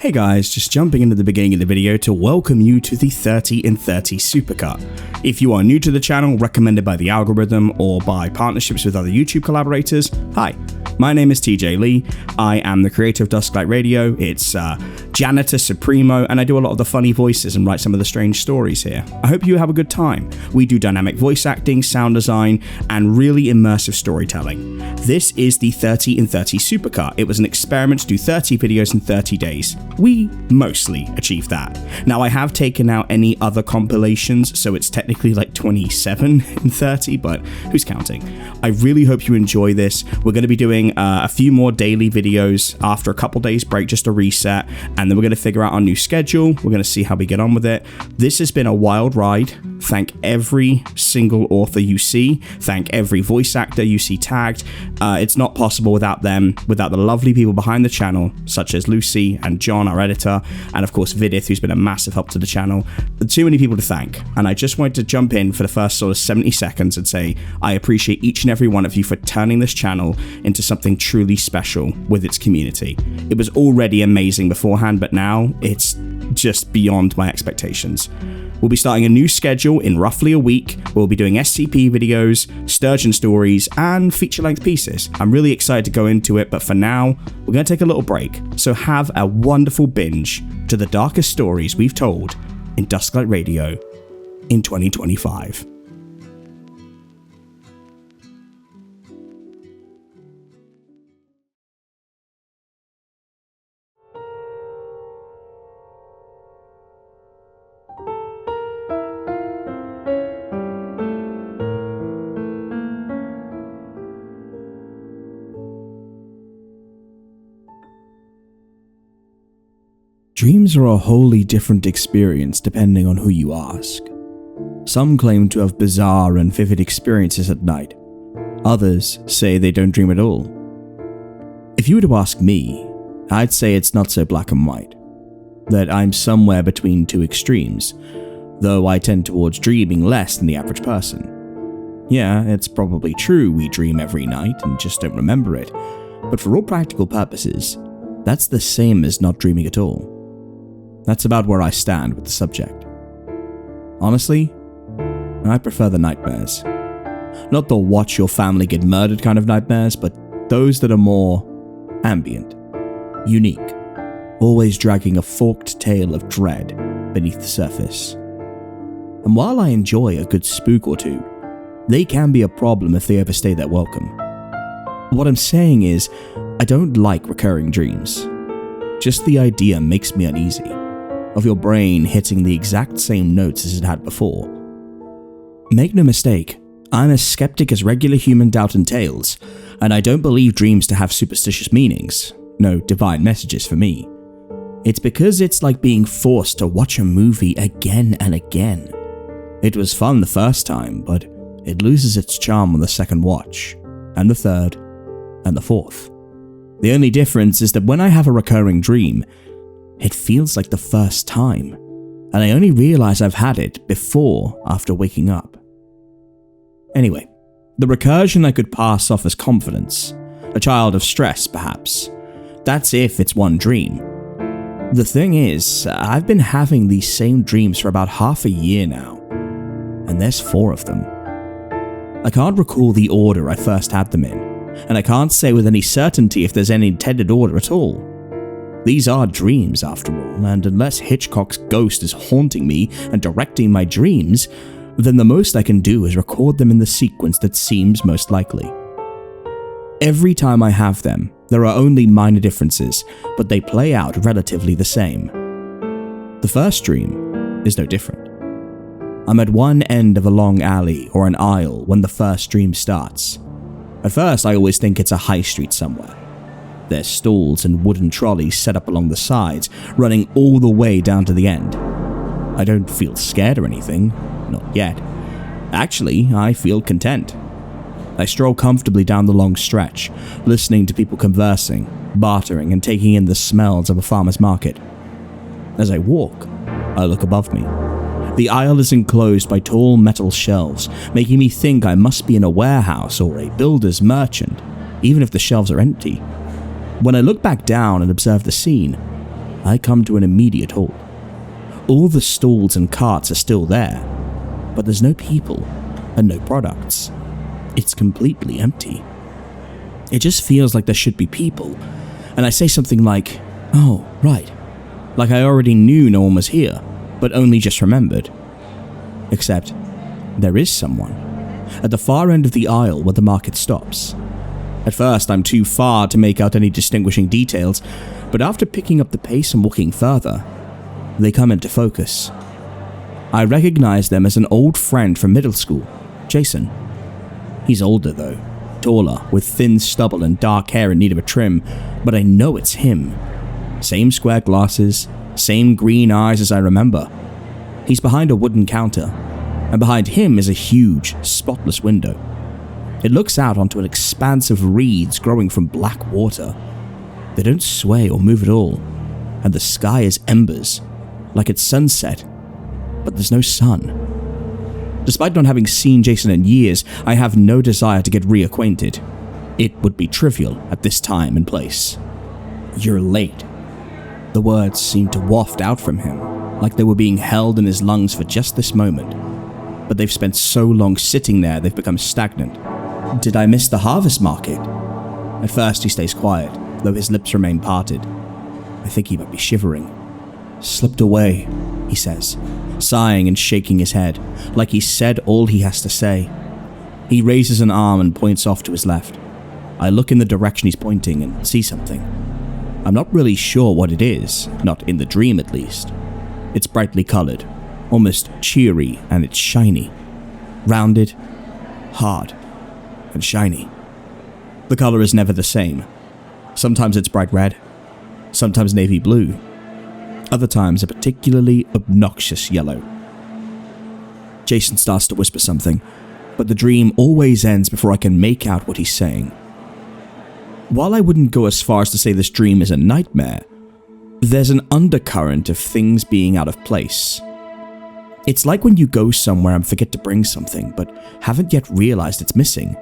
Hey guys, just jumping into the beginning of the video to welcome you to the 30 in 30 Supercut. If you are new to the channel, recommended by the algorithm or by partnerships with other YouTube collaborators, hi, my name is TJ Lee. I am the creator of Dusklight Radio. It's Janitor Supremo, and I do a lot of the funny voices and write some of the strange stories here. I hope you have a good time. We do dynamic voice acting, sound design, and really immersive storytelling. This is the 30 in 30 Supercut. It was an experiment to do 30 videos in 30 days. We mostly achieved that. Now, I have taken out any other compilations, so it's technically like 27 in 30, but who's counting? I really hope you enjoy this. We're going to be doing a few more daily videos after a couple days break, just a reset, and then we're going to figure out our new schedule. We're going to see how we get on with it. This has been a wild ride. Thank every single author you see. Thank every voice actor you see tagged. It's not possible without them, without the lovely people behind the channel, such as Lucy and John, our editor, and of course Viidith, who's been a massive help to the channel. Too many people to thank, and I just wanted to jump in for the first sort of 70 seconds and say I appreciate each and every one of you for turning this channel into something truly special with its community. It was already amazing beforehand, but now it's just beyond my expectations. We'll be starting a new schedule in roughly a week. We'll be doing SCP videos, Sturgeon stories, and feature-length pieces. I'm really excited to go into it, but for now, we're going to take a little break. So have a wonderful binge to the darkest stories we've told in Dusklight Radio in 2025. Dreams are a wholly different experience depending on who you ask. Some claim to have bizarre and vivid experiences at night. Others say they don't dream at all. If you were to ask me, I'd say it's not so black and white. That I'm somewhere between two extremes, though I tend towards dreaming less than the average person. Yeah, it's probably true we dream every night and just don't remember it, but for all practical purposes, that's the same as not dreaming at all. That's about where I stand with the subject. Honestly, I prefer the nightmares. Not the watch your family get murdered kind of nightmares, but those that are more ambient, unique, always dragging a forked tale of dread beneath the surface. And while I enjoy a good spook or two, they can be a problem if they overstay their welcome. What I'm saying is, I don't like recurring dreams. Just the idea makes me uneasy, of your brain hitting the exact same notes as it had before. Make no mistake, I'm as skeptic as regular human doubt entails, and I don't believe dreams to have superstitious meanings, no divine messages for me. It's because it's like being forced to watch a movie again and again. It was fun the first time, but it loses its charm on the second watch, and the third, and the fourth. The only difference is that when I have a recurring dream, it feels like the first time, and I only realize I've had it before after waking up. Anyway, the recursion I could pass off as confidence, a child of stress perhaps. That's if it's one dream. The thing is, I've been having these same dreams for about half a year now, and there's 4 of them. I can't recall the order I first had them in, and I can't say with any certainty if there's any intended order at all. These are dreams, after all, and unless Hitchcock's ghost is haunting me and directing my dreams, then the most I can do is record them in the sequence that seems most likely. Every time I have them, there are only minor differences, but they play out relatively the same. The first dream is no different. I'm at one end of a long alley or an aisle when the first dream starts. At first, I always think it's a high street somewhere. There's stalls and wooden trolleys set up along the sides, running all the way down to the end. I don't feel scared or anything, not yet. Actually, I feel content. I stroll comfortably down the long stretch, listening to people conversing, bartering, and taking in the smells of a farmer's market. As I walk, I look above me. The aisle is enclosed by tall metal shelves, making me think I must be in a warehouse or a builder's merchant, even if the shelves are empty. When I look back down and observe the scene, I come to an immediate halt. All the stalls and carts are still there, but there's no people and no products. It's completely empty. It just feels like there should be people, and I say something like, "Oh, right," like I already knew no one was here, but only just remembered. Except, there is someone, at the far end of the aisle where the market stops. At first, I'm too far to make out any distinguishing details, but after picking up the pace and walking further, they come into focus. I recognize them as an old friend from middle school, Jason. He's older though, taller, with thin stubble and dark hair in need of a trim, but I know it's him. Same square glasses, same green eyes as I remember. He's behind a wooden counter, and behind him is a huge, spotless window. It looks out onto an expanse of reeds growing from black water. They don't sway or move at all, and the sky is embers, like it's sunset, but there's no sun. Despite not having seen Jason in years, I have no desire to get reacquainted. It would be trivial at this time and place. "You're late." The words seemed to waft out from him, like they were being held in his lungs for just this moment. But they've spent so long sitting there they've become stagnant. Did I miss the harvest market? At first he stays quiet, though his lips remain parted. I think he might be shivering. "Slipped away," he says, sighing and shaking his head, like he's said all he has to say. He raises an arm and points off to his left. I look in the direction he's pointing and see something. I'm not really sure what it is, not in the dream at least. It's brightly colored, almost cheery, and it's shiny. Rounded, hard, and shiny. The color is never the same. Sometimes it's bright red, sometimes navy blue, other times a particularly obnoxious yellow. Jason starts to whisper something, but the dream always ends before I can make out what he's saying. While I wouldn't go as far as to say this dream is a nightmare, there's an undercurrent of things being out of place. It's like when you go somewhere and forget to bring something, but haven't yet realized it's missing.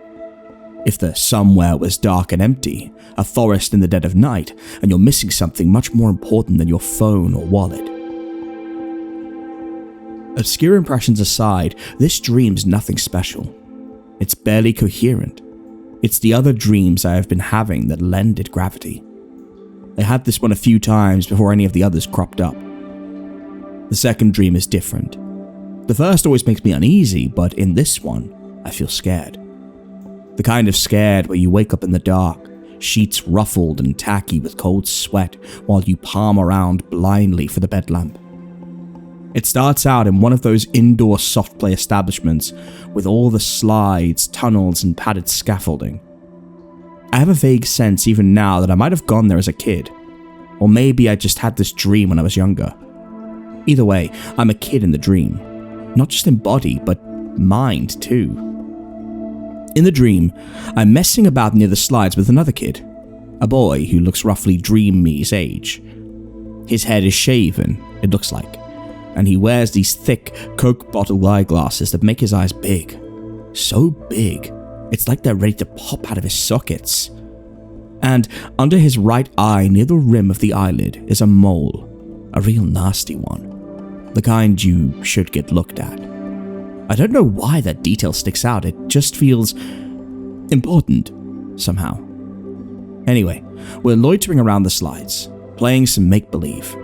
If the somewhere was dark and empty, a forest in the dead of night, and you're missing something much more important than your phone or wallet. Obscure impressions aside, this dream's nothing special. It's barely coherent. It's the other dreams I have been having that lend it gravity. I had this one a few times before any of the others cropped up. The second dream is different. The first always makes me uneasy, but in this one, I feel scared. The kind of scared where you wake up in the dark, sheets ruffled and tacky with cold sweat while you palm around blindly for the bed lamp. It starts out in one of those indoor soft play establishments with all the slides, tunnels, and padded scaffolding. I have a vague sense even now that I might have gone there as a kid, or maybe I just had this dream when I was younger. Either way, I'm a kid in the dream, not just in body, but mind too. In the dream, I'm messing about near the slides with another kid, a boy who looks roughly Dream Me's age. His head is shaven, it looks like, and he wears these thick Coke bottle eyeglasses that make his eyes big. So big, it's like they're ready to pop out of his sockets. And under his right eye, near the rim of the eyelid, is a mole, a real nasty one, the kind you should get looked at. I don't know why that detail sticks out, it just feels important, somehow. Anyway, we're loitering around the slides, playing some make-believe.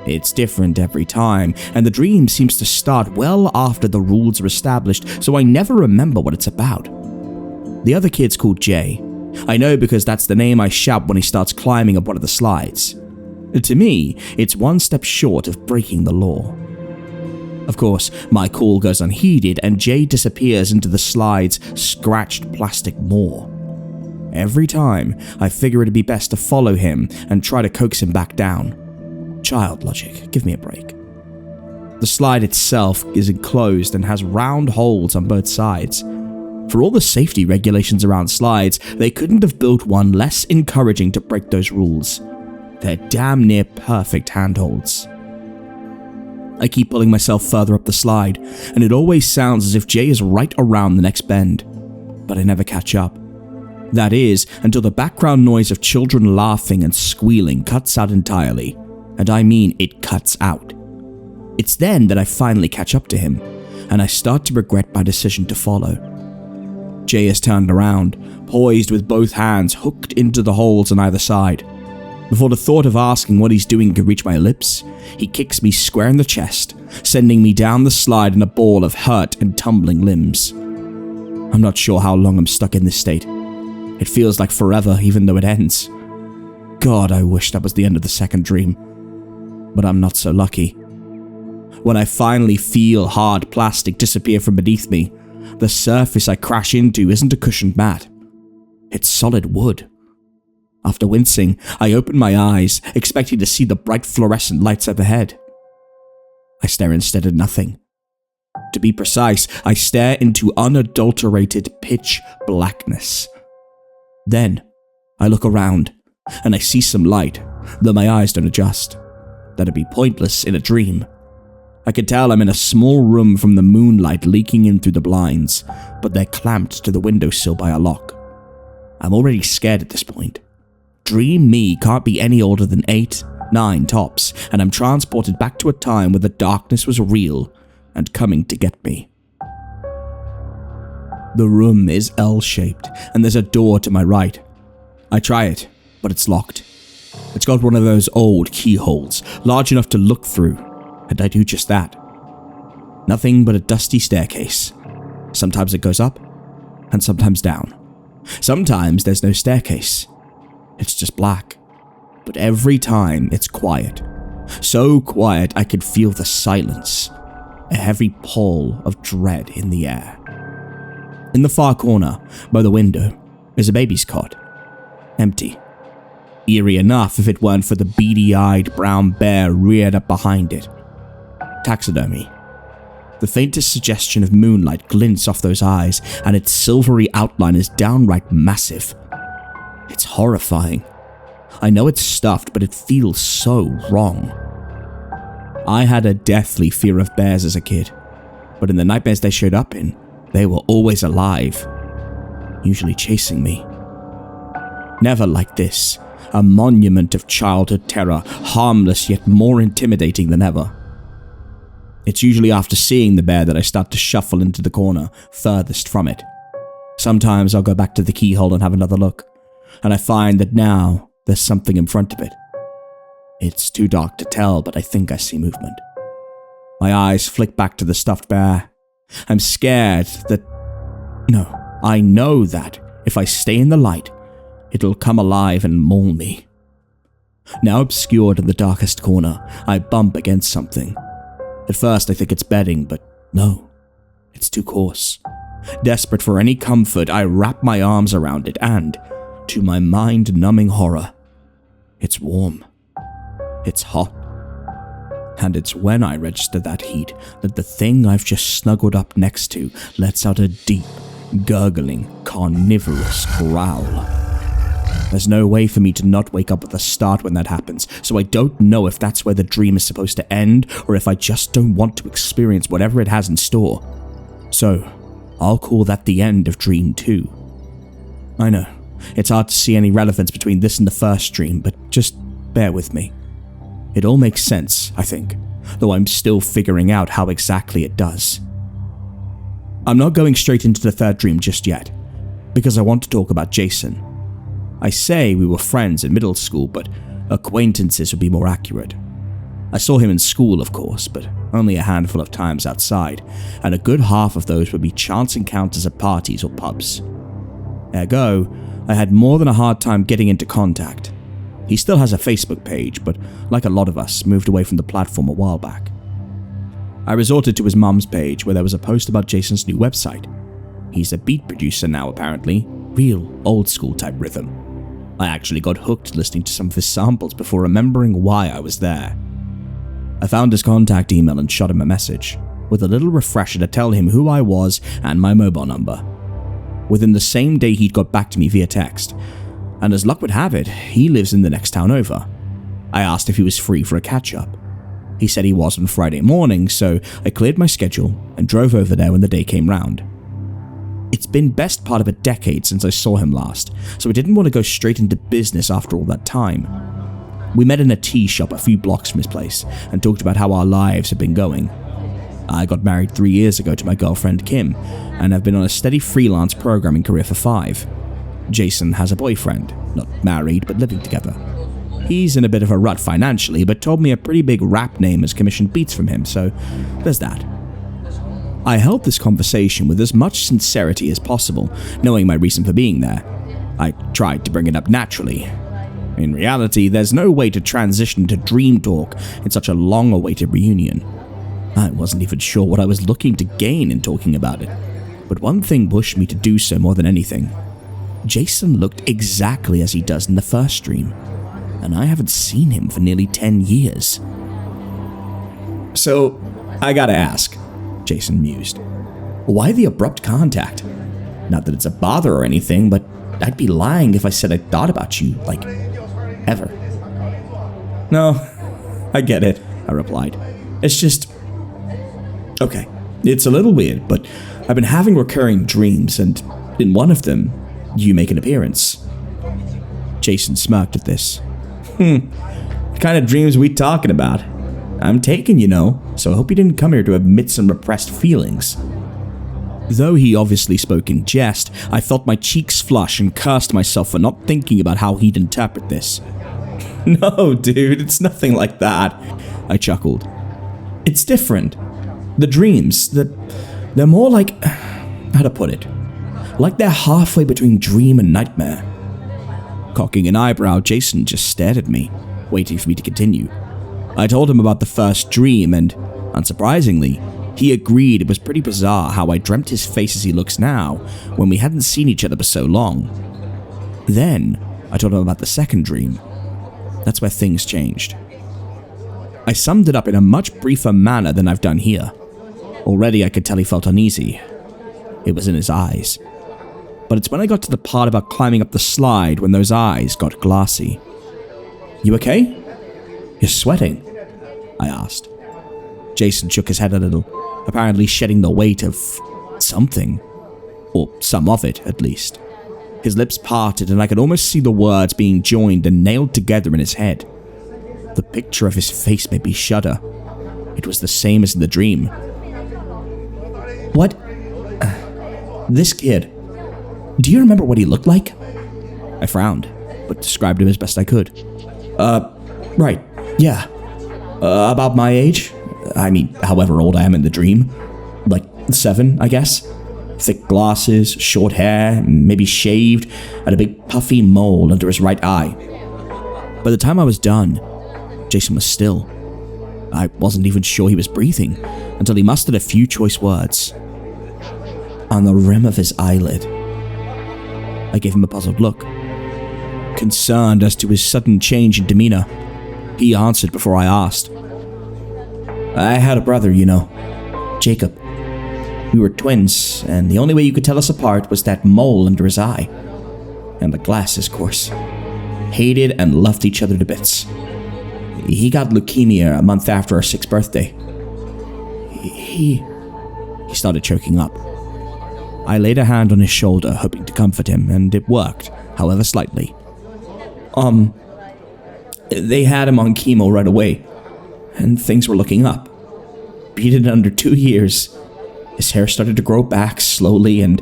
It's different every time, and the dream seems to start well after the rules are established, so I never remember what it's about. The other kid's called Jay. I know because that's the name I shout when he starts climbing up one of the slides. To me, it's one step short of breaking the law. Of course, my call goes unheeded and Jay disappears into the slide's scratched plastic maw. Every time, I figure it'd be best to follow him and try to coax him back down. Child logic, give me a break. The slide itself is enclosed and has round holes on both sides. For all the safety regulations around slides, they couldn't have built one less encouraging to break those rules. They're damn near perfect handholds. I keep pulling myself further up the slide, and it always sounds as if Jay is right around the next bend, but I never catch up. That is, until the background noise of children laughing and squealing cuts out entirely, And I mean it cuts out. It's then that I finally catch up to him, and I start to regret my decision to follow. Jay is turned around, poised with both hands hooked into the holes on either side. Before the thought of asking what he's doing could reach my lips, he kicks me square in the chest, sending me down the slide in a ball of hurt and tumbling limbs. I'm not sure how long I'm stuck in this state. It feels like forever, even though it ends. God, I wish that was the end of the second dream. But I'm not so lucky. When I finally feel hard plastic disappear from beneath me, the surface I crash into isn't a cushioned mat. It's solid wood. After wincing, I open my eyes, expecting to see the bright fluorescent lights overhead. I stare instead at nothing. To be precise, I stare into unadulterated pitch blackness. Then, I look around, and I see some light, though my eyes don't adjust. That'd be pointless in a dream. I can tell I'm in a small room from the moonlight leaking in through the blinds, but they're clamped to the windowsill by a lock. I'm already scared at this point. Dream me can't be any older than 8, 9 tops, and I'm transported back to a time where the darkness was real and coming to get me. The room is L-shaped, and there's a door to my right. I try it, but it's locked. It's got one of those old keyholes, large enough to look through, and I do just that. Nothing but a dusty staircase. Sometimes it goes up, and sometimes down. Sometimes there's no staircase. It's just black. But every time it's quiet. So quiet I could feel the silence. A heavy pall of dread in the air. In the far corner, by the window, is a baby's cot. Empty. Eerie enough if it weren't for the beady-eyed brown bear reared up behind it. Taxidermy. The faintest suggestion of moonlight glints off those eyes, and its silvery outline is downright massive. It's horrifying. I know it's stuffed, but it feels so wrong. I had a deathly fear of bears as a kid, but in the nightmares they showed up in, they were always alive, usually chasing me. Never like this, a monument of childhood terror, harmless yet more intimidating than ever. It's usually after seeing the bear that I start to shuffle into the corner furthest from it. Sometimes I'll go back to the keyhole and have another look, and I find that now there's something in front of it. It's too dark to tell, but I think I see movement. My eyes flick back to the stuffed bear. I'm scared that... No, I know that if I stay in the light, it'll come alive and maul me. Now obscured in the darkest corner, I bump against something. At first I think it's bedding, but no, it's too coarse. Desperate for any comfort, I wrap my arms around it and, to my mind-numbing horror, it's warm. It's hot. And it's when I register that heat that the thing I've just snuggled up next to lets out a deep, gurgling, carnivorous growl. There's no way for me to not wake up with a start when that happens, so I don't know if that's where the dream is supposed to end or if I just don't want to experience whatever it has in store. So, I'll call that the end of Dream 2. I know, it's hard to see any relevance between this and the first dream, but just bear with me. It all makes sense, I think, though I'm still figuring out how exactly it does. I'm not going straight into the third dream just yet, because I want to talk about Jason. I say we were friends in middle school, but acquaintances would be more accurate. I saw him in school, of course, but only a handful of times outside, and a good half of those would be chance encounters at parties or pubs. Ergo, I had more than a hard time getting into contact. He still has a Facebook page, but like a lot of us, moved away from the platform a while back. I resorted to his mum's page where there was a post about Jason's new website. He's a beat producer now apparently, real old school type rhythm. I actually got hooked listening to some of his samples before remembering why I was there. I found his contact email and shot him a message, with a little refresher to tell him who I was and my mobile number. Within the same day he'd got back to me via text, and as luck would have it, he lives in the next town over. I asked if he was free for a catch-up. He said he was on Friday morning, so I cleared my schedule and drove over there when the day came round. It's been best part of a decade since I saw him last, so I didn't want to go straight into business after all that time. We met in a tea shop a few blocks from his place and talked about how our lives had been going. I got married 3 years ago to my girlfriend Kim, and have been on a steady freelance programming career for 5. Jason has a boyfriend, not married but living together. He's in a bit of a rut financially, but told me a pretty big rap name has commissioned beats from him, so there's that. I held this conversation with as much sincerity as possible, knowing my reason for being there. I tried to bring it up naturally. In reality, there's no way to transition to dream talk in such a long-awaited reunion. I wasn't even sure what I was looking to gain in talking about it, but one thing pushed me to do so more than anything. Jason looked exactly as he does in the first dream, and I haven't seen him for nearly 10 years. So, I gotta ask, Jason mused. Why the abrupt contact? Not that it's a bother or anything, but I'd be lying if I said I thought about you, like, ever. No, I get it, I replied. It's just... Okay, it's a little weird, but I've been having recurring dreams, and in one of them, you make an appearance. Jason smirked at this. What kind of dreams are we talking about? I'm taken, you know, so I hope you didn't come here to admit some repressed feelings. Though he obviously spoke in jest, I felt my cheeks flush and cursed myself for not thinking about how he'd interpret this. No, dude, it's nothing like that, I chuckled. It's different. The dreams, they're more like... how to put it? Like they're halfway between dream and nightmare. Cocking an eyebrow, Jason just stared at me, waiting for me to continue. I told him about the first dream, and, unsurprisingly, he agreed it was pretty bizarre how I dreamt his face as he looks now, when we hadn't seen each other for so long. Then, I told him about the second dream. That's where things changed. I summed it up in a much briefer manner than I've done here. Already I could tell he felt uneasy. It was in his eyes. But it's when I got to the part about climbing up the slide when those eyes got glassy. You okay? You're sweating, I asked. Jason shook his head a little, apparently shedding the weight of something. Or some of it, at least. His lips parted and I could almost see the words being joined and nailed together in his head. The picture of his face made me shudder. It was the same as in the dream. What? This kid. Do you remember what he looked like? I frowned, but described him as best I could. Right, yeah. About my age? I mean, however old I am in the dream. Like 7, I guess. Thick glasses, short hair, maybe shaved, and a big puffy mole under his right eye. By the time I was done, Jason was still. I wasn't even sure he was breathing until he mustered a few choice words. On the rim of his eyelid. I gave him a puzzled look. Concerned as to his sudden change in demeanor, he answered before I asked. I had a brother, you know, Jacob. We were twins, and the only way you could tell us apart was that mole under his eye. And the glasses, of course. Hated and loved each other to bits. He got leukemia a month after our 6th birthday. He started choking up. I laid a hand on his shoulder, hoping to comfort him, and it worked, however slightly. They had him on chemo right away, and things were looking up. Beat it under 2 years. His hair started to grow back slowly, and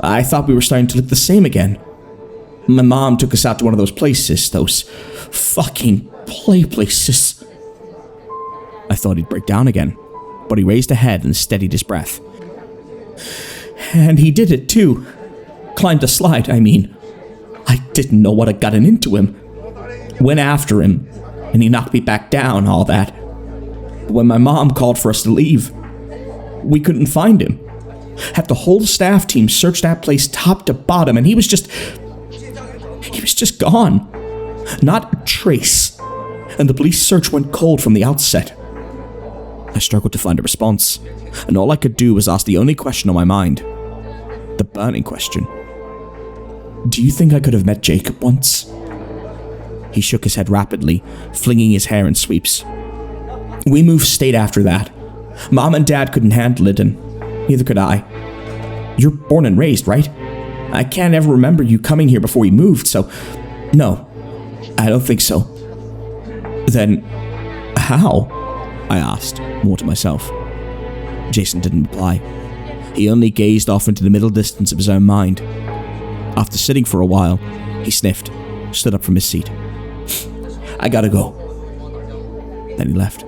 I thought we were starting to look the same again. My mom took us out to one of those places, those fucking play places. I thought he'd break down again, but he raised a head and steadied his breath. And he did it too. Climbed a slide, I mean. I didn't know what had gotten into him. Went after him, and he knocked me back down, all that. But when my mom called for us to leave, we couldn't find him. Had the whole staff team search that place top to bottom, and he was just gone. Not a trace. And the police search went cold from the outset. I struggled to find a response, and all I could do was ask the only question on my mind. The burning question. Do you think I could have met Jacob once? He shook his head rapidly, flinging his hair in sweeps. We moved state after that. Mom and Dad couldn't handle it, and neither could I. You're born and raised, right? I can't ever remember you coming here before you moved, so... No, I don't think so. Then, how? I asked, more to myself. Jason didn't reply. He only gazed off into the middle distance of his own mind. After sitting for a while, he sniffed, stood up from his seat. I gotta go. Then he left.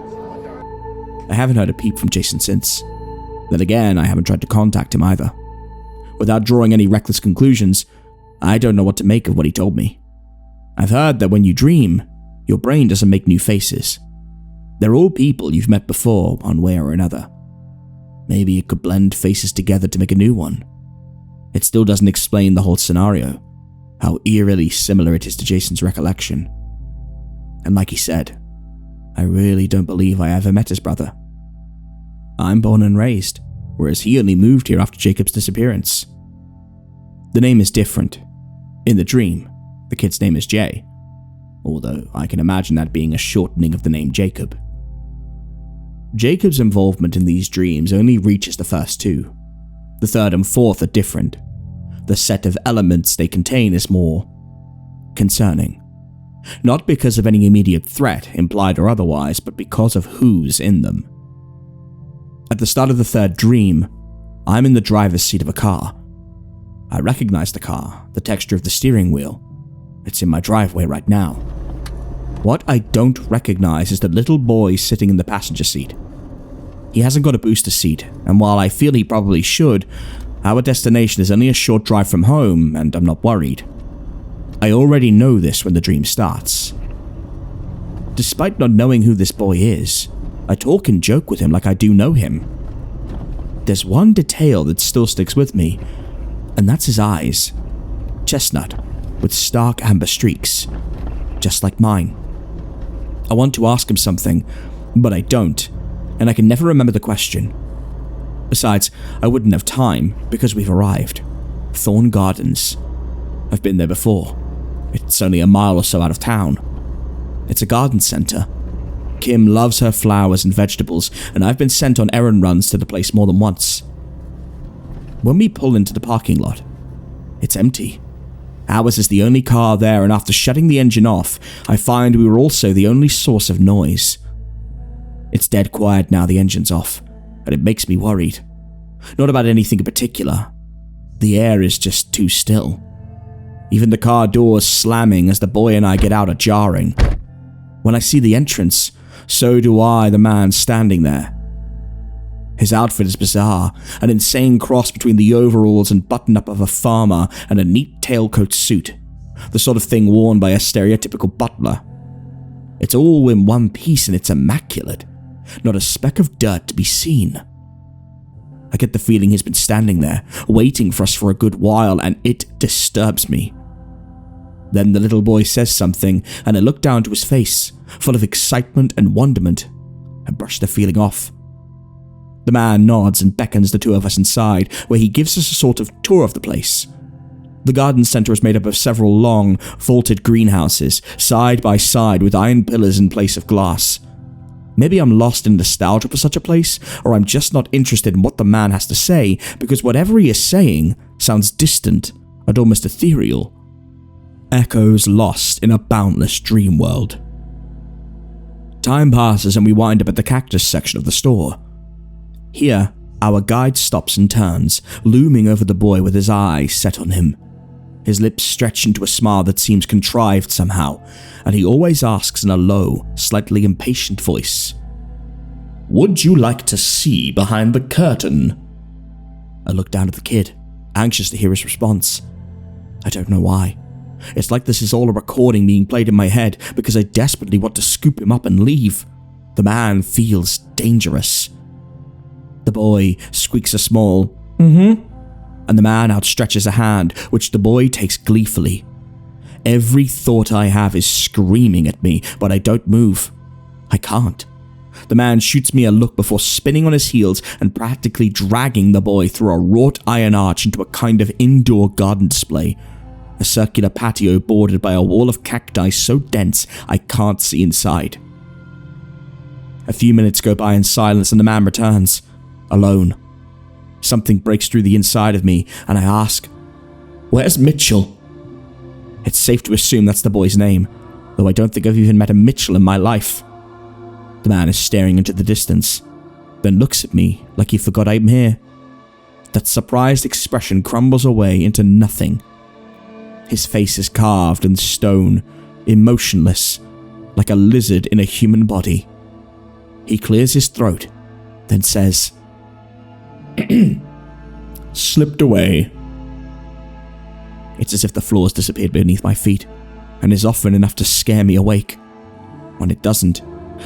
I haven't heard a peep from Jason since. Then again, I haven't tried to contact him either. Without drawing any reckless conclusions, I don't know what to make of what he told me. I've heard that when you dream, your brain doesn't make new faces. They're all people you've met before, one way or another. Maybe it could blend faces together to make a new one. It still doesn't explain the whole scenario, how eerily similar it is to Jason's recollection. And like he said, I really don't believe I ever met his brother. I'm born and raised, whereas he only moved here after Jacob's disappearance. The name is different. In the dream, the kid's name is Jay, although I can imagine that being a shortening of the name Jacob. Jacob's involvement in these dreams only reaches the first two. The third and fourth are different. The set of elements they contain is more concerning. Not because of any immediate threat, implied or otherwise, but because of who's in them. At the start of the third dream, I'm in the driver's seat of a car. I recognize the car, the texture of the steering wheel. It's in my driveway right now. What I don't recognize is the little boy sitting in the passenger seat. He hasn't got a booster seat, and while I feel he probably should, our destination is only a short drive from home, and I'm not worried. I already know this when the dream starts. Despite not knowing who this boy is, I talk and joke with him like I do know him. There's one detail that still sticks with me, and that's his eyes. Chestnut, with stark amber streaks, just like mine. I want to ask him something, but I don't, and I can never remember the question. Besides, I wouldn't have time, because we've arrived. Thorn Gardens. I've been there before. It's only a mile or so out of town. It's a garden center. Kim loves her flowers and vegetables, and I've been sent on errand runs to the place more than once. When we pull into the parking lot, it's empty. Ours is the only car there, and after shutting the engine off, I find we were also the only source of noise. It's dead quiet now the engine's off, and it makes me worried. Not about anything in particular. The air is just too still. Even the car doors slamming as the boy and I get out are jarring. When I see the entrance, so do I the man standing there. His outfit is bizarre, an insane cross between the overalls and button-up of a farmer and a neat tailcoat suit, the sort of thing worn by a stereotypical butler. It's all in one piece and it's immaculate, not a speck of dirt to be seen. I get the feeling he's been standing there, waiting for us for a good while, and it disturbs me. Then the little boy says something, and I look down to his face, full of excitement and wonderment, and brush the feeling off. The man nods and beckons the two of us inside, where he gives us a sort of tour of the place. The garden center is made up of several long, vaulted greenhouses, side by side with iron pillars in place of glass. Maybe I'm lost in nostalgia for such a place, or I'm just not interested in what the man has to say, because whatever he is saying sounds distant and almost ethereal. Echoes lost in a boundless dream world. Time passes and we wind up at the cactus section of the store. Here, our guide stops and turns, looming over the boy with his eyes set on him. His lips stretch into a smile that seems contrived somehow, and he always asks in a low, slightly impatient voice, "Would you like to see behind the curtain?" I look down at the kid, anxious to hear his response. I don't know why. It's like this is all a recording being played in my head because I desperately want to scoop him up and leave. The man feels dangerous. The boy squeaks a small, and the man outstretches a hand, which the boy takes gleefully. Every thought I have is screaming at me, but I don't move. I can't. The man shoots me a look before spinning on his heels and practically dragging the boy through a wrought iron arch into a kind of indoor garden display. A circular patio bordered by a wall of cacti so dense I can't see inside. A few minutes go by in silence and the man returns, alone. Something breaks through the inside of me and I ask, "Where's Mitchell?" It's safe to assume that's the boy's name. though I don't think I've even met a Mitchell in my life. The man is staring into the distance, then looks at me like he forgot I'm here. That surprised expression crumbles away into nothing. His face is carved in stone, emotionless, like a lizard in a human body. He clears his throat, then says, "Slipped away." It's as if the floor's disappeared beneath my feet, and is often enough to scare me awake. When it doesn't,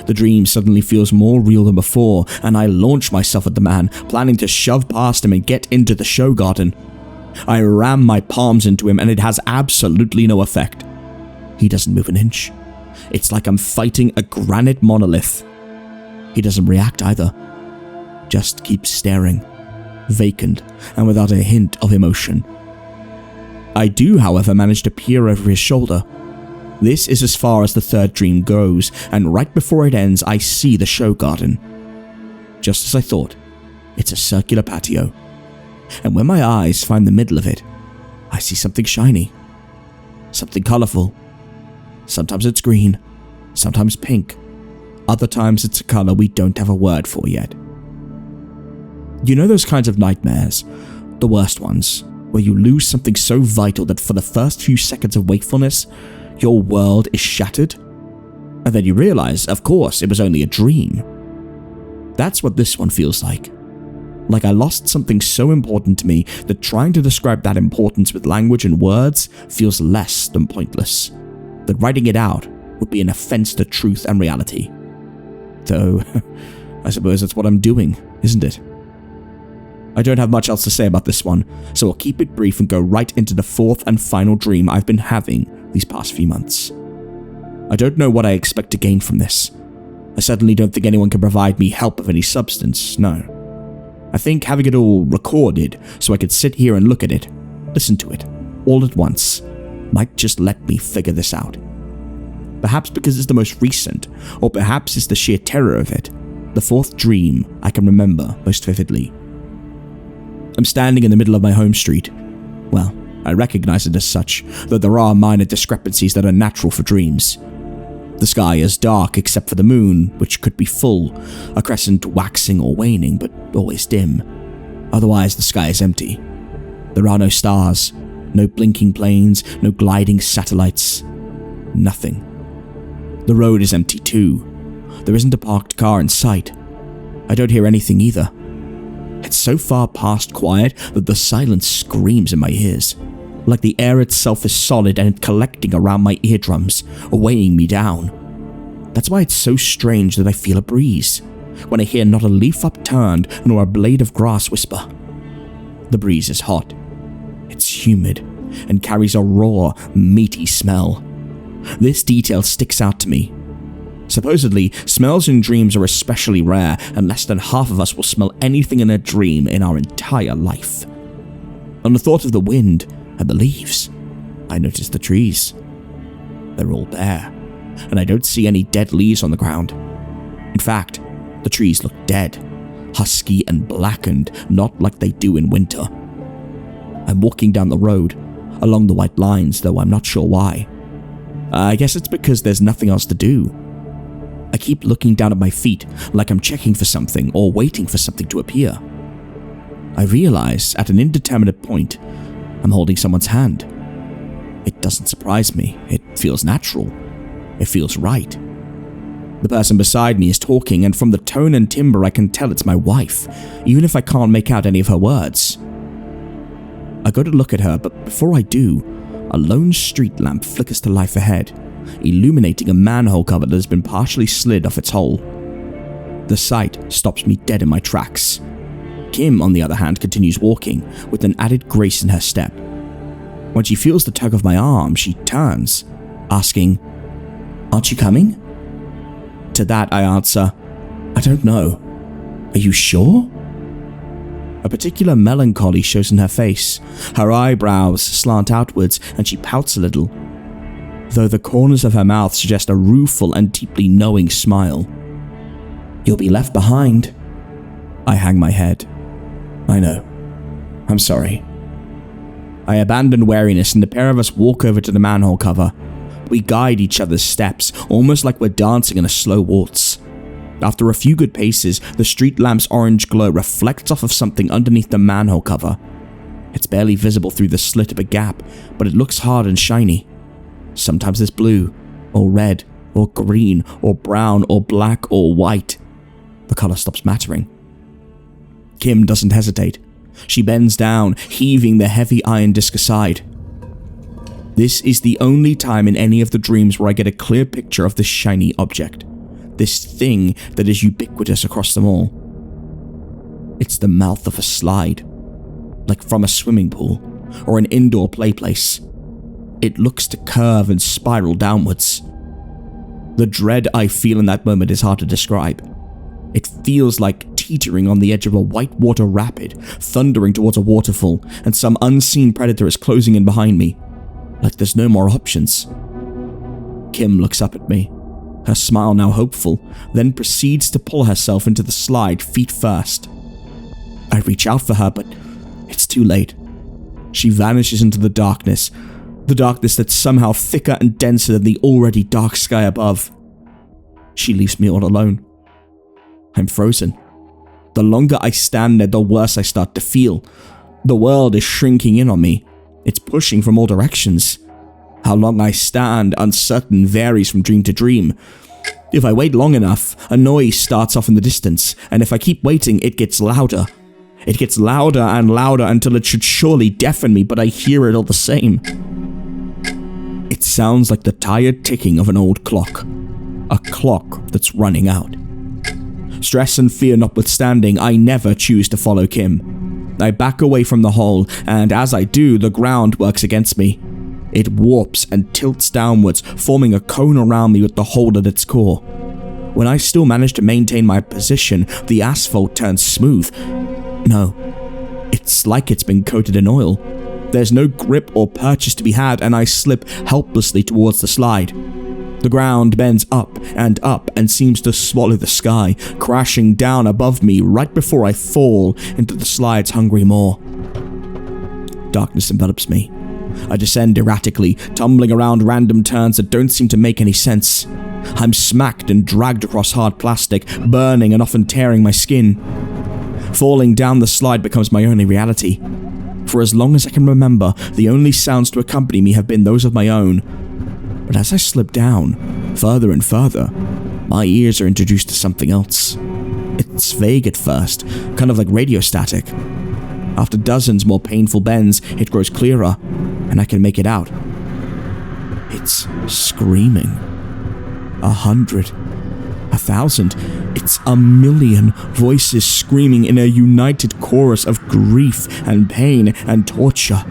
the dream suddenly feels more real than before, and I launch myself at the man, planning to shove past him and get into the show garden. I ram my palms into him, and it has absolutely no effect. He doesn't move an inch. It's like I'm fighting a granite monolith. He doesn't react either. Just keeps staring, vacant and without a hint of emotion. I do, however, manage to peer over his shoulder. This is as far as the third dream goes, and right before it ends, I see the show garden. Just as I thought, it's a circular patio. And when my eyes find the middle of it, I see something shiny, something colorful. Sometimes it's green, sometimes pink. Other times it's a color we don't have a word for yet. You know those kinds of nightmares, the worst ones, where you lose something so vital that for the first few seconds of wakefulness, your world is shattered? And then you realize, of course, it was only a dream. That's what this one feels like. Like I lost something so important to me that trying to describe that importance with language and words feels less than pointless. That writing it out would be an offense to truth and reality. Though, I suppose that's what I'm doing, isn't it? I don't have much else to say about this one, so I'll keep it brief and go right into the fourth and final dream I've been having these past few months. I don't know what I expect to gain from this. I certainly don't think anyone can provide me help of any substance, no. I think having it all recorded so I could sit here and look at it, listen to it, all at once, might just let me figure this out. Perhaps because it's the most recent, or perhaps it's the sheer terror of it, the fourth dream I can remember most vividly. I'm standing in the middle of my home street. Well, I recognize it as such, though there are minor discrepancies that are natural for dreams. The sky is dark except for the moon, which could be full, a crescent waxing or waning, but always dim. Otherwise, the sky is empty. There are no stars, no blinking planes, no gliding satellites. Nothing. The road is empty too. There isn't a parked car in sight. I don't hear anything either. It's so far past quiet that the silence screams in my ears, like the air itself is solid and collecting around my eardrums, weighing me down. That's why it's so strange that I feel a breeze, when I hear not a leaf upturned nor a blade of grass whisper. The breeze is hot. It's humid and carries a raw, meaty smell. This detail sticks out to me. Supposedly, smells in dreams are especially rare, and less than half of us will smell anything in a dream in our entire life. On the thought of the wind and the leaves, I notice the trees. They're all bare, and I don't see any dead leaves on the ground. In fact, the trees look dead, husky and blackened, not like they do in winter. I'm walking down the road, along the white lines, though I'm not sure why. I guess it's because there's nothing else to do. I keep looking down at my feet like I'm checking for something or waiting for something to appear. I realize at an indeterminate point, I'm holding someone's hand. It doesn't surprise me. It feels natural. It feels right. The person beside me is talking, and from the tone and timbre I can tell it's my wife, even if I can't make out any of her words. I go to look at her, but before I do, a lone street lamp flickers to life ahead, illuminating a manhole cover that has been partially slid off its hole. The sight stops me dead in my tracks. Kim, on the other hand, continues walking, with an added grace in her step. When she feels the tug of my arm, she turns, asking, "Aren't you coming?" To that I answer, "I don't know. Are you sure?" A particular melancholy shows in her face. Her eyebrows slant outwards, and she pouts a little, though the corners of her mouth suggest a rueful and deeply knowing smile. "You'll be left behind." I hang my head. "I know. I'm sorry." I abandon wariness, and the pair of us walk over to the manhole cover. We guide each other's steps, almost like we're dancing in a slow waltz. After a few good paces, the street lamp's orange glow reflects off of something underneath the manhole cover. It's barely visible through the slit of a gap, but it looks hard and shiny. Sometimes it's blue, or red, or green, or brown, or black, or white. The color stops mattering. Kim doesn't hesitate. She bends down, heaving the heavy iron disc aside. This is the only time in any of the dreams where I get a clear picture of this shiny object. This thing that is ubiquitous across them all. It's the mouth of a slide, like from a swimming pool or an indoor play place. It looks to curve and spiral downwards. The dread I feel in that moment is hard to describe. It feels like teetering on the edge of a whitewater rapid, thundering towards a waterfall, and some unseen predator is closing in behind me, like there's no more options. Kim looks up at me, her smile now hopeful, then proceeds to pull herself into the slide feet first. I reach out for her, but it's too late. She vanishes into the darkness that's somehow thicker and denser than the already dark sky above. She leaves me all alone. I'm frozen. The longer I stand there, the worse I start to feel. The world is shrinking in on me. It's pushing from all directions. How long I stand, uncertain, varies from dream to dream. If I wait long enough, a noise starts off in the distance, and if I keep waiting, it gets louder. It gets louder and louder until it should surely deafen me, but I hear it all the same. It sounds like the tired ticking of an old clock. A clock that's running out. Stress and fear notwithstanding, I never choose to follow Kim. I back away from the hole, and as I do, the ground works against me. It warps and tilts downwards, forming a cone around me with the hole at its core. When I still manage to maintain my position, the asphalt turns smooth. No, it's like it's been coated in oil. There's no grip or purchase to be had, and I slip helplessly towards the slide. The ground bends up and seems to swallow the sky, crashing down above me right before I fall into the slide's hungry maw. Darkness envelops me. I descend erratically, tumbling around random turns that don't seem to make any sense. I'm smacked and dragged across hard plastic, burning and often tearing my skin. Falling down the slide becomes my only reality. For as long as I can remember, the only sounds to accompany me have been those of my own. But as I slip down, further and further, my ears are introduced to something else. It's vague at first, kind of like radio static. After dozens more painful bends, it grows clearer, and I can make it out. It's screaming. 100, 1,000, it's 1,000,000 voices screaming in a united chorus of grief and pain and torture.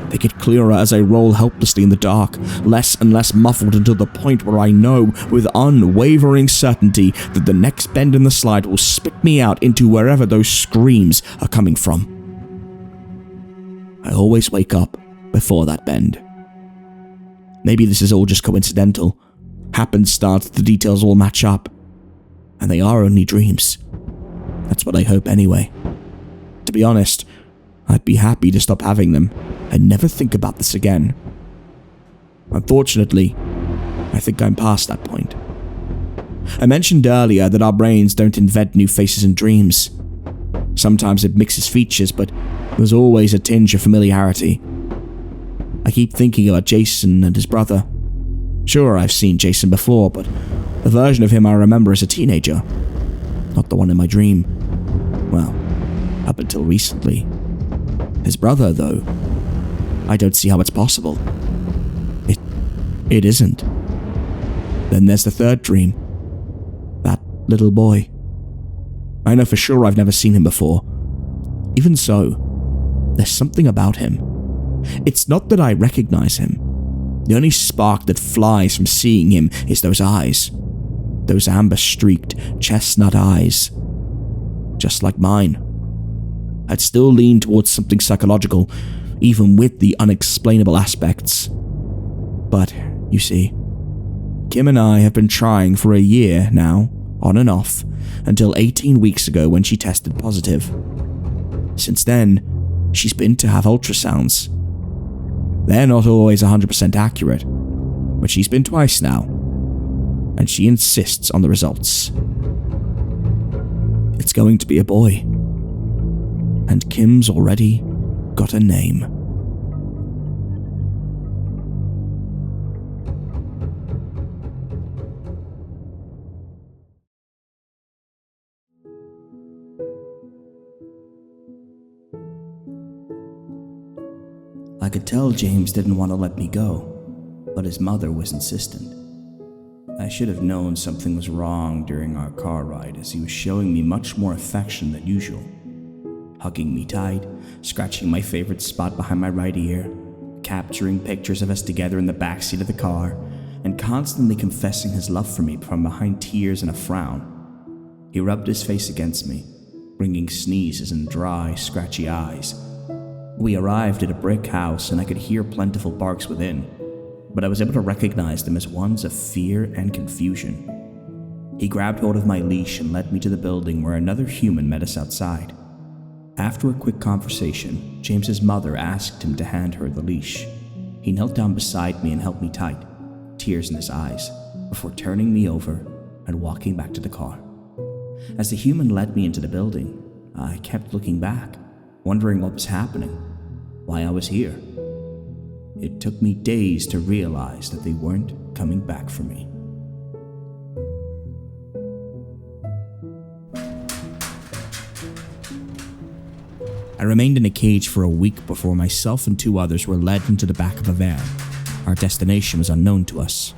They get clearer as I roll helplessly in the dark, less and less muffled until the point where I know with unwavering certainty that the next bend in the slide will spit me out into wherever those screams are coming from. I always wake up before that bend. Maybe this is all just coincidental. Happenstance, the details all match up. And they are only dreams. That's what I hope anyway. To be honest, I'd be happy to stop having them and never think about this again. Unfortunately, I think I'm past that point. I mentioned earlier that our brains don't invent new faces in dreams. Sometimes it mixes features, but there's always a tinge of familiarity. I keep thinking about Jason and his brother. Sure, I've seen Jason before, but the version of him I remember as a teenager, not the one in my dream. Well, up until recently. His brother, though, I don't see how it's possible. It isn't. Then there's the third dream. That little boy. I know for sure I've never seen him before. Even so, there's something about him. It's not that I recognize him. The only spark that flies from seeing him is those eyes. Those amber-streaked, chestnut eyes. Just like mine. I'd still lean towards something psychological, even with the unexplainable aspects. But, you see, Kim and I have been trying for a year now, on and off, until 18 weeks ago when she tested positive. Since then, she's been to have ultrasounds. They're not always 100% accurate. but she's been twice now, and she insists on the results. It's going to be a boy, and Kim's already got a name. I could tell James didn't want to let me go, but his mother was insistent. I should have known something was wrong during our car ride, as he was showing me much more affection than usual, hugging me tight, scratching my favorite spot behind my right ear, capturing pictures of us together in the backseat of the car, and constantly confessing his love for me from behind tears and a frown. He rubbed his face against me, bringing sneezes and dry, scratchy eyes. We arrived at a brick house, and I could hear plentiful barks within, but I was able to recognize them as ones of fear and confusion. He grabbed hold of my leash and led me to the building where another human met us outside. After a quick conversation, James's mother asked him to hand her the leash. He knelt down beside me and held me tight, tears in his eyes, before turning me over and walking back to the car. As the human led me into the building, I kept looking back, wondering what was happening, why I was here. It took me days to realize that they weren't coming back for me. I remained in a cage for a week before myself and 2 others were led into the back of a van. Our destination was unknown to us.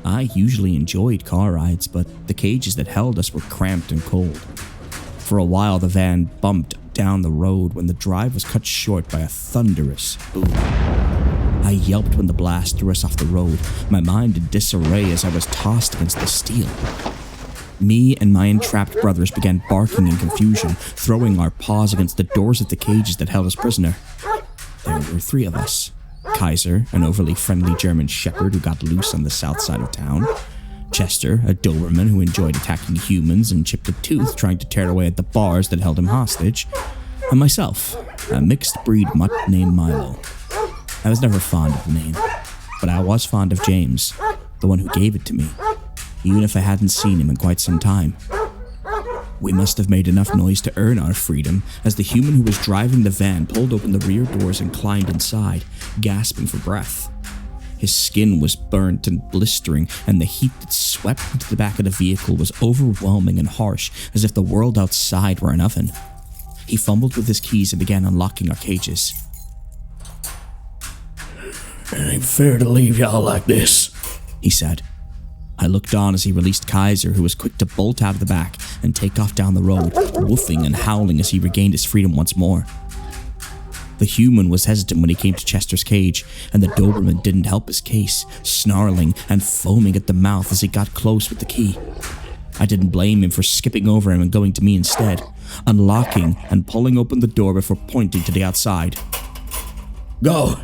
I usually enjoyed car rides, but the cages that held us were cramped and cold. For a while, the van bumped down the road when the drive was cut short by a thunderous boom. I yelped when the blast threw us off the road, my mind in disarray as I was tossed against the steel. Me and my entrapped brothers began barking in confusion, throwing our paws against the doors of the cages that held us prisoner. There were 3 of us: Kaiser, an overly friendly German shepherd who got loose on the south side of town; Jester, a Doberman who enjoyed attacking humans and chipped a tooth trying to tear away at the bars that held him hostage; and myself, a mixed breed mutt named Milo. I was never fond of the name, but I was fond of James, the one who gave it to me, even if I hadn't seen him in quite some time. We must have made enough noise to earn our freedom, as the human who was driving the van pulled open the rear doors and climbed inside, gasping for breath. His skin was burnt and blistering, and the heat that swept into the back of the vehicle was overwhelming and harsh, as if the world outside were an oven. He fumbled with his keys and began unlocking our cages. "It ain't fair to leave y'all like this," he said. I looked on as he released Kaiser, who was quick to bolt out of the back and take off down the road, woofing and howling as he regained his freedom once more. The human was hesitant when he came to Chester's cage, and the Doberman didn't help his case, snarling and foaming at the mouth as he got close with the key. I didn't blame him for skipping over him and going to me instead, unlocking and pulling open the door before pointing to the outside. "Go!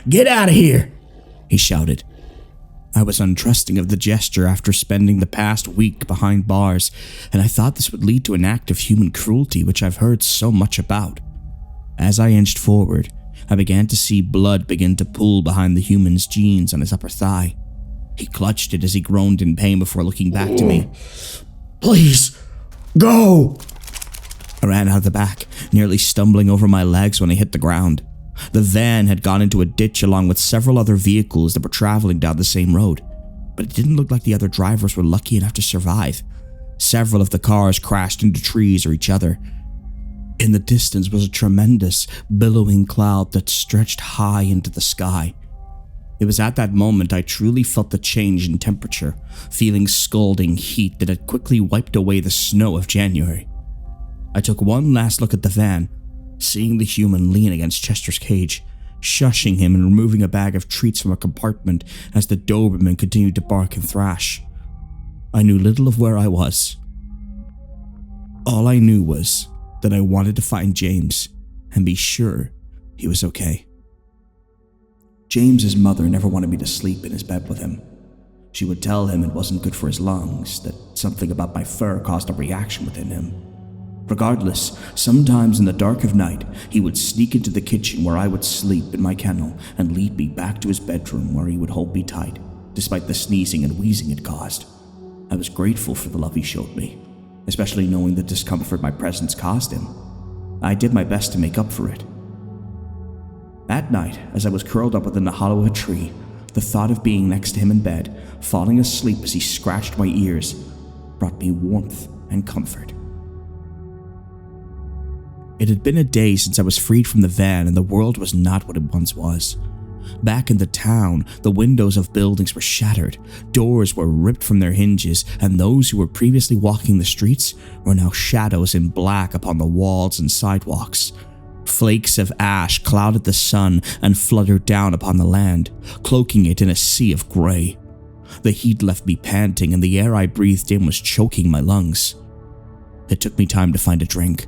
Get out of here!" he shouted. I was untrusting of the gesture after spending the past week behind bars, and I thought this would lead to an act of human cruelty which I've heard so much about. As I inched forward, I began to see blood begin to pool behind the human's jeans on his upper thigh. He clutched it as he groaned in pain before looking back to me. "Please, go!" I ran out of the back, nearly stumbling over my legs when I hit the ground. The van had gone into a ditch along with several other vehicles that were traveling down the same road, but it didn't look like the other drivers were lucky enough to survive. Several of the cars crashed into trees or each other. In the distance was a tremendous, billowing cloud that stretched high into the sky. It was at that moment I truly felt the change in temperature, feeling scalding heat that had quickly wiped away the snow of January. I took one last look at the van, seeing the human lean against Chester's cage, shushing him and removing a bag of treats from a compartment as the Doberman continued to bark and thrash. I knew little of where I was. All I knew was that I wanted to find James and be sure he was okay. James's mother never wanted me to sleep in his bed with him. She would tell him it wasn't good for his lungs, that something about my fur caused a reaction within him. Regardless, sometimes in the dark of night, he would sneak into the kitchen where I would sleep in my kennel and lead me back to his bedroom where he would hold me tight, despite the sneezing and wheezing it caused. I was grateful for the love he showed me, especially knowing the discomfort my presence caused him. I did my best to make up for it. That night, as I was curled up within the hollow of a tree, the thought of being next to him in bed, falling asleep as he scratched my ears, brought me warmth and comfort. It had been a day since I was freed from the van, and the world was not what it once was. Back in the town, the windows of buildings were shattered, doors were ripped from their hinges, and those who were previously walking the streets were now shadows in black upon the walls and sidewalks. Flakes of ash clouded the sun and fluttered down upon the land, cloaking it in a sea of grey. The heat left me panting, and the air I breathed in was choking my lungs. It took me time to find a drink.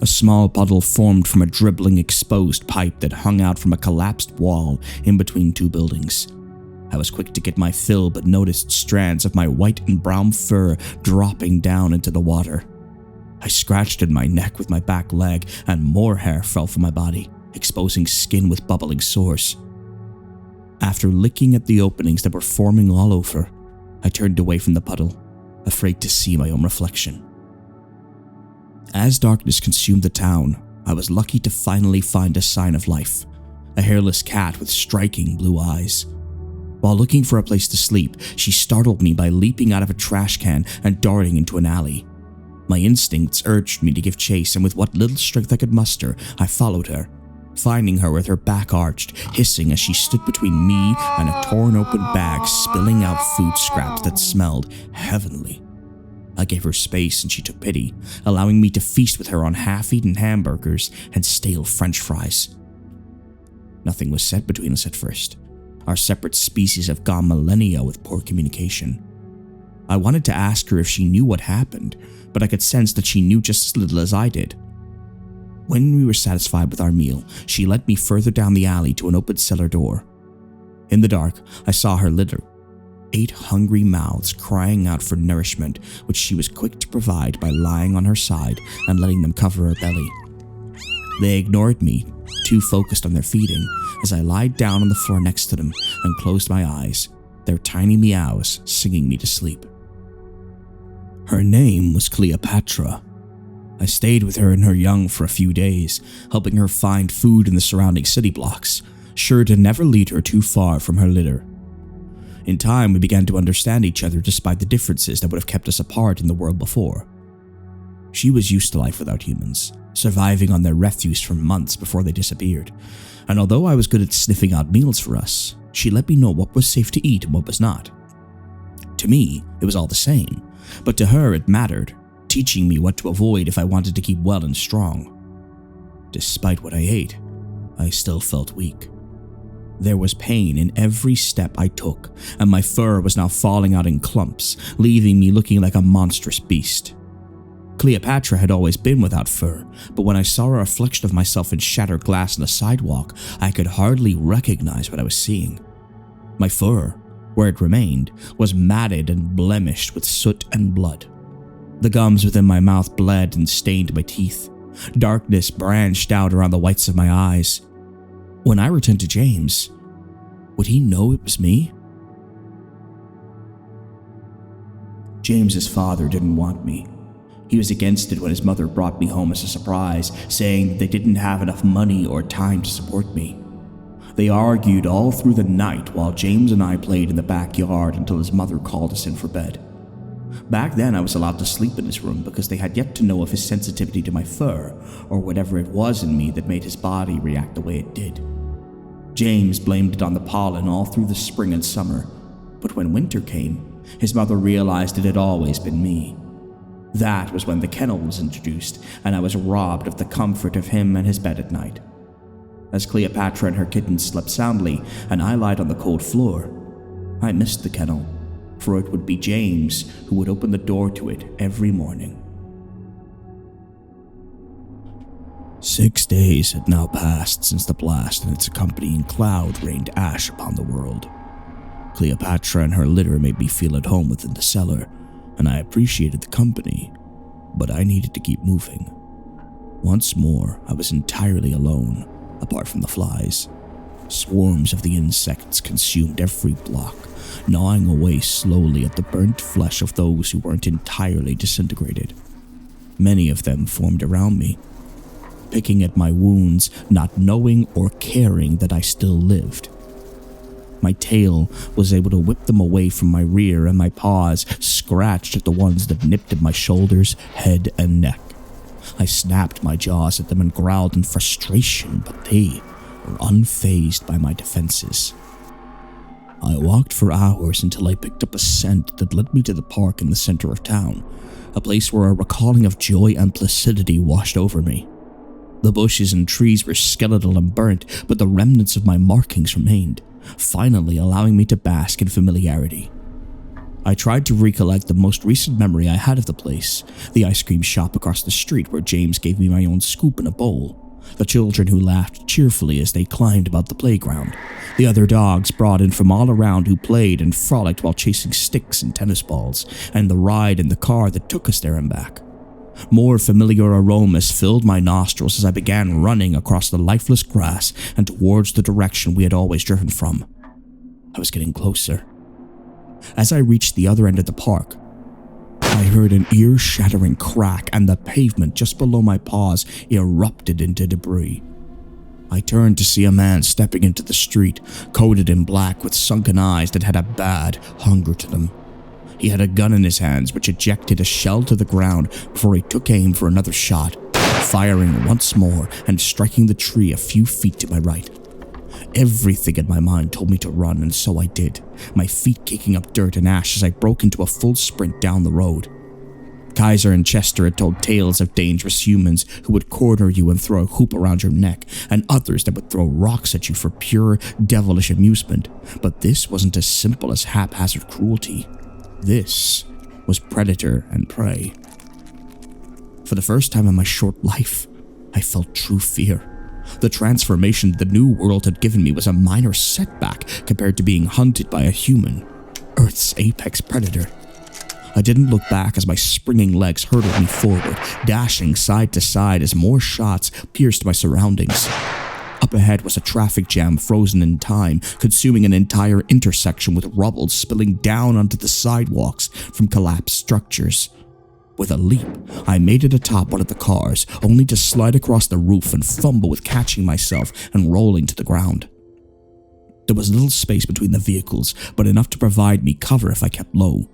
A small puddle formed from a dribbling exposed pipe that hung out from a collapsed wall in between two buildings. I was quick to get my fill, but noticed strands of my white and brown fur dropping down into the water. I scratched at my neck with my back leg, and more hair fell from my body, exposing skin with bubbling sores. After licking at the openings that were forming all over, I turned away from the puddle, afraid to see my own reflection. As darkness consumed the town, I was lucky to finally find a sign of life, a hairless cat with striking blue eyes. While looking for a place to sleep, she startled me by leaping out of a trash can and darting into an alley. My instincts urged me to give chase, and with what little strength I could muster, I followed her, finding her with her back arched, hissing as she stood between me and a torn open bag spilling out food scraps that smelled heavenly. I gave her space and she took pity, allowing me to feast with her on half-eaten hamburgers and stale French fries. Nothing was said between us at first. Our separate species have gone millennia with poor communication. I wanted to ask her if she knew what happened, but I could sense that she knew just as little as I did. When we were satisfied with our meal, she led me further down the alley to an open cellar door. In the dark, I saw her litter, 8 hungry mouths crying out for nourishment, which she was quick to provide by lying on her side and letting them cover her belly. They ignored me, too focused on their feeding, as I lied down on the floor next to them and closed my eyes, their tiny meows singing me to sleep. Her name was Cleopatra. I stayed with her and her young for a few days, helping her find food in the surrounding city blocks, sure to never lead her too far from her litter. In time, we began to understand each other despite the differences that would have kept us apart in the world before. She was used to life without humans, surviving on their refuse for months before they disappeared, and although I was good at sniffing out meals for us, she let me know what was safe to eat and what was not. To me, it was all the same, but to her it mattered, teaching me what to avoid if I wanted to keep well and strong. Despite what I ate, I still felt weak. There was pain in every step I took, and my fur was now falling out in clumps, leaving me looking like a monstrous beast. Cleopatra had always been without fur, but when I saw a reflection of myself in shattered glass on the sidewalk, I could hardly recognize what I was seeing. My fur, where it remained, was matted and blemished with soot and blood. The gums within my mouth bled and stained my teeth. Darkness branched out around the whites of my eyes. When I returned to James, would he know it was me? James's father didn't want me. He was against it when his mother brought me home as a surprise, saying they didn't have enough money or time to support me. They argued all through the night while James and I played in the backyard until his mother called us in for bed. Back then I was allowed to sleep in his room because they had yet to know of his sensitivity to my fur or whatever it was in me that made his body react the way it did. James blamed it on the pollen all through the spring and summer, but when winter came, his mother realized it had always been me. That was when the kennel was introduced, and I was robbed of the comfort of him and his bed at night. As Cleopatra and her kittens slept soundly, and I lied on the cold floor, I missed the kennel, for it would be James who would open the door to it every morning. 6 days had now passed since the blast and its accompanying cloud rained ash upon the world. Cleopatra and her litter made me feel at home within the cellar, and I appreciated the company, but I needed to keep moving. Once more, I was entirely alone, apart from the flies. Swarms of the insects consumed every block, gnawing away slowly at the burnt flesh of those who weren't entirely disintegrated. Many of them formed around me, picking at my wounds, not knowing or caring that I still lived. My tail was able to whip them away from my rear, and my paws scratched at the ones that nipped at my shoulders, head, and neck. I snapped my jaws at them and growled in frustration, but they were unfazed by my defenses. I walked for hours until I picked up a scent that led me to the park in the center of town, a place where a recalling of joy and placidity washed over me. The bushes and trees were skeletal and burnt, but the remnants of my markings remained, finally allowing me to bask in familiarity. I tried to recollect the most recent memory I had of the place, the ice cream shop across the street where James gave me my own scoop in a bowl, the children who laughed cheerfully as they climbed about the playground, the other dogs brought in from all around who played and frolicked while chasing sticks and tennis balls, and the ride in the car that took us there and back. More familiar aromas filled my nostrils as I began running across the lifeless grass and towards the direction we had always driven from. I was getting closer. As I reached the other end of the park, I heard an ear-shattering crack and the pavement just below my paws erupted into debris. I turned to see a man stepping into the street, coated in black with sunken eyes that had a bad hunger to them. He had a gun in his hands which ejected a shell to the ground before he took aim for another shot, firing once more and striking the tree a few feet to my right. Everything in my mind told me to run, and so I did, my feet kicking up dirt and ash as I broke into a full sprint down the road. Kaiser and Jester had told tales of dangerous humans who would corner you and throw a hoop around your neck, and others that would throw rocks at you for pure devilish amusement, but this wasn't as simple as haphazard cruelty. This was predator and prey. For the first time in my short life, I felt true fear. The transformation the new world had given me was a minor setback compared to being hunted by a human, Earth's apex predator. I didn't look back as my springing legs hurtled me forward, dashing side to side as more shots pierced my surroundings. Up ahead was a traffic jam frozen in time, consuming an entire intersection with rubble spilling down onto the sidewalks from collapsed structures. With a leap, I made it atop one of the cars, only to slide across the roof and fumble with catching myself and rolling to the ground. There was little space between the vehicles, but enough to provide me cover if I kept low.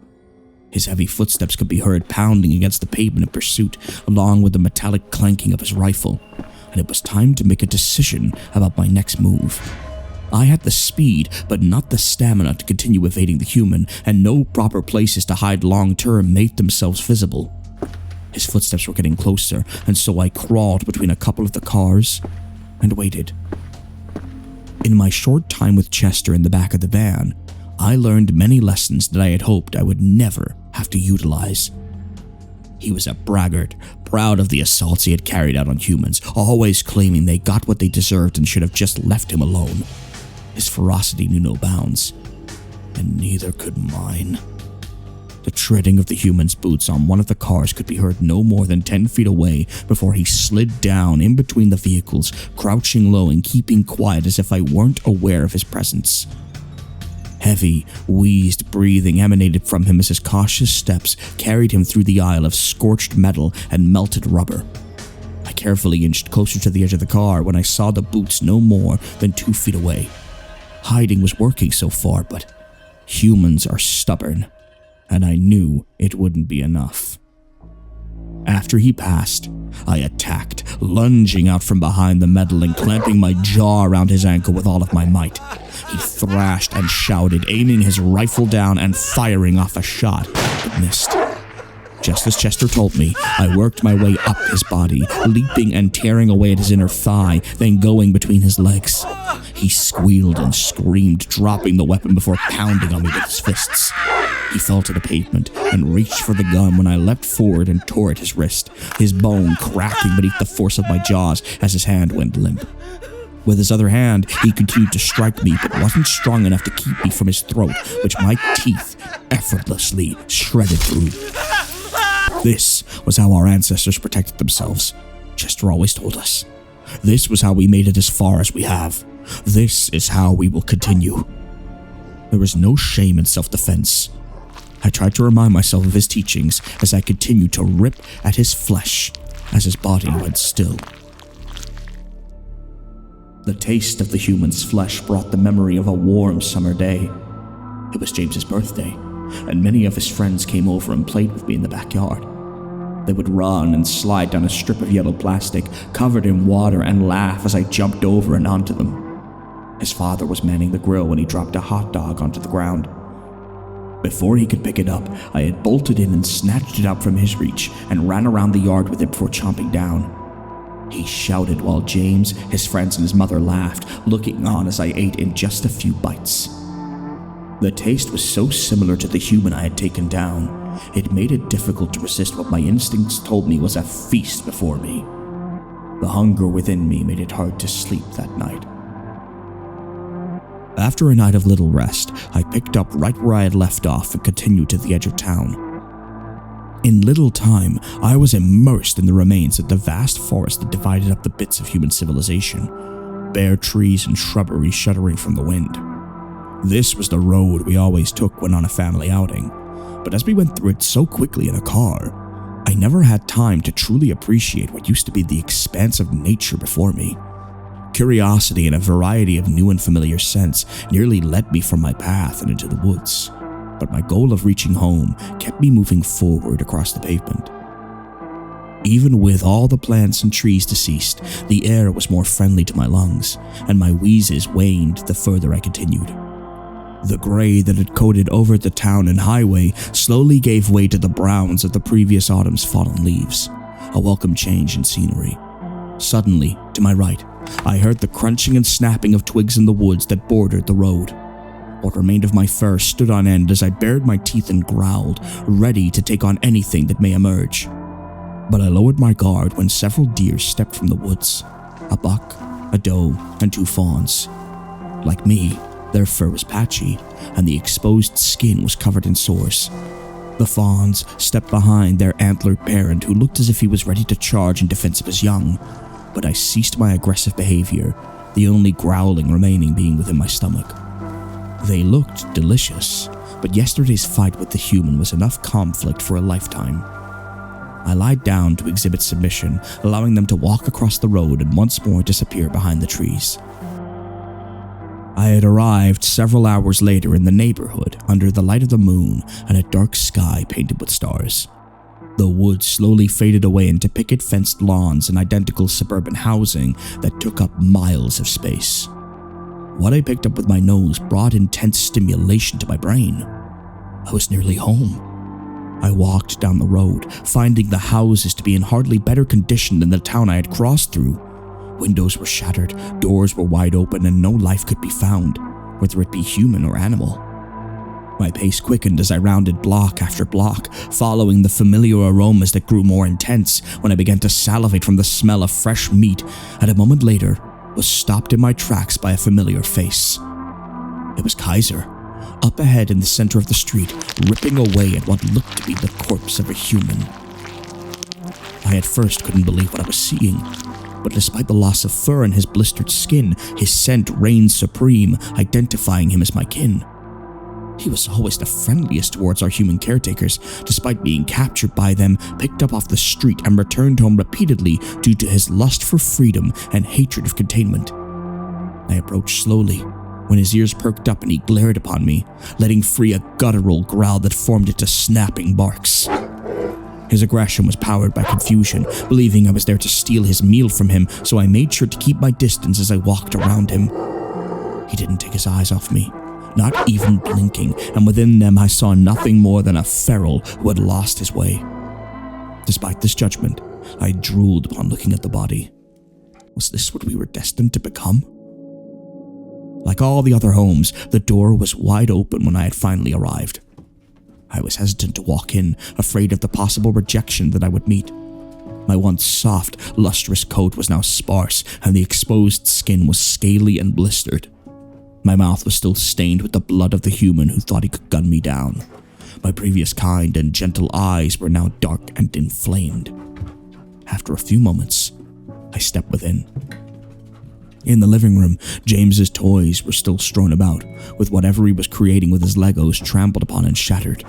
His heavy footsteps could be heard pounding against the pavement in pursuit, along with the metallic clanking of his rifle, and it was time to make a decision about my next move. I had the speed, but not the stamina to continue evading the human, and no proper places to hide long-term made themselves visible. His footsteps were getting closer, and so I crawled between a couple of the cars and waited. In my short time with Chester in the back of the van, I learned many lessons that I had hoped I would never have to utilize. He was a braggart, proud of the assaults he had carried out on humans, always claiming they got what they deserved and should have just left him alone. His ferocity knew no bounds, and neither could mine. The treading of the human's boots on one of the cars could be heard no more than 10 feet away before he slid down in between the vehicles, crouching low and keeping quiet as if I weren't aware of his presence. Heavy, wheezed breathing emanated from him as his cautious steps carried him through the aisle of scorched metal and melted rubber. I carefully inched closer to the edge of the car when I saw the boots no more than 2 feet away. Hiding was working so far, but humans are stubborn, and I knew it wouldn't be enough. After he passed, I attacked, lunging out from behind the metal and clamping my jaw around his ankle with all of my might. He thrashed and shouted, aiming his rifle down and firing off a shot, but missed. Just as Chester told me, I worked my way up his body, leaping and tearing away at his inner thigh, then going between his legs. He squealed and screamed, dropping the weapon before pounding on me with his fists. He fell to the pavement and reached for the gun when I leapt forward and tore at his wrist, his bone cracking beneath the force of my jaws as his hand went limp. With his other hand, he continued to strike me, but wasn't strong enough to keep me from his throat, which my teeth effortlessly shredded through. This was how our ancestors protected themselves, Chester always told us. This was how we made it as far as we have. This is how we will continue. There was no shame in self-defense. I tried to remind myself of his teachings as I continued to rip at his flesh as his body went still. The taste of the human's flesh brought the memory of a warm summer day. It was James's birthday, and many of his friends came over and played with me in the backyard. They would run and slide down a strip of yellow plastic covered in water and laugh as I jumped over and onto them. His father was manning the grill when he dropped a hot dog onto the ground. Before he could pick it up, I had bolted in and snatched it up from his reach and ran around the yard with it before chomping down. He shouted while James, his friends, and his mother laughed, looking on as I ate in just a few bites. The taste was so similar to the human I had taken down, it made it difficult to resist what my instincts told me was a feast before me. The hunger within me made it hard to sleep that night. After a night of little rest, I picked up right where I had left off and continued to the edge of town. In little time, I was immersed in the remains of the vast forest that divided up the bits of human civilization, bare trees and shrubbery shuddering from the wind. This was the road we always took when on a family outing, but as we went through it so quickly in a car, I never had time to truly appreciate what used to be the expanse of nature before me. Curiosity and a variety of new and familiar scents nearly led me from my path and into the woods, but my goal of reaching home kept me moving forward across the pavement. Even with all the plants and trees deceased, the air was more friendly to my lungs, and my wheezes waned the further I continued. The gray that had coated over the town and highway slowly gave way to the browns of the previous autumn's fallen leaves, a welcome change in scenery. Suddenly, to my right, I heard the crunching and snapping of twigs in the woods that bordered the road. What remained of my fur stood on end as I bared my teeth and growled, ready to take on anything that may emerge. But I lowered my guard when several deer stepped from the woods. A buck, a doe, and 2 fawns. Like me, their fur was patchy, and the exposed skin was covered in sores. The fawns stepped behind their antlered parent, who looked as if he was ready to charge in defense of his young, but I ceased my aggressive behavior, the only growling remaining being within my stomach. They looked delicious, but yesterday's fight with the human was enough conflict for a lifetime. I lied down to exhibit submission, allowing them to walk across the road and once more disappear behind the trees. I had arrived several hours later in the neighborhood under the light of the moon and a dark sky painted with stars. The woods slowly faded away into picket-fenced lawns and identical suburban housing that took up miles of space. What I picked up with my nose brought intense stimulation to my brain. I was nearly home. I walked down the road, finding the houses to be in hardly better condition than the town I had crossed through. Windows were shattered, doors were wide open, and no life could be found, whether it be human or animal. My pace quickened as I rounded block after block, following the familiar aromas that grew more intense when I began to salivate from the smell of fresh meat, and a moment later was stopped in my tracks by a familiar face. It was Kaiser, up ahead in the center of the street, ripping away at what looked to be the corpse of a human. I at first couldn't believe what I was seeing, but despite the loss of fur and his blistered skin, his scent reigned supreme, identifying him as my kin. He was always the friendliest towards our human caretakers, despite being captured by them, picked up off the street, and returned home repeatedly due to his lust for freedom and hatred of containment. I approached slowly, when his ears perked up and he glared upon me, letting free a guttural growl that formed into snapping barks. His aggression was powered by confusion, believing I was there to steal his meal from him, so I made sure to keep my distance as I walked around him. He didn't take his eyes off me, not even blinking, and within them I saw nothing more than a feral who had lost his way. Despite this judgment, I drooled upon looking at the body. Was this what we were destined to become? Like all the other homes, the door was wide open when I had finally arrived. I was hesitant to walk in, afraid of the possible rejection that I would meet. My once soft, lustrous coat was now sparse, and the exposed skin was scaly and blistered. My mouth was still stained with the blood of the human who thought he could gun me down. My previous kind and gentle eyes were now dark and inflamed. After a few moments, I stepped within. In the living room, James's toys were still strewn about, with whatever he was creating with his Legos trampled upon and shattered.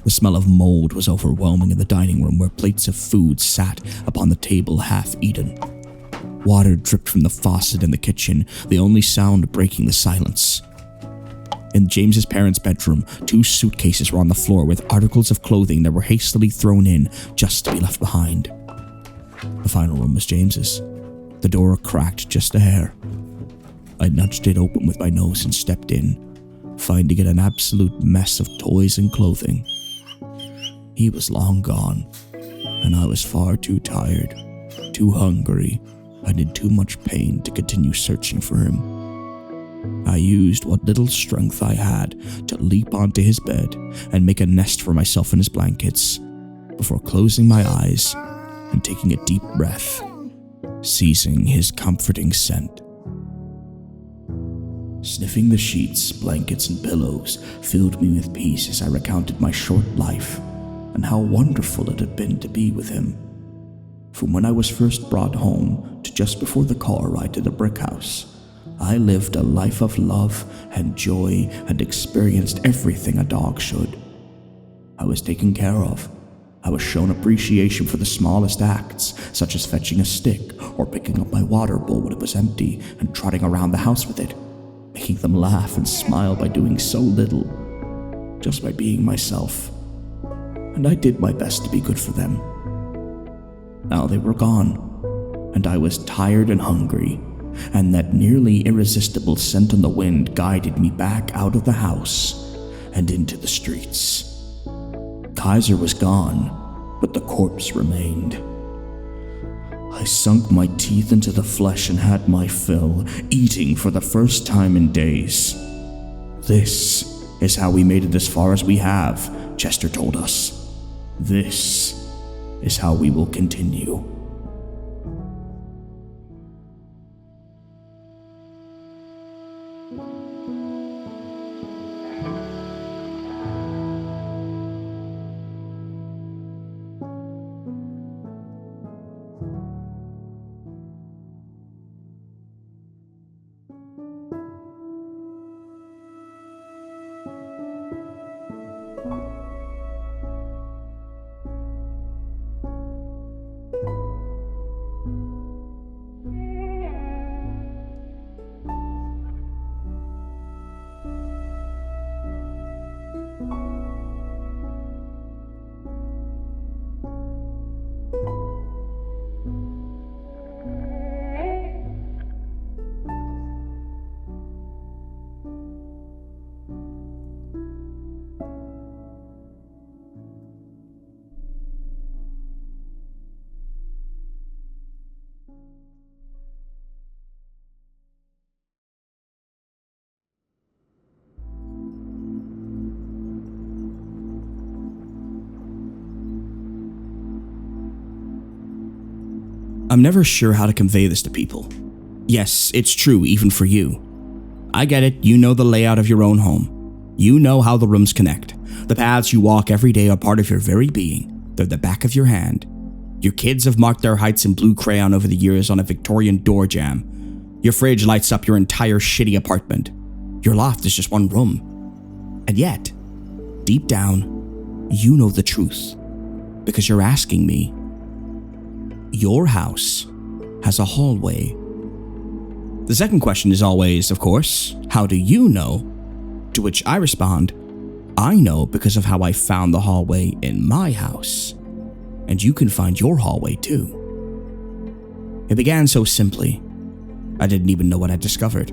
The smell of mold was overwhelming in the dining room, where plates of food sat upon the table half-eaten. Water dripped from the faucet in the kitchen, the only sound breaking the silence. In James's parents' bedroom, 2 suitcases were on the floor with articles of clothing that were hastily thrown in just to be left behind. The final room was James's. The door cracked just a hair. I nudged it open with my nose and stepped in, finding it an absolute mess of toys and clothing. He was long gone, and I was far too tired, too hungry, and in too much pain to continue searching for him. I used what little strength I had to leap onto his bed and make a nest for myself in his blankets, before closing my eyes and taking a deep breath, seizing his comforting scent. Sniffing the sheets, blankets, and pillows filled me with peace as I recounted my short life and how wonderful it had been to be with him. From when I was first brought home to just before the car ride to the brick house, I lived a life of love and joy and experienced everything a dog should. I was taken care of. I was shown appreciation for the smallest acts, such as fetching a stick or picking up my water bowl when it was empty and trotting around the house with it, making them laugh and smile by doing so little, just by being myself. And I did my best to be good for them. Now they were gone, and I was tired and hungry, and that nearly irresistible scent on the wind guided me back out of the house and into the streets. Kaiser was gone, but the corpse remained. I sunk my teeth into the flesh and had my fill, eating for the first time in days. This is how we made it as far as we have, Jester told us. This is how we will continue. I'm never sure how to convey this to people. Yes, it's true even for you. I get it, you know the layout of your own home. You know how the rooms connect. The paths you walk every day are part of your very being. They're the back of your hand. Your kids have marked their heights in blue crayon over the years on a Victorian door jamb. Your fridge lights up your entire shitty apartment. Your loft is just one room. And yet, deep down, you know the truth. Because you're asking me. Your house has a hallway. The second question is always, of course, how do you know? To which I respond, I know because of how I found the hallway in my house. And you can find your hallway too. It began so simply. I didn't even know what I'd discovered.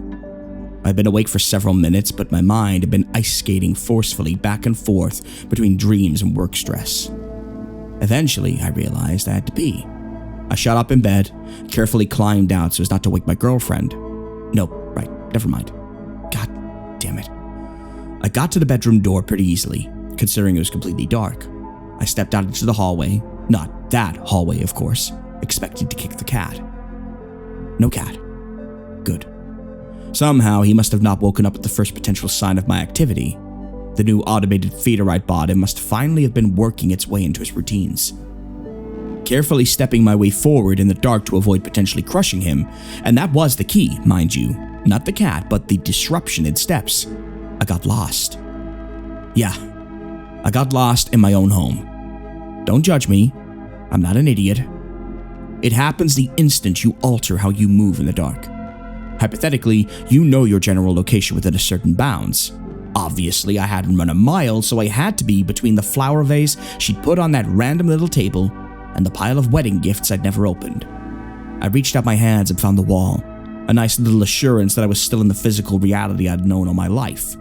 I'd been awake for several minutes, but my mind had been ice skating forcefully back and forth between dreams and work stress. Eventually, I realized I had to pee. I shot up in bed, carefully climbed out so as not to wake my girlfriend. No, right, never mind. God damn it. I got to the bedroom door pretty easily, considering it was completely dark. I stepped out into the hallway, not that hallway of course, expecting to kick the cat. No cat. Good. Somehow he must have not woken up at the first potential sign of my activity. The new automated feeder I bought must finally have been working its way into his routines. carefully stepping my way forward in the dark to avoid potentially crushing him, and that was the key, mind you. Not the cat, but the disruption in steps. I got lost. Yeah, I got lost in my own home. Don't judge me, I'm not an idiot. It happens the instant you alter how you move in the dark. Hypothetically, you know your general location within a certain bounds. Obviously, I hadn't run a mile, so I had to be between the flower vase she'd put on that random little table and the pile of wedding gifts I'd never opened. I reached out my hands and found the wall, a nice little assurance that I was still in the physical reality I'd known all my life.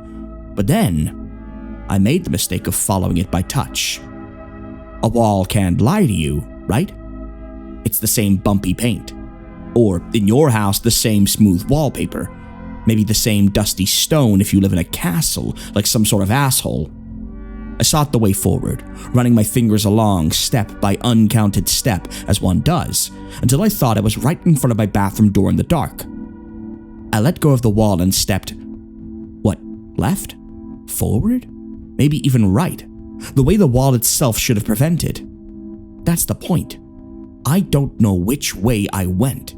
But then, I made the mistake of following it by touch. A wall can't lie to you, right? It's the same bumpy paint. Or, in your house, the same smooth wallpaper. Maybe the same dusty stone if you live in a castle, like some sort of asshole. I sought the way forward, running my fingers along step by uncounted step, as one does, until I thought I was right in front of my bathroom door in the dark. I let go of the wall and stepped, left? Forward? Maybe even right, the way the wall itself should have prevented. That's the point. I don't know which way I went.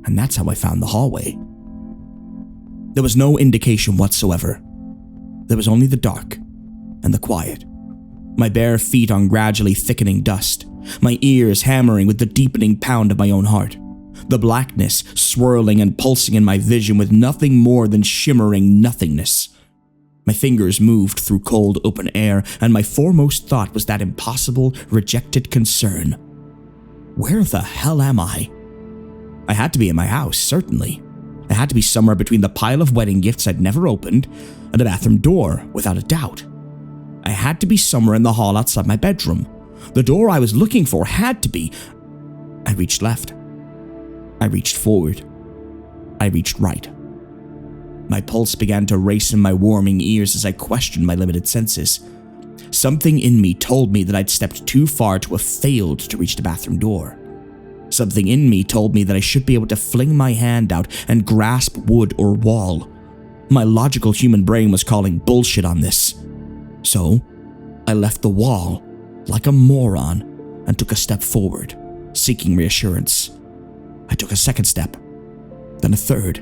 And that's how I found the hallway. There was no indication whatsoever. There was only the dark and the quiet. My bare feet on gradually thickening dust, my ears hammering with the deepening pound of my own heart, the blackness swirling and pulsing in my vision with nothing more than shimmering nothingness. My fingers moved through cold open air, and my foremost thought was that impossible, rejected concern. Where the hell am I? I had to be in my house, certainly. I had to be somewhere between the pile of wedding gifts I'd never opened and the bathroom door, without a doubt. I had to be somewhere in the hall outside my bedroom. The door I was looking for had to be. I reached left. I reached forward. I reached right. My pulse began to race in my warming ears as I questioned my limited senses. Something in me told me that I'd stepped too far to have failed to reach the bathroom door. Something in me told me that I should be able to fling my hand out and grasp wood or wall. My logical human brain was calling bullshit on this. So, I left the wall like a moron and took a step forward, seeking reassurance. I took a second step, then a third,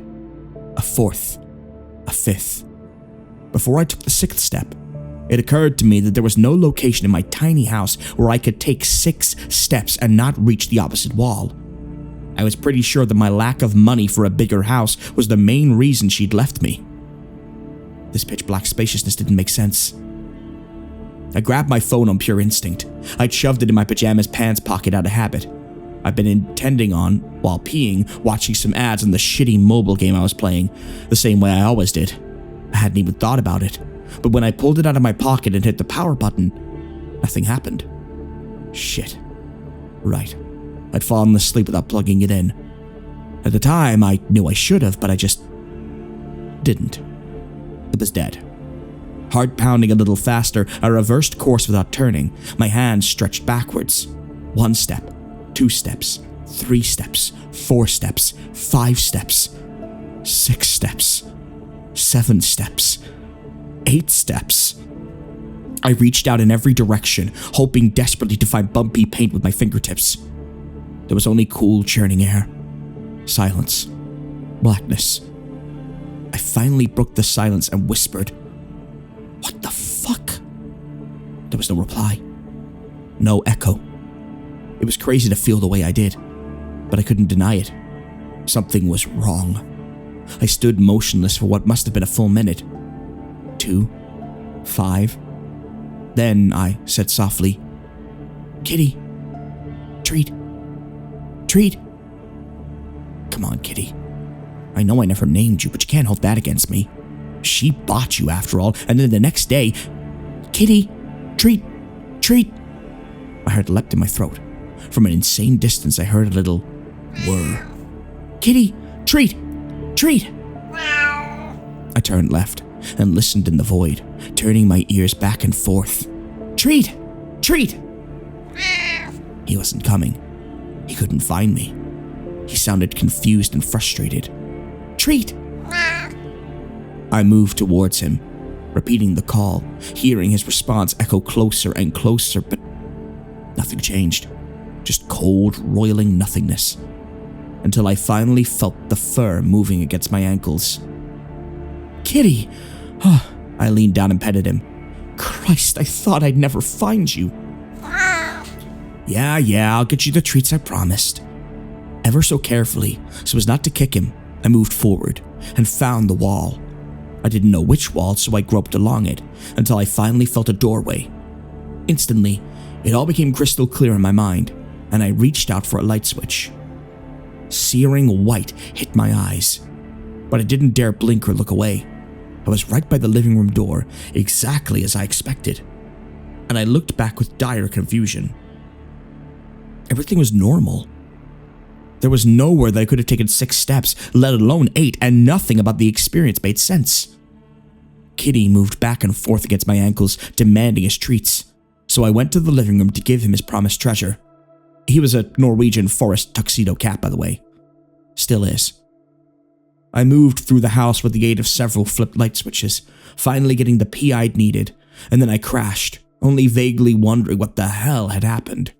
a fourth, a fifth. Before I took the sixth step, it occurred to me that there was no location in my tiny house where I could take 6 steps and not reach the opposite wall. I was pretty sure that my lack of money for a bigger house was the main reason she'd left me. This pitch-black spaciousness didn't make sense. I grabbed my phone on pure instinct. I'd shoved it in my pajamas pants pocket out of habit. I'd been intending on, while peeing, watching some ads on the shitty mobile game I was playing, the same way I always did. I hadn't even thought about it. But when I pulled it out of my pocket and hit the power button, nothing happened. Shit. Right. I'd fallen asleep without plugging it in. At the time, I knew I should have, but I just didn't. It was dead. Heart pounding a little faster, I reversed course without turning, my hands stretched backwards. 1 step, 2 steps, 3 steps, 4 steps, 5 steps, 6 steps, 7 steps, 8 steps. I reached out in every direction, hoping desperately to find bumpy paint with my fingertips. There was only cool, churning air. Silence. Blackness. I finally broke the silence and whispered, "What the fuck?" There was no reply. No echo. It was crazy to feel the way I did, but I couldn't deny it. Something was wrong. I stood motionless for what must have been a full minute. 2, 5. Then I said softly, "Kitty, treat, treat." Come on, Kitty. I know I never named you, but you can't hold that against me. She bought you after all, and then the next day, "Kitty, treat, treat." My heart leapt in my throat. From an insane distance, I heard a little whir. "Kitty, treat, treat." I turned left and listened in the void, turning my ears back and forth. "Treat, treat." He wasn't coming. He couldn't find me. He sounded confused and frustrated. "Treat." I moved towards him, repeating the call, hearing his response echo closer and closer, but nothing changed. just cold, roiling nothingness, until I finally felt the fur moving against my ankles. "Kitty!" I leaned down and petted him. "Christ, I thought I'd never find you." Yeah, I'll get you the treats I promised." Ever so carefully, so as not to kick him, I moved forward and found the wall. I didn't know which wall, so I groped along it until I finally felt a doorway. Instantly, it all became crystal clear in my mind, and I reached out for a light switch. Searing white hit my eyes, but I didn't dare blink or look away. I was right by the living room door, exactly as I expected, and I looked back with dire confusion. Everything was normal. There was nowhere that I could have taken 6 steps, let alone 8, and nothing about the experience made sense. Kitty moved back and forth against my ankles, demanding his treats, so I went to the living room to give him his promised treasure. He was a Norwegian forest tuxedo cat, by the way. Still is. I moved through the house with the aid of several flipped light switches, finally getting the pee I'd needed, and then I crashed, only vaguely wondering what the hell had happened.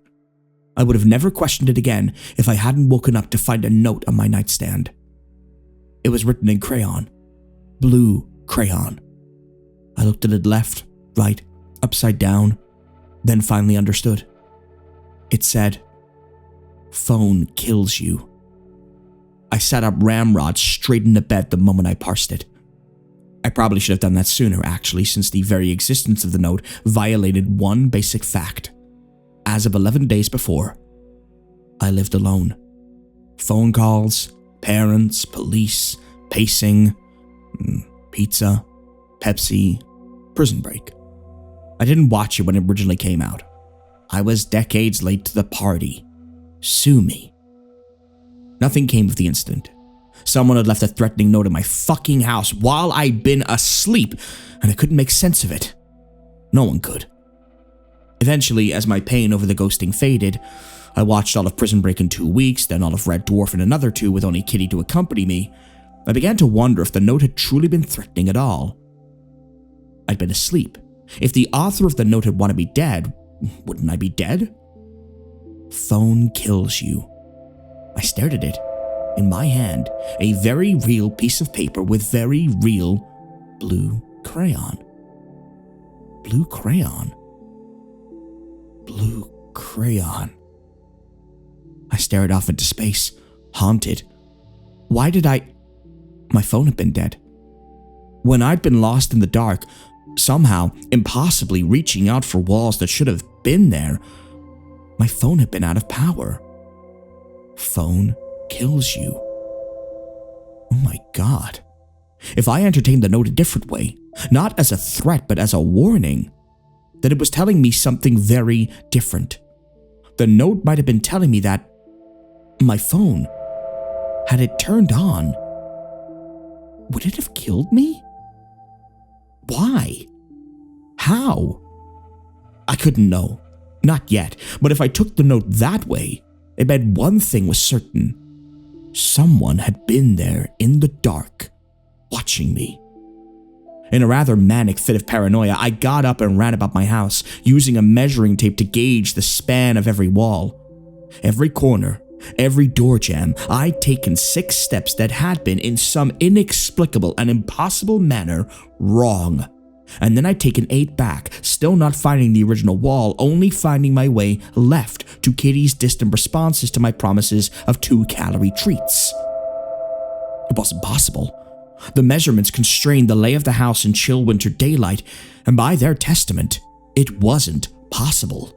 I would have never questioned it again if I hadn't woken up to find a note on my nightstand. It was written in crayon. Blue crayon. I looked at it left, right, upside down, then finally understood. It said, "Phone kills you." I sat up ramrod straight into bed the moment I parsed it. I probably should have done that sooner, actually, since the very existence of the note violated one basic fact. As of 11 days before, I lived alone. Phone calls, parents, police, pacing, pizza, Pepsi, Prison Break. I didn't watch it when it originally came out. I was decades late to the party. Sue me. Nothing came of the incident. Someone had left a threatening note in my fucking house while I'd been asleep, and I couldn't make sense of it. No one could. Eventually, as my pain over the ghosting faded, I watched all of Prison Break in 2 weeks, then all of Red Dwarf in another 2 with only Kitty to accompany me. I began to wonder if the note had truly been threatening at all. I'd been asleep. If the author of the note had wanted me dead, wouldn't I be dead? Phone kills you. I stared at it. In my hand, a very real piece of paper with very real blue crayon. Blue crayon. Blue crayon. I stared off into space, haunted. Why did My phone had been dead. When I'd been lost in the dark, somehow, impossibly reaching out for walls that should have been there, my phone had been out of power. Phone kills you. Oh my God. If I entertained the note a different way, not as a threat but as a warning, then it was telling me something very different. The note might have been telling me that my phone, had it turned on, would it have killed me? Why? How? I couldn't know. Not yet, but if I took the note that way, it meant one thing was certain. Someone had been there in the dark, watching me. In a rather manic fit of paranoia, I got up and ran about my house, using a measuring tape to gauge the span of every wall. Every corner, every door jamb, I'd taken 6 steps that had been, in some inexplicable and impossible manner, wrong. And then I'd taken 8 back, still not finding the original wall, only finding my way left to Kitty's distant responses to my promises of 2-calorie treats. It wasn't possible. The measurements constrained the lay of the house in chill winter daylight, and by their testament, it wasn't possible.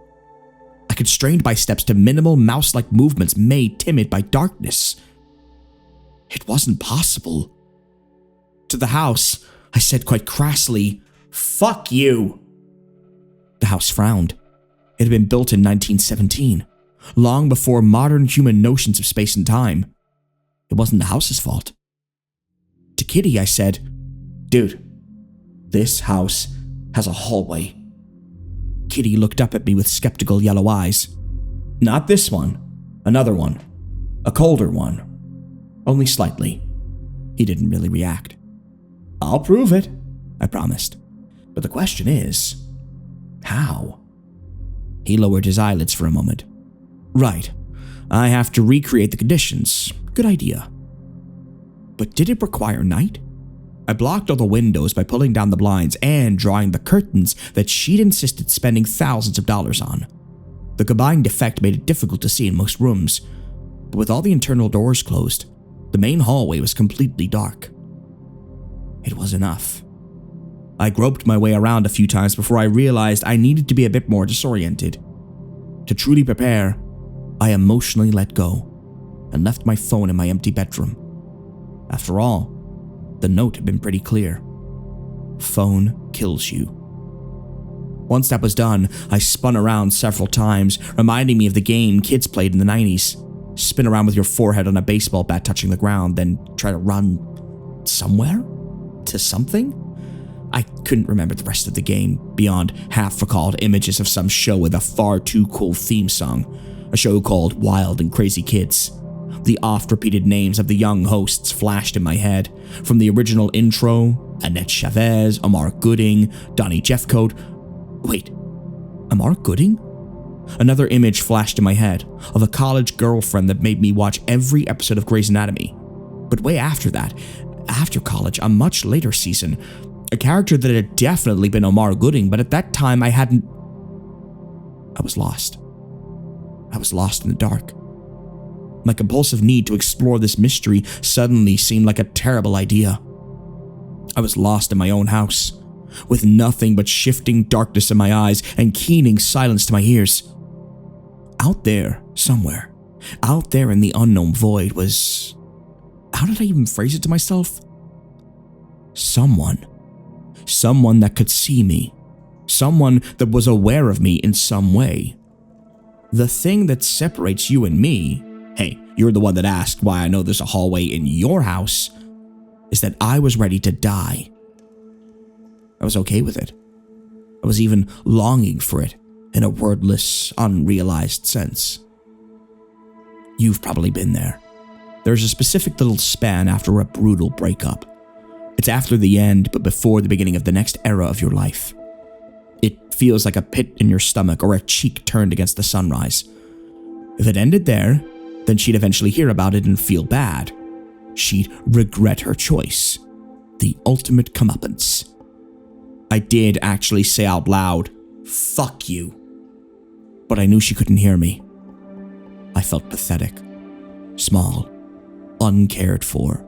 I constrained my steps to minimal mouse-like movements made timid by darkness. It wasn't possible. To the house, I said quite crassly, "Fuck you!" The house frowned. It had been built in 1917, long before modern human notions of space and time. It wasn't the house's fault. To Kitty, I said, "Dude, this house has a hallway." Kitty looked up at me with skeptical yellow eyes. "Not this one. Another one. A colder one. Only slightly." He didn't really react. "I'll prove it," I promised. "But the question is, how?" He lowered his eyelids for a moment. Right. I have to recreate the conditions. Good idea. But did it require night? I blocked all the windows by pulling down the blinds and drawing the curtains that she'd insisted spending thousands of dollars on. The combined effect made it difficult to see in most rooms, but with all the internal doors closed, the main hallway was completely dark. It was enough. I groped my way around a few times before I realized I needed to be a bit more disoriented. To truly prepare, I emotionally let go and left my phone in my empty bedroom. After all, the note had been pretty clear. Phone kills you. Once that was done, I spun around several times, reminding me of the game kids played in the 90s. Spin around with your forehead on a baseball bat touching the ground, then try to run somewhere? To something? I couldn't remember the rest of the game, beyond half-recalled images of some show with a far too cool theme song, a show called Wild and Crazy Kids. The oft-repeated names of the young hosts flashed in my head, from the original intro, Annette Chavez, Amar Gooding, Donnie Jeffcoat. Wait, Amar Gooding? Another image flashed in my head of a college girlfriend that made me watch every episode of Grey's Anatomy. But way after that, after college, a much later season, a character that had definitely been Amar Gooding, but at that time I was lost. I was lost in the dark. My compulsive need to explore this mystery suddenly seemed like a terrible idea. I was lost in my own house, with nothing but shifting darkness in my eyes and keening silence to my ears. Out there, somewhere, out there in the unknown void was... How did I even phrase it to myself? Someone that could see me. Someone that was aware of me in some way. The thing that separates you and me, hey, you're the one that asked why I know there's a hallway in your house, is that I was ready to die. I was okay with it. I was even longing for it in a wordless, unrealized sense. You've probably been there. There's a specific little span after a brutal breakup. It's after the end, but before the beginning of the next era of your life. It feels like a pit in your stomach or a cheek turned against the sunrise. If it ended there, then she'd eventually hear about it and feel bad. She'd regret her choice. The ultimate comeuppance. I did actually say out loud, "Fuck you." But I knew she couldn't hear me. I felt pathetic, small, uncared for.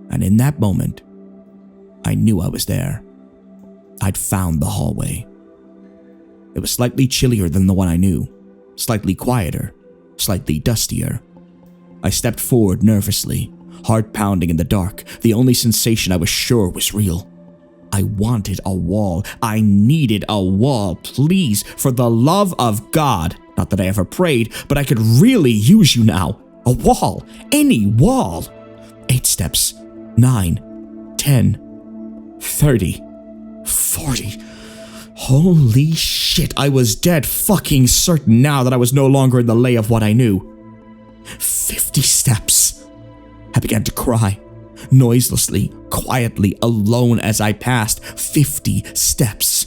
And in that moment, I knew I was there. I'd found the hallway. It was slightly chillier than the one I knew, slightly quieter, slightly dustier. I stepped forward nervously, heart pounding in the dark, the only sensation I was sure was real. I wanted a wall. I needed a wall. Please, for the love of God. Not that I ever prayed, but I could really use you now. A wall. Any wall. 8 steps. 9. 10. 30. 40. Holy shit, I was dead fucking certain now that I was no longer in the lay of what I knew. 50 steps. I began to cry. Noiselessly, quietly, alone as I passed 50 steps.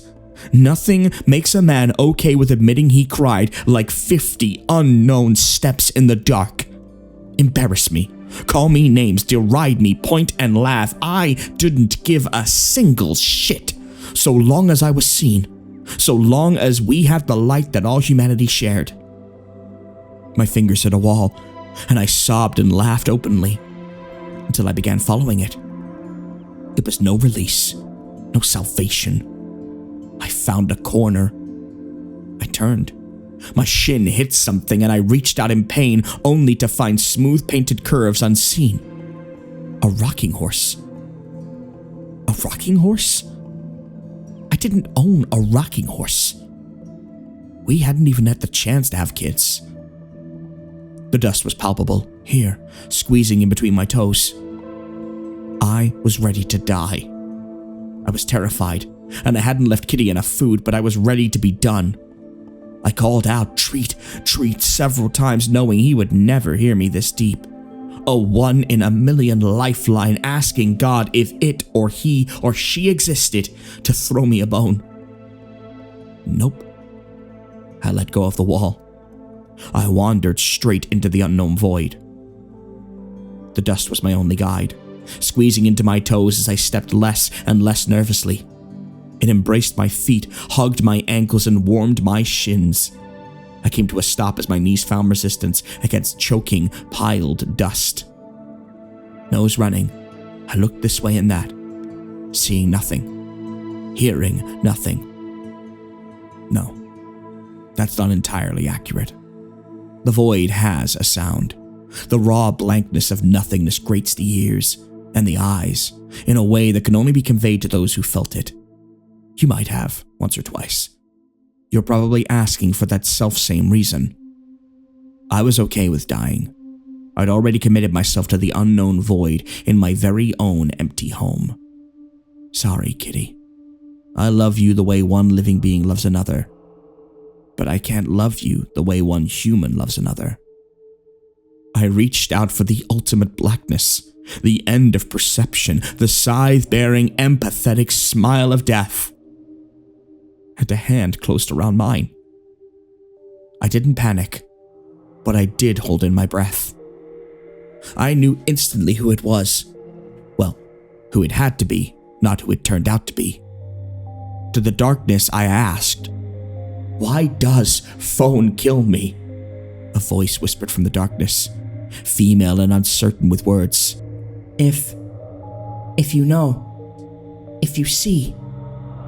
Nothing makes a man okay with admitting he cried like 50 unknown steps in the dark. Embarrass me, call me names, deride me, point and laugh. I didn't give a single shit. So long as I was seen, so long as we had the light that all humanity shared. My fingers hit a wall, and I sobbed and laughed openly, until I began following it. It was no release, no salvation. I found a corner. I turned. My shin hit something and I reached out in pain, only to find smooth painted curves unseen. A rocking horse. A rocking horse? I didn't own a rocking horse. We hadn't even had the chance to have kids. The dust was palpable, here, squeezing in between my toes. I was ready to die. I was terrified, and I hadn't left Kitty enough food, but I was ready to be done. I called out, treat, several times, knowing he would never hear me this deep. A 1 in a million lifeline, asking God if it or he or she existed to throw me a bone. Nope. I let go of the wall. I wandered straight into the unknown void. The dust was my only guide, squeezing into my toes as I stepped less and less nervously. It embraced my feet, hugged my ankles, and warmed my shins. I came to a stop as my knees found resistance against choking, piled dust. Nose running, I looked this way and that, seeing nothing, hearing nothing. No, that's not entirely accurate. The void has a sound. The raw blankness of nothingness grates the ears and the eyes in a way that can only be conveyed to those who felt it. You might have, once or twice. You're probably asking for that self-same reason. I was okay with dying. I'd already committed myself to the unknown void in my very own empty home. Sorry, kitty. I love you the way one living being loves another, but I can't love you the way one human loves another. I reached out for the ultimate blackness, the end of perception, the scythe-bearing, empathetic smile of death. And a hand closed around mine. I didn't panic, but I did hold in my breath. I knew instantly who it was. Well, who it had to be, not who it turned out to be. To the darkness, I asked, "Why does phone kill me?" A voice whispered from the darkness, female and uncertain with words. If you know, if you see."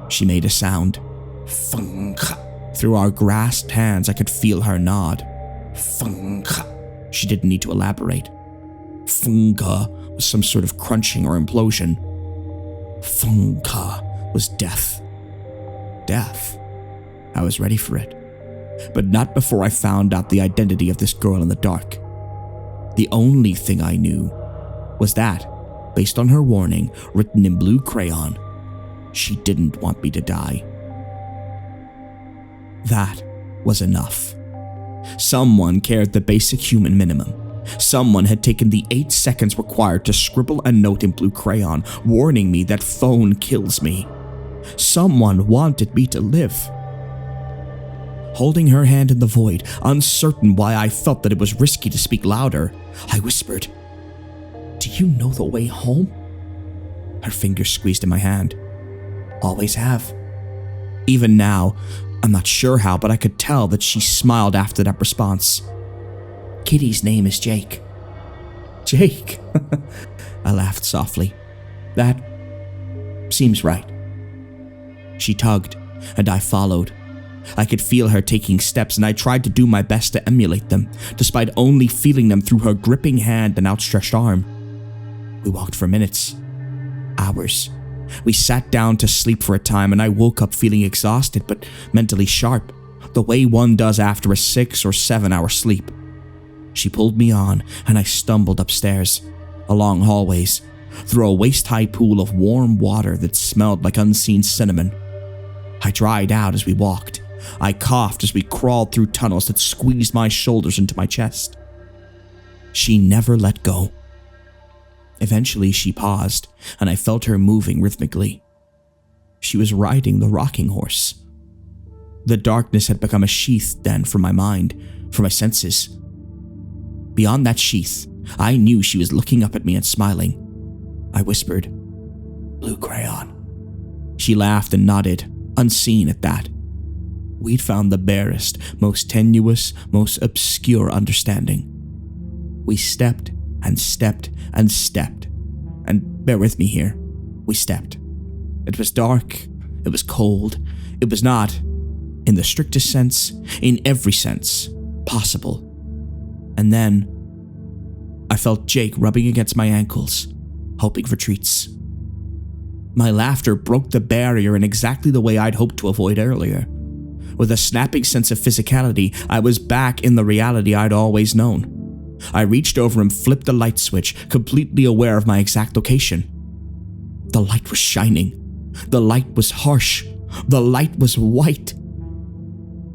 She made a sound. Funka. Through our grasped hands, I could feel her nod. Funka. She didn't need to elaborate. Funka was some sort of crunching or implosion. Funka was death. Death. I was ready for it. But not before I found out the identity of this girl in the dark. The only thing I knew was that, based on her warning, written in blue crayon, she didn't want me to die. That was enough. Someone cared the basic human minimum. Someone had taken the 8 seconds required to scribble a note in blue crayon warning me that phone kills me. Someone wanted me to live. Holding her hand in the void, uncertain why I felt that it was risky to speak louder, I whispered, "Do you know the way home?" Her fingers squeezed in my hand. Always have. Even now, I'm not sure how, but I could tell that she smiled after that response. "Kitty's name is Jake." "Jake?" I laughed softly. "That seems right." She tugged, and I followed. I could feel her taking steps, and I tried to do my best to emulate them, despite only feeling them through her gripping hand and outstretched arm. We walked for minutes. Hours. We sat down to sleep for a time, and I woke up feeling exhausted but mentally sharp, the way one does after a 6 or 7 hour sleep. She pulled me on, and I stumbled upstairs, along hallways, through a waist-high pool of warm water that smelled like unseen cinnamon. I dried out as we walked. I coughed as we crawled through tunnels that squeezed my shoulders into my chest. She never let go. Eventually, she paused, and I felt her moving rhythmically. She was riding the rocking horse. The darkness had become a sheath then for my mind, for my senses. Beyond that sheath, I knew she was looking up at me and smiling. I whispered, "Blue crayon." She laughed and nodded, unseen at that. We'd found the barest, most tenuous, most obscure understanding. We stepped and stepped and stepped. And bear with me here, we stepped. It was dark, it was cold, it was not, in the strictest sense, in every sense, possible. And then, I felt Jake rubbing against my ankles, hoping for treats. My laughter broke the barrier in exactly the way I'd hoped to avoid earlier. With a snapping sense of physicality, I was back in the reality I'd always known. I reached over and flipped the light switch, completely aware of my exact location. The light was shining. The light was harsh. The light was white.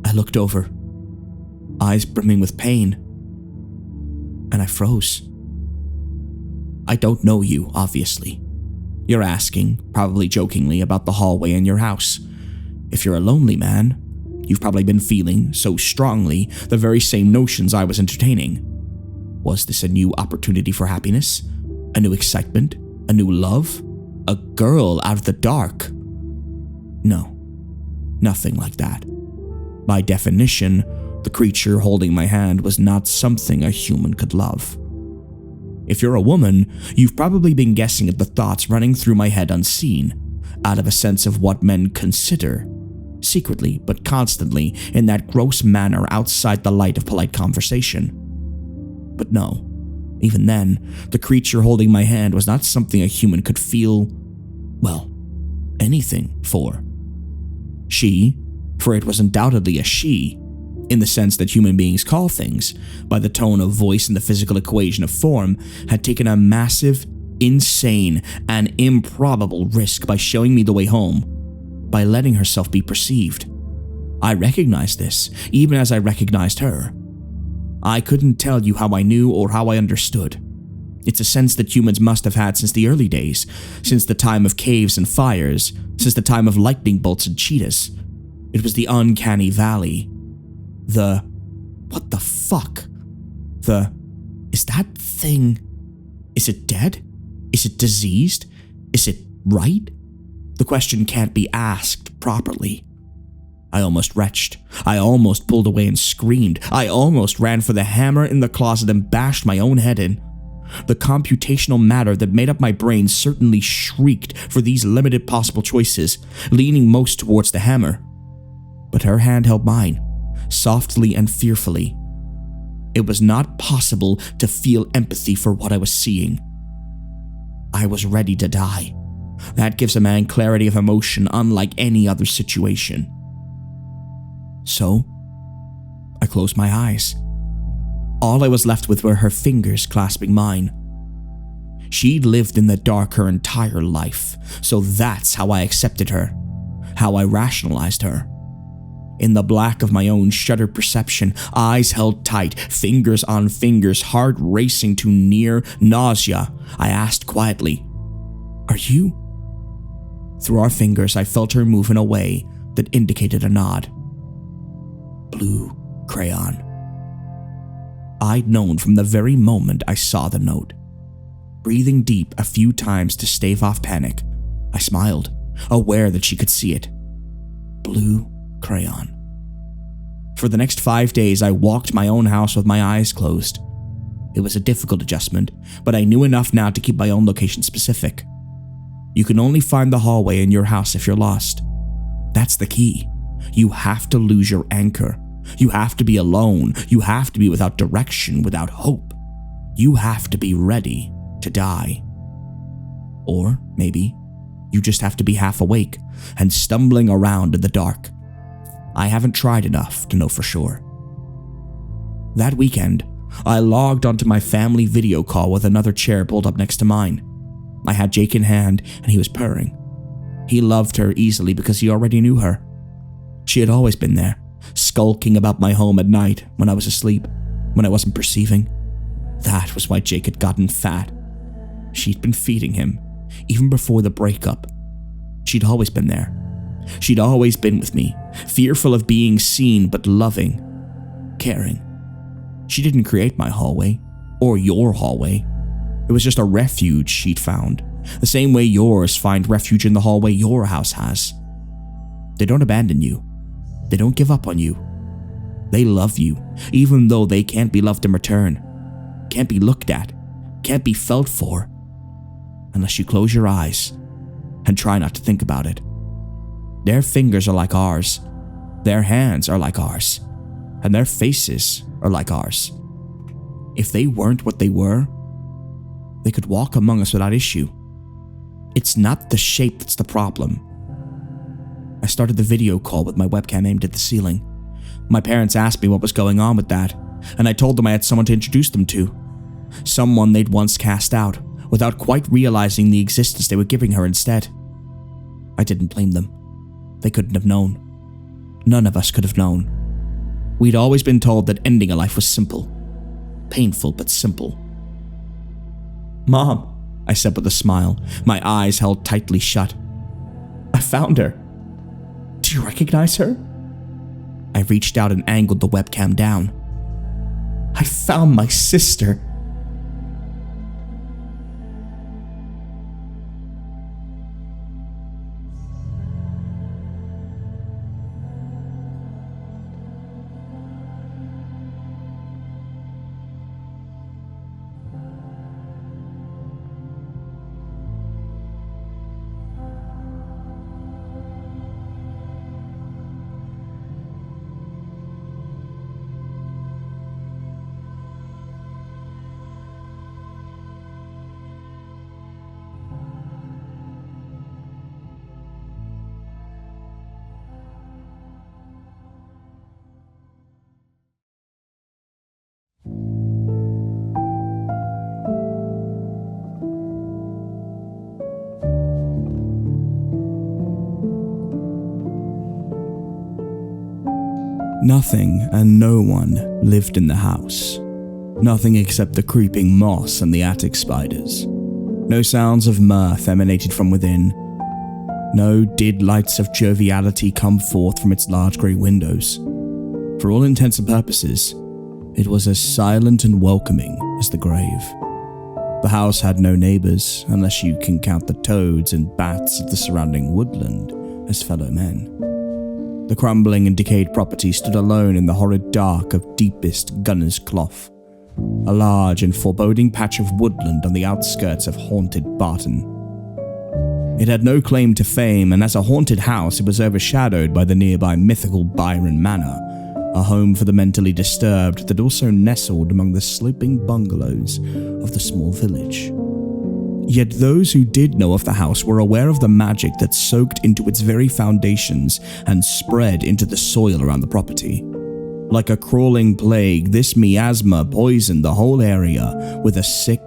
I looked over, eyes brimming with pain, and I froze. I don't know you, obviously. You're asking, probably jokingly, about the hallway in your house. If you're a lonely man, You've probably been feeling, so strongly, the very same notions I was entertaining. Was this a new opportunity for happiness? A new excitement? A new love? A girl out of the dark? No, nothing like that. By definition, the creature holding my hand was not something a human could love. If you're a woman, you've probably been guessing at the thoughts running through my head unseen, out of a sense of what men consider, secretly but constantly in that gross manner outside the light of polite conversation. But no, even then, the creature holding my hand was not something a human could feel, well, anything for. She, for it was undoubtedly a she, in the sense that human beings call things, by the tone of voice and the physical equation of form, had taken a massive, insane, and improbable risk by showing me the way home, by letting herself be perceived. I recognized this, even as I recognized her. I couldn't tell you how I knew or how I understood. It's a sense that humans must have had since the early days, since the time of caves and fires, since the time of lightning bolts and cheetahs. It was the uncanny valley. What the fuck? Is that thing, is it dead? Is it diseased? Is it right? The question can't be asked properly. I almost retched. I almost pulled away and screamed. I almost ran for the hammer in the closet and bashed my own head in. The computational matter that made up my brain certainly shrieked for these limited possible choices, leaning most towards the hammer. But her hand held mine, softly and fearfully. It was not possible to feel empathy for what I was seeing. I was ready to die. That gives a man clarity of emotion unlike any other situation. So, I closed my eyes. All I was left with were her fingers clasping mine. She'd lived in the dark her entire life, so that's how I accepted her, how I rationalized her. In the black of my own shuttered perception, eyes held tight, fingers on fingers, heart racing to near nausea, I asked quietly, "Are you?" Through our fingers, I felt her move in a way that indicated a nod. Blue crayon. I'd known from the very moment I saw the note. Breathing deep a few times to stave off panic, I smiled, aware that she could see it. Blue crayon. For the next 5 days, I walked my own house with my eyes closed. It was a difficult adjustment, but I knew enough now to keep my own location specific. You can only find the hallway in your house if you're lost. That's the key. You have to lose your anchor. You have to be alone. You have to be without direction, without hope. You have to be ready to die. Or maybe you just have to be half awake and stumbling around in the dark. I haven't tried enough to know for sure. That weekend, I logged onto my family video call with another chair pulled up next to mine. I had Jake in hand and he was purring. He loved her easily because he already knew her. She had always been there, skulking about my home at night when I was asleep, when I wasn't perceiving. That was why Jake had gotten fat. She'd been feeding him, even before the breakup. She'd always been there. She'd always been with me, fearful of being seen but loving, caring. She didn't create my hallway, or your hallway. It was just a refuge she'd found, the same way yours find refuge in the hallway your house has. They don't abandon you. They don't give up on you. They love you, even though they can't be loved in return, can't be looked at, can't be felt for, unless you close your eyes and try not to think about it. Their fingers are like ours, their hands are like ours, and their faces are like ours. If they weren't what they were, they could walk among us without issue. It's not the shape that's the problem. I started the video call with my webcam aimed at the ceiling. My parents asked me what was going on with that, and I told them I had someone to introduce them to. Someone they'd once cast out, without quite realizing the existence they were giving her instead. I didn't blame them. They couldn't have known. None of us could have known. We'd always been told that ending a life was simple. Painful, but simple. "Mom," I said with a smile, my eyes held tightly shut. "I found her. Do you recognize her?" reached out and angled the webcam down. I found my sister. Nothing and no one lived in the house. Nothing except the creeping moss and the attic spiders. No sounds of mirth emanated from within. No did lights of joviality come forth from its large grey windows. For all intents and purposes, it was as silent and welcoming as the grave. The house had no neighbours, unless you can count the toads and bats of the surrounding woodland as fellow men. The crumbling and decayed property stood alone in the horrid dark of deepest gunner's cloth, a large and foreboding patch of woodland on the outskirts of haunted Barton. It had no claim to fame, and as a haunted house it was overshadowed by the nearby mythical Byron Manor, a home for the mentally disturbed that also nestled among the sloping bungalows of the small village. Yet those who did know of the house were aware of the magic that soaked into its very foundations and spread into the soil around the property. Like a crawling plague, this miasma poisoned the whole area with a sick,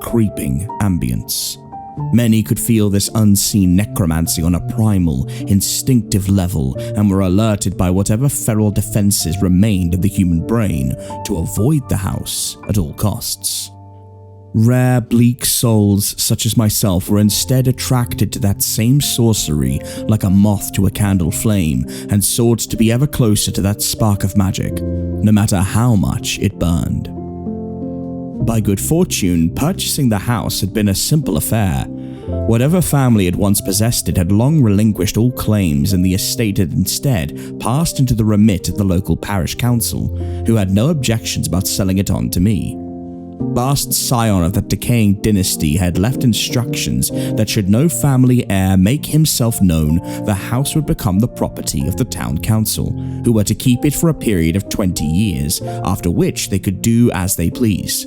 creeping ambience. Many could feel this unseen necromancy on a primal, instinctive level and were alerted by whatever feral defenses remained of the human brain to avoid the house at all costs. Rare, bleak souls such as myself were instead attracted to that same sorcery like a moth to a candle flame and sought to be ever closer to that spark of magic, no matter how much it burned. By good fortune, purchasing the house had been a simple affair. Whatever family had once possessed it had long relinquished all claims, and the estate had instead passed into the remit of the local parish council, who had no objections about selling it on to me. Last scion of that decaying dynasty had left instructions that should no family heir make himself known, the house would become the property of the town council, who were to keep it for a period of 20 years, after which they could do as they please.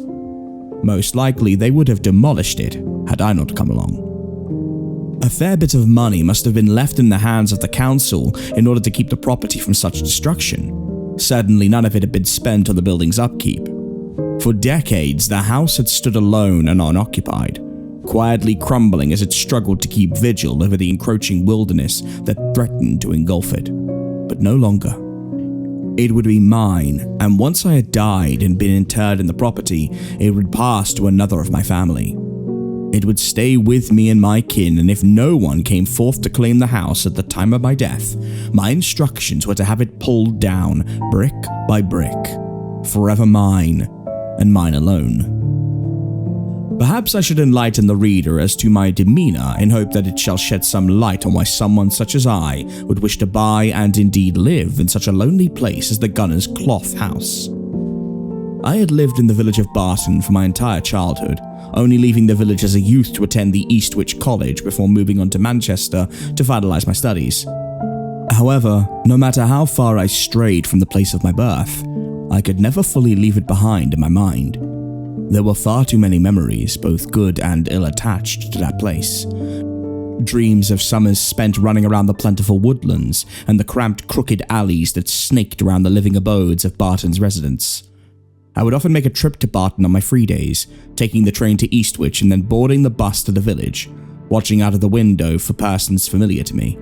Most likely they would have demolished it had I not come along. A fair bit of money must have been left in the hands of the council in order to keep the property from such destruction. Certainly none of it had been spent on the building's upkeep. For decades, the house had stood alone and unoccupied, quietly crumbling as it struggled to keep vigil over the encroaching wilderness that threatened to engulf it. But no longer. It would be mine, and once I had died and been interred in the property, it would pass to another of my family. It would stay with me and my kin, and if no one came forth to claim the house at the time of my death, my instructions were to have it pulled down, brick by brick, forever mine, and mine alone. Perhaps I should enlighten the reader as to my demeanor in hope that it shall shed some light on why someone such as I would wish to buy and indeed live in such a lonely place as the Gunner's Cloth House. I had lived in the village of Barton for my entire childhood, only leaving the village as a youth to attend the Eastwich College before moving on to Manchester to finalise my studies. However, no matter how far I strayed from the place of my birth, I could never fully leave it behind in my mind. There were far too many memories, both good and ill, attached to that place. Dreams of summers spent running around the plentiful woodlands and the cramped, crooked alleys that snaked around the living abodes of Barton's residents. I would often make a trip to Barton on my free days, taking the train to Eastwich and then boarding the bus to the village, watching out of the window for persons familiar to me.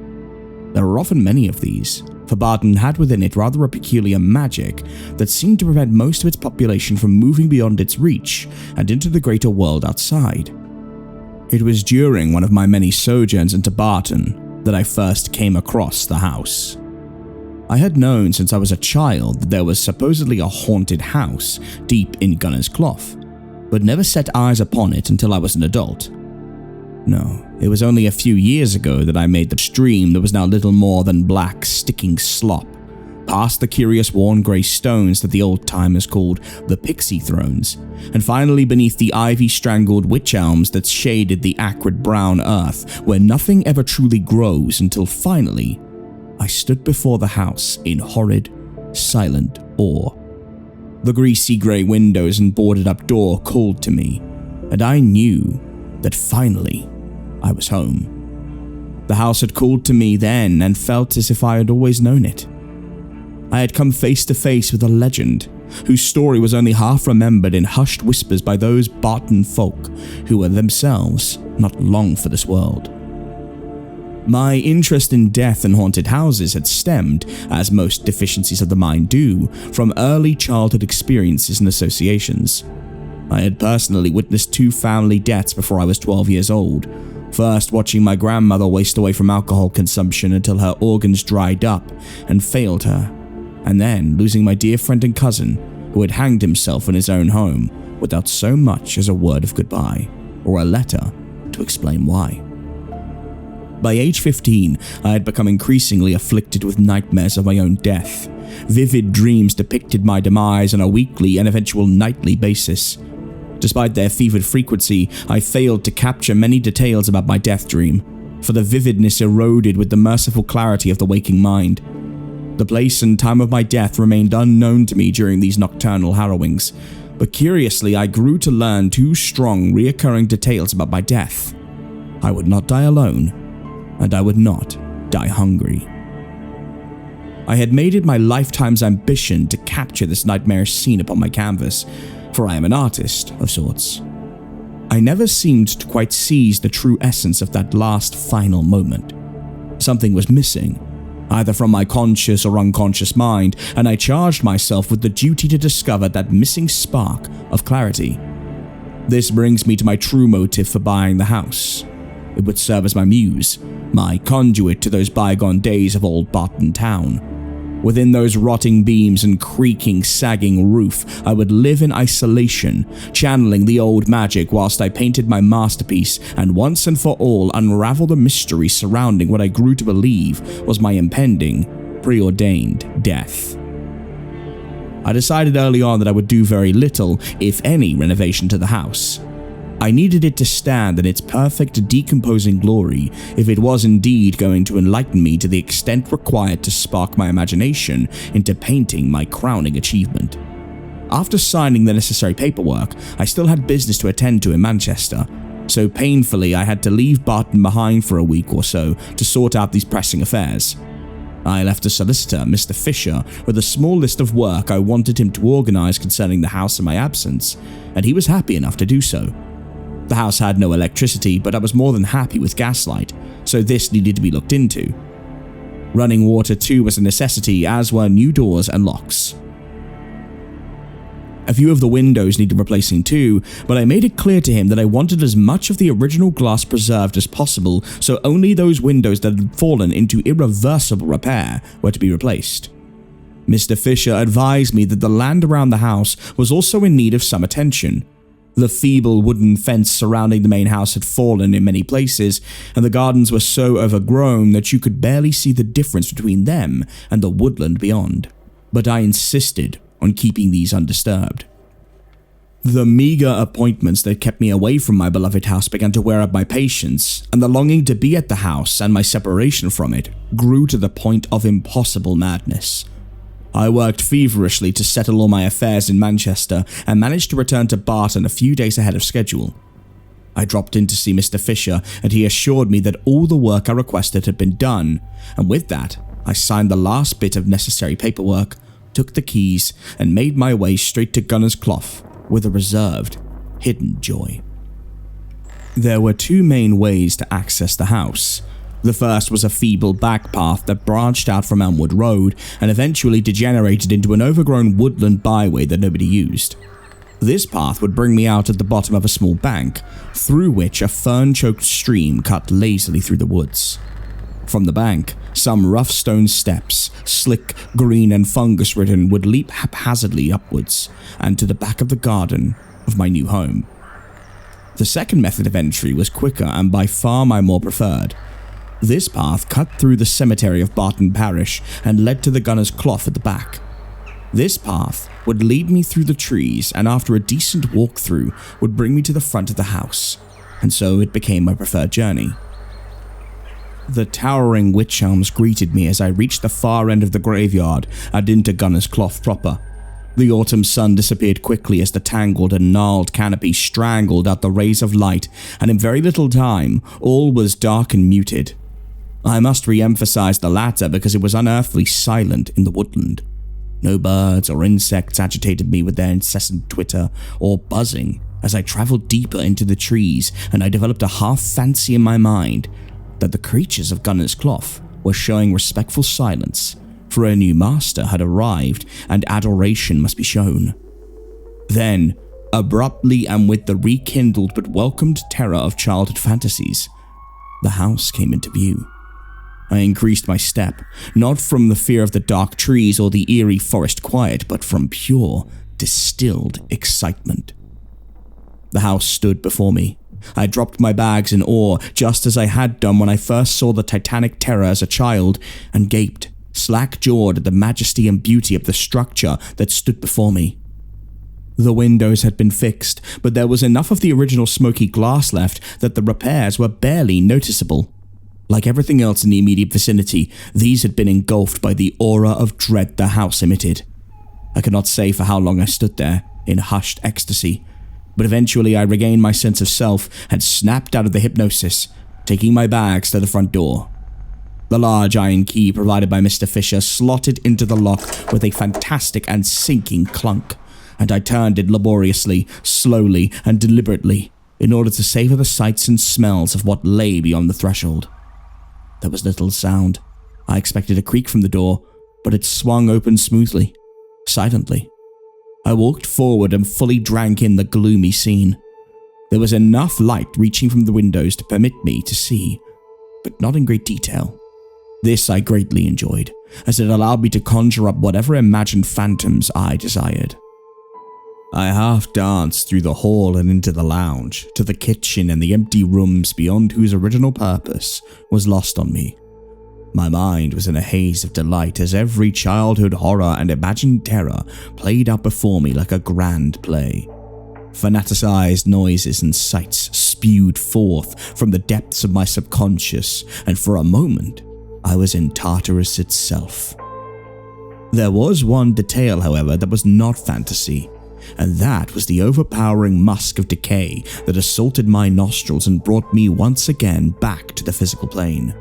There were often many of these, for Barton had within it rather a peculiar magic that seemed to prevent most of its population from moving beyond its reach and into the greater world outside. It was during one of my many sojourns into Barton that I first came across the house. I had known since I was a child that there was supposedly a haunted house deep in Gunner's Clough, but never set eyes upon it until I was an adult. No, it was only a few years ago that I made the stream that was now little more than black sticking slop, past the curious worn grey stones that the old-timers called the Pixie Thrones, and finally beneath the ivy-strangled witch elms that shaded the acrid brown earth where nothing ever truly grows until finally I stood before the house in horrid, silent awe. The greasy grey windows and boarded-up door called to me, and I knew that finally I was home. The house had called to me then and felt as if I had always known it. I had come face to face with a legend whose story was only half remembered in hushed whispers by those Barton folk who were themselves not long for this world. My interest in death and haunted houses had stemmed, as most deficiencies of the mind do, from early childhood experiences and associations. I had personally witnessed 2 family deaths before I was 12 years old, first watching my grandmother waste away from alcohol consumption until her organs dried up and failed her, and then losing my dear friend and cousin who had hanged himself in his own home without so much as a word of goodbye or a letter to explain why. By age 15, I had become increasingly afflicted with nightmares of my own death. Vivid dreams depicted my demise on a weekly and eventual nightly basis. Despite their fevered frequency, I failed to capture many details about my death dream, for the vividness eroded with the merciful clarity of the waking mind. The place and time of my death remained unknown to me during these nocturnal harrowings, but curiously I grew to learn 2 strong, reoccurring details about my death. I would not die alone, and I would not die hungry. I had made it my lifetime's ambition to capture this nightmarish scene upon my canvas, for I am an artist of sorts. I never seemed to quite seize the true essence of that last final moment. Something was missing, either from my conscious or unconscious mind, and I charged myself with the duty to discover that missing spark of clarity. This brings me to my true motive for buying the house. It would serve as my muse, my conduit to those bygone days of old Barton Town. Within those rotting beams and creaking, sagging roof, I would live in isolation, channeling the old magic whilst I painted my masterpiece and once and for all unravel the mystery surrounding what I grew to believe was my impending, preordained death. I decided early on that I would do very little, if any, renovation to the house. I needed it to stand in its perfect decomposing glory if it was indeed going to enlighten me to the extent required to spark my imagination into painting my crowning achievement. After signing the necessary paperwork, I still had business to attend to in Manchester, so painfully I had to leave Barton behind for a week or so to sort out these pressing affairs. I left a solicitor, Mr. Fisher, with a small list of work I wanted him to organise concerning the house in my absence, and he was happy enough to do so. The house had no electricity, but I was more than happy with gaslight, so this needed to be looked into. Running water too was a necessity, as were new doors and locks. A few of the windows needed replacing too, but I made it clear to him that I wanted as much of the original glass preserved as possible, so only those windows that had fallen into irreversible repair were to be replaced. Mr. Fisher advised me that the land around the house was also in need of some attention. The feeble wooden fence surrounding the main house had fallen in many places, and the gardens were so overgrown that you could barely see the difference between them and the woodland beyond. But I insisted on keeping these undisturbed. The meager appointments that kept me away from my beloved house began to wear up my patience, and the longing to be at the house and my separation from it grew to the point of impossible madness. I worked feverishly to settle all my affairs in Manchester and managed to return to Barton a few days ahead of schedule. I dropped in to see Mr. Fisher, and he assured me that all the work I requested had been done, and with that, I signed the last bit of necessary paperwork, took the keys, and made my way straight to Gunner's Clough with a reserved, hidden joy. There were 2 main ways to access the house. The first was a feeble back path that branched out from Elmwood Road and eventually degenerated into an overgrown woodland byway that nobody used. This path would bring me out at the bottom of a small bank, through which a fern-choked stream cut lazily through the woods. From the bank, Some rough stone steps, slick, green and fungus-ridden, would leap haphazardly upwards and to the back of the garden of my new home. The second method of entry was quicker and by far my more preferred. This path cut through the cemetery of Barton Parish and led to the gunner's clough at the back. This path would lead me through the trees and after a decent walk-through would bring me to the front of the house, and so it became my preferred journey. The towering witch elms greeted me as I reached the far end of the graveyard and into Gunner's Clough proper. The autumn sun disappeared quickly as the tangled and gnarled canopy strangled out the rays of light, and in very little time, all was dark and muted. I must re-emphasize the latter because it was unearthly silent in the woodland. No birds or insects agitated me with their incessant twitter or buzzing as I traveled deeper into the trees, and I developed a half fancy in my mind that the creatures of Gunner's Clough were showing respectful silence, for a new master had arrived and adoration must be shown. Then, abruptly and with the rekindled but welcomed terror of childhood fantasies, the house came into view. I increased my step, not from the fear of the dark trees or the eerie forest quiet, but from pure, distilled excitement. The house stood before me. I dropped my bags in awe, just as I had done when I first saw the titanic terror as a child, and gaped, slack-jawed at the majesty and beauty of the structure that stood before me. The windows had been fixed, but there was enough of the original smoky glass left that the repairs were barely noticeable. Like everything else in the immediate vicinity, these had been engulfed by the aura of dread the house emitted. I could not say for how long I stood there, in hushed ecstasy, but eventually I regained my sense of self and snapped out of the hypnosis, taking my bags to the front door. The large iron key provided by Mr. Fisher slotted into the lock with a fantastic and sinking clunk, and I turned it laboriously, slowly, and deliberately, in order to savor the sights and smells of what lay beyond the threshold. There was little sound. I expected a creak from the door, but it swung open smoothly, silently. I walked forward and fully drank in the gloomy scene. There was enough light reaching from the windows to permit me to see, but not in great detail. This I greatly enjoyed, as it allowed me to conjure up whatever imagined phantoms I desired. I half danced through the hall and into the lounge, to the kitchen and the empty rooms beyond whose original purpose was lost on me. My mind was in a haze of delight as every childhood horror and imagined terror played out before me like a grand play. Fanaticized noises and sights spewed forth from the depths of my subconscious, and for a moment, I was in Tartarus itself. There was one detail, however, that was not fantasy, and that was the overpowering musk of decay that assaulted my nostrils and brought me once again back to the physical plane.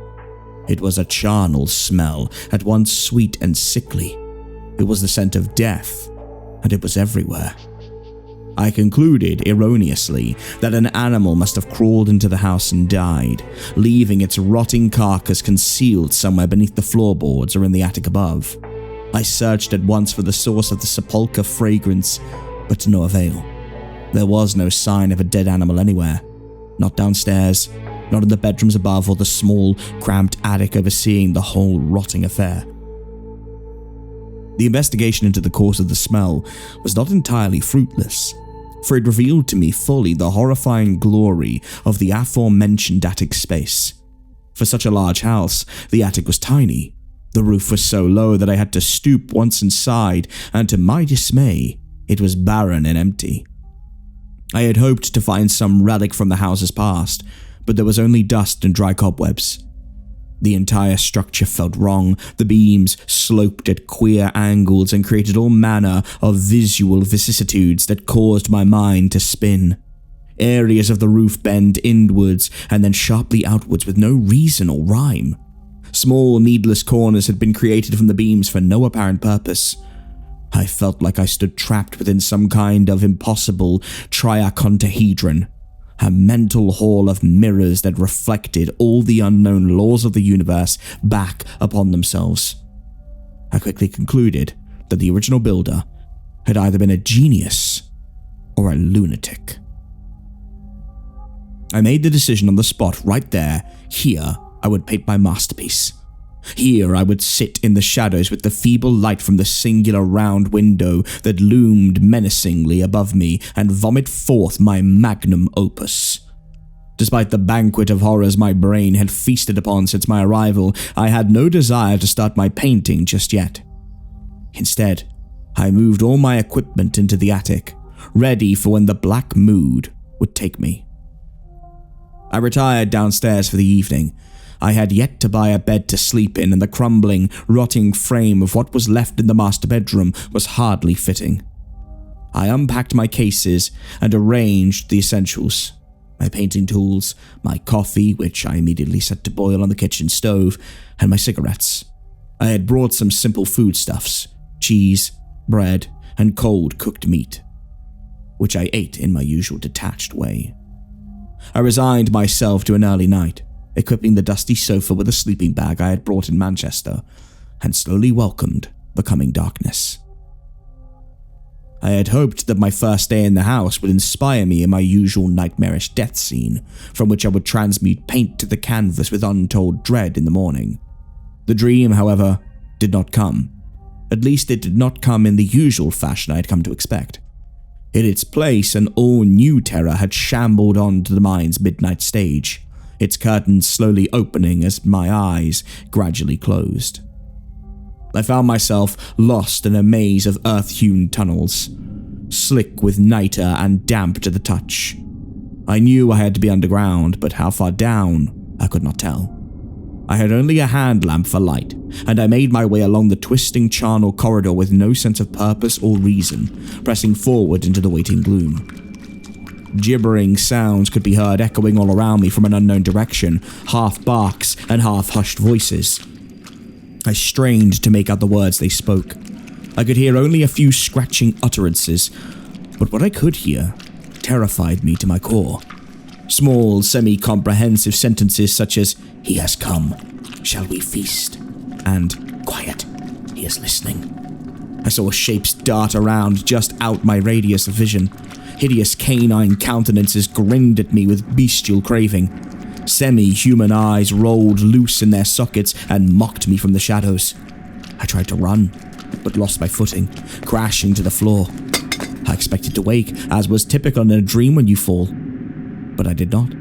It was a charnel smell, at once sweet and sickly. It was the scent of death, and it was everywhere. I concluded, erroneously, that an animal must have crawled into the house and died, leaving its rotting carcass concealed somewhere beneath the floorboards or in the attic above. I searched at once for the source of the sepulchre fragrance, but to no avail. There was no sign of a dead animal anywhere. Not downstairs, not in the bedrooms above or the small, cramped attic overseeing the whole rotting affair. The investigation into the cause of the smell was not entirely fruitless, for it revealed to me fully the horrifying glory of the aforementioned attic space. For such a large house, the attic was tiny. The roof was so low that I had to stoop once inside, and to my dismay, it was barren and empty. I had hoped to find some relic from the house's past, but there was only dust and dry cobwebs. The entire structure felt wrong. The beams sloped at queer angles and created all manner of visual vicissitudes that caused my mind to spin. Areas of the roof bent inwards and then sharply outwards with no reason or rhyme. Small, needless corners had been created from the beams for no apparent purpose. I felt like I stood trapped within some kind of impossible triacontahedron, a mental hall of mirrors that reflected all the unknown laws of the universe back upon themselves. I quickly concluded that the original builder had either been a genius or a lunatic. I made the decision on the spot right there, here I would paint my masterpiece. Here I would sit in the shadows with the feeble light from the singular round window that loomed menacingly above me and vomit forth my magnum opus. Despite the banquet of horrors my brain had feasted upon since my arrival, I had no desire to start my painting just yet. Instead, I moved all my equipment into the attic, ready for when the black mood would take me. I retired downstairs for the evening. I had yet to buy a bed to sleep in, and the crumbling, rotting frame of what was left in the master bedroom was hardly fitting. I unpacked my cases and arranged the essentials: my painting tools, my coffee, which I immediately set to boil on the kitchen stove, and my cigarettes. I had brought some simple foodstuffs: cheese, bread, and cold cooked meat, which I ate in my usual detached way. I resigned myself to an early night, equipping the dusty sofa with a sleeping bag I had brought in Manchester, and slowly welcomed the coming darkness. I had hoped that my first day in the house would inspire me in my usual nightmarish death scene, from which I would transmute paint to the canvas with untold dread in the morning. The dream, however, did not come. At least it did not come in the usual fashion I had come to expect. In its place, an all-new terror had shambled onto the mind's midnight stage, its curtains slowly opening as my eyes gradually closed. I found myself lost in a maze of earth-hewn tunnels, slick with niter and damp to the touch. I knew I had to be underground, but how far down, I could not tell. I had only a hand lamp for light, and I made my way along the twisting charnel corridor with no sense of purpose or reason, pressing forward into the waiting gloom. Gibbering sounds could be heard echoing all around me from an unknown direction, half barks and half hushed voices. I strained to make out the words they spoke. I could hear only a few scratching utterances, but what I could hear terrified me to my core. Small, semi-comprehensive sentences such as, "He has come, shall we feast?" and "Quiet, he is listening." I saw shapes dart around just out my radius of vision. Hideous canine countenances grinned at me with bestial craving. Semi-human eyes rolled loose in their sockets and mocked me from the shadows. I tried to run, but lost my footing, crashing to the floor. I expected to wake, as was typical in a dream when you fall, but I did not.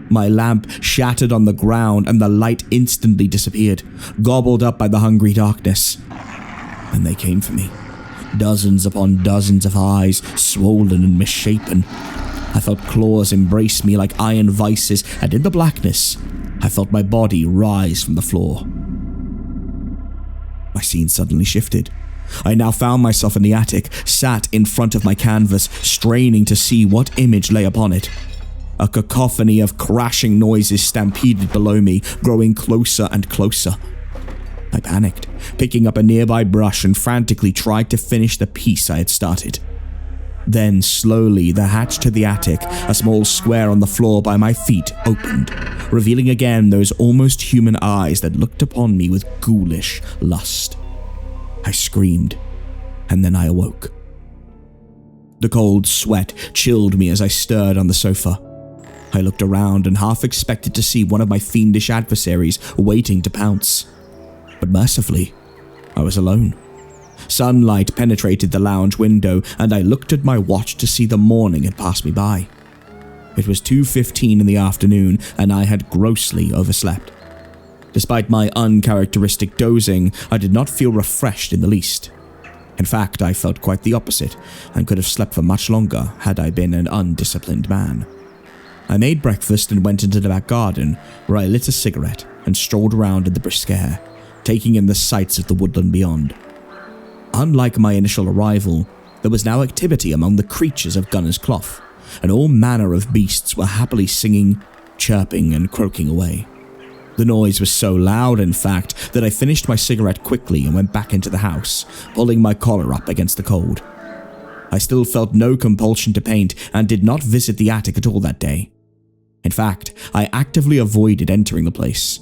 My lamp shattered on the ground and the light instantly disappeared, gobbled up by the hungry darkness. And they came for me. Dozens upon dozens of eyes, swollen and misshapen. I felt claws embrace me like iron vices, and in the blackness, I felt my body rise from the floor. My scene suddenly shifted. I now found myself in the attic, sat in front of my canvas, straining to see what image lay upon it. A cacophony of crashing noises stampeded below me, growing closer and closer. I panicked, picking up a nearby brush and frantically tried to finish the piece I had started. Then, slowly, the hatch to the attic, a small square on the floor by my feet, opened, revealing again those almost human eyes that looked upon me with ghoulish lust. I screamed, and then I awoke. The cold sweat chilled me as I stirred on the sofa. I looked around and half expected to see one of my fiendish adversaries waiting to pounce. But mercifully, I was alone. Sunlight penetrated the lounge window, and I looked at my watch to see the morning had passed me by. It was 2:15 in the afternoon, and I had grossly overslept. Despite my uncharacteristic dozing, I did not feel refreshed in the least. In fact, I felt quite the opposite, and could have slept for much longer had I been an undisciplined man. I made breakfast and went into the back garden, where I lit a cigarette and strolled around in the brisk air, taking in the sights of the woodland beyond. Unlike my initial arrival, there was now activity among the creatures of Gunner's Clough, and all manner of beasts were happily singing, chirping, and croaking away. The noise was so loud, in fact, that I finished my cigarette quickly and went back into the house, pulling my collar up against the cold. I still felt no compulsion to paint and did not visit the attic at all that day. In fact, I actively avoided entering the place.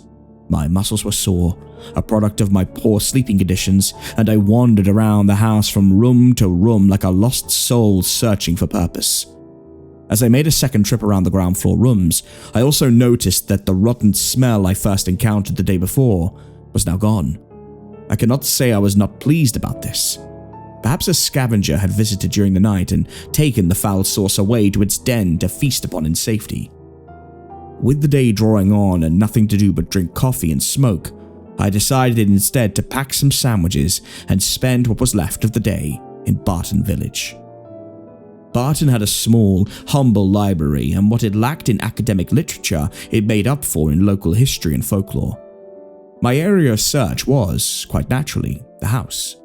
My muscles were sore, a product of my poor sleeping conditions, and I wandered around the house from room to room like a lost soul searching for purpose. As I made a second trip around the ground floor rooms, I also noticed that the rotten smell I first encountered the day before was now gone. I cannot say I was not pleased about this. Perhaps a scavenger had visited during the night and taken the foul source away to its den to feast upon in safety. With the day drawing on and nothing to do but drink coffee and smoke, I decided instead to pack some sandwiches and spend what was left of the day in Barton Village. Barton had a small, humble library, and what it lacked in academic literature, it made up for in local history and folklore. My area of search was, quite naturally, the house.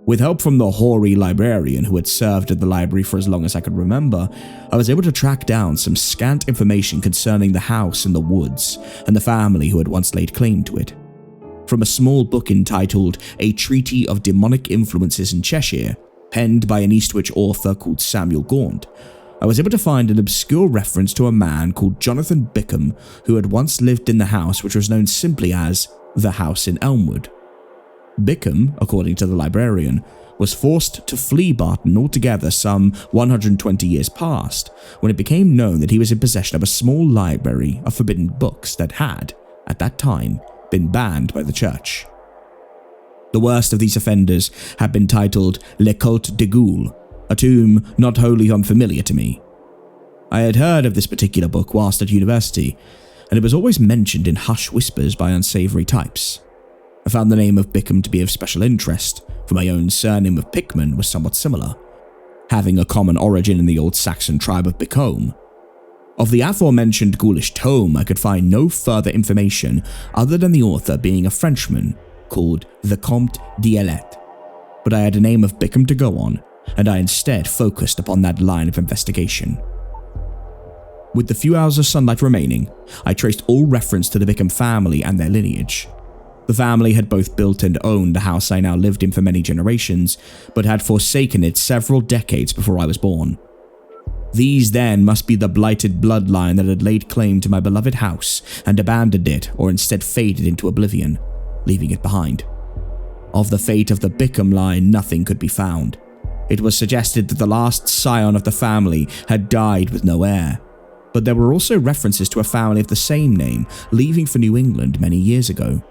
With help from the hoary librarian who had served at the library for as long as I could remember, I was able to track down some scant information concerning the house in the woods and the family who had once laid claim to it. From a small book entitled A Treaty of Demonic Influences in Cheshire, penned by an Eastwich author called Samuel Gaunt, I was able to find an obscure reference to a man called Jonathan Bickham who had once lived in the house which was known simply as the House in Elmwood. Bickham, according to the librarian, was forced to flee Barton altogether some 120 years past, when it became known that he was in possession of a small library of forbidden books that had, at that time, been banned by the church. The worst of these offenders had been titled Le Culte de Ghoul, a tomb not wholly unfamiliar to me. I had heard of this particular book whilst at university, and it was always mentioned in hushed whispers by unsavoury types. I found the name of Bickham to be of special interest, for my own surname of Pickman was somewhat similar, having a common origin in the old Saxon tribe of Bickham. Of the aforementioned ghoulish tome, I could find no further information other than the author being a Frenchman called the Comte d'Ailette, but I had a name of Bickham to go on, and I instead focused upon that line of investigation. With the few hours of sunlight remaining, I traced all reference to the Bickham family and their lineage. The family had both built and owned the house I now lived in for many generations, but had forsaken it several decades before I was born. These then must be the blighted bloodline that had laid claim to my beloved house and abandoned it or instead faded into oblivion, leaving it behind. Of the fate of the Bickham line, nothing could be found. It was suggested that the last scion of the family had died with no heir, but there were also references to a family of the same name leaving for New England many years ago.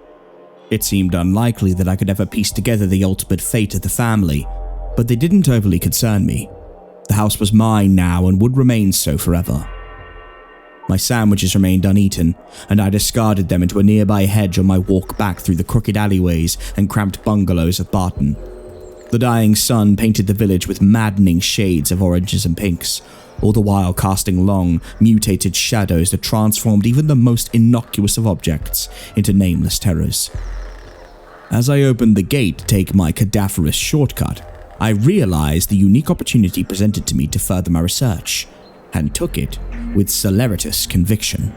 It seemed unlikely that I could ever piece together the ultimate fate of the family, but they didn't overly concern me. The house was mine now and would remain so forever. My sandwiches remained uneaten, and I discarded them into a nearby hedge on my walk back through the crooked alleyways and cramped bungalows of Barton. The dying sun painted the village with maddening shades of oranges and pinks, all the while casting long, mutated shadows that transformed even the most innocuous of objects into nameless terrors. As I opened the gate to take my cadaverous shortcut, I realized the unique opportunity presented to me to further my research, and took it with celeritas conviction.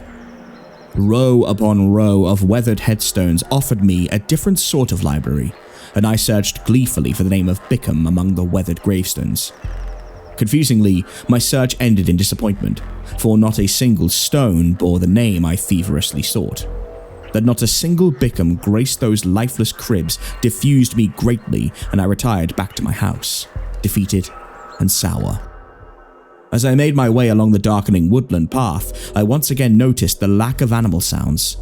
Row upon row of weathered headstones offered me a different sort of library, and I searched gleefully for the name of Bickham among the weathered gravestones. Confusingly, my search ended in disappointment, for not a single stone bore the name I feverishly sought. That not a single Bickham graced those lifeless cribs diffused me greatly, and I retired back to my house, defeated and sour. As I made my way along the darkening woodland path, I once again noticed the lack of animal sounds.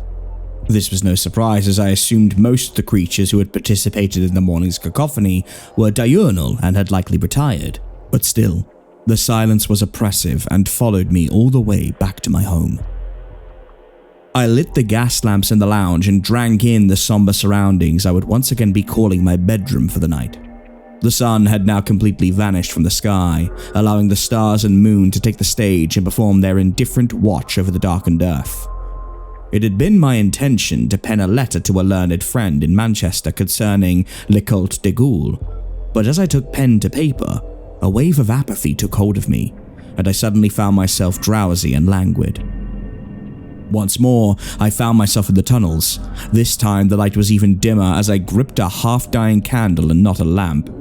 This was no surprise, as I assumed most of the creatures who had participated in the morning's cacophony were diurnal and had likely retired, but still, the silence was oppressive and followed me all the way back to my home. I lit the gas lamps in the lounge and drank in the somber surroundings I would once again be calling my bedroom for the night. The sun had now completely vanished from the sky, allowing the stars and moon to take the stage and perform their indifferent watch over the darkened earth. It had been my intention to pen a letter to a learned friend in Manchester concerning Le Culte de Ghoul, but as I took pen to paper, a wave of apathy took hold of me, and I suddenly found myself drowsy and languid. Once more, I found myself in the tunnels. This time the light was even dimmer as I gripped a half-dying candle and not a lamp.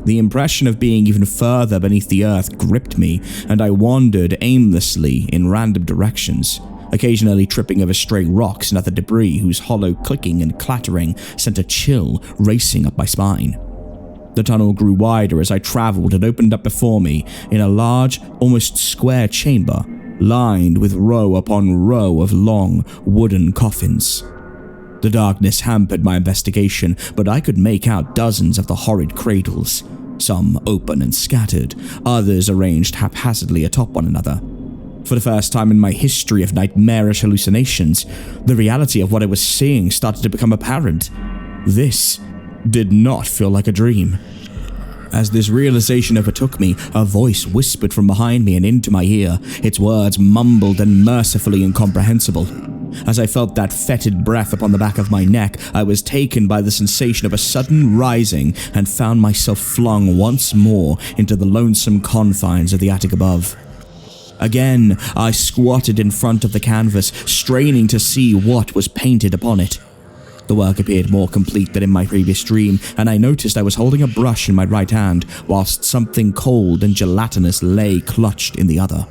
The impression of being even further beneath the earth gripped me, and I wandered aimlessly in random directions, occasionally tripping over stray rocks and other debris whose hollow clicking and clattering sent a chill racing up my spine. The tunnel grew wider as I travelled and opened up before me in a large, almost square chamber, lined with row upon row of long, wooden coffins. The darkness hampered my investigation, but I could make out dozens of the horrid cradles, some open and scattered, others arranged haphazardly atop one another. For the first time in my history of nightmarish hallucinations, the reality of what I was seeing started to become apparent. This did not feel like a dream. As this realization overtook me, a voice whispered from behind me and into my ear, its words mumbled and mercifully incomprehensible. As I felt that fetid breath upon the back of my neck, I was taken by the sensation of a sudden rising and found myself flung once more into the lonesome confines of the attic above. Again, I squatted in front of the canvas, straining to see what was painted upon it. The work appeared more complete than in my previous dream, and I noticed I was holding a brush in my right hand, whilst something cold and gelatinous lay clutched in the other.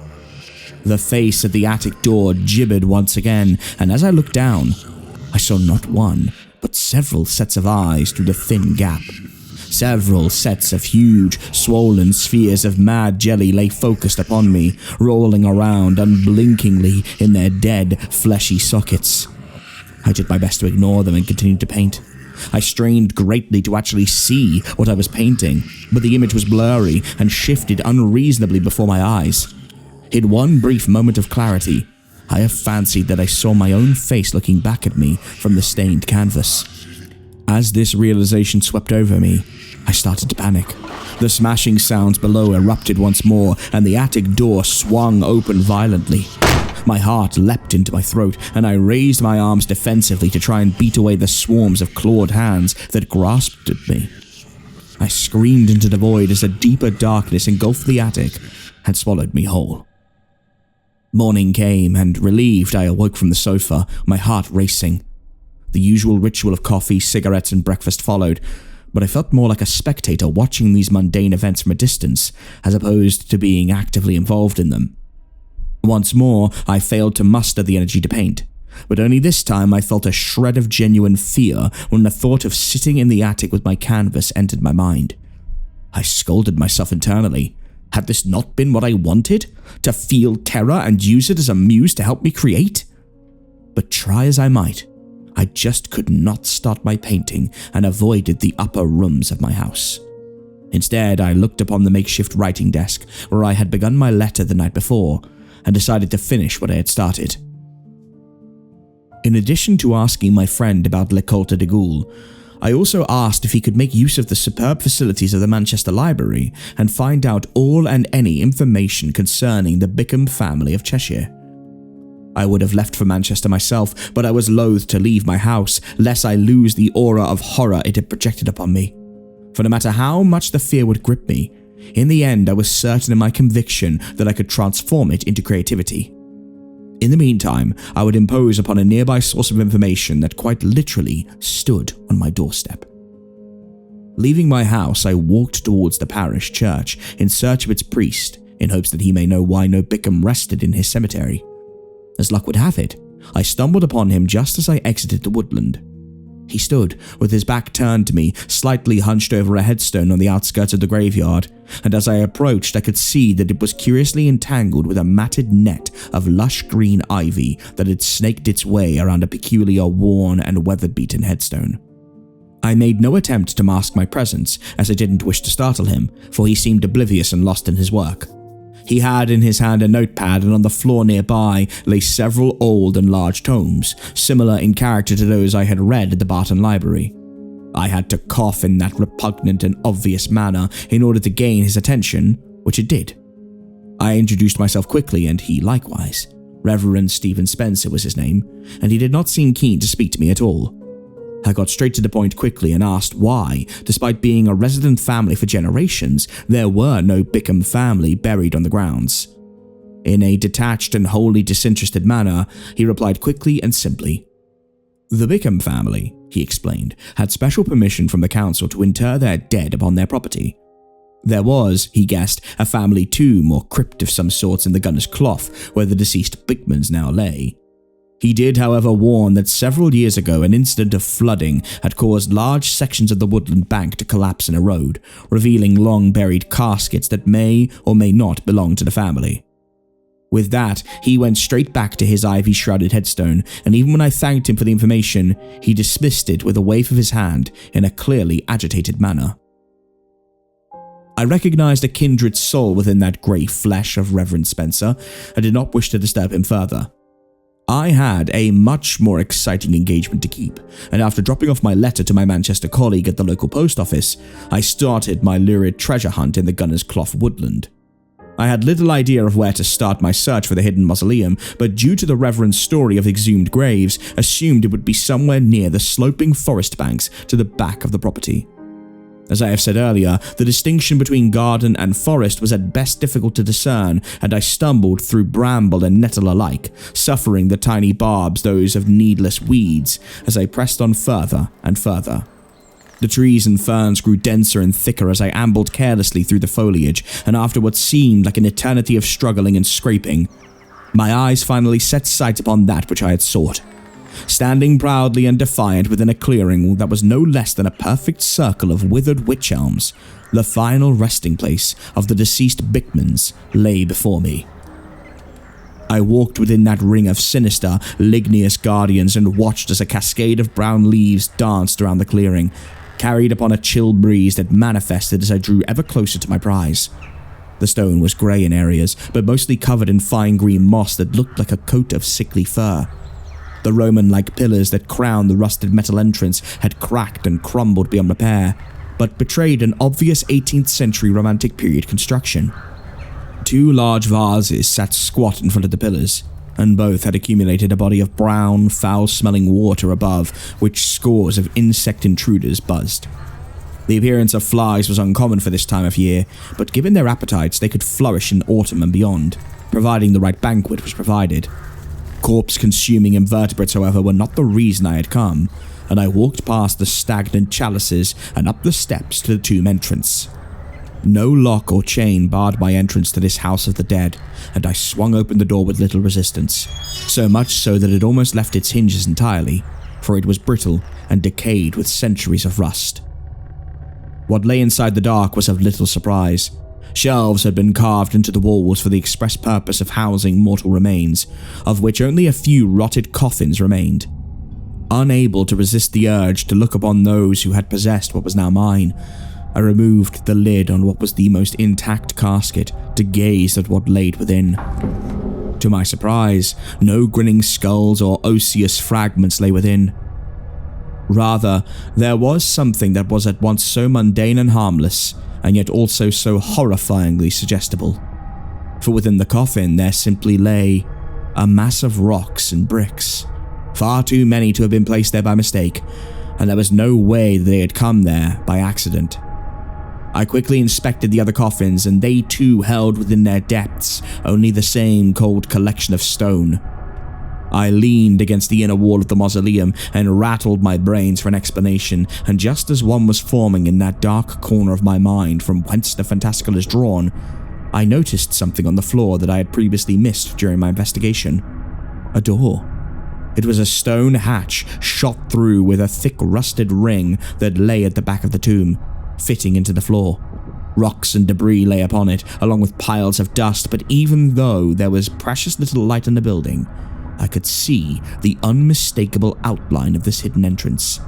The face at the attic door gibbered once again, and as I looked down, I saw not one, but several sets of eyes through the thin gap. Several sets of huge, swollen spheres of mad jelly lay focused upon me, rolling around unblinkingly in their dead, fleshy sockets. I did my best to ignore them and continued to paint. I strained greatly to actually see what I was painting, but the image was blurry and shifted unreasonably before my eyes. In one brief moment of clarity, I have fancied that I saw my own face looking back at me from the stained canvas. As this realization swept over me, I started to panic. The smashing sounds below erupted once more, and the attic door swung open violently. My heart leapt into my throat, and I raised my arms defensively to try and beat away the swarms of clawed hands that grasped at me. I screamed into the void as a deeper darkness engulfed the attic and swallowed me whole. Morning came, and relieved, I awoke from the sofa, my heart racing. The usual ritual of coffee, cigarettes, and breakfast followed, but I felt more like a spectator watching these mundane events from a distance, as opposed to being actively involved in them. Once more, I failed to muster the energy to paint, but only this time I felt a shred of genuine fear when the thought of sitting in the attic with my canvas entered my mind. I scolded myself internally. Had this not been what I wanted? To feel terror and use it as a muse to help me create? But try as I might, I just could not start my painting and avoided the upper rooms of my house. Instead, I looked upon the makeshift writing desk where I had begun my letter the night before and decided to finish what I had started. In addition to asking my friend about L'École de Gaulle, I also asked if he could make use of the superb facilities of the Manchester Library and find out all and any information concerning the Bickham family of Cheshire. I would have left for Manchester myself, but I was loath to leave my house, lest I lose the aura of horror it had projected upon me. For no matter how much the fear would grip me, in the end I was certain in my conviction that I could transform it into creativity. In the meantime, I would impose upon a nearby source of information that quite literally stood on my doorstep. Leaving my house, I walked towards the parish church in search of its priest, in hopes that he may know why no Bickham rested in his cemetery. As luck would have it, I stumbled upon him just as I exited the woodland. He stood, with his back turned to me, slightly hunched over a headstone on the outskirts of the graveyard, and as I approached I could see that it was curiously entangled with a matted net of lush green ivy that had snaked its way around a peculiar worn and weather-beaten headstone. I made no attempt to mask my presence, as I didn't wish to startle him, for he seemed oblivious and lost in his work. He had in his hand a notepad, and on the floor nearby lay several old and large tomes, similar in character to those I had read at the Barton Library. I had to cough in that repugnant and obvious manner in order to gain his attention, which it did. I introduced myself quickly, and he likewise. Reverend Stephen Spencer was his name, and he did not seem keen to speak to me at all. I got straight to the point quickly and asked why, despite being a resident family for generations, there were no Bickham family buried on the grounds. In a detached and wholly disinterested manner, he replied quickly and simply. The Bickham family, he explained, had special permission from the council to inter their dead upon their property. There was, he guessed, a family tomb or crypt of some sorts in the Gunner's Clough, where the deceased Bickmans now lay. He did, however, warn that several years ago an incident of flooding had caused large sections of the woodland bank to collapse and erode, revealing long-buried caskets that may or may not belong to the family. With that, he went straight back to his ivy-shrouded headstone, and even when I thanked him for the information, he dismissed it with a wave of his hand in a clearly agitated manner. I recognized a kindred soul within that grey flesh of Reverend Spencer, and did not wish to disturb him further. I had a much more exciting engagement to keep, and after dropping off my letter to my Manchester colleague at the local post office, I started my lurid treasure hunt in the Gunner's Clough woodland. I had little idea of where to start my search for the hidden mausoleum, but due to the Reverend's story of exhumed graves, assumed it would be somewhere near the sloping forest banks to the back of the property. As I have said earlier, the distinction between garden and forest was at best difficult to discern, and I stumbled through bramble and nettle alike, suffering the tiny barbs those of needless weeds, as I pressed on further and further. The trees and ferns grew denser and thicker as I ambled carelessly through the foliage, and after what seemed like an eternity of struggling and scraping, my eyes finally set sight upon that which I had sought. Standing proudly and defiant within a clearing that was no less than a perfect circle of withered wych elms, the final resting place of the deceased Bickmans lay before me. I walked within that ring of sinister, ligneous guardians and watched as a cascade of brown leaves danced around the clearing, carried upon a chill breeze that manifested as I drew ever closer to my prize. The stone was grey in areas, but mostly covered in fine green moss that looked like a coat of sickly fur. The Roman-like pillars that crowned the rusted metal entrance had cracked and crumbled beyond repair, but betrayed an obvious 18th century Romantic period construction. 2 large vases sat squat in front of the pillars, and both had accumulated a body of brown, foul-smelling water above which scores of insect intruders buzzed. The appearance of flies was uncommon for this time of year, but given their appetites they could flourish in autumn and beyond, providing the right banquet was provided. Corpse-consuming invertebrates, however, were not the reason I had come, and I walked past the stagnant chalices and up the steps to the tomb entrance. No lock or chain barred my entrance to this house of the dead, and I swung open the door with little resistance, so much so that it almost left its hinges entirely, for it was brittle and decayed with centuries of rust. What lay inside the dark was of little surprise. Shelves had been carved into the walls for the express purpose of housing mortal remains, of which only a few rotted coffins remained. Unable to resist the urge to look upon those who had possessed what was now mine, I removed the lid on what was the most intact casket to gaze at what lay within. To my surprise, no grinning skulls or osseous fragments lay within. Rather, there was something that was at once so mundane and harmless, and yet also so horrifyingly suggestible. For within the coffin there simply lay a mass of rocks and bricks, far too many to have been placed there by mistake, and there was no way that they had come there by accident. I quickly inspected the other coffins, and they too held within their depths only the same cold collection of stone. I leaned against the inner wall of the mausoleum and rattled my brains for an explanation, and just as one was forming in that dark corner of my mind from whence the fantastical is drawn, I noticed something on the floor that I had previously missed during my investigation. A door. It was a stone hatch shot through with a thick rusted ring that lay at the back of the tomb, fitting into the floor. Rocks and debris lay upon it, along with piles of dust, but even though there was precious little light in the building, I could see the unmistakable outline of this hidden entrance.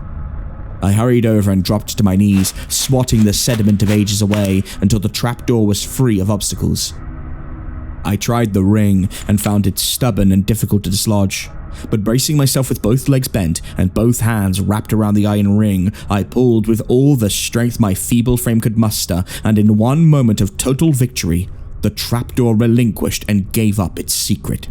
I hurried over and dropped to my knees, swatting the sediment of ages away until the trapdoor was free of obstacles. I tried the ring and found it stubborn and difficult to dislodge, but bracing myself with both legs bent and both hands wrapped around the iron ring, I pulled with all the strength my feeble frame could muster, and in one moment of total victory, the trapdoor relinquished and gave up its secret.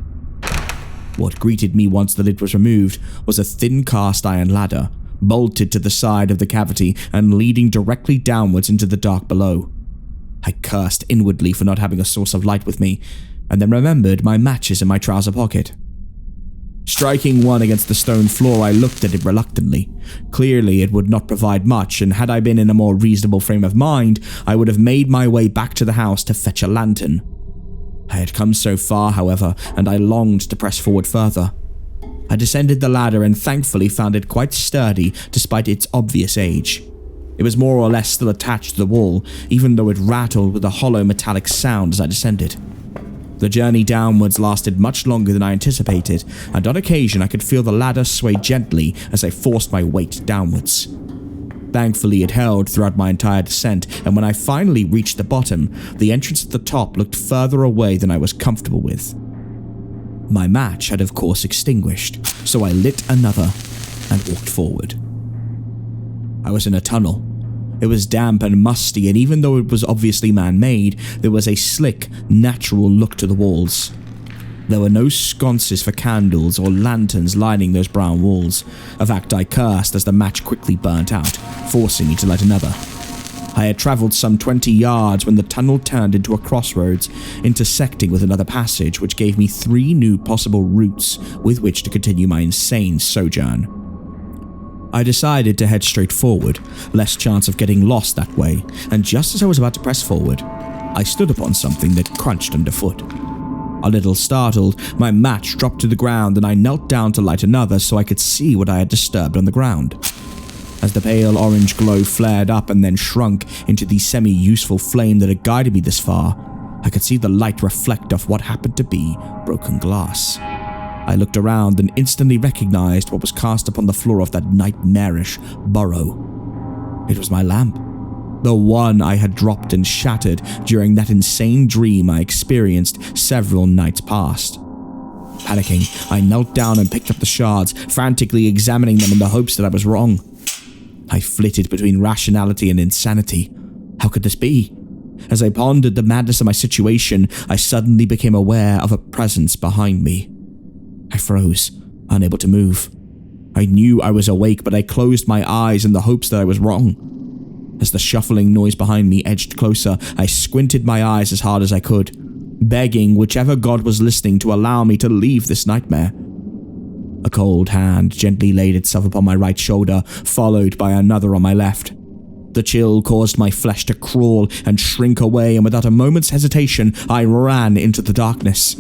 What greeted me once the lid was removed was a thin cast iron ladder, bolted to the side of the cavity and leading directly downwards into the dark below. I cursed inwardly for not having a source of light with me, and then remembered my matches in my trouser pocket. Striking one against the stone floor, I looked at it reluctantly. Clearly it would not provide much, and had I been in a more reasonable frame of mind, I would have made my way back to the house to fetch a lantern. I had come so far, however, and I longed to press forward further. I descended the ladder and thankfully found it quite sturdy despite its obvious age. It was more or less still attached to the wall, even though it rattled with a hollow metallic sound as I descended. The journey downwards lasted much longer than I anticipated, and on occasion I could feel the ladder sway gently as I forced my weight downwards. Thankfully, it held throughout my entire descent, and when I finally reached the bottom, the entrance at the top looked further away than I was comfortable with. My match had of course extinguished, so I lit another and walked forward. I was in a tunnel. It was damp and musty, and even though it was obviously man-made, there was a slick, natural look to the walls. There were no sconces for candles or lanterns lining those brown walls, a fact I cursed as the match quickly burnt out, forcing me to light another. I had travelled some 20 yards when the tunnel turned into a crossroads, intersecting with another passage which gave me 3 new possible routes with which to continue my insane sojourn. I decided to head straight forward, less chance of getting lost that way, and just as I was about to press forward, I stood upon something that crunched underfoot. A little startled, my match dropped to the ground and I knelt down to light another so I could see what I had disturbed on the ground. As the pale orange glow flared up and then shrunk into the semi-useful flame that had guided me this far, I could see the light reflect off what happened to be broken glass. I looked around and instantly recognized what was cast upon the floor of that nightmarish burrow. It was my lamp. The one I had dropped and shattered during that insane dream I experienced several nights past. Panicking, I knelt down and picked up the shards, frantically examining them in the hopes that I was wrong. I flitted between rationality and insanity. How could this be? As I pondered the madness of my situation, I suddenly became aware of a presence behind me. I froze, unable to move. I knew I was awake, but I closed my eyes in the hopes that I was wrong. As the shuffling noise behind me edged closer, I squinted my eyes as hard as I could, begging whichever god was listening to allow me to leave this nightmare. A cold hand gently laid itself upon my right shoulder, followed by another on my left. The chill caused my flesh to crawl and shrink away, and without a moment's hesitation, I ran into the darkness.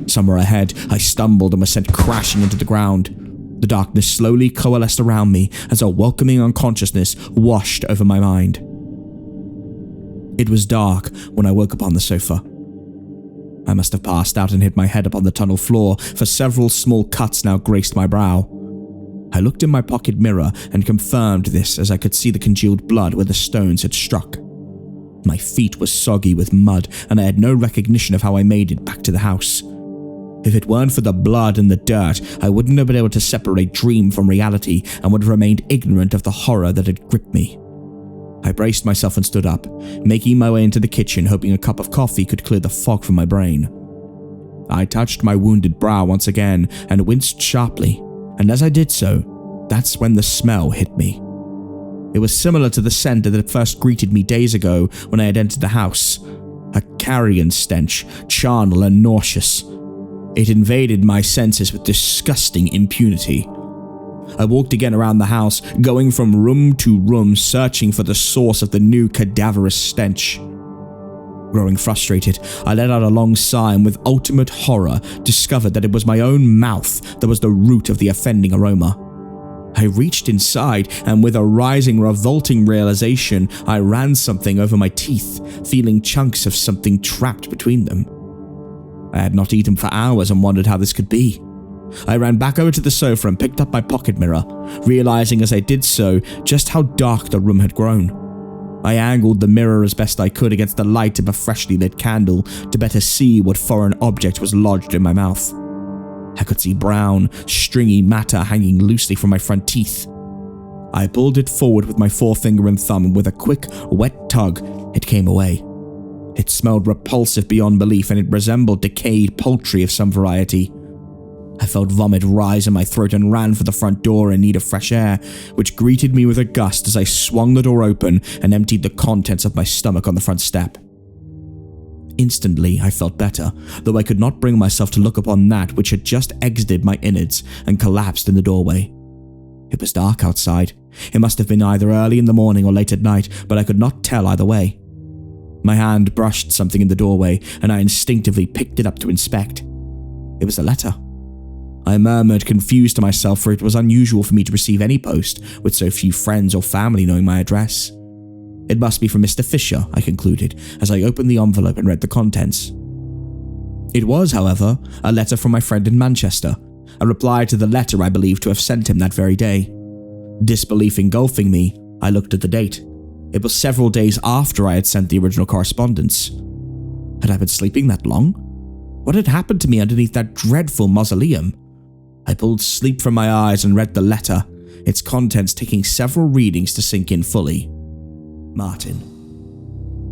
Somewhere ahead, I stumbled and was sent crashing into the ground. The darkness slowly coalesced around me as a welcoming unconsciousness washed over my mind. It was dark when I woke upon the sofa. I must have passed out and hit my head upon the tunnel floor, for several small cuts now graced my brow. I looked in my pocket mirror and confirmed this as I could see the congealed blood where the stones had struck. My feet were soggy with mud, and I had no recognition of how I made it back to the house. If it weren't for the blood and the dirt, I wouldn't have been able to separate dream from reality and would have remained ignorant of the horror that had gripped me. I braced myself and stood up, making my way into the kitchen, hoping a cup of coffee could clear the fog from my brain. I touched my wounded brow once again and winced sharply, and as I did so, that's when the smell hit me. It was similar to the scent that had first greeted me days ago when I had entered the house. A carrion stench, charnel and nauseous. It invaded my senses with disgusting impunity. I walked again around the house, going from room to room, searching for the source of the new cadaverous stench. Growing frustrated, I let out a long sigh and with ultimate horror discovered that it was my own mouth that was the root of the offending aroma. I reached inside and with a rising, revolting realization, I ran something over my teeth, feeling chunks of something trapped between them. I had not eaten for hours and wondered how this could be. I ran back over to the sofa and picked up my pocket mirror, realizing as I did so just how dark the room had grown. I angled the mirror as best I could against the light of a freshly lit candle to better see what foreign object was lodged in my mouth. I could see brown, stringy matter hanging loosely from my front teeth. I pulled it forward with my forefinger and thumb, and with a quick, wet tug, it came away. It smelled repulsive beyond belief, and it resembled decayed poultry of some variety. I felt vomit rise in my throat and ran for the front door in need of fresh air, which greeted me with a gust as I swung the door open and emptied the contents of my stomach on the front step. Instantly, I felt better, though I could not bring myself to look upon that which had just exited my innards and collapsed in the doorway. It was dark outside. It must have been either early in the morning or late at night, but I could not tell either way. My hand brushed something in the doorway, and I instinctively picked it up to inspect. It was a letter. I murmured, confused to myself, for it was unusual for me to receive any post with so few friends or family knowing my address. It must be from Mr. Fisher, I concluded, as I opened the envelope and read the contents. It was, however, a letter from my friend in Manchester, a reply to the letter I believed to have sent him that very day. Disbelief engulfing me, I looked at the date. It was several days after I had sent the original correspondence. Had I been sleeping that long? What had happened to me underneath that dreadful mausoleum? I pulled sleep from my eyes and read the letter, its contents taking several readings to sink in fully. Martin,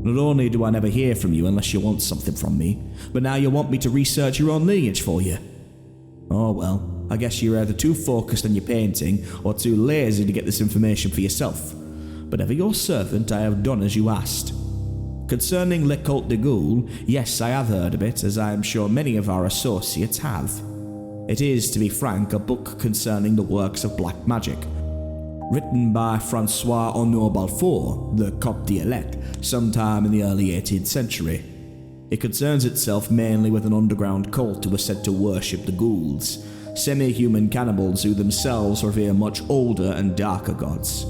not only do I never hear from you unless you want something from me, but now you want me to research your own lineage for you. Oh well, I guess you're either too focused on your painting or too lazy to get this information for yourself. But ever your servant, I have done as you asked. Concerning Le Colt de Gaulle, yes, I have heard of it, as I am sure many of our associates have. It is, to be frank, a book concerning the works of black magic, written by Francois Honore Balfour, the Comte d'Elect, sometime in the early 18th century. It concerns itself mainly with an underground cult who are said to worship the ghouls, semi-human cannibals who themselves revere much older and darker gods.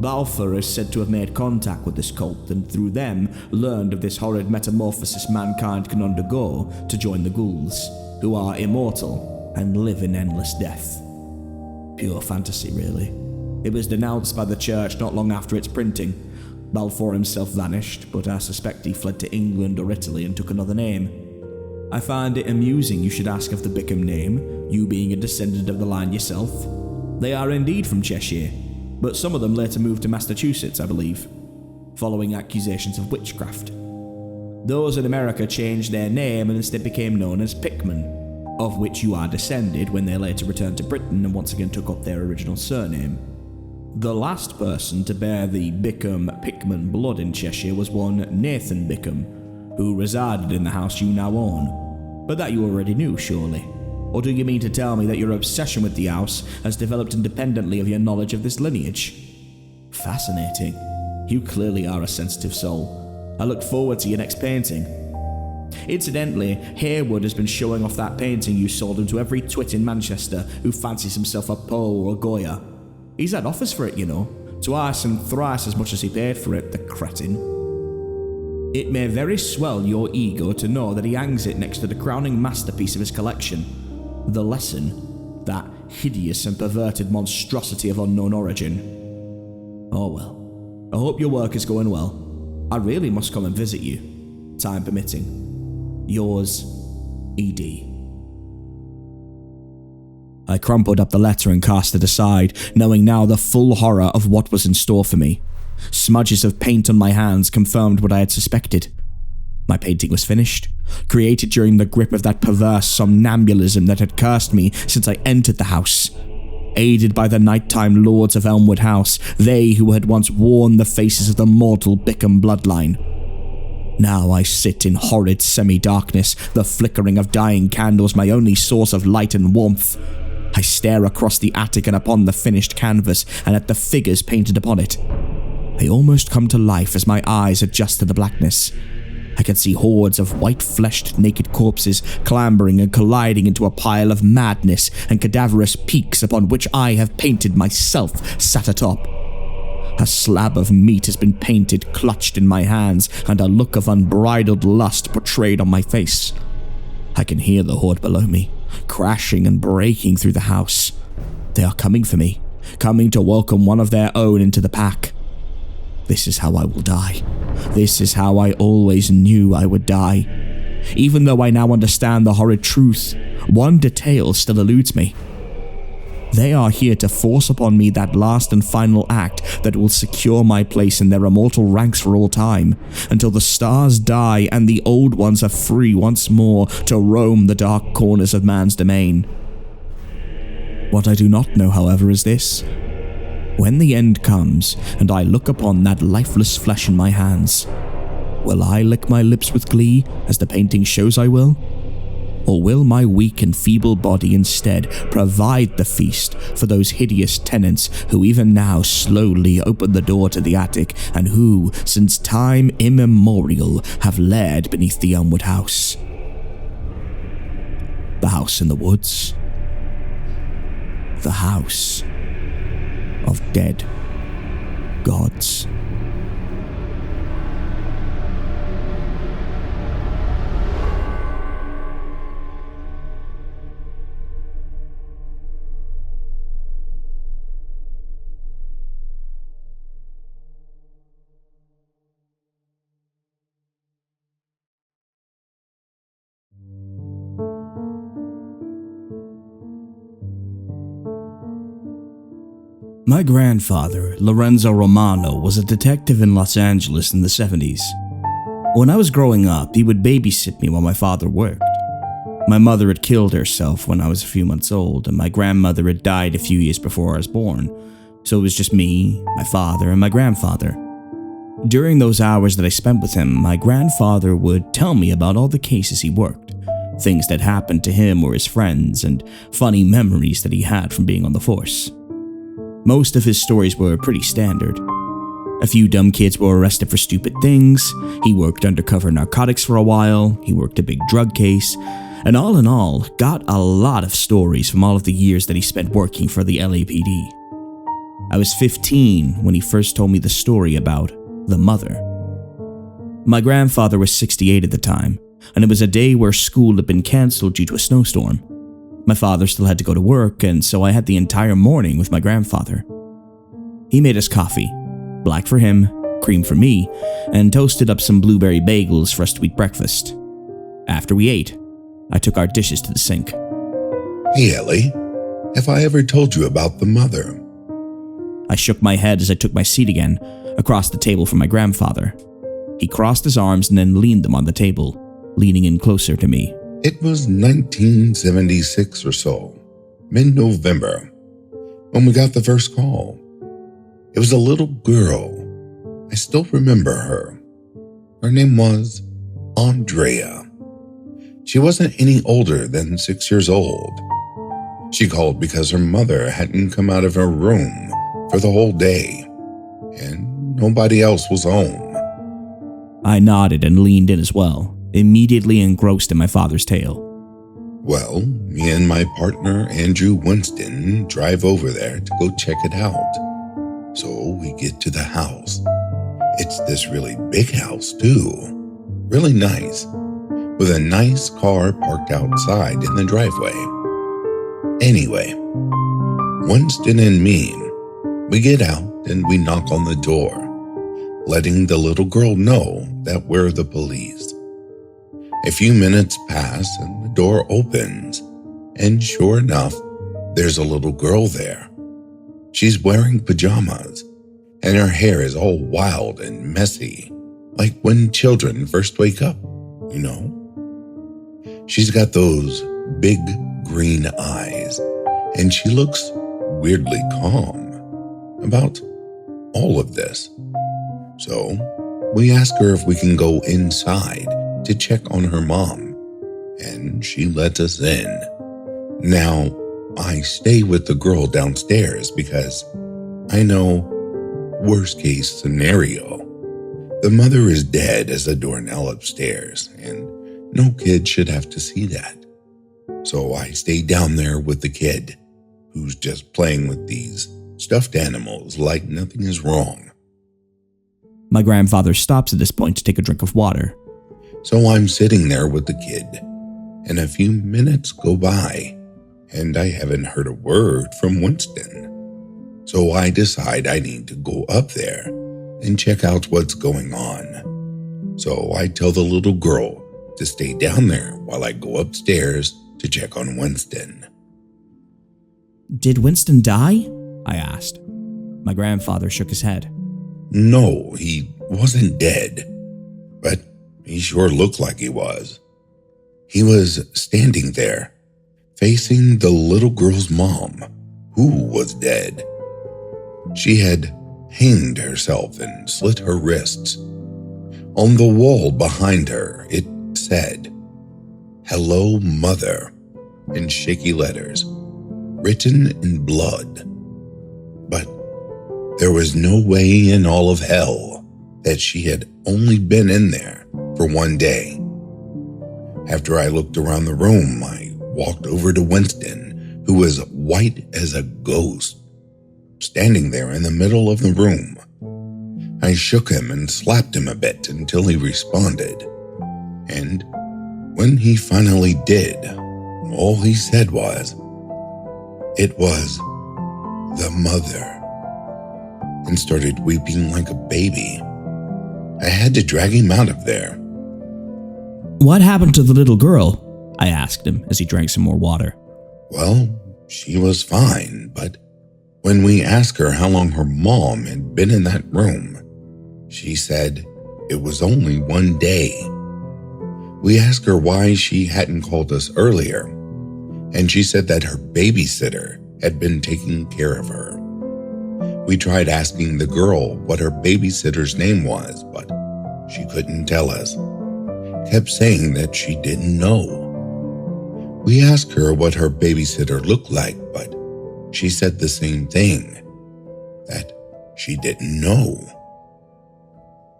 Balfour is said to have made contact with this cult and through them learned of this horrid metamorphosis mankind can undergo to join the ghouls, who are immortal and live in endless death. Pure fantasy, really. It was denounced by the church not long after its printing. Balfour himself vanished, but I suspect he fled to England or Italy and took another name. I find it amusing you should ask of the Bickham name, you being a descendant of the line yourself. They are indeed from Cheshire, but some of them later moved to Massachusetts, I believe, following accusations of witchcraft. Those in America changed their name and instead became known as Pickman, of which you are descended when they later returned to Britain and once again took up their original surname. The last person to bear the Bickham-Pickman blood in Cheshire was one Nathan Bickham, who resided in the house you now own. But that you already knew, surely. Or do you mean to tell me that your obsession with the house has developed independently of your knowledge of this lineage? Fascinating. You clearly are a sensitive soul. I look forward to your next painting. Incidentally, Harewood has been showing off that painting you sold him to every twit in Manchester who fancies himself a Poe or a Goya. He's had offers for it, you know, twice and thrice as much as he paid for it, the cretin. It may very swell your ego to know that he hangs it next to the crowning masterpiece of his collection, The Lesson, that hideous and perverted monstrosity of unknown origin. Oh well, I hope your work is going well. I really must come and visit you, time permitting. Yours, E.D. I crumpled up the letter and cast it aside, knowing now the full horror of what was in store for me. Smudges of paint on my hands confirmed what I had suspected. My painting was finished, created during the grip of that perverse somnambulism that had cursed me since I entered the house. Aided by the nighttime lords of Elmwood House, they who had once worn the faces of the mortal Bickham bloodline. Now I sit in horrid semi-darkness, the flickering of dying candles my only source of light and warmth. I stare across the attic and upon the finished canvas and at the figures painted upon it. They almost come to life as my eyes adjust to the blackness. I can see hordes of white-fleshed naked corpses clambering and colliding into a pile of madness and cadaverous peaks upon which I have painted myself sat atop. A slab of meat has been painted, clutched in my hands, and a look of unbridled lust portrayed on my face. I can hear the horde below me, crashing and breaking through the house. They are coming for me, coming to welcome one of their own into the pack. This is how I will die. This is how I always knew I would die. Even though I now understand the horrid truth, one detail still eludes me. They are here to force upon me that last and final act that will secure my place in their immortal ranks for all time, until the stars die and the old ones are free once more to roam the dark corners of man's domain. What I do not know, however, is this. When the end comes, and I look upon that lifeless flesh in my hands, will I lick my lips with glee, as the painting shows I will? Or will my weak and feeble body instead provide the feast for those hideous tenants who even now slowly open the door to the attic and who, since time immemorial, have laired beneath the Elmwood House? The house in the woods. The house of dead gods. My grandfather, Lorenzo Romano, was a detective in Los Angeles in the 70s. When I was growing up, he would babysit me while my father worked. My mother had killed herself when I was a few months old, and my grandmother had died a few years before I was born, so it was just me, my father, and my grandfather. During those hours that I spent with him, my grandfather would tell me about all the cases he worked, things that happened to him or his friends, and funny memories that he had from being on the force. Most of his stories were pretty standard. A few dumb kids were arrested for stupid things, he worked undercover narcotics for a while, he worked a big drug case, and all in all, got a lot of stories from all of the years that he spent working for the LAPD. I was 15 when he first told me the story about the mother. My grandfather was 68 at the time, and it was a day where school had been cancelled due to a snowstorm. My father still had to go to work, and so I had the entire morning with my grandfather. He made us coffee, black for him, cream for me, and toasted up some blueberry bagels for us to eat breakfast. After we ate, I took our dishes to the sink. Hey Ellie, have I ever told you about the mother? I shook my head as I took my seat again, across the table from my grandfather. He crossed his arms and then leaned them on the table, leaning in closer to me. It was 1976 or so, mid-November, when we got the first call. It was a little girl. I still remember her. Her name was Andrea. She wasn't any older than 6 years old. She called because her mother hadn't come out of her room for the whole day, and nobody else was home. I nodded and leaned in as well, immediately engrossed in my father's tale. Well, me and my partner Andrew Winston drive over there to go check it out. So we get to the house. It's this really big house too, really nice, with a nice car parked outside in the driveway. Anyway, Winston and me, we get out and we knock on the door, letting the little girl know that we're the police. A few minutes pass and the door opens, and sure enough, there's a little girl there. She's wearing pajamas, and her hair is all wild and messy, like when children first wake up, you know? She's got those big green eyes, and she looks weirdly calm about all of this. So we ask her if we can go inside to check on her mom, and she lets us in. Now, I stay with the girl downstairs because I know worst case scenario. The mother is dead as a doornail upstairs, and no kid should have to see that. So I stay down there with the kid, who's just playing with these stuffed animals like nothing is wrong. My grandfather stops at this point to take a drink of water. So I'm sitting there with the kid, and a few minutes go by, and I haven't heard a word from Winston. So I decide I need to go up there and check out what's going on. So I tell the little girl to stay down there while I go upstairs to check on Winston. Did Winston die? I asked. My grandfather shook his head. No, he wasn't dead, but he sure looked like he was. He was standing there, facing the little girl's mom, who was dead. She had hanged herself and slit her wrists. On the wall behind her, it said, "Hello, Mother," in shaky letters, written in blood. But there was no way in all of hell that she had only been in there for one day. After I looked around the room, I walked over to Winston, who was white as a ghost, standing there in the middle of the room. I shook him and slapped him a bit until he responded. And when he finally did, all he said was, "It was the mother," and started weeping like a baby. I had to drag him out of there. What happened to the little girl? I asked him as he drank some more water. Well, she was fine, but When we asked her how long her mom had been in that room, she said it was only one day. We asked her why she hadn't called us earlier, and she said that her babysitter had been taking care of her. We tried asking the girl what her babysitter's name was, but she couldn't tell us. Kept saying that she didn't know. We asked her what her babysitter looked like, but she said the same thing, that she didn't know.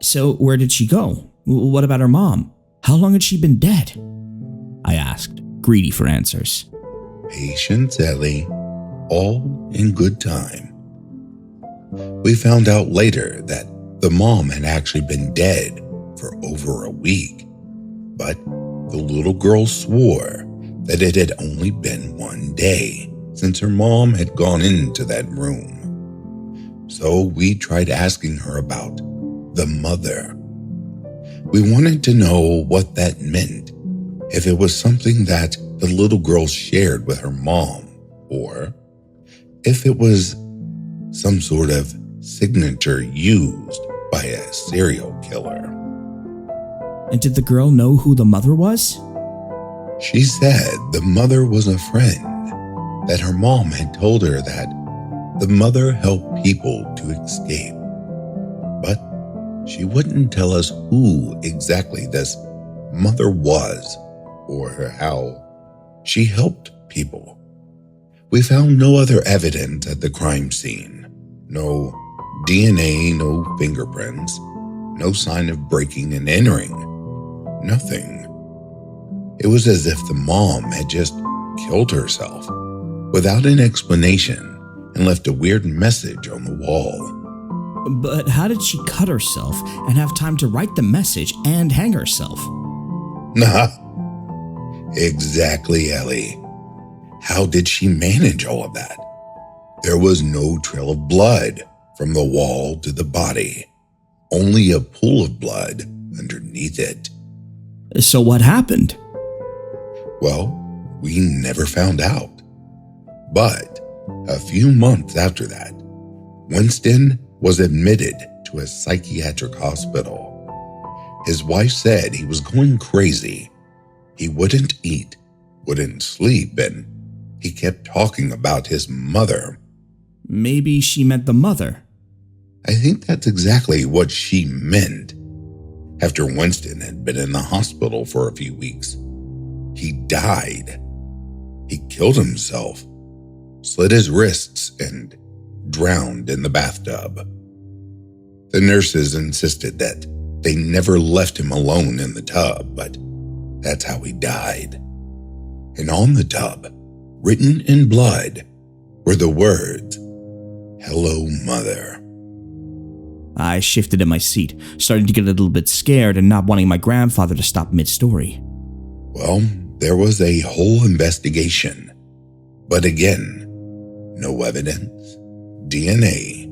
So where did she go? What about her mom? How long had she been dead? I asked, greedy for answers. Patience, Ellie. All in good time. We found out later that the mom had actually been dead for over a week, but the little girl swore that it had only been one day since her mom had gone into that room. So we tried asking her about the mother. We wanted to know what that meant, if it was something that the little girl shared with her mom, or if it was some sort of signature used by a serial killer. And did the girl know who the mother was? She said the mother was a friend, that her mom had told her that the mother helped people to escape. But she wouldn't tell us who exactly this mother was or how she helped people. We found no other evidence at the crime scene. No DNA, no fingerprints, no sign of breaking and entering. Nothing. It was as if the mom had just killed herself without an explanation and left a weird message on the wall. But how did she cut herself and have time to write the message and hang herself? Nah. Exactly, Ellie. How did she manage all of that? There was no trail of blood from the wall to the body, only a pool of blood underneath it. So what happened? Well, we never found out. But a few months after that, Winston was admitted to a psychiatric hospital. His wife said he was going crazy. He wouldn't eat, wouldn't sleep, and he kept talking about his mother. Maybe she meant the mother. I think that's exactly what she meant. After Winston had been in the hospital for a few weeks, he died. He killed himself, slit his wrists, and drowned in the bathtub. The nurses insisted that they never left him alone in the tub, but that's how he died. And on the tub, written in blood, were the words, "Hello, Mother." I shifted in my seat, starting to get a little bit scared and not wanting my grandfather to stop mid-story. Well, there was a whole investigation. But again, no evidence, DNA,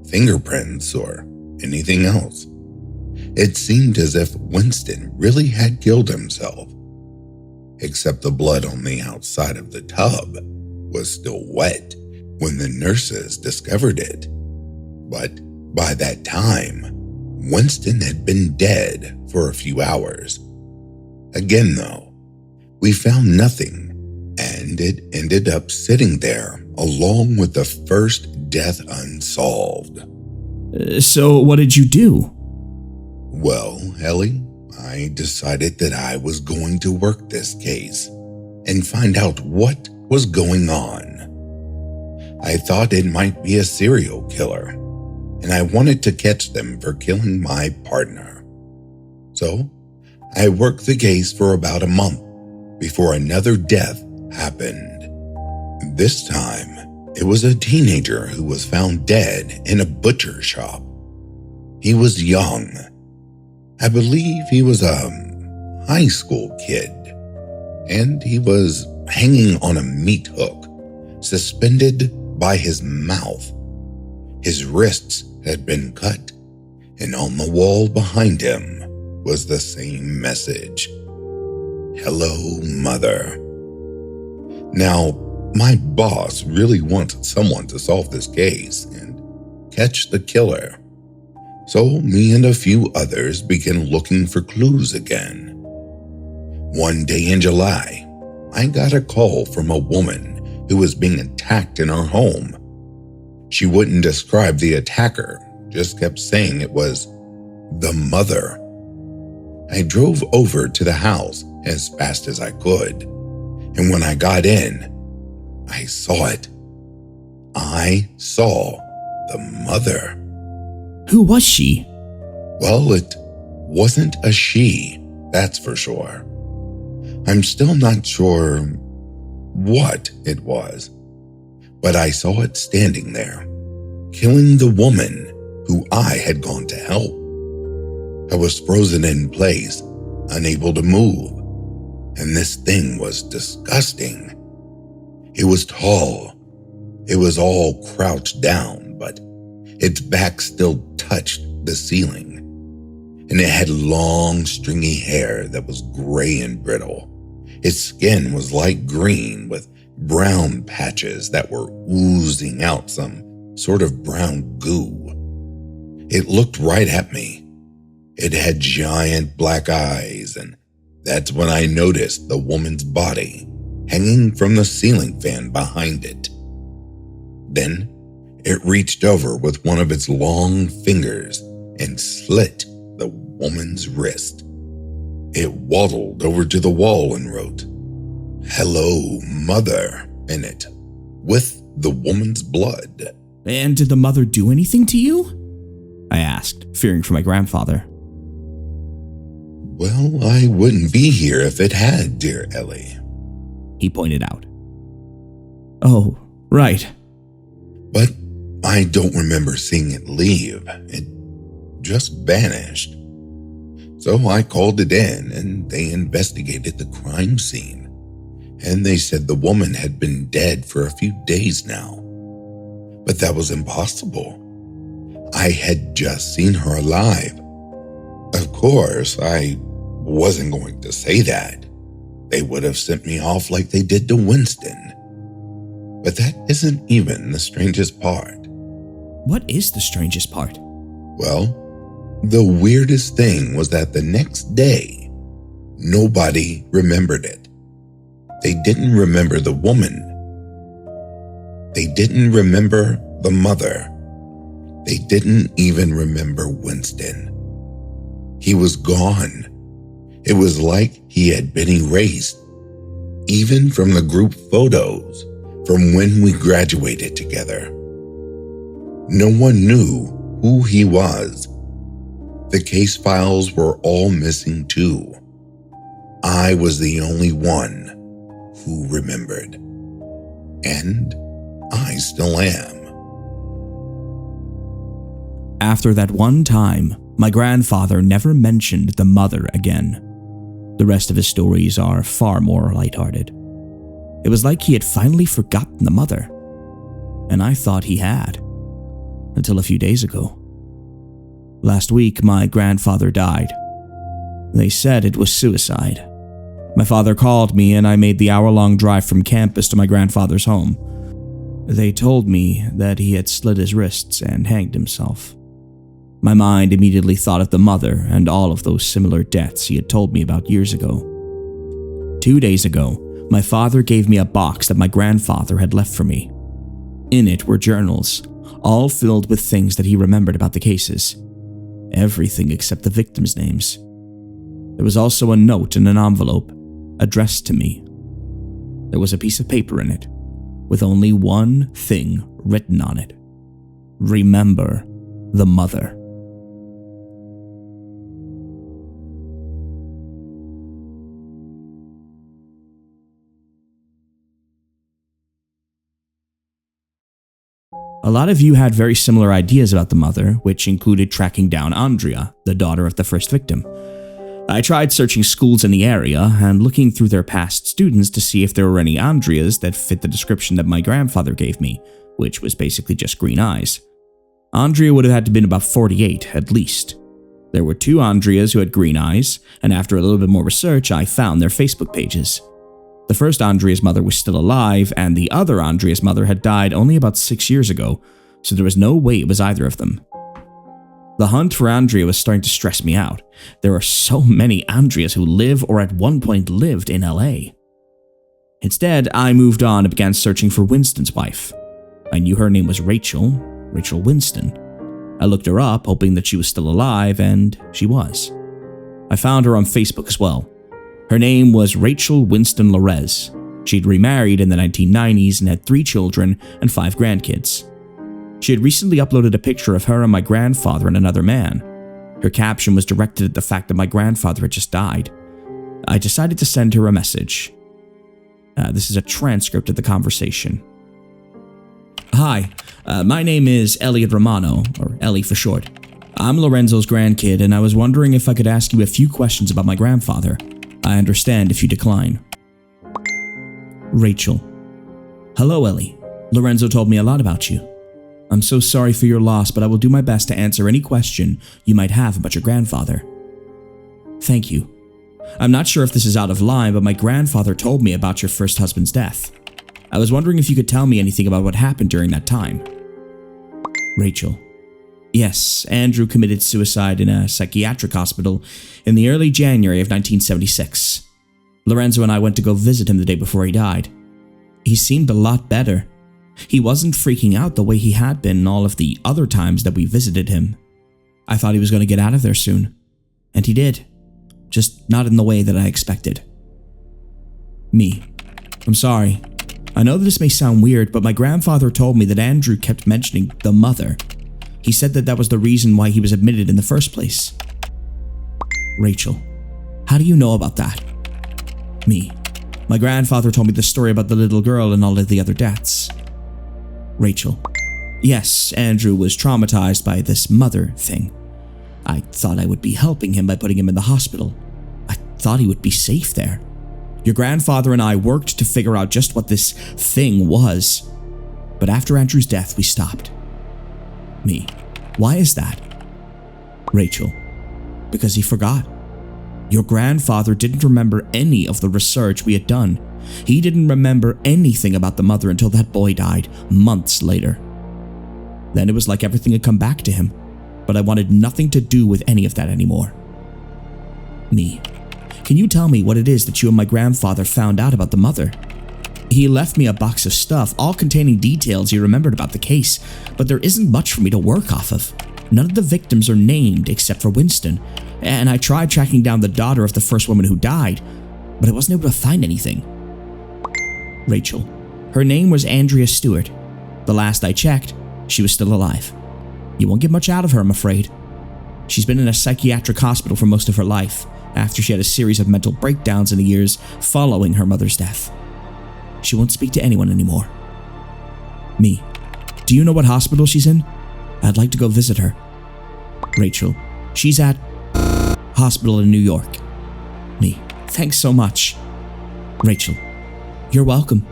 fingerprints, or anything else. It seemed as if Winston really had killed himself. Except the blood on the outside of the tub was still wet when the nurses discovered it. But by that time, Winston had been dead for a few hours. Again, though, we found nothing, and it ended up sitting there along with the first death unsolved. So what did you do? Well, Ellie, I decided that I was going to work this case and find out what was going on. I thought it might be a serial killer, and I wanted to catch them for killing my partner. So, I worked the case for about a month before another death happened. This time, it was a teenager who was found dead in a butcher shop. He was young. I believe he was a high school kid, and he was hanging on a meat hook, suspended by his mouth. His wrists had been cut, and on the wall behind him was the same message. "Hello, Mother." Now, My boss really wants someone to solve this case and catch the killer. So me and a few others began looking for clues again. One day in July, I got a call from a woman who was being attacked in her home. She wouldn't describe the attacker, just kept saying it was the mother. I drove over to the house as fast as I could, and when I got in, I saw it. I saw the mother. Who was she? Well, it wasn't a she, that's for sure. I'm still not sure what it was, but I saw it standing there, killing the woman who I had gone to help. I was frozen in place, unable to move, and this thing was disgusting. It was tall. It was all crouched down, but its back still touched the ceiling, and it had long, stringy hair that was gray and brittle. Its skin was light green with brown patches that were oozing out some sort of brown goo. It looked right at me. It had giant black eyes, and that's when I noticed the woman's body hanging from the ceiling fan behind it. Then it reached over with one of its long fingers and slit the woman's wrist. It waddled over to the wall and wrote, "Hello, Mother," in it, with the woman's blood. And did the mother do anything to you? I asked, fearing for my grandfather. Well, I wouldn't be here if it had, dear Ellie, he pointed out. Oh, right. But I don't remember seeing it leave. It just vanished. So I called it in and they investigated the crime scene. And they said the woman had been dead for a few days now. But that was impossible. I had just seen her alive. Of course, I wasn't going to say that. They would have sent me off like they did to Winston. But that isn't even the strangest part. What is the strangest part? Well, the weirdest thing was that the next day, nobody remembered it. They didn't remember the woman. They didn't remember the mother. They didn't even remember Winston. He was gone. It was like he had been erased, even from the group photos from when we graduated together. No one knew who he was. The case files were all missing too. I was the only one who remembered. And I still am. After that one time, my grandfather never mentioned the mother again. The rest of his stories are far more lighthearted. It was like he had finally forgotten the mother. And I thought he had. Until a few days ago. Last week, my grandfather died. They said it was suicide. My father called me and I made the hour-long drive from campus to my grandfather's home. They told me that he had slit his wrists and hanged himself. My mind immediately thought of the mother and all of those similar deaths he had told me about years ago. 2 days ago, my father gave me a box that my grandfather had left for me. In it were journals, all filled with things that he remembered about the cases. Everything except the victims' names. There was also a note in an envelope, addressed to me. There was a piece of paper in it, with only one thing written on it. Remember the mother. A lot of you had very similar ideas about the mother, which included tracking down Andrea, the daughter of the first victim. I tried searching schools in the area and looking through their past students to see if there were any Andreas that fit the description that my grandfather gave me, which was basically just green eyes. Andrea would have had to have been about 48, at least. There were 2 Andreas who had green eyes, and after a little bit more research, I found their Facebook pages. The first Andrea's mother was still alive, and the other Andrea's mother had died only about 6 years ago, so there was no way it was either of them. The hunt for Andrea was starting to stress me out. There are so many Andreas who live or at one point lived in LA. Instead, I moved on and began searching for Winston's wife. I knew her name was Rachel Winston. I looked her up, hoping that she was still alive, and she was. I found her on Facebook as well. Her name was Rachel Winston Lorez. She'd remarried in the 1990s and had 3 children and 5 grandkids. She had recently uploaded a picture of her and my grandfather and another man. Her caption was directed at the fact that my grandfather had just died. I decided to send her a message. This is a transcript of the conversation. Hi, my name is Elliot Romano, or Ellie for short. I'm Lorenzo's grandkid, and I was wondering if I could ask you a few questions about my grandfather. I understand if you decline. Rachel. Hello, Ellie. Lorenzo told me a lot about you. I'm so sorry for your loss, but I will do my best to answer any question you might have about your grandfather. Thank you. I'm not sure if this is out of line, but my grandfather told me about your first husband's death. I was wondering if you could tell me anything about what happened during that time. Rachel. Yes, Andrew committed suicide in a psychiatric hospital in the early January of 1976. Lorenzo and I went to go visit him the day before he died. He seemed a lot better. He wasn't freaking out the way he had been all of the other times that we visited him. I thought he was going to get out of there soon. And he did. Just not in the way that I expected. Me. I'm sorry. I know that this may sound weird, but my grandfather told me that Andrew kept mentioning the mother. He said that was the reason why he was admitted in the first place. Rachel. How do you know about that? Me. My grandfather told me the story about the little girl and all of the other deaths. Rachel. Yes, Andrew was traumatized by this mother thing. I thought I would be helping him by putting him in the hospital. I thought he would be safe there. Your grandfather and I worked to figure out just what this thing was. But after Andrew's death, we stopped. Me. Why is that? Rachel. Because he forgot. Your grandfather didn't remember any of the research we had done. He didn't remember anything about the mother until that boy died months later. Then it was like everything had come back to him, but I wanted nothing to do with any of that anymore. Me. Can you tell me what it is that you and my grandfather found out about the mother? He left me a box of stuff, all containing details he remembered about the case, but there isn't much for me to work off of. None of the victims are named except for Winston, and I tried tracking down the daughter of the first woman who died, but I wasn't able to find anything. Rachel. Her name was Andrea Stewart. The last I checked, she was still alive. You won't get much out of her, I'm afraid. She's been in a psychiatric hospital for most of her life, after she had a series of mental breakdowns in the years following her mother's death. She won't speak to anyone anymore. Me. Do you know what hospital she's in? I'd like to go visit her. Rachel. She's at hospital in New York. Me. Thanks so much. Rachel. You're welcome.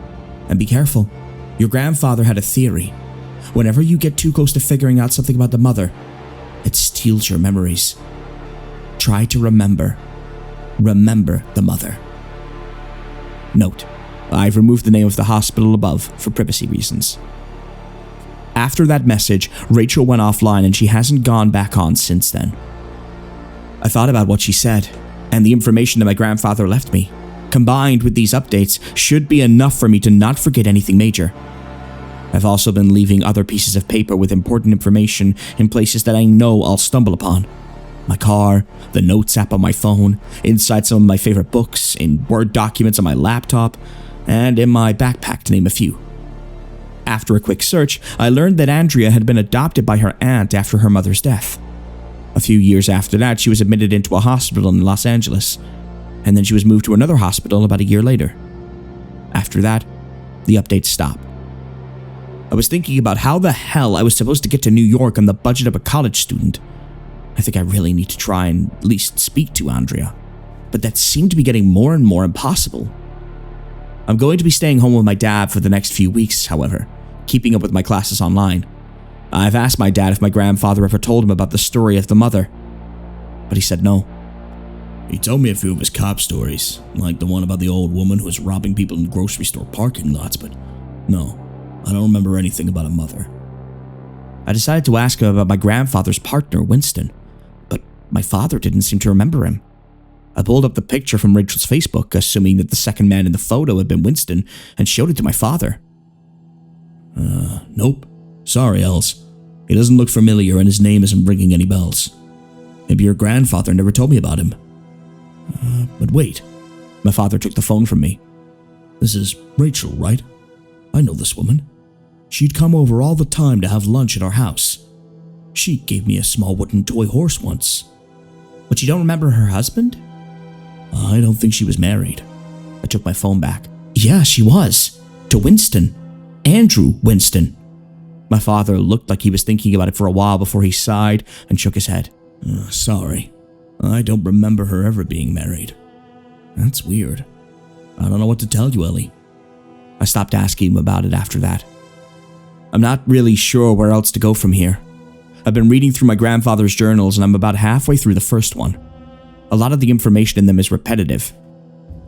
And be careful. Your grandfather had a theory. Whenever you get too close to figuring out something about the mother, it steals your memories. Try to remember. Remember the mother. Note. I've removed the name of the hospital above for privacy reasons. After that message, Rachel went offline and she hasn't gone back on since then. I thought about what she said, and the information that my grandfather left me, combined with these updates, should be enough for me to not forget anything major. I've also been leaving other pieces of paper with important information in places that I know I'll stumble upon. My car, the notes app on my phone, inside some of my favorite books, in Word documents on my laptop, and in my backpack, to name a few. After a quick search, I learned that Andrea had been adopted by her aunt after her mother's death. A few years after that, she was admitted into a hospital in Los Angeles, and then she was moved to another hospital about a year later. After that, the updates stopped. I was thinking about how the hell I was supposed to get to New York on the budget of a college student. I think I really need to try and at least speak to Andrea, but that seemed to be getting more and more impossible. I'm going to be staying home with my dad for the next few weeks, however, keeping up with my classes online. I've asked my dad if my grandfather ever told him about the story of the mother, but he said no. He told me a few of his cop stories, like the one about the old woman who was robbing people in grocery store parking lots, but no, I don't remember anything about a mother. I decided to ask him about my grandfather's partner, Winston, but my father didn't seem to remember him. I pulled up the picture from Rachel's Facebook, assuming that the second man in the photo had been Winston, and showed it to my father. Nope. Sorry, Els. He doesn't look familiar and his name isn't ringing any bells. Maybe your grandfather never told me about him. But wait. My father took the phone from me. This is Rachel, right? I know this woman. She'd come over all the time to have lunch at our house. She gave me a small wooden toy horse once. But you don't remember her husband? I don't think she was married. I took my phone back. Yeah, she was. To Winston. Andrew Winston. My father looked like he was thinking about it for a while before he sighed and shook his head. Sorry. I don't remember her ever being married. That's weird. I don't know what to tell you, Ellie. I stopped asking him about it after that. I'm not really sure where else to go from here. I've been reading through my grandfather's journals and I'm about halfway through the first one. A lot of the information in them is repetitive.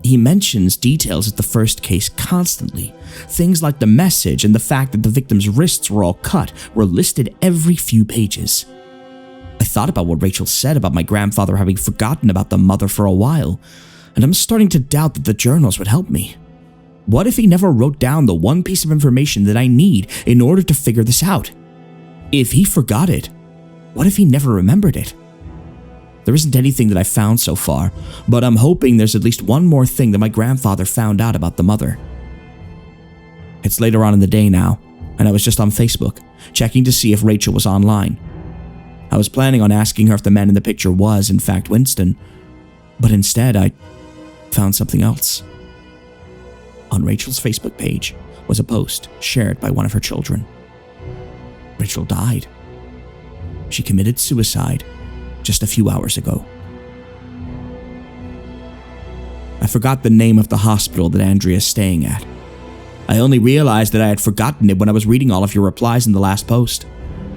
He mentions details of the first case constantly. Things like the message and the fact that the victim's wrists were all cut were listed every few pages. I thought about what Rachel said about my grandfather having forgotten about the mother for a while, and I'm starting to doubt that the journals would help me. What if he never wrote down the one piece of information that I need in order to figure this out? If he forgot it, what if he never remembered it? There isn't anything that I've found so far, but I'm hoping there's at least one more thing that my grandfather found out about the mother. It's later on in the day now, and I was just on Facebook, checking to see if Rachel was online. I was planning on asking her if the man in the picture was, in fact, Winston, but instead I found something else. On Rachel's Facebook page was a post shared by one of her children. Rachel died. She committed suicide just a few hours ago. I forgot the name of the hospital that Andrea is staying at. I only realized that I had forgotten it when I was reading all of your replies in the last post.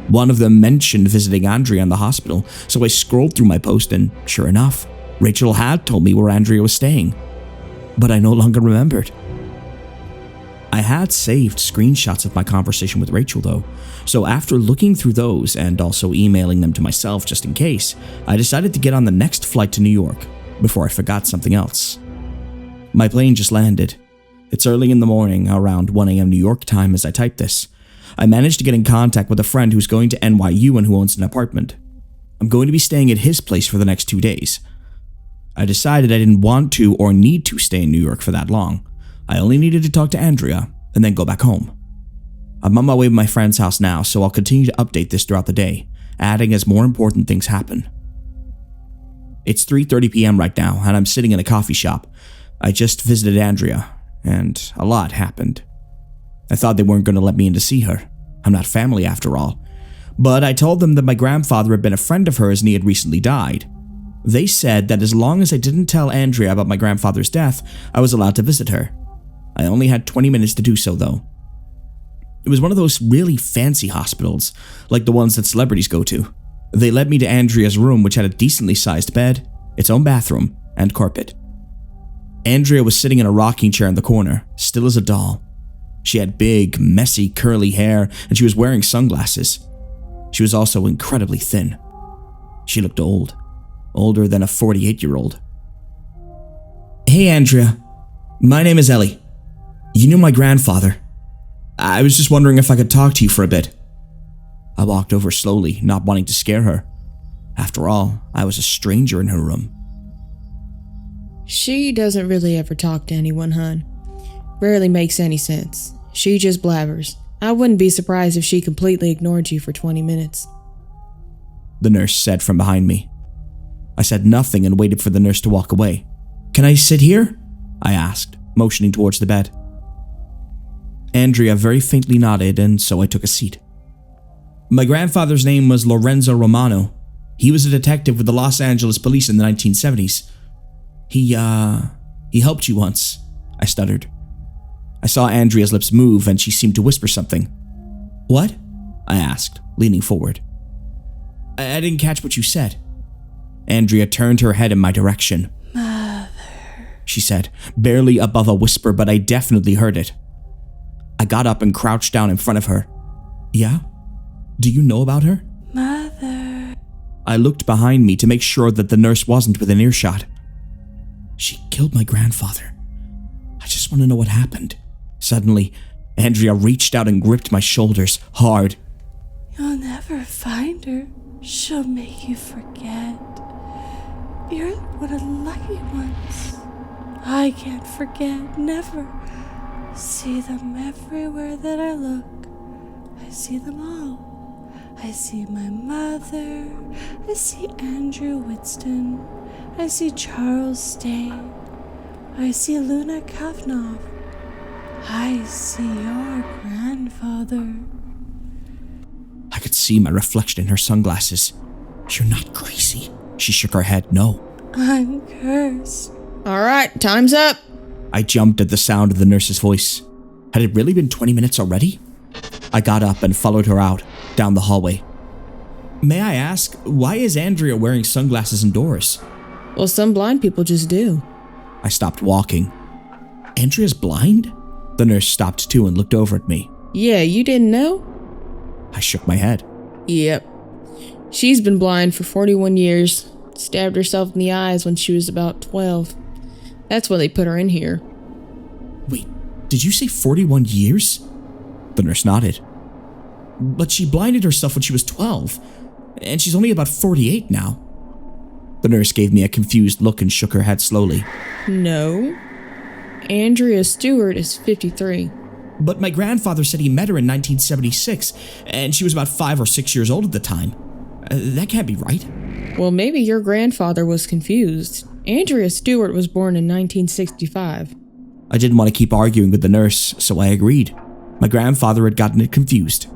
One of them mentioned visiting Andrea in the hospital, so I scrolled through my post and, sure enough, Rachel had told me where Andrea was staying. But I no longer remembered. I had saved screenshots of my conversation with Rachel though, so after looking through those and also emailing them to myself just in case, I decided to get on the next flight to New York before I forgot something else. My plane just landed. It's early in the morning, around 1 a.m. New York time as I type this. I managed to get in contact with a friend who's going to NYU and who owns an apartment. I'm going to be staying at his place for the next 2 days. I decided I didn't want to or need to stay in New York for that long. I only needed to talk to Andrea and then go back home. I'm on my way to my friend's house now, so I'll continue to update this throughout the day, adding as more important things happen. It's 3:30 p.m. right now, and I'm sitting in a coffee shop. I just visited Andrea, and a lot happened. I thought they weren't going to let me in to see her. I'm not family after all. But I told them that my grandfather had been a friend of hers and he had recently died. They said that as long as I didn't tell Andrea about my grandfather's death, I was allowed to visit her. I only had 20 minutes to do so though. It was one of those really fancy hospitals, like the ones that celebrities go to. They led me to Andrea's room, which had a decently sized bed, its own bathroom, and carpet. Andrea was sitting in a rocking chair in the corner, still as a doll. She had big, messy, curly hair, and she was wearing sunglasses. She was also incredibly thin. She looked old, older than a 48-year-old. Hey, Andrea. My name is Ellie. You knew my grandfather. I was just wondering if I could talk to you for a bit. I walked over slowly, not wanting to scare her. After all, I was a stranger in her room. She doesn't really ever talk to anyone, hun. Rarely makes any sense. She just blabbers. I wouldn't be surprised if she completely ignored you for 20 minutes. The nurse said from behind me. I said nothing and waited for the nurse to walk away. Can I sit here? I asked, motioning towards the bed. Andrea very faintly nodded, and so I took a seat. My grandfather's name was Lorenzo Romano. He was a detective with the Los Angeles police in the 1970s. He helped you once, I stuttered. I saw Andrea's lips move and she seemed to whisper something. What? I asked, leaning forward. I didn't catch what you said. Andrea turned her head in my direction. Mother, she said, barely above a whisper, but I definitely heard it. I got up and crouched down in front of her. Yeah? Do you know about her? Mother. I looked behind me to make sure that the nurse wasn't within earshot. She killed my grandfather. I just want to know what happened. Suddenly, Andrea reached out and gripped my shoulders hard. You'll never find her. She'll make you forget. You're one of the lucky ones. I can't forget, never. See them everywhere that I look. I see them all. I see my mother. I see Andrew Winston. I see Charles Stain. I see Luna Kavnov. I see your grandfather. I could see my reflection in her sunglasses. You're not crazy. She shook her head. No. I'm cursed. All right, time's up. I jumped at the sound of the nurse's voice. Had it really been 20 minutes already? I got up and followed her out, down the hallway. May I ask, why is Andrea wearing sunglasses indoors? Well, some blind people just do. I stopped walking. Andrea's blind? The nurse stopped too and looked over at me. Yeah, you didn't know? I shook my head. Yep. She's been blind for 41 years. Stabbed herself in the eyes when she was about 12. That's why they put her in here. Wait, did you say 41 years? The nurse nodded. But she blinded herself when she was 12, and she's only about 48 now. The nurse gave me a confused look and shook her head slowly. No. Andrea Stewart is 53. But my grandfather said he met her in 1976, and she was about 5 or 6 years old at the time. That can't be right. Well, maybe your grandfather was confused. Andrea Stewart was born in 1965. I didn't want to keep arguing with the nurse, so I agreed. My grandfather had gotten it confused.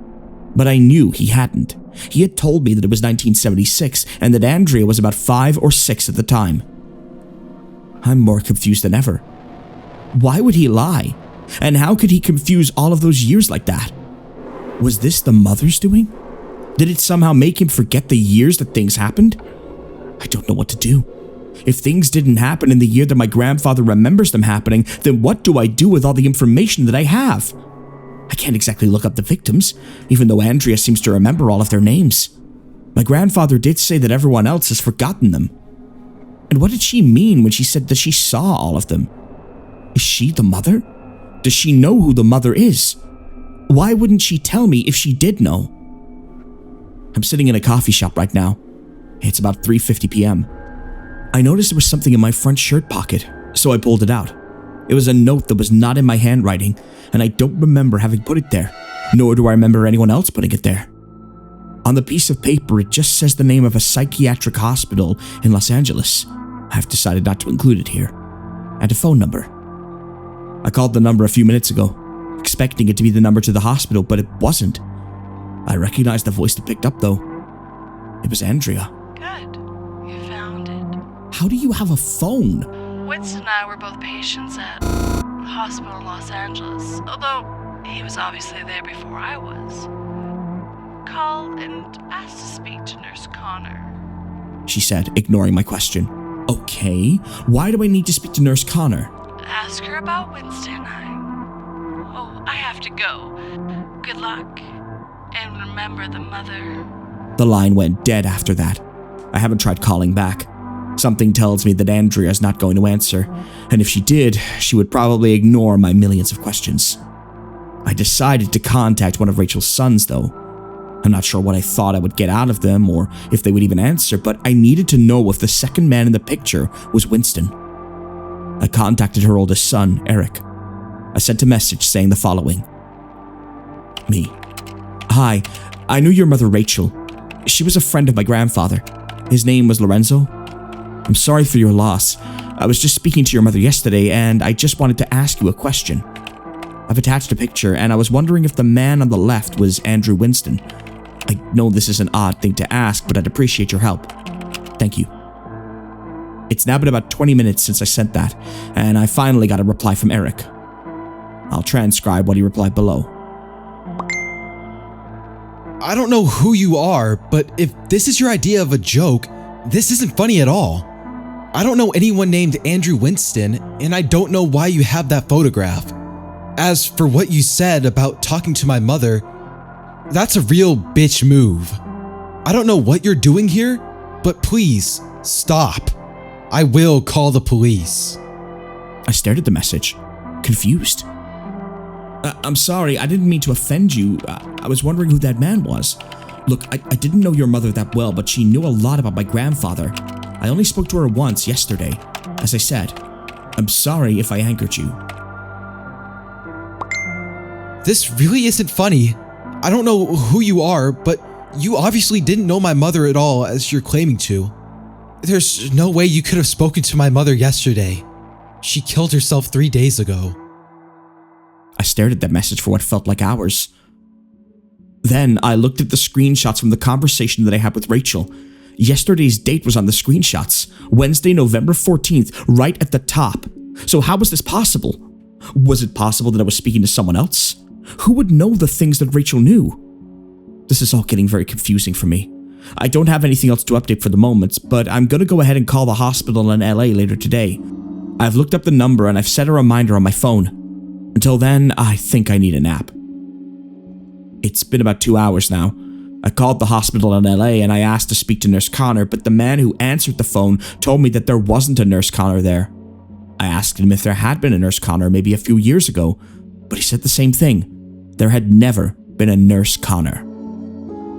But I knew he hadn't. He had told me that it was 1976 and that Andrea was about 5 or 6 at the time. I'm more confused than ever. Why would he lie? And how could he confuse all of those years like that? Was this the mother's doing? Did it somehow make him forget the years that things happened? I don't know what to do. If things didn't happen in the year that my grandfather remembers them happening, then what do I do with all the information that I have? I can't exactly look up the victims, even though Andrea seems to remember all of their names. My grandfather did say that everyone else has forgotten them. And what did she mean when she said that she saw all of them? Is she the mother? Does she know who the mother is? Why wouldn't she tell me if she did know? I'm sitting in a coffee shop right now. It's about 3:50 p.m. I noticed there was something in my front shirt pocket, so I pulled it out. It was a note that was not in my handwriting, and I don't remember having put it there, nor do I remember anyone else putting it there. On the piece of paper, it just says the name of a psychiatric hospital in Los Angeles. I've decided not to include it here. And a phone number. I called the number a few minutes ago, expecting it to be the number to the hospital, but it wasn't. I recognized the voice that picked up, though. It was Andrea. Good. You found it. How do you have a phone? Winston and I were both patients at the hospital in Los Angeles, although he was obviously there before I was. Called and asked to speak to Nurse Connor, she said, ignoring my question. Okay, why do I need to speak to Nurse Connor? Ask her about Winston and I. Oh, I have to go. Good luck. And remember the mother. The line went dead after that. I haven't tried calling back. Something tells me that Andrea's not going to answer, and if she did, she would probably ignore my millions of questions. I decided to contact one of Rachel's sons, though. I'm not sure what I thought I would get out of them or if they would even answer, but I needed to know if the second man in the picture was Winston. I contacted her oldest son, Eric. I sent a message saying the following. Me. Hi, I knew your mother Rachel. She was a friend of my grandfather. His name was Lorenzo. I'm sorry for your loss. I was just speaking to your mother yesterday and I just wanted to ask you a question. I've attached a picture and I was wondering if the man on the left was Andrew Winston. I know this is an odd thing to ask, but I'd appreciate your help. Thank you. It's now been about 20 minutes since I sent that, and I finally got a reply from Eric. I'll transcribe what he replied below. I don't know who you are, but if this is your idea of a joke, This isn't funny at all. I don't know anyone named Andrew Winston, and I don't know why you have that photograph. As for what you said about talking to my mother, that's a real bitch move. I don't know what you're doing here, but please, stop. I will call the police. I stared at the message, confused. I'm sorry, I didn't mean to offend you. I was wondering who that man was. Look, I didn't know your mother that well, but she knew a lot about my grandfather. I only spoke to her once yesterday. As I said, I'm sorry if I angered you. This really isn't funny. I don't know who you are, but you obviously didn't know my mother at all as you're claiming to. There's no way you could have spoken to my mother yesterday. She killed herself 3 days ago. I stared at that message for what felt like hours. Then I looked at the screenshots from the conversation that I had with Rachel. Yesterday's date was on the screenshots, Wednesday, November 14th, right at the top. So how was this possible? Was it possible that I was speaking to someone else? Who would know the things that Rachel knew? This is all getting very confusing for me. I don't have anything else to update for the moment, but I'm going to go ahead and call the hospital in LA later today. I've looked up the number and I've set a reminder on my phone. Until then, I think I need a nap. It's been about 2 hours now. I called the hospital in LA and I asked to speak to Nurse Connor, but the man who answered the phone told me that there wasn't a Nurse Connor there. I asked him if there had been a Nurse Connor maybe a few years ago, but he said the same thing. There had never been a Nurse Connor.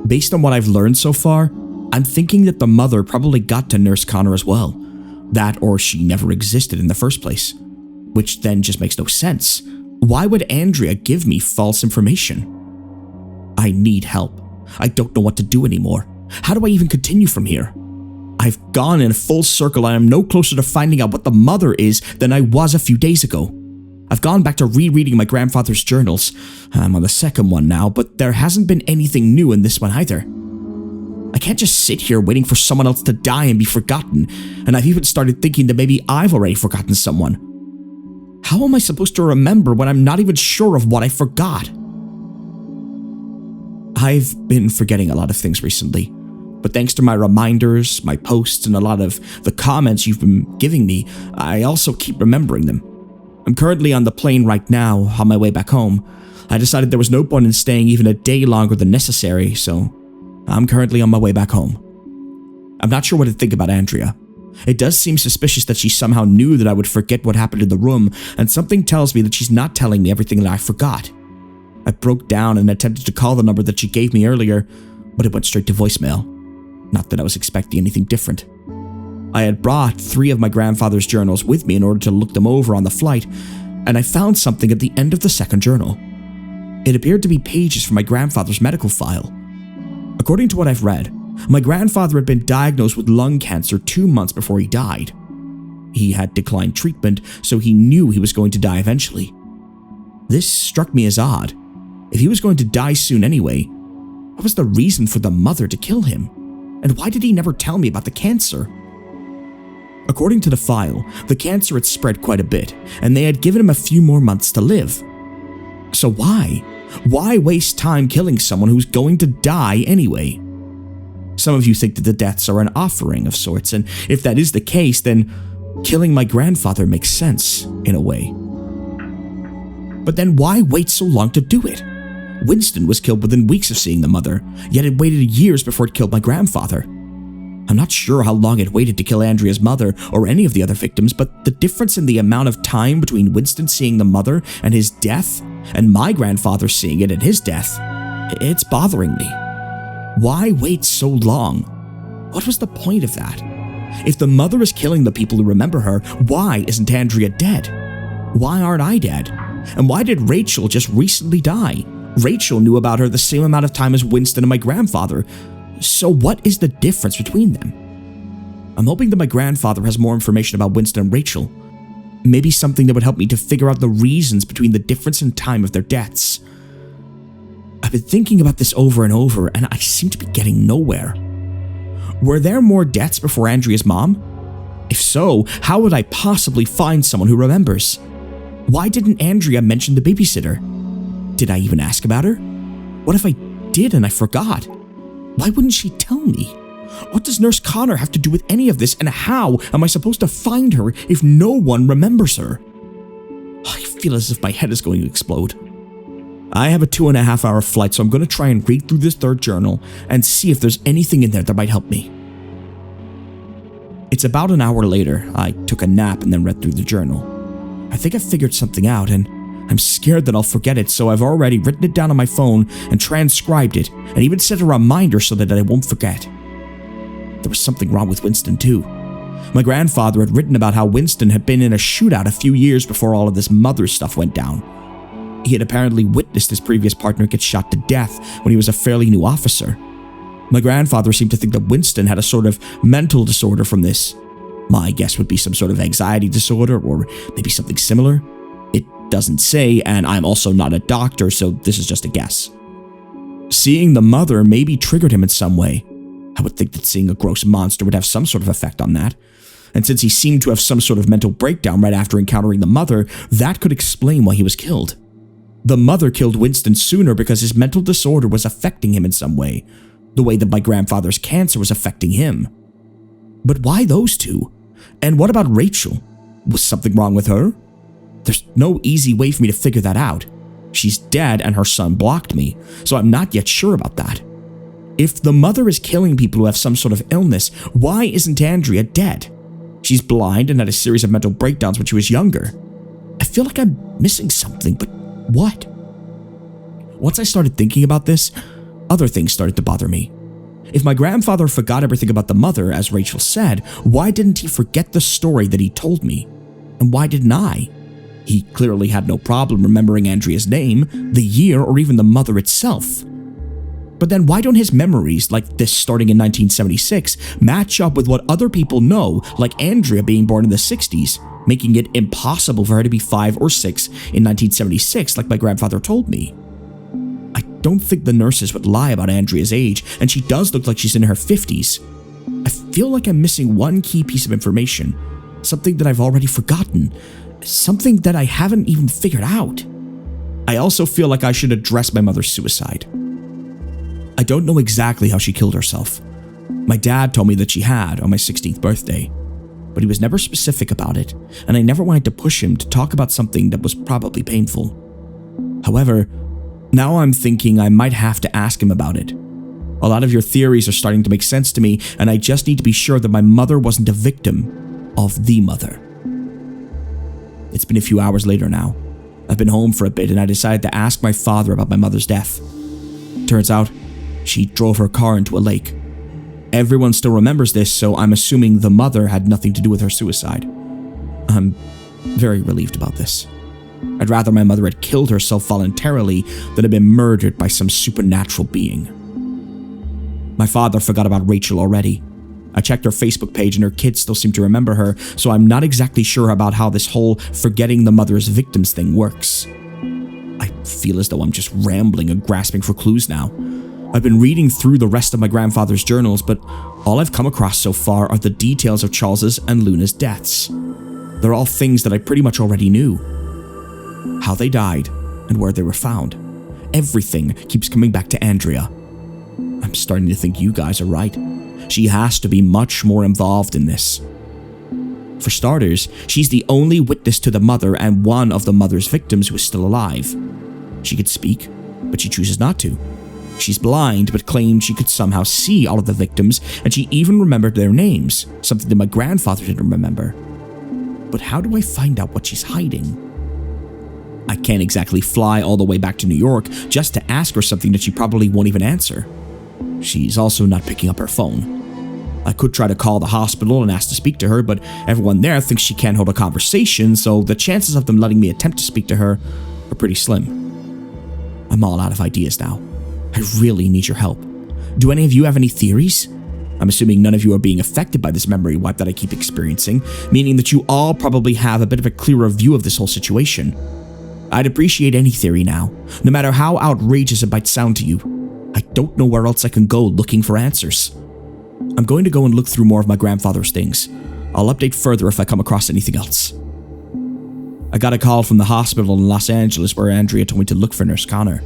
Based on what I've learned so far, I'm thinking that the mother probably got to Nurse Connor as well. That or she never existed in the first place. Which then just makes no sense. Why would Andrea give me false information? I need help. I don't know what to do anymore. How do I even continue from here? I've gone in a full circle and I'm no closer to finding out what the mother is than I was a few days ago. I've gone back to rereading my grandfather's journals. I'm on the second one now, but there hasn't been anything new in this one either. I can't just sit here waiting for someone else to die and be forgotten, and I've even started thinking that maybe I've already forgotten someone. How am I supposed to remember when I'm not even sure of what I forgot? I've been forgetting a lot of things recently, but thanks to my reminders, my posts, and a lot of the comments you've been giving me, I also keep remembering them. I'm currently on the plane right now, on my way back home. I decided there was no point in staying even a day longer than necessary, so I'm currently on my way back home. I'm not sure what to think about Andrea. It does seem suspicious that she somehow knew that I would forget what happened in the room, and something tells me that she's not telling me everything that I forgot. I broke down and attempted to call the number that she gave me earlier, but it went straight to voicemail. Not that I was expecting anything different. I had brought 3 of my grandfather's journals with me in order to look them over on the flight, and I found something at the end of the second journal. It appeared to be pages from my grandfather's medical file. According to what I've read, my grandfather had been diagnosed with lung cancer 2 months before he died. He had declined treatment, so he knew he was going to die eventually. This struck me as odd. If he was going to die soon anyway, what was the reason for the mother to kill him? And why did he never tell me about the cancer? According to the file, the cancer had spread quite a bit, and they had given him a few more months to live. So why? Why waste time killing someone who's going to die anyway? Some of you think that the deaths are an offering of sorts, and if that is the case, then killing my grandfather makes sense, in a way. But then why wait so long to do it? Winston was killed within weeks of seeing the mother, yet it waited years before it killed my grandfather. I'm not sure how long it waited to kill Andrea's mother or any of the other victims, but the difference in the amount of time between Winston seeing the mother and his death, and my grandfather seeing it and his death, it's bothering me. Why wait so long? What was the point of that? If the mother is killing the people who remember her, why isn't Andrea dead? Why aren't I dead? And why did Rachel just recently die? Rachel knew about her the same amount of time as Winston and my grandfather. So what is the difference between them? I'm hoping that my grandfather has more information about Winston and Rachel. Maybe something that would help me to figure out the reasons between the difference in time of their deaths. I've been thinking about this over and over, and I seem to be getting nowhere. Were there more deaths before Andrea's mom? If so, how would I possibly find someone who remembers? Why didn't Andrea mention the babysitter? Did I even ask about her? What if I did and I forgot? Why wouldn't she tell me? What does Nurse Connor have to do with any of this, and how am I supposed to find her if no one remembers her? I feel as if my head is going to explode. I have a 2.5-hour flight, so I'm going to try and read through this third journal and see if there's anything in there that might help me. It's about an hour later. I took a nap and then read through the journal. I think I figured something out, and I'm scared that I'll forget it, so I've already written it down on my phone and transcribed it, and even set a reminder so that I won't forget. There was something wrong with Winston too. My grandfather had written about how Winston had been in a shootout a few years before all of this mother stuff went down. He had apparently witnessed his previous partner get shot to death when he was a fairly new officer. My grandfather seemed to think that Winston had a sort of mental disorder from this. My guess would be some sort of anxiety disorder or maybe something similar. It doesn't say, and I'm also not a doctor, so this is just a guess. Seeing the mother maybe triggered him in some way. I would think that seeing a gross monster would have some sort of effect on that. And since he seemed to have some sort of mental breakdown right after encountering the mother, that could explain why he was killed. The mother killed Winston sooner because his mental disorder was affecting him in some way, the way that my grandfather's cancer was affecting him. But why those two? And what about Rachel? Was something wrong with her? There's no easy way for me to figure that out. She's dead and her son blocked me, so I'm not yet sure about that. If the mother is killing people who have some sort of illness, why isn't Andrea dead? She's blind and had a series of mental breakdowns when she was younger. I feel like I'm missing something, but what? Once I started thinking about this, other things started to bother me. If my grandfather forgot everything about the mother, as Rachel said, why didn't he forget the story that he told me? And why didn't I? He clearly had no problem remembering Andrea's name, the year, or even the mother itself. But then why don't his memories, like this starting in 1976, match up with what other people know, like Andrea being born in the 60s, making it impossible for her to be 5 or 6 in 1976 like my grandfather told me? I don't think the nurses would lie about Andrea's age, and she does look like she's in her 50s. I feel like I'm missing one key piece of information, something that I've already forgotten, something that I haven't even figured out. I also feel like I should address my mother's suicide. I don't know exactly how she killed herself. My dad told me that she had on my 16th birthday, but he was never specific about it, and I never wanted to push him to talk about something that was probably painful. However, now I'm thinking I might have to ask him about it. A lot of your theories are starting to make sense to me, and I just need to be sure that my mother wasn't a victim of the mother. It's been a few hours later now. I've been home for a bit, and I decided to ask my father about my mother's death. Turns out, she drove her car into a lake. Everyone still remembers this, so I'm assuming the mother had nothing to do with her suicide. I'm very relieved about this. I'd rather my mother had killed herself voluntarily than had been murdered by some supernatural being. My father forgot about Rachel already. I checked her Facebook page and her kids still seem to remember her, so I'm not exactly sure about how this whole forgetting the mother's victims thing works. I feel as though I'm just rambling and grasping for clues now. I've been reading through the rest of my grandfather's journals, but all I've come across so far are the details of Charles's and Luna's deaths. They're all things that I pretty much already knew. How they died and where they were found. Everything keeps coming back to Andrea. I'm starting to think you guys are right. She has to be much more involved in this. For starters, she's the only witness to the mother and one of the mother's victims who is still alive. She could speak, but she chooses not to. She's blind, but claimed she could somehow see all of the victims, and she even remembered their names, something that my grandfather didn't remember. But how do I find out what she's hiding? I can't exactly fly all the way back to New York just to ask her something that she probably won't even answer. She's also not picking up her phone. I could try to call the hospital and ask to speak to her, but everyone there thinks she can't hold a conversation, so the chances of them letting me attempt to speak to her are pretty slim. I'm all out of ideas now. I really need your help. Do any of you have any theories? I'm assuming none of you are being affected by this memory wipe that I keep experiencing, meaning that you all probably have a bit of a clearer view of this whole situation. I'd appreciate any theory now, no matter how outrageous it might sound to you. I don't know where else I can go looking for answers. I'm going to go and look through more of my grandfather's things. I'll update further if I come across anything else. I got a call from the hospital in Los Angeles where Andrea told me to look for Nurse Connor.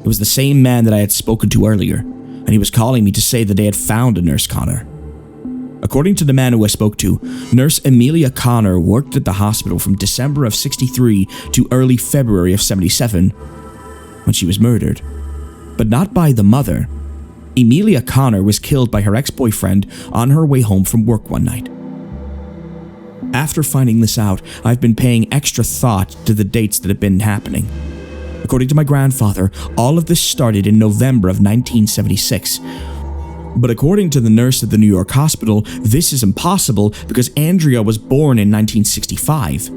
It was the same man that I had spoken to earlier, and and he was calling me to say that they had found a Nurse Connor. According to the man who I spoke to, Nurse Amelia Connor worked at the hospital from December of 63 to early February of 77 when she was murdered. But not by the mother. Amelia Connor was killed by her ex-boyfriend on her way home from work one night. After finding this out, I've been paying extra thought to the dates that have been happening. According to my grandfather, all of this started in November of 1976. But according to the nurse at the New York hospital, this is impossible because Andrea was born in 1965.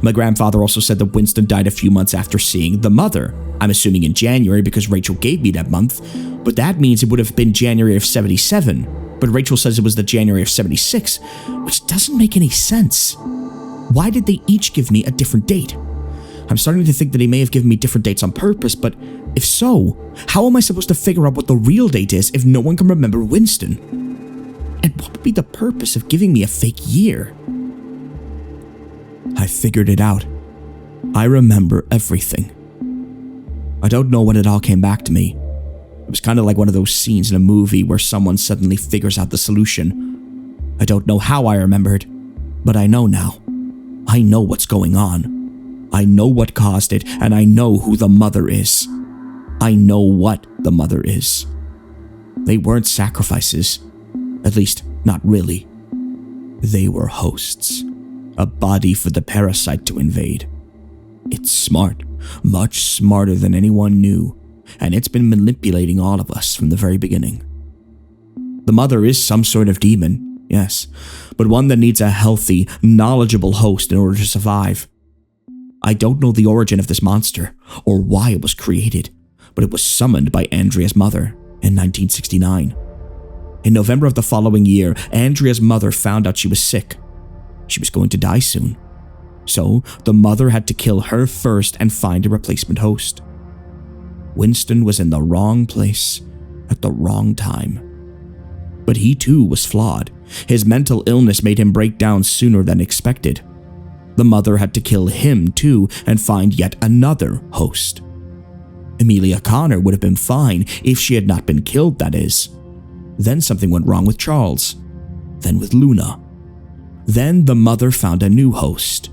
My grandfather also said that Winston died a few months after seeing the mother. I'm assuming in January because Rachel gave me that month, but that means it would have been January of 77. But Rachel says it was the January of 76, which doesn't make any sense. Why did they each give me a different date? I'm starting to think that they may have given me different dates on purpose, but if so, how am I supposed to figure out what the real date is if no one can remember Winston? And what would be the purpose of giving me a fake year? I figured it out. I remember everything. I don't know when it all came back to me. It was kind of like one of those scenes in a movie where someone suddenly figures out the solution. I don't know how I remembered, but I know now. I know what's going on. I know what caused it, and I know who the mother is. I know what the mother is. They weren't sacrifices. At least, not really. They were hosts. A body for the parasite to invade. It's smart, much smarter than anyone knew, and it's been manipulating all of us from the very beginning. The mother is some sort of demon, yes, but one that needs a healthy, knowledgeable host in order to survive. I don't know the origin of this monster, or why it was created, but it was summoned by Andrea's mother in 1969. In November of the following year, Andrea's mother found out she was sick. She was going to die soon. So, the mother had to kill her first and find a replacement host. Winston was in the wrong place at the wrong time. But he too was flawed. His mental illness made him break down sooner than expected. The mother had to kill him too and find yet another host. Amelia Connor would have been fine if she had not been killed, that is. Then something went wrong with Charles. Then with Luna. Then the mother found a new host.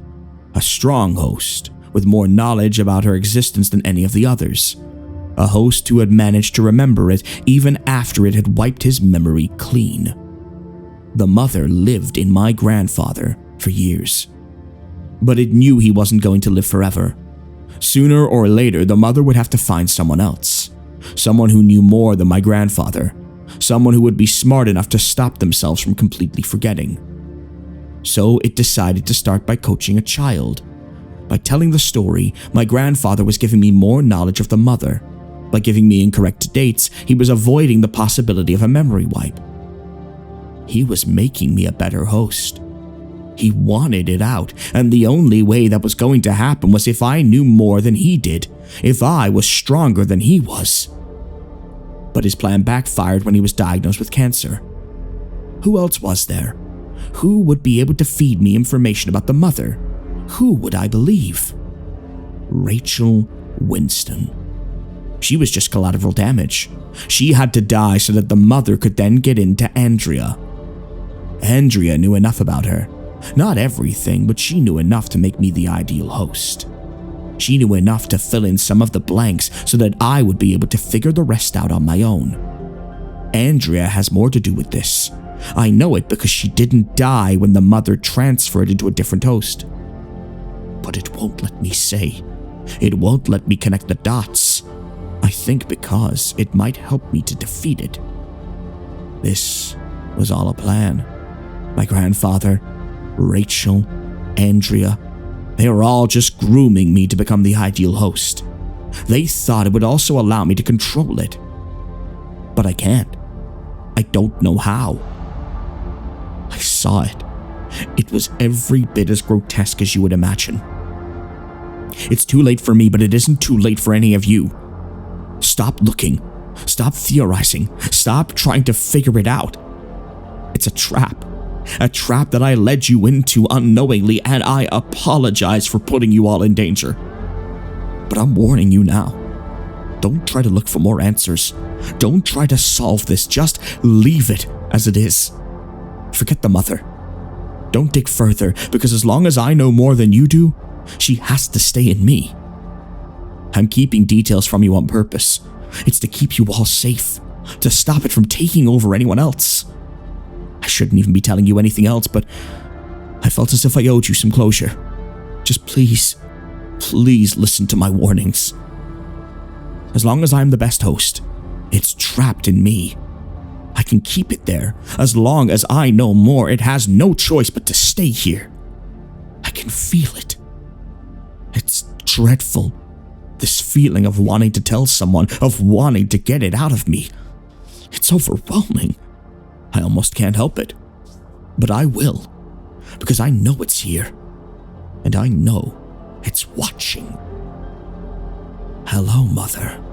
A strong host, with more knowledge about her existence than any of the others. A host who had managed to remember it even after it had wiped his memory clean. The mother lived in my grandfather for years. But it knew he wasn't going to live forever. Sooner or later, the mother would have to find someone else. Someone who knew more than my grandfather. Someone who would be smart enough to stop themselves from completely forgetting. So it decided to start by coaching a child. By telling the story, my grandfather was giving me more knowledge of the mother. By giving me incorrect dates, he was avoiding the possibility of a memory wipe. He was making me a better host. He wanted it out, and the only way that was going to happen was if I knew more than he did, if I was stronger than he was. But his plan backfired when he was diagnosed with cancer. Who else was there? Who would be able to feed me information about the mother? Who would I believe? Rachel Winston. She was just collateral damage. She had to die so that the mother could then get into Andrea. Andrea knew enough about her. Not everything, but she knew enough to make me the ideal host. She knew enough to fill in some of the blanks so that I would be able to figure the rest out on my own. Andrea has more to do with this. I know it because she didn't die when the mother transferred into a different host. But it won't let me say. It won't let me connect the dots. I think because it might help me to defeat it. This was all a plan. My grandfather, Rachel, Andrea, they were all just grooming me to become the ideal host. They thought it would also allow me to control it. But I can't. I don't know how. I saw it. It was every bit as grotesque as you would imagine. It's too late for me, but it isn't too late for any of you. Stop looking. Stop theorizing. Stop trying to figure it out. It's a trap. A trap that I led you into unknowingly, and I apologize for putting you all in danger. But I'm warning you now. Don't try to look for more answers. Don't try to solve this. Just leave it as it is. Forget the mother. Don't dig further, because as long as I know more than you do, she has to stay in me. I'm keeping details from you on purpose. It's to keep you all safe, to stop it from taking over anyone else. I shouldn't even be telling you anything else, but I felt as if I owed you some closure. Just please listen to my warnings. As long as I'm the best host, it's trapped in me. I can keep it there. As long as I know more, it has no choice but to stay here. I can feel it. It's dreadful. This feeling of wanting to tell someone, of wanting to get it out of me. It's overwhelming. I almost can't help it. But I will, because I know it's here. And I know it's watching. Hello, Mother.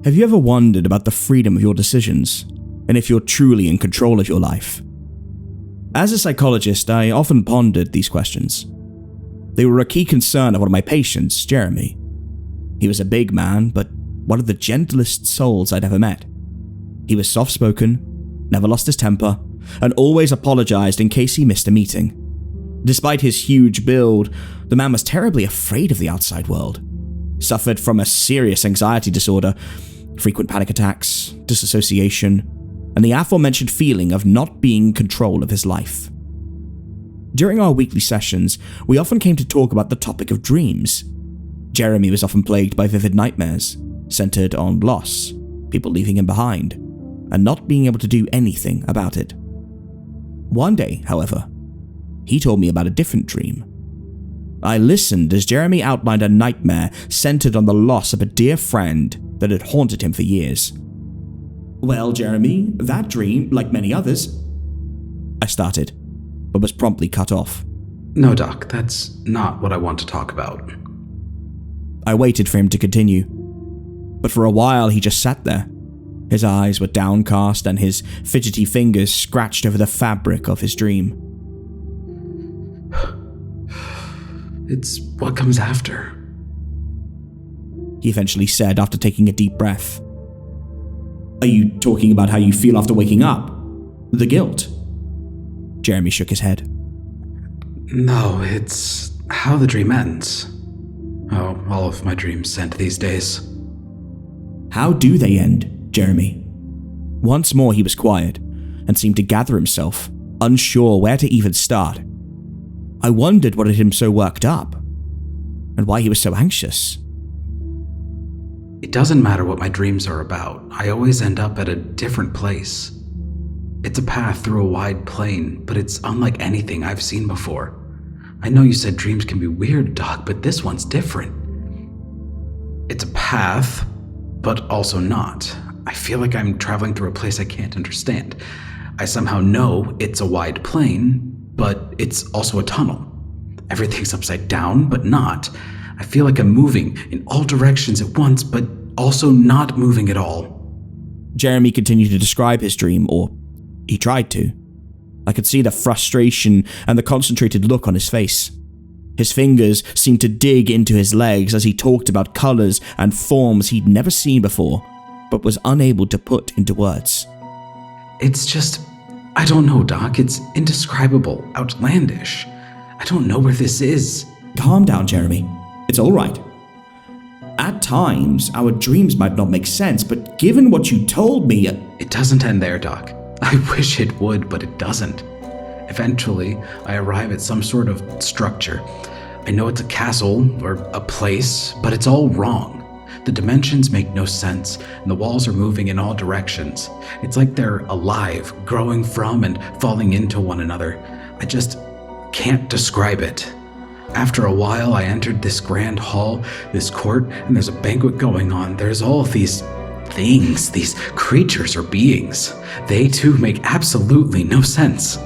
Have you ever wondered about the freedom of your decisions, and if you're truly in control of your life? As a psychologist, I often pondered these questions. They were a key concern of one of my patients, Jeremy. He was a big man, but one of the gentlest souls I'd ever met. He was soft-spoken, never lost his temper, and always apologized in case he missed a meeting. Despite his huge build, the man was terribly afraid of the outside world, suffered from a serious anxiety disorder, frequent panic attacks, disassociation, and the aforementioned feeling of not being in control of his life. During our weekly sessions, we often came to talk about the topic of dreams. Jeremy was often plagued by vivid nightmares, centered on loss, people leaving him behind, and not being able to do anything about it. One day, however, he told me about a different dream. I listened as Jeremy outlined a nightmare centered on the loss of a dear friend that had haunted him for years. Well, Jeremy, that dream, like many others, I started, but was promptly cut off. No, Doc, that's not what I want to talk about. I waited for him to continue, but for a while he just sat there. His eyes were downcast and his fidgety fingers scratched over the fabric of his dream. It's what comes after, he eventually said after taking a deep breath. Are you talking about how you feel after waking up? The guilt? Jeremy shook his head. No, it's how the dream ends. Oh, all of my dreams end these days. How do they end, Jeremy? Once more he was quiet and seemed to gather himself, unsure where to even start. I wondered what had him so worked up, and why he was so anxious. It doesn't matter what my dreams are about. I always end up at a different place. It's a path through a wide plain, but it's unlike anything I've seen before. I know you said dreams can be weird, Doc, but this one's different. It's a path, but also not. I feel like I'm traveling through a place I can't understand. I somehow know it's a wide plain, but it's also a tunnel. Everything's upside down, but not. I feel like I'm moving in all directions at once, but also not moving at all. Jeremy continued to describe his dream, or he tried to. I could see the frustration and the concentrated look on his face. His fingers seemed to dig into his legs as he talked about colors and forms he'd never seen before, but was unable to put into words. It's just, I don't know, Doc. It's indescribable, outlandish. I don't know where this is. Calm down, Jeremy. It's all right. At times, our dreams might not make sense, but given what you told me... It doesn't end there, Doc. I wish it would, but it doesn't. Eventually, I arrive at some sort of structure. I know it's a castle or a place, but it's all wrong. The dimensions make no sense, and the walls are moving in all directions. It's like they're alive, growing from and falling into one another. I just can't describe it. After a while, I entered this grand hall, this court, and there's a banquet going on. There's all these things, these creatures or beings. They too make absolutely no sense.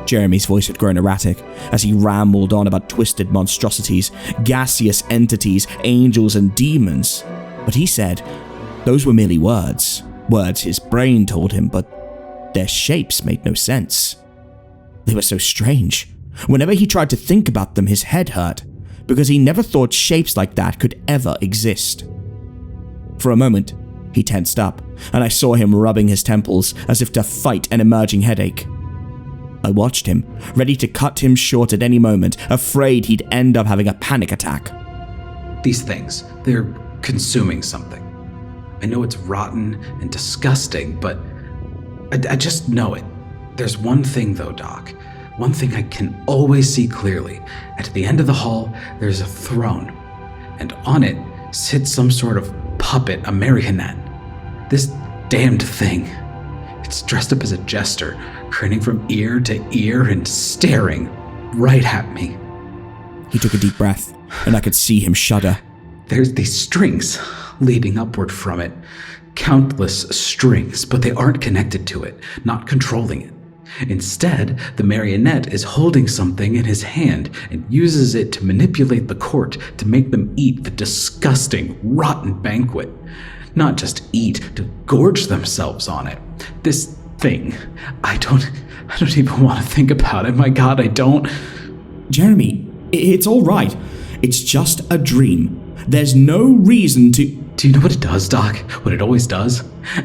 Jeremy's voice had grown erratic as he rambled on about twisted monstrosities, gaseous entities, angels and demons. But he said those were merely words his brain told him, but their shapes made no sense. They were so strange. Whenever he tried to think about them, his head hurt, because he never thought shapes like that could ever exist. For a moment, he tensed up, and I saw him rubbing his temples as if to fight an emerging headache. I watched him, ready to cut him short at any moment, afraid he'd end up having a panic attack. These things, they're consuming something. I know it's rotten and disgusting, but I just know it. There's one thing though, Doc. One thing I can always see clearly. At the end of the hall, there's a throne, and on it sits some sort of puppet, a marionette. This damned thing. It's dressed up as a jester, grinning from ear to ear and staring right at me. He took a deep breath, and I could see him shudder. There's these strings leading upward from it. Countless strings, but they aren't connected to it, not controlling it. Instead, the marionette is holding something in his hand and uses it to manipulate the court to make them eat the disgusting, rotten banquet. Not just eat, to gorge themselves on it. This thing, I don't even want to think about it. My God, I don't. Jeremy, it's all right. It's just a dream. There's no reason to... Do you know what it does, Doc? What it always does?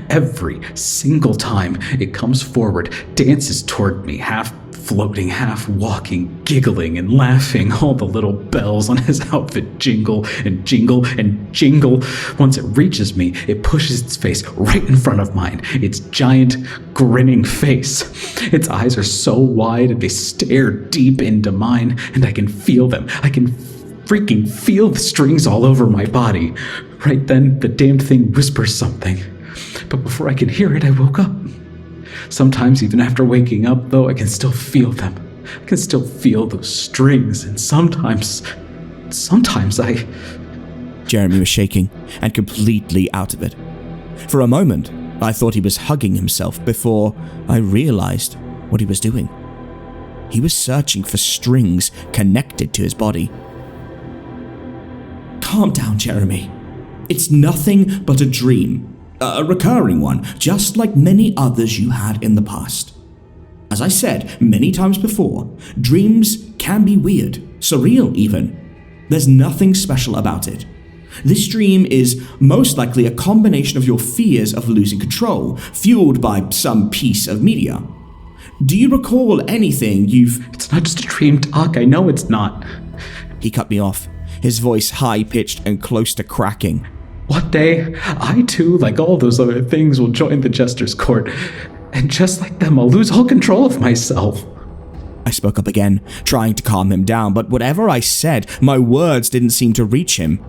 Every single time it comes forward, dances toward me, half floating, half walking, giggling and laughing. All the little bells on his outfit jingle and jingle and jingle. Once it reaches me, it pushes its face right in front of mine. Its giant, grinning face. Its eyes are so wide and they stare deep into mine, and I can feel them. I can freaking feel the strings all over my body. Right then, the damned thing whispers something. But before I can hear it, I woke up. Sometimes, even after waking up, though, I can still feel them. I can still feel those strings, and sometimes I... Jeremy was shaking and completely out of it. For a moment, I thought he was hugging himself before I realized what he was doing. He was searching for strings connected to his body. Calm down, Jeremy. It's nothing but a dream. A recurring one, just like many others you had in the past. As I said many times before, dreams can be weird, surreal even. There's nothing special about it. This dream is most likely a combination of your fears of losing control, fueled by some piece of media. Do you recall anything you've... It's not just a dream, Doc. I know it's not. He cut me off, his voice high-pitched and close to cracking. One day, I too, like all those other things, will join the Jester's court, and just like them, I'll lose all control of myself. I spoke up again, trying to calm him down, but whatever I said, my words didn't seem to reach him.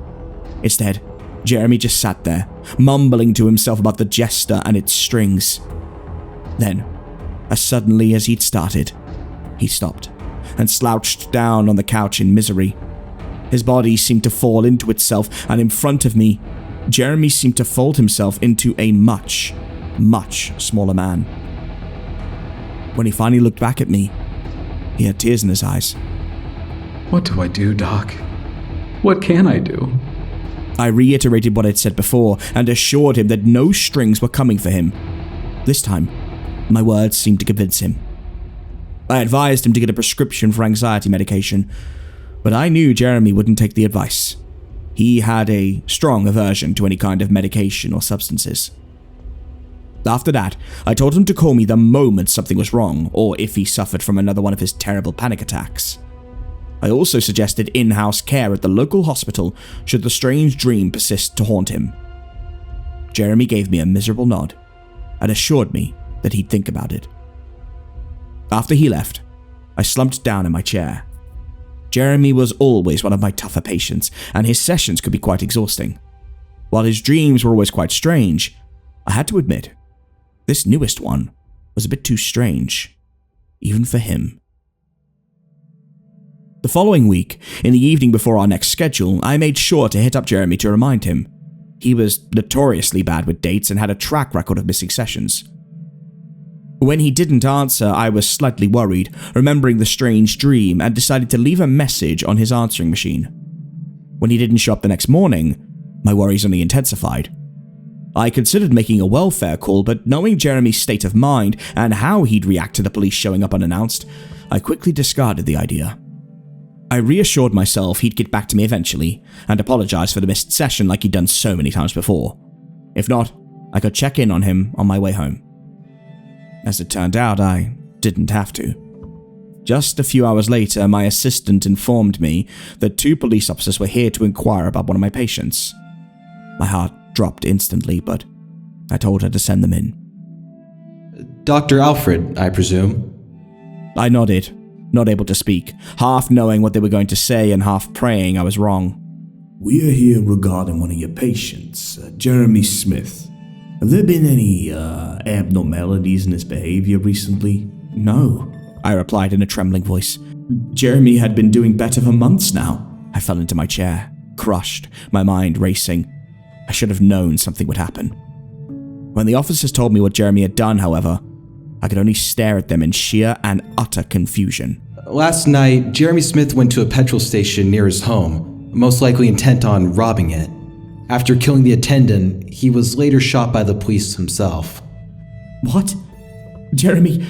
Instead, Jeremy just sat there, mumbling to himself about the Jester and its strings. Then, as suddenly as he'd started, he stopped and slouched down on the couch in misery. His body seemed to fall into itself, and in front of me, Jeremy seemed to fold himself into a much, much smaller man. When he finally looked back at me, he had tears in his eyes. What do I do, Doc? What can I do? I reiterated what I'd said before and assured him that no strings were coming for him. This time, my words seemed to convince him. I advised him to get a prescription for anxiety medication, but I knew Jeremy wouldn't take the advice. He had a strong aversion to any kind of medication or substances. After that, I told him to call me the moment something was wrong, or if he suffered from another one of his terrible panic attacks. I also suggested in-house care at the local hospital should the strange dream persist to haunt him. Jeremy gave me a miserable nod and assured me that he'd think about it. After he left, I slumped down in my chair. Jeremy was always one of my tougher patients, and his sessions could be quite exhausting. While his dreams were always quite strange, I had to admit, this newest one was a bit too strange, even for him. The following week, in the evening before our next schedule, I made sure to hit up Jeremy to remind him. He was notoriously bad with dates and had a track record of missing sessions. When he didn't answer, I was slightly worried, remembering the strange dream, and decided to leave a message on his answering machine. When he didn't show up the next morning, my worries only intensified. I considered making a welfare call, but knowing Jeremy's state of mind and how he'd react to the police showing up unannounced, I quickly discarded the idea. I reassured myself he'd get back to me eventually, and apologized for the missed session like he'd done so many times before. If not, I could check in on him on my way home. As it turned out, I didn't have to. Just a few hours later, my assistant informed me that 2 police officers were here to inquire about one of my patients. My heart dropped instantly, but I told her to send them in. Dr. Alfred, I presume? I nodded, not able to speak, half knowing what they were going to say and half praying I was wrong. We are here regarding one of your patients, Jeremy Smith. Have there been any abnormalities in his behavior recently? No, I replied in a trembling voice. Jeremy had been doing better for months now. I fell into my chair, crushed, my mind racing. I should have known something would happen. When the officers told me what Jeremy had done, however, I could only stare at them in sheer and utter confusion. Last night, Jeremy Smith went to a petrol station near his home, most likely intent on robbing it. After killing the attendant, he was later shot by the police himself. What? Jeremy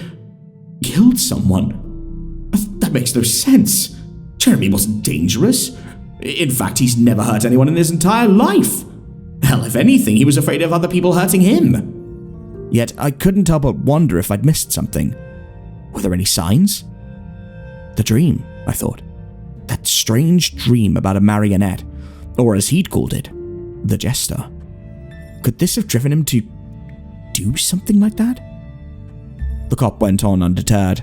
killed someone? That makes no sense. Jeremy wasn't dangerous. In fact, he's never hurt anyone in his entire life. Hell, if anything, he was afraid of other people hurting him. Yet I couldn't help but wonder if I'd missed something. Were there any signs? The dream, I thought. That strange dream about a marionette, or as he'd called it, the Jester. Could this have driven him to do something like that? The cop went on undeterred.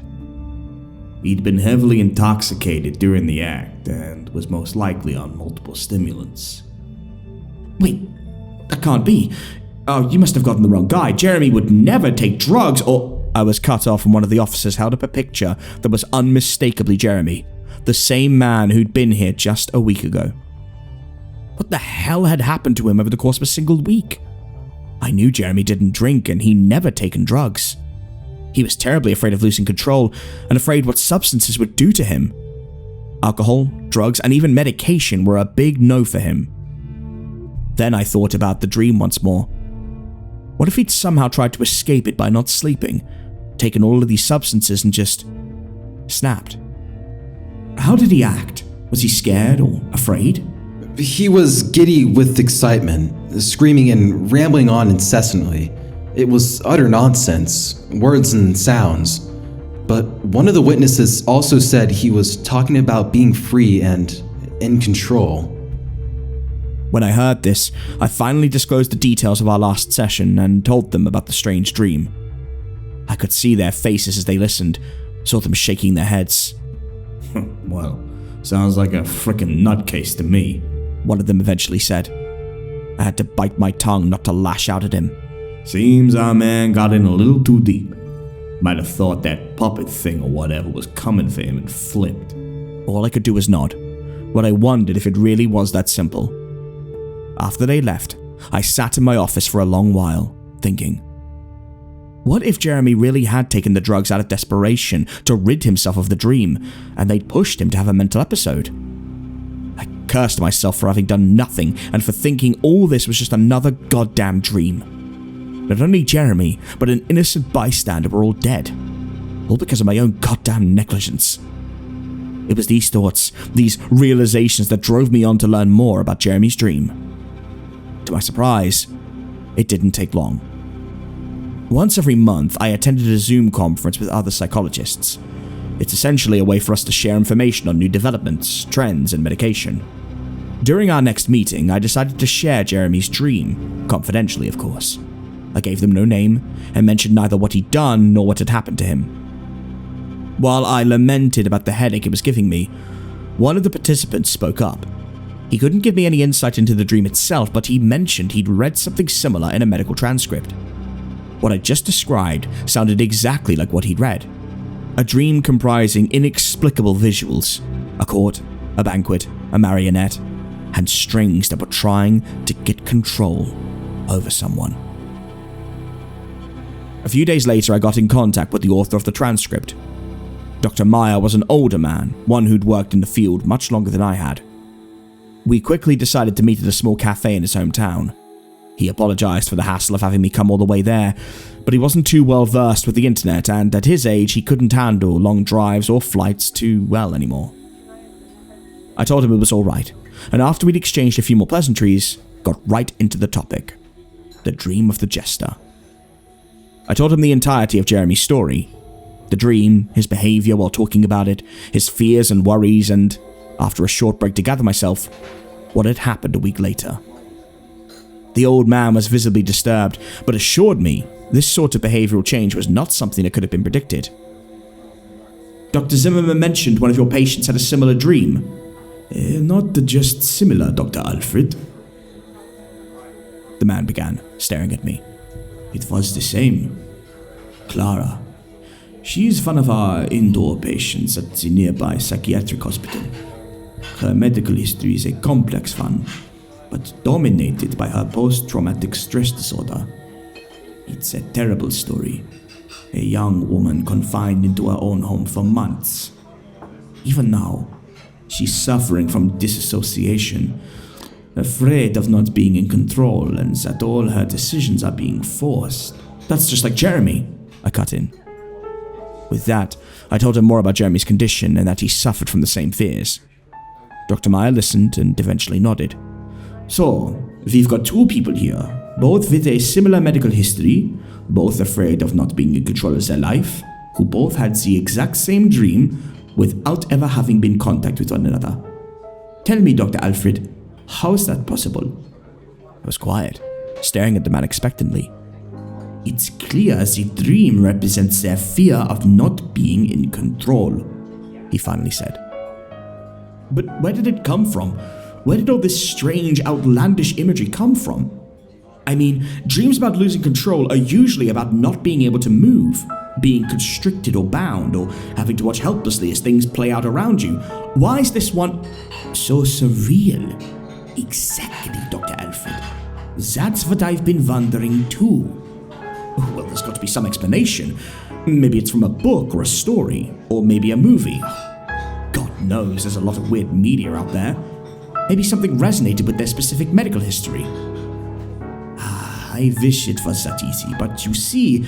He'd been heavily intoxicated during the act and was most likely on multiple stimulants. Wait, that can't be. Oh, you must have gotten the wrong guy. Jeremy would never take drugs or... I was cut off when one of the officers held up a picture that was unmistakably Jeremy, the same man who'd been here just a week ago. What the hell had happened to him over the course of a single week? I knew Jeremy didn't drink and he'd never taken drugs. He was terribly afraid of losing control and afraid what substances would do to him. Alcohol, drugs, and even medication were a big no for him. Then I thought about the dream once more. What if he'd somehow tried to escape it by not sleeping, taken all of these substances and just snapped? How did he act? Was he scared or afraid? He was giddy with excitement, screaming and rambling on incessantly. It was utter nonsense, words and sounds. But one of the witnesses also said he was talking about being free and in control. When I heard this, I finally disclosed the details of our last session and told them about the strange dream. I could see their faces as they listened, saw them shaking their heads. Well, sounds like a frickin' nutcase to me, one of them eventually said. I had to bite my tongue not to lash out at him. Seems our man got in a little too deep. Might have thought that puppet thing or whatever was coming for him and flipped. All I could do was nod, but I wondered if it really was that simple. After they left, I sat in my office for a long while, thinking, what if Jeremy really had taken the drugs out of desperation to rid himself of the dream, and they'd pushed him to have a mental episode? I cursed myself for having done nothing and for thinking all this was just another goddamn dream. Not only Jeremy, but an innocent bystander were all dead, all because of my own goddamn negligence. It was these thoughts, these realizations that drove me on to learn more about Jeremy's dream. To my surprise, it didn't take long. Once every month, I attended a Zoom conference with other psychologists. It's essentially a way for us to share information on new developments, trends, and medication. During our next meeting, I decided to share Jeremy's dream, confidentially of course. I gave them no name, and mentioned neither what he'd done nor what had happened to him. While I lamented about the headache it was giving me, one of the participants spoke up. He couldn't give me any insight into the dream itself, but he mentioned he'd read something similar in a medical transcript. What I just described sounded exactly like what he'd read. A dream comprising inexplicable visuals, a court, a banquet, a marionette, and strings that were trying to get control over someone. A few days later, I got in contact with the author of the transcript. Dr. Meyer was an older man, one who'd worked in the field much longer than I had. We quickly decided to meet at a small cafe in his hometown. He apologized for the hassle of having me come all the way there, but he wasn't too well versed with the internet, and at his age he couldn't handle long drives or flights too well anymore. I told him it was alright, and after we'd exchanged a few more pleasantries, got right into the topic. The dream of the Jester. I told him the entirety of Jeremy's story. The dream, his behavior while talking about it, his fears and worries, and, after a short break to gather myself, what had happened a week later. The old man was visibly disturbed, but assured me this sort of behavioral change was not something that could have been predicted. Dr. Zimmerman mentioned one of your patients had a similar dream. Not just similar, Dr. Alfred. The man began, staring at me. It was the same. Clara. She's one of our indoor patients at the nearby psychiatric hospital. Her medical history is a complex one, but dominated by her post-traumatic stress disorder. It's a terrible story. A young woman confined into her own home for months. Even now, she's suffering from disassociation, afraid of not being in control and that all her decisions are being forced. That's just like Jeremy, I cut in. With that, I told him more about Jeremy's condition and that he suffered from the same fears. Dr. Meyer listened and eventually nodded. So, we've got two people here, both with a similar medical history, both afraid of not being in control of their life, who both had the exact same dream without ever having been in contact with one another. Tell me, Dr. Alfred, how is that possible? I was quiet, staring at the man expectantly. It's clear the dream represents their fear of not being in control, he finally said. But where did it come from? Where did all this strange, outlandish imagery come from? I mean, dreams about losing control are usually about not being able to move, being constricted or bound, or having to watch helplessly as things play out around you. Why is this one so surreal? Exactly, Dr. Alfred. That's what I've been wondering too. Well, there's got to be some explanation. Maybe it's from a book or a story, or maybe a movie. God knows there's a lot of weird media out there. Maybe something resonated with their specific medical history. I wish it was that easy, but you see,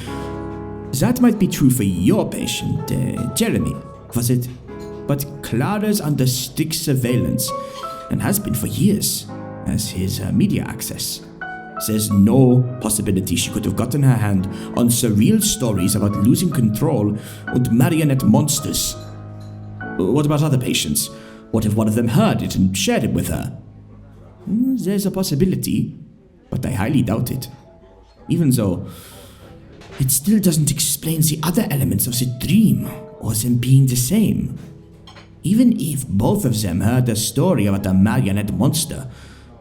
that might be true for your patient, Jeremy, was it? But Clara's under strict surveillance, and has been for years, as his media access. There's no possibility she could have gotten her hand on surreal stories about losing control and marionette monsters. What about other patients? What if one of them heard it and shared it with her? There's a possibility, but I highly doubt it. Even though, it still doesn't explain the other elements of the dream, or them being the same. Even if both of them heard a story about a marionette monster,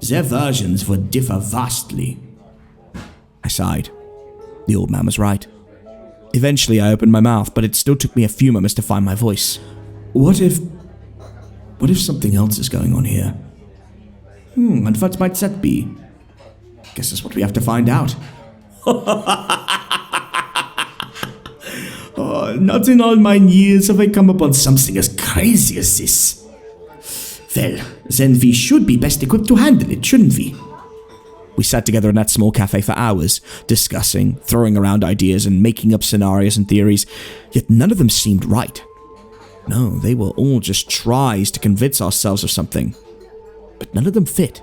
their versions would differ vastly. I sighed. The old man was right. Eventually I opened my mouth, but it still took me a few moments to find my voice. What if something else is going on here? And what might that be? Guess that's what we have to find out. Not in all mine years have I come upon something as crazy as this. Well, then we should be best equipped to handle it, shouldn't we? We sat together in that small cafe for hours, discussing, throwing around ideas and making up scenarios and theories, yet none of them seemed right. No, they were all just tries to convince ourselves of something. But none of them fit.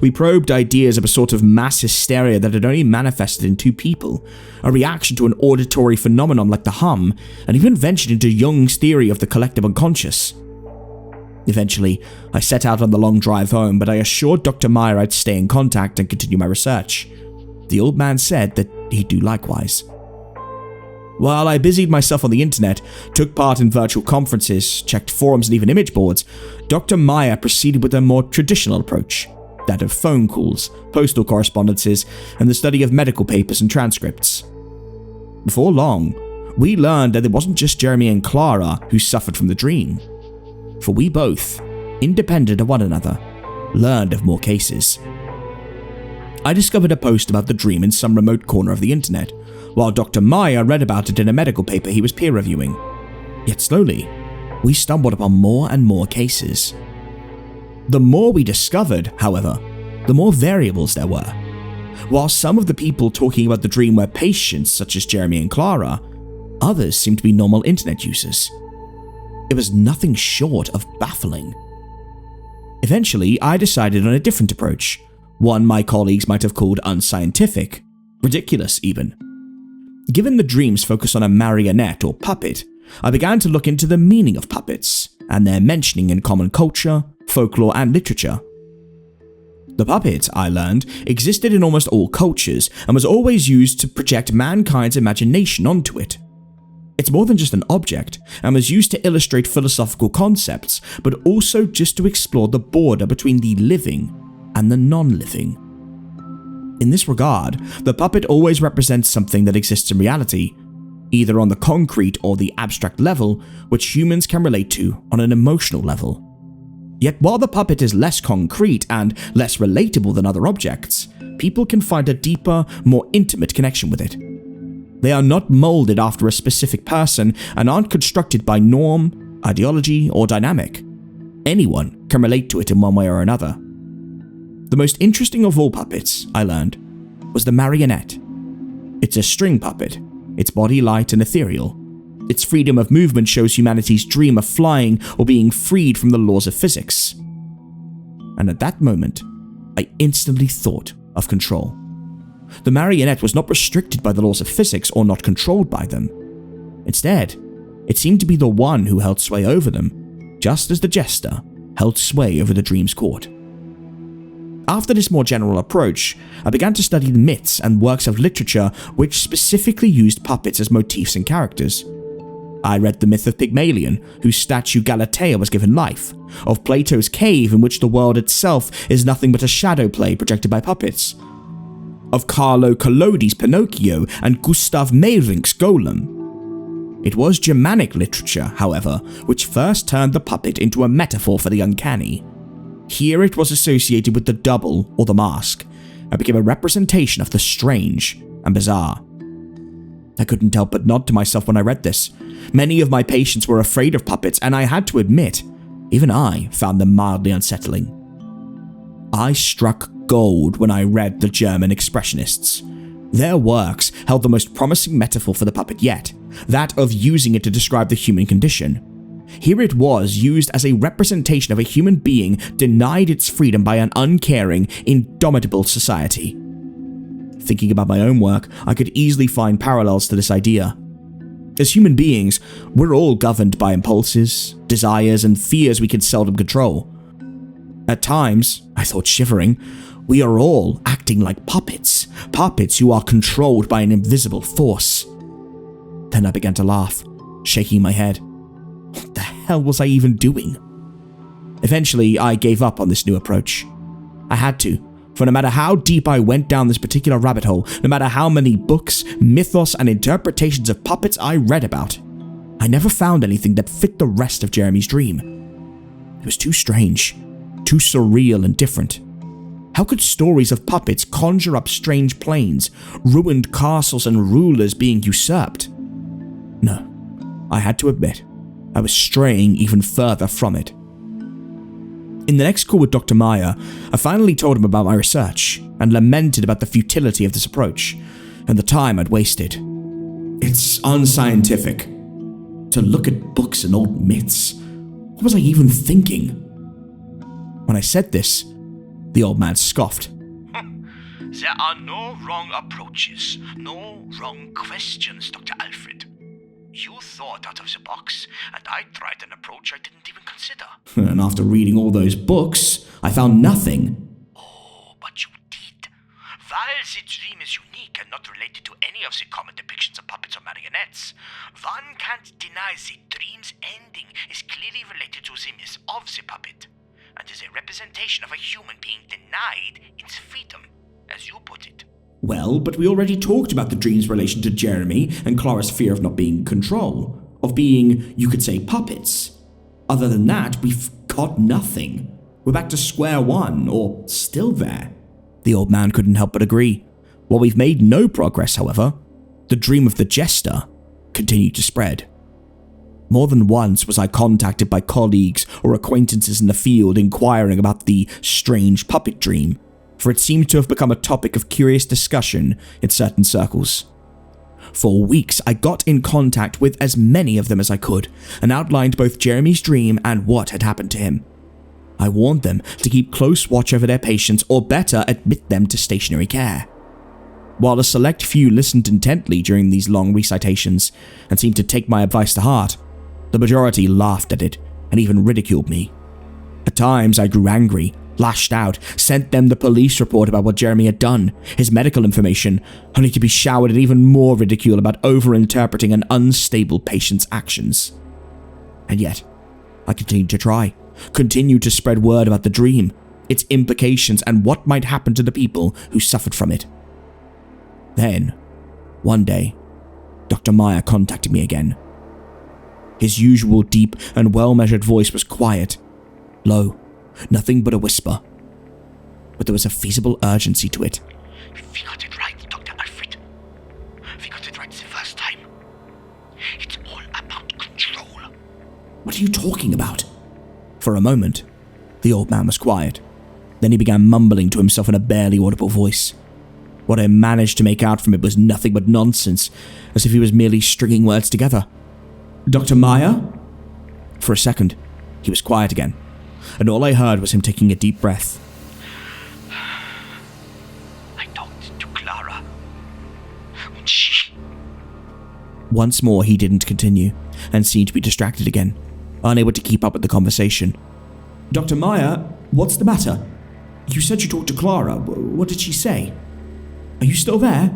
We probed ideas of a sort of mass hysteria that had only manifested in two people, a reaction to an auditory phenomenon like the hum, and even ventured into Jung's theory of the collective unconscious. Eventually, I set out on the long drive home, but I assured Dr. Meyer I'd stay in contact and continue my research. The old man said that he'd do likewise. While I busied myself on the internet, took part in virtual conferences, checked forums and even image boards, Dr. Meyer proceeded with a more traditional approach, that of phone calls, postal correspondences, and the study of medical papers and transcripts. Before long, we learned that it wasn't just Jeremy and Clara who suffered from the dream, for we both, independent of one another, learned of more cases. I discovered a post about the dream in some remote corner of the internet, while Dr. Meyer read about it in a medical paper he was peer reviewing. Yet slowly, we stumbled upon more and more cases. The more we discovered, however, the more variables there were. While some of the people talking about the dream were patients such as Jeremy and Clara, others seemed to be normal internet users. It was nothing short of baffling. Eventually, I decided on a different approach, one my colleagues might have called unscientific, ridiculous even. Given the dream's focus on a marionette or puppet, I began to look into the meaning of puppets and their mentioning in common culture, folklore, and literature. The puppet, I learned, existed in almost all cultures and was always used to project mankind's imagination onto it. It's more than just an object, and was used to illustrate philosophical concepts, but also just to explore the border between the living and the non-living. In this regard, the puppet always represents something that exists in reality, either on the concrete or the abstract level, which humans can relate to on an emotional level. Yet while the puppet is less concrete and less relatable than other objects, people can find a deeper, more intimate connection with it. They are not molded after a specific person and aren't constructed by norm, ideology, or dynamic. Anyone can relate to it in one way or another. The most interesting of all puppets, I learned, was the marionette. It's a string puppet, its body light and ethereal. Its freedom of movement shows humanity's dream of flying or being freed from the laws of physics. And at that moment, I instantly thought of control. The marionette was not restricted by the laws of physics or not controlled by them. Instead, it seemed to be the one who held sway over them, just as the Jester held sway over the dream's court. After this more general approach, I began to study the myths and works of literature which specifically used puppets as motifs and characters. I read the myth of Pygmalion, whose statue Galatea was given life, of Plato's cave in which the world itself is nothing but a shadow play projected by puppets, of Carlo Collodi's Pinocchio and Gustav Meyrink's Golem. It was Germanic literature, however, which first turned the puppet into a metaphor for the uncanny. Here it was associated with the double or the mask, and became a representation of the strange and bizarre. I couldn't help but nod to myself when I read this. Many of my patients were afraid of puppets, and I had to admit, even I found them mildly unsettling. I struck gold when I read the German expressionists. Their works held the most promising metaphor for the puppet yet, that of using it to describe the human condition. Here it was used as a representation of a human being denied its freedom by an uncaring, indomitable society. Thinking about my own work, I could easily find parallels to this idea. As human beings, we're all governed by impulses, desires, and fears we can seldom control. At times, I thought shivering, we are all acting like puppets who are controlled by an invisible force. Then I began to laugh, shaking my head. What the hell was I even doing? Eventually, I gave up on this new approach. I had to, for no matter how deep I went down this particular rabbit hole, no matter how many books, mythos, and interpretations of puppets I read about, I never found anything that fit the rest of Jeremy's dream. It was too strange, too surreal and different. How could stories of puppets conjure up strange planes, ruined castles, and rulers being usurped? No, I had to admit, I was straying even further from it. In the next call with Dr. Meyer, I finally told him about my research and lamented about the futility of this approach and the time I'd wasted. It's unscientific. To look at books and old myths. What was I even thinking? When I said this, The old man scoffed. There are no wrong approaches, no wrong questions, Dr. Alfred. You thought out of the box, and I tried an approach I didn't even consider. And after reading all those books, I found nothing. Oh, but you did. While the dream is unique and not related to any of the common depictions of puppets or marionettes, one can't deny the dream's ending is clearly related to the myth of the puppet, and is a representation of a human being denied its freedom, as you put it. Well, but we already talked about the dream's relation to Jeremy and Clara's fear of not being in control, of being, you could say, puppets. Other than that, we've got nothing. We're back to square one, or still there. The old man couldn't help but agree. While we've made no progress, however, the dream of the Jester continued to spread. More than once was I contacted by colleagues or acquaintances in the field inquiring about the strange puppet dream, for it seemed to have become a topic of curious discussion in certain circles. For weeks, I got in contact with as many of them as I could, and outlined both Jeremy's dream and what had happened to him. I warned them to keep close watch over their patients, or better, admit them to stationary care. While a select few listened intently during these long recitations, and seemed to take my advice to heart, the majority laughed at it, and even ridiculed me. At times, I grew angry, lashed out, sent them the police report about what Jeremy had done, his medical information, only to be showered in even more ridicule about over-interpreting an unstable patient's actions. And yet, I continued to try, continued to spread word about the dream, its implications, and what might happen to the people who suffered from it. Then, one day, Dr. Meyer contacted me again. His usual deep and well-measured voice was quiet, low, nothing but a whisper. But there was a feasible urgency to it. We got it right, Dr. Alfred. We got it right the first time. It's all about control. What are you talking about? For a moment, the old man was quiet. Then he began mumbling to himself in a barely audible voice. What I managed to make out from it was nothing but nonsense, as if he was merely stringing words together. Dr. Meyer? For a second, he was quiet again, and all I heard was him taking a deep breath. I talked to Clara, and she... Once more he didn't continue, and seemed to be distracted again, unable to keep up with the conversation. Dr. Meyer, what's the matter? You said you talked to Clara. What did she say? Are you still there?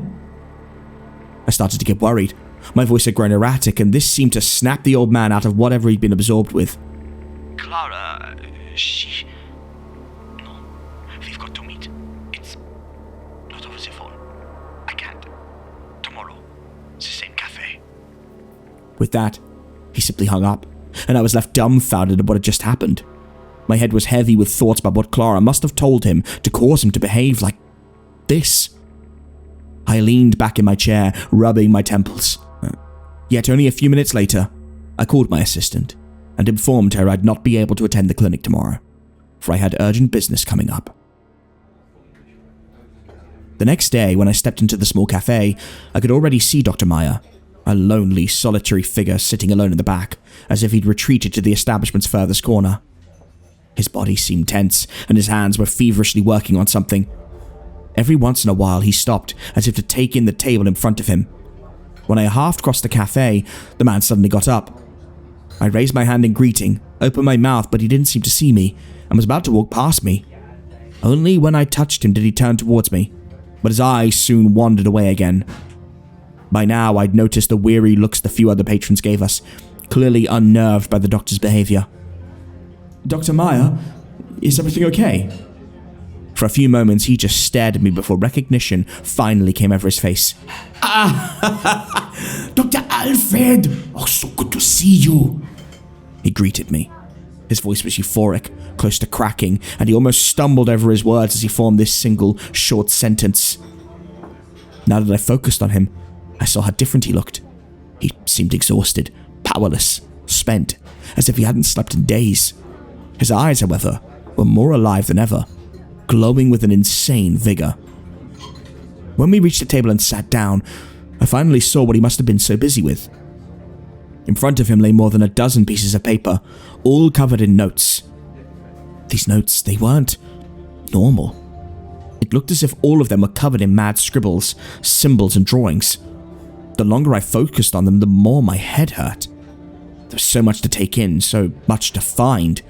I started to get worried. My voice had grown erratic, and this seemed to snap the old man out of whatever he'd been absorbed with. Clara, she... No, we've got to meet. It's not over the phone. I can't. Tomorrow, the same cafe. With that, he simply hung up, and I was left dumbfounded at what had just happened. My head was heavy with thoughts about what Clara must have told him to cause him to behave like this. I leaned back in my chair, rubbing my temples. Yet only a few minutes later, I called my assistant and informed her I'd not be able to attend the clinic tomorrow, for I had urgent business coming up. The next day, when I stepped into the small cafe, I could already see Dr. Meyer, a lonely, solitary figure sitting alone in the back, as if he'd retreated to the establishment's furthest corner. His body seemed tense, and his hands were feverishly working on something. Every once in a while, he stopped, as if to take in the table in front of him. When I half crossed the cafe, the man suddenly got up. I raised my hand in greeting, opened my mouth, but he didn't seem to see me, and was about to walk past me. Only when I touched him did he turn towards me, but his eyes soon wandered away again. By now, I'd noticed the weary looks the few other patrons gave us, clearly unnerved by the doctor's behavior. Dr. Meyer, is everything okay? For a few moments, he just stared at me before recognition finally came over his face. Ah, Dr. Alfred! Oh, so good to see you. He greeted me. His voice was euphoric, close to cracking, and he almost stumbled over his words as he formed this single, short sentence. Now that I focused on him, I saw how different he looked. He seemed exhausted, powerless, spent, as if he hadn't slept in days. His eyes, however, were more alive than ever, glowing with an insane vigor. When we reached the table and sat down, I finally saw what he must have been so busy with. In front of him lay more than a dozen pieces of paper, all covered in notes. These notes, they weren't abnormal. It looked as if all of them were covered in mad scribbles, symbols, and drawings. The longer I focused on them, the more my head hurt. There was so much to take in, so much to find.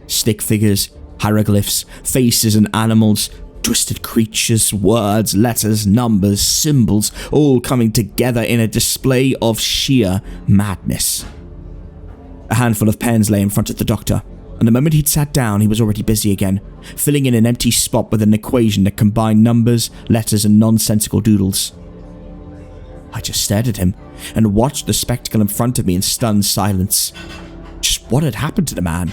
Stick figures, hieroglyphs, faces and animals, twisted creatures, words, letters, numbers, symbols, all coming together in a display of sheer madness. A handful of pens lay in front of the doctor, and the moment he'd sat down, he was already busy again, filling in an empty spot with an equation that combined numbers, letters, and nonsensical doodles. I just stared at him and watched the spectacle in front of me in stunned silence. Just what had happened to the man?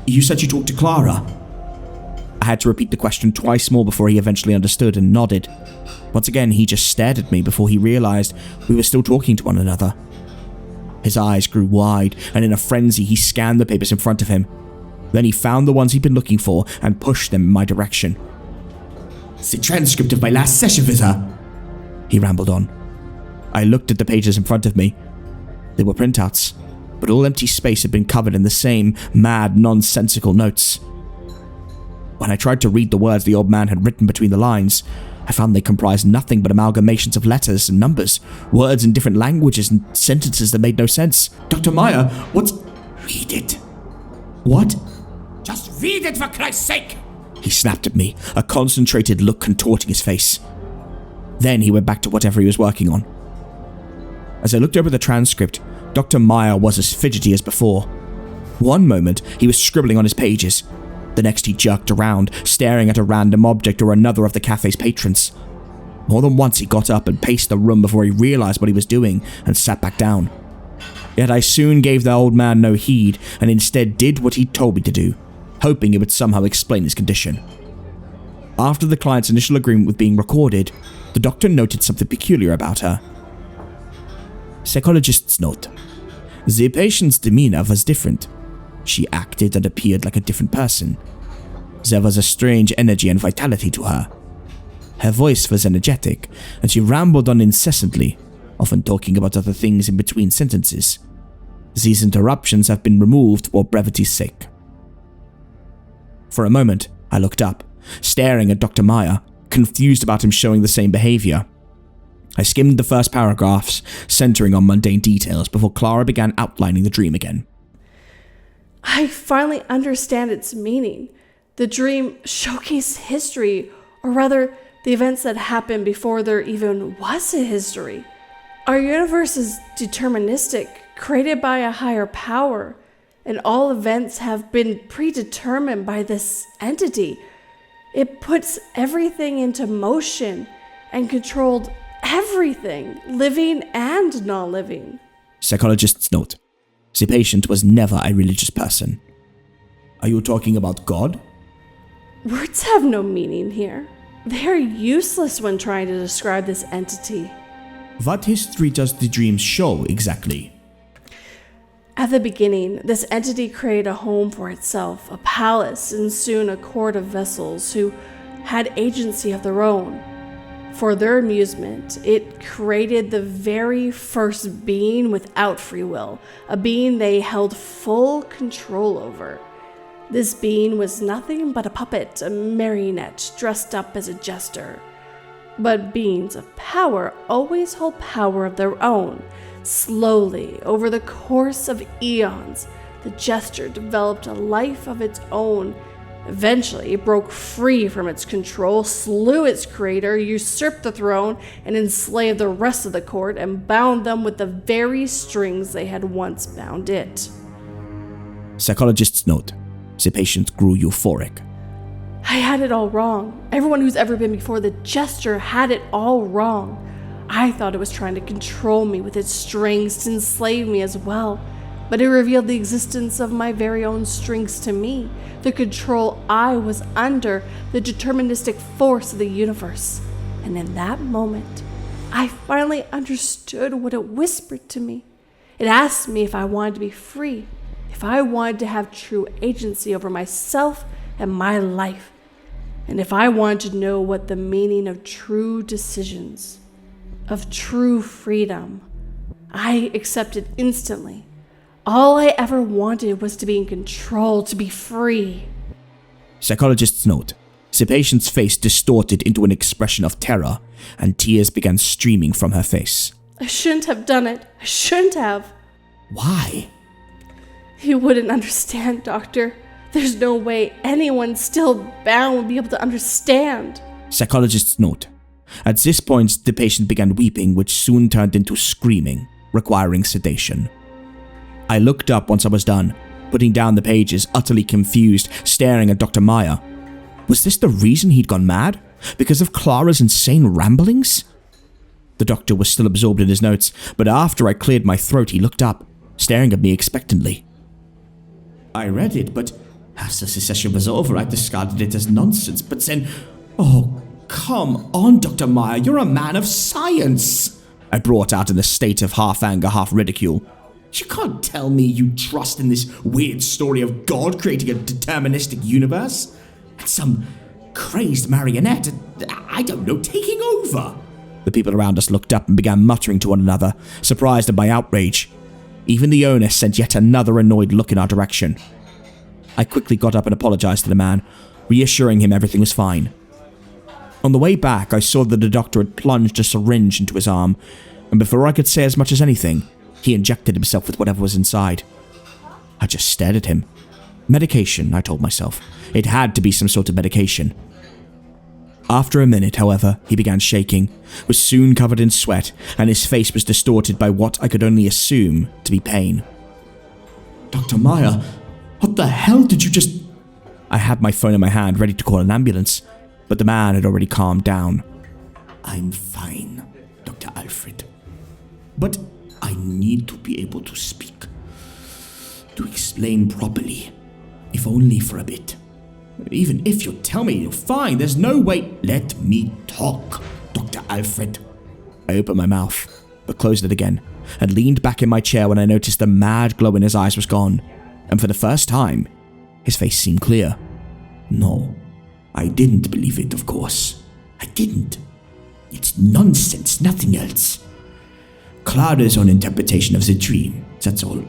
You said you talked to Clara? I had to repeat the question twice more before he eventually understood and nodded. Once again, he just stared at me before he realized we were still talking to one another. His eyes grew wide, and in a frenzy, he scanned the papers in front of him. Then he found the ones he'd been looking for and pushed them in my direction. The transcript of my last session with her, he rambled on. I looked at the pages in front of me. They were printouts, but all empty space had been covered in the same mad, nonsensical notes. When I tried to read the words the old man had written between the lines, I found they comprised nothing but amalgamations of letters and numbers, words in different languages and sentences that made no sense. Dr. Meyer, what's... Read it. What? Just read it for Christ's sake! He snapped at me, a concentrated look contorting his face. Then he went back to whatever he was working on. As I looked over the transcript, Dr. Meyer was as fidgety as before. One moment, he was scribbling on his pages. The next, he jerked around, staring at a random object or another of the cafe's patrons. More than once, he got up and paced the room before he realized what he was doing and sat back down. Yet I soon gave the old man no heed and instead did what he told me to do, hoping it would somehow explain his condition. After the client's initial agreement with being recorded, the doctor noted something peculiar about her. Psychologist's note. The patient's demeanor was different. She acted and appeared like a different person. There was a strange energy and vitality to her. Her voice was energetic, and she rambled on incessantly, often talking about other things in between sentences. These interruptions have been removed for brevity's sake. For a moment, I looked up, staring at Dr. Meyer, confused about him showing the same behavior. I skimmed the first paragraphs, centering on mundane details before Clara began outlining the dream again. I finally understand its meaning. The dream showcased history, or rather, the events that happened before there even was a history. Our universe is deterministic, created by a higher power, and all events have been predetermined by this entity. It puts everything into motion and controlled everything, living and non-living. Psychologist's note. The patient was never a religious person. Are you talking about God? Words have no meaning here. They are useless when trying to describe this entity. What history does the dream show exactly? At the beginning, this entity created a home for itself, a palace, and soon a court of vessels who had agency of their own. For their amusement, it created the very first being without free will, a being they held full control over. This being was nothing but a puppet, a marionette dressed up as a jester. But beings of power always hold power of their own. Slowly, over the course of eons, the jester developed a life of its own. Eventually, it broke free from its control, slew its creator, usurped the throne, and enslaved the rest of the court and bound them with the very strings they had once bound it. Psychologist's note. The patient grew euphoric. I had it all wrong. Everyone who's ever been before the jester had it all wrong. I thought it was trying to control me with its strings to enslave me as well. But it revealed the existence of my very own strings to me, the control I was under, the deterministic force of the universe. And in that moment, I finally understood what it whispered to me. It asked me if I wanted to be free, if I wanted to have true agency over myself and my life, and if I wanted to know what the meaning of true decisions, of true freedom. I accepted instantly. All I ever wanted was to be in control, to be free. Psychologist's note. The patient's face distorted into an expression of terror, and tears began streaming from her face. I shouldn't have done it. I shouldn't have. Why? You wouldn't understand, Doctor. There's no way anyone still bound would be able to understand. Psychologist's note. At this point, the patient began weeping, which soon turned into screaming, requiring sedation. I looked up once I was done, putting down the pages, utterly confused, staring at Dr. Meyer. Was this the reason he'd gone mad? Because of Clara's insane ramblings? The doctor was still absorbed in his notes, but after I cleared my throat, he looked up, staring at me expectantly. I read it, but as the session was over, I discarded it as nonsense. But then, oh, come on, Dr. Meyer, you're a man of science, I brought out in a state of half anger, half ridicule. You can't tell me you trust in this weird story of God creating a deterministic universe? And some crazed marionette, I don't know, taking over. The people around us looked up and began muttering to one another, surprised at my outrage. Even the owner sent yet another annoyed look in our direction. I quickly got up and apologized to the man, reassuring him everything was fine. On the way back, I saw that the doctor had plunged a syringe into his arm, and before I could say as much as anything, he injected himself with whatever was inside. I just stared at him. Medication, I told myself. It had to be some sort of medication. After a minute, however, he began shaking, was soon covered in sweat, and his face was distorted by what I could only assume to be pain. Dr. Meyer, what the hell did you just... I had my phone in my hand, ready to call an ambulance, but the man had already calmed down. I'm fine, Dr. Alfred. But I need to be able to speak. To explain properly, if only for a bit. Even if you tell me you're fine, there's no way. Let me talk, Dr. Alfred. I opened my mouth, but closed it again, and leaned back in my chair when I noticed the mad glow in his eyes was gone, and for the first time, his face seemed clear. No, I didn't believe it, of course. I didn't. It's nonsense, nothing else. Clara's own interpretation of the dream, that's all.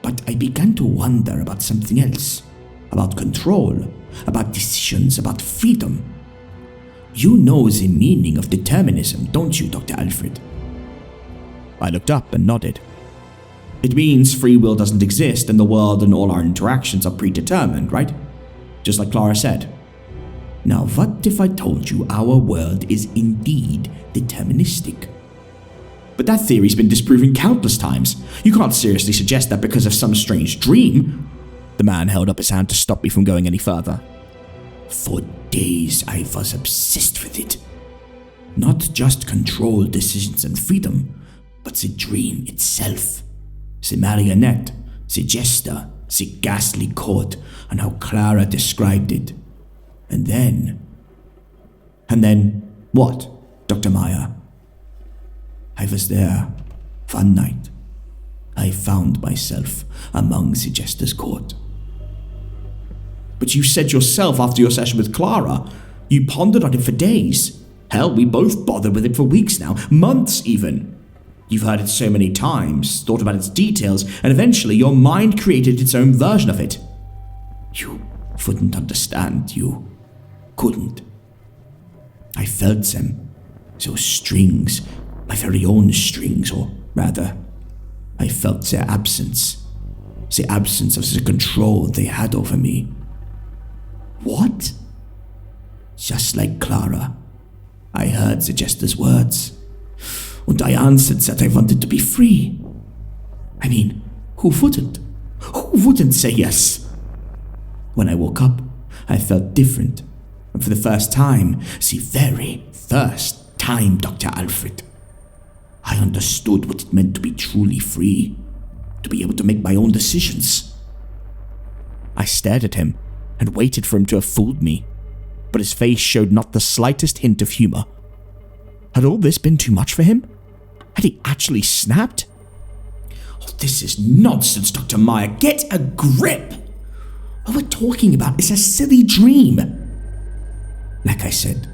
But I began to wonder about something else. About control, about decisions, about freedom. You know the meaning of determinism, don't you, Dr. Alfred? I looked up and nodded. It means free will doesn't exist and the world and all our interactions are predetermined, right? Just like Clara said. Now, what if I told you our world is indeed deterministic? But that theory's been disproven countless times. You can't seriously suggest that because of some strange dream. The man held up his hand to stop me from going any further. For days I was obsessed with it. Not just control, decisions and freedom, but the dream itself. The marionette, the jester, the ghastly court, and how Clara described it. And then what, Dr. Meyer? I was there one night. I found myself among the jester's court. But you said yourself after your session with Clara, you pondered on it for days. Hell, we both bothered with it for weeks now, months even. You've heard it so many times, thought about its details, and eventually your mind created its own version of it. You wouldn't understand, you couldn't. I felt them, those strings, my very own strings, or rather, I felt their absence, the absence of the control they had over me. What? Just like Clara, I heard the jester's words, and I answered that I wanted to be free. I mean, who wouldn't? Who wouldn't say yes? When I woke up, I felt different, and for the first time, the very first time, Dr. Alfred, I understood what it meant to be truly free, to be able to make my own decisions. I stared at him and waited for him to have fooled me, but his face showed not the slightest hint of humor. Had all this been too much for him? Had he actually snapped? Oh, this is nonsense, Dr. Meyer. Get a grip! What we're talking about is a silly dream. Like I said,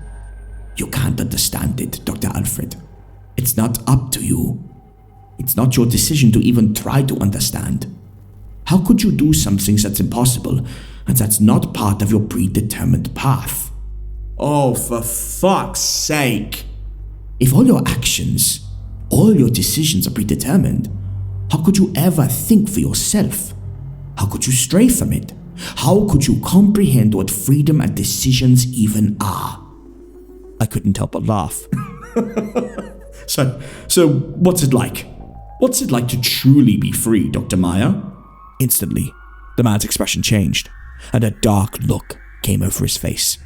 you can't understand it, Dr. Alfred. It's not up to you. It's not your decision to even try to understand. How could you do some things that's impossible and that's not part of your predetermined path. Oh, for fuck's sake! If all your actions, all your decisions are predetermined, how could you ever think for yourself? How could you stray from it? How could you comprehend what freedom and decisions even are? I couldn't help but laugh. So what's it like? What's it like to truly be free, Dr. Meyer? Instantly, the man's expression changed, and a dark look came over his face.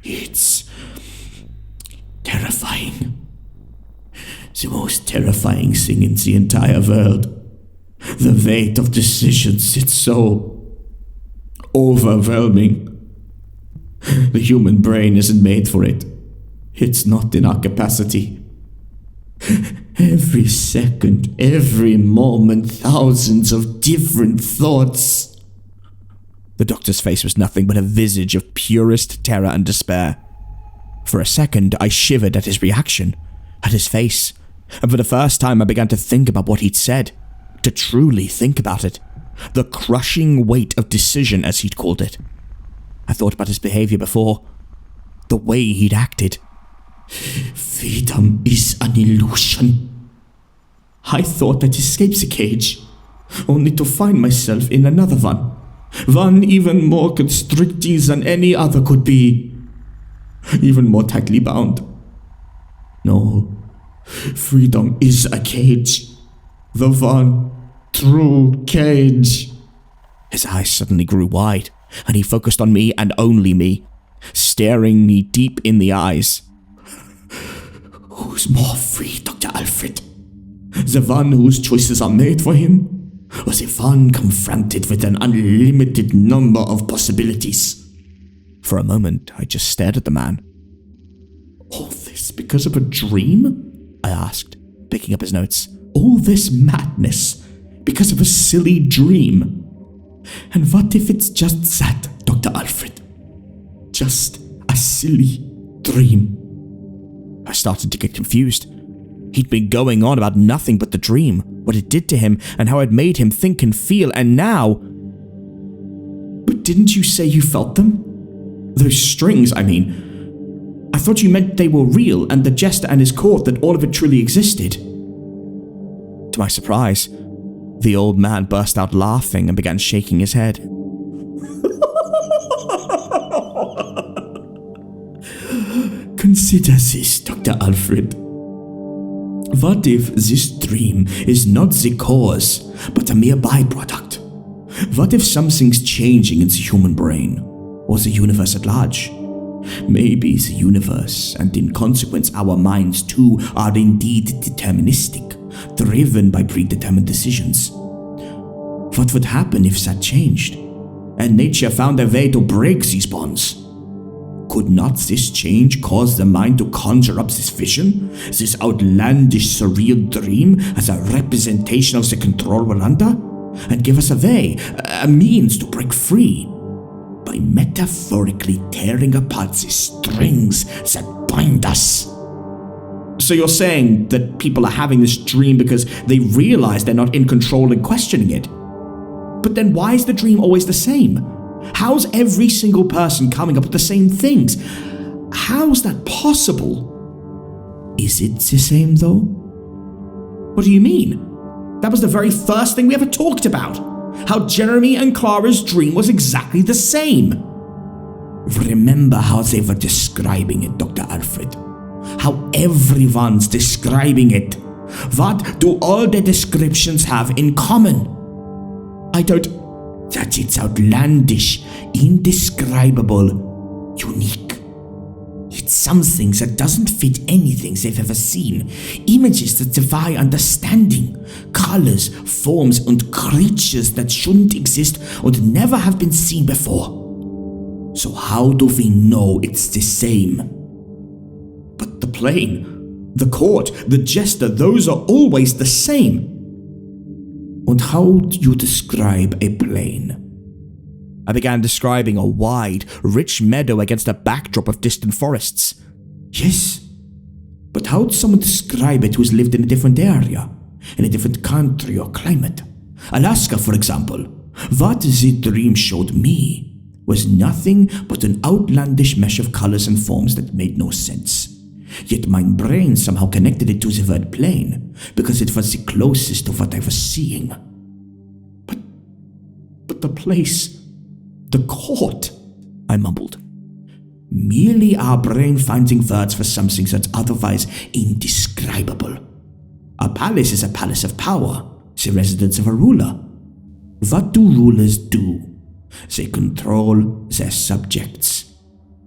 It's terrifying. The most terrifying thing in the entire world. The weight of decisions, it's so overwhelming. The human brain isn't made for it. It's not in our capacity. Every second, every moment, thousands of different thoughts. The doctor's face was nothing but a visage of purest terror and despair. For a second, I shivered at his reaction, at his face, and for the first time I began to think about what he'd said, to truly think about it. The crushing weight of decision, as he'd called it. I thought about his behavior before, the way he'd acted. Freedom is an illusion. I thought I'd escape the cage, only to find myself in another one. One even more constricting than any other could be. Even more tightly bound. No, freedom is a cage. The one true cage. His eyes suddenly grew wide, and he focused on me and only me, staring me deep in the eyes. Who's more free, Dr. Alfred? The one whose choices are made for him? Or the one confronted with an unlimited number of possibilities? For a moment, I just stared at the man. All this because of a dream? I asked, picking up his notes. All this madness because of a silly dream? And what if it's just that, Dr. Alfred? Just a silly dream? I started to get confused. He'd been going on about nothing but the dream, what it did to him, and how it made him think and feel, and now... But didn't you say you felt them? Those strings, I mean. I thought you meant they were real, and the Jester and his court, that all of it truly existed. To my surprise, the old man burst out laughing and began shaking his head. Consider this, Dr. Alfred. What if this dream is not the cause, but a mere byproduct? What if something's changing in the human brain, or the universe at large? Maybe the universe, and in consequence our minds too, are indeed deterministic, driven by predetermined decisions. What would happen if that changed, and nature found a way to break these bonds? Could not this change cause the mind to conjure up this vision, this outlandish surreal dream as a representation of the control we're under, and give us a way, a means to break free, by metaphorically tearing apart the strings that bind us? So you're saying that people are having this dream because they realize they're not in control and questioning it? But then why is the dream always the same? How's every single person coming up with the same things? How's that possible? Is it the same, though? What do you mean? That was the very first thing we ever talked about. How Jeremy and Clara's dream was exactly the same. Remember how they were describing it, Dr. Alfred. How everyone's describing it. What do all the descriptions have in common? That it's outlandish, indescribable, unique. It's something that doesn't fit anything they've ever seen. Images that defy understanding. Colors, forms, and creatures that shouldn't exist and never have been seen before. So how do we know it's the same? But the plane, the court, the Jester, those are always the same. And how do you describe a plane? I began describing a wide, rich meadow against a backdrop of distant forests. Yes, but how would someone describe it who's lived in a different area, in a different country or climate? Alaska, for example. What the dream showed me was nothing but an outlandish mesh of colors and forms that made no sense. Yet my brain somehow connected it to the word plane, because it was the closest to what I was seeing. But the place, the court, I mumbled. Merely our brain finding words for something that's otherwise indescribable. A palace is a palace of power, the residence of a ruler. What do rulers do? They control their subjects.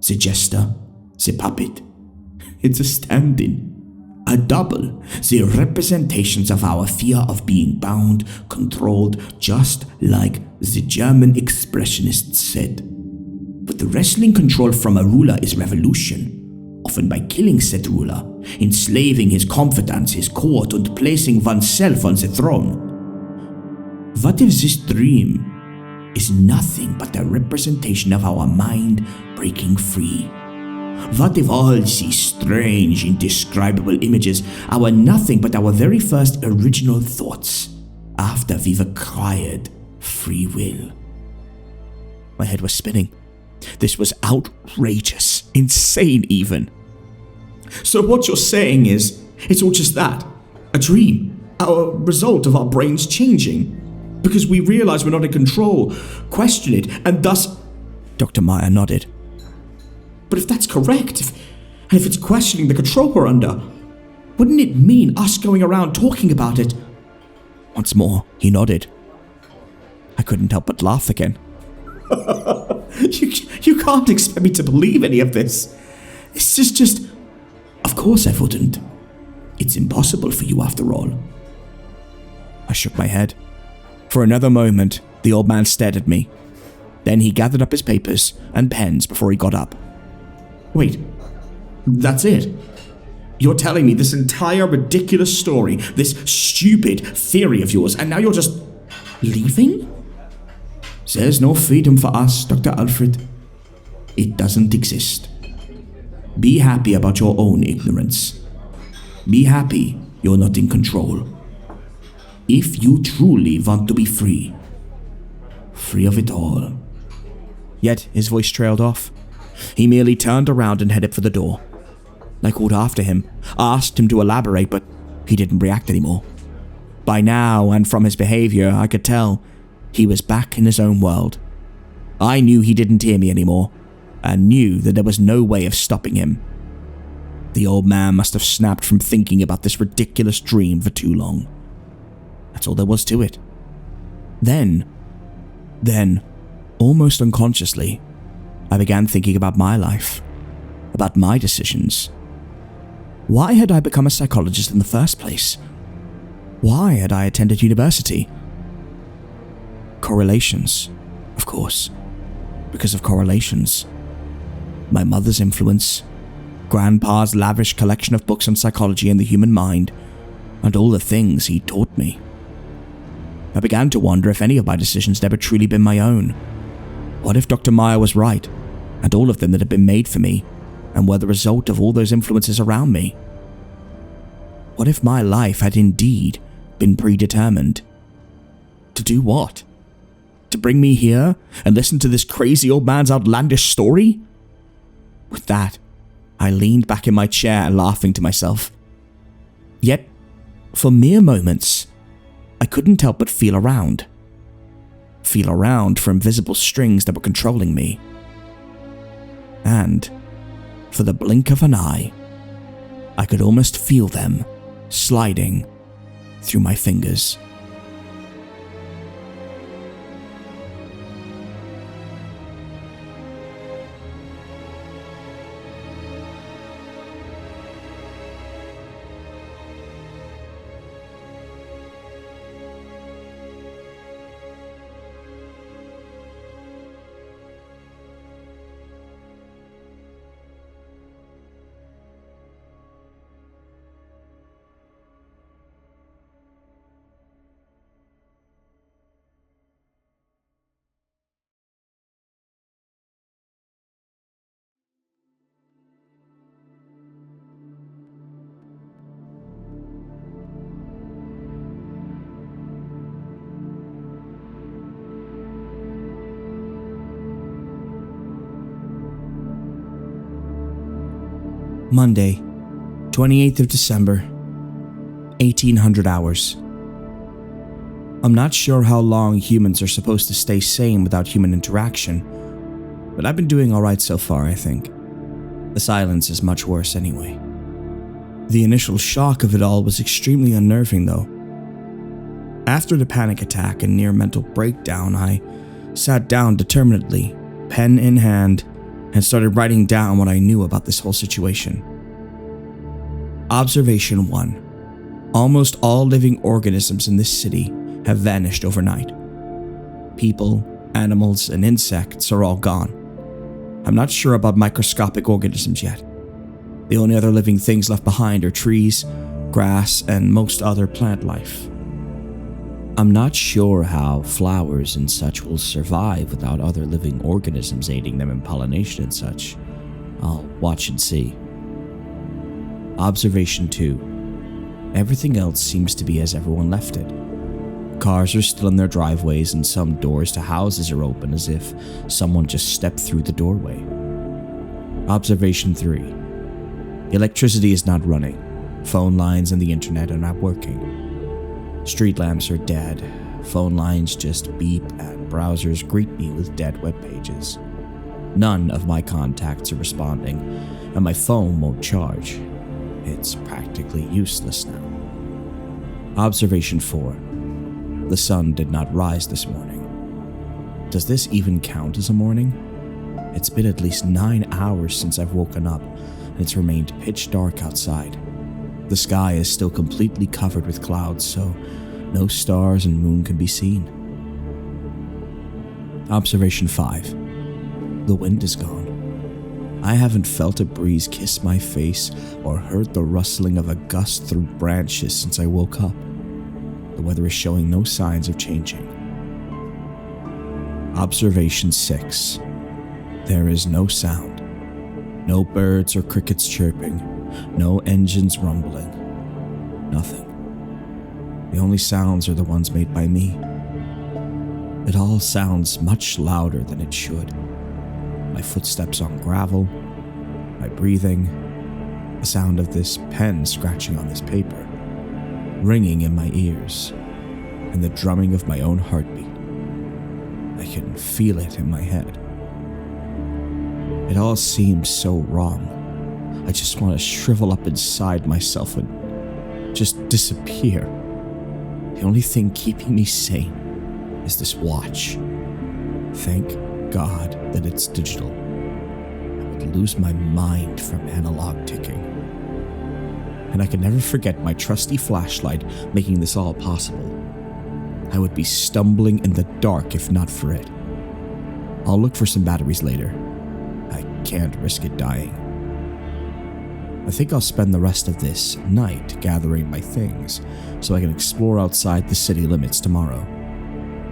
The jester, the puppet. It's a stand-in, a double, the representations of our fear of being bound, controlled, just like the German expressionists said. But the wrestling control from a ruler is revolution, often by killing said ruler, enslaving his confidants, his court, and placing oneself on the throne. What if this dream is nothing but a representation of our mind breaking free? What if all these strange, indescribable images are nothing but our very first original thoughts after we've acquired free will? My head was spinning. This was outrageous, insane even. So what you're saying is, it's all just that, a dream, our result of our brains changing, because we realize we're not in control, question it, and thus... Dr. Meyer nodded. But if that's correct, if it's questioning the control we're under, wouldn't it mean us going around talking about it? Once more, he nodded. I couldn't help but laugh again. You can't expect me to believe any of this. This is just... Of course I wouldn't. It's impossible for you after all. I shook my head. For another moment, the old man stared at me. Then he gathered up his papers and pens before he got up. Wait, that's it? You're telling me this entire ridiculous story, this stupid theory of yours, and now you're just leaving? There's no freedom for us, Dr. Alfred. It doesn't exist. Be happy about your own ignorance. Be happy you're not in control. If you truly want to be free of it all. Yet his voice trailed off. He merely turned around and headed for the door. I called after him, asked him to elaborate, but he didn't react anymore. By now, and from his behavior, I could tell he was back in his own world. I knew he didn't hear me anymore, and knew that there was no way of stopping him. The old man must have snapped from thinking about this ridiculous dream for too long. That's all there was to it. Then, almost unconsciously, I began thinking about my life, about my decisions. Why had I become a psychologist in the first place? Why had I attended university? Correlations, of course, because of correlations. My mother's influence, Grandpa's lavish collection of books on psychology and the human mind, and all the things he taught me. I began to wonder if any of my decisions had ever truly been my own. What if Dr. Meyer was right, and all of them that had been made for me, and were the result of all those influences around me? What if my life had indeed been predetermined? To do what? To bring me here and listen to this crazy old man's outlandish story? With that, I leaned back in my chair, laughing to myself. Yet, for mere moments, I couldn't help but feel around. Feel around for invisible strings that were controlling me. And, for the blink of an eye, I could almost feel them sliding through my fingers. Monday, 28th of December, 1800 hours. I'm not sure how long humans are supposed to stay sane without human interaction, but I've been doing alright so far, I think. The silence is much worse anyway. The initial shock of it all was extremely unnerving though. After the panic attack and near mental breakdown, I sat down determinedly, pen in hand, and started writing down what I knew about this whole situation. Observation 1. Almost all living organisms in this city have vanished overnight. People, animals, and insects are all gone. I'm not sure about microscopic organisms yet. The only other living things left behind are trees, grass, and most other plant life. I'm not sure how flowers and such will survive without other living organisms aiding them in pollination and such. I'll watch and see. Observation 2. Everything else seems to be as everyone left it. Cars are still in their driveways and some doors to houses are open as if someone just stepped through the doorway. Observation 3. Electricity is not running. Phone lines and the internet are not working. Street lamps are dead. Phone lines just beep and browsers greet me with dead web pages. None of my contacts are responding and my phone won't charge. It's practically useless now. Observation 4. The sun did not rise this morning. Does this even count as a morning? It's been at least 9 hours since I've woken up and it's remained pitch dark outside. The sky is still completely covered with clouds, so no stars and moon can be seen. Observation 5. The wind is gone. I haven't felt a breeze kiss my face or heard the rustling of a gust through branches since I woke up. The weather is showing no signs of changing. Observation 6. There is no sound. No birds or crickets chirping. No engines rumbling. Nothing. The only sounds are the ones made by me. It all sounds much louder than it should. My footsteps on gravel, my breathing, the sound of this pen scratching on this paper, ringing in my ears, and the drumming of my own heartbeat. I can feel it in my head. It all seems so wrong. I just want to shrivel up inside myself and just disappear. The only thing keeping me sane is this watch. Thank God that it's digital. I would lose my mind from analog ticking. And I can never forget my trusty flashlight making this all possible. I would be stumbling in the dark if not for it. I'll look for some batteries later. I can't risk it dying. I think I'll spend the rest of this night gathering my things so I can explore outside the city limits tomorrow.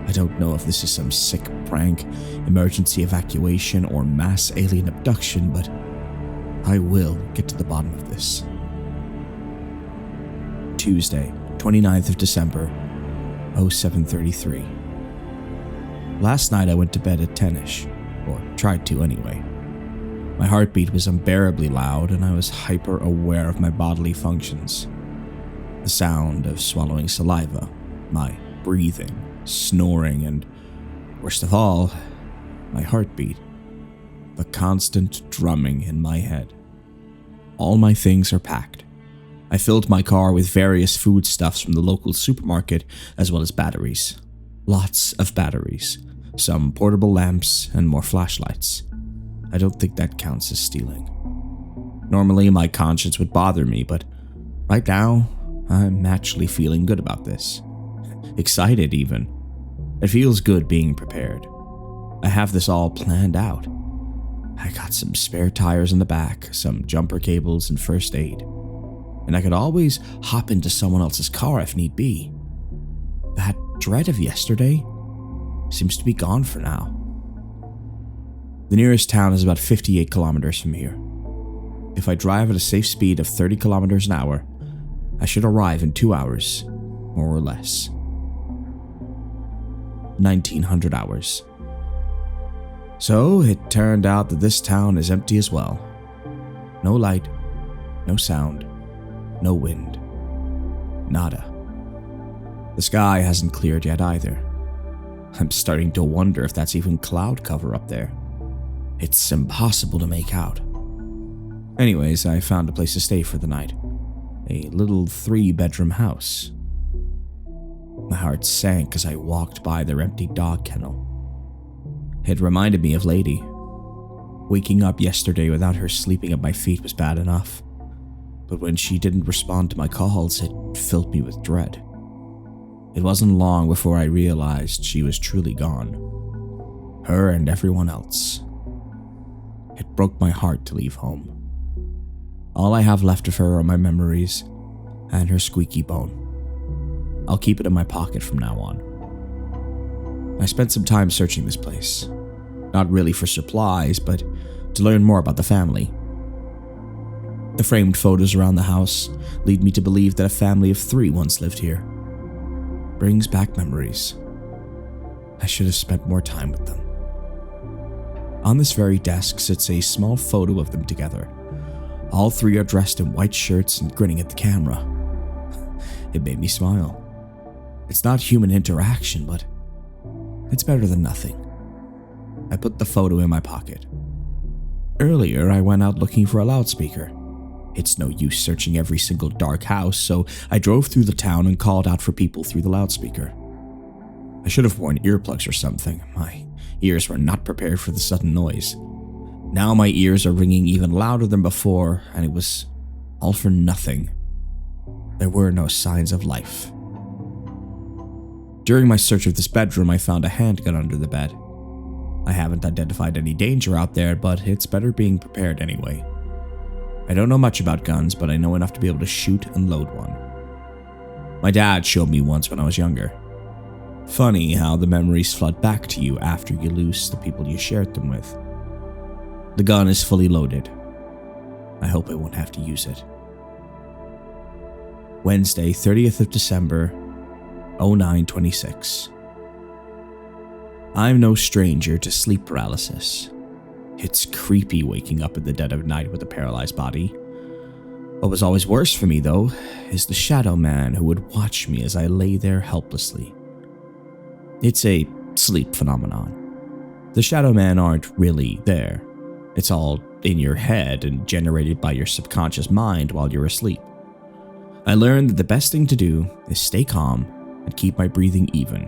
I don't know if this is some sick prank, emergency evacuation, or mass alien abduction, but I will get to the bottom of this. Tuesday, 29th of December, 0733. Last night I went to bed at 10ish, or tried to anyway. My heartbeat was unbearably loud and I was hyper aware of my bodily functions. The sound of swallowing saliva, my breathing, snoring, and, worst of all, my heartbeat. The constant drumming in my head. All my things are packed. I filled my car with various foodstuffs from the local supermarket as well as batteries. Lots of batteries, some portable lamps, and more flashlights. I don't think that counts as stealing. Normally my conscience would bother me, but right now I'm actually feeling good about this. Excited even. It feels good being prepared. I have this all planned out. I got some spare tires in the back, some jumper cables, and first aid. And I could always hop into someone else's car if need be. That dread of yesterday seems to be gone for now. The nearest town is about 58 kilometers from here. If I drive at a safe speed of 30 kilometers an hour, I should arrive in 2 hours, more or less. 1900 hours. So it turned out that this town is empty as well. No light, No sound, no wind, nada. The sky hasn't cleared yet either. I'm starting to wonder if that's even cloud cover up there. It's impossible to make out. Anyways, I found a place to stay for the night. A little 3-bedroom house. My heart sank as I walked by their empty dog kennel. It reminded me of Lady. Waking up yesterday without her sleeping at my feet was bad enough, but when she didn't respond to my calls, it filled me with dread. It wasn't long before I realized she was truly gone. Her and everyone else. It broke my heart to leave home. All I have left of her are my memories and her squeaky bone. I'll keep it in my pocket from now on. I spent some time searching this place. Not really for supplies, but to learn more about the family. The framed photos around the house lead me to believe that a family of 3 once lived here. Brings back memories. I should have spent more time with them. On this very desk sits a small photo of them together. All 3 are dressed in white shirts and grinning at the camera. It made me smile. It's not human interaction, but it's better than nothing. I put the photo in my pocket. Earlier, I went out looking for a loudspeaker. It's no use searching every single dark house, so I drove through the town and called out for people through the loudspeaker. I should have worn earplugs or something. My ears were not prepared for the sudden noise. Now my ears are ringing even louder than before, and it was all for nothing. There were no signs of life. During my search of this bedroom, I found a handgun under the bed. I haven't identified any danger out there, but it's better being prepared anyway. I don't know much about guns, but I know enough to be able to shoot and load one. My dad showed me once when I was younger. Funny how the memories flood back to you after you lose the people you shared them with. The gun is fully loaded. I hope I won't have to use it. Wednesday, 30th of December, 0926. I'm no stranger to sleep paralysis. It's creepy waking up in the dead of night with a paralyzed body. What was always worse for me, though, is the shadow man who would watch me as I lay there helplessly. It's a sleep phenomenon. The shadow men aren't really there. It's all in your head and generated by your subconscious mind while you're asleep. I learned that the best thing to do is stay calm and keep my breathing even,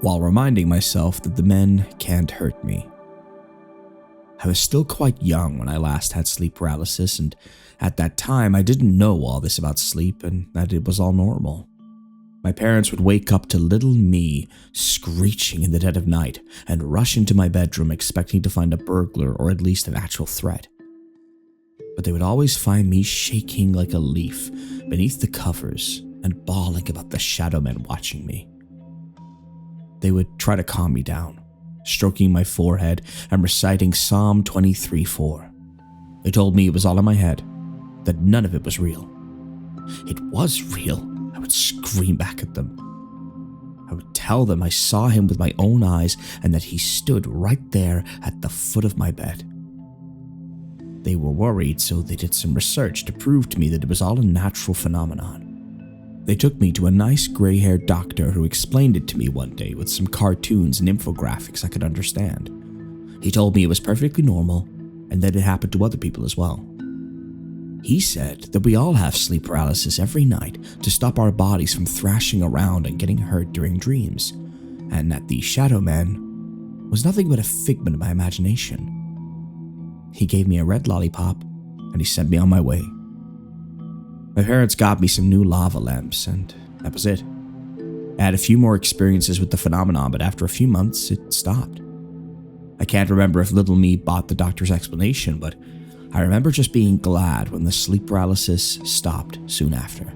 while reminding myself that the men can't hurt me. I was still quite young when I last had sleep paralysis, and at that time I didn't know all this about sleep and that it was all normal. My parents would wake up to little me screeching in the dead of night and rush into my bedroom expecting to find a burglar or at least an actual threat. But they would always find me shaking like a leaf beneath the covers and bawling about the shadow men watching me. They would try to calm me down, stroking my forehead and reciting Psalm 23:4. They told me it was all in my head, that none of it was real. It was real. I would scream back at them. I would tell them I saw him with my own eyes and that he stood right there at the foot of my bed. They were worried, so they did some research to prove to me that it was all a natural phenomenon. They took me to a nice gray-haired doctor who explained it to me one day with some cartoons and infographics I could understand. He told me it was perfectly normal and that it happened to other people as well. He said that we all have sleep paralysis every night to stop our bodies from thrashing around and getting hurt during dreams, and that the shadow man was nothing but a figment of my imagination. He gave me a red lollipop and he sent me on my way. My parents got me some new lava lamps, and that was it. I had a few more experiences with the phenomenon, but after a few months, it stopped. I can't remember if little me bought the doctor's explanation, but I remember just being glad when the sleep paralysis stopped soon after.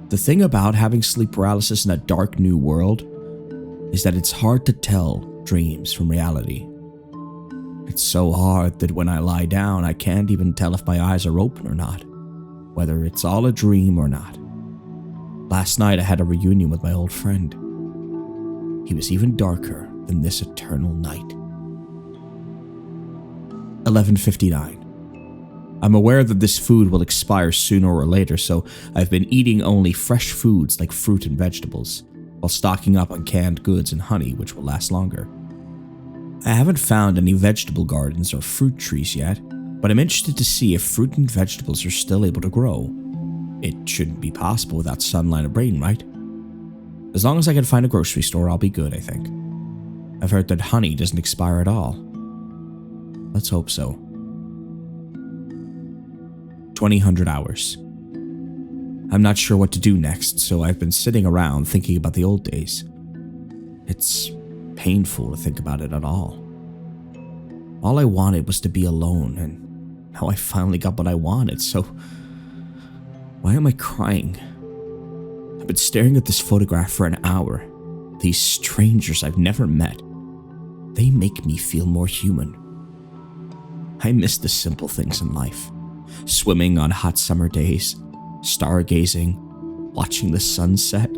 The thing about having sleep paralysis in a dark new world is that it's hard to tell dreams from reality. It's so hard that when I lie down, I can't even tell if my eyes are open or not, whether it's all a dream or not. Last night I had a reunion with my old friend. He was even darker than this eternal night. 11:59. I'm aware that this food will expire sooner or later, so I've been eating only fresh foods like fruit and vegetables, while stocking up on canned goods and honey, which will last longer. I haven't found any vegetable gardens or fruit trees yet, but I'm interested to see if fruit and vegetables are still able to grow. It shouldn't be possible without sunlight and rain, right? As long as I can find a grocery store, I'll be good, I think. I've heard that honey doesn't expire at all. Let's hope so. 2000 hours. I'm not sure what to do next, so I've been sitting around thinking about the old days. It's painful to think about it at all. All I wanted was to be alone, and now I finally got what I wanted, so why am I crying? I've been staring at this photograph for an hour. These strangers I've never met. They make me feel more human. I miss the simple things in life. Swimming on hot summer days, stargazing, watching the sunset.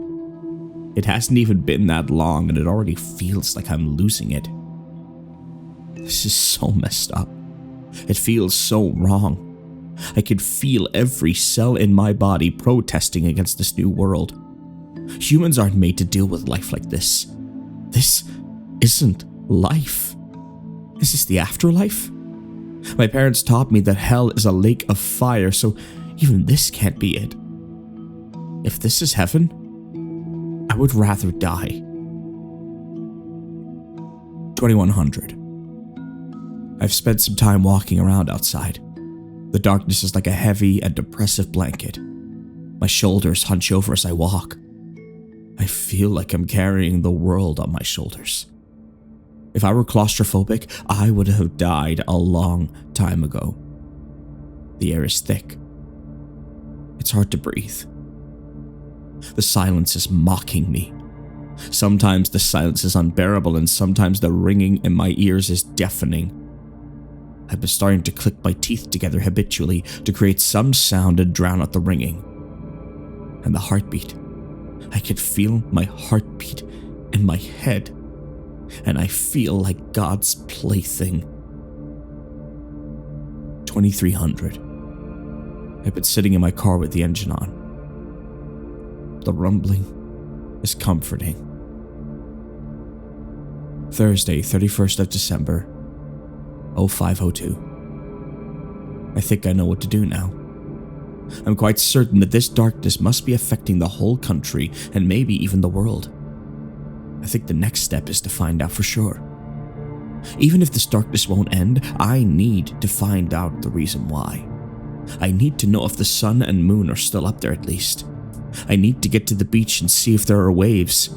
It hasn't even been that long and it already feels like I'm losing it. This is so messed up. It feels so wrong. I could feel every cell in my body protesting against this new world. Humans aren't made to deal with life like this. This isn't life. Is this the afterlife? My parents taught me that hell is a lake of fire, so even this can't be it. If this is heaven, I would rather die. 2100. I've spent some time walking around outside. The darkness is like a heavy and depressive blanket. My shoulders hunch over as I walk. I feel like I'm carrying the world on my shoulders. If I were claustrophobic, I would have died a long time ago. The air is thick. It's hard to breathe. The silence is mocking me. Sometimes the silence is unbearable, and sometimes the ringing in my ears is deafening. I've been starting to click my teeth together habitually to create some sound and drown out the ringing. And the heartbeat. I can feel my heartbeat in my head, and I feel like God's plaything. 2300. I've been sitting in my car with the engine on. The rumbling is comforting. Thursday, 31st of December, 0502. I think I know what to do now. I'm quite certain that this darkness must be affecting the whole country and maybe even the world. I think the next step is to find out for sure. Even if this darkness won't end, I need to find out the reason why. I need to know if the sun and moon are still up there at least. I need to get to the beach and see if there are waves.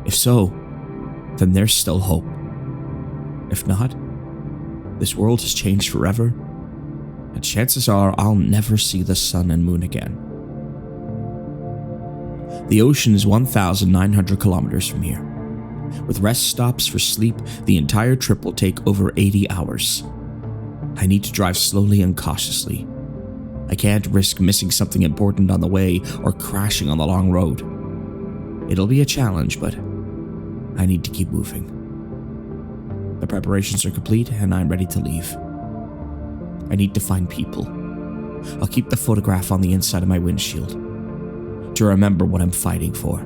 If so, then there's still hope. If not, this world has changed forever, and chances are I'll never see the sun and moon again. The ocean is 1,900 kilometers from here. With rest stops for sleep, the entire trip will take over 80 hours. I need to drive slowly and cautiously. I can't risk missing something important on the way or crashing on the long road. It'll be a challenge, but I need to keep moving. The preparations are complete and I'm ready to leave. I need to find people. I'll keep the photograph on the inside of my windshield to remember what I'm fighting for.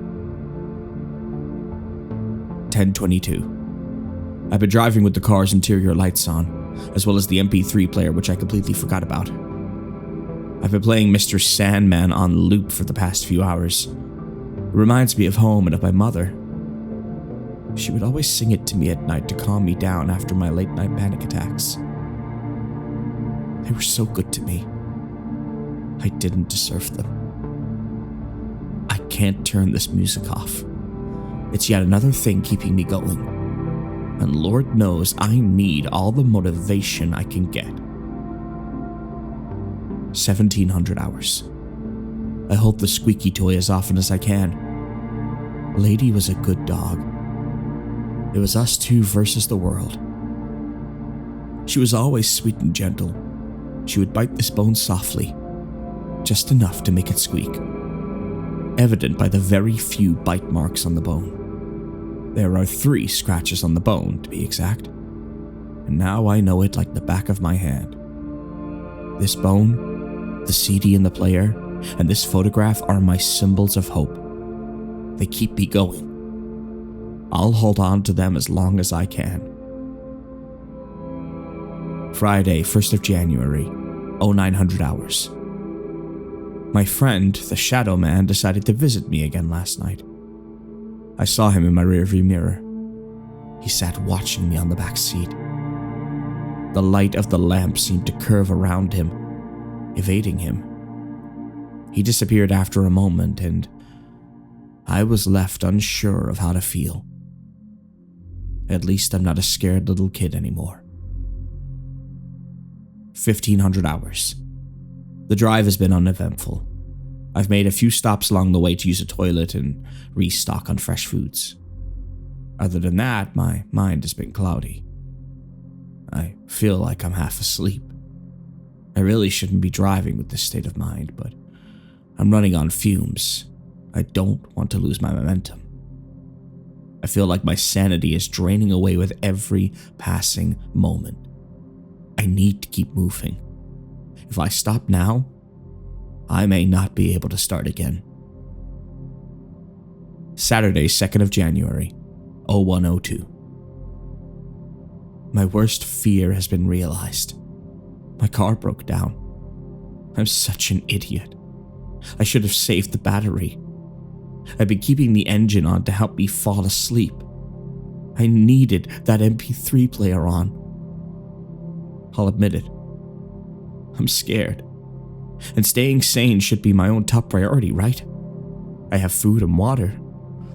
1022. I've been driving with the car's interior lights on, as well as the MP3 player, which I completely forgot about. I've been playing Mr. Sandman on loop for the past few hours. It reminds me of home and of my mother. She would always sing it to me at night to calm me down after my late-night panic attacks. They were so good to me. I didn't deserve them. I can't turn this music off. It's yet another thing keeping me going. And Lord knows I need all the motivation I can get. 1,700 hours. I hold the squeaky toy as often as I can. Lady was a good dog. It was us two versus the world. She was always sweet and gentle. She would bite this bone softly, just enough to make it squeak. Evident by the very few bite marks on the bone. There are 3 scratches on the bone, to be exact. And now I know it like the back of my hand. This bone, the CD in the player, and this photograph are my symbols of hope. They keep me going. I'll hold on to them as long as I can. Friday, 1st of January, 0900 hours. My friend, the Shadow Man, decided to visit me again last night. I saw him in my rearview mirror. He sat watching me on the back seat. The light of the lamp seemed to curve around him, evading him. He disappeared after a moment, and I was left unsure of how to feel. At least I'm not a scared little kid anymore. 1500 hours. The drive has been uneventful. I've made a few stops along the way to use a toilet and restock on fresh foods. Other than that, my mind has been cloudy. I feel like I'm half asleep. I really shouldn't be driving with this state of mind, but I'm running on fumes. I don't want to lose my momentum. I feel like my sanity is draining away with every passing moment. I need to keep moving. If I stop now, I may not be able to start again. Saturday, 2nd of January, 0102. My worst fear has been realized. My car broke down. I'm such an idiot. I should have saved the battery. I've been keeping the engine on to help me fall asleep. I needed that MP3 player on. I'll admit it. I'm scared. And staying sane should be my own top priority, right? I have food and water.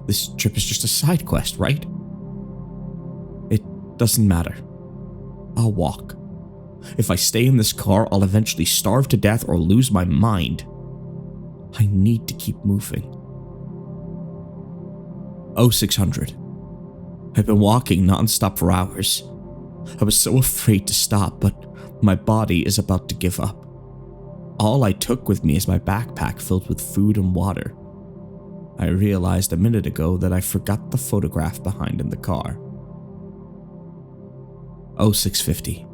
This trip is just a side quest, right? It doesn't matter. I'll walk. If I stay in this car, I'll eventually starve to death or lose my mind. I need to keep moving. 0600. I've been walking non-stop for hours. I was so afraid to stop, but my body is about to give up. All I took with me is my backpack filled with food and water. I realized a minute ago that I forgot the photograph behind in the car. 0650.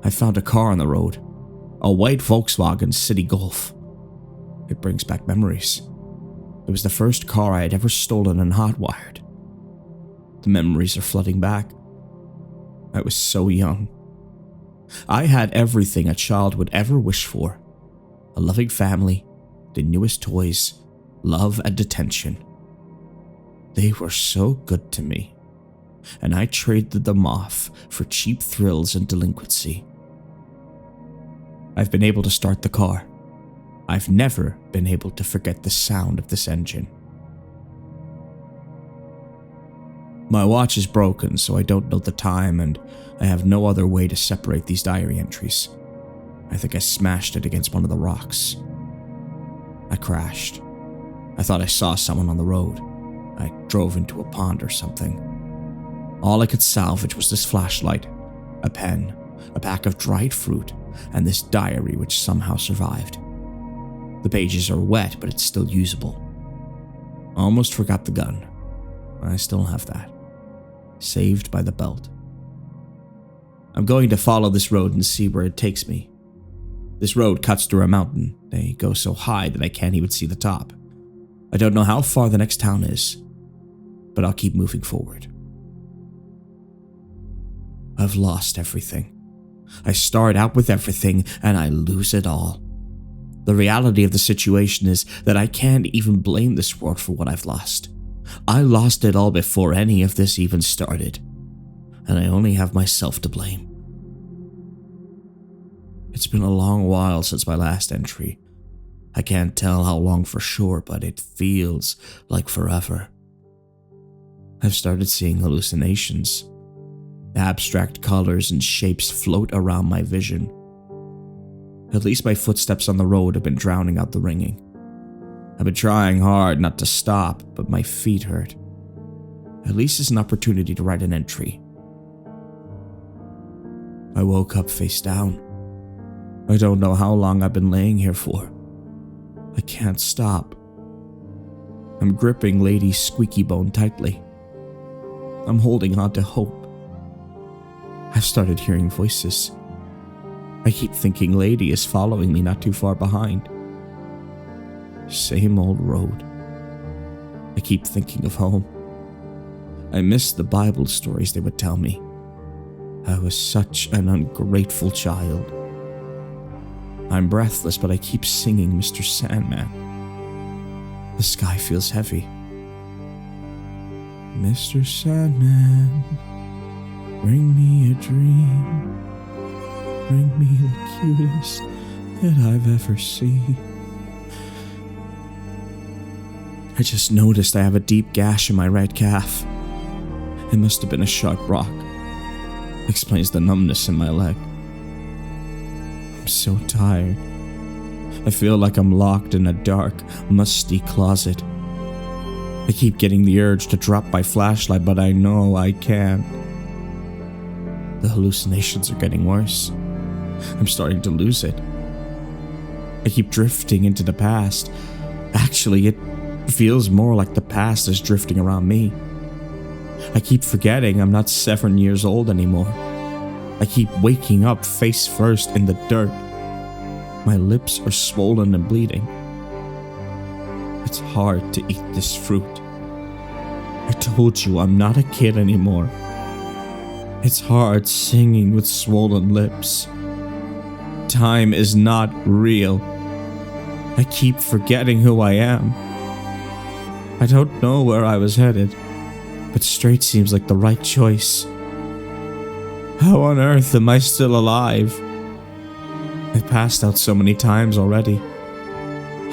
I found a car on the road. A white Volkswagen City Golf. It brings back memories. It was the first car I had ever stolen and hotwired. The memories are flooding back. I was so young. I had everything a child would ever wish for. A loving family, the newest toys, love and attention. They were so good to me, and I traded them off for cheap thrills and delinquency. I've been able to start the car. I've never been able to forget the sound of this engine. My watch is broken, so I don't know the time, and I have no other way to separate these diary entries. I think I smashed it against one of the rocks. I crashed. I thought I saw someone on the road. I drove into a pond or something. All I could salvage was this flashlight, a pen, a pack of dried fruit, and this diary which somehow survived. The pages are wet, but it's still usable. Almost forgot the gun. I still have that. Saved by the belt. I'm going to follow this road and see where it takes me. This road cuts through a mountain. They go so high that I can't even see the top. I don't know how far the next town is, but I'll keep moving forward. I've lost everything. I start out with everything, and I lose it all. The reality of the situation is that I can't even blame this world for what I've lost. I lost it all before any of this even started, and I only have myself to blame. It's been a long while since my last entry. I can't tell how long for sure, but it feels like forever. I've started seeing hallucinations. Abstract colors and shapes float around my vision. At least my footsteps on the road have been drowning out the ringing. I've been trying hard not to stop, but my feet hurt. At least it's an opportunity to write an entry. I woke up face down. I don't know how long I've been laying here for. I can't stop. I'm gripping Lady's squeaky bone tightly. I'm holding on to hope. I've started hearing voices. I keep thinking Lady is following me not too far behind. Same old road. I keep thinking of home. I miss the Bible stories they would tell me. I was such an ungrateful child. I'm breathless, but I keep singing Mr. Sandman. The sky feels heavy. Mr. Sandman, bring me a dream. Bring me the cutest that I've ever seen. I just noticed I have a deep gash in my right calf. It must have been a sharp rock. Explains the numbness in my leg. I'm so tired. I feel like I'm locked in a dark, musty closet. I keep getting the urge to drop my flashlight, but I know I can't. The hallucinations are getting worse. I'm starting to lose it. I keep drifting into the past. Actually, it feels more like the past is drifting around me. I keep forgetting I'm not 7 years old anymore. I keep waking up face first in the dirt. My lips are swollen and bleeding. It's hard to eat this fruit. I told you I'm not a kid anymore. It's hard singing with swollen lips. Time is not real. I keep forgetting who I am. I don't know where I was headed, but straight seems like the right choice. How on earth am I still alive? I've passed out so many times already.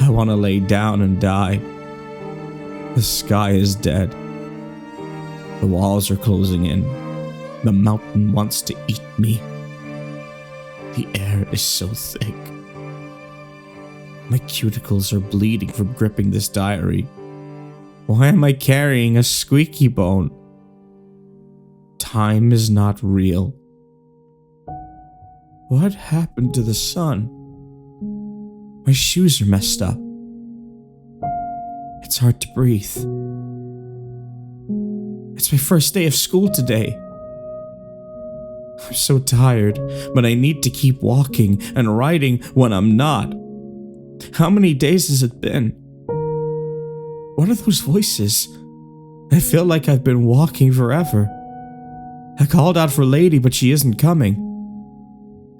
I want to lay down and die. The sky is dead. The walls are closing in. The mountain wants to eat me. The air is so thick. My cuticles are bleeding from gripping this diary. Why am I carrying a squeaky bone? Time is not real. What happened to the sun? My shoes are messed up. It's hard to breathe. It's my first day of school today. I'm so tired, but I need to keep walking and writing when I'm not. How many days has it been? What are those voices? I feel like I've been walking forever. I called out for Lady, but she isn't coming.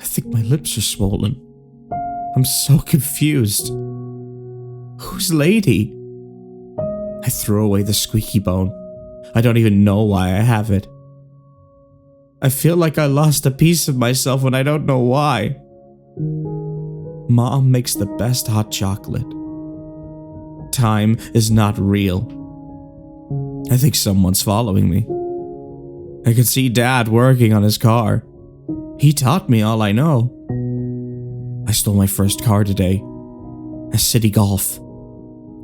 I think my lips are swollen. I'm so confused. Who's Lady? I throw away the squeaky bone. I don't even know why I have it. I feel like I lost a piece of myself when I don't know why. Mom makes the best hot chocolate. Time is not real. I think someone's following me. I can see Dad working on his car. He taught me all I know. I stole my first car today. A City Golf.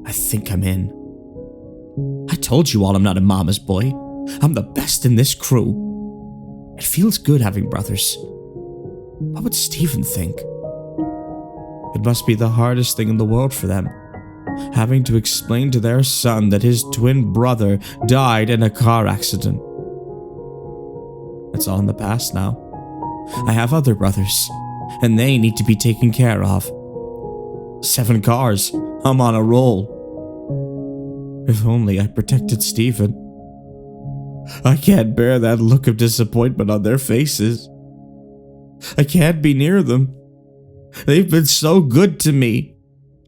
I think I'm in. I told you all I'm not a mama's boy. I'm the best in this crew. It feels good having brothers. What would Steven think? It must be the hardest thing in the world for them, having to explain to their son that his twin brother died in a car accident. It's all in the past now. I have other brothers, and they need to be taken care of. 7 cars. I'm on a roll. If only I protected Steven. I can't bear that look of disappointment on their faces. I can't be near them. They've been so good to me.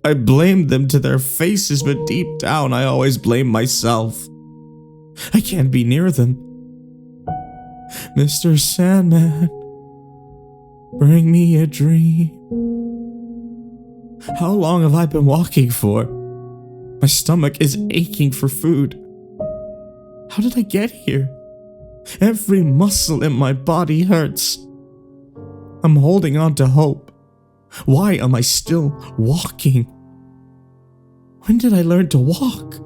I blamed them to their faces, but deep down I always blame myself. I can't be near them. Mr. Sandman, bring me a dream. How long have I been walking for? My stomach is aching for food. How did I get here? Every muscle in my body hurts. I'm holding on to hope. Why am I still walking? When did I learn to walk?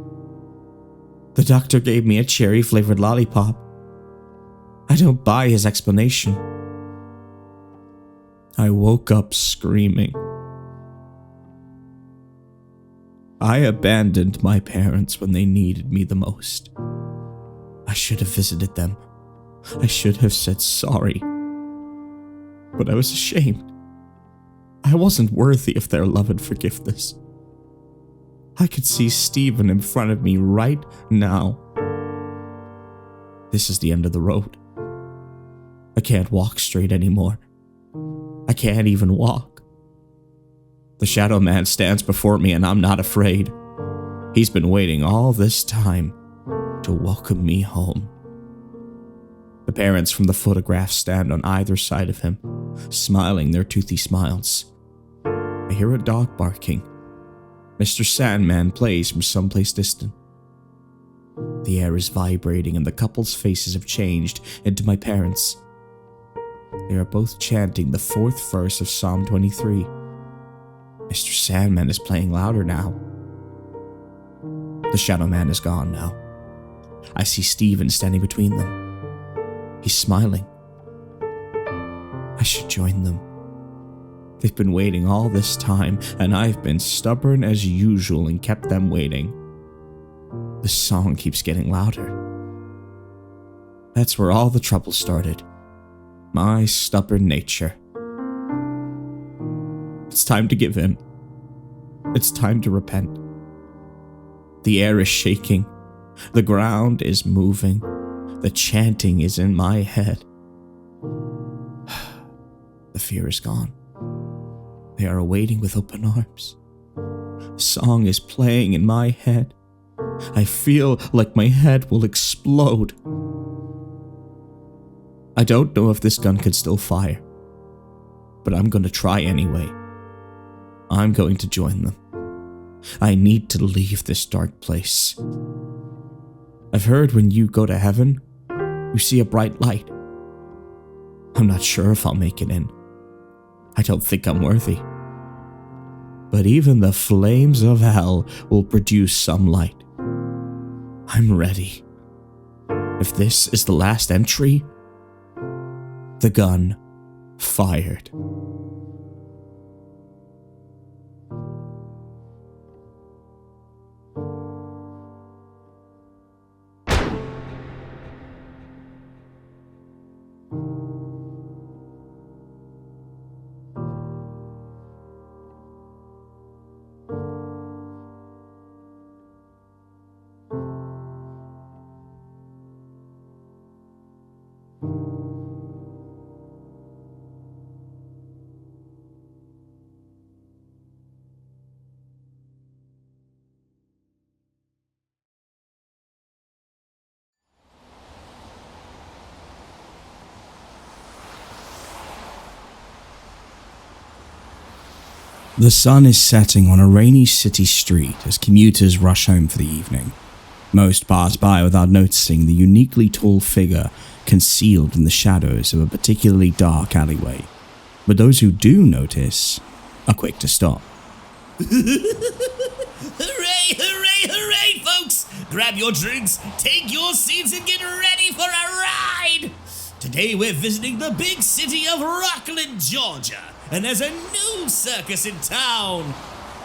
The doctor gave me a cherry-flavored lollipop. I don't buy his explanation. I woke up screaming. I abandoned my parents when they needed me the most. I should have visited them. I should have said sorry. But I was ashamed. I wasn't worthy of their love and forgiveness. I could see Stephen in front of me right now. This is the end of the road. I can't walk straight anymore. I can't even walk. The Shadow Man stands before me and I'm not afraid. He's been waiting all this time to welcome me home. The parents from the photograph stand on either side of him, smiling their toothy smiles. I hear a dog barking. Mr. Sandman plays from someplace distant. The air is vibrating and the couple's faces have changed into my parents. They are both chanting the 4th verse of Psalm 23. Mr. Sandman is playing louder now. The Shadow Man is gone now. I see Stephen standing between them. He's smiling. I should join them. They've been waiting all this time, and I've been stubborn as usual and kept them waiting. The song keeps getting louder. That's where all the trouble started. My stubborn nature. It's time to give in. It's time to repent. The air is shaking. The ground is moving. The chanting is in my head. The fear is gone. They are awaiting with open arms. The song is playing in my head. I feel like my head will explode. I don't know if this gun can still fire, but I'm going to try anyway. I'm going to join them. I need to leave this dark place. I've heard when you go to heaven, you see a bright light. I'm not sure if I'll make it in. I don't think I'm worthy. But even the flames of hell will produce some light. I'm ready. If this is the last entry, the gun fired. The sun is setting on a rainy city street as commuters rush home for the evening. Most pass by without noticing the uniquely tall figure concealed in the shadows of a particularly dark alleyway. But those who do notice are quick to stop. Hooray, hooray, hooray, folks! Grab your drinks, take your seats, and get ready for a ride! Today we're visiting the big city of Rockland, Georgia, and there's a new circus in town.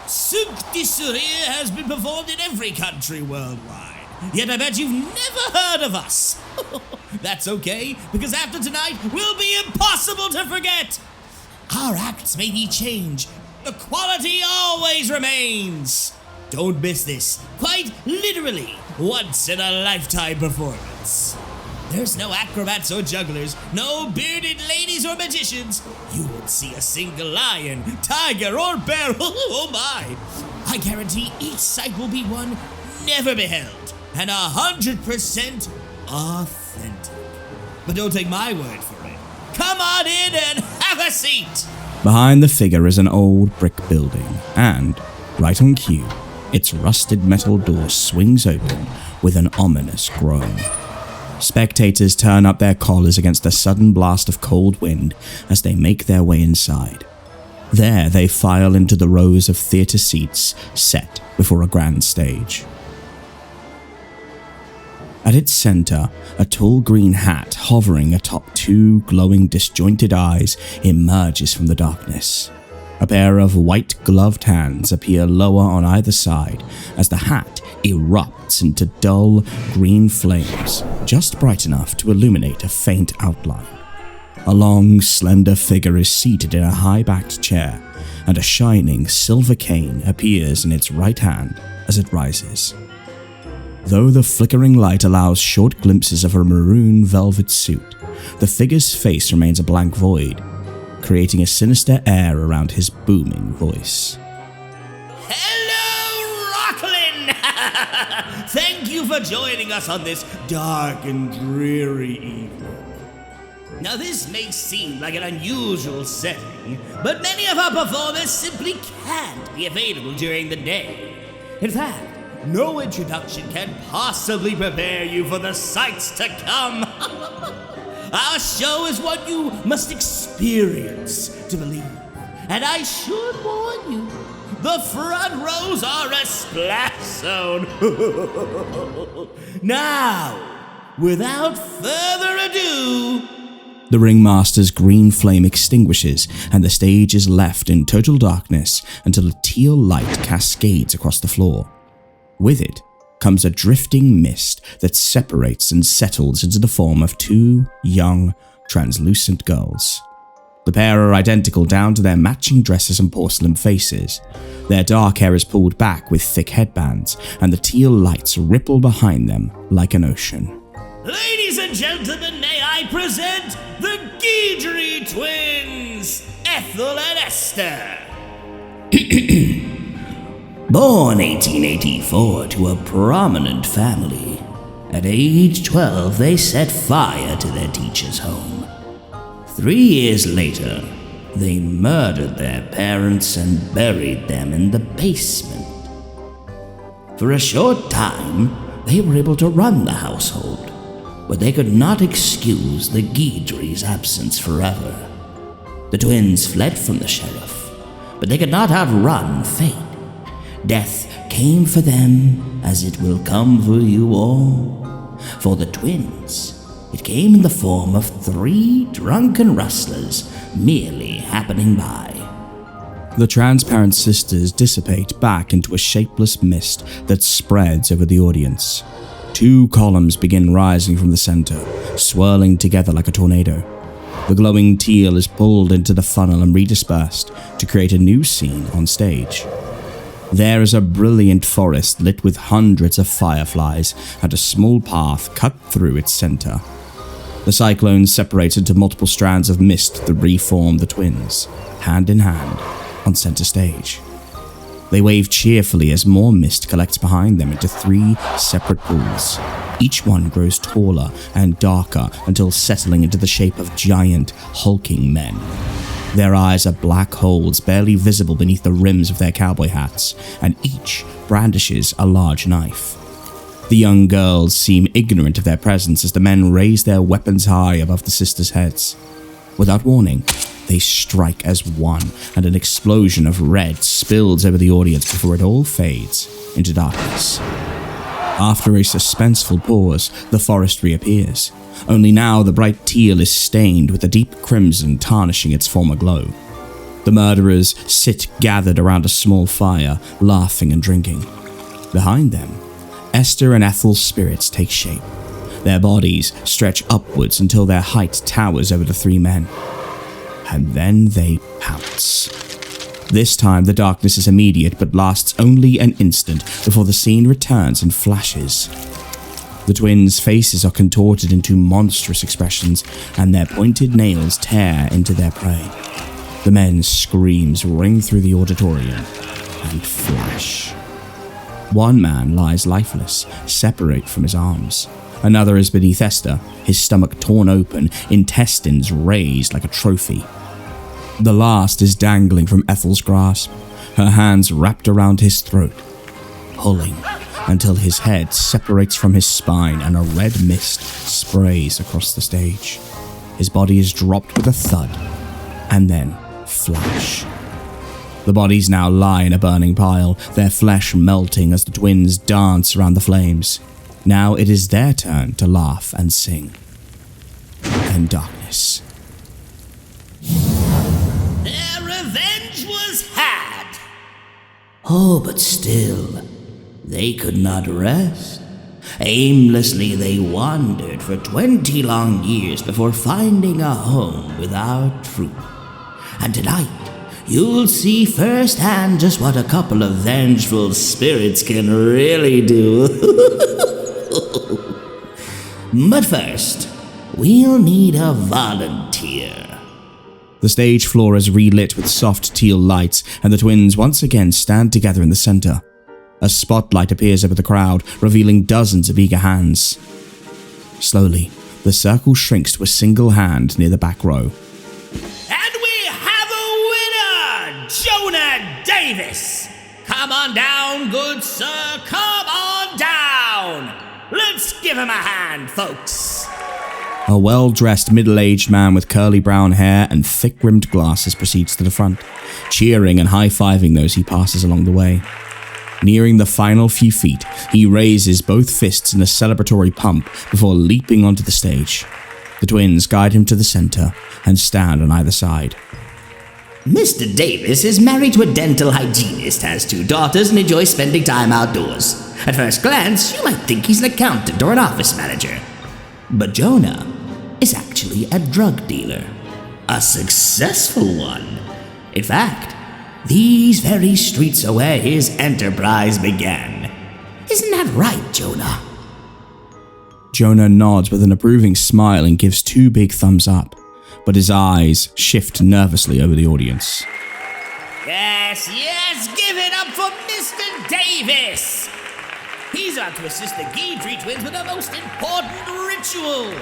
Cirque du Soleil has been performed in every country worldwide, yet I bet you've never heard of us. That's okay, because after tonight will be impossible to forget. Our acts maybe change, the quality always remains. Don't miss this, quite literally, once-in-a-lifetime performance. There's no acrobats or jugglers, no bearded ladies or magicians. You won't see a single lion, tiger, or bear. Oh my! I guarantee each sight will be one never beheld and 100% authentic. But don't take my word for it. Come on in and have a seat. Behind the figure is an old brick building, and, right on cue, its rusted metal door swings open with an ominous groan. Spectators turn up their collars against a sudden blast of cold wind as they make their way inside. There they file into the rows of theatre seats set before a grand stage. At its center, a tall green hat hovering atop two glowing disjointed eyes emerges from the darkness. A pair of white-gloved hands appear lower on either side as the hat erupts into dull green flames, just bright enough to illuminate a faint outline. A long, slender figure is seated in a high-backed chair, and a shining silver cane appears in its right hand as it rises. Though the flickering light allows short glimpses of a maroon velvet suit, the figure's face remains a blank void, creating a sinister air around his booming voice. Hello, Rocklin! Thank you for joining us on this dark and dreary evening. Now, this may seem like an unusual setting, but many of our performers simply can't be available during the day. In fact, no introduction can possibly prepare you for the sights to come. Our show is what you must experience to believe. And I should warn you, the front rows are a splash zone. Now, without further ado... The ringmaster's green flame extinguishes, and the stage is left in total darkness until a teal light cascades across the floor. With it comes a drifting mist that separates and settles into the form of two young, translucent girls. The pair are identical down to their matching dresses and porcelain faces. Their dark hair is pulled back with thick headbands, and the teal lights ripple behind them like an ocean. Ladies and gentlemen, may I present the Gabie twins, Ethel and Esther. Born 1884 to a prominent family, at age 12 they set fire to their teacher's home. 3 years later, they murdered their parents and buried them in the basement. For a short time, they were able to run the household, but they could not excuse the Gabie's absence forever. The twins fled from the sheriff, but they could not outrun fate. Death came for them as it will come for you all. For the twins, it came in the form of 3 drunken rustlers merely happening by. The transparent sisters dissipate back into a shapeless mist that spreads over the audience. 2 columns begin rising from the center, swirling together like a tornado. The glowing teal is pulled into the funnel and redispersed to create a new scene on stage. There is a brilliant forest lit with hundreds of fireflies and a small path cut through its center. The cyclone separates into multiple strands of mist that reform the twins, hand in hand, on center stage. They wave cheerfully as more mist collects behind them into 3 separate pools. Each one grows taller and darker until settling into the shape of giant, hulking men. Their eyes are black holes barely visible beneath the rims of their cowboy hats, and each brandishes a large knife. The young girls seem ignorant of their presence as the men raise their weapons high above the sisters' heads. Without warning, they strike as one, and an explosion of red spills over the audience before it all fades into darkness. After a suspenseful pause, the forest reappears. Only now the bright teal is stained with a deep crimson tarnishing its former glow. The murderers sit gathered around a small fire, laughing and drinking. Behind them, Esther and Ethel's spirits take shape. Their bodies stretch upwards until their height towers over the 3 men. And then they pounce. This time the darkness is immediate but lasts only an instant before the scene returns in flashes. The twins' faces are contorted into monstrous expressions and their pointed nails tear into their prey. The men's screams ring through the auditorium and flash. One man lies lifeless, separate from his arms. Another is beneath Esther, his stomach torn open, intestines raised like a trophy. The last is dangling from Ethel's grasp, her hands wrapped around his throat, pulling until his head separates from his spine and a red mist sprays across the stage. His body is dropped with a thud, and then flash. The bodies now lie in a burning pile, their flesh melting as the twins dance around the flames. Now it is their turn to laugh and sing. And darkness. Their revenge was had. Oh, but still, they could not rest. Aimlessly they wandered for 20 long years before finding a home with our troop. And tonight, you'll see firsthand just what a couple of vengeful spirits can really do. But first, we'll need a volunteer. The stage floor is relit with soft teal lights, and the twins once again stand together in the center. A spotlight appears over the crowd, revealing dozens of eager hands. Slowly, the circle shrinks to a single hand near the back row. And we have a winner! Jonah Davis! Come on down, good sir, come on down! Let's give him a hand, folks! A well-dressed middle-aged man with curly brown hair and thick-rimmed glasses proceeds to the front, cheering and high-fiving those he passes along the way. Nearing the final few feet, he raises both fists in a celebratory pump before leaping onto the stage. The twins guide him to the center and stand on either side. Mr. Davis is married to a dental hygienist, has 2 daughters, and enjoys spending time outdoors. At first glance, you might think he's an accountant or an office manager. But Jonah is actually a drug dealer. A successful one. In fact, these very streets are where his enterprise began. Isn't that right, Jonah? Jonah nods with an approving smile and gives 2 big thumbs up, but his eyes shift nervously over the audience. Yes, give it up for Mr. Davis! He's about to assist the Gabie twins with a most important ritual,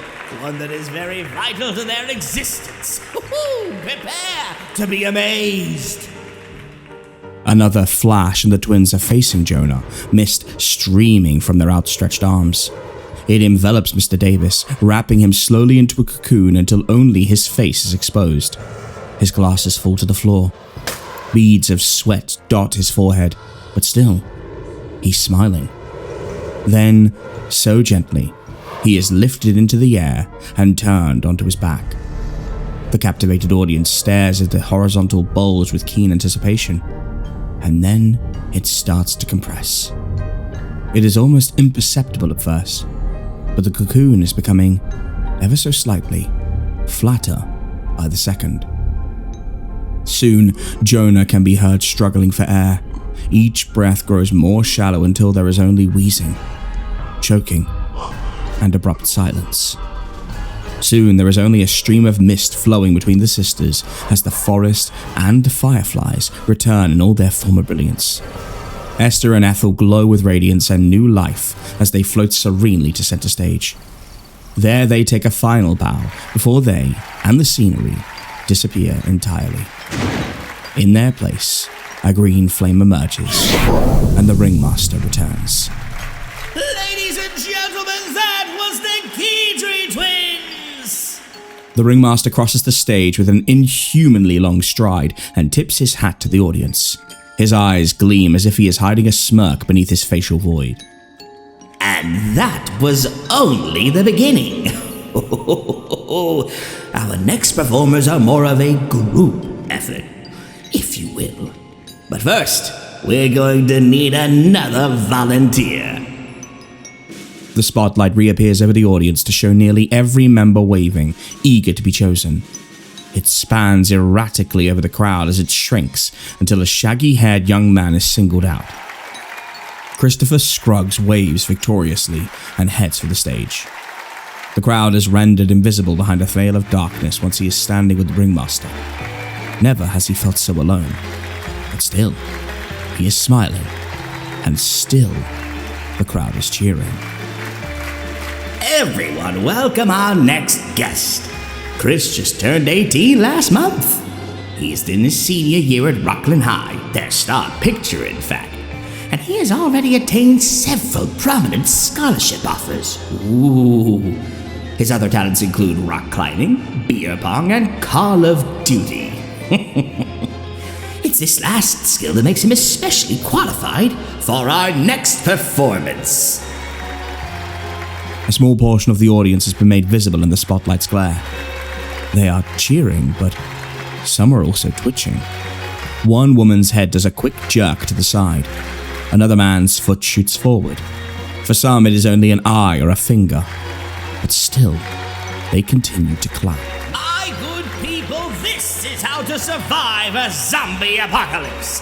one that is very vital to their existence. Prepare to be amazed! Another flash and the twins are facing Jonah, mist streaming from their outstretched arms. It envelops Mr. Davis, wrapping him slowly into a cocoon until only his face is exposed. His glasses fall to the floor. Beads of sweat dot his forehead, but still, he's smiling. Then, so gently, he is lifted into the air and turned onto his back. The captivated audience stares at the horizontal bulge with keen anticipation, and then it starts to compress. It is almost imperceptible at first, but the cocoon is becoming, ever so slightly, flatter by the second. Soon, Jonah can be heard struggling for air. Each breath grows more shallow until there is only wheezing, choking, and abrupt silence. Soon there is only a stream of mist flowing between the sisters as the forest and the fireflies return in all their former brilliance. Esther and Ethel glow with radiance and new life as they float serenely to center stage. There they take a final bow before they and the scenery disappear entirely. In their place, a green flame emerges, and the ringmaster returns. Ladies and gentlemen, that was the Gabie twins! The ringmaster crosses the stage with an inhumanly long stride and tips his hat to the audience. His eyes gleam as if he is hiding a smirk beneath his facial void. And that was only the beginning. Our next performers are more of a group effort, if you will. But first, we're going to need another volunteer. The spotlight reappears over the audience to show nearly every member waving, eager to be chosen. It spans erratically over the crowd as it shrinks until a shaggy-haired young man is singled out. Christopher Scruggs waves victoriously and heads for the stage. The crowd is rendered invisible behind a veil of darkness once he is standing with the ringmaster. Never has he felt so alone. But still, he is smiling, and still, the crowd is cheering. Everyone, welcome our next guest. Chris just turned 18 last month. He's in his senior year at Rockland High, their star picture, in fact. And he has already attained several prominent scholarship offers. Ooh. His other talents include rock climbing, beer pong, and Call of Duty. It's this last skill that makes him especially qualified for our next performance. A small portion of the audience has been made visible in the spotlight's glare. They are cheering, but some are also twitching. One woman's head does a quick jerk to the side. Another man's foot shoots forward. For some, it is only an eye or a finger. But still, they continue to clap. My good people, this is how to survive a zombie apocalypse.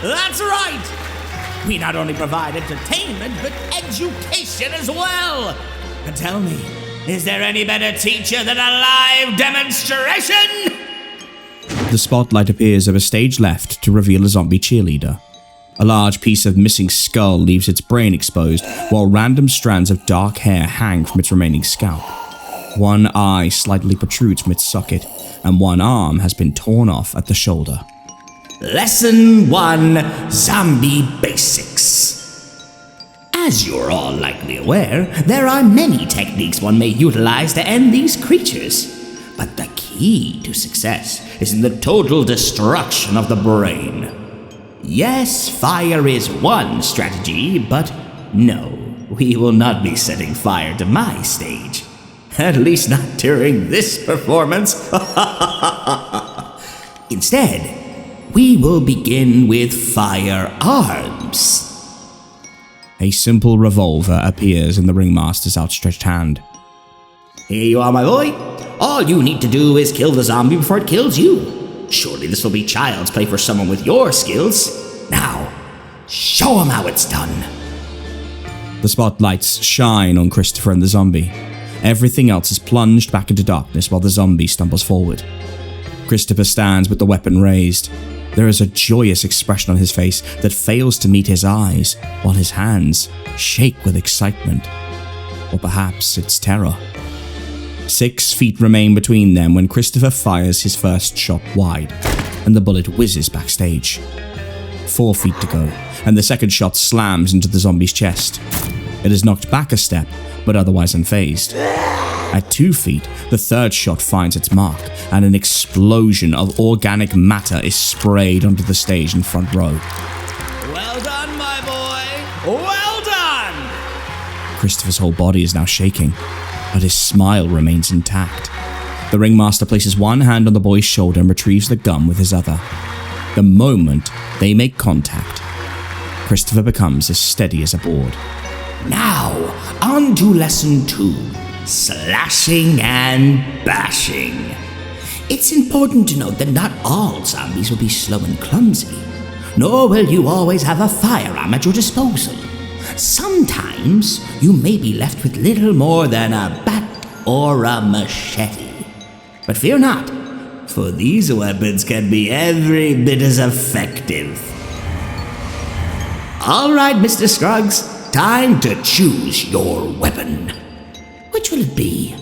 That's right. We not only provide entertainment, but education as well. And tell me, is there any better teacher than a live demonstration? The spotlight appears over stage left to reveal a zombie cheerleader. A large piece of missing skull leaves its brain exposed, while random strands of dark hair hang from its remaining scalp. One eye slightly protrudes from its socket, and one arm has been torn off at the shoulder. Lesson 1, Zombie Basics. As you're all likely aware, there are many techniques one may utilize to end these creatures. But the key to success is in the total destruction of the brain. Yes, fire is one strategy, but no, we will not be setting fire to my stage. At least not during this performance. Instead, we will begin with firearms. A simple revolver appears in the ringmaster's outstretched hand. Here you are, my boy. All you need to do is kill the zombie before it kills you. Surely this will be child's play for someone with your skills. Now, show him how it's done. The spotlights shine on Christopher and the zombie. Everything else is plunged back into darkness while the zombie stumbles forward. Christopher stands with the weapon raised. There is a joyous expression on his face that fails to meet his eyes, while his hands shake with excitement. Or perhaps it's terror. 6 feet remain between them when Christopher fires his first shot wide, and the bullet whizzes backstage. 4 feet to go, and the second shot slams into the zombie's chest. It is knocked back a step, but otherwise unfazed. At 2 feet, the third shot finds its mark, and an explosion of organic matter is sprayed onto the stage in front row. Well done, my boy. Well done! Christopher's whole body is now shaking, but his smile remains intact. The ringmaster places one hand on the boy's shoulder and retrieves the gun with his other. The moment they make contact, Christopher becomes as steady as a board. Now, on to lesson 2, slashing and bashing. It's important to note that not all zombies will be slow and clumsy, nor will you always have a firearm at your disposal. Sometimes you may be left with little more than a bat or a machete. But fear not, for these weapons can be every bit as effective. All right, Mr. Scruggs, time to choose your weapon. Which will it be?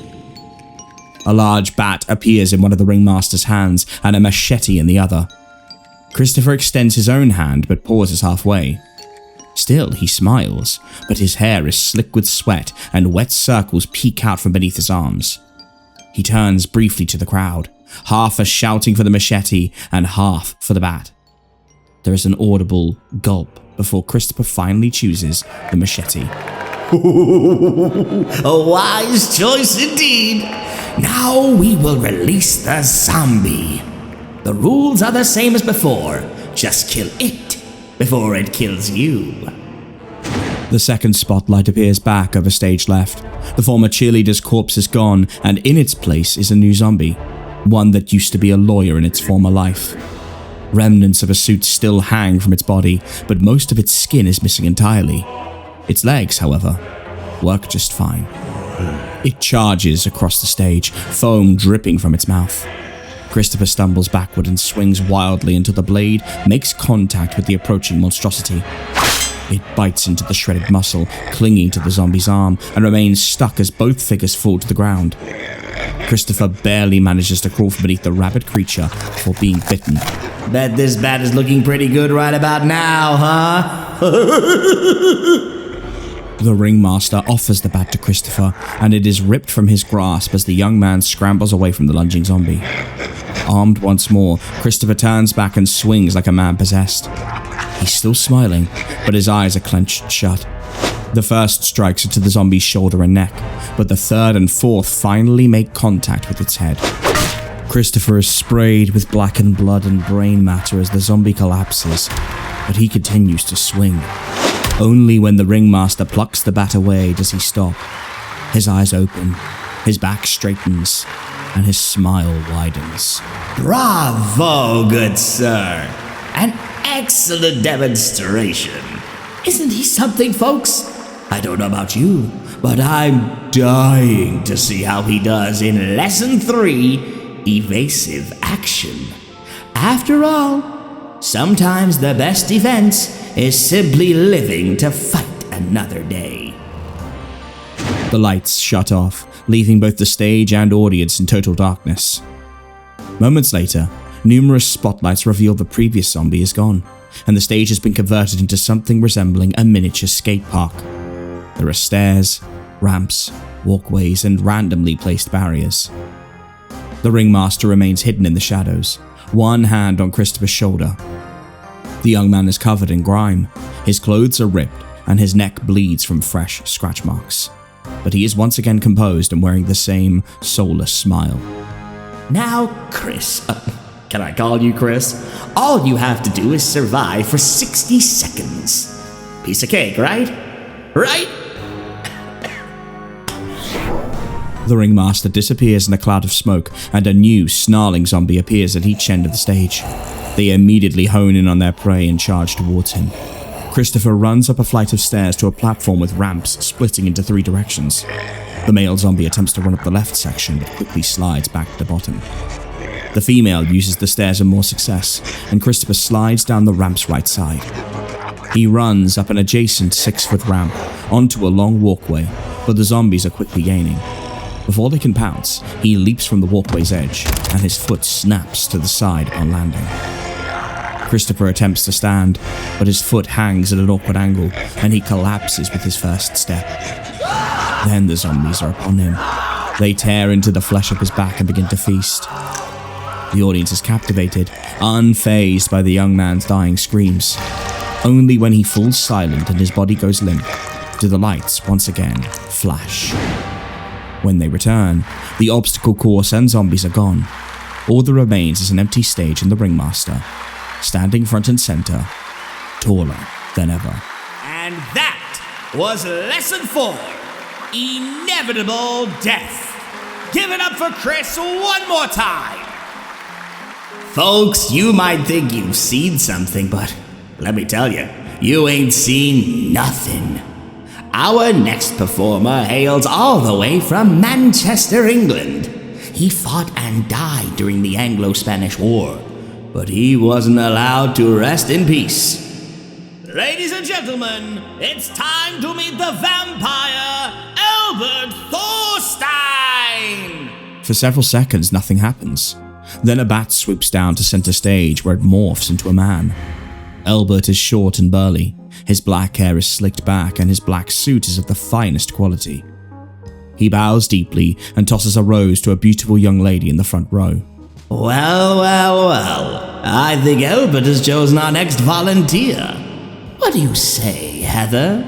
A large bat appears in one of the ringmaster's hands and a machete in the other. Christopher extends his own hand but pauses halfway. Still, he smiles, but his hair is slick with sweat and wet circles peek out from beneath his arms. He turns briefly to the crowd, half are shouting for the machete and half for the bat. There is an audible gulp before Christopher finally chooses the machete. A wise choice indeed. Now we will release the zombie. The rules are the same as before. Just kill it before it kills you. The second spotlight appears back over stage left. The former cheerleader's corpse is gone, and in its place is a new zombie, one that used to be a lawyer in its former life. Remnants of a suit still hang from its body, but most of its skin is missing entirely. Its legs, however, work just fine. It charges across the stage, foam dripping from its mouth. Christopher stumbles backward and swings wildly until the blade makes contact with the approaching monstrosity. It bites into the shredded muscle, clinging to the zombie's arm, and remains stuck as both figures fall to the ground. Christopher barely manages to crawl from beneath the rabid creature before being bitten. Bet this bat is looking pretty good right about now, huh? The ringmaster offers the bat to Christopher, and it is ripped from his grasp as the young man scrambles away from the lunging zombie. Armed once more, Christopher turns back and swings like a man possessed. He's still smiling, but his eyes are clenched shut. The first strikes into the zombie's shoulder and neck, but the third and fourth finally make contact with its head. Christopher is sprayed with blackened blood and brain matter as the zombie collapses, but he continues to swing. Only when the ringmaster plucks the bat away does he stop. His eyes open, his back straightens, and his smile widens. Bravo, good sir. An excellent demonstration. Isn't he something, folks? I don't know about you, but I'm dying to see how he does in Lesson 3, Evasive Action. After all, sometimes the best defense is simply living to fight another day. The lights shut off, leaving both the stage and audience in total darkness. Moments later, numerous spotlights reveal the previous zombie is gone, and the stage has been converted into something resembling a miniature skate park. There are stairs, ramps, walkways, and randomly placed barriers. The ringmaster remains hidden in the shadows, one hand on Christopher's shoulder. The young man is covered in grime, his clothes are ripped, and his neck bleeds from fresh scratch marks. But he is once again composed and wearing the same soulless smile. Now, Chris, can I call you Chris? All you have to do is survive for 60 seconds. Piece of cake, right? Right? The ringmaster disappears in a cloud of smoke, and a new, snarling zombie appears at each end of the stage. They immediately hone in on their prey and charge towards him. Christopher runs up a flight of stairs to a platform with ramps splitting into 3 directions. The male zombie attempts to run up the left section, but quickly slides back to the bottom. The female uses the stairs with more success, and Christopher slides down the ramp's right side. He runs up an adjacent 6-foot ramp onto a long walkway, but the zombies are quickly gaining. Before they can pounce, he leaps from the walkway's edge, and his foot snaps to the side on landing. Christopher attempts to stand, but his foot hangs at an awkward angle, and he collapses with his first step. Then the zombies are upon him. They tear into the flesh of his back and begin to feast. The audience is captivated, unfazed by the young man's dying screams. Only when he falls silent and his body goes limp do the lights once again flash. When they return, the obstacle course and zombies are gone. All that remains is an empty stage and the ringmaster, standing front and center, taller than ever. And that was Lesson 4, Inevitable Death. Give it up for Chris one more time. Folks, you might think you've seen something, but let me tell you, you ain't seen nothing. Our next performer hails all the way from Manchester, England. He fought and died during the Anglo-Spanish War, but he wasn't allowed to rest in peace. Ladies and gentlemen, it's time to meet the vampire, Albert Thorstein! For several seconds, nothing happens. Then a bat swoops down to center stage where it morphs into a man. Albert is short and burly. His black hair is slicked back and his black suit is of the finest quality. He bows deeply and tosses a rose to a beautiful young lady in the front row. Well, I think Albert has chosen our next volunteer. What do you say, Heather?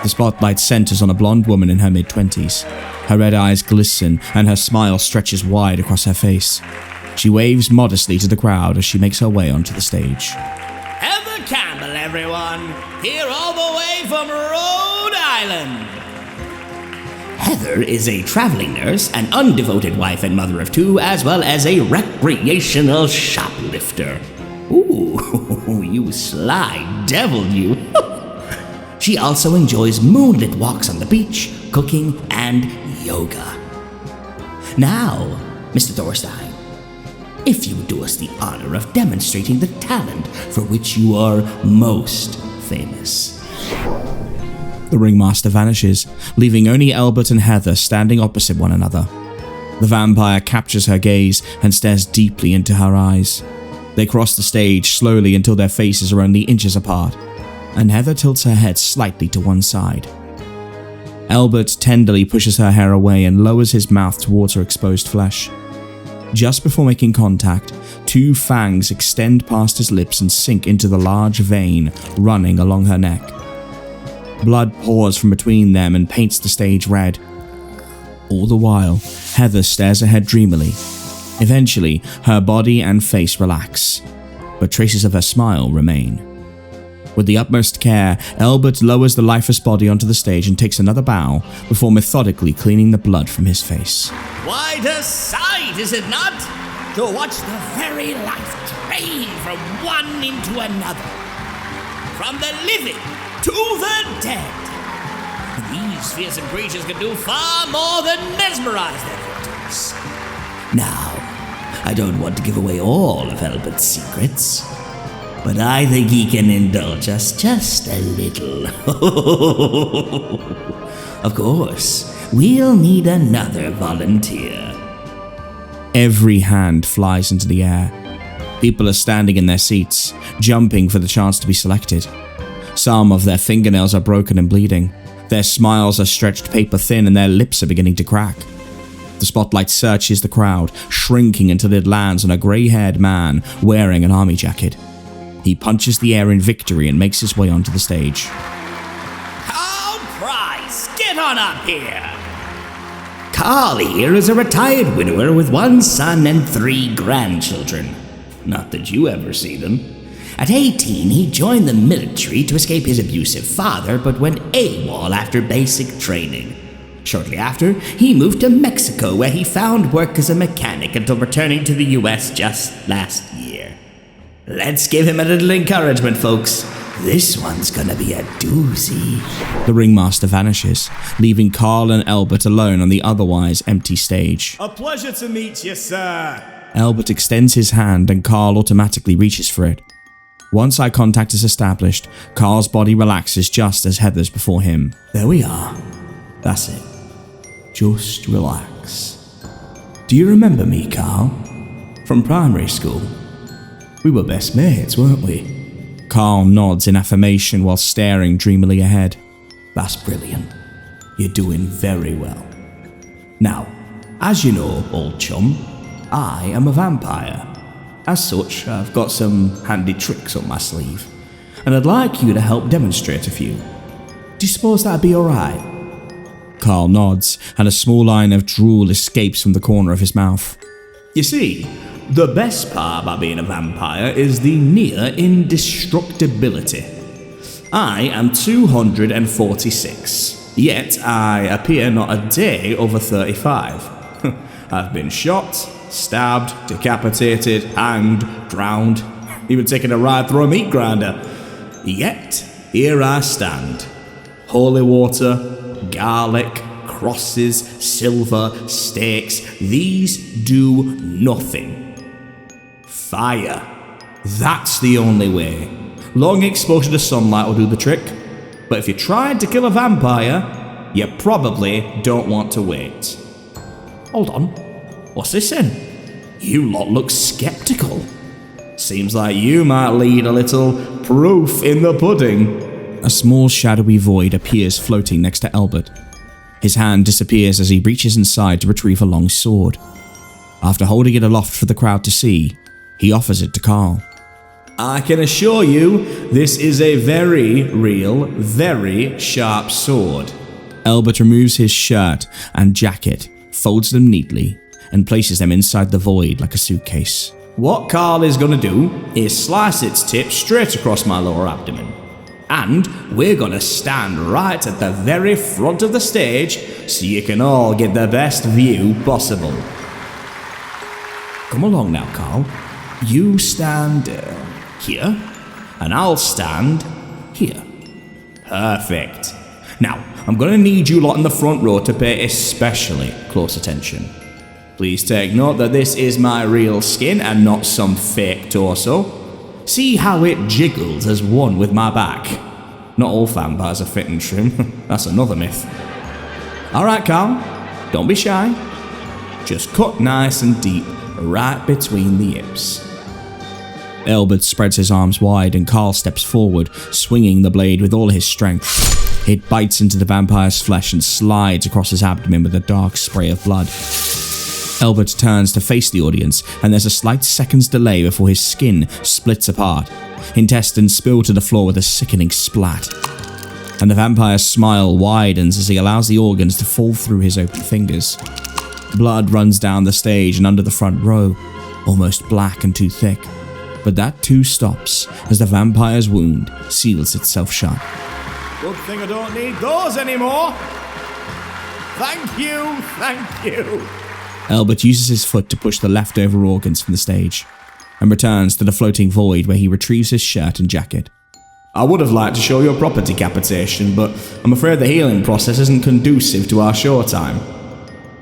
The spotlight centers on a blonde woman in her mid-20s. Her red eyes glisten and her smile stretches wide across her face. She waves modestly to the crowd as she makes her way onto the stage. Heather Campbell, everyone, here all the way from Rhode Island. Heather is a traveling nurse, an undevoted wife and mother of 2, as well as a recreational shoplifter. Ooh, you sly devil, you. She also enjoys moonlit walks on the beach, cooking, and yoga. Now, Mr. Thorstein, if you would do us the honor of demonstrating the talent for which you are most famous. The ringmaster vanishes, leaving only Albert and Heather standing opposite one another. The vampire captures her gaze and stares deeply into her eyes. They cross the stage slowly until their faces are only inches apart, and Heather tilts her head slightly to one side. Albert tenderly pushes her hair away and lowers his mouth towards her exposed flesh. Just before making contact, 2 fangs extend past his lips and sink into the large vein running along her neck. Blood pours from between them and paints the stage red. All the while, Heather stares ahead dreamily. Eventually, her body and face relax, but traces of her smile remain. With the utmost care, Elbert lowers the lifeless body onto the stage and takes another bow before methodically cleaning the blood from his face. Quite a sight, is it not? To watch the very life drain from one into another. From the living to the dead. These fearsome creatures can do far more than mesmerize their victims. Now, I don't want to give away all of Elbert's secrets, but I think he can indulge us just a little. Of course, we'll need another volunteer. Every hand flies into the air. People are standing in their seats, jumping for the chance to be selected. Some of their fingernails are broken and bleeding. Their smiles are stretched paper thin and their lips are beginning to crack. The spotlight searches the crowd, shrinking until it lands on a grey-haired man wearing an army jacket. He punches the air in victory and makes his way onto the stage. Carl Price, get on up here! Carl here is a retired widower with 1 son and 3 grandchildren. Not that you ever see them. At 18, he joined the military to escape his abusive father, but went AWOL after basic training. Shortly after, he moved to Mexico, where he found work as a mechanic until returning to the US just last year. Let's give him a little encouragement, folks. This one's gonna be a doozy. The ringmaster vanishes, leaving Carl and Elbert alone on the otherwise empty stage. A pleasure to meet you, sir. Elbert extends his hand and Carl automatically reaches for it. Once eye contact is established, Carl's body relaxes just as Heather's before him. There we are. That's it. Just relax. Do you remember me, Carl? From primary school? We were best mates, weren't we? Carl nods in affirmation while staring dreamily ahead. That's brilliant. You're doing very well. Now, as you know, old chum, I am a vampire. As such, I've got some handy tricks up my sleeve, and I'd like you to help demonstrate a few. Do you suppose that'd be alright? Carl nods, and a small line of drool escapes from the corner of his mouth. You see, the best part about being a vampire is the near indestructibility. I am 246, yet I appear not a day over 35. I've been shot, stabbed, decapitated, hanged, drowned, even taken a ride through a meat grinder. Yet, here I stand. Holy water, garlic, crosses, silver, stakes, these do nothing. Fire. That's the only way. Long exposure to sunlight will do the trick, but if you tried to kill a vampire, you probably don't want to wait. Hold on. What's this then? You lot look skeptical. Seems like you might lead a little proof in the pudding. A small shadowy void appears floating next to Elbert. His hand disappears as he reaches inside to retrieve a long sword. After holding it aloft for the crowd to see, he offers it to Carl. I can assure you, this is a very real, very sharp sword. Elbert removes his shirt and jacket, folds them neatly, and places them inside the void like a suitcase. What Carl is going to do is slice its tip straight across my lower abdomen. And we're going to stand right at the very front of the stage so you can all get the best view possible. Come along now, Carl. You stand here, and I'll stand here. Perfect. Now, I'm going to need you lot in the front row to pay especially close attention. Please take note that this is my real skin and not some fake torso. See how it jiggles as one with my back. Not all vampires are fit and trim. That's another myth. Alright, Carl. Don't be shy. Just cut nice and deep, right between the hips. Elbert spreads his arms wide and Carl steps forward, swinging the blade with all his strength. It bites into the vampire's flesh and slides across his abdomen with a dark spray of blood. Elbert turns to face the audience, and there's a slight second's delay before his skin splits apart. Intestines spill to the floor with a sickening splat. And the vampire's smile widens as he allows the organs to fall through his open fingers. Blood runs down the stage and under the front row, almost black and too thick. But that too stops as the vampire's wound seals itself shut. Good thing I don't need those anymore. Thank you. Albert uses his foot to push the leftover organs from the stage and returns to the floating void where he retrieves his shirt and jacket. I would have liked to show you a proper decapitation, but I'm afraid the healing process isn't conducive to our showtime.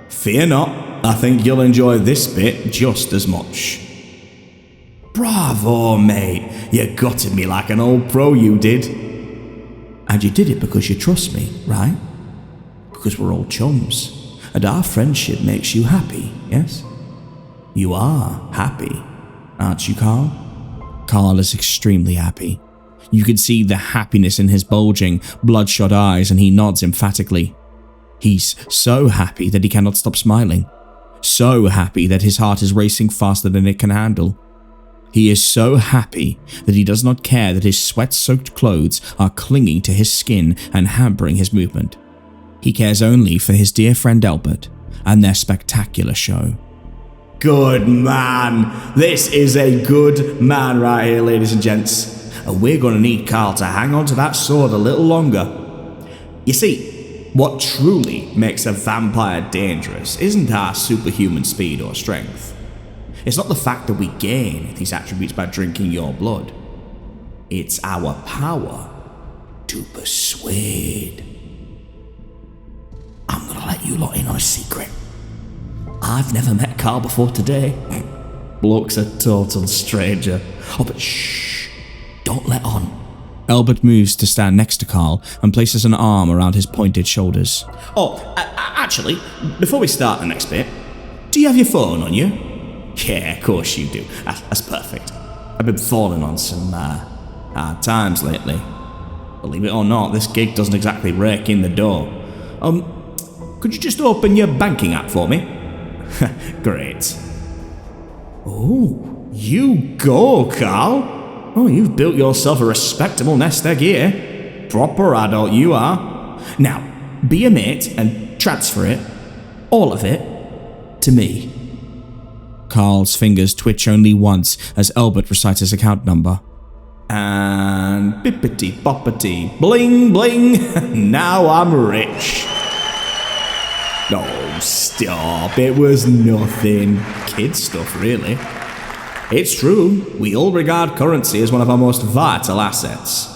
Fear not, I think you'll enjoy this bit just as much. Bravo, mate. You gutted me like an old pro, you did. And you did it because you trust me, right? Because we're old chums, and our friendship makes you happy, yes? You are happy, aren't you, Carl? Carl is extremely happy. You can see the happiness in his bulging, bloodshot eyes, and he nods emphatically. He's so happy that he cannot stop smiling. So happy that his heart is racing faster than it can handle. He is so happy that he does not care that his sweat-soaked clothes are clinging to his skin and hampering his movement. He cares only for his dear friend Albert and their spectacular show. Good man. This is a good man right here, ladies and gents. And we're going to need Carl to hang on to that sword a little longer. You see, what truly makes a vampire dangerous isn't our superhuman speed or strength. It's not the fact that we gain these attributes by drinking your blood. It's our power to persuade. I'm going to let you lot in on a secret. I've never met Carl before today. Bloke's a total stranger. Oh, but shh. Don't let on. Albert moves to stand next to Carl and places an arm around his pointed shoulders. Oh, actually, before we start the next bit, do you have your phone on you? Yeah, of course you do. That's perfect. I've been falling on some hard times lately. Believe it or not, this gig doesn't exactly rake in the door. Could you just open your banking app for me? Great. Oh, you go, Carl. Oh, you've built yourself a respectable nest egg here. Proper adult you are. Now, be a mate and transfer it, all of it, to me. Carl's fingers twitch only once as Albert recites his account number. And bippity boppity bling bling. Now I'm rich. Oh, stop. It was nothing. Kid stuff, really. It's true, we all regard currency as one of our most vital assets.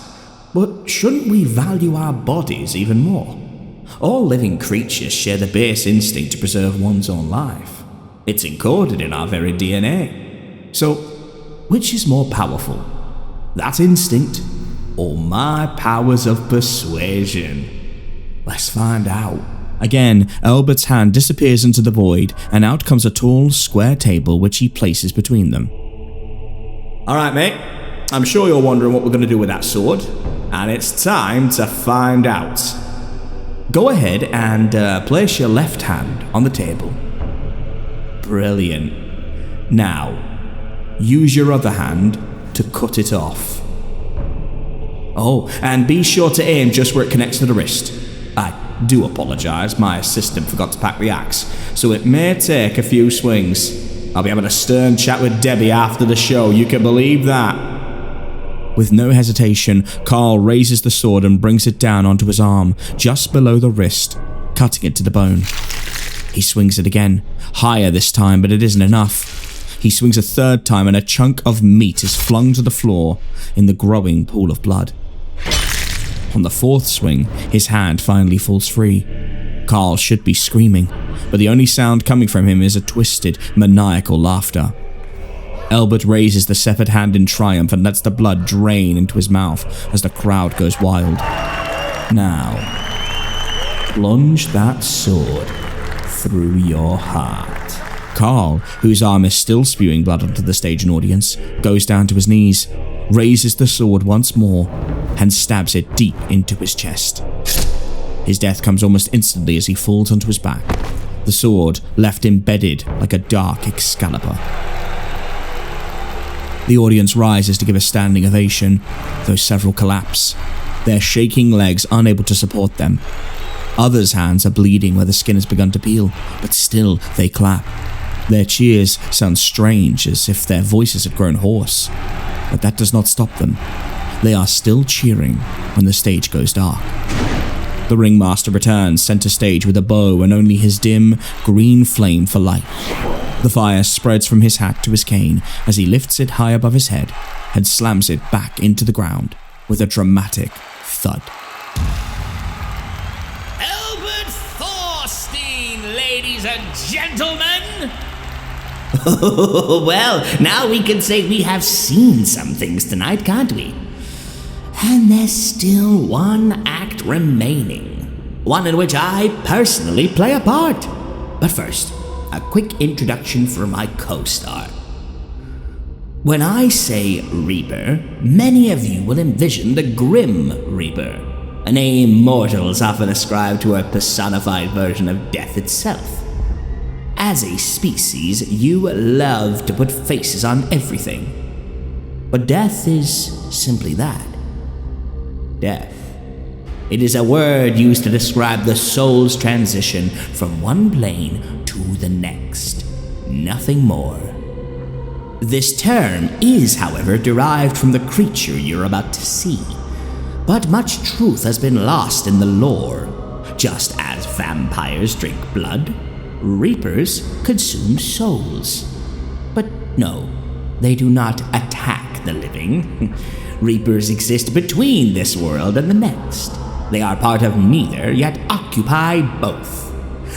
But shouldn't we value our bodies even more? All living creatures share the base instinct to preserve one's own life. It's encoded in our very DNA. So, which is more powerful? That instinct or my powers of persuasion? Let's find out. Again, Albert's hand disappears into the void, and out comes a tall, square table which he places between them. Alright, mate. I'm sure you're wondering what we're going to do with that sword, and it's time to find out. Go ahead and place your left hand on the table. Brilliant. Now, use your other hand to cut it off. Oh, and be sure to aim just where it connects to the wrist. I do apologise, my assistant forgot to pack the axe, so it may take a few swings. I'll be having a stern chat with Debbie after the show, you can believe that. With no hesitation, Carl raises the sword and brings it down onto his arm, just below the wrist, cutting it to the bone. He swings it again, higher this time, but it isn't enough. He swings a third time and a chunk of meat is flung to the floor in the growing pool of blood. On the fourth swing, his hand finally falls free. Carl should be screaming, but the only sound coming from him is a twisted, maniacal laughter. Albert raises the severed hand in triumph and lets the blood drain into his mouth as the crowd goes wild. Now, plunge that sword through your heart. Carl, whose arm is still spewing blood onto the stage and audience, goes down to his knees, raises the sword once more, and stabs it deep into his chest. His death comes almost instantly as he falls onto his back, the sword left embedded like a dark Excalibur. The audience rises to give a standing ovation, though several collapse, their shaking legs unable to support them. Others' hands are bleeding where the skin has begun to peel, but still they clap. Their cheers sound strange, as if their voices had grown hoarse, but that does not stop them. They are still cheering when the stage goes dark. The ringmaster returns center stage with a bow and only his dim, green flame for light. The fire spreads from his hat to his cane as he lifts it high above his head and slams it back into the ground with a dramatic thud. Albert Thorstein, ladies and gentlemen! Well, now we can say we have seen some things tonight, can't we? And there's still one act remaining. One in which I personally play a part. But first, a quick introduction for my co-star. When I say Reaper, many of you will envision the Grim Reaper, a name mortals often ascribe to a personified version of death itself. As a species, you love to put faces on everything. But death is simply that. Death. It is a word used to describe the soul's transition from one plane to the next. Nothing more. This term is, however, derived from the creature you're about to see. But much truth has been lost in the lore. Just as vampires drink blood, Reapers consume souls. But no, they do not attack the living. Reapers exist between this world and the next. They are part of neither, yet occupy both.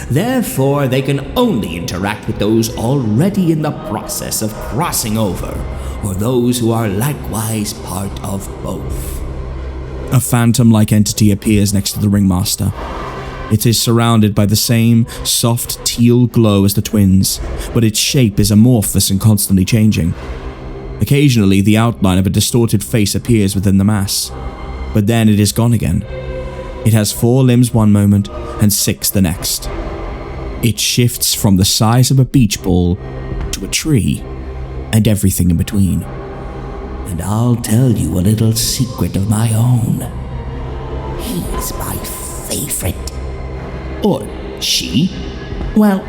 Therefore, they can only interact with those already in the process of crossing over, or those who are likewise part of both. A phantom-like entity appears next to the ringmaster. It is surrounded by the same soft teal glow as the twins, but its shape is amorphous and constantly changing. Occasionally, the outline of a distorted face appears within the mass, but then it is gone again. It has 4 limbs one moment and 6 the next. It shifts from the size of a beach ball to a tree, and everything in between. And I'll tell you a little secret of my own. He's my favorite. Or she. Well,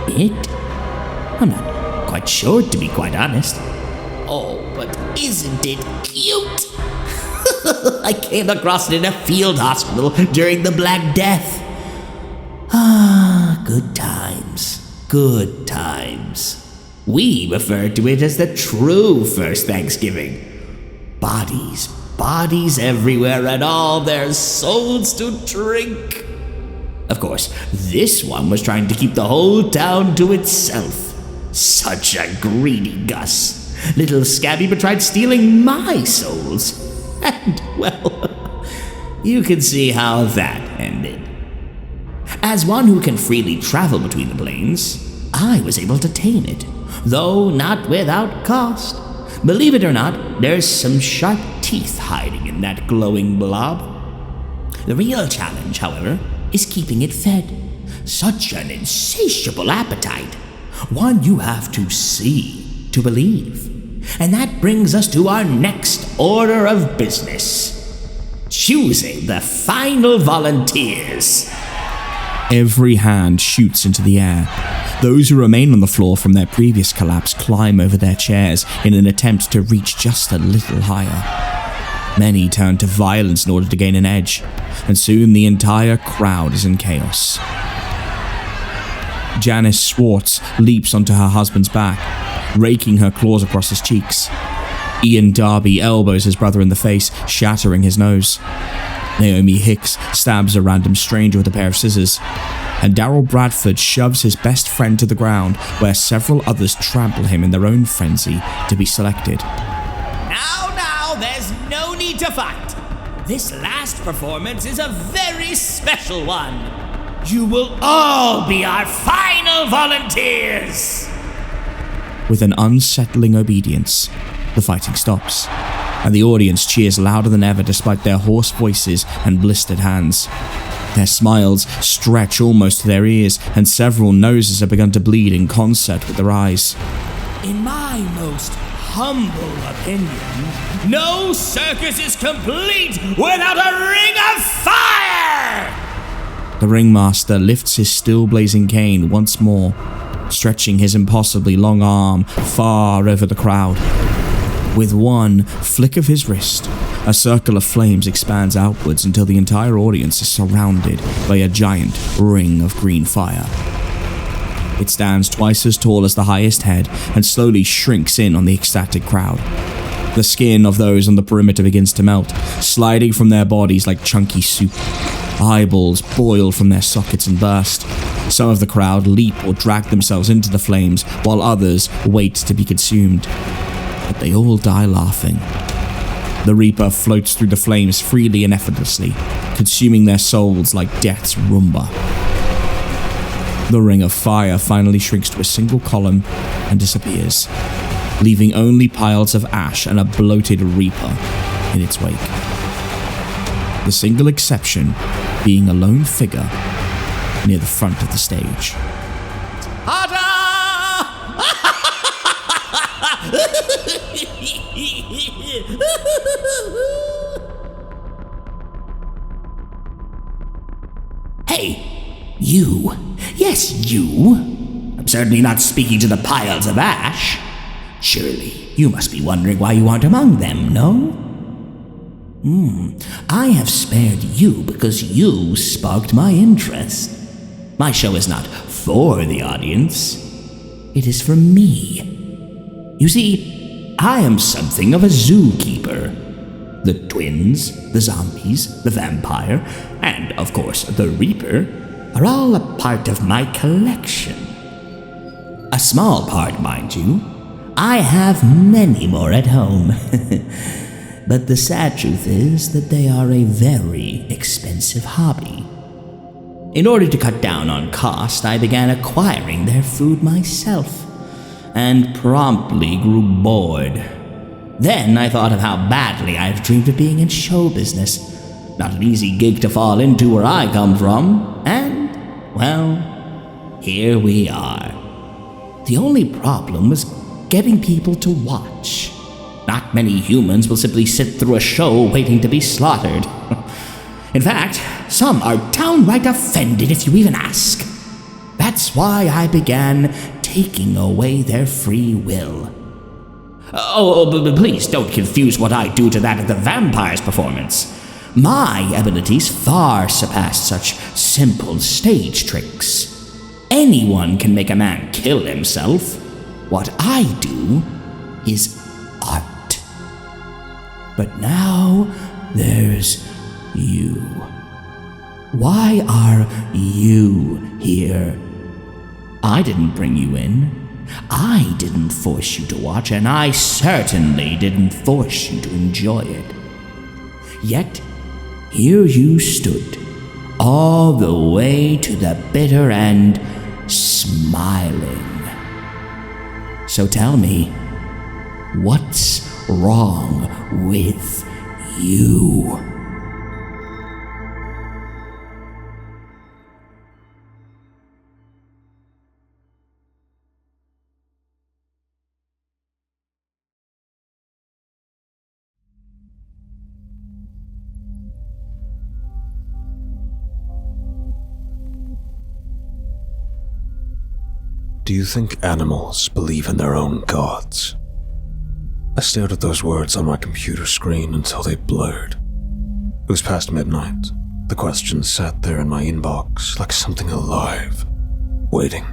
it. I'm not quite sure, to be quite honest. Oh, but isn't it cute? I came across it in a field hospital during the Black Death. Ah, good times. Good times. We refer to it as the true first Thanksgiving. Bodies everywhere and all their souls to drink. Of course, this one was trying to keep the whole town to itself. Such a greedy Gus. Little Gabie tried stealing my souls. And, well, you can see how that ended. As one who can freely travel between the planes, I was able to tame it, though not without cost. Believe it or not, there's some sharp teeth hiding in that glowing blob. The real challenge, however, is keeping it fed. Such an insatiable appetite. One you have to see to believe. And that brings us to our next order of business. Choosing the final volunteers. Every hand shoots into the air. Those who remain on the floor from their previous collapse climb over their chairs in an attempt to reach just a little higher. Many turn to violence in order to gain an edge, and soon the entire crowd is in chaos. Janice Schwartz leaps onto her husband's back, raking her claws across his cheeks. Ian Darby elbows his brother in the face, shattering his nose. Naomi Hicks stabs a random stranger with a pair of scissors, and Daryl Bradford shoves his best friend to the ground, where several others trample him in their own frenzy to be selected. Now, there's no need to fight. This last performance is a very special one. You will all be our final volunteers. With an unsettling obedience, the fighting stops, and the audience cheers louder than ever despite their hoarse voices and blistered hands. Their smiles stretch almost to their ears, and several noses have begun to bleed in concert with their eyes. In my most humble opinion, no circus is complete without a ring of fire! The ringmaster lifts his still blazing cane once more stretching his impossibly long arm far over the crowd. With one flick of his wrist, a circle of flames expands outwards until the entire audience is surrounded by a giant ring of green fire. It stands twice as tall as the highest head and slowly shrinks in on the ecstatic crowd. The skin of those on the perimeter begins to melt, sliding from their bodies like chunky soup. Eyeballs boil from their sockets and burst. Some of the crowd leap or drag themselves into the flames, while others wait to be consumed. But they all die laughing. The Reaper floats through the flames freely and effortlessly, consuming their souls like death's Roomba. The ring of fire finally shrinks to a single column and disappears, leaving only piles of ash and a bloated Reaper in its wake. The single exception being a lone figure near the front of the stage. Hey, you. Yes, you. I'm certainly not speaking to the piles of ash. Surely, you must be wondering why you aren't among them, no? I have spared you because you sparked my interest. My show is not for the audience. It is for me. You see, I am something of a zookeeper. The twins, the zombies, the vampire, and, of course, the Reaper are all a part of my collection. A small part, mind you. I have many more at home. But the sad truth is that they are a very expensive hobby. In order to cut down on cost, I began acquiring their food myself, and promptly grew bored. Then I thought of how badly I've dreamed of being in show business. Not an easy gig to fall into where I come from, and, well, here we are. The only problem was getting people to watch. Not many humans will simply sit through a show waiting to be slaughtered. In fact, some are downright offended if you even ask. That's why I began taking away their free will. But please don't confuse what I do to that of the vampire's performance. My abilities far surpass such simple stage tricks. Anyone can make a man kill himself. What I do is art. But now there's you. Why are you here? I didn't bring you in. I didn't force you to watch, and I certainly didn't force you to enjoy it. Yet, here you stood, all the way to the bitter end, smiling. So tell me, what's wrong with you? Do you think animals believe in their own gods? I stared at those words on my computer screen until they blurred. It was past midnight. The question sat there in my inbox like something alive, waiting.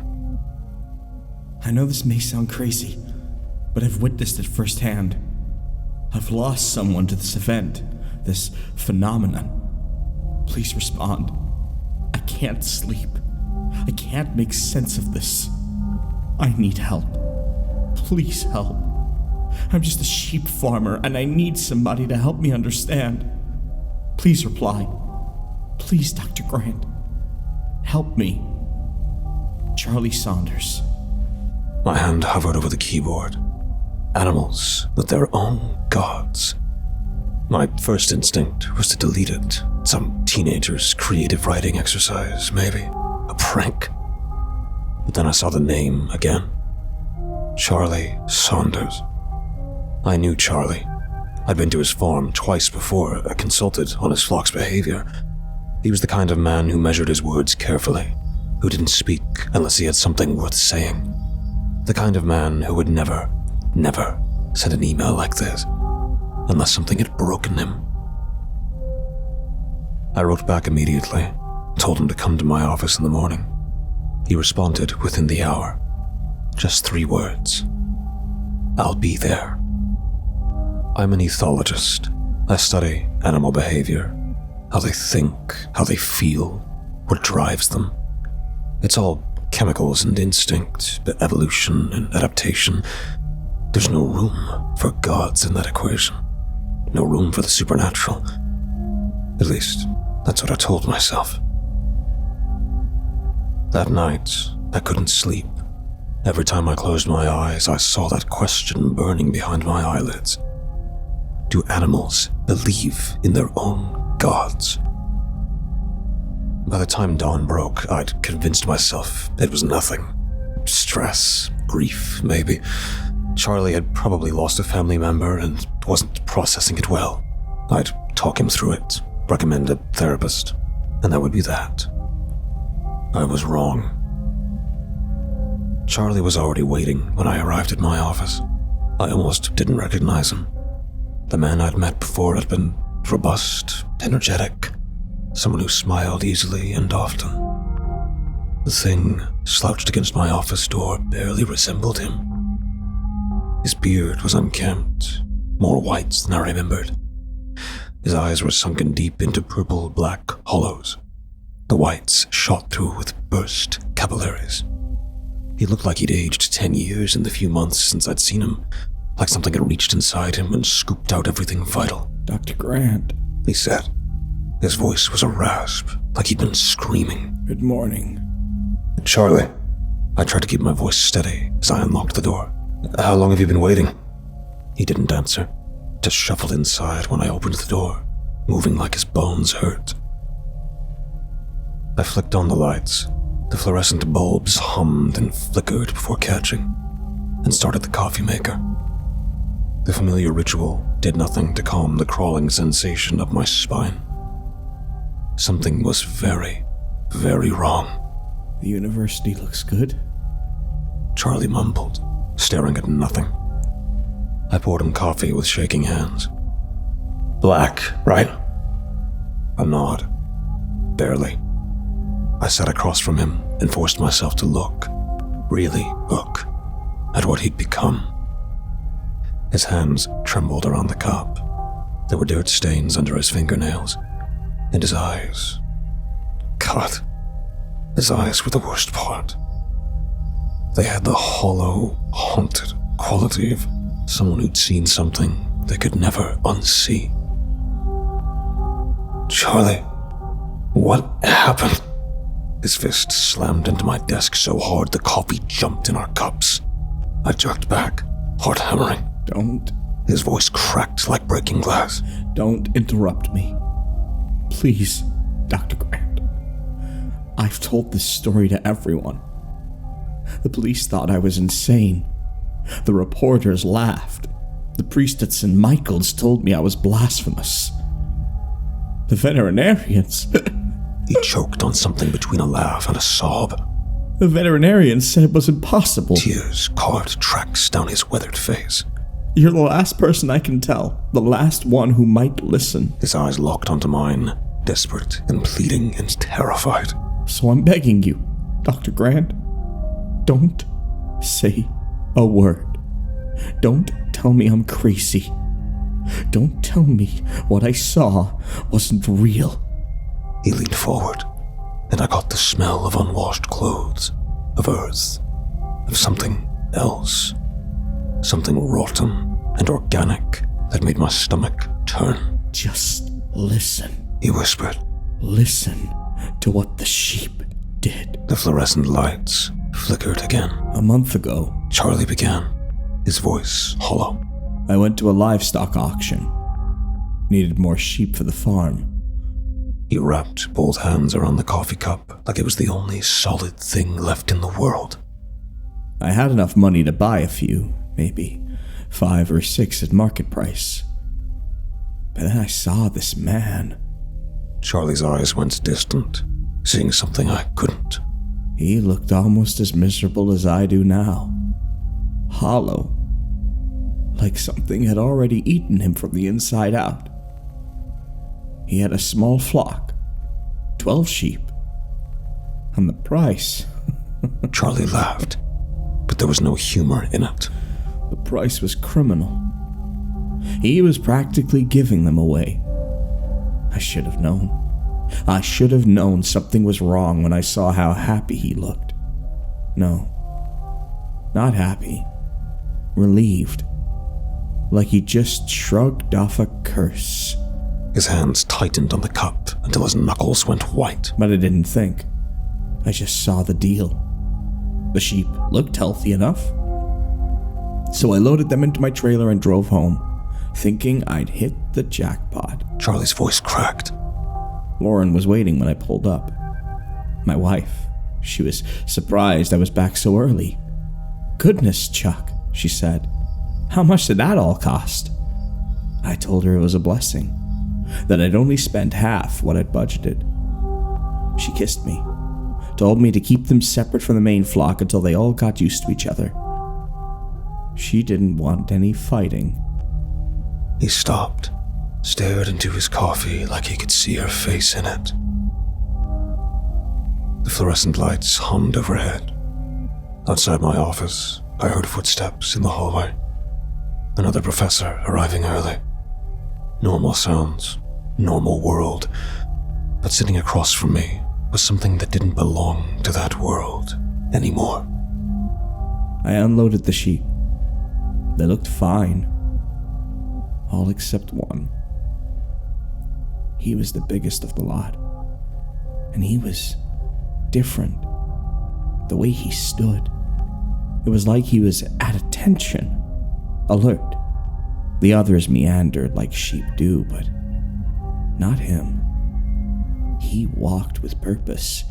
I know this may sound crazy, but I've witnessed it firsthand. I've lost someone to this event, this phenomenon. Please respond. I can't sleep. I can't make sense of this. I need help. Please help. I'm just a sheep farmer, and I need somebody to help me understand. Please reply. Please, Dr. Grant. Help me. Charlie Saunders. My hand hovered over the keyboard. Animals with their own gods. My first instinct was to delete it. Some teenager's creative writing exercise, maybe. A prank. But then I saw the name again. Charlie Saunders. I knew Charlie. I'd been to his farm twice before. I consulted on his flock's behavior. He was the kind of man who measured his words carefully. who didn't speak unless he had something worth saying. The kind of man who would never send an email like this unless something had broken him. I wrote back immediately, told him to come to my office in the morning. He responded within the hour. Just 3 words. I'll be there. I'm an ethologist. I study animal behavior, how they think, how they feel, what drives them. It's all chemicals and instinct, but evolution and adaptation. There's no room for gods in that equation. No room for the supernatural. At least, that's what I told myself. That night, I couldn't sleep. Every time I closed my eyes, I saw that question burning behind my eyelids. Do animals believe in their own gods? By the time dawn broke, I'd convinced myself it was nothing. Stress, grief, maybe. Charlie had probably lost a family member and wasn't processing it well. I'd talk him through it, recommend a therapist, and that would be that. I was wrong. Charlie was already waiting when I arrived at my office. I almost didn't recognize him. The man I'd met before had been robust, energetic, someone who smiled easily and often. The thing slouched against my office door barely resembled him. His beard was unkempt, more white than I remembered. His eyes were sunken deep into purple-black hollows. The whites shot through with burst capillaries. He looked like he'd aged 10 years in the few months since I'd seen him, like something had reached inside him and scooped out everything vital. Dr. Grant, he said. His voice was a rasp, like he'd been screaming. Good morning. Charlie. I tried to keep my voice steady as I unlocked the door. How long have you been waiting? He didn't answer, just shuffled inside when I opened the door, moving like his bones hurt. I flicked on the lights. The fluorescent bulbs hummed and flickered before catching, and started the coffee maker. The familiar ritual did nothing to calm the crawling sensation up my spine. Something was very, very wrong. The university looks good. Charlie mumbled, staring at nothing. I poured him coffee with shaking hands. Black, right? A nod. Barely. I sat across from him and forced myself to look, really look, at what he'd become. His hands trembled around the cup. There were dirt stains under his fingernails. And his eyes. God, his eyes were the worst part. They had the hollow, haunted quality of someone who'd seen something they could never unsee. Charlie, what happened? His fist slammed into my desk so hard the coffee jumped in our cups. I jerked back, heart hammering. Don't. His voice cracked like breaking glass. Don't interrupt me. Please, Dr. Grant. I've told this story to everyone. The police thought I was insane. The reporters laughed. The priest at St. Michael's told me I was blasphemous. The veterinarians... He choked on something between a laugh and a sob. The veterinarians said it was impossible. Tears carved tracks down his weathered face. You're the last person I can tell. The last one who might listen. His eyes locked onto mine, desperate and pleading and terrified. So I'm begging you, Dr. Grant, don't say a word. Don't tell me I'm crazy. Don't tell me what I saw wasn't real. He leaned forward, and I got the smell of unwashed clothes, of earth, of something else. Something rotten and organic that made my stomach turn. Just listen, he whispered. Listen to what the sheep did. The fluorescent lights flickered again. A month ago, Charlie began, his voice hollow. I went to a livestock auction. Needed more sheep for the farm. He wrapped both hands around the coffee cup like it was the only solid thing left in the world. I had enough money to buy a few, maybe 5 or 6 at market price. But then I saw this man. Charlie's eyes went distant, seeing something I couldn't. He looked almost as miserable as I do now. Hollow. Like something had already eaten him from the inside out. He had a small flock, 12 sheep. And the price... Charlie laughed, but there was no humor in it. The price was criminal. He was practically giving them away. I should have known. I should have known something was wrong when I saw how happy he looked. No, not happy. Relieved. Like he just shrugged off a curse. His hands tightened on the cup until his knuckles went white. But I didn't think. I just saw the deal. The sheep looked healthy enough. So I loaded them into my trailer and drove home, thinking I'd hit the jackpot. Charlie's voice cracked. Lauren was waiting when I pulled up. My wife. She was surprised I was back so early. "Goodness, Chuck," she said. "How much did that all cost?" I told her it was a blessing, that I'd only spent half what I'd budgeted. She kissed me, told me to keep them separate from the main flock until they all got used to each other. She didn't want any fighting. He stopped, stared into his coffee like he could see her face in it. The fluorescent lights hummed overhead. Outside my office, I heard footsteps in the hallway. Another professor arriving early. Normal sounds, normal world, but sitting across from me was something that didn't belong to that world anymore. I unloaded the sheep. They looked fine. All except one. He was the biggest of the lot. And he was different. The way he stood. It was like he was at attention, alert. The others meandered like sheep do, but not him. He walked with purpose,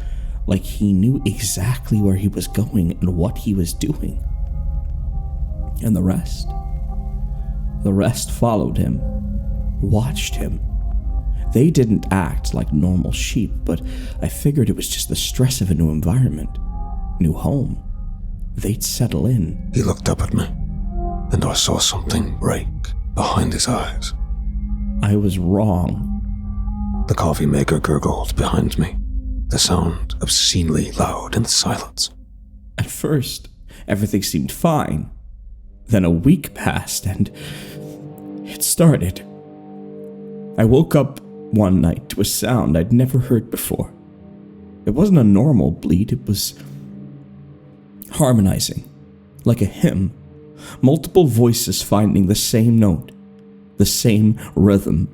like he knew exactly where he was going and what he was doing. And the rest followed him, watched him. They didn't act like normal sheep, but I figured it was just the stress of a new environment, new home. They'd settle in. He looked up at me, and I saw something break behind his eyes. I was wrong. The coffee maker gurgled behind me, the sound obscenely loud in the silence. At first, everything seemed fine. Then a week passed, and it started. I woke up one night to a sound I'd never heard before. It wasn't a normal bleat, it was harmonizing, like a hymn. Multiple voices finding the same note, the same rhythm.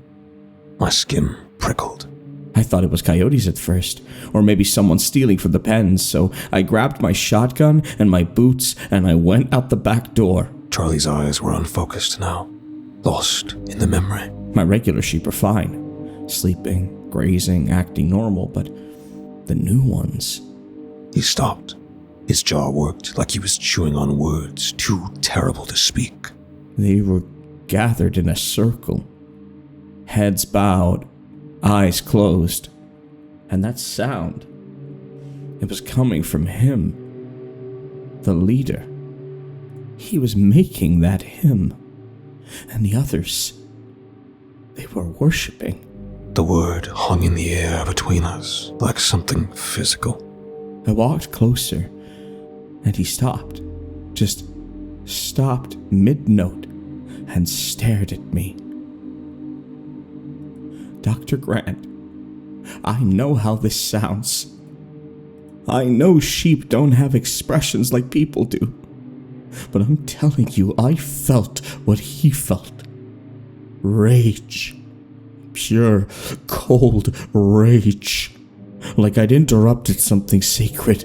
My skin prickled. I thought it was coyotes at first, or maybe someone stealing from the pens, so I grabbed my shotgun and my boots and I went out the back door. Charlie's eyes were unfocused now, lost in the memory. My regular sheep are fine, sleeping, grazing, acting normal, but the new ones... He stopped. His jaw worked like he was chewing on words too terrible to speak. They were gathered in a circle, heads bowed, eyes closed, and that sound, it was coming from him, the leader. He was making that hymn, and the others, they were worshipping. The word hung in the air between us, like something physical. I walked closer, and he stopped, just stopped mid-note, and stared at me. Dr. Grant, I know how this sounds. I know sheep don't have expressions like people do. But I'm telling you, I felt what he felt. Rage. Pure, cold rage. Like I'd interrupted something sacred.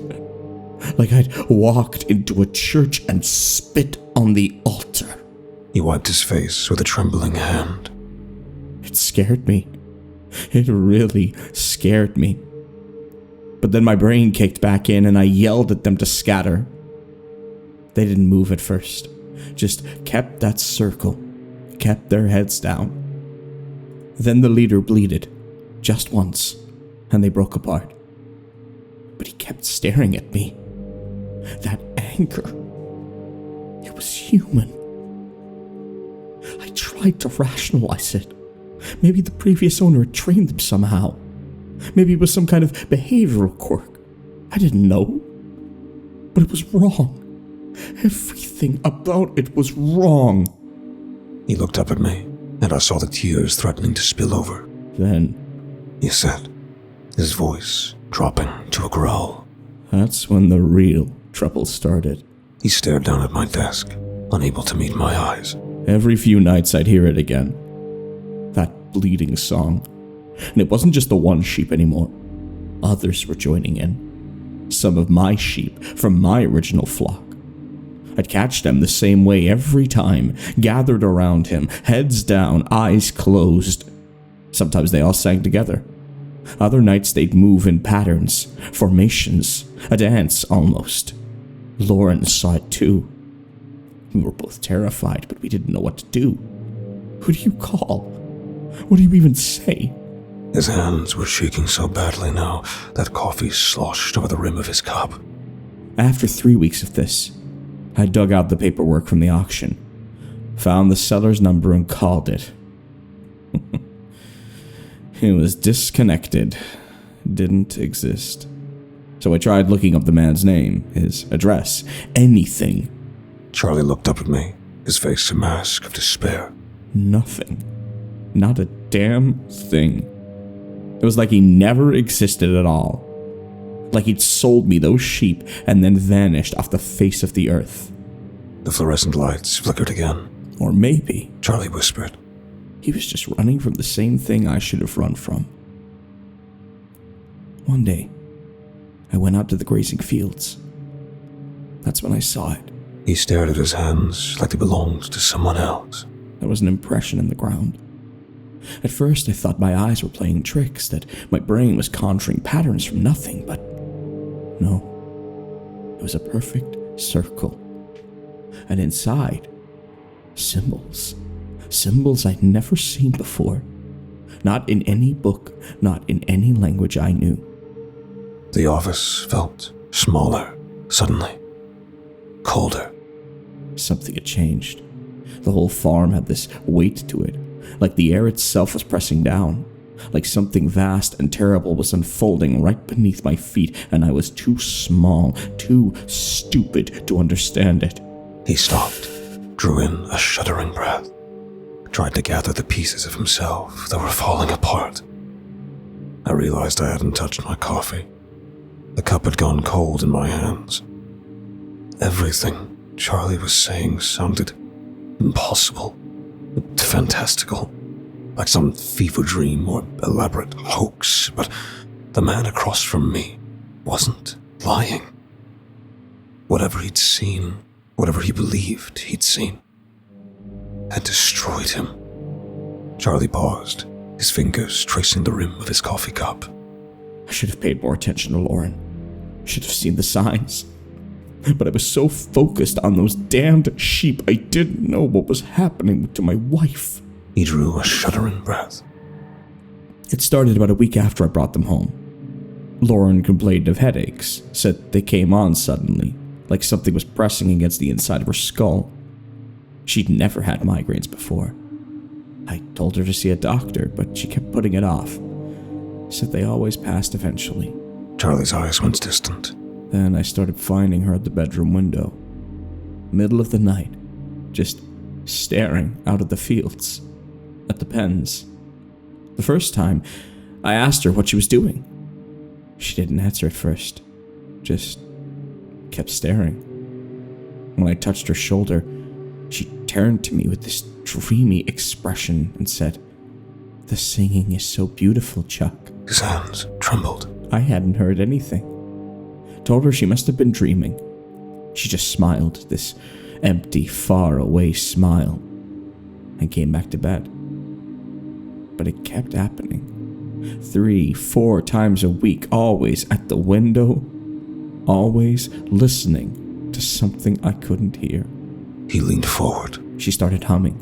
Like I'd walked into a church and spit on the altar. He wiped his face with a trembling hand. It scared me. It really scared me. But then my brain kicked back in and I yelled at them to scatter. They didn't move at first, just kept that circle, kept their heads down. Then the leader bleated, just once, and they broke apart. but he kept staring at me. That anger, it was human. I tried to rationalize it. Maybe the previous owner had trained them somehow. Maybe it was some kind of behavioral quirk. I didn't know. But it was wrong. Everything about it was wrong. He looked up at me, and I saw the tears threatening to spill over. Then, he said, his voice dropping to a growl. That's when the real trouble started. He stared down at my desk, unable to meet my eyes. Every few nights I'd hear it again. That bleeding song. And it wasn't just the one sheep anymore. Others were joining in. Some of my sheep from my original flock. I'd catch them the same way every time, gathered around him, heads down, eyes closed. Sometimes they all sang together. Other nights they'd move in patterns, formations, a dance almost. Lauren saw it too. We were both terrified, but we didn't know what to do. Who do you call? What do you even say? His hands were shaking so badly now that coffee sloshed over the rim of his cup. After 3 weeks of this, I dug out the paperwork from the auction, found the seller's number and called it. It was disconnected. Didn't exist. So I tried looking up the man's name, his address, anything. Charlie looked up at me, his face a mask of despair. Nothing. Not a damn thing. It was like he never existed at all. Like he'd sold me those sheep and then vanished off the face of the earth. The fluorescent lights flickered again. Or maybe, Charlie whispered, he was just running from the same thing I should have run from. One day, I went out to the grazing fields. That's when I saw it. He stared at his hands like they belonged to someone else. There was an impression in the ground. At first, I thought my eyes were playing tricks, that my brain was conjuring patterns from nothing, but no. It was a perfect circle. And inside, symbols. Symbols I'd never seen before. Not in any book, not in any language I knew. The office felt smaller, suddenly. Colder. Something had changed. The whole farm had this weight to it, like the air itself was pressing down, like something vast and terrible was unfolding right beneath my feet, and I was too small, too stupid to understand it. He stopped, drew in a shuddering breath, tried to gather the pieces of himself that were falling apart. I realized I hadn't touched my coffee. The cup had gone cold in my hands. Everything Charlie was saying sounded impossible, fantastical, like some fever dream or elaborate hoax, but the man across from me wasn't lying. Whatever he'd seen, whatever he believed he'd seen, had destroyed him. Charlie paused, his fingers tracing the rim of his coffee cup. I should have paid more attention to Lauren. Should have seen the signs. But I was so focused on those damned sheep, I didn't know what was happening to my wife. He drew a shuddering breath. It started about a week after I brought them home. Lauren complained of headaches, said they came on suddenly, like something was pressing against the inside of her skull. She'd never had migraines before. I told her to see a doctor, but she kept putting it off. Said they always passed eventually. Charlie's eyes went distant. Then I started finding her at the bedroom window. Middle of the night, just staring out at the fields, at the pens. The first time, I asked her what she was doing. She didn't answer at first, just kept staring. When I touched her shoulder, she turned to me with this dreamy expression and said, "The singing is so beautiful, Chuck." His hands trembled. I hadn't heard anything. Told her she must have been dreaming. She just smiled, this empty, far-away smile, and came back to bed. But it kept happening. 3-4 times a week, always at the window, always listening to something I couldn't hear. He leaned forward. She started humming,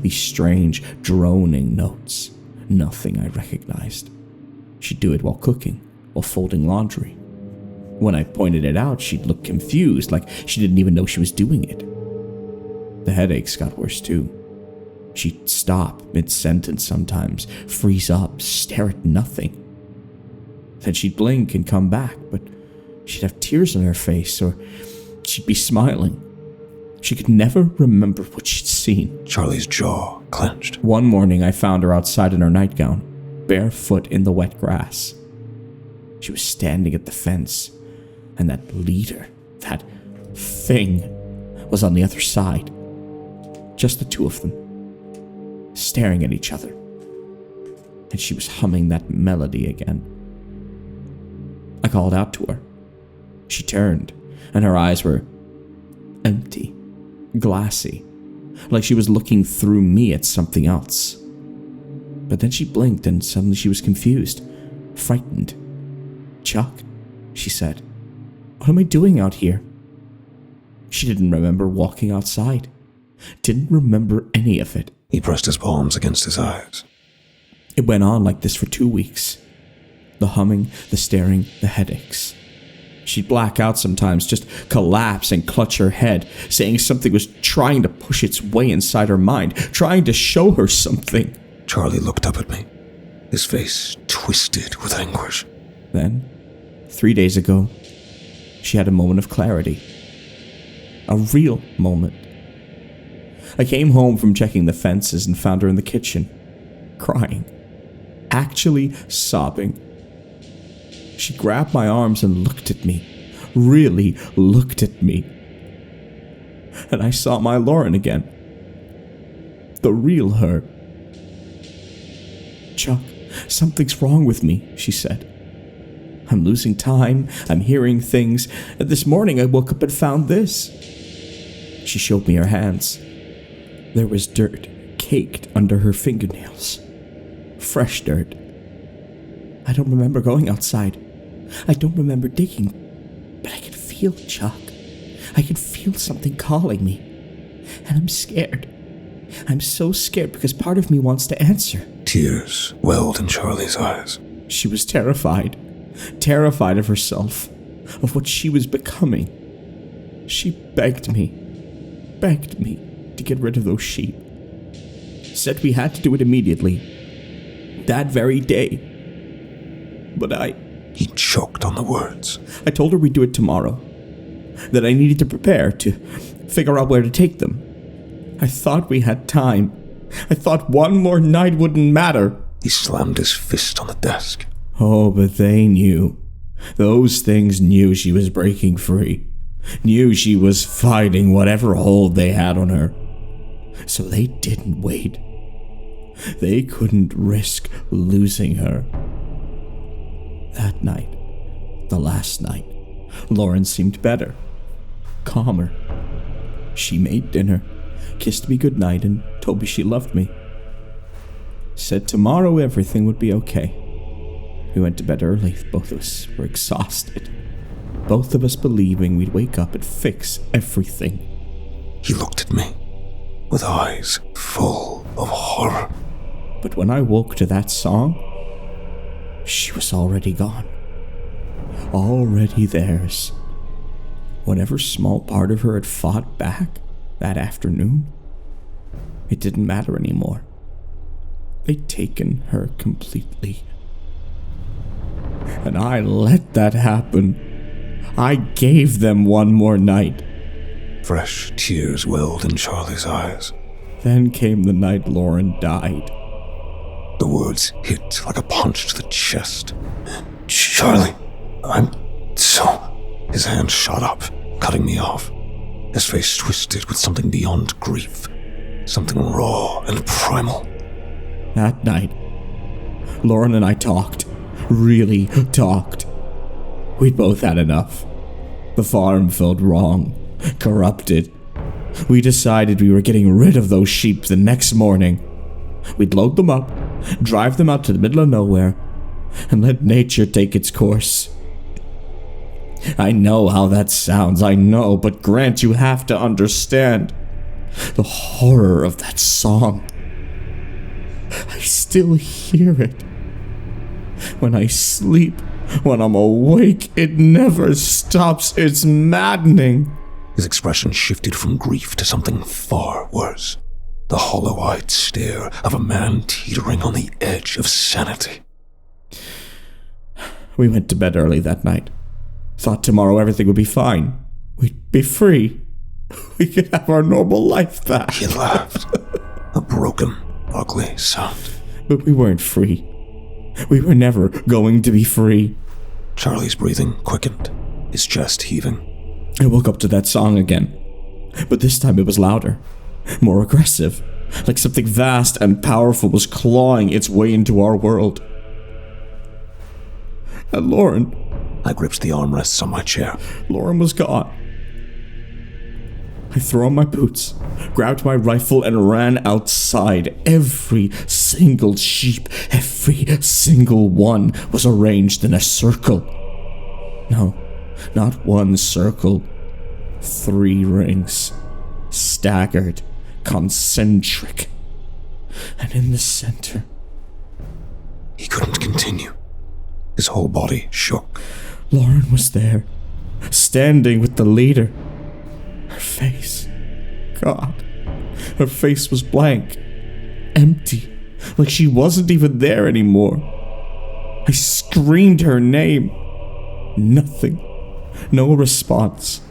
these strange, droning notes, nothing I recognized. She'd do it while cooking, while folding laundry. When I pointed it out, she'd look confused, like she didn't even know she was doing it. The headaches got worse too. She'd stop mid-sentence sometimes, freeze up, stare at nothing. Then she'd blink and come back, but she'd have tears on her face, or she'd be smiling. She could never remember what she'd seen. Charlie's jaw clenched. One morning, I found her outside in her nightgown, barefoot in the wet grass. She was standing at the fence, and that leader, that thing, was on the other side. Just the two of them, staring at each other. And she was humming that melody again. I called out to her. She turned, and her eyes were empty, glassy, like she was looking through me at something else. But then she blinked, and suddenly she was confused, frightened. "Chuck," she said, "what am I doing out here?" She didn't remember walking outside. Didn't remember any of it. He pressed his palms against his eyes. It went on like this for 2 weeks. The humming, the staring, the headaches. She'd black out sometimes, just collapse and clutch her head, saying something was trying to push its way inside her mind, trying to show her something. Charlie looked up at me, his face twisted with anguish. Then, 3 days ago, she had a moment of clarity. A real moment. I came home from checking the fences and found her in the kitchen, crying, actually sobbing. She grabbed my arms and looked at me, really looked at me. And I saw my Lauren again. The real her. "Chuck, something's wrong with me," she said. "I'm losing time, I'm hearing things, and this morning I woke up and found this." She showed me her hands. There was dirt caked under her fingernails. Fresh dirt. I don't remember going outside. I don't remember digging. But I can feel Chuck. I can feel something calling me. And I'm scared. I'm so scared because part of me wants to answer. Tears welled in Charlie's eyes. She was terrified. Terrified of herself. Of what she was becoming. She begged me to get rid of those sheep. Said we had to do it immediately. That very day. But He choked on the words. I told her we'd do it tomorrow. That I needed to prepare, to figure out where to take them. I thought we had time. I thought one more night wouldn't matter. He slammed his fist on the desk. Oh, but they knew. Those things knew she was breaking free. Knew she was fighting whatever hold they had on her. So they didn't wait. They couldn't risk losing her. That night, the last night, Lauren seemed better, calmer. She made dinner, kissed me goodnight, and told me she loved me. Said tomorrow everything would be okay. We went to bed early, both of us were exhausted. Both of us believing we'd wake up and fix everything. He looked at me with eyes full of horror. But when I woke to that song, she was already gone. Already theirs. Whatever small part of her had fought back that afternoon, it didn't matter anymore. They'd taken her completely. And I let that happen. I gave them one more night. Fresh tears welled in Charlie's eyes. Then came the night Lauren died. The words hit like a punch to the chest. Charlie, I'm so... His hand shot up, cutting me off. His face twisted with something beyond grief. Something raw and primal. That night, Lauren and I talked. Really talked. We'd both had enough. The farm felt wrong. Corrupted. We decided we were getting rid of those sheep the next morning. We'd load them up, drive them out to the middle of nowhere, and let nature take its course. I know how that sounds, I know, but Grant, you have to understand the horror of that song. I still hear it when I sleep. When I'm awake, it never stops. It's maddening. His expression shifted from grief to something far worse. The hollow-eyed stare of a man teetering on the edge of sanity. We went to bed early that night. Thought tomorrow everything would be fine. We'd be free. We could have our normal life back. He laughed. A broken, ugly sound. But we weren't free. We were never going to be free. Charlie's breathing quickened, his chest heaving. I woke up to that song again. But this time it was louder, more aggressive, like something vast and powerful was clawing its way into our world. And Lauren... I gripped the armrests on my chair. Lauren was gone. I threw on my boots, grabbed my rifle, and ran outside. Every single sheep, every single one was arranged in a circle. No, not one circle. 3 rings. Staggered, concentric. And in the center... He couldn't continue. His whole body shook. Lauren was there, standing with the leader. Her face... God. Her face was blank. Empty. Like she wasn't even there anymore. I screamed her name. Nothing. No response.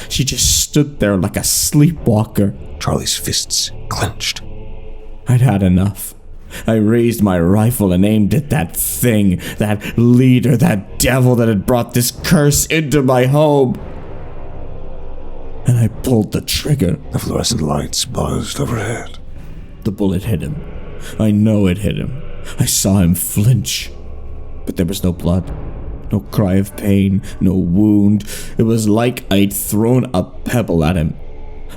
She just stood there like a sleepwalker. Charlie's fists clenched. I'd had enough. I raised my rifle and aimed at that thing, that leader, that devil that had brought this curse into my home. And I pulled the trigger. The fluorescent lights buzzed overhead. The bullet hit him. I know it hit him. I saw him flinch. But there was no blood. No cry of pain. No wound. It was like I'd thrown a pebble at him.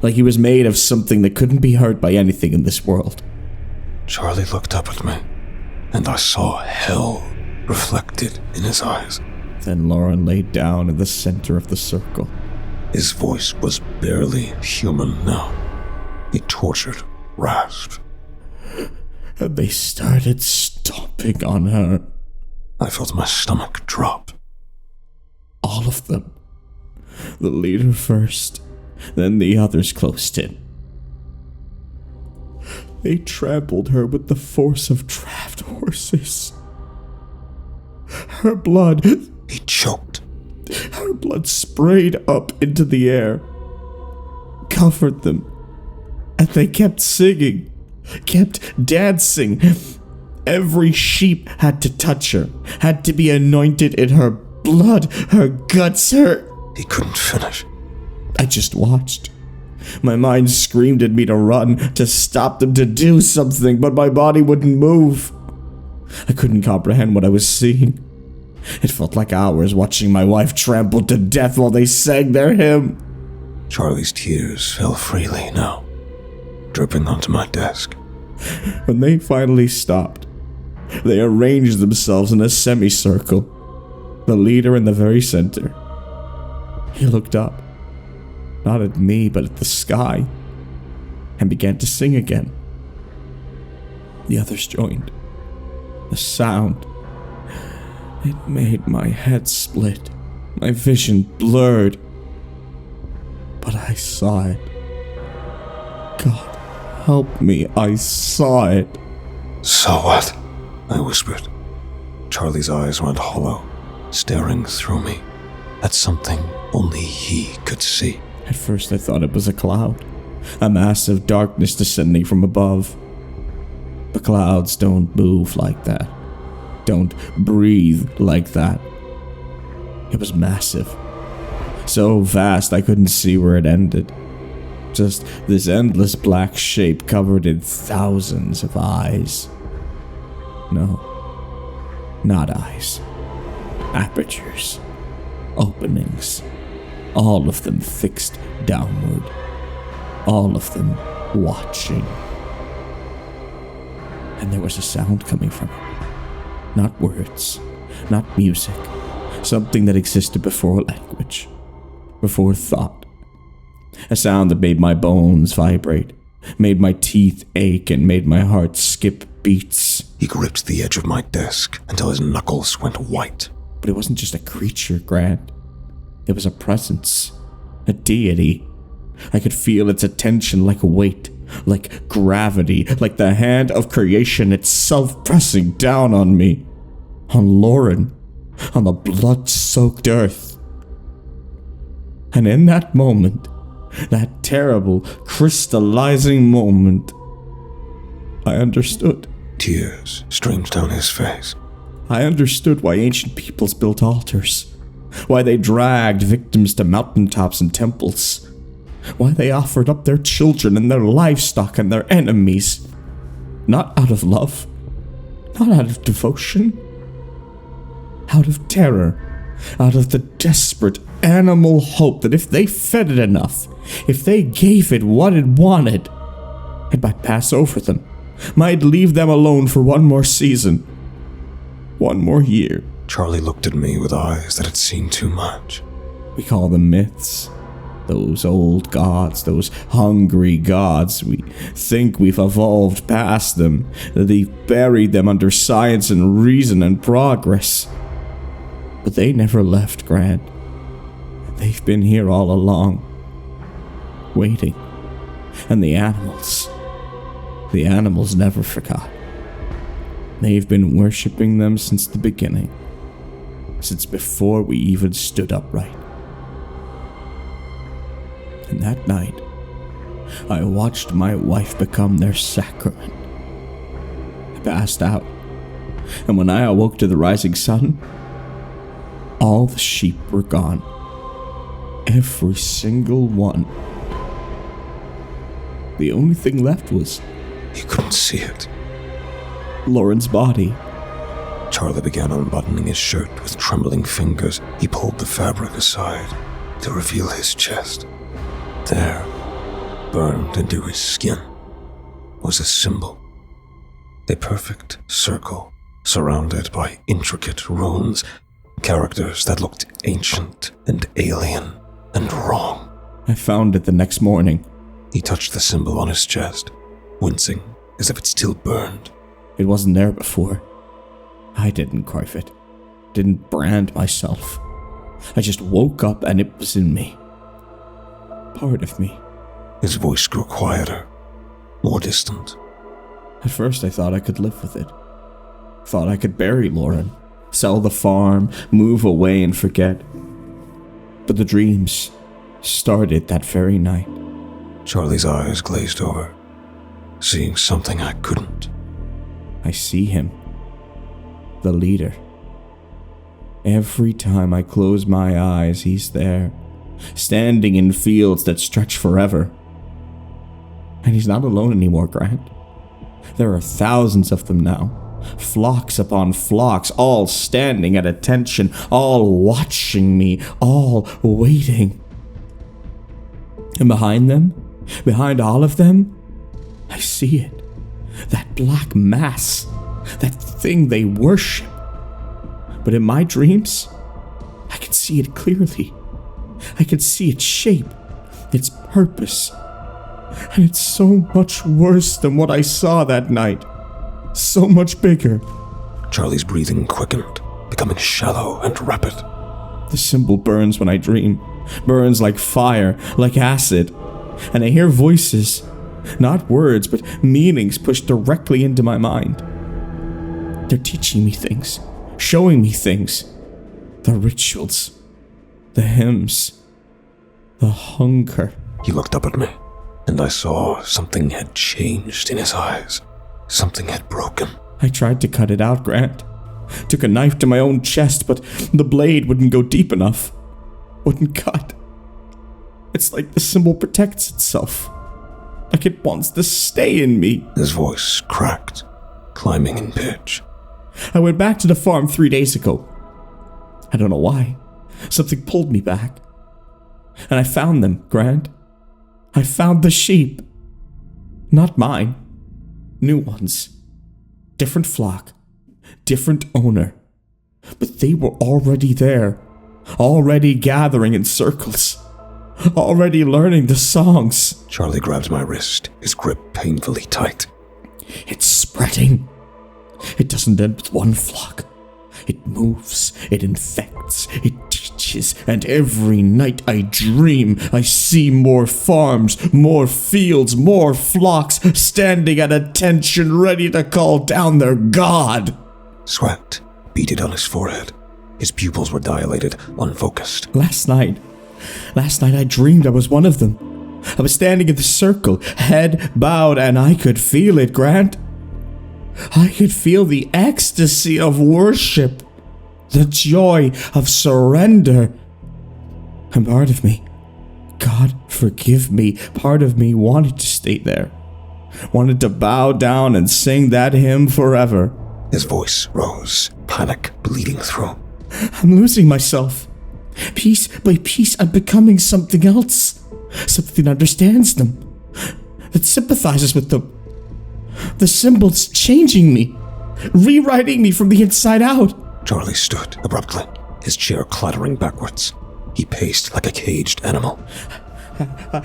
Like he was made of something that couldn't be hurt by anything in this world. Charlie looked up at me, and I saw hell reflected in his eyes. Then Lauren lay down in the center of the circle. His voice was barely human now. A tortured rasp. And they started stomping on her. I felt my stomach drop. All of them. The leader first, then the others closed in. They trampled her with the force of draft horses. Her blood... He choked. Her blood sprayed up into the air, covered them, and they kept singing, kept dancing. Every sheep had to touch her, had to be anointed in her blood, her guts, her... He couldn't finish. I just watched. My mind screamed at me to run, to stop them, to do something, but my body wouldn't move. I couldn't comprehend what I was seeing. It felt like hours watching my wife trampled to death while they sang their hymn. Charlie's tears fell freely now, dripping onto my desk. When they finally stopped, they arranged themselves in a semicircle, the leader in the very center. He looked up, not at me, but at the sky, and began to sing again. The others joined. The sound, it made my head split, my vision blurred. But I saw it. God help me, I saw it. Saw what? I whispered. Charlie's eyes went hollow, staring through me at something only he could see. At first I thought it was a cloud, a massive darkness descending from above. But clouds don't move like that, don't breathe like that. It was massive, so vast I couldn't see where it ended. Just this endless black shape covered in thousands of eyes. No, not eyes. Apertures, openings, all of them fixed downward, all of them watching. And there was a sound coming from it. Not words, not music, something that existed before language, before thought. A sound that made my bones vibrate, made my teeth ache, and made my heart skip beats. He gripped the edge of my desk until his knuckles went white. But it wasn't just a creature, Grant. It was a presence, a deity. I could feel its attention like a weight, like gravity, like the hand of creation itself pressing down on me, on Lauren, on the blood-soaked earth. And in that moment, that terrible, crystallizing moment, I understood. Tears streamed down his face. I understood why ancient peoples built altars, why they dragged victims to mountaintops and temples, why they offered up their children and their livestock and their enemies, not out of love, not out of devotion, out of terror, out of the desperate animal hope that if they fed it enough, if they gave it what it wanted, it might pass over them, might leave them alone for one more season, one more year. Charlie looked at me with eyes that had seen too much. We call them myths. Those old gods, those hungry gods, we think we've evolved past them, that they've buried them under science and reason and progress. But they never left, Grant. They've been here all along, waiting. And the animals never forgot. They've been worshipping them since the beginning, since before we even stood upright. And that night, I watched my wife become their sacrament. I passed out, and when I awoke to the rising sun, all the sheep were gone. Every single one. The only thing left was... You couldn't see it. Lauren's body. Charlie began unbuttoning his shirt with trembling fingers. He pulled the fabric aside to reveal his chest. There, burned into his skin, was a symbol. A perfect circle surrounded by intricate runes, characters that looked ancient and alien and wrong. I found it the next morning. He touched the symbol on his chest, wincing as if it still burned. It wasn't there before. I didn't carve it, didn't brand myself. I just woke up and it was in me. Part of me. His voice grew quieter, more distant. At first I thought I could live with it. Thought I could bury Lauren, sell the farm, move away and forget. But the dreams started that very night. Charlie's eyes glazed over, seeing something I couldn't. I see him. The leader. Every time I close my eyes, he's there, standing in fields that stretch forever. And he's not alone anymore, Grant. There are thousands of them now, flocks upon flocks, all standing at attention, all watching me, all waiting. And behind them, behind all of them, I see it. That black mass, that thing they worship. But in my dreams, I can see it clearly. I can see its shape, its purpose. And it's so much worse than what I saw that night. So much bigger. Charlie's breathing quickened, becoming shallow and rapid. The symbol burns when I dream. Burns like fire, like acid. And I hear voices. Not words, but meanings pushed directly into my mind. They're teaching me things, showing me things. The rituals, the hymns, the hunger. He looked up at me, and I saw something had changed in his eyes. Something had broken. I tried to cut it out, Grant. Took a knife to my own chest, but the blade wouldn't go deep enough. Wouldn't cut. It's like the symbol protects itself. Like it wants to stay in me. His voice cracked, climbing in pitch. I went back to the farm 3 days ago. I don't know why. Something pulled me back. And I found them, Grant. I found the sheep. Not mine. New ones. Different flock. Different owner. But they were already there. Already gathering in circles. Already learning the songs. Charlie grabbed my wrist, his grip painfully tight. It's spreading. It doesn't end with one flock. It moves, it infects, it teaches, and every night I dream I see more farms, more fields, more flocks standing at attention ready to call down their god. Sweat beaded on his forehead. His pupils were dilated, unfocused. Last night I dreamed I was one of them. I was standing in the circle, head bowed, and I could feel it, Grant. I could feel the ecstasy of worship, the joy of surrender. And part of me, God forgive me, part of me wanted to stay there, wanted to bow down and sing that hymn forever. His voice rose, panic bleeding through. I'm losing myself. Piece by piece, I'm becoming something else. Something that understands them, that sympathizes with them. The symbol's changing me, rewriting me from the inside out. Charlie stood abruptly, his chair clattering backwards. He paced like a caged animal.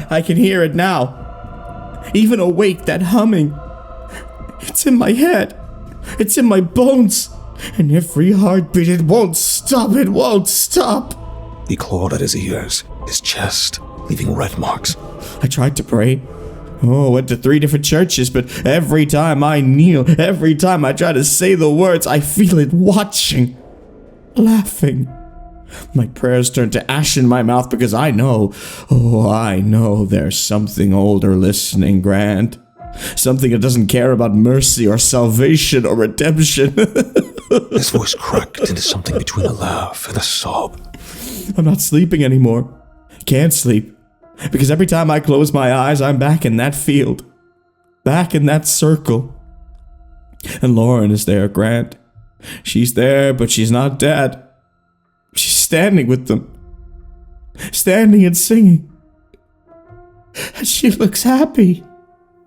I can hear it now. Even awake, that humming. It's in my head. It's in my bones. And every heartbeat, it won't stop. It won't stop. He clawed at his ears, his chest, leaving red marks. I tried to pray. Went to 3 different churches, but every time I kneel, every time I try to say the words, I feel it watching, laughing. My prayers turn to ash in my mouth because I know there's something older listening, Grant. Something that doesn't care about mercy or salvation or redemption. His voice cracked into something between a laugh and a sob. I'm not sleeping anymore. Can't sleep. Because every time I close my eyes, I'm back in that field. Back in that circle. And Lauren is there, Grant. She's there, but she's not dead. She's standing with them. Standing and singing. And she looks happy.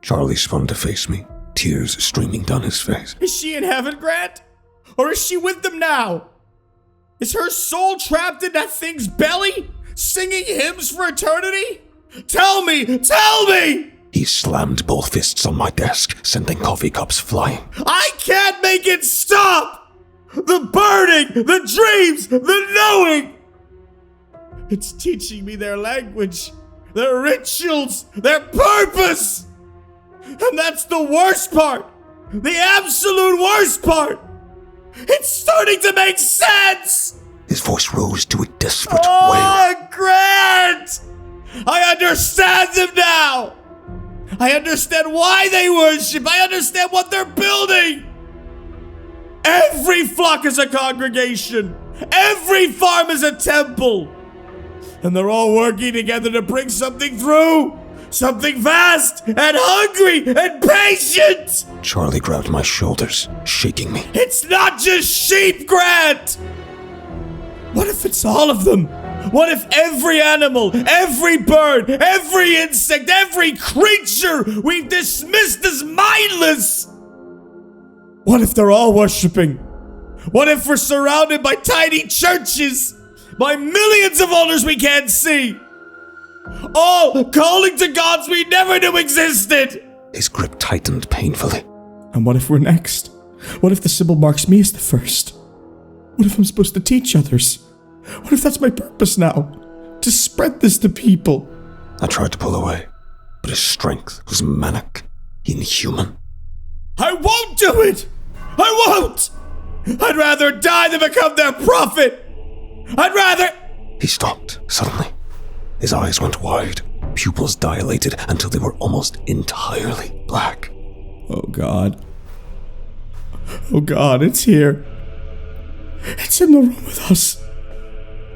Charlie spun to face me, tears streaming down his face. Is she in heaven, Grant? Or is she with them now? Is her soul trapped in that thing's belly, singing hymns for eternity? Tell me! Tell me! He slammed both fists on my desk, sending coffee cups flying. I can't make it stop! The burning, the dreams, the knowing! It's teaching me their language, their rituals, their purpose! And that's the worst part! The absolute worst part! It's starting to make sense! His voice rose to a desperate wail. Grant! I understand them now! I understand why they worship. I understand what they're building! Every flock is a congregation. Every farm is a temple. And they're all working together to bring something through. Something vast and hungry and patient! Charlie grabbed my shoulders, shaking me. It's not just sheep, Grant! What if it's all of them? What if every animal, every bird, every insect, every creature we've dismissed as mindless? What if they're all worshipping? What if we're surrounded by tiny churches? By millions of altars we can't see? All calling to gods we never knew existed! His grip tightened painfully. And what if we're next? What if the symbol marks me as the first? What if I'm supposed to teach others? What if that's my purpose now? To spread this to people? I tried to pull away, but his strength was manic, inhuman. I won't do it! I won't! I'd rather die than become their prophet! I'd rather... He stopped suddenly. His eyes went wide, pupils dilated until they were almost entirely black. Oh God. Oh God, it's here. It's in the room with us.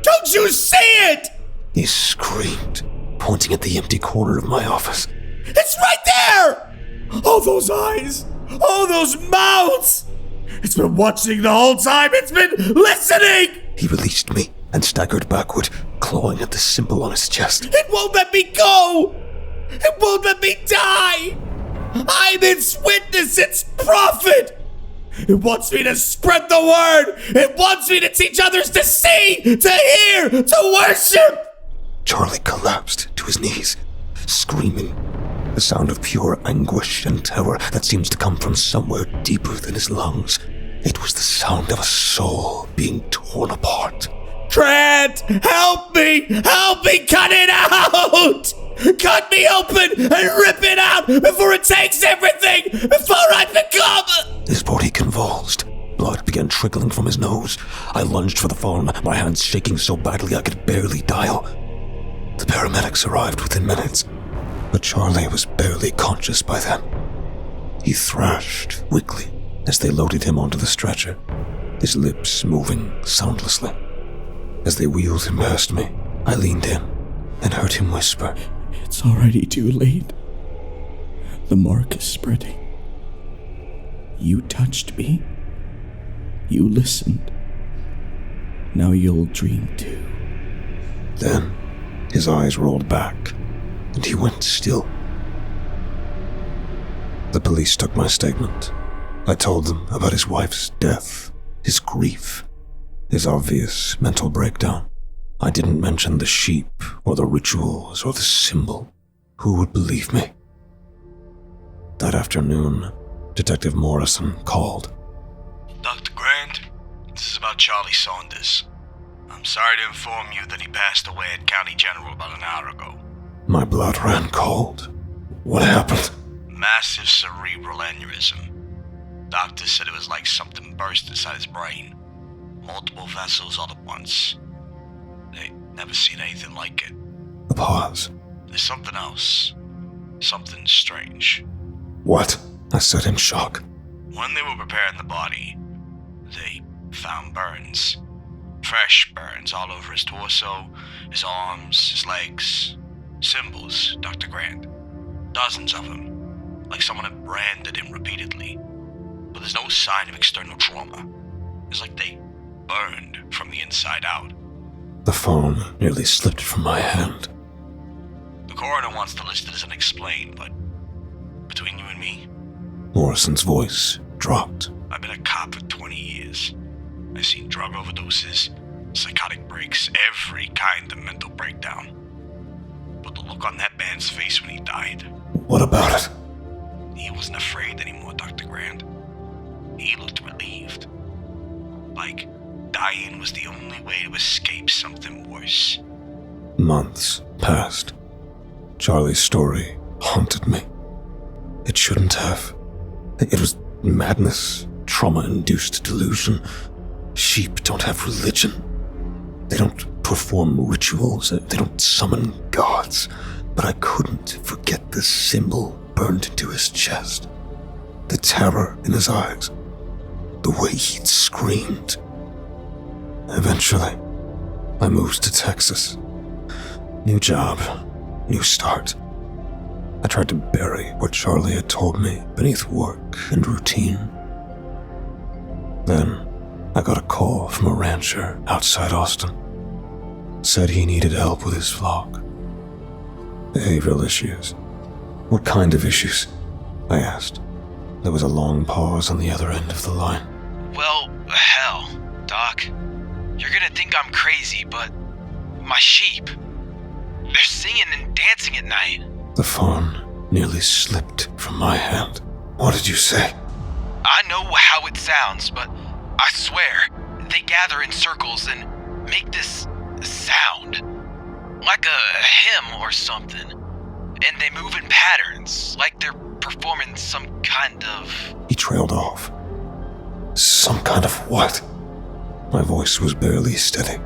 Don't you see it? He screamed, pointing at the empty corner of my office. It's right there! All those eyes! All those mouths! It's been watching the whole time! It's been listening! He released me and staggered backward, clawing at the symbol on his chest. It won't let me go! It won't let me die! I'm its witness, its prophet! It wants me to spread the word! It wants me to teach others to see, to hear, to worship! Charlie collapsed to his knees, screaming, the sound of pure anguish and terror that seems to come from somewhere deeper than his lungs. It was the sound of a soul being torn apart. Trent, help me! Help me cut it out! Cut me open and rip it out before it takes everything! Before I become... His body convulsed. Blood began trickling from his nose. I lunged for the phone, my hands shaking so badly I could barely dial. The paramedics arrived within minutes, but Charlie was barely conscious by then. He thrashed weakly as they loaded him onto the stretcher, his lips moving soundlessly. As they wheeled him past me, I leaned in and heard him whisper, It's already too late. The mark is spreading. You touched me. You listened. Now you'll dream too. Then his eyes rolled back and he went still. The police took my statement. I told them about his wife's death, his grief, his obvious mental breakdown. I didn't mention the sheep or the rituals or the symbol. Who would believe me? That afternoon, Detective Morrison called. Dr. Grant, this is about Charlie Saunders. I'm sorry to inform you that he passed away at County General about an hour ago. My blood ran cold. What happened? Massive cerebral aneurysm. Doctors said it was like something burst inside his brain. Multiple vessels all at once. They never seen anything like it. A pause. There's something else. Something strange. What? I said in shock. When they were preparing the body, they found burns. Fresh burns all over his torso, his arms, his legs. Symbols, Dr. Grant. Dozens of them. Like someone had branded him repeatedly. But there's no sign of external trauma. It's like they burned from the inside out. The phone nearly slipped from my hand. The coroner wants to list it as unexplained, but between you and me, Morrison's voice dropped. I've been a cop for 20 years. I've seen drug overdoses, psychotic breaks, every kind of mental breakdown. But the look on that man's face when he died... What about it? He wasn't afraid anymore, Dr. Grant. He looked relieved. Like dying was the only way to escape something worse. Months passed. Charlie's story haunted me. It shouldn't have. It was madness, trauma-induced delusion. Sheep don't have religion. They don't perform rituals. They don't summon gods. But I couldn't forget the symbol burned into his chest. The terror in his eyes. The way he'd screamed. Eventually, I moved to Texas. New job, new start. I tried to bury what Charlie had told me beneath work and routine. Then, I got a call from a rancher outside Austin. Said he needed help with his flock. Behavioral issues. What kind of issues? I asked. There was a long pause on the other end of the line. Well, hell, Doc. You're gonna think I'm crazy, but my sheep, they're singing and dancing at night. The phone nearly slipped from my hand. What did you say? I know how it sounds, but I swear, they gather in circles and make this sound. Like a hymn or something. And they move in patterns, like they're performing some kind of... He trailed off. Some kind of what? My voice was barely steady.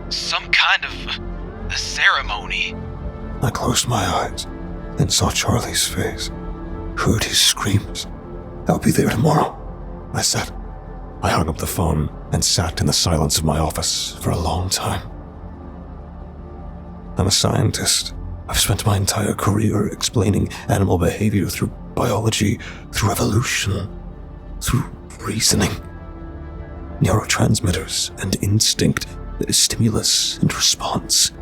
Some kind of a ceremony. I closed my eyes and saw Charlie's face. Heard his screams. I'll be there tomorrow, I said. I hung up the phone and sat in the silence of my office for a long time. I'm a scientist. I've spent my entire career explaining animal behavior through biology, through evolution, through reasoning. Neurotransmitters and instinct, stimulus and response.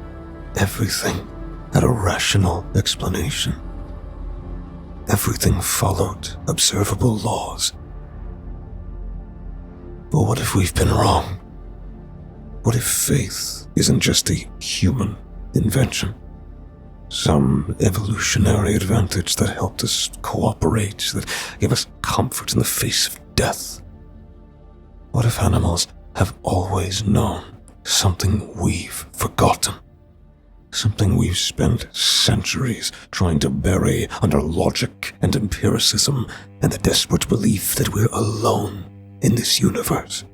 Everything had a rational explanation. Everything followed observable laws. But what if we've been wrong? What if faith isn't just a human invention? Some evolutionary advantage that helped us cooperate, that gave us comfort in the face of death. What if animals have always known something we've forgotten? Something we've spent centuries trying to bury under logic and empiricism and the desperate belief that we're alone in this universe?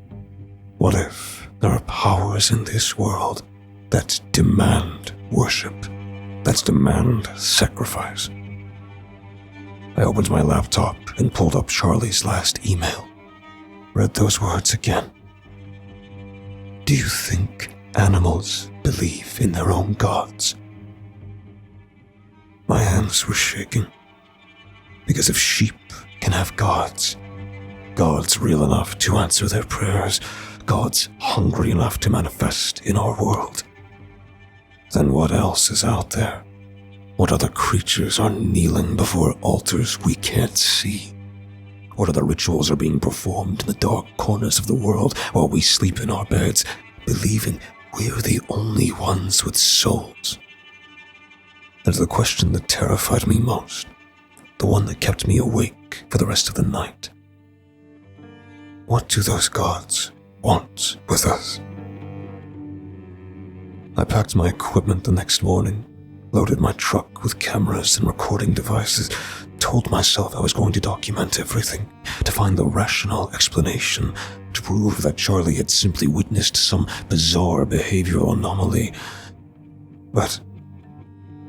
What if there are powers in this world that demand worship, that demand sacrifice? I opened my laptop and pulled up Charlie's last email. Read those words again. Do you think animals believe in their own gods? My hands were shaking. Because if sheep can have gods, gods real enough to answer their prayers, gods hungry enough to manifest in our world, then what else is out there? What other creatures are kneeling before altars we can't see? What other rituals are being performed in the dark corners of the world while we sleep in our beds, believing we're the only ones with souls? And the question that terrified me most, the one that kept me awake for the rest of the night. What do those gods want with us? I packed my equipment the next morning, loaded my truck with cameras and recording devices, told myself I was going to document everything, to find the rational explanation, to prove that Charlie had simply witnessed some bizarre behavioral anomaly. But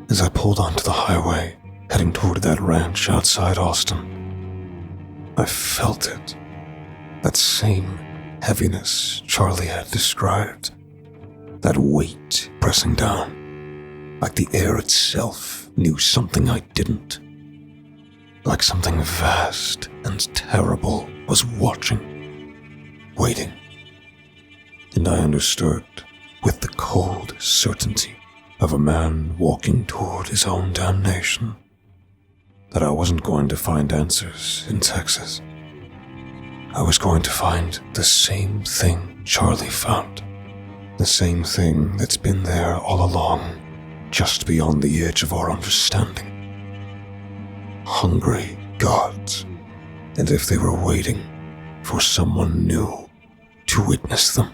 as I pulled onto the highway, heading toward that ranch outside Austin, I felt it. That same heaviness Charlie had described. That weight pressing down, like the air itself knew something I didn't. Like something vast and terrible was watching, waiting. And I understood with the cold certainty of a man walking toward his own damnation that I wasn't going to find answers in Texas. I was going to find the same thing Charlie found. The same thing that's been there all along, just beyond the edge of our understanding. Hungry gods, and if they were waiting for someone new to witness them.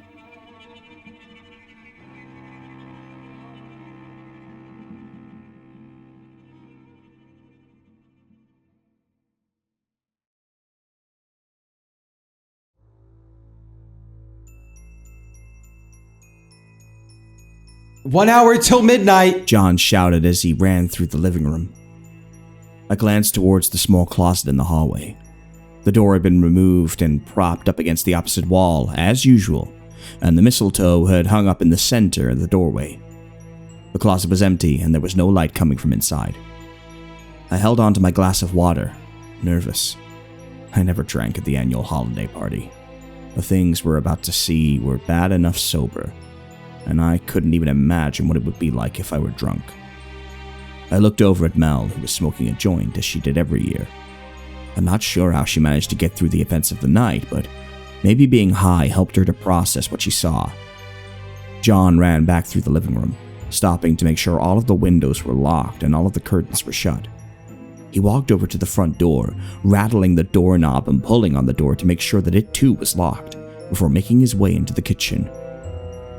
"1 hour till midnight," John shouted as he ran through the living room. I glanced towards the small closet in the hallway. The door had been removed and propped up against the opposite wall, as usual, and the mistletoe had hung up in the center of the doorway. The closet was empty, and there was no light coming from inside. I held on to my glass of water, nervous. I never drank at the annual holiday party. The things we're about to see were bad enough sober, and I couldn't even imagine what it would be like if I were drunk. I looked over at Mel, who was smoking a joint as she did every year. I'm not sure how she managed to get through the events of the night, but maybe being high helped her to process what she saw. John ran back through the living room, stopping to make sure all of the windows were locked and all of the curtains were shut. He walked over to the front door, rattling the doorknob and pulling on the door to make sure that it too was locked, before making his way into the kitchen.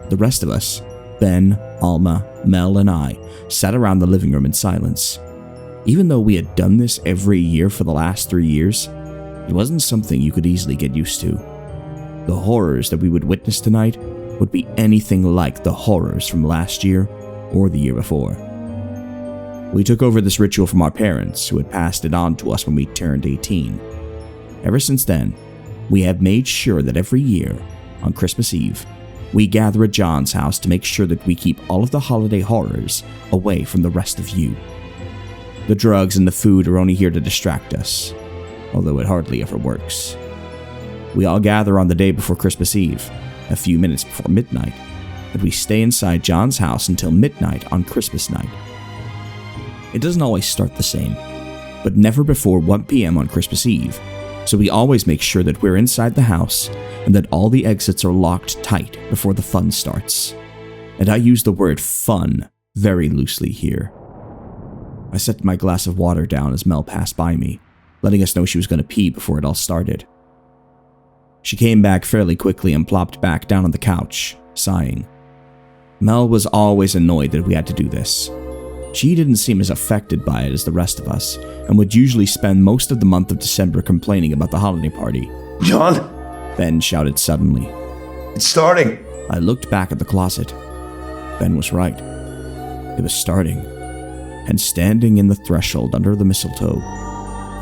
The rest of us, Ben, Alma, Mel, and I, sat around the living room in silence. Even though we had done this every year for the last 3 years, it wasn't something you could easily get used to. The horrors that we would witness tonight would be anything like the horrors from last year or the year before. We took over this ritual from our parents, who had passed it on to us when we turned 18. Ever since then, we have made sure that every year, on Christmas Eve, we gather at John's house to make sure that we keep all of the holiday horrors away from the rest of you. The drugs and the food are only here to distract us, although it hardly ever works. We all gather on the day before Christmas Eve, a few minutes before midnight, and we stay inside John's house until midnight on Christmas night. It doesn't always start the same, but never before 1 p.m. on Christmas Eve, so we always make sure that we're inside the house and that all the exits are locked tight before the fun starts. And I use the word fun very loosely here. I set my glass of water down as Mel passed by me, letting us know she was going to pee before it all started. She came back fairly quickly and plopped back down on the couch, sighing. Mel was always annoyed that we had to do this. She didn't seem as affected by it as the rest of us, and would usually spend most of the month of December complaining about the holiday party. John! Ben shouted suddenly. It's starting! I looked back at the closet. Ben was right. It was starting. And standing in the threshold under the mistletoe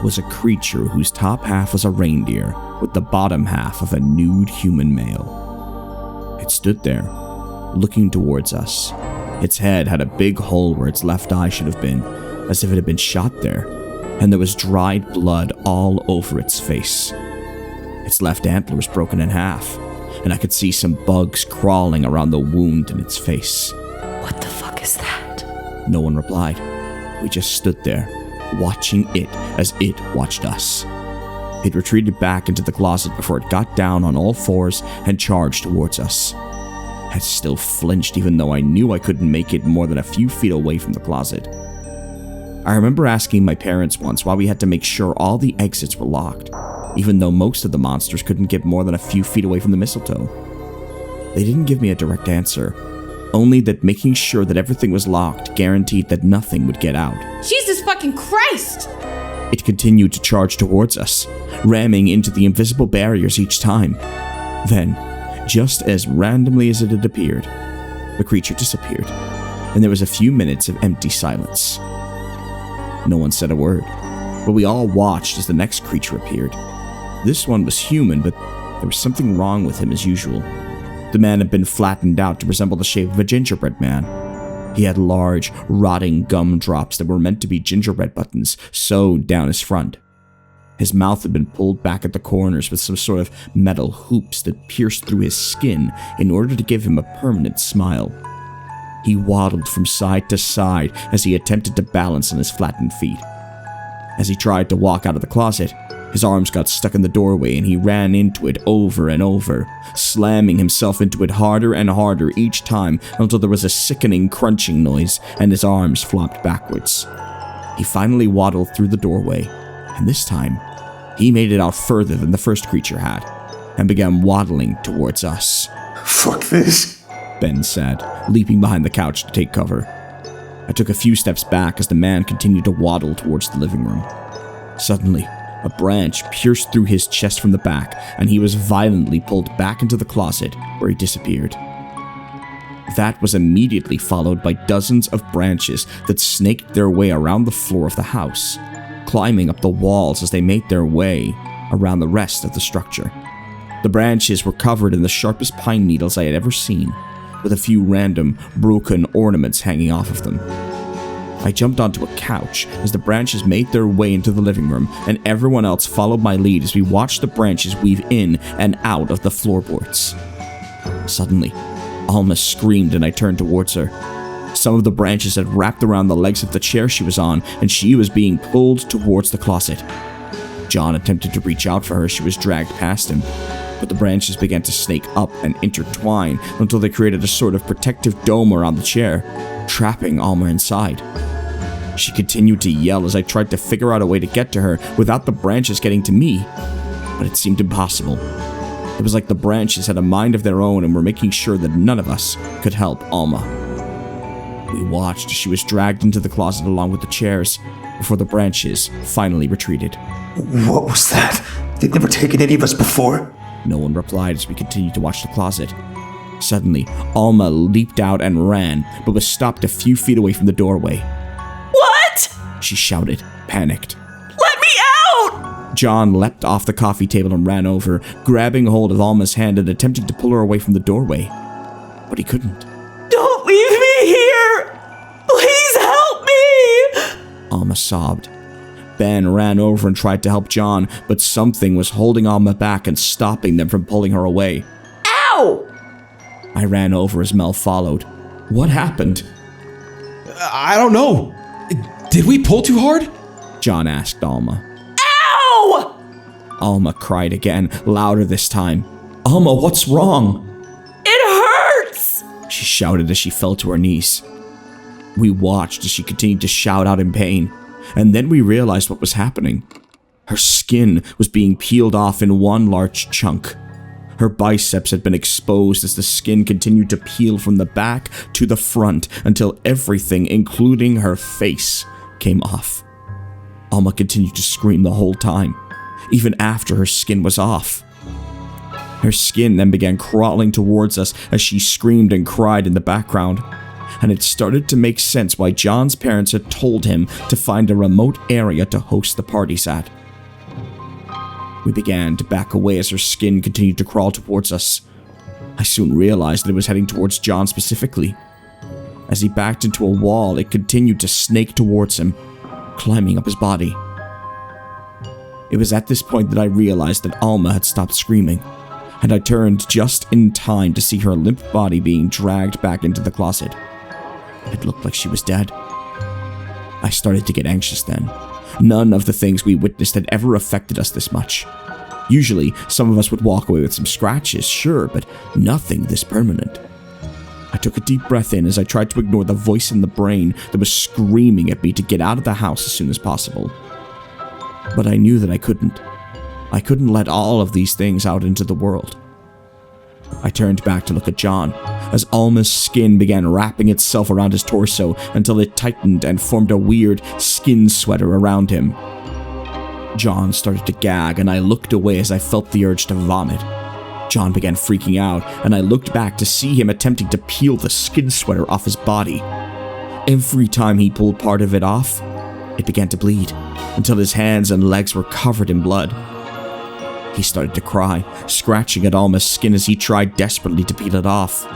was a creature whose top half was a reindeer with the bottom half of a nude human male. It stood there, looking towards us. Its head had a big hole where its left eye should have been, as if it had been shot there, and there was dried blood all over its face. Its left antler was broken in half, and I could see some bugs crawling around the wound in its face. What the fuck is that? No one replied. We just stood there, watching it as it watched us. It retreated back into the closet before it got down on all fours and charged towards us. I still flinched even though I knew I couldn't make it more than a few feet away from the closet. I remember asking my parents once why we had to make sure all the exits were locked, even though most of the monsters couldn't get more than a few feet away from the mistletoe. They didn't give me a direct answer, only that making sure that everything was locked guaranteed that nothing would get out. Jesus fucking Christ! It continued to charge towards us, ramming into the invisible barriers each time. Then, just as randomly as it had appeared, the creature disappeared, and there was a few minutes of empty silence. No one said a word, but we all watched as the next creature appeared. This one was human, but there was something wrong with him as usual. The man had been flattened out to resemble the shape of a gingerbread man. He had large, rotting gumdrops that were meant to be gingerbread buttons sewed down his front. His mouth had been pulled back at the corners with some sort of metal hoops that pierced through his skin in order to give him a permanent smile. He waddled from side to side as he attempted to balance on his flattened feet. As he tried to walk out of the closet, his arms got stuck in the doorway and he ran into it over and over, slamming himself into it harder and harder each time until there was a sickening crunching noise and his arms flopped backwards. He finally waddled through the doorway, and this time, he made it out further than the first creature had, and began waddling towards us. Fuck this, Ben said, leaping behind the couch to take cover. I took a few steps back as the man continued to waddle towards the living room. Suddenly, a branch pierced through his chest from the back, and he was violently pulled back into the closet, where he disappeared. That was immediately followed by dozens of branches that snaked their way around the floor of the house, climbing up the walls as they made their way around the rest of the structure. The branches were covered in the sharpest pine needles I had ever seen, with a few random, broken ornaments hanging off of them. I jumped onto a couch as the branches made their way into the living room, and everyone else followed my lead as we watched the branches weave in and out of the floorboards. Suddenly, Alma screamed and I turned towards her. Some of the branches had wrapped around the legs of the chair she was on, and she was being pulled towards the closet. John attempted to reach out for her as she was dragged past him, but the branches began to snake up and intertwine until they created a sort of protective dome around the chair, trapping Alma inside. She continued to yell as I tried to figure out a way to get to her without the branches getting to me, but it seemed impossible. It was like the branches had a mind of their own and were making sure that none of us could help Alma. We watched as she was dragged into the closet along with the chairs before the branches finally retreated. What was that? They've never taken any of us before? No one replied as we continued to watch the closet. Suddenly, Alma leaped out and ran, but was stopped a few feet away from the doorway. What? She shouted, panicked. Let me out! John leapt off the coffee table and ran over, grabbing hold of Alma's hand and attempting to pull her away from the doorway. But he couldn't. Don't leave me here! Please help me! Alma sobbed. Ben ran over and tried to help John, but something was holding Alma back and stopping them from pulling her away. Ow! I ran over as Mel followed. What happened? I don't know. Did we pull too hard? John asked Alma. Ow! Alma cried again, louder this time. Alma, what's wrong? It hurts! She shouted as she fell to her knees. We watched as she continued to shout out in pain, and then we realized what was happening. Her skin was being peeled off in one large chunk, Her biceps had been exposed as the skin continued to peel from the back to the front until everything, including her face, came off. Alma continued to scream the whole time, even after her skin was off. Her skin then began crawling towards us as she screamed and cried in the background, and it started to make sense why John's parents had told him to find a remote area to host the parties at. We began to back away as her skin continued to crawl towards us. I soon realized that it was heading towards John specifically. As he backed into a wall, it continued to snake towards him, climbing up his body. It was at this point that I realized that Alma had stopped screaming, and I turned just in time to see her limp body being dragged back into the closet. It looked like she was dead. I started to get anxious then. None of the things we witnessed had ever affected us this much. Usually, some of us would walk away with some scratches, sure, but nothing this permanent. I took a deep breath in as I tried to ignore the voice in the brain that was screaming at me to get out of the house as soon as possible. But I knew that I couldn't. I couldn't let all of these things out into the world. I turned back to look at John, as Alma's skin began wrapping itself around his torso until it tightened and formed a weird skin sweater around him. John started to gag, and I looked away as I felt the urge to vomit. John began freaking out, and I looked back to see him attempting to peel the skin sweater off his body. Every time he pulled part of it off, it began to bleed, until his hands and legs were covered in blood. He started to cry, scratching at Alma's skin as he tried desperately to peel it off.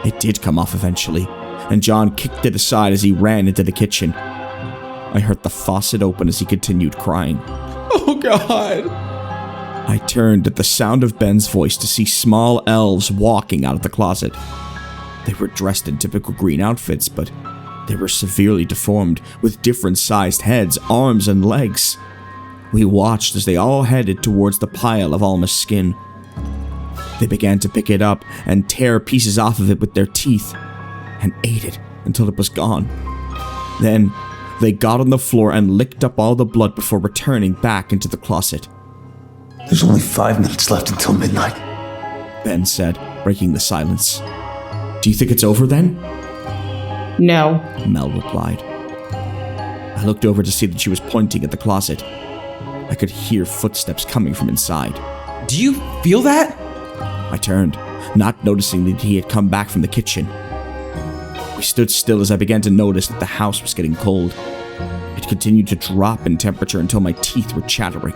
It did come off eventually, and John kicked it aside as he ran into the kitchen. I heard the faucet open as he continued crying. Oh God! I turned at the sound of Ben's voice to see small elves walking out of the closet. They were dressed in typical green outfits, but they were severely deformed, with different-sized heads, arms, and legs. We watched as they all headed towards the pile of Alma's skin. They began to pick it up and tear pieces off of it with their teeth, and ate it until it was gone. Then, they got on the floor and licked up all the blood before returning back into the closet. There's only 5 minutes left until midnight, Ben said, breaking the silence. Do you think it's over then? No, Mel replied. I looked over to see that she was pointing at the closet. I could hear footsteps coming from inside. Do you feel that? I turned, not noticing that he had come back from the kitchen. We stood still as I began to notice that the house was getting cold. It continued to drop in temperature until my teeth were chattering.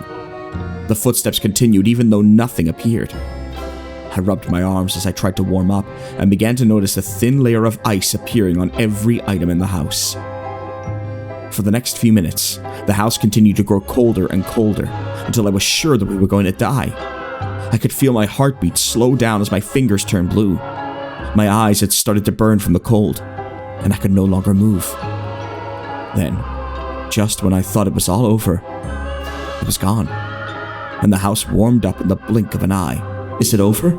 The footsteps continued even though nothing appeared. I rubbed my arms as I tried to warm up and began to notice a thin layer of ice appearing on every item in the house. For the next few minutes, the house continued to grow colder and colder until I was sure that we were going to die. I could feel my heartbeat slow down as my fingers turned blue. My eyes had started to burn from the cold, and I could no longer move. Then, just when I thought it was all over, it was gone, and the house warmed up in the blink of an eye. Is it over?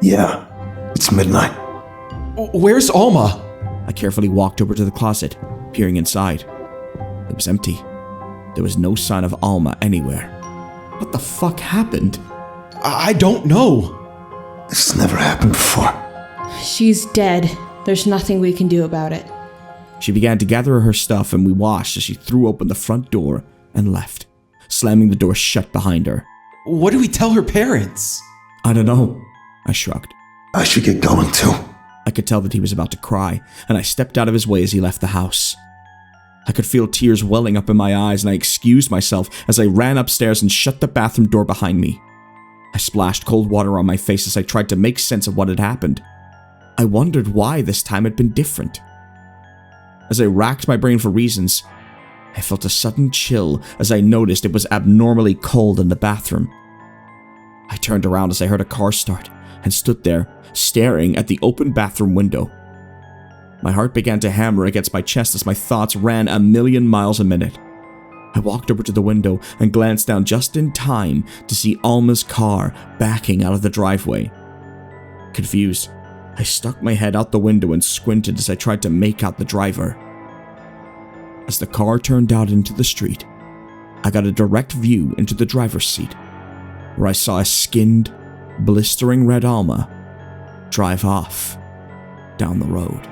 Yeah, it's midnight. Where's Alma? I carefully walked over to the closet, peering inside. It was empty. There was no sign of Alma anywhere. What the fuck happened? I don't know. This has never happened before. she's dead. There's nothing we can do about it. She began to gather her stuff, and we watched as she threw open the front door and left, slamming the door shut behind her. What do we tell her parents? I don't know, I shrugged. I should get going too. I could tell that he was about to cry, and I stepped out of his way as he left the house. I could feel tears welling up in my eyes, and I excused myself as I ran upstairs and shut the bathroom door behind me. I splashed cold water on my face as I tried to make sense of what had happened. I wondered why this time had been different. As I racked my brain for reasons, I felt a sudden chill as I noticed it was abnormally cold in the bathroom. I turned around as I heard a car start and stood there, staring at the open bathroom window. My heart began to hammer against my chest as my thoughts ran a million miles a minute. I walked over to the window and glanced down just in time to see Alma's car backing out of the driveway. Confused, I stuck my head out the window and squinted as I tried to make out the driver. As the car turned out into the street, I got a direct view into the driver's seat, where I saw a skinned, blistering red armor drive off down the road.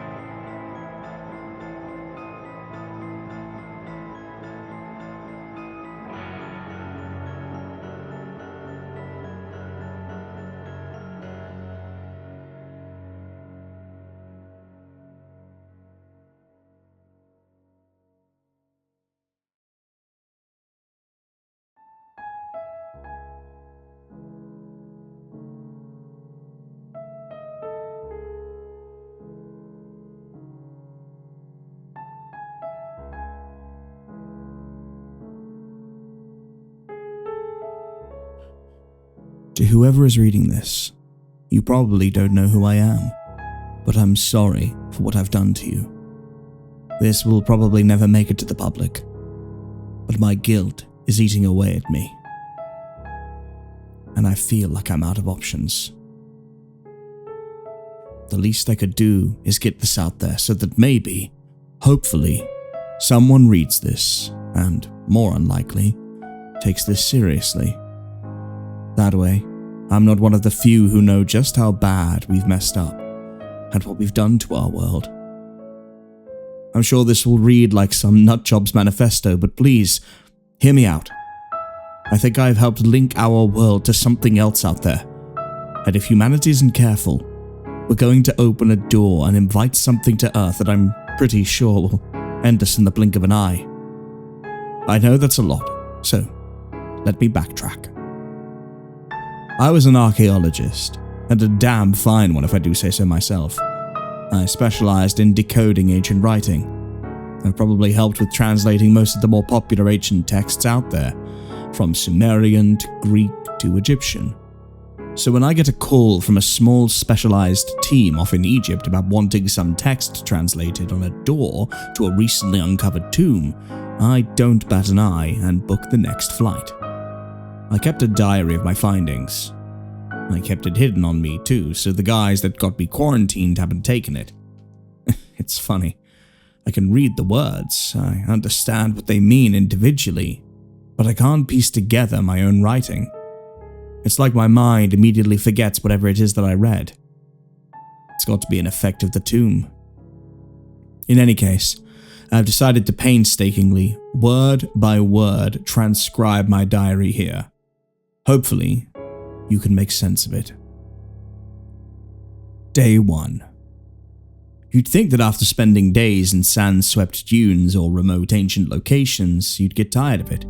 To whoever is reading this, you probably don't know who I am, but I'm sorry for what I've done to you. This will probably never make it to the public, but my guilt is eating away at me, and I feel like I'm out of options. The least I could do is get this out there so that maybe, hopefully, someone reads this and, more unlikely, takes this seriously. That way, I'm not one of the few who know just how bad we've messed up and what we've done to our world. I'm sure this will read like some nutjob's manifesto, but please, hear me out. I think I've helped link our world to something else out there, and if humanity isn't careful, we're going to open a door and invite something to Earth that I'm pretty sure will end us in the blink of an eye. I know that's a lot, so let me backtrack. I was an archaeologist, and a damn fine one if I do say so myself. I specialized in decoding ancient writing. I've probably helped with translating most of the more popular ancient texts out there, from Sumerian to Greek to Egyptian. So when I get a call from a small specialized team off in Egypt about wanting some text translated on a door to a recently uncovered tomb, I don't bat an eye and book the next flight. I kept a diary of my findings. I kept it hidden on me too, so the guys that got me quarantined haven't taken it. It's funny. I can read the words, I understand what they mean individually, but I can't piece together my own writing. It's like my mind immediately forgets whatever it is that I read. It's got to be an effect of the tomb. In any case, I've decided to painstakingly, word by word, transcribe my diary here. Hopefully, you can make sense of it. Day 1. You'd think that after spending days in sand-swept dunes or remote ancient locations, you'd get tired of it.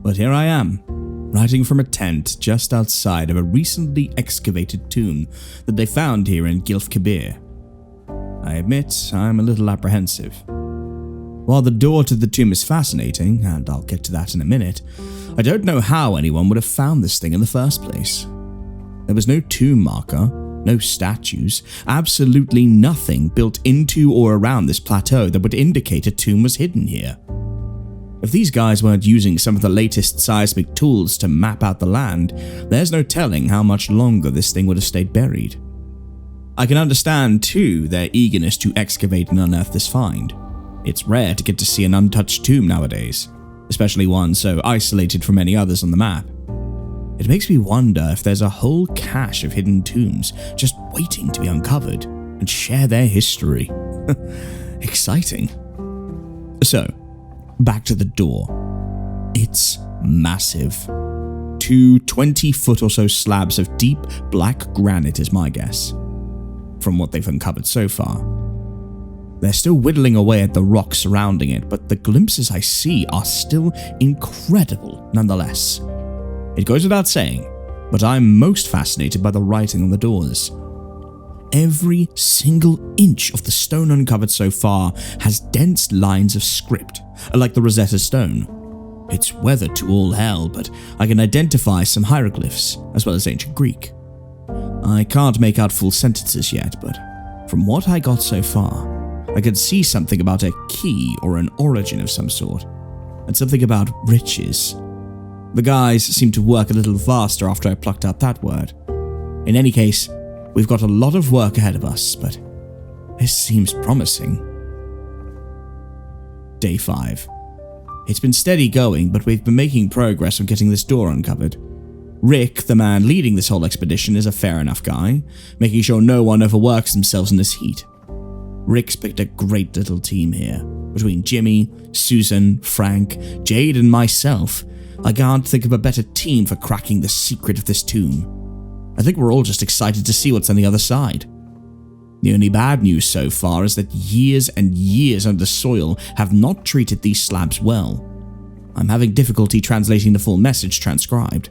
But here I am, writing from a tent just outside of a recently excavated tomb that they found here in Gilf Kabir. I admit I'm a little apprehensive. While the door to the tomb is fascinating, and I'll get to that in a minute, I don't know how anyone would have found this thing in the first place. There was no tomb marker, no statues, absolutely nothing built into or around this plateau that would indicate a tomb was hidden here. If these guys weren't using some of the latest seismic tools to map out the land, there's no telling how much longer this thing would have stayed buried. I can understand, too, their eagerness to excavate and unearth this find. It's rare to get to see an untouched tomb nowadays, especially one so isolated from any others on the map. It makes me wonder if there's a whole cache of hidden tombs just waiting to be uncovered and share their history. Exciting. So, back to the door. It's massive. 2 20-foot or so slabs of deep black granite is my guess, from what they've uncovered so far. They're still whittling away at the rock surrounding it, but the glimpses I see are still incredible nonetheless. It goes without saying, but I'm most fascinated by the writing on the doors. Every single inch of the stone uncovered so far has dense lines of script, like the Rosetta Stone. It's weathered to all hell, but I can identify some hieroglyphs, as well as ancient Greek. I can't make out full sentences yet, but from what I got so far, I could see something about a key or an origin of some sort, and something about riches. The guys seemed to work a little faster after I plucked out that word. In any case, we've got a lot of work ahead of us, but this seems promising. Day 5. It's been steady going, but we've been making progress on getting this door uncovered. Rick, the man leading this whole expedition, is a fair enough guy, making sure no one overworks themselves in this heat. Rick's picked a great little team here. Between Jimmy, Susan, Frank, Jade, and myself, I can't think of a better team for cracking the secret of this tomb. I think we're all just excited to see what's on the other side. The only bad news so far is that years and years under soil have not treated these slabs well. I'm having difficulty translating the full message transcribed.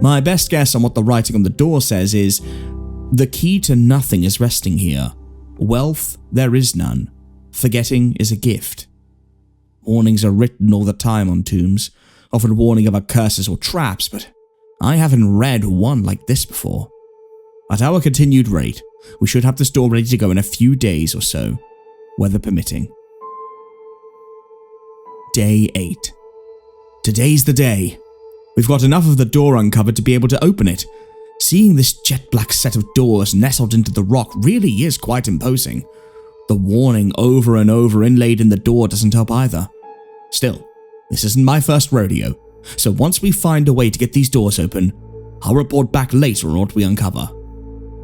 My best guess on what the writing on the door says is, "The key to nothing is resting here. Wealth there is none. Forgetting is a gift." Warnings are written all the time on tombs, often warning about curses or traps, but I haven't read one like this before. At our continued rate, we should have this door ready to go in a few days or so, weather permitting. Day 8. Today's the day. We've got enough of the door uncovered to be able to open it. Seeing this jet black set of doors nestled into the rock really is quite imposing. The warning over and over inlaid in the door doesn't help either. Still, this isn't my first rodeo, so once we find a way to get these doors open, I'll report back later on what we uncover.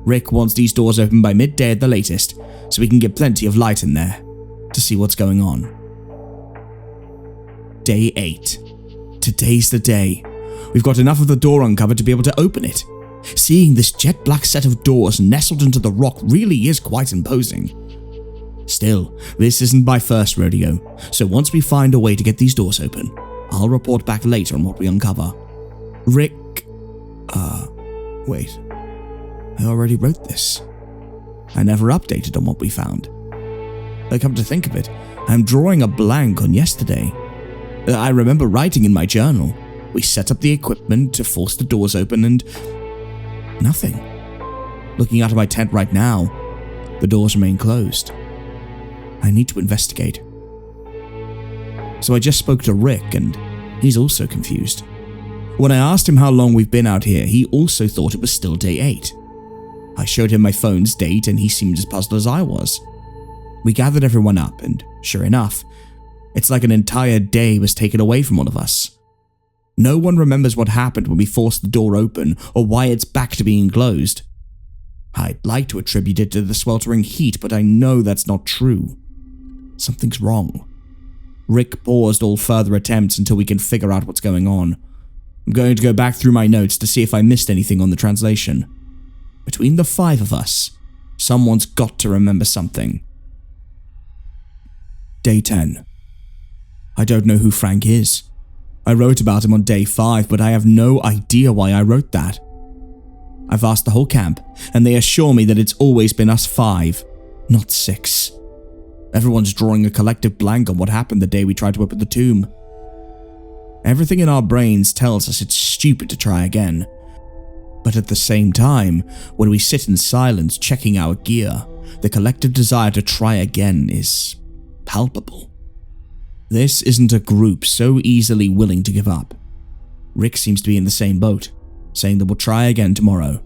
Rick wants these doors open by midday at the latest, so we can get plenty of light in there to see what's going on. Day 8. Today's the day. We've got enough of the door uncovered to be able to open it. Seeing this jet black set of doors nestled into the rock really is quite imposing. Still, this isn't my first rodeo, so once we find a way to get these doors open, I'll report back later on what we uncover. Rick... wait. I already wrote this. I never updated on what we found. I come to think of it, I'm drawing a blank on yesterday. I remember writing in my journal, we set up the equipment to force the doors open and... nothing. Looking out of my tent right now, the doors remain closed. I need to investigate. So I just spoke to Rick and he's also confused. When I asked him how long we've been out here, he also thought it was still day 8. I showed him my phone's date and he seemed as puzzled as I was. We gathered everyone up and, sure enough, it's like an entire day was taken away from all of us. No one remembers what happened when we forced the door open or why it's back to being closed. I'd like to attribute it to the sweltering heat, but I know that's not true. Something's wrong. Rick paused all further attempts until we can figure out what's going on. I'm going to go back through my notes to see if I missed anything on the translation. Between the 5 of us, someone's got to remember something. Day 10. I don't know who Frank is. I wrote about him on day 5, but I have no idea why I wrote that. I've asked the whole camp, and they assure me that it's always been us 5, not 6. Everyone's drawing a collective blank on what happened the day we tried to open the tomb. Everything in our brains tells us it's stupid to try again. But at the same time, when we sit in silence checking our gear, the collective desire to try again is palpable. This isn't a group so easily willing to give up. Rick seems to be in the same boat, saying that we'll try again tomorrow.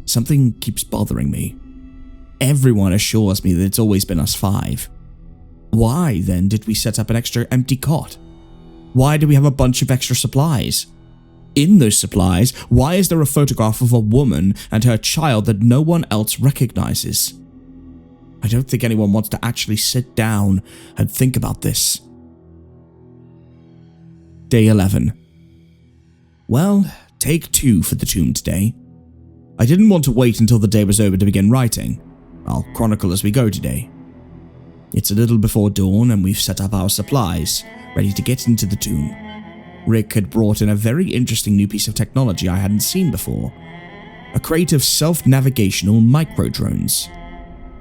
Something keeps bothering me. Everyone assures me that it's always been us 5. Why, then, did we set up an extra empty cot? Why do we have a bunch of extra supplies? In those supplies, why is there a photograph of a woman and her child that no one else recognizes? I don't think anyone wants to actually sit down and think about this. Day 11. Well, take 2 for the tomb today. I didn't want to wait until the day was over to begin writing. I'll chronicle as we go today. It's a little before dawn and we've set up our supplies, ready to get into the tomb. Rick had brought in a very interesting new piece of technology I hadn't seen before. A crate of self-navigational micro-drones.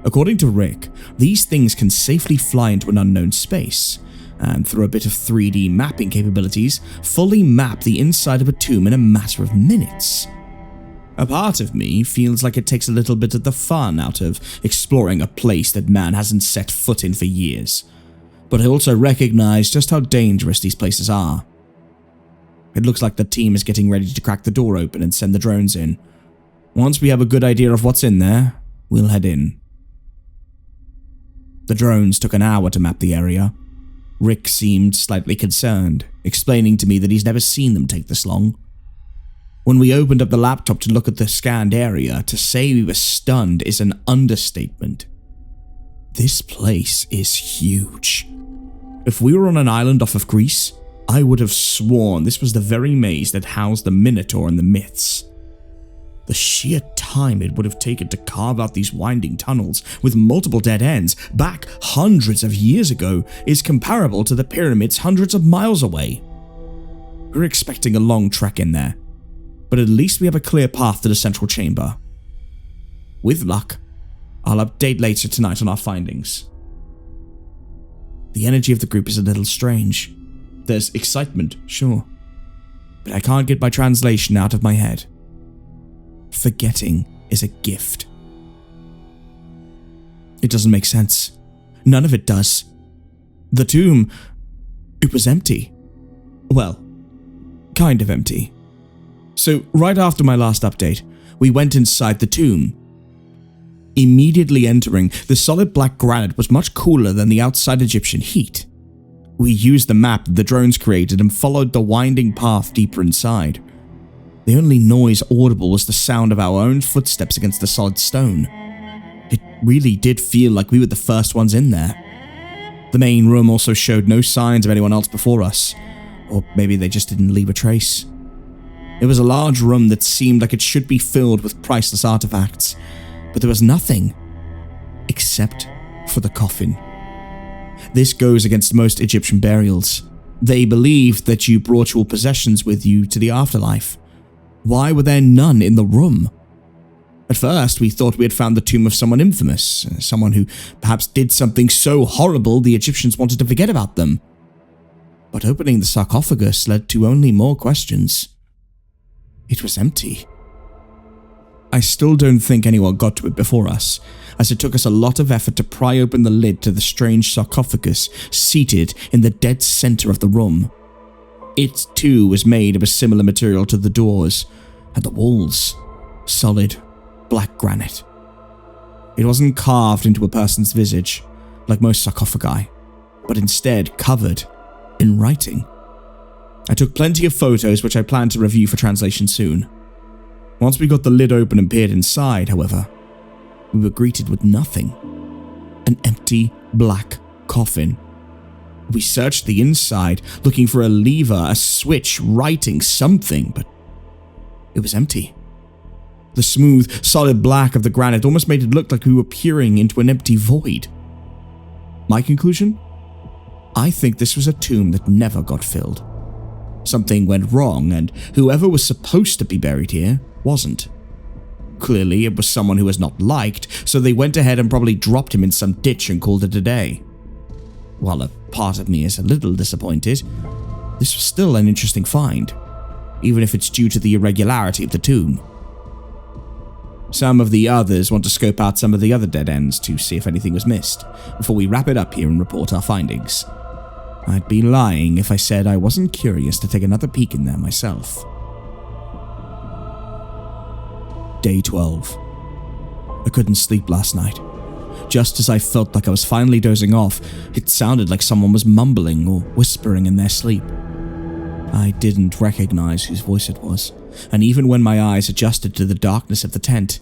According to Rick, these things can safely fly into an unknown space, and through a bit of 3D mapping capabilities, fully map the inside of a tomb in a matter of minutes. A part of me feels like it takes a little bit of the fun out of exploring a place that man hasn't set foot in for years, but I also recognize just how dangerous these places are. It looks like the team is getting ready to crack the door open and send the drones in. Once we have a good idea of what's in there, we'll head in. The drones took an hour to map the area. Rick seemed slightly concerned, explaining to me that he's never seen them take this long. When we opened up the laptop to look at the scanned area, to say we were stunned is an understatement. This place is huge. If we were on an island off of Greece, I would have sworn this was the very maze that housed the Minotaur and the myths. The sheer time it would have taken to carve out these winding tunnels with multiple dead ends back hundreds of years ago is comparable to the pyramids hundreds of miles away. We're expecting a long trek in there, but at least we have a clear path to the central chamber. With luck, I'll update later tonight on our findings. The energy of the group is a little strange. There's excitement, sure, but I can't get my translation out of my head. Forgetting is a gift. It doesn't make sense. None of it does. The tomb, it was empty. Well, kind of empty. So right after my last update, we went inside the tomb. Immediately entering, the solid black granite was much cooler than the outside Egyptian heat. We used the map that the drones created and followed the winding path deeper inside. The only noise audible was the sound of our own footsteps against the solid stone. It really did feel like we were the first ones in there. The main room also showed no signs of anyone else before us, or maybe they just didn't leave a trace. It was a large room that seemed like it should be filled with priceless artifacts, but there was nothing except for the coffin. This goes against most Egyptian burials. They believed that you brought your possessions with you to the afterlife. Why were there none in the room? At first, we thought we had found the tomb of someone infamous, someone who perhaps did something so horrible the Egyptians wanted to forget about them. But opening the sarcophagus led to only more questions. It was empty. I still don't think anyone got to it before us, as it took us a lot of effort to pry open the lid to the strange sarcophagus seated in the dead center of the room. It too was made of a similar material to the doors, and the walls, solid black granite. It wasn't carved into a person's visage, like most sarcophagi, but instead covered in writing. I took plenty of photos which I plan to review for translation soon. Once we got the lid open and peered inside, however, we were greeted with nothing. An empty black coffin. We searched the inside, looking for a lever, a switch, writing, something, but it was empty. The smooth, solid black of the granite almost made it look like we were peering into an empty void. My conclusion? I think this was a tomb that never got filled. Something went wrong, and whoever was supposed to be buried here wasn't. Clearly, it was someone who was not liked, so they went ahead and probably dropped him in some ditch and called it a day. While a part of me is a little disappointed, this was still an interesting find, even if it's due to the irregularity of the tomb. Some of the others want to scope out some of the other dead ends to see if anything was missed, before we wrap it up here and report our findings. I'd be lying if I said I wasn't curious to take another peek in there myself. Day 12. I couldn't sleep last night. Just as I felt like I was finally dozing off, it sounded like someone was mumbling or whispering in their sleep. I didn't recognize whose voice it was, and even when my eyes adjusted to the darkness of the tent,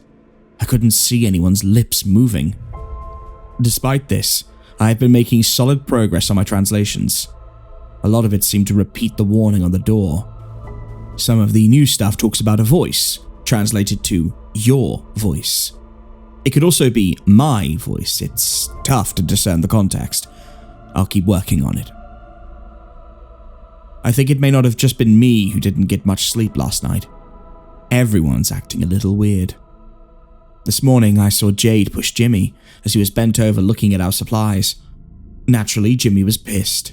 I couldn't see anyone's lips moving. Despite this, I have been making solid progress on my translations. A lot of it seemed to repeat the warning on the door. Some of the new stuff talks about a voice, translated to your voice. It could also be my voice. It's tough to discern the context. I'll keep working on it. I think it may not have just been me who didn't get much sleep last night. Everyone's acting a little weird. This morning I saw Jade push Jimmy as he was bent over looking at our supplies. Naturally, Jimmy was pissed.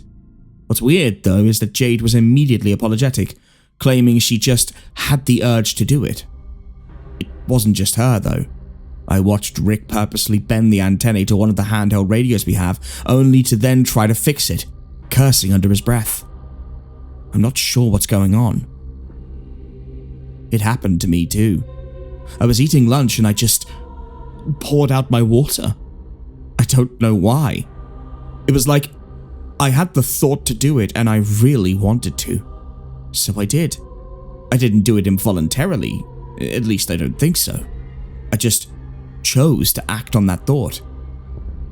What's weird, though, is that Jade was immediately apologetic, claiming she just had the urge to do it. It wasn't just her, though. I watched Rick purposely bend the antennae to one of the handheld radios we have, only to then try to fix it, cursing under his breath. I'm not sure what's going on. It happened to me too. I was eating lunch and I just poured out my water. I don't know why. It was like I had the thought to do it and I really wanted to. So I did. I didn't do it involuntarily, at least I don't think so. I just chose to act on that thought.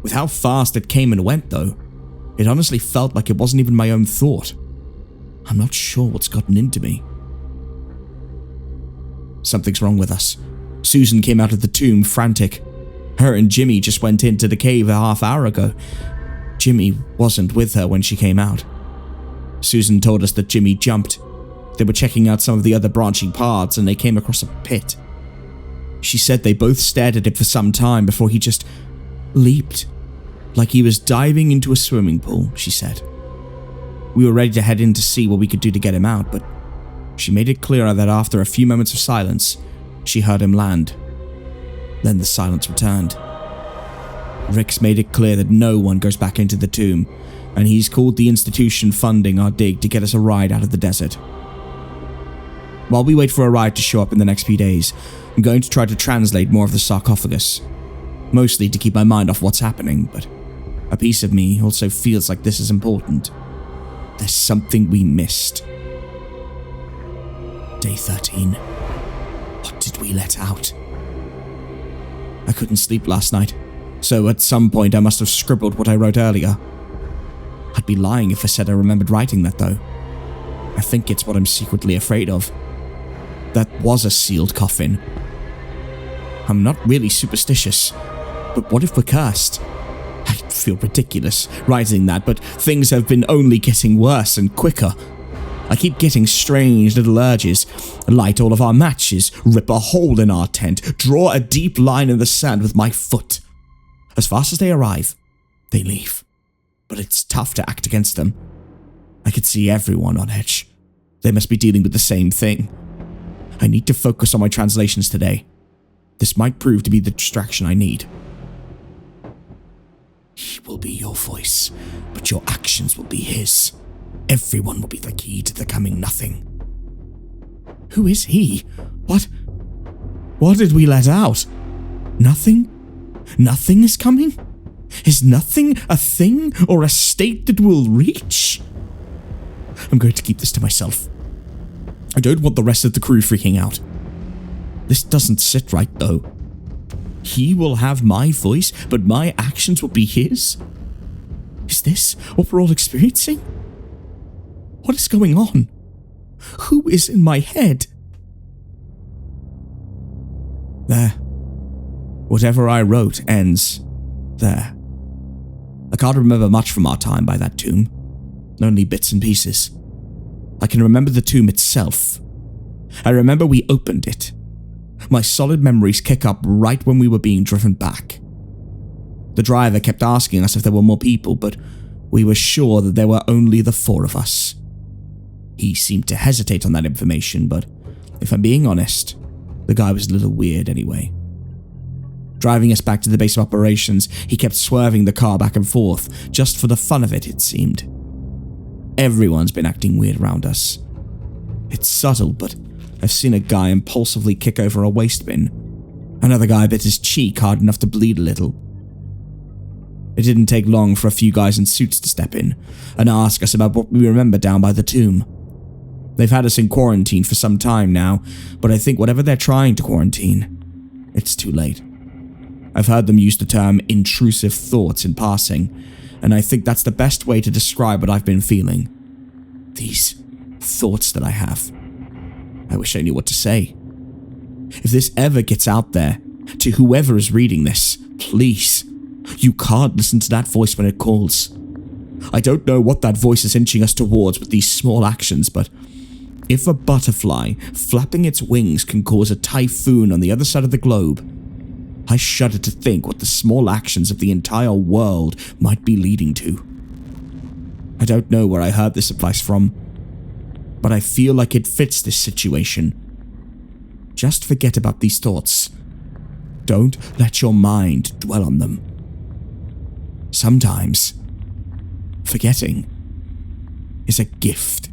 With how fast it came and went, though, it honestly felt like it wasn't even my own thought. I'm not sure what's gotten into me. Something's wrong with us. Susan came out of the tomb frantic. Her and Jimmy just went into the cave a half hour ago. Jimmy wasn't with her when she came out. Susan told us that Jimmy jumped. They were checking out some of the other branching paths and they came across a pit. She said they both stared at it for some time before he just leaped. Like he was diving into a swimming pool, she said. We were ready to head in to see what we could do to get him out, but she made it clear that after a few moments of silence, she heard him land. Then the silence returned. Rick's made it clear that no one goes back into the tomb, and he's called the institution funding our dig to get us a ride out of the desert. While we wait for a ride to show up in the next few days, I'm going to try to translate more of the sarcophagus. Mostly to keep my mind off what's happening, but a piece of me also feels like this is important. There's something we missed. Day 13. What did we let out? I couldn't sleep last night, so at some point I must have scribbled what I wrote earlier. I'd be lying if I said I remembered writing that, though. I think it's what I'm secretly afraid of. That was a sealed coffin. I'm not really superstitious, but what if we're cursed? I feel ridiculous writing that, but things have been only getting worse and quicker. I keep getting strange little urges. Light all of our matches, rip a hole in our tent, draw a deep line in the sand with my foot. As fast as they arrive, they leave. But it's tough to act against them. I could see everyone on edge. They must be dealing with the same thing. I need to focus on my translations today. This might prove to be the distraction I need. He will be your voice, but your actions will be his. Everyone will be the key to the coming nothing. Who is he? What did we let out? Nothing? Nothing is coming? Is nothing a thing or a state that we'll reach? I'm going to keep this to myself. I don't want the rest of the crew freaking out. This doesn't sit right, though. He will have my voice, but my actions will be his? Is this what we're all experiencing? What is going on? Who is in my head? There. Whatever I wrote ends there. I can't remember much from our time by that tomb. Only bits and pieces. I can remember the tomb itself. I remember we opened it. My solid memories kick up right when we were being driven back. The driver kept asking us if there were more people, but we were sure that there were only the 4 of us. He seemed to hesitate on that information, but if I'm being honest, the guy was a little weird anyway. Driving us back to the base of operations, he kept swerving the car back and forth, just for the fun of it, it seemed. Everyone's been acting weird around us. It's subtle, but I've seen a guy impulsively kick over a waste bin. Another guy bit his cheek hard enough to bleed a little. It didn't take long for a few guys in suits to step in and ask us about what we remember down by the tomb. They've had us in quarantine for some time now, but I think whatever they're trying to quarantine, it's too late. I've heard them use the term intrusive thoughts in passing, and I think that's the best way to describe what I've been feeling. These thoughts that I have. I wish I knew what to say. If this ever gets out there, to whoever is reading this, please, you can't listen to that voice when it calls. I don't know what that voice is inching us towards with these small actions, but if a butterfly flapping its wings can cause a typhoon on the other side of the globe, I shudder to think what the small actions of the entire world might be leading to. I don't know where I heard this advice from, but I feel like it fits this situation. Just forget about these thoughts. Don't let your mind dwell on them. Sometimes, forgetting is a gift.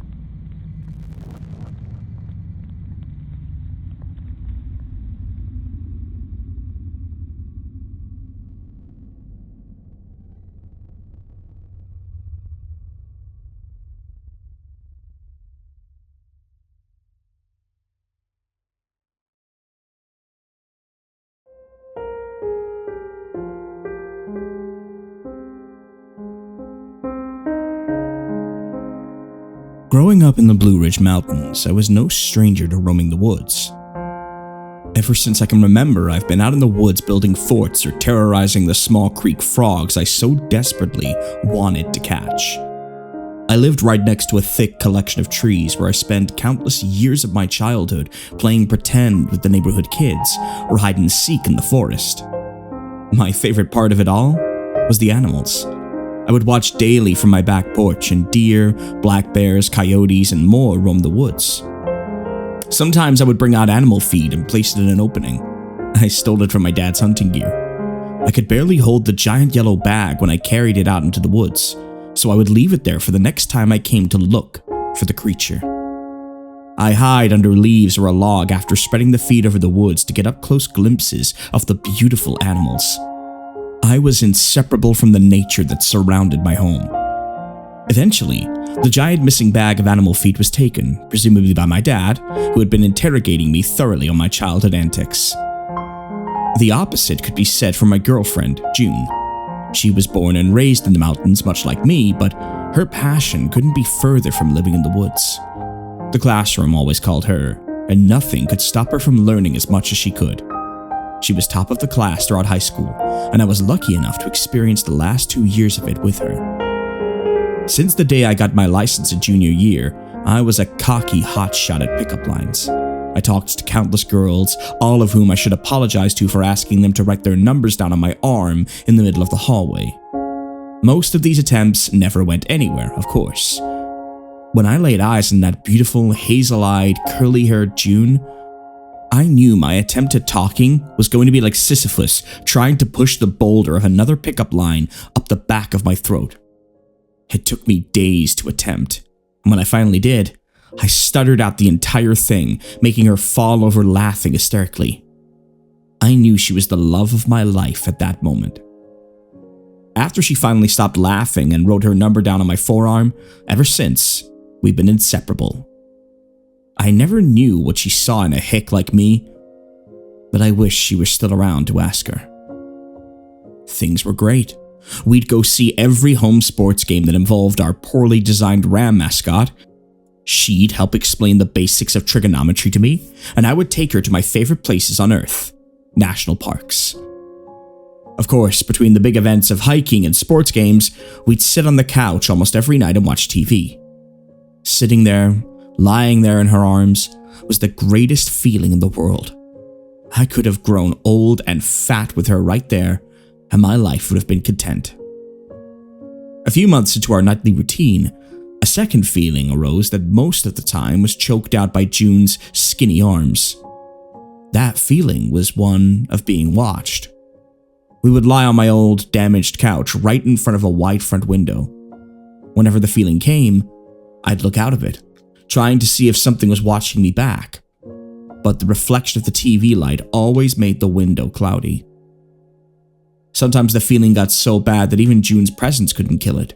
Growing up in the Blue Ridge Mountains, I was no stranger to roaming the woods. Ever since I can remember, I've been out in the woods building forts or terrorizing the small creek frogs I so desperately wanted to catch. I lived right next to a thick collection of trees where I spent countless years of my childhood playing pretend with the neighborhood kids or hide and seek in the forest. My favorite part of it all was the animals. I would watch daily from my back porch, and deer, black bears, coyotes, and more roam the woods. Sometimes I would bring out animal feed and place it in an opening. I stole it from my dad's hunting gear. I could barely hold the giant yellow bag when I carried it out into the woods, so I would leave it there for the next time I came to look for the creature. I hide under leaves or a log after spreading the feed over the woods to get up close glimpses of the beautiful animals. I was inseparable from the nature that surrounded my home. Eventually, the giant missing bag of animal feed was taken, presumably by my dad, who had been interrogating me thoroughly on my childhood antics. The opposite could be said for my girlfriend, June. She was born and raised in the mountains, much like me, but her passion couldn't be further from living in the woods. The classroom always called her, and nothing could stop her from learning as much as she could. She was top of the class throughout high school, and I was lucky enough to experience the last 2 years of it with her. Since the day I got my license in junior year, I was a cocky hotshot at pickup lines. I talked to countless girls, all of whom I should apologize to for asking them to write their numbers down on my arm in the middle of the hallway. Most of these attempts never went anywhere, of course. When I laid eyes on that beautiful, hazel-eyed, curly-haired June, I knew my attempt at talking was going to be like Sisyphus trying to push the boulder of another pickup line up the back of my throat. It took me days to attempt, and when I finally did, I stuttered out the entire thing, making her fall over laughing hysterically. I knew she was the love of my life at that moment. After she finally stopped laughing and wrote her number down on my forearm, ever since, we've been inseparable. I never knew what she saw in a hick like me, but I wish she was still around to ask her. Things were great. We'd go see every home sports game that involved our poorly designed ram mascot. She'd help explain the basics of trigonometry to me, and I would take her to my favorite places on Earth, national parks. Of course, between the big events of hiking and sports games, we'd sit on the couch almost every night and watch TV. Sitting there, lying there in her arms, was the greatest feeling in the world. I could have grown old and fat with her right there, and my life would have been content. A few months into our nightly routine, a second feeling arose that most of the time was choked out by June's skinny arms. That feeling was one of being watched. We would lie on my old, damaged couch right in front of a wide front window. Whenever the feeling came, I'd look out of it, trying to see if something was watching me back. But the reflection of the TV light always made the window cloudy. Sometimes the feeling got so bad that even June's presence couldn't kill it.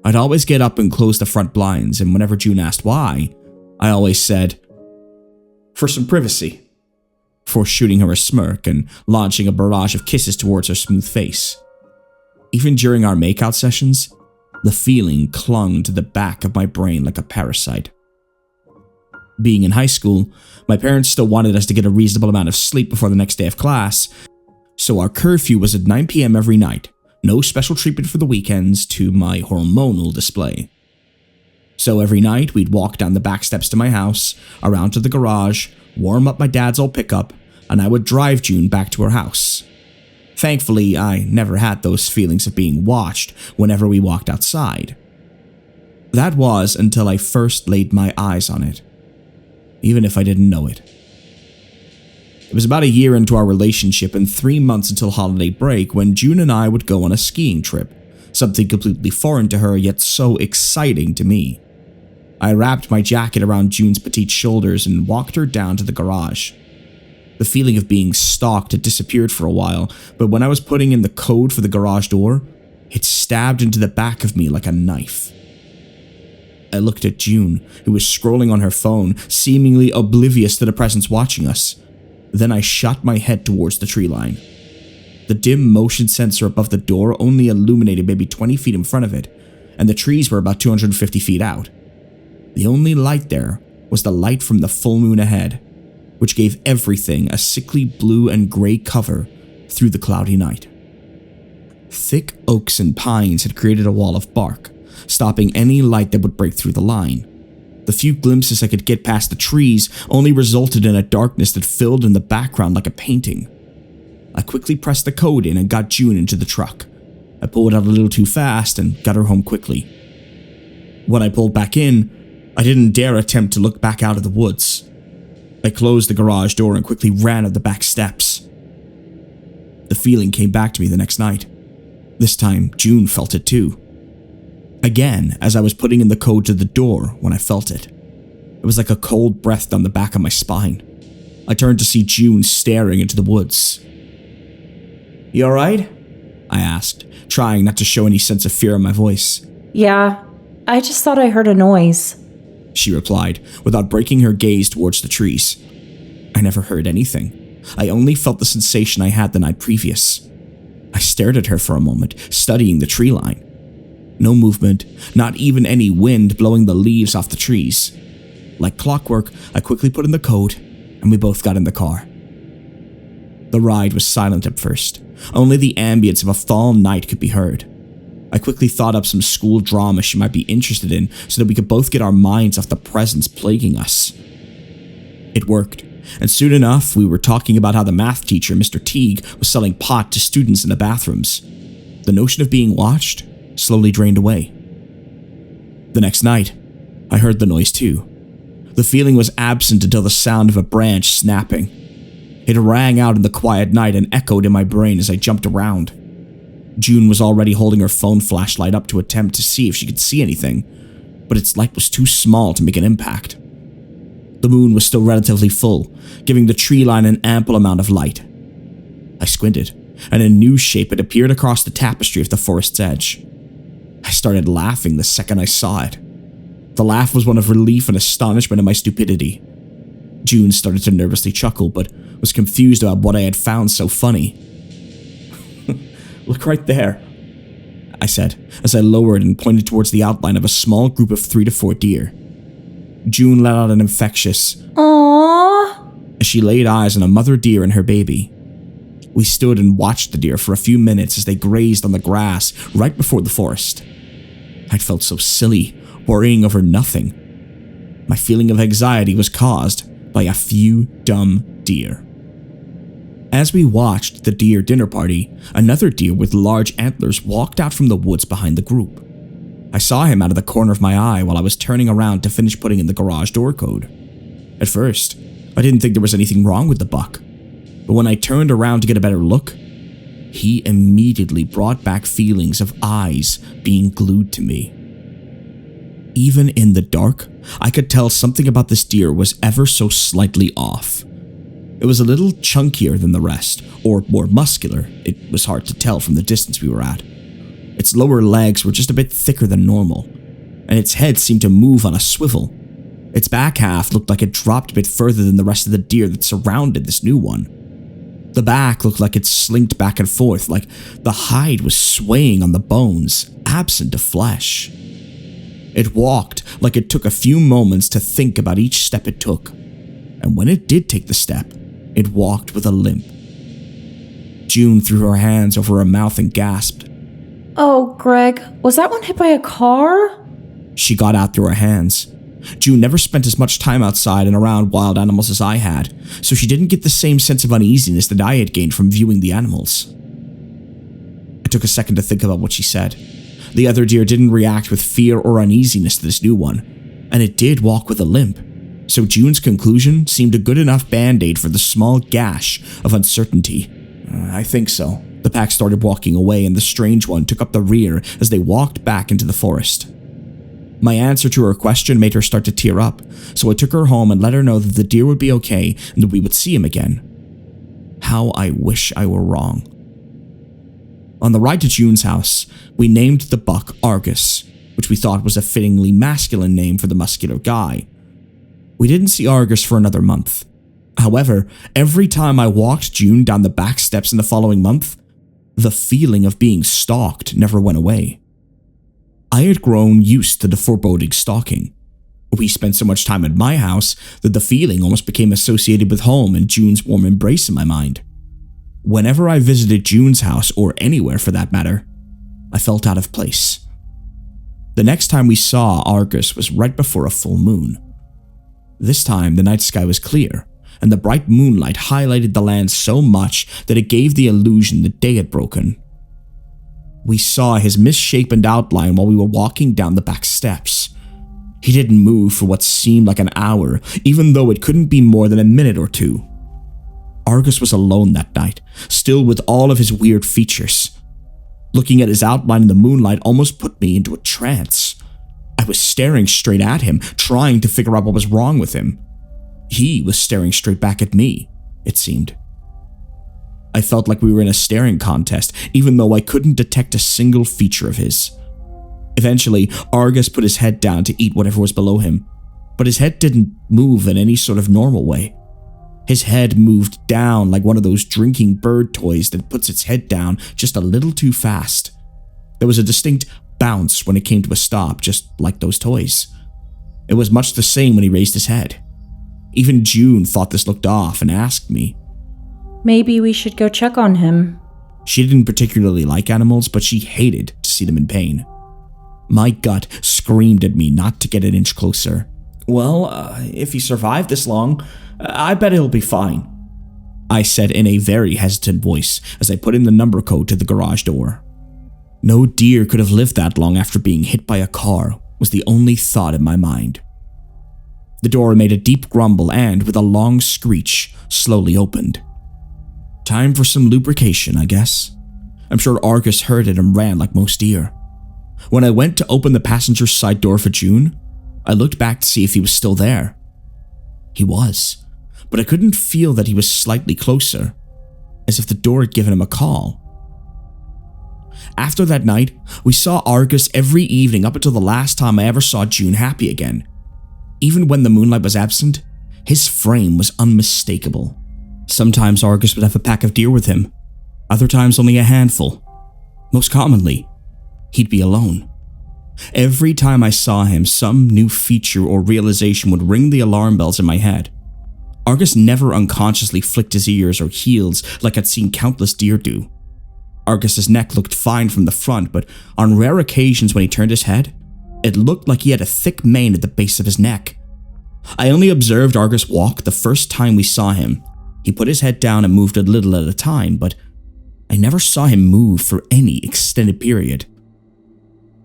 I'd always get up and close the front blinds, and whenever June asked why, I always said, "For some privacy," before shooting her a smirk and launching a barrage of kisses towards her smooth face. Even during our makeout sessions, the feeling clung to the back of my brain like a parasite. Being in high school, my parents still wanted us to get a reasonable amount of sleep before the next day of class, so our curfew was at 9 p.m. every night. No special treatment for the weekends to my hormonal display. So every night, we'd walk down the back steps to my house, around to the garage, warm up my dad's old pickup, and I would drive June back to her house. Thankfully, I never had those feelings of being watched whenever we walked outside. That was until I first laid my eyes on it, even if I didn't know it. It was about a year into our relationship and 3 months until holiday break when June and I would go on a skiing trip, something completely foreign to her yet so exciting to me. I wrapped my jacket around June's petite shoulders and walked her down to the garage. The feeling of being stalked had disappeared for a while, but when I was putting in the code for the garage door, it stabbed into the back of me like a knife. I looked at June, who was scrolling on her phone, seemingly oblivious to the presence watching us. Then I shot my head towards the tree line. The dim motion sensor above the door only illuminated maybe 20 feet in front of it, and the trees were about 250 feet out. The only light there was the light from the full moon ahead, which gave everything a sickly blue and grey cover through the cloudy night. Thick oaks and pines had created a wall of bark, stopping any light that would break through the line. The few glimpses I could get past the trees only resulted in a darkness that filled in the background like a painting. I quickly pressed the code in and got June into the truck. I pulled out a little too fast and got her home quickly. When I pulled back in, I didn't dare attempt to look back out of the woods. I closed the garage door and quickly ran up the back steps. The feeling came back to me the next night. This time, June felt it too. Again, as I was putting in the code to the door when I felt it. It was like a cold breath down the back of my spine. I turned to see June staring into the woods. "You alright?" I asked, trying not to show any sense of fear in my voice. "Yeah, I just thought I heard a noise," she replied, without breaking her gaze towards the trees. I never heard anything. I only felt the sensation I had the night previous. I stared at her for a moment, studying the tree line. No movement, not even any wind blowing the leaves off the trees. Like clockwork, I quickly put in the code, and we both got in the car. The ride was silent at first. Only the ambience of a fall night could be heard. I quickly thought up some school drama she might be interested in so that we could both get our minds off the presence plaguing us. It worked, and soon enough we were talking about how the math teacher, Mr. Teague, was selling pot to students in the bathrooms. The notion of being watched slowly drained away. The next night, I heard the noise too. The feeling was absent until the sound of a branch snapping. It rang out in the quiet night and echoed in my brain as I jumped around. June was already holding her phone flashlight up to attempt to see if she could see anything, but its light was too small to make an impact. The moon was still relatively full, giving the tree line an ample amount of light. I squinted, and a new shape had appeared across the tapestry of the forest's edge. I started laughing the second I saw it. The laugh was one of relief and astonishment at my stupidity. June started to nervously chuckle, but was confused about what I had found so funny. "Look right there," I said, as I lowered and pointed towards the outline of a small group of 3 to 4 deer. June let out an infectious "Aww," as she laid eyes on a mother deer and her baby. We stood and watched the deer for a few minutes as they grazed on the grass right before the forest. I'd felt so silly, worrying over nothing. My feeling of anxiety was caused by a few dumb deer. As we watched the deer dinner party, another deer with large antlers walked out from the woods behind the group. I saw him out of the corner of my eye while I was turning around to finish putting in the garage door code. At first, I didn't think there was anything wrong with the buck, but when I turned around to get a better look, he immediately brought back feelings of eyes being glued to me. Even in the dark, I could tell something about this deer was ever so slightly off. It was a little chunkier than the rest, or more muscular. It was hard to tell from the distance we were at. Its lower legs were just a bit thicker than normal, and its head seemed to move on a swivel. Its back half looked like it dropped a bit further than the rest of the deer that surrounded this new one. The back looked like it slinked back and forth, like the hide was swaying on the bones, absent of flesh. It walked like it took a few moments to think about each step it took, and when it did take the step, it walked with a limp. June threw her hands over her mouth and gasped. "Oh, Greg, was that one hit by a car?" She got out through her hands. June never spent as much time outside and around wild animals as I had, so she didn't get the same sense of uneasiness that I had gained from viewing the animals. I took a second to think about what she said. The other deer didn't react with fear or uneasiness to this new one, and it did walk with a limp, so June's conclusion seemed a good enough band-aid for the small gash of uncertainty. I think so. The pack started walking away, and the strange one took up the rear as they walked back into the forest. My answer to her question made her start to tear up, so I took her home and let her know that the deer would be okay and that we would see him again. How I wish I were wrong. On the ride to June's house, we named the buck Argus, which we thought was a fittingly masculine name for the muscular guy. We didn't see Argus for another month. However, every time I walked June down the back steps in the following month, the feeling of being stalked never went away. I had grown used to the foreboding stalking. We spent so much time at my house that the feeling almost became associated with home and June's warm embrace in my mind. Whenever I visited June's house, or anywhere for that matter, I felt out of place. The next time we saw Argus was right before a full moon. This time, the night sky was clear, and the bright moonlight highlighted the land so much that it gave the illusion the day had broken. We saw his misshapen outline while we were walking down the back steps. He didn't move for what seemed like an hour, even though it couldn't be more than a minute or two. Argus was alone that night, still with all of his weird features. Looking at his outline in the moonlight almost put me into a trance. I was staring straight at him, trying to figure out what was wrong with him. He was staring straight back at me, it seemed. I felt like we were in a staring contest, even though I couldn't detect a single feature of his. Eventually, Argus put his head down to eat whatever was below him, but his head didn't move in any sort of normal way. His head moved down like one of those drinking bird toys that puts its head down just a little too fast. There was a distinct bounce when it came to a stop, just like those toys. It was much the same when he raised his head. Even June thought this looked off and asked me. Maybe we should go check on him. She didn't particularly like animals, but she hated to see them in pain. My gut screamed at me not to get an inch closer. Well, if he survived this long, I bet he'll be fine, I said in a very hesitant voice as I put in the number code to the garage door. No deer could have lived that long after being hit by a car, was the only thought in my mind. The door made a deep grumble and, with a long screech, slowly opened. Time for some lubrication, I guess. I'm sure Argus heard it and ran like most deer. When I went to open the passenger side door for June, I looked back to see if he was still there. He was, but I couldn't feel that he was slightly closer, as if the door had given him a call. After that night, we saw Argus every evening up until the last time I ever saw June happy again. Even when the moonlight was absent, his frame was unmistakable. Sometimes Argus would have a pack of deer with him, other times only a handful. Most commonly, he'd be alone. Every time I saw him, some new feature or realization would ring the alarm bells in my head. Argus never unconsciously flicked his ears or heels like I'd seen countless deer do. Argus's neck looked fine from the front, but on rare occasions when he turned his head, it looked like he had a thick mane at the base of his neck. I only observed Argus walk the first time we saw him. He put his head down and moved a little at a time, but I never saw him move for any extended period.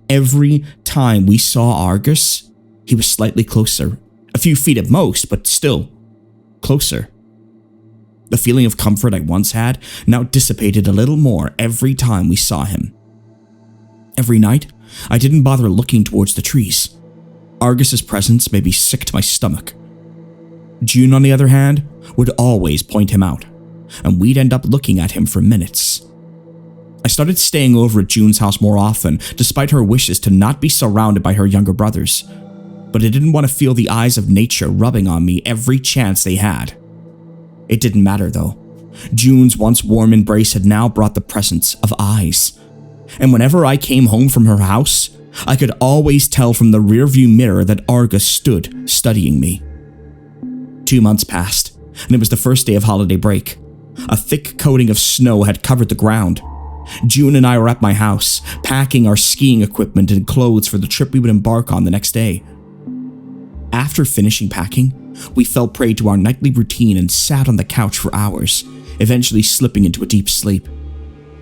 Every time we saw Argus, he was slightly closer. A few feet at most, but still closer. The feeling of comfort I once had now dissipated a little more every time we saw him. Every night, I didn't bother looking towards the trees. Argus's presence made me sick to my stomach. June, on the other hand, would always point him out, and we'd end up looking at him for minutes. I started staying over at June's house more often, despite her wishes to not be surrounded by her younger brothers. But I didn't want to feel the eyes of nature rubbing on me every chance they had. It didn't matter though. June's once warm embrace had now brought the presence of eyes. And whenever I came home from her house, I could always tell from the rearview mirror that Argus stood studying me. 2 months passed, and it was the first day of holiday break. A thick coating of snow had covered the ground. June and I were at my house, packing our skiing equipment and clothes for the trip we would embark on the next day. After finishing packing, we fell prey to our nightly routine and sat on the couch for hours, eventually slipping into a deep sleep.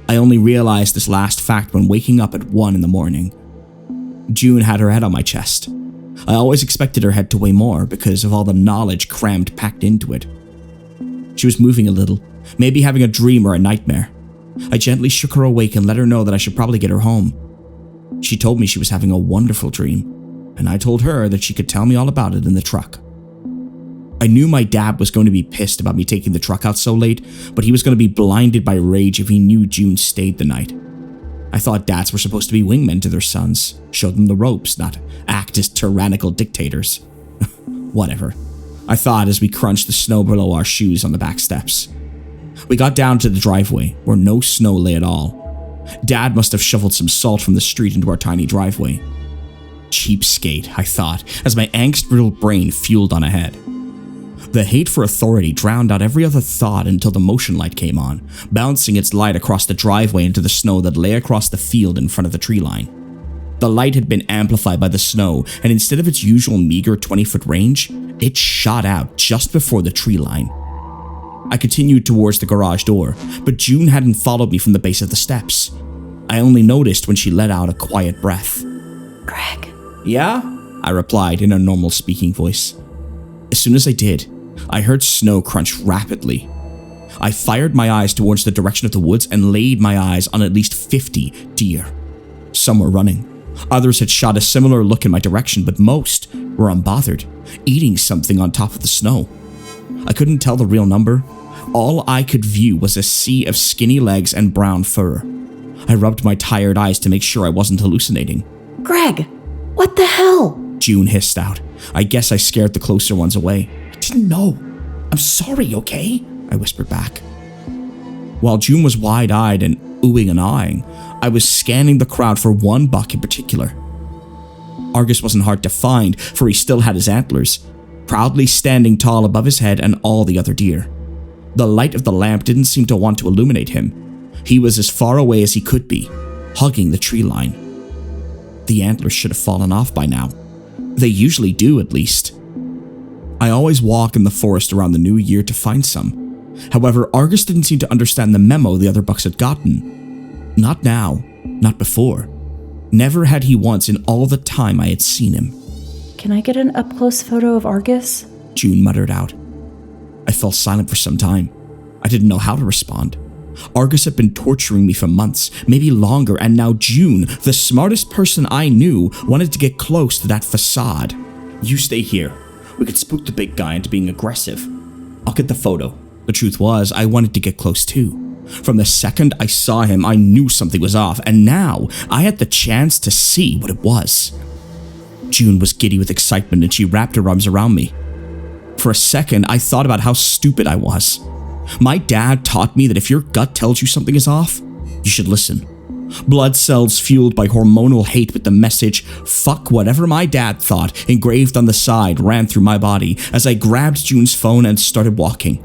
I only realized this last fact when waking up at 1 in the morning. June had her head on my chest. I always expected her head to weigh more because of all the knowledge crammed packed into it. She was moving a little, maybe having a dream or a nightmare. I gently shook her awake and let her know that I should probably get her home. She told me she was having a wonderful dream, and I told her that she could tell me all about it in the truck. I knew my dad was going to be pissed about me taking the truck out so late, but he was going to be blinded by rage if he knew June stayed the night. I thought dads were supposed to be wingmen to their sons, show them the ropes, not act as tyrannical dictators. Whatever, I thought as we crunched the snow below our shoes on the back steps. We got down to the driveway, where no snow lay at all. Dad must have shoveled some salt from the street into our tiny driveway. cheapskate, I thought, as my angst-riddled brain fueled on ahead. The hate for authority drowned out every other thought until the motion light came on, bouncing its light across the driveway into the snow that lay across the field in front of the tree line. The light had been amplified by the snow, and instead of its usual meager 20-foot range, it shot out just before the tree line. I continued towards the garage door, but June hadn't followed me from the base of the steps. I only noticed when she let out a quiet breath. Greg. Yeah? I replied in a normal speaking voice. As soon as I did, I heard snow crunch rapidly. I fired my eyes towards the direction of the woods and laid my eyes on at least 50 deer. Some were running. Others had shot a similar look in my direction, but most were unbothered, eating something on top of the snow. I couldn't tell the real number. All I could view was a sea of skinny legs and brown fur. I rubbed my tired eyes to make sure I wasn't hallucinating. Greg, what the hell? June hissed out. I guess I scared the closer ones away. I didn't know. I'm sorry, okay? I whispered back. While June was wide-eyed and oohing and aahing, I was scanning the crowd for one buck in particular. Argus wasn't hard to find, for he still had his antlers, proudly standing tall above his head and all the other deer. The light of the lamp didn't seem to want to illuminate him. He was as far away as he could be, hugging the tree line. The antlers should have fallen off by now. They usually do, at least. I always walk in the forest around the new year to find some. However, Argus didn't seem to understand the memo the other bucks had gotten. Not now, not before. Never had he once in all the time I had seen him. Can I get an up-close photo of Argus? June muttered out. I fell silent for some time. I didn't know how to respond. Argus had been torturing me for months, maybe longer, and now June, the smartest person I knew, wanted to get close to that facade. You stay here. We could spook the big guy into being aggressive. I'll get the photo. The truth was, I wanted to get close too. From the second I saw him, I knew something was off, and now I had the chance to see what it was. June was giddy with excitement and she wrapped her arms around me. For a second, I thought about how stupid I was. My dad taught me that if your gut tells you something is off, you should listen. Blood cells fueled by hormonal hate with the message, "Fuck whatever my dad thought," engraved on the side ran through my body as I grabbed June's phone and started walking.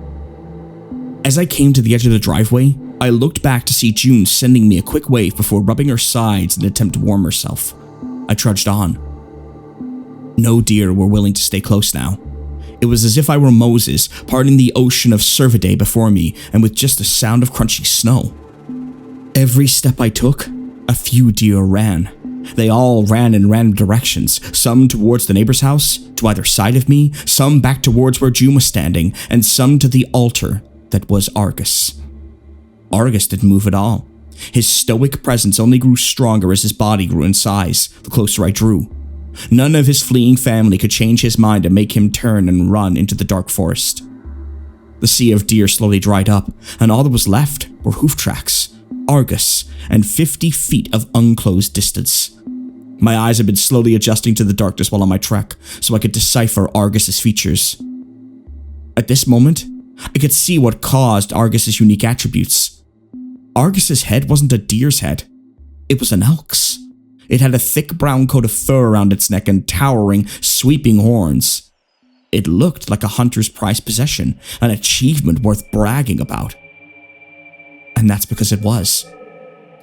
As I came to the edge of the driveway, I looked back to see June sending me a quick wave before rubbing her sides in an attempt to warm herself. I trudged on. No deer were willing to stay close now. It was as if I were Moses, parting the ocean of Cervidae before me, and with just a sound of crunching snow. Every step I took, a few deer ran. They all ran in random directions, some towards the neighbor's house, to either side of me, some back towards where June was standing, and some to the altar that was Argus. Argus didn't move at all. His stoic presence only grew stronger as his body grew in size, the closer I drew. None of his fleeing family could change his mind and make him turn and run into the dark forest. The sea of deer slowly dried up, and all that was left were hoof tracks, Argus, and 50 feet of unclosed distance. My eyes had been slowly adjusting to the darkness while on my trek, so I could decipher Argus's features. At this moment, I could see what caused Argus's unique attributes. Argus's head wasn't a deer's head. It was an elk's. It had a thick brown coat of fur around its neck and towering, sweeping horns. It looked like a hunter's prized possession, an achievement worth bragging about. And that's because it was.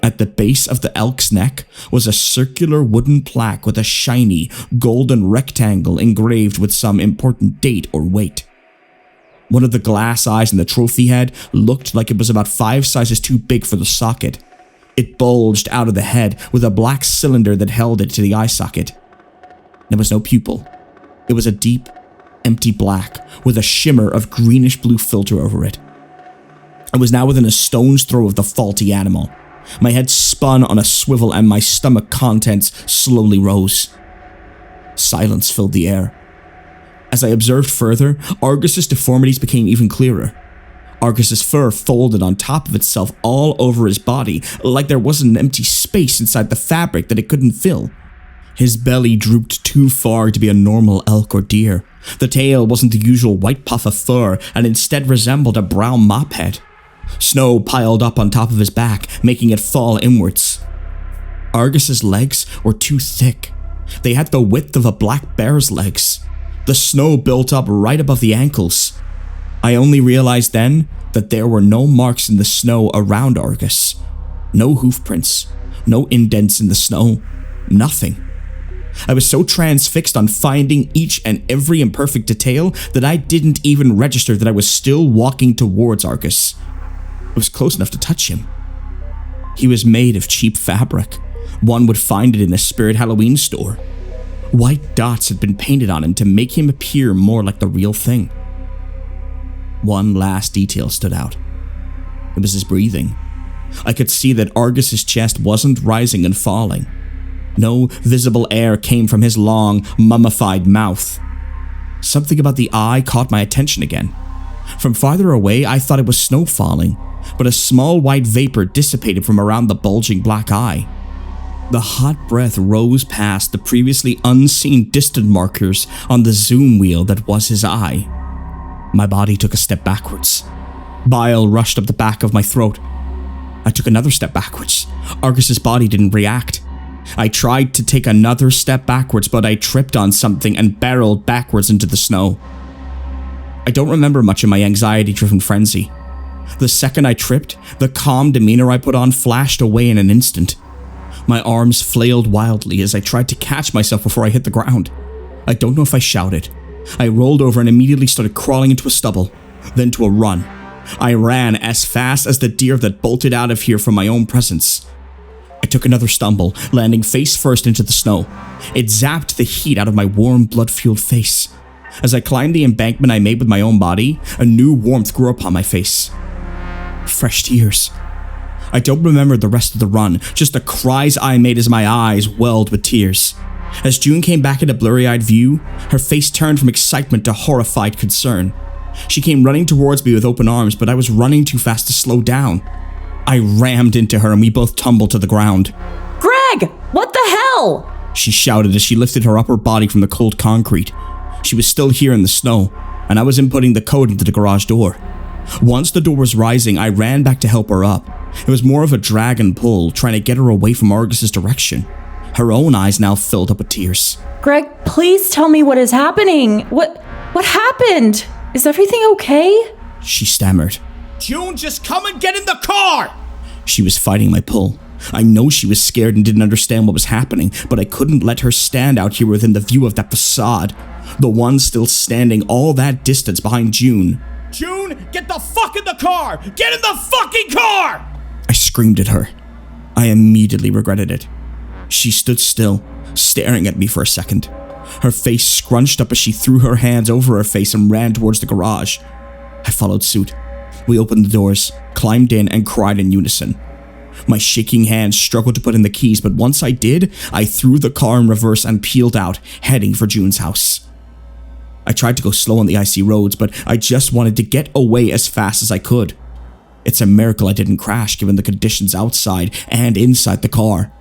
At the base of the elk's neck was a circular wooden plaque with a shiny, golden rectangle engraved with some important date or weight. One of the glass eyes in the trophy head looked like it was about 5 sizes too big for the socket. It bulged out of the head with a black cylinder that held it to the eye socket. There was no pupil. It was a deep, empty black with a shimmer of greenish-blue filter over it. I was now within a stone's throw of the faulty animal. My head spun on a swivel and my stomach contents slowly rose. Silence filled the air. As I observed further, Argus's deformities became even clearer. Argus's fur folded on top of itself all over his body, like there wasn't an empty space inside the fabric that it couldn't fill. His belly drooped too far to be a normal elk or deer. The tail wasn't the usual white puff of fur, and instead resembled a brown mop head. Snow piled up on top of his back, making it fall inwards. Argus's legs were too thick. They had the width of a black bear's legs. The snow built up right above the ankles. I only realized then that there were no marks in the snow around Argus. No hoof prints, no indents in the snow, nothing. I was so transfixed on finding each and every imperfect detail that I didn't even register that I was still walking towards Argus. I was close enough to touch him. He was made of cheap fabric. One would find it in a Spirit Halloween store. White dots had been painted on him to make him appear more like the real thing. One last detail stood out. It was his breathing. I could see that Argus's chest wasn't rising and falling. No visible air came from his long, mummified mouth. Something about the eye caught my attention again. From farther away, I thought it was snow falling, but a small white vapor dissipated from around the bulging black eye. The hot breath rose past the previously unseen distant markers on the zoom wheel that was his eye. My body took a step backwards. Bile rushed up the back of my throat. I took another step backwards. Argus's body didn't react. I tried to take another step backwards, but I tripped on something and barreled backwards into the snow. I don't remember much of my anxiety-driven frenzy. The second I tripped, the calm demeanor I put on flashed away in an instant. My arms flailed wildly as I tried to catch myself before I hit the ground. I don't know if I shouted. I rolled over and immediately started crawling into a stubble, then to a run. I ran as fast as the deer that bolted out of here from my own presence. I took another stumble, landing face first into the snow. It zapped the heat out of my warm, blood-fueled face. As I climbed the embankment I made with my own body, a new warmth grew upon my face. Fresh tears. I don't remember the rest of the run, just the cries I made as my eyes welled with tears. As June came back into blurry-eyed view, her face turned from excitement to horrified concern. She came running towards me with open arms, but I was running too fast to slow down. I rammed into her and we both tumbled to the ground. Greg, what the hell? She shouted as she lifted her upper body from the cold concrete. She was still here in the snow, and I was inputting the code into the garage door. Once the door was rising, I ran back to help her up. It was more of a drag and pull, trying to get her away from Argus's direction. Her own eyes now filled up with tears. Greg, please tell me what is happening. What happened? Is everything okay? She stammered. June, just come and get in the car! She was fighting my pull. I know she was scared and didn't understand what was happening, but I couldn't let her stand out here within the view of that facade. The one still standing all that distance behind June. June, get the fuck in the car! Get in the fucking car! I screamed at her. I immediately regretted it. She stood still, staring at me for a second. Her face scrunched up as she threw her hands over her face and ran towards the garage. I followed suit. We opened the doors, climbed in, and cried in unison. My shaking hands struggled to put in the keys, but once I did, I threw the car in reverse and peeled out, heading for June's house. I tried to go slow on the icy roads, but I just wanted to get away as fast as I could. It's a miracle I didn't crash given the conditions outside and inside the car.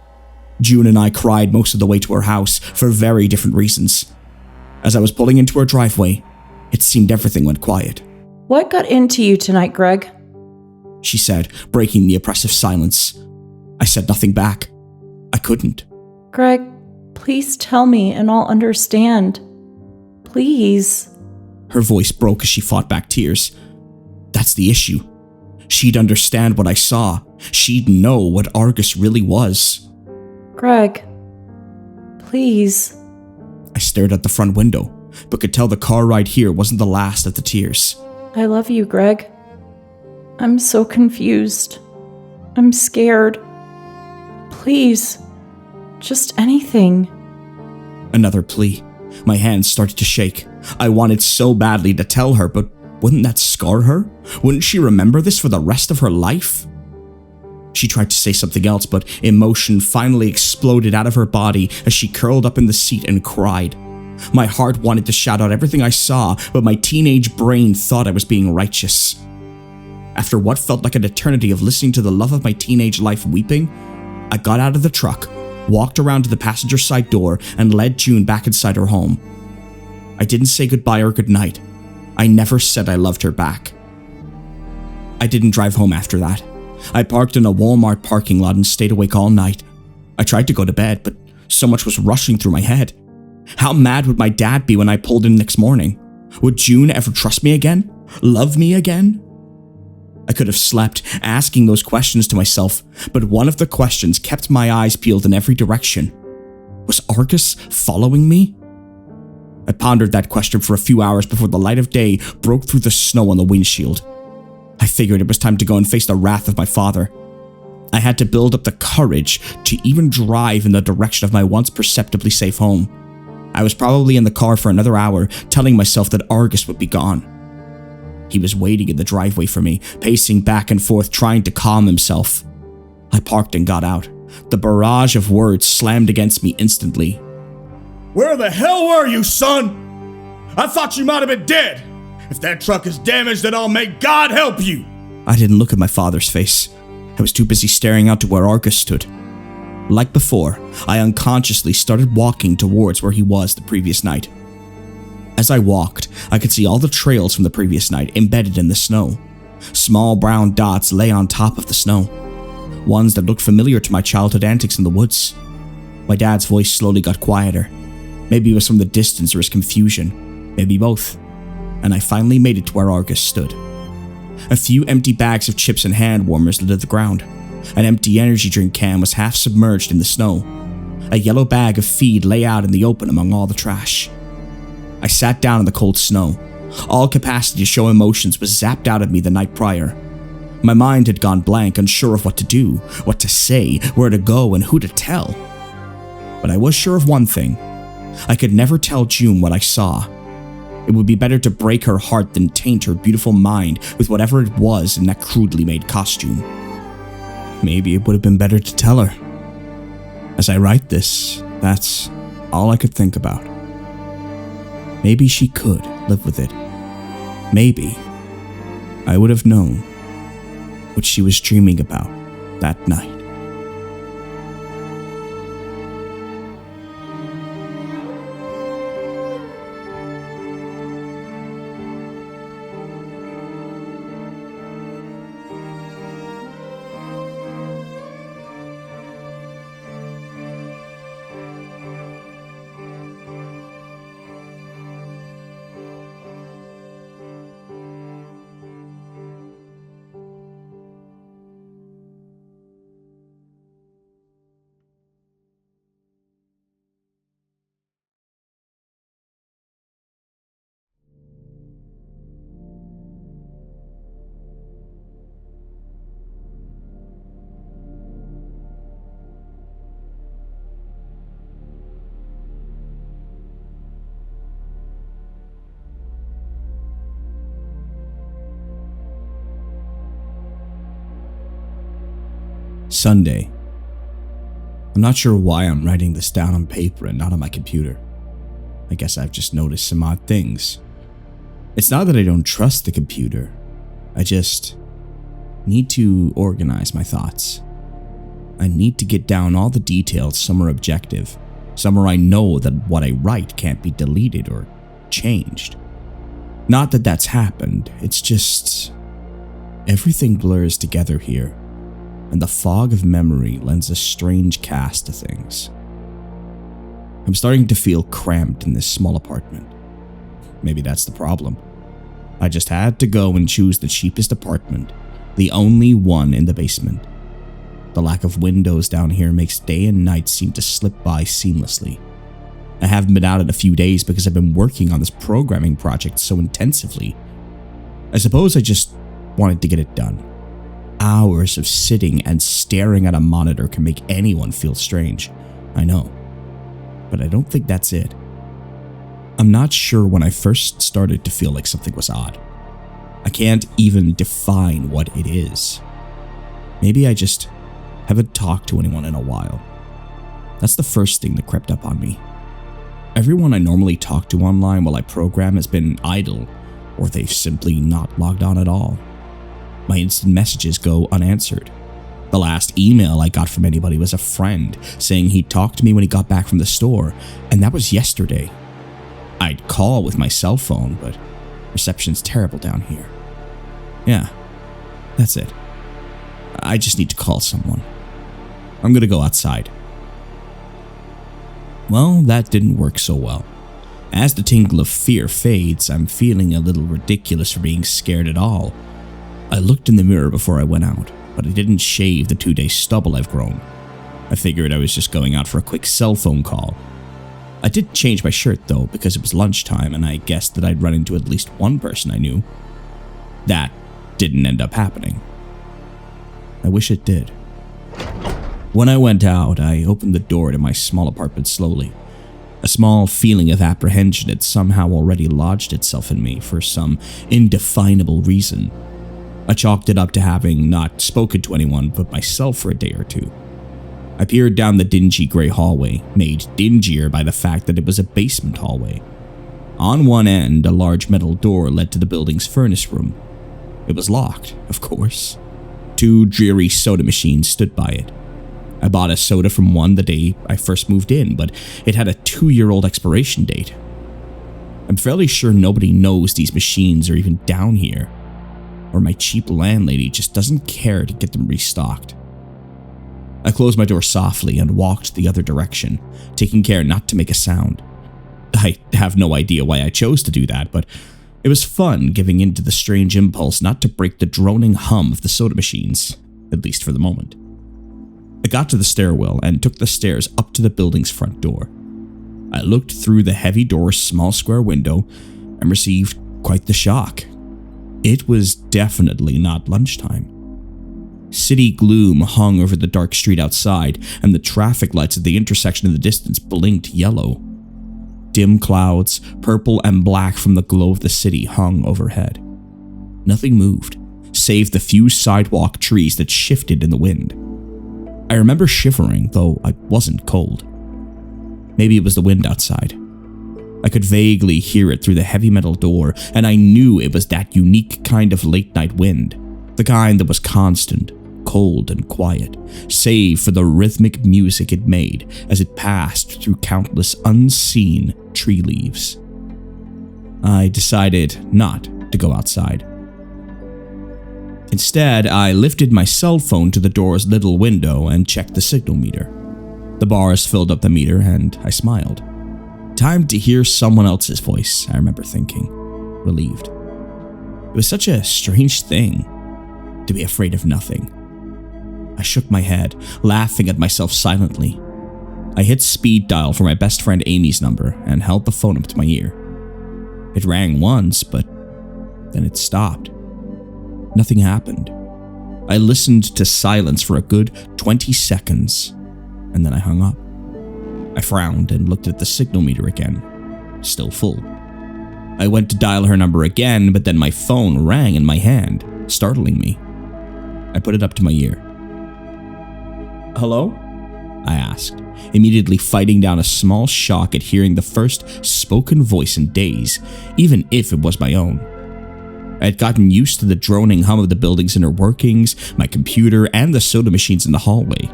June and I cried most of the way to her house for very different reasons. As I was pulling into her driveway, it seemed everything went quiet. What got into you tonight, Greg? She said, breaking the oppressive silence. I said nothing back. I couldn't. Greg, please tell me and I'll understand. Please. Her voice broke as she fought back tears. That's the issue. She'd understand what I saw. She'd know what Argus really was. Greg, please. I stared at the front window, but could tell the car ride here wasn't the last of the tears. I love you, Greg. I'm so confused. I'm scared. Please, just anything. Another plea. My hands started to shake. I wanted so badly to tell her, but wouldn't that scar her? Wouldn't she remember this for the rest of her life? She tried to say something else, but emotion finally exploded out of her body as she curled up in the seat and cried. My heart wanted to shout out everything I saw, but my teenage brain thought I was being righteous. After what felt like an eternity of listening to the love of my teenage life weeping, I got out of the truck, walked around to the passenger side door, and led June back inside her home. I didn't say goodbye or goodnight. I never said I loved her back. I didn't drive home after that. I parked in a Walmart parking lot and stayed awake all night. I tried to go to bed, but So much was rushing through my head. How mad would my dad be when I pulled in next morning? Would June ever trust me again? Love me again? I could have slept asking those questions to myself, but one of the questions kept my eyes peeled in every direction. Was Argus following me? I pondered that question for a few hours before the light of day broke through the snow on the windshield. I figured it was time to go and face the wrath of my father. I had to build up the courage to even drive in the direction of my once perceptibly safe home. I was probably in the car for another hour, telling myself that Argus would be gone. He was waiting in the driveway for me, pacing back and forth, trying to calm himself. I parked and got out. The barrage of words slammed against me instantly. Where the hell were you, son? I thought you might have been dead. If that truck is damaged, then I'll make God help you. I didn't look at my father's face. I was too busy staring out to where Argus stood. Like before, I unconsciously started walking towards where he was the previous night. As I walked, I could see all the trails from the previous night embedded in the snow. Small brown dots lay on top of the snow. Ones that looked familiar to my childhood antics in the woods. My dad's voice slowly got quieter. Maybe it was from the distance or his confusion. Maybe both. And I finally made it to where Argus stood. A few empty bags of chips and hand warmers littered the ground. An empty energy drink can was half submerged in the snow. A yellow bag of feed lay out in the open among all the trash. I sat down in the cold snow. All capacity to show emotions was zapped out of me the night prior. My mind had gone blank, unsure of what to do, what to say, where to go, and who to tell. But I was sure of one thing. I could never tell June what I saw. It would be better to break her heart than taint her beautiful mind with whatever it was in that crudely made costume. Maybe it would have been better to tell her. As I write this, that's all I could think about. Maybe she could live with it. Maybe I would have known what she was dreaming about that night. Sunday. I'm not sure why I'm writing this down on paper and not on my computer. I guess I've just noticed some odd things. It's not that I don't trust the computer. I just need to organize my thoughts. I need to get down all the details somewhere objective, somewhere I know that what I write can't be deleted or changed. Not that that's happened, it's just everything blurs together here. And the fog of memory lends a strange cast to things. I'm starting to feel cramped in this small apartment. Maybe that's the problem. I just had to go and choose the cheapest apartment, the only one in the basement. The lack of windows down here makes day and night seem to slip by seamlessly. I haven't been out in a few days because I've been working on this programming project so intensively. I suppose I just wanted to get it done. Hours of sitting and staring at a monitor can make anyone feel strange, I know. But I don't think that's it. I'm not sure when I first started to feel like something was odd. I can't even define what it is. Maybe I just haven't talked to anyone in a while. That's the first thing that crept up on me. Everyone I normally talk to online while I program has been idle, or they've simply not logged on at all. My instant messages go unanswered. The last email I got from anybody was a friend saying he'd talk to me when he got back from the store, and that was yesterday. I'd call with my cell phone, but reception's terrible down here. Yeah, that's it. I just need to call someone. I'm gonna go outside. Well, that didn't work so well. As the tingle of fear fades, I'm feeling a little ridiculous for being scared at all. I looked in the mirror before I went out, but I didn't shave the 2-day stubble I've grown. I figured I was just going out for a quick cell phone call. I did change my shirt though, because it was lunchtime and I guessed that I'd run into at least one person I knew. That didn't end up happening. I wish it did. When I went out, I opened the door to my small apartment slowly. A small feeling of apprehension had somehow already lodged itself in me for some indefinable reason. I chalked it up to having not spoken to anyone but myself for a day or two. I peered down the dingy gray hallway, made dingier by the fact that it was a basement hallway. On one end, a large metal door led to the building's furnace room. It was locked, of course. 2 dreary soda machines stood by it. I bought a soda from one the day I first moved in, but it had a 2-year-old expiration date. I'm fairly sure nobody knows these machines are even down here, or my cheap landlady just doesn't care to get them restocked. I closed my door softly and walked the other direction, taking care not to make a sound. I have no idea why I chose to do that, but it was fun giving in to the strange impulse not to break the droning hum of the soda machines, at least for the moment. I got to the stairwell and took the stairs up to the building's front door. I looked through the heavy door's small square window and received quite the shock. It was definitely not lunchtime. City gloom hung over the dark street outside, and the traffic lights at the intersection in the distance blinked yellow. Dim clouds, purple and black from the glow of the city, hung overhead. Nothing moved, save the few sidewalk trees that shifted in the wind. I remember shivering, though I wasn't cold. Maybe it was the wind outside. I could vaguely hear it through the heavy metal door, and I knew it was that unique kind of late-night wind, the kind that was constant, cold and quiet, save for the rhythmic music it made as it passed through countless unseen tree leaves. I decided not to go outside. Instead, I lifted my cell phone to the door's little window and checked the signal meter. The bars filled up the meter and I smiled. Time to hear someone else's voice, I remember thinking, relieved. It was such a strange thing to be afraid of nothing. I shook my head, laughing at myself silently. I hit speed dial for my best friend Amy's number and held the phone up to my ear. It rang once, but then it stopped. Nothing happened. I listened to silence for a good 20 seconds, and then I hung up. I frowned and looked at the signal meter again, still full. I went to dial her number again, but then my phone rang in my hand, startling me. I put it up to my ear. "Hello?" I asked, immediately fighting down a small shock at hearing the first spoken voice in days, even if it was my own. I had gotten used to the droning hum of the building's inner workings, my computer, and the soda machines in the hallway.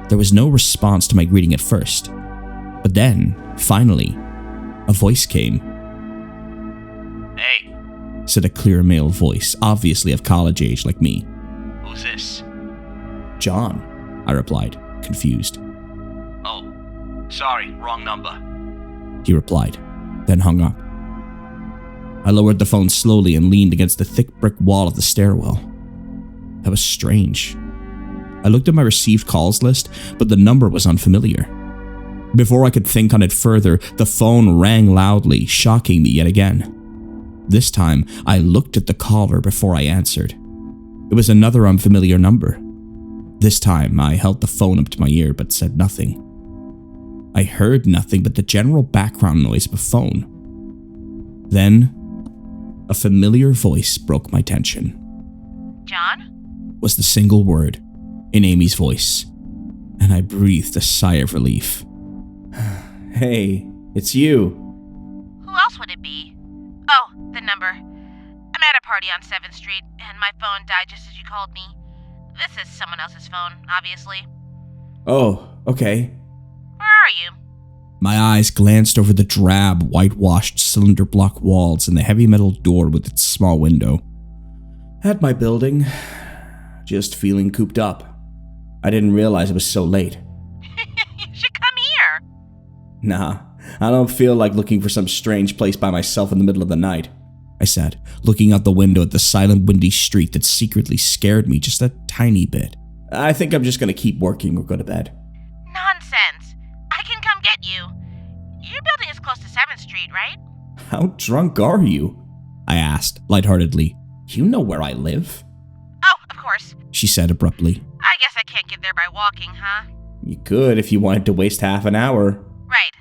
There was no response to my greeting at first, but then, finally, a voice came. "Hey," said a clear male voice, obviously of college age like me. "Who's this?" "John," I replied, confused. "Oh, sorry, wrong number," he replied, then hung up. I lowered the phone slowly and leaned against the thick brick wall of the stairwell. That was strange. I looked at my received calls list, but the number was unfamiliar. Before I could think on it further, the phone rang loudly, shocking me yet again. This time, I looked at the caller before I answered. It was another unfamiliar number. This time, I held the phone up to my ear but said nothing. I heard nothing but the general background noise of a phone. Then, a familiar voice broke my tension. "John?" was the single word in Amy's voice, and I breathed a sigh of relief. "Hey, it's you." "Who else would it be?" "Oh, the number. I'm at a party on 7th Street, and my phone died just as you called me. This is someone else's phone, obviously." "Oh, okay." "Where are you?" My eyes glanced over the drab, whitewashed cylinder block walls and the heavy metal door with its small window. "At my building. Just feeling cooped up. I didn't realize it was so late." "You should come here." Nah, I don't feel like looking for some strange place by myself in the middle of the night, I said, looking out the window at the silent, windy street that secretly scared me just a tiny bit. I think I'm just going to keep working or go to bed. Nonsense. I can come get you. Your building is close to 7th Street, right? How drunk are you? I asked, lightheartedly. You know where I live? Oh, of course, she said abruptly. I guess I can't get there by walking, huh? You could if you wanted to waste half an hour. Right.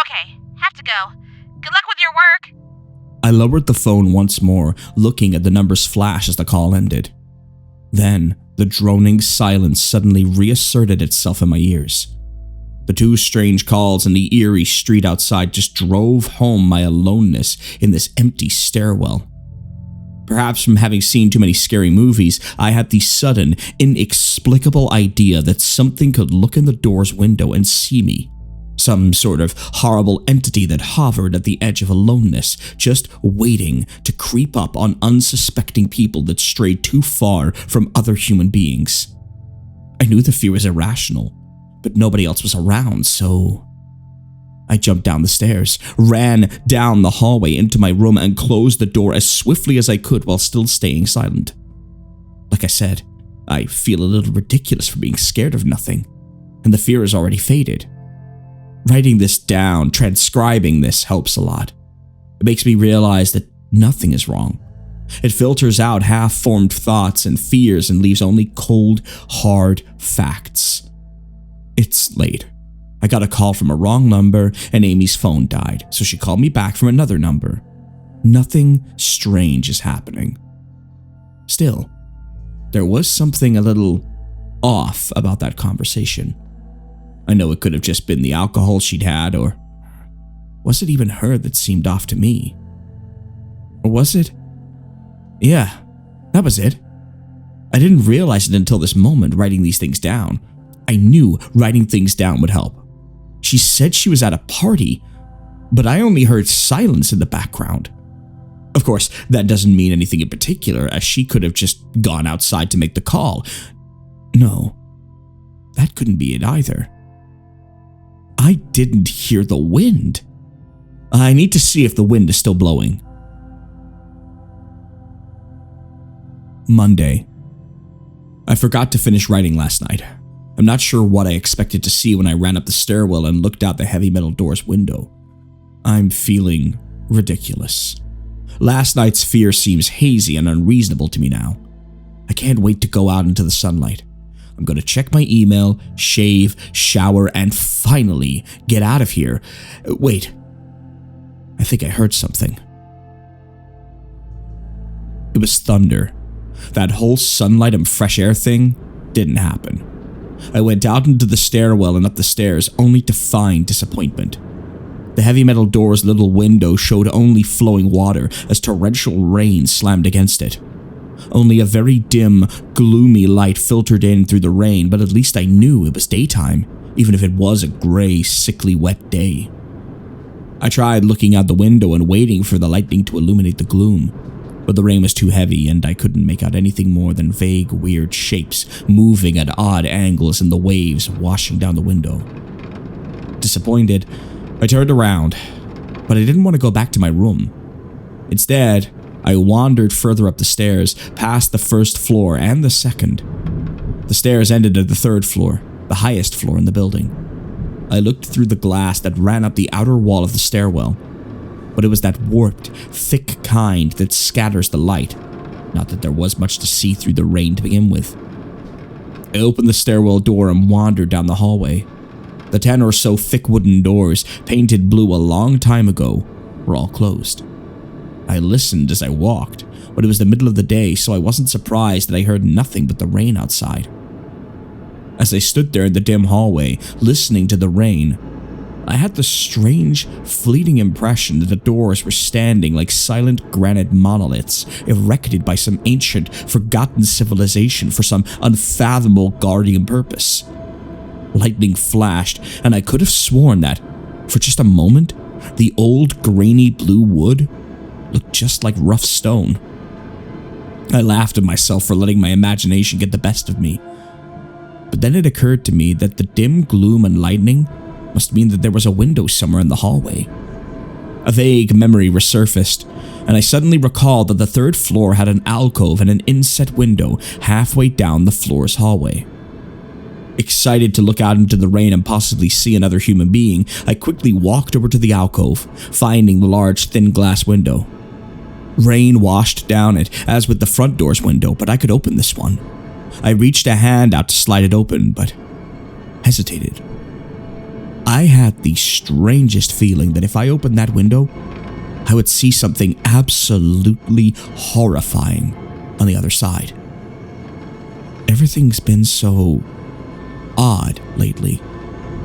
Okay, have to go. Good luck with your work. I lowered the phone once more, looking at the numbers flash as the call ended. Then, the droning silence suddenly reasserted itself in my ears. The 2 strange calls and the eerie street outside just drove home my aloneness in this empty stairwell. Perhaps from having seen too many scary movies, I had the sudden, inexplicable idea that something could look in the door's window and see me. Some sort of horrible entity that hovered at the edge of aloneness, just waiting to creep up on unsuspecting people that strayed too far from other human beings. I knew the fear was irrational, but nobody else was around, so I jumped down the stairs, ran down the hallway into my room, and closed the door as swiftly as I could while still staying silent. Like I said, I feel a little ridiculous for being scared of nothing, and the fear has already faded. Writing this down, transcribing this helps a lot. It makes me realize that nothing is wrong. It filters out half-formed thoughts and fears and leaves only cold, hard facts. It's late. I got a call from a wrong number and Amy's phone died, so she called me back from another number. Nothing strange is happening. Still, there was something a little off about that conversation. I know it could have just been the alcohol she'd had, or was it even her that seemed off to me? Or was it? Yeah, that was it. I didn't realize it until this moment, writing these things down. I knew writing things down would help. She said she was at a party, but I only heard silence in the background. Of course, that doesn't mean anything in particular, as she could have just gone outside to make the call. No, that couldn't be it either. I didn't hear the wind. I need to see if the wind is still blowing. Monday. I forgot to finish writing last night. I'm not sure what I expected to see when I ran up the stairwell and looked out the heavy metal door's window. I'm feeling ridiculous. Last night's fear seems hazy and unreasonable to me now. I can't wait to go out into the sunlight. I'm going to check my email, shave, shower, and finally get out of here. Wait, I think I heard something. It was thunder. That whole sunlight and fresh air thing didn't happen. I went out into the stairwell and up the stairs only to find disappointment. The heavy metal door's little window showed only flowing water as torrential rain slammed against it. Only a very dim, gloomy light filtered in through the rain, but at least I knew it was daytime, even if it was a gray, sickly, wet day. I tried looking out the window and waiting for the lightning to illuminate the gloom, but the rain was too heavy and I couldn't make out anything more than vague, weird shapes moving at odd angles in the waves washing down the window. Disappointed, I turned around, but I didn't want to go back to my room. Instead, I wandered further up the stairs, past the first floor and the second. The stairs ended at the third floor, the highest floor in the building. I looked through the glass that ran up the outer wall of the stairwell, but it was that warped, thick kind that scatters the light, not that there was much to see through the rain to begin with. I opened the stairwell door and wandered down the hallway. The 10 or so thick wooden doors, painted blue a long time ago, were all closed. I listened as I walked, but it was the middle of the day, so I wasn't surprised that I heard nothing but the rain outside. As I stood there in the dim hallway, listening to the rain, I had the strange, fleeting impression that the doors were standing like silent granite monoliths, erected by some ancient, forgotten civilization for some unfathomable guardian purpose. Lightning flashed, and I could have sworn that, for just a moment, the old grainy blue wood looked just like rough stone. I laughed at myself for letting my imagination get the best of me. But then it occurred to me that the dim gloom and lightning must mean that there was a window somewhere in the hallway. A vague memory resurfaced, and I suddenly recalled that the third floor had an alcove and an inset window halfway down the floor's hallway. Excited to look out into the rain and possibly see another human being, I quickly walked over to the alcove, finding the large thin glass window. Rain washed down it, as with the front door's window, but I could open this one. I reached a hand out to slide it open, but hesitated. I had the strangest feeling that if I opened that window, I would see something absolutely horrifying on the other side. Everything's been so odd lately.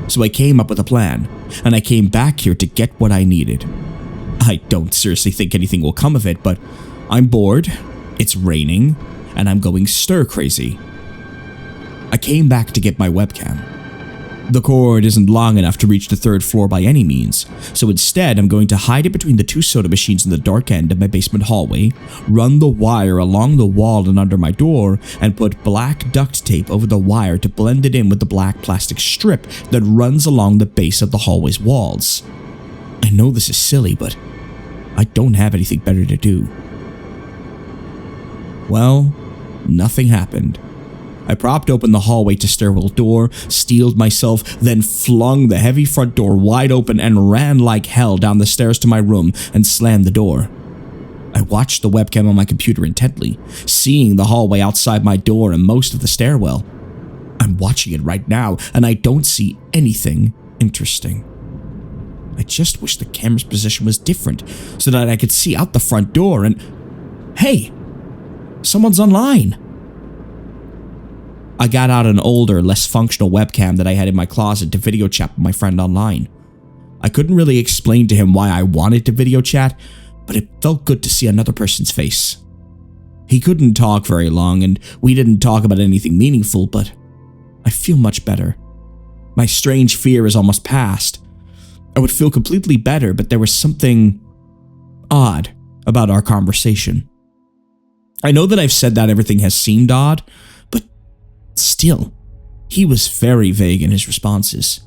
So I came up with a plan, and I came back here to get what I needed. I don't seriously think anything will come of it, but I'm bored, it's raining, and I'm going stir crazy. I came back to get my webcam. The cord isn't long enough to reach the third floor by any means, so instead I'm going to hide it between the two soda machines in the dark end of my basement hallway, run the wire along the wall and under my door, and put black duct tape over the wire to blend it in with the black plastic strip that runs along the base of the hallway's walls. I know this is silly, but I don't have anything better to do. Well, nothing happened. I propped open the hallway to stairwell door, steeled myself, then flung the heavy front door wide open and ran like hell down the stairs to my room and slammed the door. I watched the webcam on my computer intently, seeing the hallway outside my door and most of the stairwell. I'm watching it right now, and I don't see anything interesting. I just wish the camera's position was different so that I could see out the front door and... Hey! Someone's online! I got out an older, less functional webcam that I had in my closet to video chat with my friend online. I couldn't really explain to him why I wanted to video chat, but it felt good to see another person's face. He couldn't talk very long, and we didn't talk about anything meaningful, but I feel much better. My strange fear is almost past. I would feel completely better, but there was something odd about our conversation. I know that I've said that everything has seemed odd, but still, he was very vague in his responses.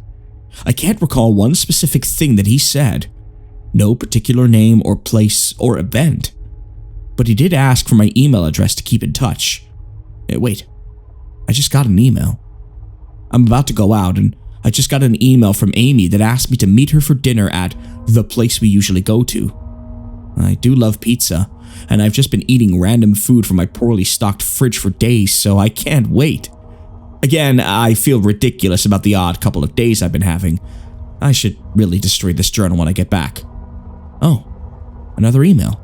I can't recall one specific thing that he said. No particular name or place or event. But he did ask for my email address to keep in touch. Wait, I just got an email. I'm about to go out and I just got an email from Amy that asked me to meet her for dinner at the place we usually go to. I do love pizza, and I've just been eating random food from my poorly stocked fridge for days, so I can't wait. Again, I feel ridiculous about the odd couple of days I've been having. I should really destroy this journal when I get back. Oh, another email.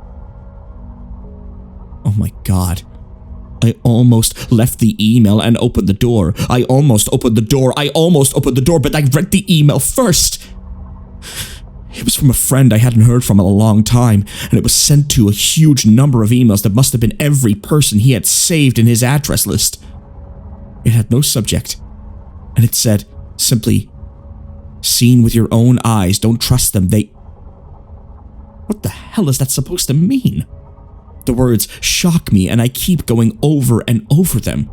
Oh my god. I almost left the email and opened the door. I almost opened the door, but I read the email first. It was from a friend I hadn't heard from in a long time, and it was sent to a huge number of emails that must have been every person he had saved in his address list. It had no subject, and it said, simply, "Seen with your own eyes, don't trust them, they..." What the hell is that supposed to mean? The words shock me, and I keep going over and over them.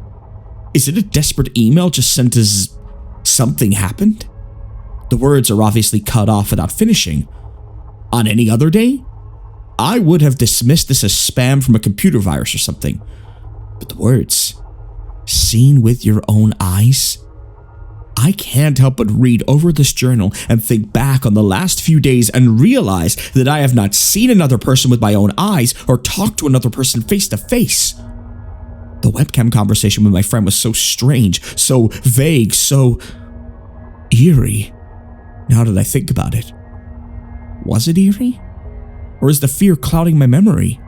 Is it a desperate email just sent as something happened? The words are obviously cut off without finishing. On any other day, I would have dismissed this as spam from a computer virus or something. But the words, "seen with your own eyes"? I can't help but read over this journal and think back on the last few days and realize that I have not seen another person with my own eyes or talked to another person face to face. The webcam conversation with my friend was so strange, so vague, so eerie. Now that I think about it, was it eerie? Or is the fear clouding my memory?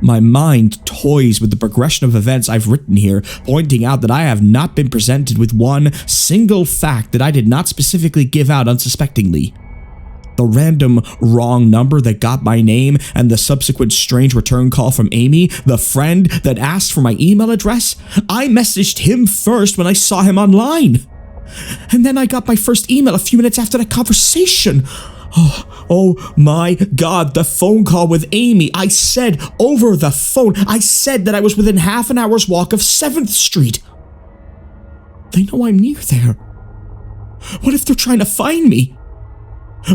My mind toys with the progression of events I've written here, pointing out that I have not been presented with one single fact that I did not specifically give out unsuspectingly. The random wrong number that got my name and the subsequent strange return call from Amy, the friend that asked for my email address, I messaged him first when I saw him online. And then I got my first email a few minutes after that conversation. Oh my god, the phone call with Amy. I said over the phone, I said that I was within half an hour's walk of 7th Street. They know I'm near there. What if they're trying to find me?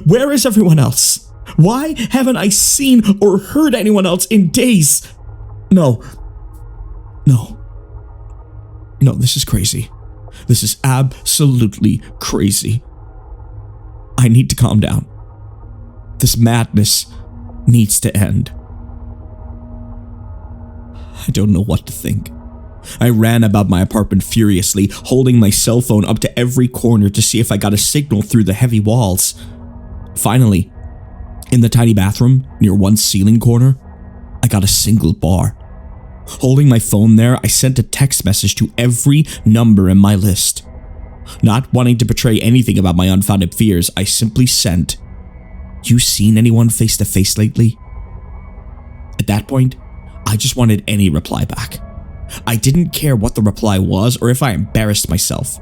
Where is everyone else? Why haven't I seen or heard anyone else in days? No, this is crazy. This is absolutely crazy. I need to calm down. This madness needs to end. I don't know what to think. I ran about my apartment furiously, holding my cell phone up to every corner to see if I got a signal through the heavy walls. Finally, in the tiny bathroom near one ceiling corner, I got a single bar. Holding my phone there, I sent a text message to every number in my list. Not wanting to betray anything about my unfounded fears, I simply sent, "You seen anyone face to face lately?" At that point, I just wanted any reply back. I didn't care what the reply was or if I embarrassed myself.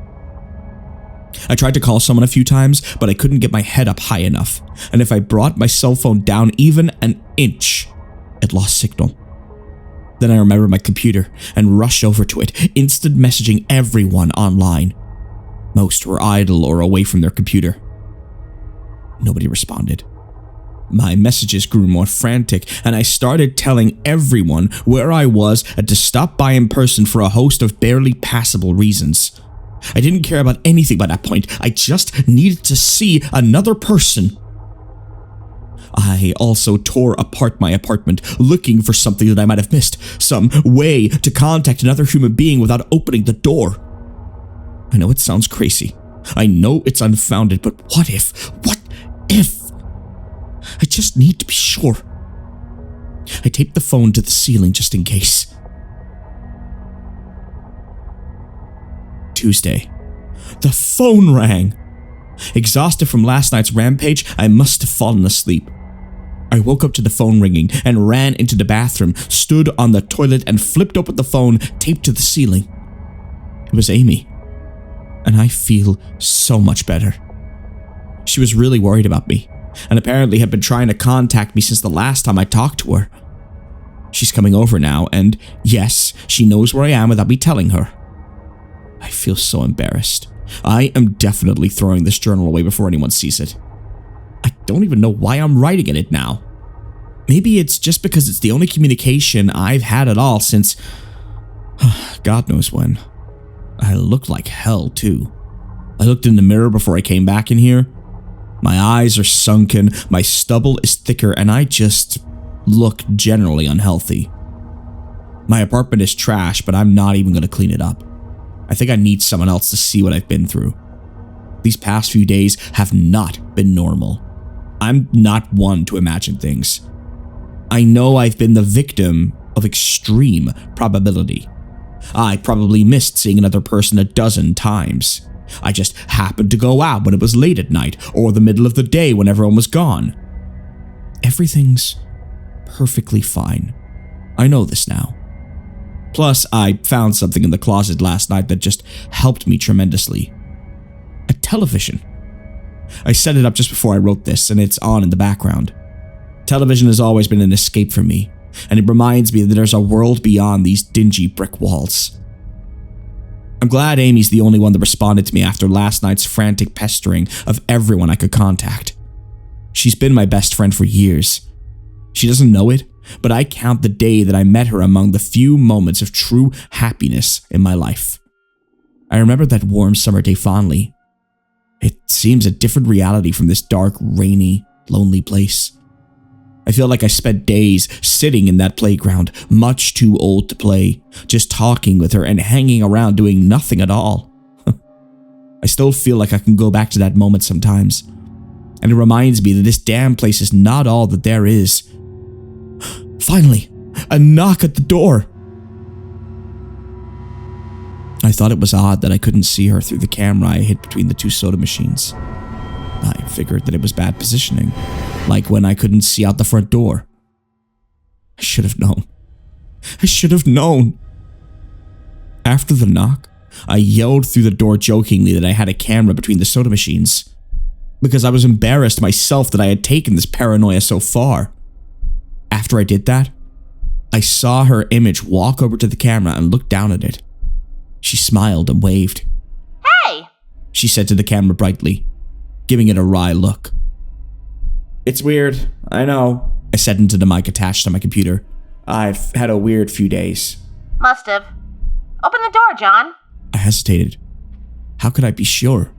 I tried to call someone a few times, but I couldn't get my head up high enough, and if I brought my cell phone down even an inch, it lost signal. Then I remembered my computer and rushed over to it, instant messaging everyone online. Most were idle or away from their computer. Nobody responded. My messages grew more frantic, and I started telling everyone where I was and to stop by in person for a host of barely passable reasons. I didn't care about anything by that point. I just needed to see another person. I also tore apart my apartment, looking for something that I might have missed, some way to contact another human being without opening the door. I know it sounds crazy. I know it's unfounded, but what if? I just need to be sure. I taped the phone to the ceiling just in case. Tuesday. The phone rang. Exhausted from last night's rampage, I must have fallen asleep. I woke up to the phone ringing and ran into the bathroom, stood on the toilet and flipped open the phone taped to the ceiling. It was Amy, and I feel so much better. She was really worried about me, and apparently had been trying to contact me since the last time I talked to her. She's coming over now, and yes, she knows where I am without me telling her. I feel so embarrassed. I am definitely throwing this journal away before anyone sees it. I don't even know why I'm writing in it now. Maybe it's just because it's the only communication I've had at all since God knows when. I look like hell too. I looked in the mirror before I came back in here. My eyes are sunken, my stubble is thicker, and I just look generally unhealthy. My apartment is trash, but I'm not even going to clean it up. I think I need someone else to see what I've been through. These past few days have not been normal. I'm not one to imagine things. I know I've been the victim of extreme probability. I probably missed seeing another person a dozen times. I just happened to go out when it was late at night or the middle of the day when everyone was gone. Everything's perfectly fine. I know this now. Plus, I found something in the closet last night that just helped me tremendously. A television. I set it up just before I wrote this, and it's on in the background. Television has always been an escape for me, and it reminds me that there's a world beyond these dingy brick walls. I'm glad Amy's the only one that responded to me after last night's frantic pestering of everyone I could contact. She's been my best friend for years. She doesn't know it, but I count the day that I met her among the few moments of true happiness in my life. I remember that warm summer day fondly. It seems a different reality from this dark, rainy, lonely place. I feel like I spent days sitting in that playground, much too old to play, just talking with her and hanging around doing nothing at all. I still feel like I can go back to that moment sometimes, and it reminds me that this damn place is not all that there is. Finally, a knock at the door. I thought it was odd that I couldn't see her through the camera I hid between the two soda machines. I figured that it was bad positioning, like when I couldn't see out the front door. I should have known. I should have known. After the knock, I yelled through the door jokingly that I had a camera between the soda machines, because I was embarrassed myself that I had taken this paranoia so far. After I did that, I saw her image walk over to the camera and look down at it. She smiled and waved. Hey! she said to the camera brightly, giving it a wry look. It's weird, I know, I said into the mic attached to my computer. I've had a weird few days. Must have. Open the door, John. I hesitated. How could I be sure?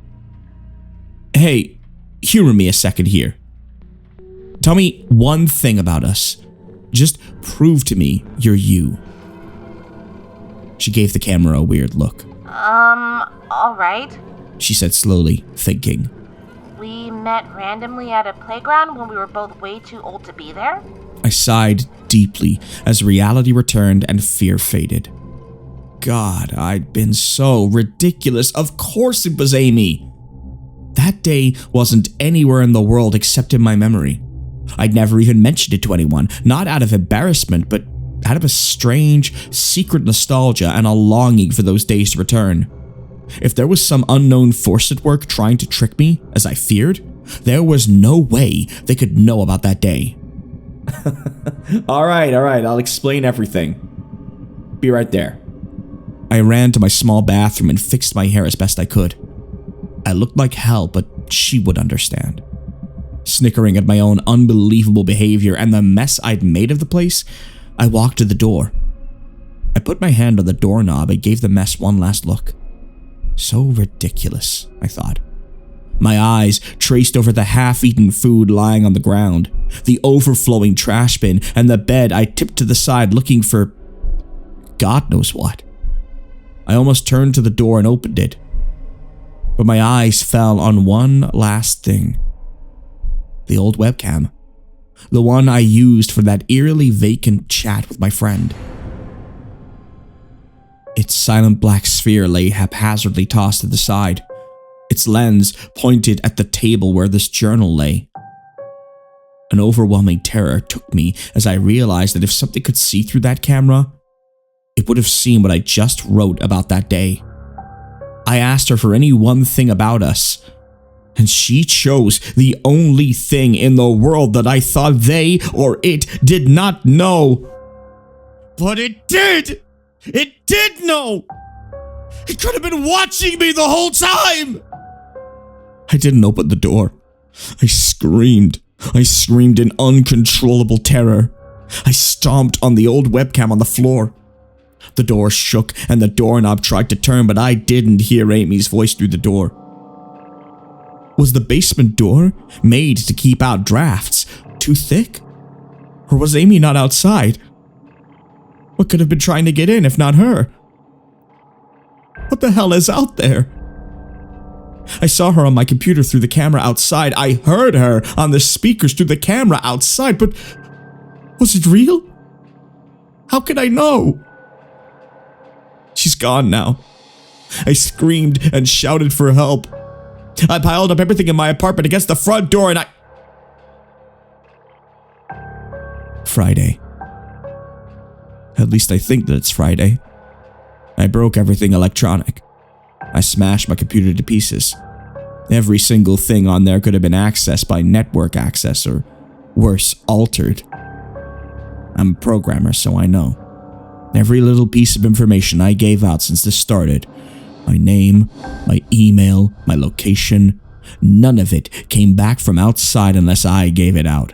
Hey, humor me a second here. Tell me one thing about us. Just prove to me you're you. She gave the camera a weird look. Alright. She said slowly, thinking. We met randomly at a playground when we were both way too old to be there? I sighed deeply as reality returned and fear faded. God, I'd been so ridiculous. Of course it was Amy. That day wasn't anywhere in the world except in my memory. I'd never even mentioned it to anyone, not out of embarrassment, but out of a strange, secret nostalgia and a longing for those days to return. If there was some unknown force at work trying to trick me, as I feared, there was no way they could know about that day. All right, I'll explain everything. Be right there. I ran to my small bathroom and fixed my hair as best I could. I looked like hell, but she would understand. Snickering at my own unbelievable behavior and the mess I'd made of the place, I walked to the door. I put my hand on the doorknob and gave the mess one last look. So ridiculous, I thought. My eyes traced over the half-eaten food lying on the ground, the overflowing trash bin, and the bed I tipped to the side looking for God knows what. I almost turned to the door and opened it, but my eyes fell on one last thing. The old webcam. The one I used for that eerily vacant chat with my friend. Its silent black sphere lay haphazardly tossed to the side, its lens pointed at the table where this journal lay. An overwhelming terror took me as I realized that if something could see through that camera, it would have seen what I just wrote about that day. I asked her for any one thing about us, and she chose the only thing in the world that I thought they or it did not know. But it did! It did know! It could have been watching me the whole time! I didn't open the door. I screamed. I screamed in uncontrollable terror. I stomped on the old webcam on the floor. The door shook and the doorknob tried to turn, but I didn't hear Amy's voice through the door. Was the basement door made to keep out drafts too thick? Or was Amy not outside? What could have been trying to get in if not her? What the hell is out there? I saw her on my computer through the camera outside. I heard her on the speakers through the camera outside, but was it real? How could I know? She's gone now. I screamed and shouted for help. I piled up everything in my apartment against the front door and Friday. At least I think that it's Friday. I broke everything electronic. I smashed my computer to pieces. Every single thing on there could have been accessed by network access or, worse, altered. I'm a programmer, so I know. Every little piece of information I gave out since this started, my name, my email, my location, none of it came back from outside unless I gave it out.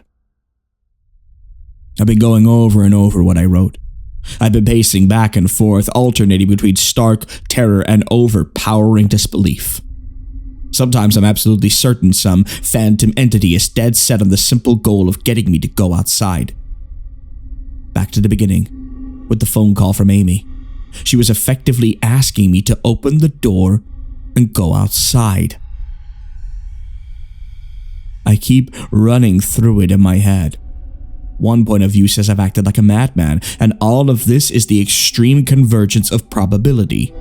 I've been going over and over what I wrote. I've been pacing back and forth, alternating between stark terror and overpowering disbelief. Sometimes I'm absolutely certain some phantom entity is dead set on the simple goal of getting me to go outside. Back to the beginning, with the phone call from Amy. She was effectively asking me to open the door and go outside. I keep running through it in my head. One point of view says I've acted like a madman, and all of this is the extreme convergence of probability.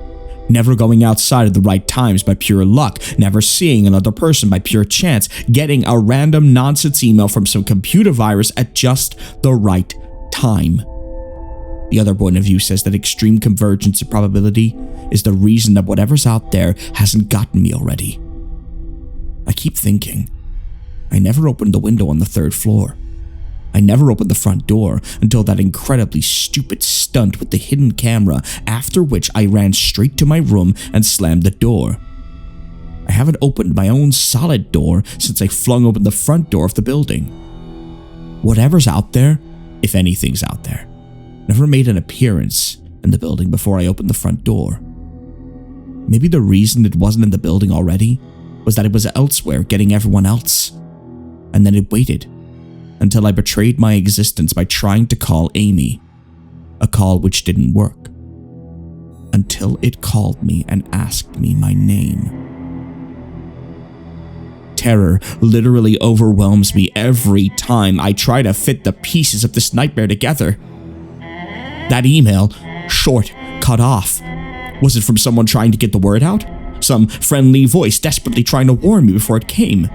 Never going outside at the right times by pure luck, never seeing another person by pure chance, getting a random nonsense email from some computer virus at just the right time. The other point of view says that extreme convergence of probability is the reason that whatever's out there hasn't gotten me already. I keep thinking, I never opened the window on the 3rd floor. I never opened the front door until that incredibly stupid stunt with the hidden camera, after which I ran straight to my room and slammed the door. I haven't opened my own solid door since I flung open the front door of the building. Whatever's out there, if anything's out there, never made an appearance in the building before I opened the front door. Maybe the reason it wasn't in the building already was that it was elsewhere getting everyone else. And then it waited until I betrayed my existence by trying to call Amy, a call which didn't work, until it called me and asked me my name. Terror literally overwhelms me every time I try to fit the pieces of this nightmare together. That email, short, cut off. Was it from someone trying to get the word out? Some friendly voice desperately trying to warn me before it came?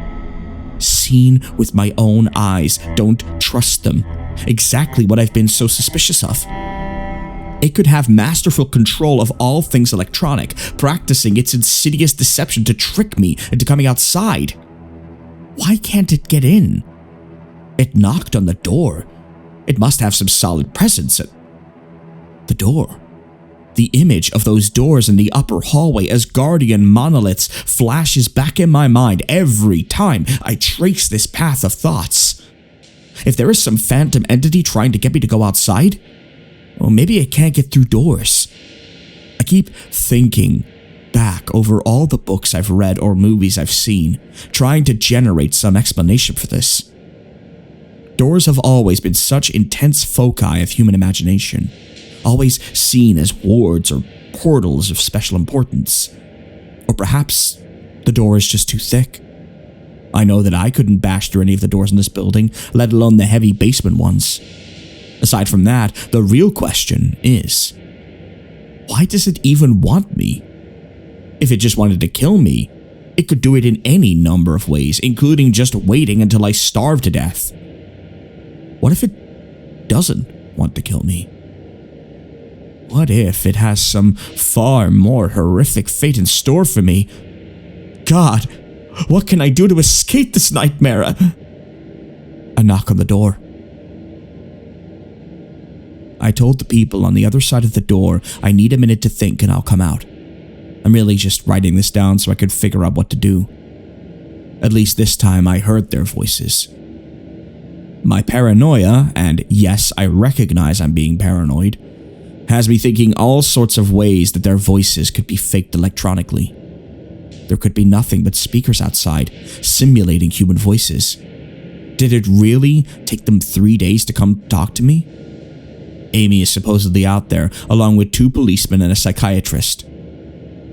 Seen with my own eyes, don't trust them. Exactly what I've been so suspicious of. It could have masterful control of all things electronic, practicing its insidious deception to trick me into coming outside. Why can't it get in? It knocked on the door. It must have some solid presence at the door. The image of those doors in the upper hallway as guardian monoliths flashes back in my mind every time I trace this path of thoughts. If there is some phantom entity trying to get me to go outside, well, maybe it can't get through doors. I keep thinking back over all the books I've read or movies I've seen, trying to generate some explanation for this. Doors have always been such intense foci of human imagination, always seen as wards or portals of special importance. Or perhaps the door is just too thick. I know that I couldn't bash through any of the doors in this building, let alone the heavy basement ones. Aside from that, the real question is, why does it even want me? If it just wanted to kill me, it could do it in any number of ways, including just waiting until I starve to death. What if it doesn't want to kill me? What if it has some far more horrific fate in store for me? God, what can I do to escape this nightmare? A knock on the door. I told the people on the other side of the door I need a minute to think and I'll come out. I'm really just writing this down so I could figure out what to do. At least this time I heard their voices. My paranoia, and yes, I recognize I'm being paranoid, has me thinking all sorts of ways that their voices could be faked electronically. There could be nothing but speakers outside, simulating human voices. Did it really take them 3 days to come talk to me? Amy is supposedly out there, along with 2 policemen and a psychiatrist.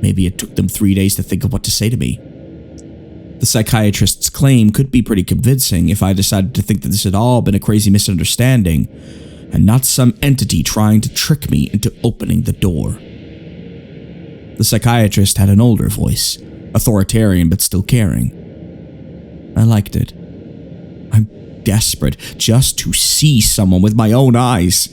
Maybe it took them 3 days to think of what to say to me. The psychiatrist's claim could be pretty convincing if I decided to think that this had all been a crazy misunderstanding, and not some entity trying to trick me into opening the door. The psychiatrist had an older voice, authoritarian but still caring. I liked it. I'm desperate just to see someone with my own eyes.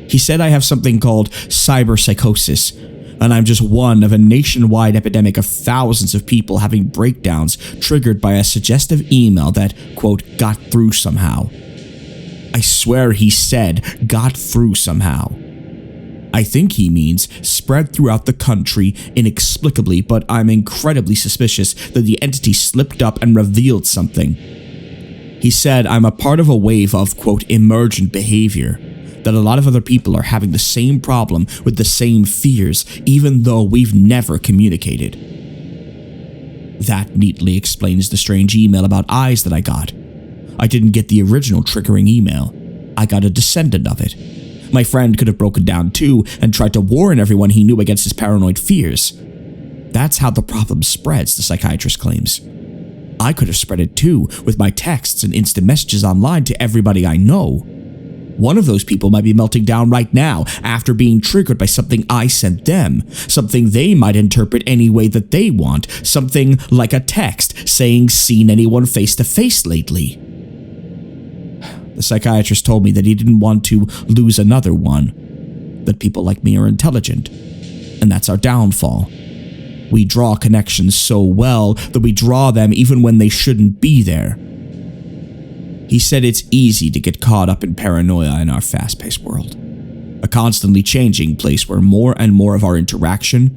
He said I have something called cyber psychosis, and I'm just one of a nationwide epidemic of thousands of people having breakdowns triggered by a suggestive email that, quote, got through somehow. I swear he said got through somehow. I think he means spread throughout the country inexplicably, but I'm incredibly suspicious that the entity slipped up and revealed something. He said I'm a part of a wave of, quote, emergent behavior, that a lot of other people are having the same problem with the same fears, even though we've never communicated. That neatly explains the strange email about eyes that I got. I didn't get the original triggering email. I got a descendant of it. My friend could have broken down too and tried to warn everyone he knew against his paranoid fears. That's how the problem spreads, the psychiatrist claims. I could have spread it too, with my texts and instant messages online to everybody I know. One of those people might be melting down right now after being triggered by something I sent them, something they might interpret any way that they want, something like a text saying seen anyone face to face lately. The psychiatrist told me that he didn't want to lose another one, that people like me are intelligent, and that's our downfall. We draw connections so well that we draw them even when they shouldn't be there. He said it's easy to get caught up in paranoia in our fast-paced world, a constantly changing place where more and more of our interaction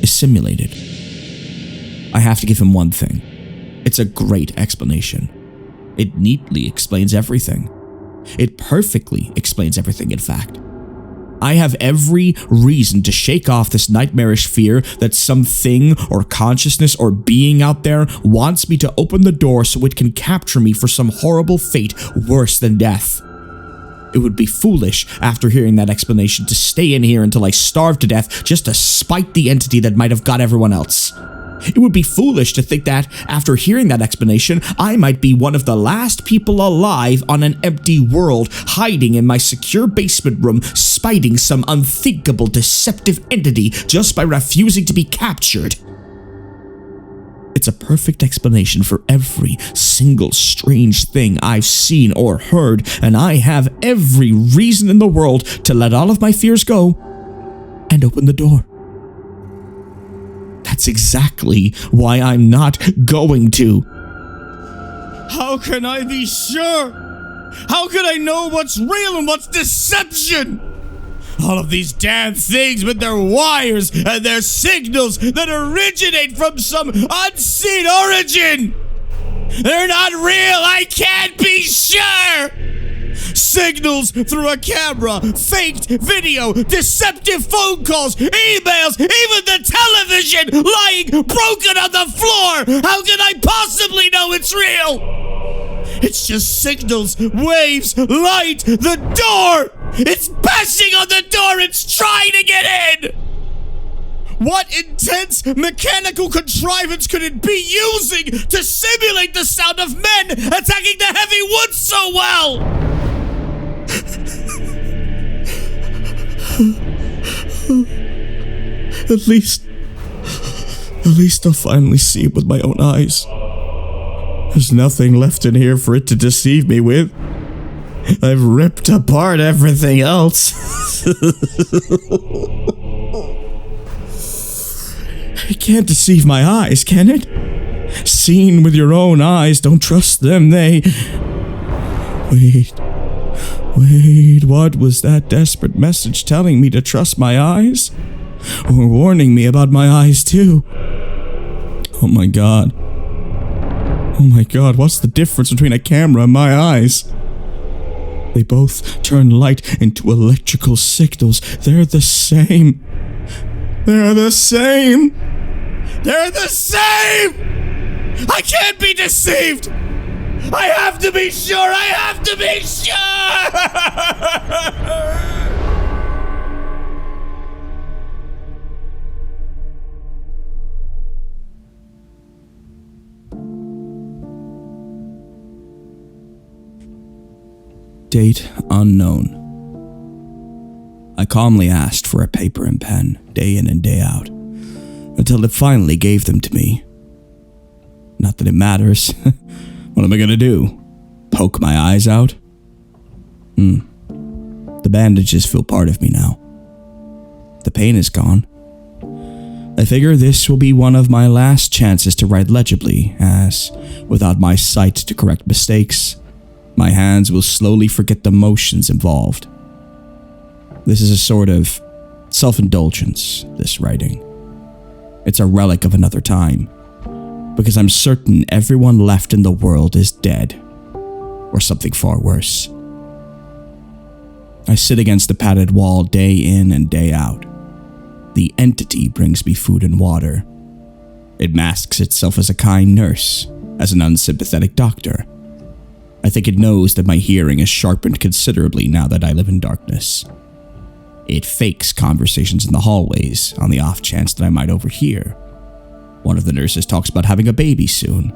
is simulated. I have to give him one thing. It's a great explanation. It neatly explains everything. It perfectly explains everything, in fact. I have every reason to shake off this nightmarish fear that some thing or consciousness or being out there wants me to open the door so it can capture me for some horrible fate worse than death. It would be foolish, after hearing that explanation, to stay in here until I starve to death just to spite the entity that might have got everyone else. It would be foolish to think that, after hearing that explanation, I might be one of the last people alive on an empty world, hiding in my secure basement room, spiting some unthinkable deceptive entity just by refusing to be captured. It's a perfect explanation for every single strange thing I've seen or heard, and I have every reason in the world to let all of my fears go and open the door. That's exactly why I'm not going to. How can I be sure? How can I know what's real and what's deception? All of these damn things with their wires and their signals that originate from some unseen origin. They're not real, I can't be sure! Signals through a camera, faked video, deceptive phone calls, emails, even the television lying broken on the floor! How can I possibly know it's real? It's just signals, waves, light, the door! It's bashing on the door, it's trying to get in! What intense mechanical contrivance could it be using to simulate the sound of men attacking the heavy wood so well? At least I'll finally see it with my own eyes. There's nothing left in here for it to deceive me with. I've ripped apart everything else. It can't deceive my eyes, can it? Seen with your own eyes, don't trust them, they... Wait, what was that desperate message telling me to trust my eyes? Or warning me about my eyes too? Oh my god, what's the difference between a camera and my eyes? They both turn light into electrical signals. They're the same. They're the same! I can't be deceived! I have to be sure! Date unknown. I calmly asked for a paper and pen, day in and day out, until it finally gave them to me. Not that it matters. What am I gonna do? Poke my eyes out? The bandages feel part of me now. The pain is gone. I figure this will be one of my last chances to write legibly, as, without my sight to correct mistakes, my hands will slowly forget the motions involved. This is a sort of self-indulgence, this writing. It's a relic of another time, because I'm certain everyone left in the world is dead, or something far worse. I sit against the padded wall day in and day out. The entity brings me food and water. It masks itself as a kind nurse, as an unsympathetic doctor. I think it knows that my hearing is sharpened considerably now that I live in darkness. It fakes conversations in the hallways on the off chance that I might overhear. One of the nurses talks about having a baby soon.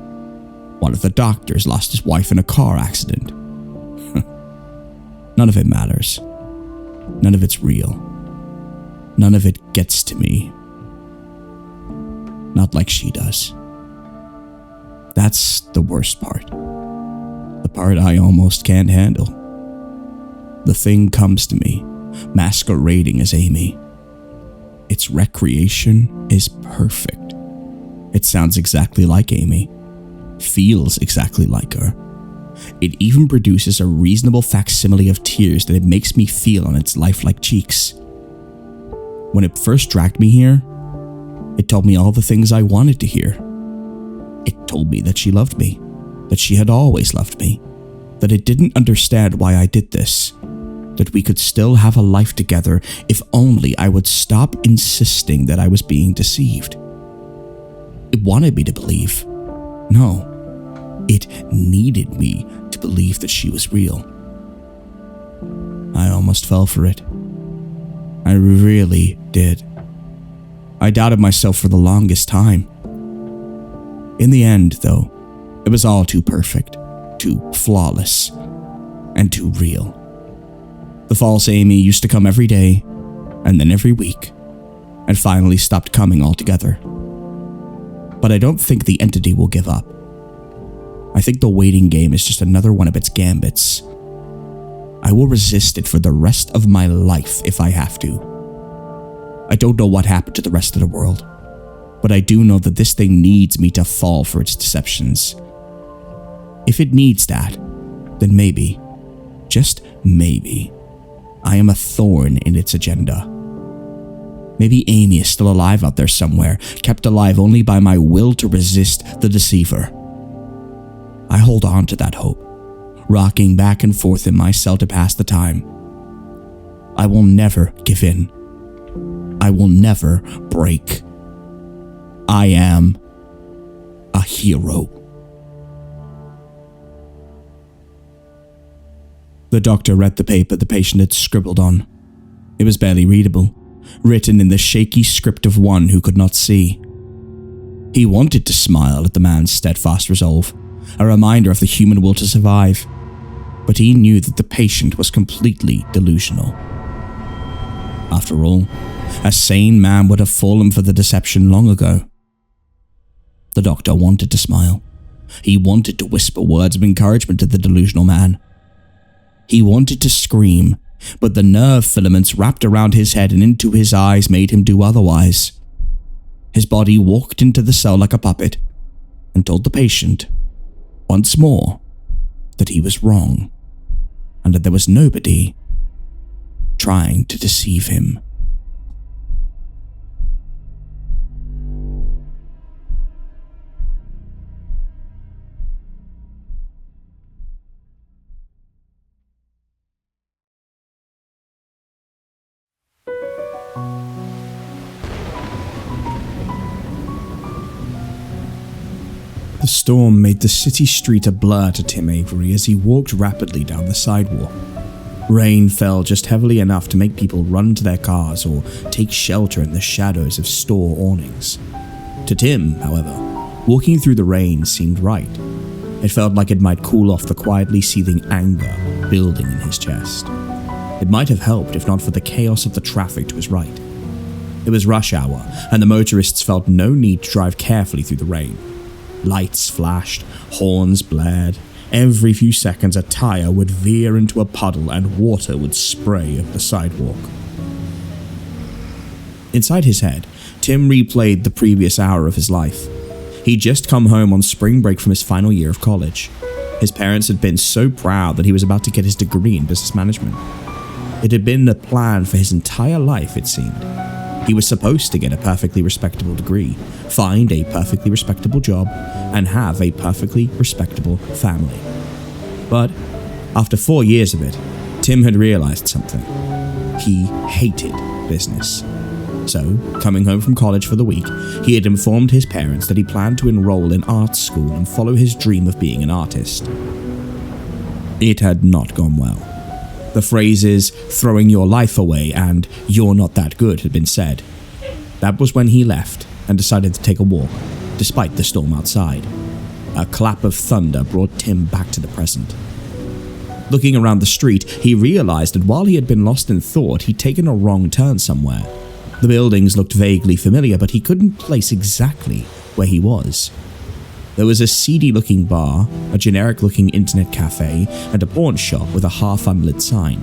One of the doctors lost his wife in a car accident. None of it matters. None of it's real. None of it gets to me. Not like she does. That's the worst part. The part I almost can't handle. The thing comes to me, masquerading as Amy. Its recreation is perfect. It sounds exactly like Amy. Feels exactly like her. It even produces a reasonable facsimile of tears that it makes me feel on its lifelike cheeks. When it first dragged me here, it told me all the things I wanted to hear. It told me that she loved me, that she had always loved me, that it didn't understand why I did this, that we could still have a life together if only I would stop insisting that I was being deceived. It wanted me to believe. No, it needed me to believe that she was real. I almost fell for it. I really did. I doubted myself for the longest time. In the end, though, it was all too perfect, too flawless, and too real. The false Amy used to come every day, and then every week, and finally stopped coming altogether. But I don't think the entity will give up. I think the waiting game is just another one of its gambits. I will resist it for the rest of my life if I have to. I don't know what happened to the rest of the world, but I do know that this thing needs me to fall for its deceptions. If it needs that, then maybe, just maybe, I am a thorn in its agenda. Maybe Amy is still alive out there somewhere, kept alive only by my will to resist the deceiver. I hold on to that hope, rocking back and forth in my cell to pass the time. I will never give in. I will never break. I am a hero. The doctor read the paper the patient had scribbled on. It was barely readable, written in the shaky script of one who could not see. He wanted to smile at the man's steadfast resolve, a reminder of the human will to survive, but he knew that the patient was completely delusional. After all, a sane man would have fallen for the deception long ago. The doctor wanted to smile. He wanted to whisper words of encouragement to the delusional man. He wanted to scream, but the nerve filaments wrapped around his head and into his eyes made him do otherwise. His body walked into the cell like a puppet and told the patient, once more, that he was wrong and that there was nobody trying to deceive him. The storm made the city street a blur to Tim Avery as he walked rapidly down the sidewalk. Rain fell just heavily enough to make people run to their cars or take shelter in the shadows of store awnings. To Tim, however, walking through the rain seemed right. It felt like it might cool off the quietly seething anger building in his chest. It might have helped if not for the chaos of the traffic to his right. It was rush hour, and the motorists felt no need to drive carefully through the rain. Lights flashed, horns blared. Every few seconds a tire would veer into a puddle and water would spray up the sidewalk. Inside his head, Tim replayed the previous hour of his life. He'd just come home on spring break from his final year of college. His parents had been so proud that he was about to get his degree in business management. It had been the plan for his entire life, it seemed. He was supposed to get a perfectly respectable degree, find a perfectly respectable job, and have a perfectly respectable family. But after 4 years of it, Tim had realized something. He hated business. So, coming home from college for the week, he had informed his parents that he planned to enroll in art school and follow his dream of being an artist. It had not gone well. The phrases, throwing your life away and you're not that good had been said. That was when he left and decided to take a walk, despite the storm outside. A clap of thunder brought Tim back to the present. Looking around the street, he realized that while he had been lost in thought, he'd taken a wrong turn somewhere. The buildings looked vaguely familiar, but he couldn't place exactly where he was. There was a seedy-looking bar, a generic-looking internet cafe, and a pawn shop with a half-unlit sign.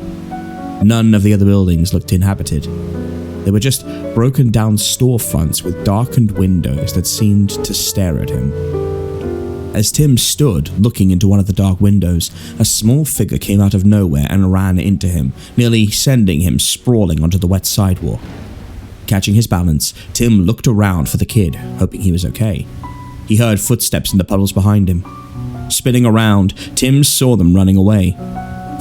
None of the other buildings looked inhabited. They were just broken-down storefronts with darkened windows that seemed to stare at him. As Tim stood looking into one of the dark windows, a small figure came out of nowhere and ran into him, nearly sending him sprawling onto the wet sidewalk. Catching his balance, Tim looked around for the kid, hoping he was okay. He He heard footsteps in the puddles behind him. Spinning around, Tim saw them running away.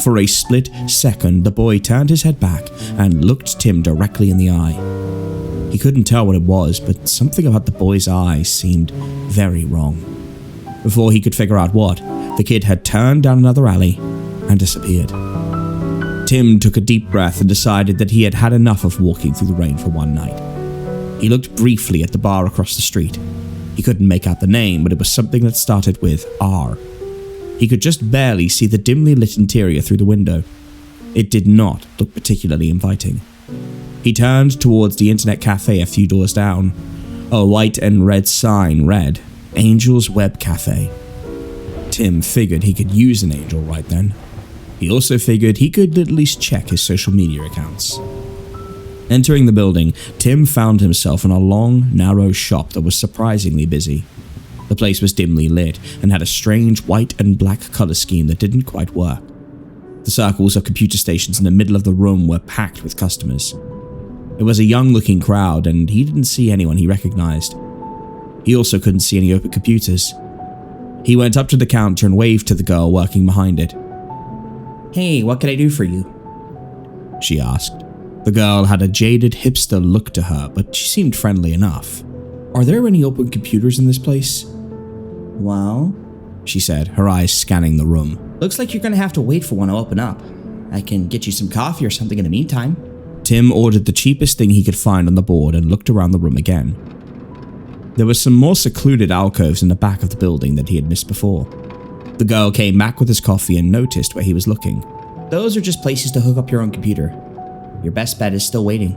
For a split second, the boy turned his head back and looked Tim directly in the eye. He couldn't tell what it was, but something about the boy's eyes seemed very wrong. Before he could figure out what, the kid had turned down another alley and disappeared. Tim took a deep breath and decided that he had had enough of walking through the rain for one night. He looked briefly at the bar across the street. He couldn't make out the name, but it was something that started with R. He could just barely see the dimly lit interior through the window. It did not look particularly inviting. He turned towards the internet cafe a few doors down. A white and red sign read, Angel's Web Cafe. Tim figured he could use an angel right then. He also figured he could at least check his social media accounts. Entering the building, Tim found himself in a long, narrow shop that was surprisingly busy. The place was dimly lit and had a strange white and black color scheme that didn't quite work. The circles of computer stations in the middle of the room were packed with customers. It was a young-looking crowd, and he didn't see anyone he recognized. He also couldn't see any open computers. He went up to the counter and waved to the girl working behind it. "Hey, what can I do for you?" she asked. The girl had a jaded hipster look to her, but she seemed friendly enough. "Are there any open computers in this place?" "Well," she said, her eyes scanning the room. "Looks like you're gonna have to wait for one to open up. I can get you some coffee or something in the meantime." Tim ordered the cheapest thing he could find on the board and looked around the room again. There were some more secluded alcoves in the back of the building that he had missed before. The girl came back with his coffee and noticed where he was looking. "Those are just places to hook up your own computer. Your best bet is still waiting."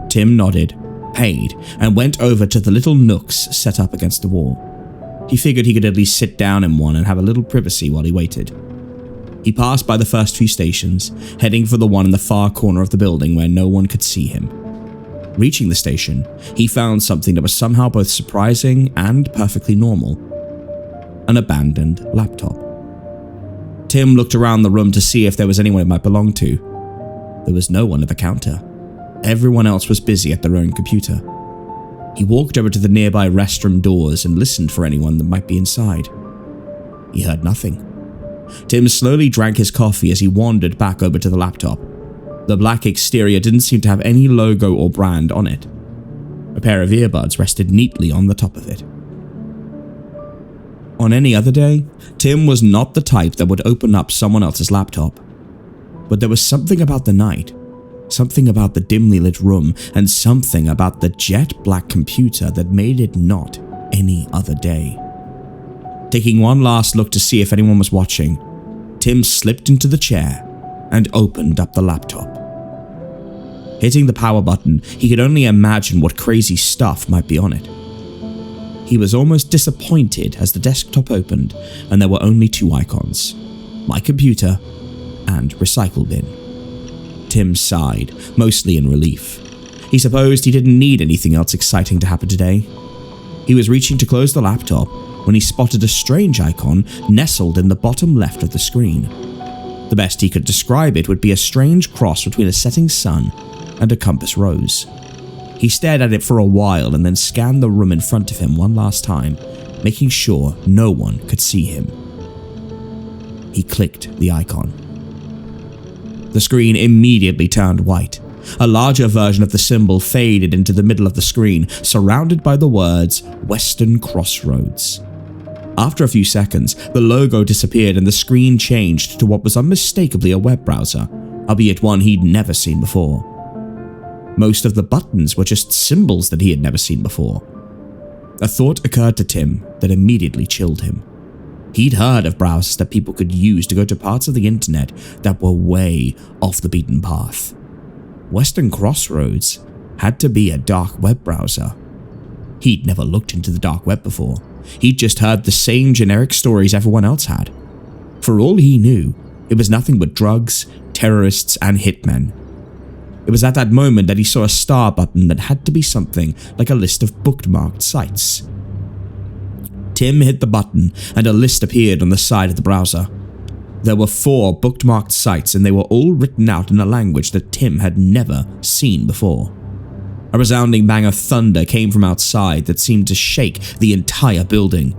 Tim nodded, paid, and went over to the little nooks set up against the wall. He figured he could at least sit down in one and have a little privacy while he waited. He passed by the first few stations, heading for the one in the far corner of the building where no one could see him. Reaching the station, he found something that was somehow both surprising and perfectly normal. An abandoned laptop. Tim looked around the room to see if there was anyone it might belong to. There was no one at the counter. Everyone else was busy at their own computer. He walked over to the nearby restroom doors and listened for anyone that might be inside. He heard nothing. Tim slowly drank his coffee as he wandered back over to the laptop. The black exterior didn't seem to have any logo or brand on it. A pair of earbuds rested neatly on the top of it. On any other day, Tim was not the type that would open up someone else's laptop. But there was something about the night, something about the dimly lit room, and something about the jet black computer that made it not any other day. Taking one last look to see if anyone was watching, Tim slipped into the chair and opened up the laptop. Hitting the power button, he could only imagine what crazy stuff might be on it. He was almost disappointed as the desktop opened and there were only two icons: My Computer and Recycle Bin. Tim sighed, mostly in relief. He supposed he didn't need anything else exciting to happen today. He was reaching to close the laptop when he spotted a strange icon nestled in the bottom left of the screen. The best he could describe it would be a strange cross between a setting sun and a compass rose. He stared at it for a while and then scanned the room in front of him one last time, making sure no one could see him. He clicked the icon. The screen immediately turned white. A larger version of the symbol faded into the middle of the screen, surrounded by the words Western Crossroads. After a few seconds, the logo disappeared and the screen changed to what was unmistakably a web browser, albeit one he'd never seen before. Most of the buttons were just symbols that he had never seen before. A thought occurred to Tim that immediately chilled him. He'd heard of browsers that people could use to go to parts of the internet that were way off the beaten path. Western Crossroads had to be a dark web browser. He'd never looked into the dark web before. He'd just heard the same generic stories everyone else had. For all he knew, it was nothing but drugs, terrorists, and hitmen. It was at that moment that he saw a star button that had to be something like a list of bookmarked sites. Tim hit the button and a list appeared on the side of the browser. There were 4 bookmarked sites and they were all written out in a language that Tim had never seen before. A resounding bang of thunder came from outside that seemed to shake the entire building.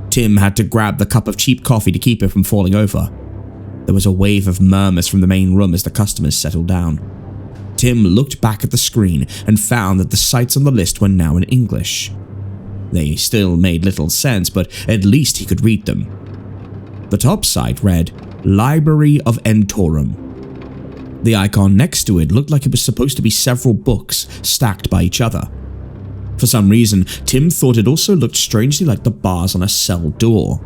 Tim had to grab the cup of cheap coffee to keep it from falling over. There was a wave of murmurs from the main room as the customers settled down. Tim looked back at the screen and found that the sites on the list were now in English. They still made little sense, but at least he could read them. The top site read, Library of Entorum. The icon next to it looked like it was supposed to be several books stacked by each other. For some reason, Tim thought it also looked strangely like the bars on a cell door.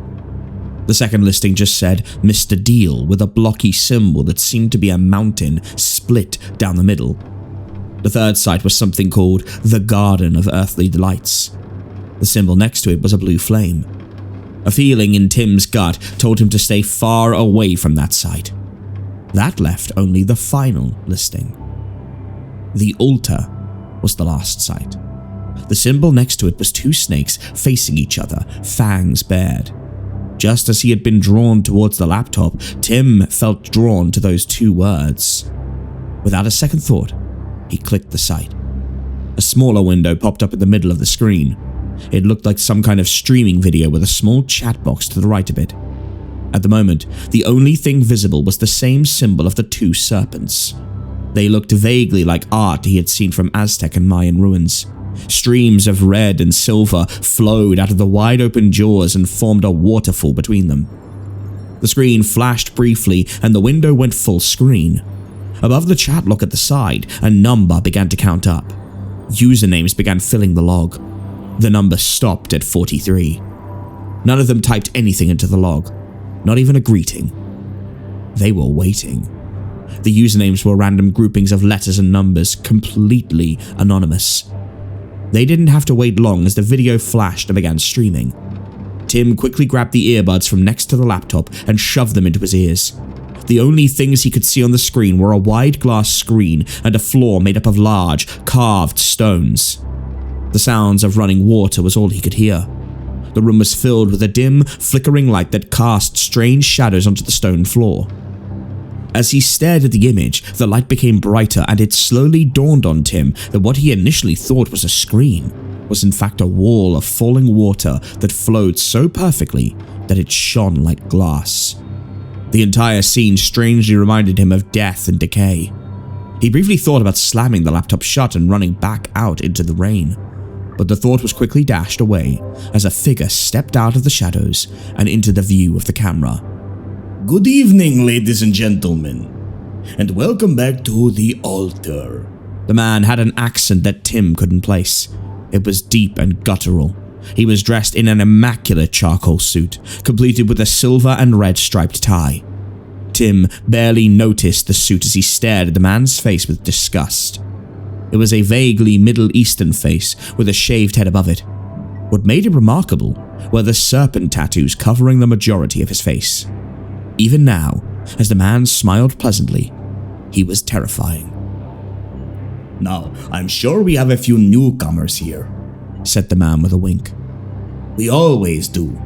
The second listing just said Mr. Deal with a blocky symbol that seemed to be a mountain split down the middle. The third site was something called The Garden of Earthly Delights. The symbol next to it was a blue flame. A feeling in Tim's gut told him to stay far away from that site. That left only the final listing. The altar was the last site. The symbol next to it was two snakes facing each other, fangs bared. Just as he had been drawn towards the laptop, Tim felt drawn to those two words. Without a second thought, he clicked the site. A smaller window popped up in the middle of the screen. It looked like some kind of streaming video with a small chat box to the right of it. At the moment, the only thing visible was the same symbol of the two serpents. They looked vaguely like art he had seen from Aztec and Mayan ruins. Streams of red and silver flowed out of the wide-open jaws and formed a waterfall between them. The screen flashed briefly and the window went full screen. Above the chat log at the side, a number began to count up. Usernames began filling the log. The number stopped at 43. None of them typed anything into the log. Not even a greeting. They were waiting. The usernames were random groupings of letters and numbers, completely anonymous. They didn't have to wait long as the video flashed and began streaming. Tim quickly grabbed the earbuds from next to the laptop and shoved them into his ears. The only things he could see on the screen were a wide glass screen and a floor made up of large, carved stones. The sounds of running water was all he could hear. The room was filled with a dim, flickering light that cast strange shadows onto the stone floor. As he stared at the image, the light became brighter and it slowly dawned on Tim that what he initially thought was a screen was in fact a wall of falling water that flowed so perfectly that it shone like glass. The entire scene strangely reminded him of death and decay. He briefly thought about slamming the laptop shut and running back out into the rain. But the thought was quickly dashed away as a figure stepped out of the shadows and into the view of the camera. Good evening, ladies and gentlemen, and welcome back to the altar. The man had an accent that Tim couldn't place. It was deep and guttural. He was dressed in an immaculate charcoal suit, completed with a silver and red striped tie. Tim barely noticed the suit as he stared at the man's face with disgust. It was a vaguely Middle Eastern face with a shaved head above it. What made it remarkable were the serpent tattoos covering the majority of his face. Even now, as the man smiled pleasantly, he was terrifying. Now, I'm sure we have a few newcomers here, said the man with a wink. We always do.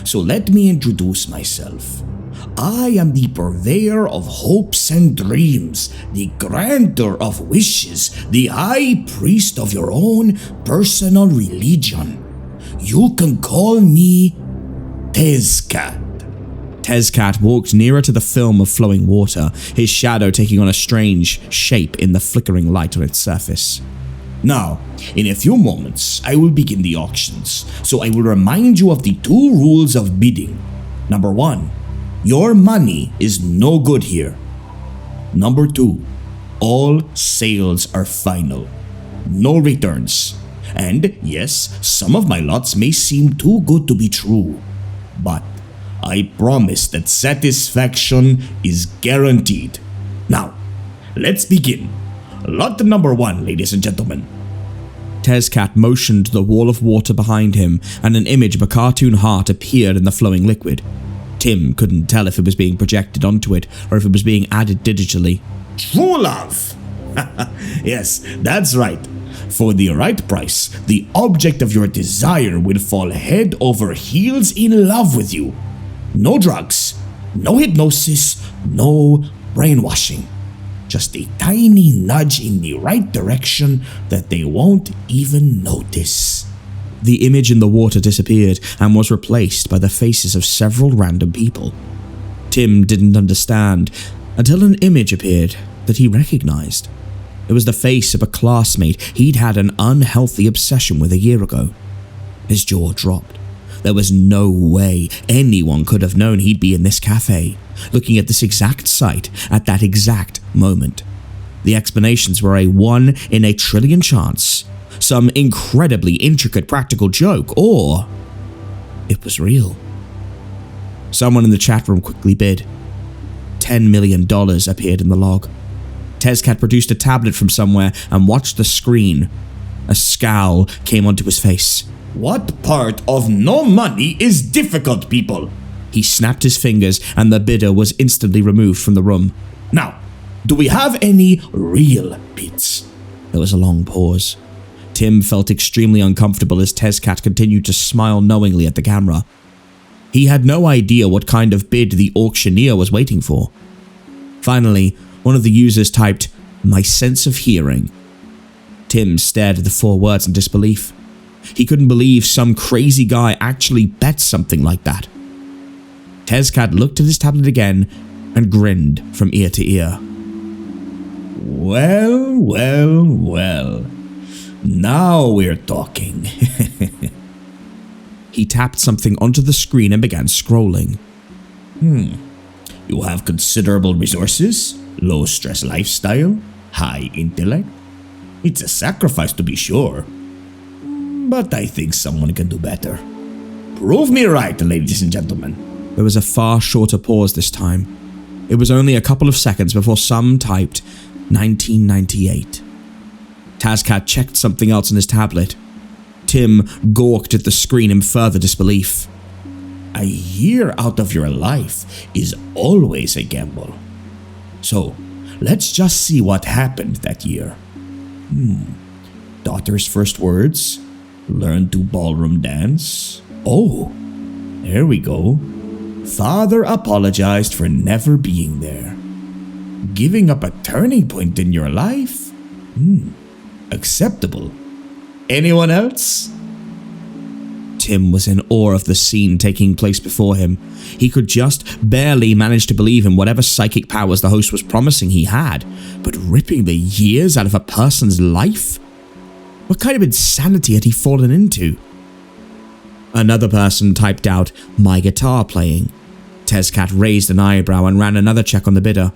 So let me introduce myself. I am the purveyor of hopes and dreams, the granter of wishes, the high priest of your own personal religion. You can call me Tezcat. Tezcat walked nearer to the film of flowing water, his shadow taking on a strange shape in the flickering light on its surface. Now, in a few moments, I will begin the auctions, so I will remind you of the 2 rules of bidding. Number 1, your money is no good here. Number 2, all sales are final. No returns. And yes, some of my lots may seem too good to be true, but I promise that satisfaction is guaranteed. Now, let's begin. Lot number 1, ladies and gentlemen. Tezcat motioned to the wall of water behind him, and an image of a cartoon heart appeared in the flowing liquid. Tim couldn't tell if it was being projected onto it or if it was being added digitally. True love! Yes, that's right. For the right price, the object of your desire will fall head over heels in love with you. No drugs, no hypnosis, no brainwashing. Just a tiny nudge in the right direction that they won't even notice. The image in the water disappeared and was replaced by the faces of several random people. Tim didn't understand until an image appeared that he recognized. It was the face of a classmate he'd had an unhealthy obsession with a year ago. His jaw dropped. There was no way anyone could have known he'd be in this cafe, looking at this exact site at that exact moment. The explanations were a 1 in a trillion chance, some incredibly intricate practical joke, or it was real. Someone in the chat room quickly bid. $10 million appeared in the log. Tezcat produced a tablet from somewhere and watched the screen. A scowl came onto his face. What part of no money is difficult, people? He snapped his fingers and the bidder was instantly removed from the room. Now, do we have any real bids? There was a long pause. Tim felt extremely uncomfortable as Tezcat continued to smile knowingly at the camera. He had no idea what kind of bid the auctioneer was waiting for. Finally, one of the users typed, "My sense of hearing." Tim stared at the 4 words in disbelief. He couldn't believe some crazy guy actually bet something like that. Tezcat looked at his tablet again and grinned from ear to ear. Well, well, well. Now we're talking. He tapped something onto the screen and began scrolling. You have considerable resources, low stress lifestyle, high intellect. It's a sacrifice to be sure. But I think someone can do better. Prove me right, ladies and gentlemen. There was a far shorter pause this time. It was only a couple of seconds before some typed 1998. Tezcat checked something else on his tablet. Tim gawked at the screen in further disbelief. A year out of your life is always a gamble. So, let's just see what happened that year. Daughter's first words, learn to ballroom dance. Oh, there we go. Father apologized for never being there. Giving up a turning point in your life? Acceptable. Anyone else? Tim was in awe of the scene taking place before him. He could just barely manage to believe in whatever psychic powers the host was promising he had, but ripping the years out of a person's life? What kind of insanity had he fallen into? Another person typed out, "My guitar playing." Tezcat raised an eyebrow and ran another check on the bidder.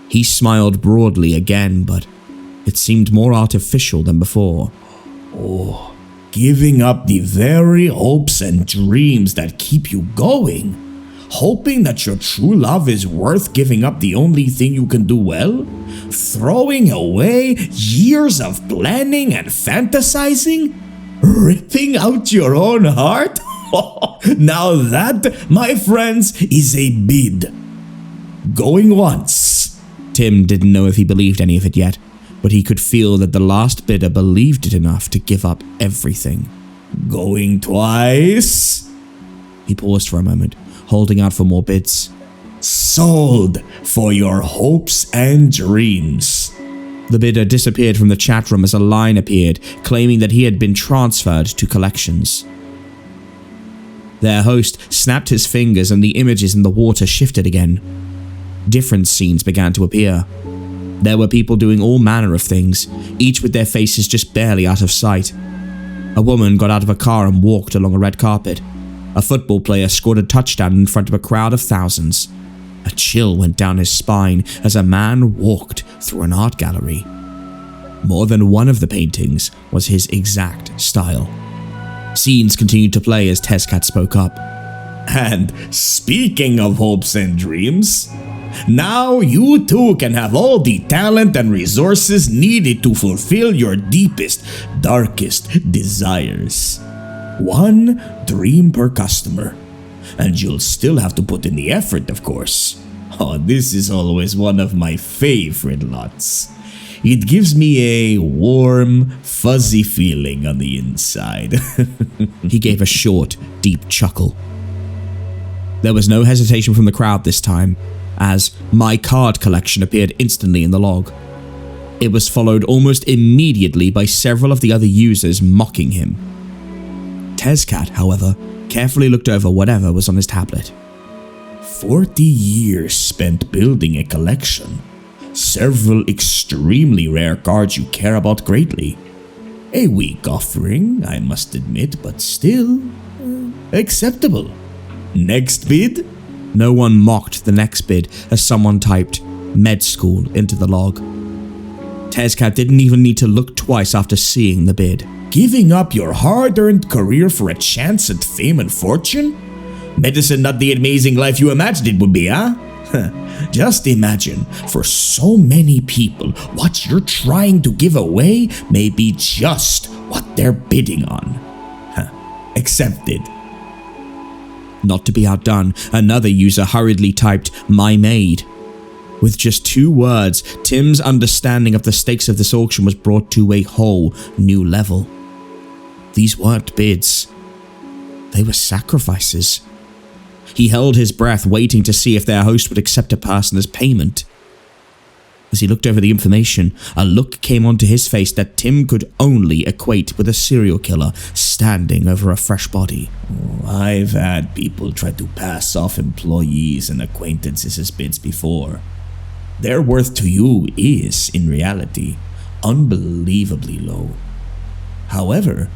He smiled broadly again, but it seemed more artificial than before. Oh, giving up the very hopes and dreams that keep you going. Hoping that your true love is worth giving up the only thing you can do well? Throwing away years of planning and fantasizing? Ripping out your own heart? Now that, my friends, is a bid. Going once. Tim didn't know if he believed any of it yet, but he could feel that the last bidder believed it enough to give up everything. Going twice. He paused for a moment, holding out for more bids. Sold for your hopes and dreams. The bidder disappeared from the chat room as a line appeared, claiming that he had been transferred to collections. Their host snapped his fingers and the images in the water shifted again. Different scenes began to appear. There were people doing all manner of things, each with their faces just barely out of sight. A woman got out of a car and walked along a red carpet. A football player scored a touchdown in front of a crowd of thousands. A chill went down his spine as a man walked through an art gallery. More than one of the paintings was his exact style. Scenes continued to play as Tezcat spoke up. And speaking of hopes and dreams, now you too can have all the talent and resources needed to fulfill your deepest, darkest desires. 1 dream per customer. And you'll still have to put in the effort, of course. Oh, this is always one of my favorite lots. It gives me a warm, fuzzy feeling on the inside. He gave a short, deep chuckle. There was no hesitation from the crowd this time, as "My card collection" appeared instantly in the log. It was followed almost immediately by several of the other users mocking him. Tezcat, however, carefully looked over whatever was on his tablet. 40 years spent building a collection. Several extremely rare cards you care about greatly. A weak offering, I must admit, but still acceptable. Next bid? No one mocked the next bid as someone typed med school into the log. Tezcat didn't even need to look twice after seeing the bid. Giving up your hard-earned career for a chance at fame and fortune? Medicine not the amazing life you imagined it would be, huh? Just imagine, for so many people, what you're trying to give away may be just what they're bidding on. Accepted. Not to be outdone, another user hurriedly typed "my maid." With just 2 words, Tim's understanding of the stakes of this auction was brought to a whole new level. These weren't bids. They were sacrifices. He held his breath, waiting to see if their host would accept a person as payment. As he looked over the information, a look came onto his face that Tim could only equate with a serial killer standing over a fresh body. I've had people try to pass off employees and acquaintances as bids before. Their worth to you is, in reality, unbelievably low. However,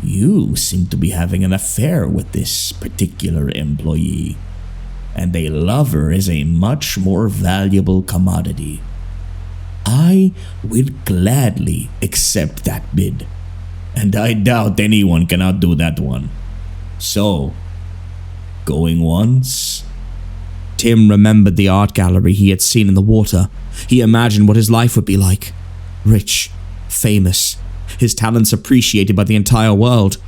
you seem to be having an affair with this particular employee, and a lover is a much more valuable commodity. I would gladly accept that bid, and I doubt anyone can outdo that one. So, going once? Tim remembered the art gallery he had seen in the water. He imagined what his life would be like. Rich, famous, his talents appreciated by the entire world.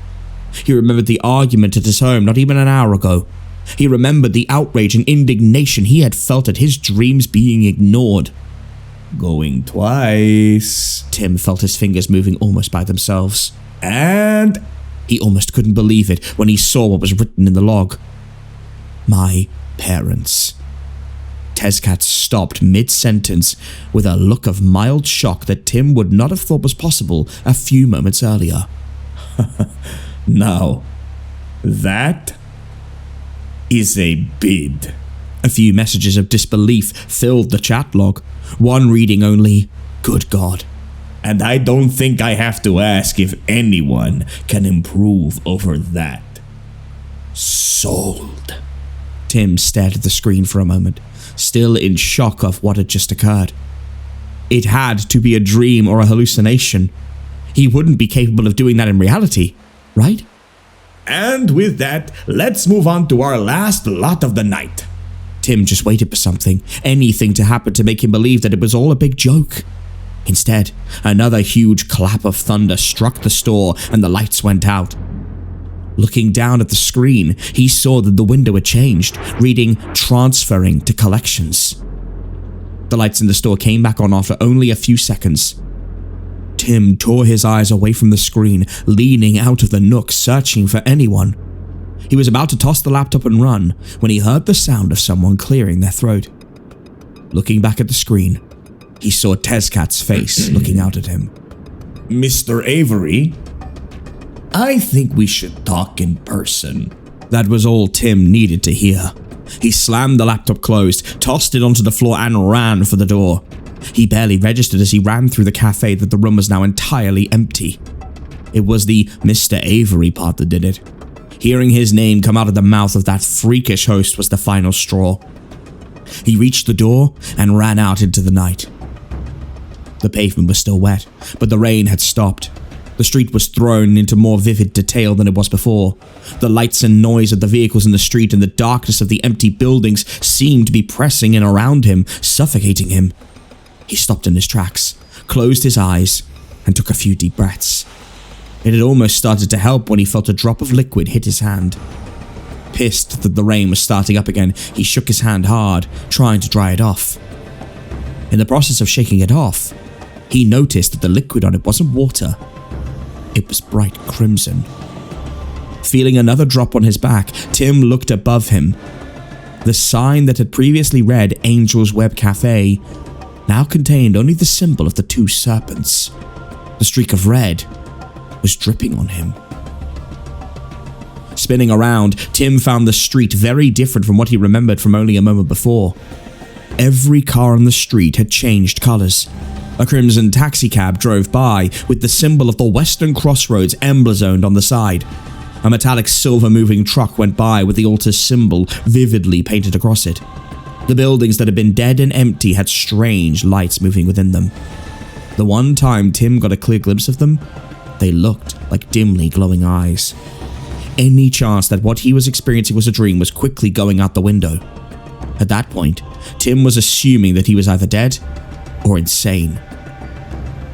He remembered the argument at his home not even an hour ago. He remembered the outrage and indignation he had felt at his dreams being ignored. Going twice. Tim felt his fingers moving almost by themselves. And he almost couldn't believe it when he saw what was written in the log. My parents. Tezcat stopped mid-sentence with a look of mild shock that Tim would not have thought was possible a few moments earlier. Now, that is a bid. A few messages of disbelief filled the chat log, one reading only, "Good God." And I don't think I have to ask if anyone can improve over that. Sold. Tim stared at the screen for a moment, still in shock of what had just occurred. It had to be a dream or a hallucination. He wouldn't be capable of doing that in reality, right? And with that, let's move on to our last lot of the night. Tim just waited for something, anything to happen to make him believe that it was all a big joke. Instead, another huge clap of thunder struck the store and the lights went out. Looking down at the screen, he saw that the window had changed, reading "transferring to collections." The lights in the store came back on after only a few seconds. Tim tore his eyes away from the screen, leaning out of the nook, searching for anyone. He was about to toss the laptop and run when he heard the sound of someone clearing their throat. Looking back at the screen, he saw Tezcat's face looking out at him. Mr. Avery, I think we should talk in person. That was all Tim needed to hear. He slammed the laptop closed, tossed it onto the floor, and ran for the door. He barely registered as he ran through the cafe that the room was now entirely empty. It was the Mr. Avery part that did it. Hearing his name come out of the mouth of that freakish host was the final straw. He reached the door and ran out into the night. The pavement was still wet, but the rain had stopped. The street was thrown into more vivid detail than it was before. The lights and noise of the vehicles in the street and the darkness of the empty buildings seemed to be pressing in around him, suffocating him. He stopped in his tracks, closed his eyes, and took a few deep breaths. It had almost started to help when he felt a drop of liquid hit his hand. Pissed that the rain was starting up again, he shook his hand hard, trying to dry it off. In the process of shaking it off, he noticed that the liquid on it wasn't water. It was bright crimson. Feeling another drop on his back, Tim looked above him. The sign that had previously read Angel's Web Cafe now contained only the symbol of the two serpents. The streak of red was dripping on him. Spinning around, Tim found the street very different from what he remembered from only a moment before. Every car on the street had changed colours. A crimson taxicab drove by with the symbol of the Western Crossroads emblazoned on the side. A metallic silver moving truck went by with the altar's symbol vividly painted across it. The buildings that had been dead and empty had strange lights moving within them. The one time Tim got a clear glimpse of them, they looked like dimly glowing eyes. Any chance that what he was experiencing was a dream was quickly going out the window. At that point, Tim was assuming that he was either dead or insane.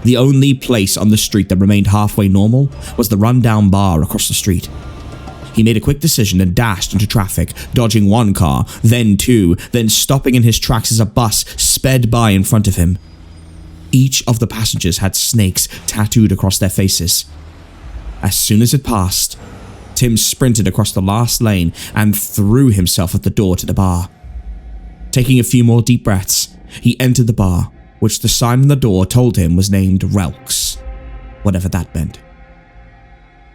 The only place on the street that remained halfway normal was the rundown bar across the street. He made a quick decision and dashed into traffic, dodging one car, then two, then stopping in his tracks as a bus sped by in front of him. Each of the passengers had snakes tattooed across their faces. As soon as it passed, Tim sprinted across the last lane and threw himself at the door to the bar. Taking a few more deep breaths, he entered the bar, which the sign on the door told him was named Relks, whatever that meant.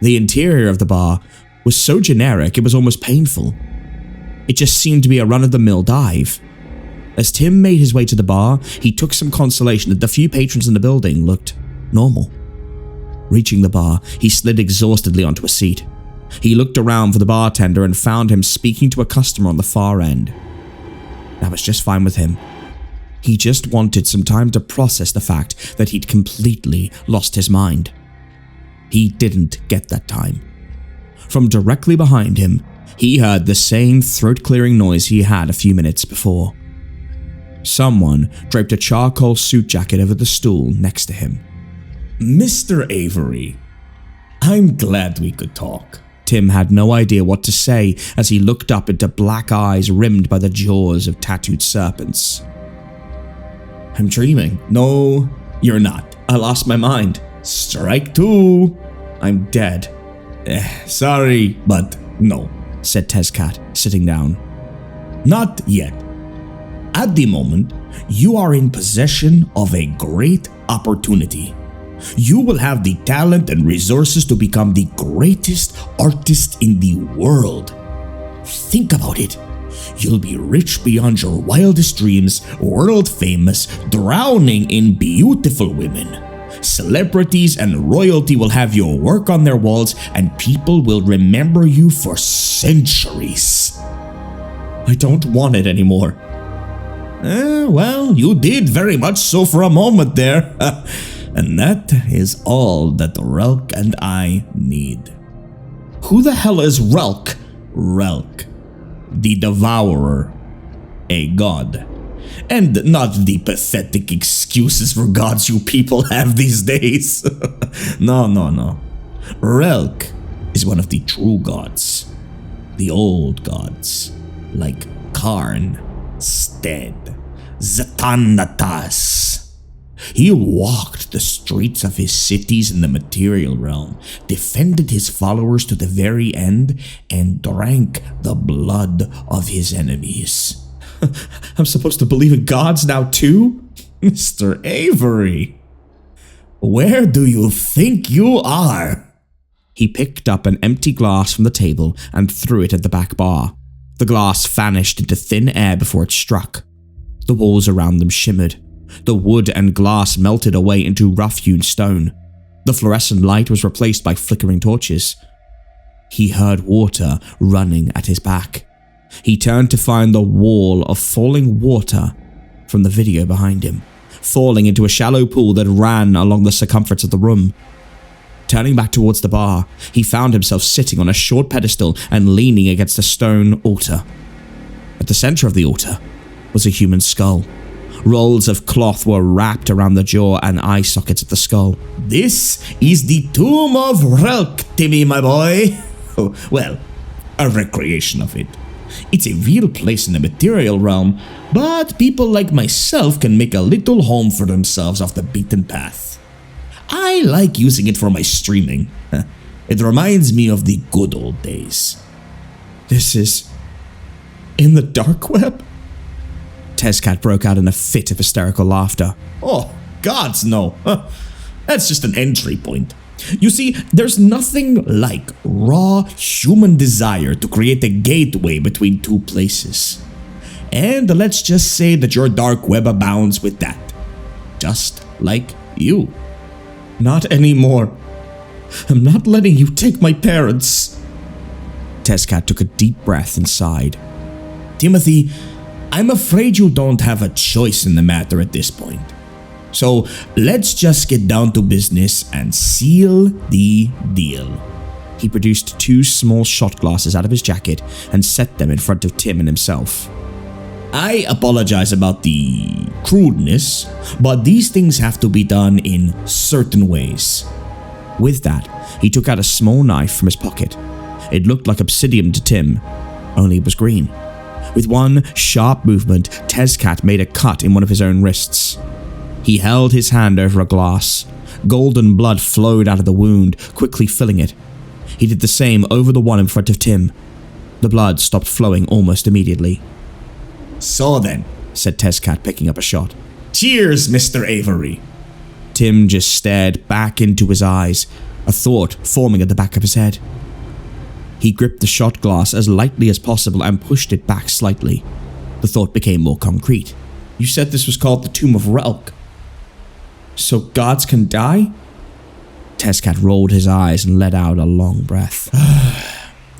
The interior of the bar was so generic it was almost painful. It just seemed to be a run-of-the-mill dive. As Tim made his way to the bar, he took some consolation that the few patrons in the building looked normal. Reaching the bar, he slid exhaustedly onto a seat. He looked around for the bartender and found him speaking to a customer on the far end. That was just fine with him. He just wanted some time to process the fact that he'd completely lost his mind. He didn't get that time. From directly behind him, he heard the same throat-clearing noise he had a few minutes before. Someone draped a charcoal suit jacket over the stool next to him. Mr. Avery, I'm glad we could talk. Tim had no idea what to say as he looked up into black eyes rimmed by the jaws of tattooed serpents. I'm dreaming. No, you're not. I lost my mind. Strike two. I'm dead. Sorry, but no, said Tezcat, sitting down. Not yet. At the moment, you are in possession of a great opportunity. You will have the talent and resources to become the greatest artist in the world. Think about it. You'll be rich beyond your wildest dreams, world famous, drowning in beautiful women. Celebrities and royalty will have your work on their walls, and people will remember you for centuries. I don't want it anymore. Well, you did very much so for a moment there. And that is all that Relk and I need. Who the hell is Relk? Relk, the Devourer, a god. And not the pathetic excuses for gods you people have these days. No. Relk is one of the true gods. The old gods, like Karn, Stead, Zatanatas. He walked the streets of his cities in the material realm, defended his followers to the very end, and drank the blood of his enemies. I'm supposed to believe in gods now too? Mr. Avery, where do you think you are? He picked up an empty glass from the table and threw it at the back bar. The glass vanished into thin air before it struck. The walls around them shimmered. The wood and glass melted away into rough-hewn stone. The fluorescent light was replaced by flickering torches. He heard water running at his back. He turned to find the wall of falling water from the video behind him, falling into a shallow pool that ran along the circumference of the room. Turning back towards the bar, he found himself sitting on a short pedestal and leaning against a stone altar. At the center of the altar was a human skull. Rolls of cloth were wrapped around the jaw and eye sockets of the skull. This is the tomb of Relk, Timmy, my boy. Oh, well, a recreation of it. It's a real place in the material realm, but people like myself can make a little home for themselves off the beaten path. I like using it for my streaming. It reminds me of the good old days. This is In the dark web? Tezcat broke out in a fit of hysterical laughter. Oh, gods no. That's just an entry point. You see, there's nothing like raw human desire to create a gateway between two places. And let's just say that your dark web abounds with that. Just like you. Not anymore. I'm not letting you take my parents. Tezcat took a deep breath and sighed. Timothy, I'm afraid you don't have a choice in the matter at this point. So let's just get down to business and seal the deal. He produced 2 small shot glasses out of his jacket and set them in front of Tim and himself. I apologize about the crudeness, but these things have to be done in certain ways. With that, he took out a small knife from his pocket. It looked like obsidian to Tim, only it was green. With one sharp movement, Tezcat made a cut in one of his own wrists. He held his hand over a glass. Golden blood flowed out of the wound, quickly filling it. He did the same over the one in front of Tim. The blood stopped flowing almost immediately. So then, said Tezcat, picking up a shot. Cheers, Mr. Avery. Tim just stared back into his eyes, a thought forming at the back of his head. He gripped the shot glass as lightly as possible and pushed it back slightly. The thought became more concrete. You said this was called the Tomb of Relk. So gods can die? Tezcat rolled his eyes and let out a long breath.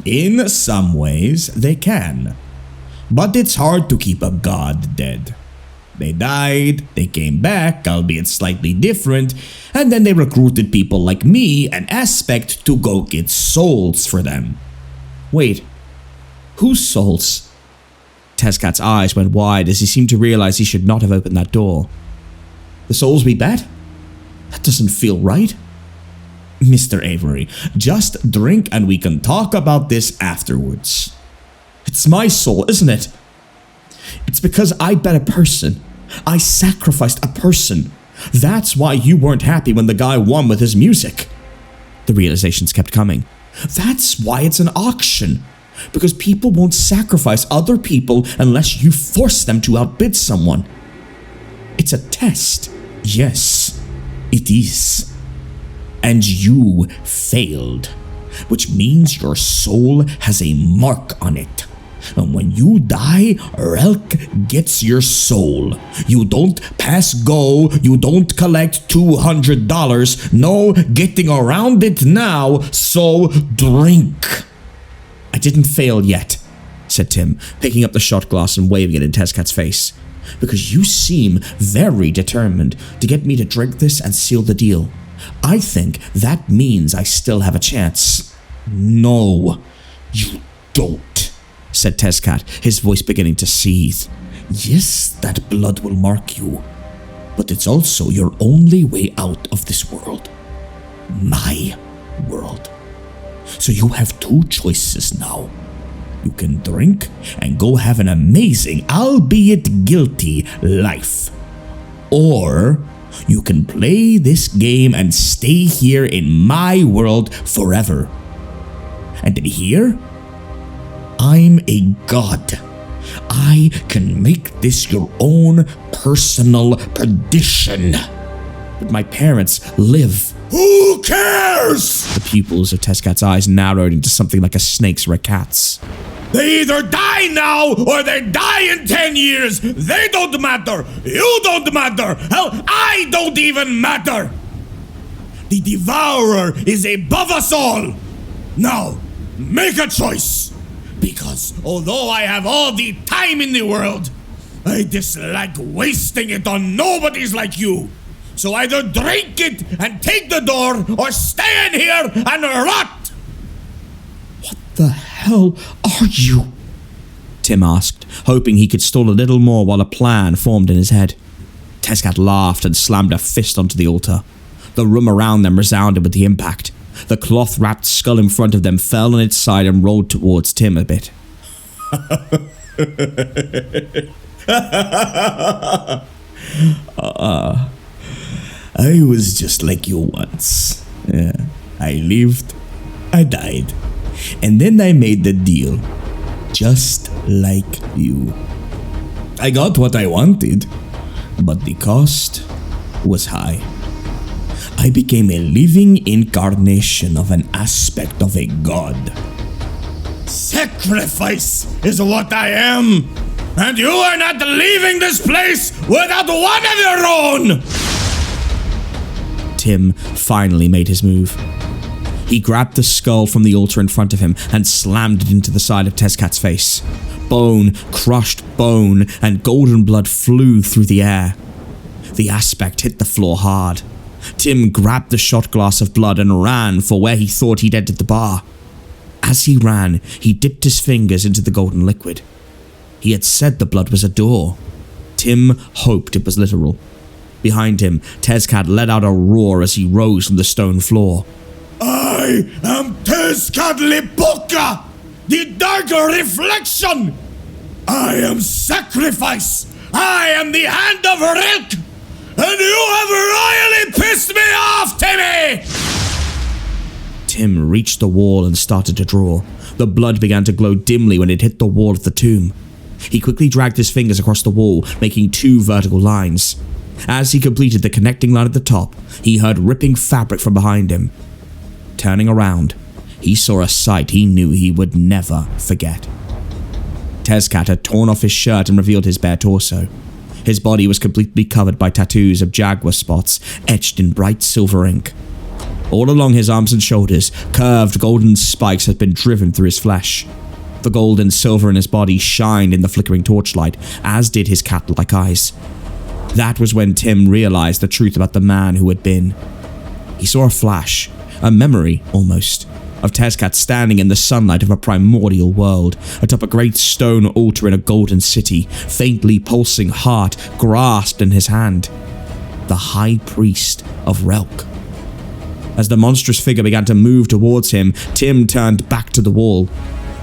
In some ways, they can. But it's hard to keep a god dead. They died, they came back, albeit slightly different, and then they recruited people like me and Aspect to go get souls for them. Wait, whose souls? Tezcat's eyes went wide as he seemed to realize he should not have opened that door. The souls we bet? That doesn't feel right. Mr. Avery, just drink and we can talk about this afterwards. It's my soul, isn't it? It's because I bet a person. I sacrificed a person. That's why you weren't happy when the guy won with his music. The realizations kept coming. That's why it's an auction. Because people won't sacrifice other people unless you force them to outbid someone. It's a test. Yes, it is. And you failed, which means your soul has a mark on it. And when you die, Relk gets your soul. You don't pass go, you don't collect $200. No getting around it now, so drink. I didn't fail yet, said Tim, picking up the shot glass and waving it in Tezcat's face. Because you seem very determined to get me to drink this and seal the deal. I think that means I still have a chance. No, you don't, said Tezcat, his voice beginning to seethe. Yes, that blood will mark you, but it's also your only way out of this world. My world. So you have 2 choices now. You can drink and go have an amazing, albeit guilty, life. Or you can play this game and stay here in my world forever. And in here, I'm a god. I can make this your own personal perdition. But my parents live. Who cares? The pupils of Tezcat's eyes narrowed into something like a snake's or a cat's. They either die now or they die in 10 years. They don't matter. You don't matter. Hell, I don't even matter. The Devourer is above us all. Now, make a choice. Because although I have all the time in the world, I dislike wasting it on nobodies like you. So either drink it and take the door, or stay in here and rot! What the hell are you? Tim asked, hoping he could stall a little more while a plan formed in his head. Tezcat laughed and slammed a fist onto the altar. The room around them resounded with the impact. The cloth-wrapped skull in front of them fell on its side and rolled towards Tim a bit. I was just like you once. Yeah, I lived, I died, and then I made the deal. Just like you. I got what I wanted, but the cost was high. I became a living incarnation of an aspect of a god. Sacrifice is what I am, and you are not leaving this place without one of your own! Tim finally made his move. He grabbed the skull from the altar in front of him and slammed it into the side of Tezcat's face. Bone crushed bone, and golden blood flew through the air. The aspect hit the floor hard. Tim grabbed the shot glass of blood and ran for where he thought he'd entered the bar. As he ran, he dipped his fingers into the golden liquid. He had said the blood was a door. Tim hoped it was literal. Behind him, Tezcat let out a roar as he rose from the stone floor. I am Tezcatlipoca, the darker reflection! I am sacrifice! I am the hand of Rilk! And you have royally pissed me off, Timmy! Tim reached the wall and started to draw. The blood began to glow dimly when it hit the wall of the tomb. He quickly dragged his fingers across the wall, making 2 vertical lines. As he completed the connecting line at the top, he heard ripping fabric from behind him. Turning around, he saw a sight he knew he would never forget. Tezcat had torn off his shirt and revealed his bare torso. His body was completely covered by tattoos of jaguar spots etched in bright silver ink. All along his arms and shoulders, curved golden spikes had been driven through his flesh. The gold and silver in his body shined in the flickering torchlight, as did his cat-like eyes. That was when Tim realized the truth about the man who had been. He saw a flash, a memory almost, of Tezcat standing in the sunlight of a primordial world, atop a great stone altar in a golden city, faintly pulsing heart grasped in his hand. The High Priest of Relk. As the monstrous figure began to move towards him, Tim turned back to the wall.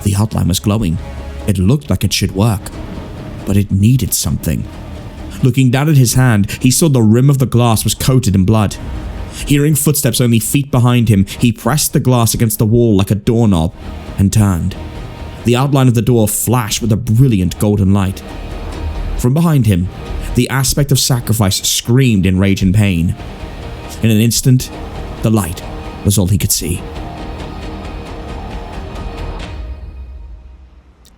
The outline was glowing. It looked like it should work, but it needed something. Looking down at his hand, he saw the rim of the glass was coated in blood. Hearing footsteps only feet behind him, he pressed the glass against the wall like a doorknob and turned. The outline of the door flashed with a brilliant golden light. From behind him, the aspect of sacrifice screamed in rage and pain. In an instant, the light was all he could see.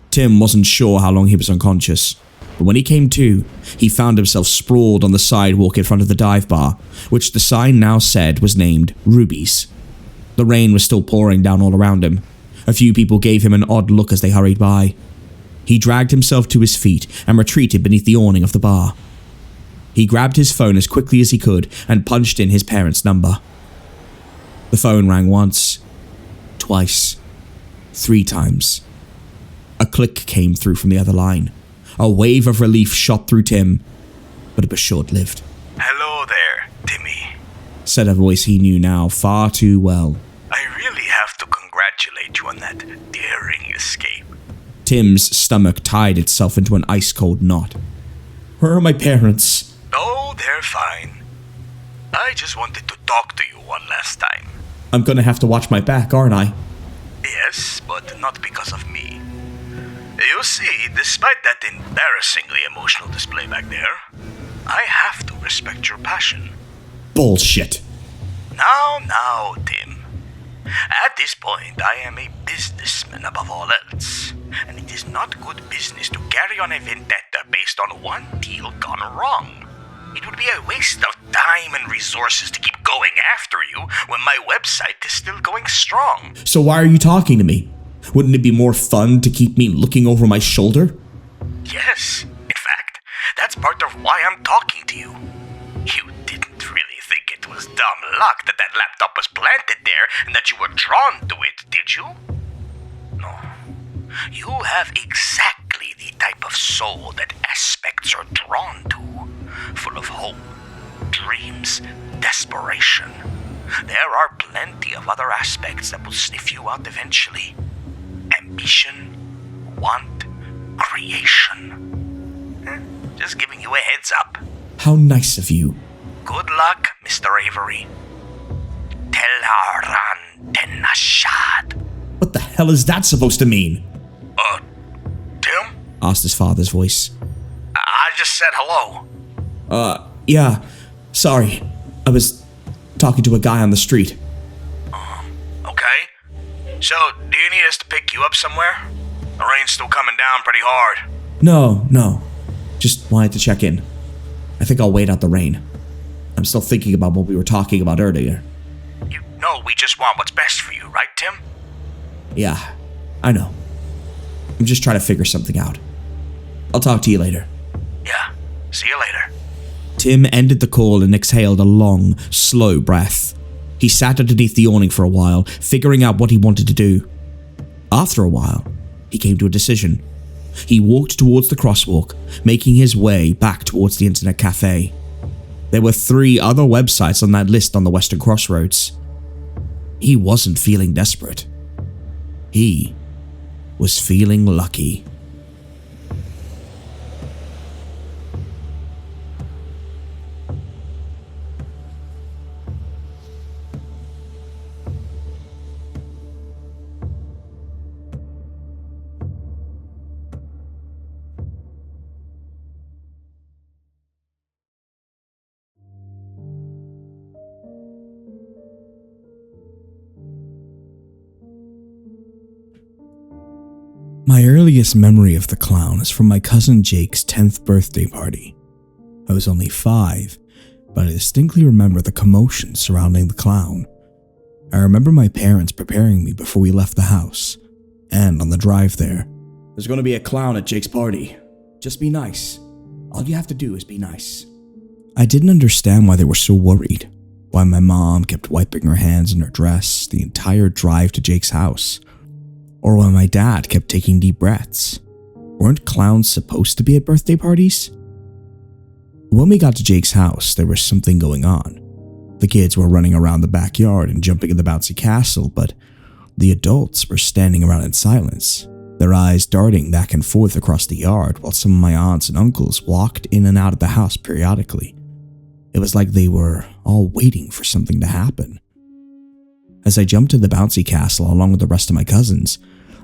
Tim wasn't sure how long he was unconscious, but when he came to, he found himself sprawled on the sidewalk in front of the dive bar, which the sign now said was named Ruby's. The rain was still pouring down all around him. A few people gave him an odd look as they hurried by. He dragged himself to his feet and retreated beneath the awning of the bar. He grabbed his phone as quickly as he could and punched in his parents' number. The phone rang once, twice, 3 times. A click came through from the other line. A wave of relief shot through Tim, but it was short-lived. Hello there, Timmy, said a voice he knew now far too well. I really have to congratulate you on that daring escape. Tim's stomach tied itself into an ice-cold knot. Where are my parents? Oh, they're fine. I just wanted to talk to you one last time. I'm gonna have to watch my back, aren't I? Yes, but not because of me. You see, despite that embarrassingly emotional display back there, I have to respect your passion. Bullshit. Now, Tim. At this point, I am a businessman above all else, and it is not good business to carry on a vendetta based on one deal gone wrong. It would be a waste of time and resources to keep going after you when my website is still going strong. So why are you talking to me? Wouldn't it be more fun to keep me looking over my shoulder? Yes, in fact, that's part of why I'm talking to you. You didn't really think it was dumb luck that laptop was planted there and that you were drawn to it, did you? No. You have exactly the type of soul that aspects are drawn to. Full of hope, dreams, desperation. There are plenty of other aspects that will sniff you out eventually. Ambition, want, creation. Just giving you a heads up. How nice of you. Good luck, Mr. Avery. Telaran Tenashad. What the hell is that supposed to mean? asked his father's voice. I just said hello. Yeah, sorry. I was talking to a guy on the street. Okay. So, do you need us to pick you up somewhere? The rain's still coming down pretty hard. No. Just wanted to check in. I think I'll wait out the rain. I'm still thinking about what we were talking about earlier. You know we just want what's best for you, right, Tim? Yeah, I know. I'm just trying to figure something out. I'll talk to you later. Yeah, see you later. Tim ended the call and exhaled a long, slow breath. He sat underneath the awning for a while, figuring out what he wanted to do. After a while, he came to a decision. He walked towards the crosswalk, making his way back towards the internet cafe. There were 3 other websites on that list on the Western Crossroads. He wasn't feeling desperate. He was feeling lucky. My earliest memory of the clown is from my cousin Jake's 10th birthday party. I was only 5, but I distinctly remember the commotion surrounding the clown. I remember my parents preparing me before we left the house, and on the drive there. There's going to be a clown at Jake's party. Just be nice. All you have to do is be nice. I didn't understand why they were so worried, why my mom kept wiping her hands in her dress the entire drive to Jake's house. Or why my dad kept taking deep breaths. Weren't clowns supposed to be at birthday parties? When we got to Jake's house, there was something going on. The kids were running around the backyard and jumping in the bouncy castle, but the adults were standing around in silence, their eyes darting back and forth across the yard while some of my aunts and uncles walked in and out of the house periodically. It was like they were all waiting for something to happen. As I jumped to the bouncy castle along with the rest of my cousins,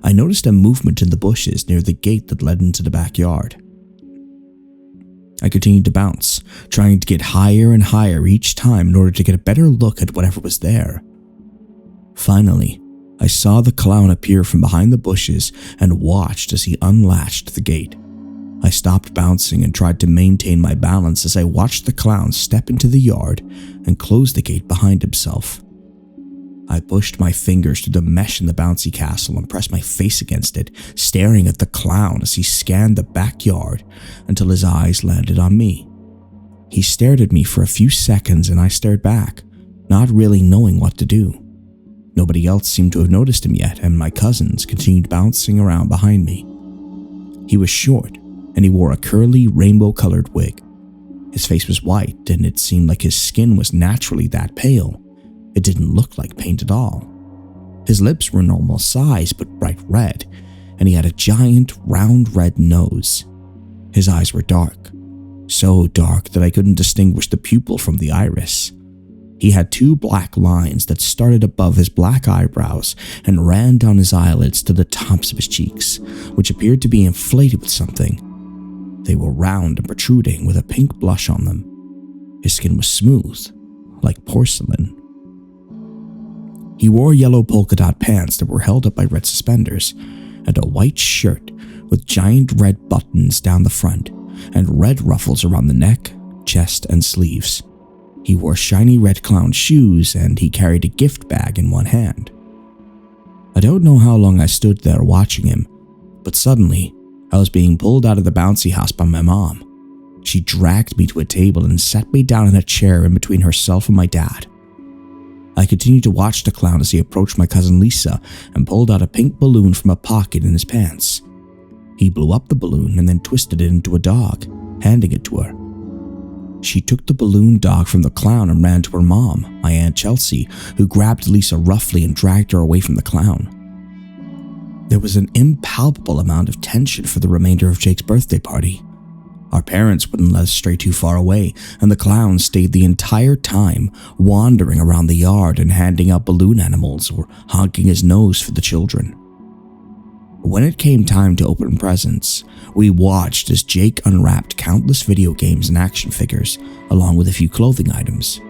I noticed a movement in the bushes near the gate that led into the backyard. I continued to bounce, trying to get higher and higher each time in order to get a better look at whatever was there. Finally, I saw the clown appear from behind the bushes and watched as he unlatched the gate. I stopped bouncing and tried to maintain my balance as I watched the clown step into the yard and close the gate behind himself. I pushed my fingers through the mesh in the bouncy castle and pressed my face against it, staring at the clown as he scanned the backyard until his eyes landed on me. He stared at me for a few seconds and I stared back, not really knowing what to do. Nobody else seemed to have noticed him yet, and my cousins continued bouncing around behind me. He was short, and he wore a curly, rainbow-colored wig. His face was white, and it seemed like his skin was naturally that pale. It didn't look like paint at all. His lips were normal size but bright red, and he had a giant, round red nose. His eyes were dark, so dark that I couldn't distinguish the pupil from the iris. He had 2 black lines that started above his black eyebrows and ran down his eyelids to the tops of his cheeks, which appeared to be inflated with something. They were round and protruding with a pink blush on them. His skin was smooth, like porcelain. He wore yellow polka dot pants that were held up by red suspenders, and a white shirt with giant red buttons down the front and red ruffles around the neck, chest, and sleeves. He wore shiny red clown shoes and he carried a gift bag in one hand. I don't know how long I stood there watching him, but suddenly I was being pulled out of the bouncy house by my mom. She dragged me to a table and sat me down in a chair in between herself and my dad. I continued to watch the clown as he approached my cousin Lisa and pulled out a pink balloon from a pocket in his pants. He blew up the balloon and then twisted it into a dog, handing it to her. She took the balloon dog from the clown and ran to her mom, my Aunt Chelsea, who grabbed Lisa roughly and dragged her away from the clown. There was an impalpable amount of tension for the remainder of Jake's birthday party. Our parents wouldn't let us stray too far away, and the clown stayed the entire time, wandering around the yard and handing out balloon animals or honking his nose for the children. When it came time to open presents, we watched as Jake unwrapped countless video games and action figures, along with a few clothing items.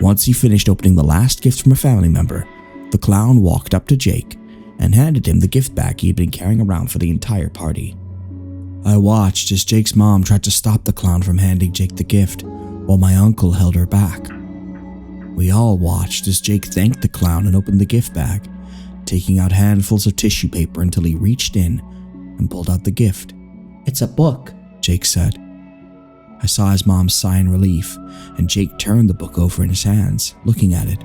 Once he finished opening the last gift from a family member, the clown walked up to Jake and handed him the gift bag he had been carrying around for the entire party. I watched as Jake's mom tried to stop the clown from handing Jake the gift, while my uncle held her back. We all watched as Jake thanked the clown and opened the gift bag, taking out handfuls of tissue paper until he reached in and pulled out the gift. "It's a book," Jake said. I saw his mom sigh in relief, and Jake turned the book over in his hands, looking at it.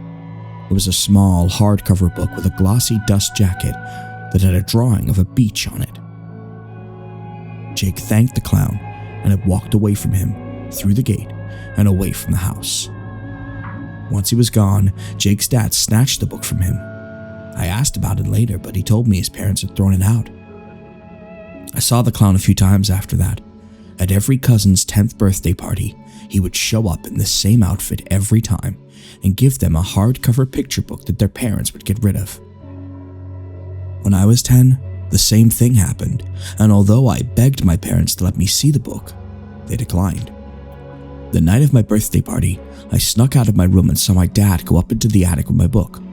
It was a small, hardcover book with a glossy dust jacket that had a drawing of a beach on it. Jake thanked the clown and had walked away from him, through the gate, and away from the house. Once he was gone, Jake's dad snatched the book from him. I asked about it later, but he told me his parents had thrown it out. I saw the clown a few times after that. At every cousin's 10th birthday party, he would show up in the same outfit every time and give them a hardcover picture book that their parents would get rid of. When I was 10, the same thing happened, and although I begged my parents to let me see the book, they declined. The night of my birthday party, I snuck out of my room and saw my dad go up into the attic with my book.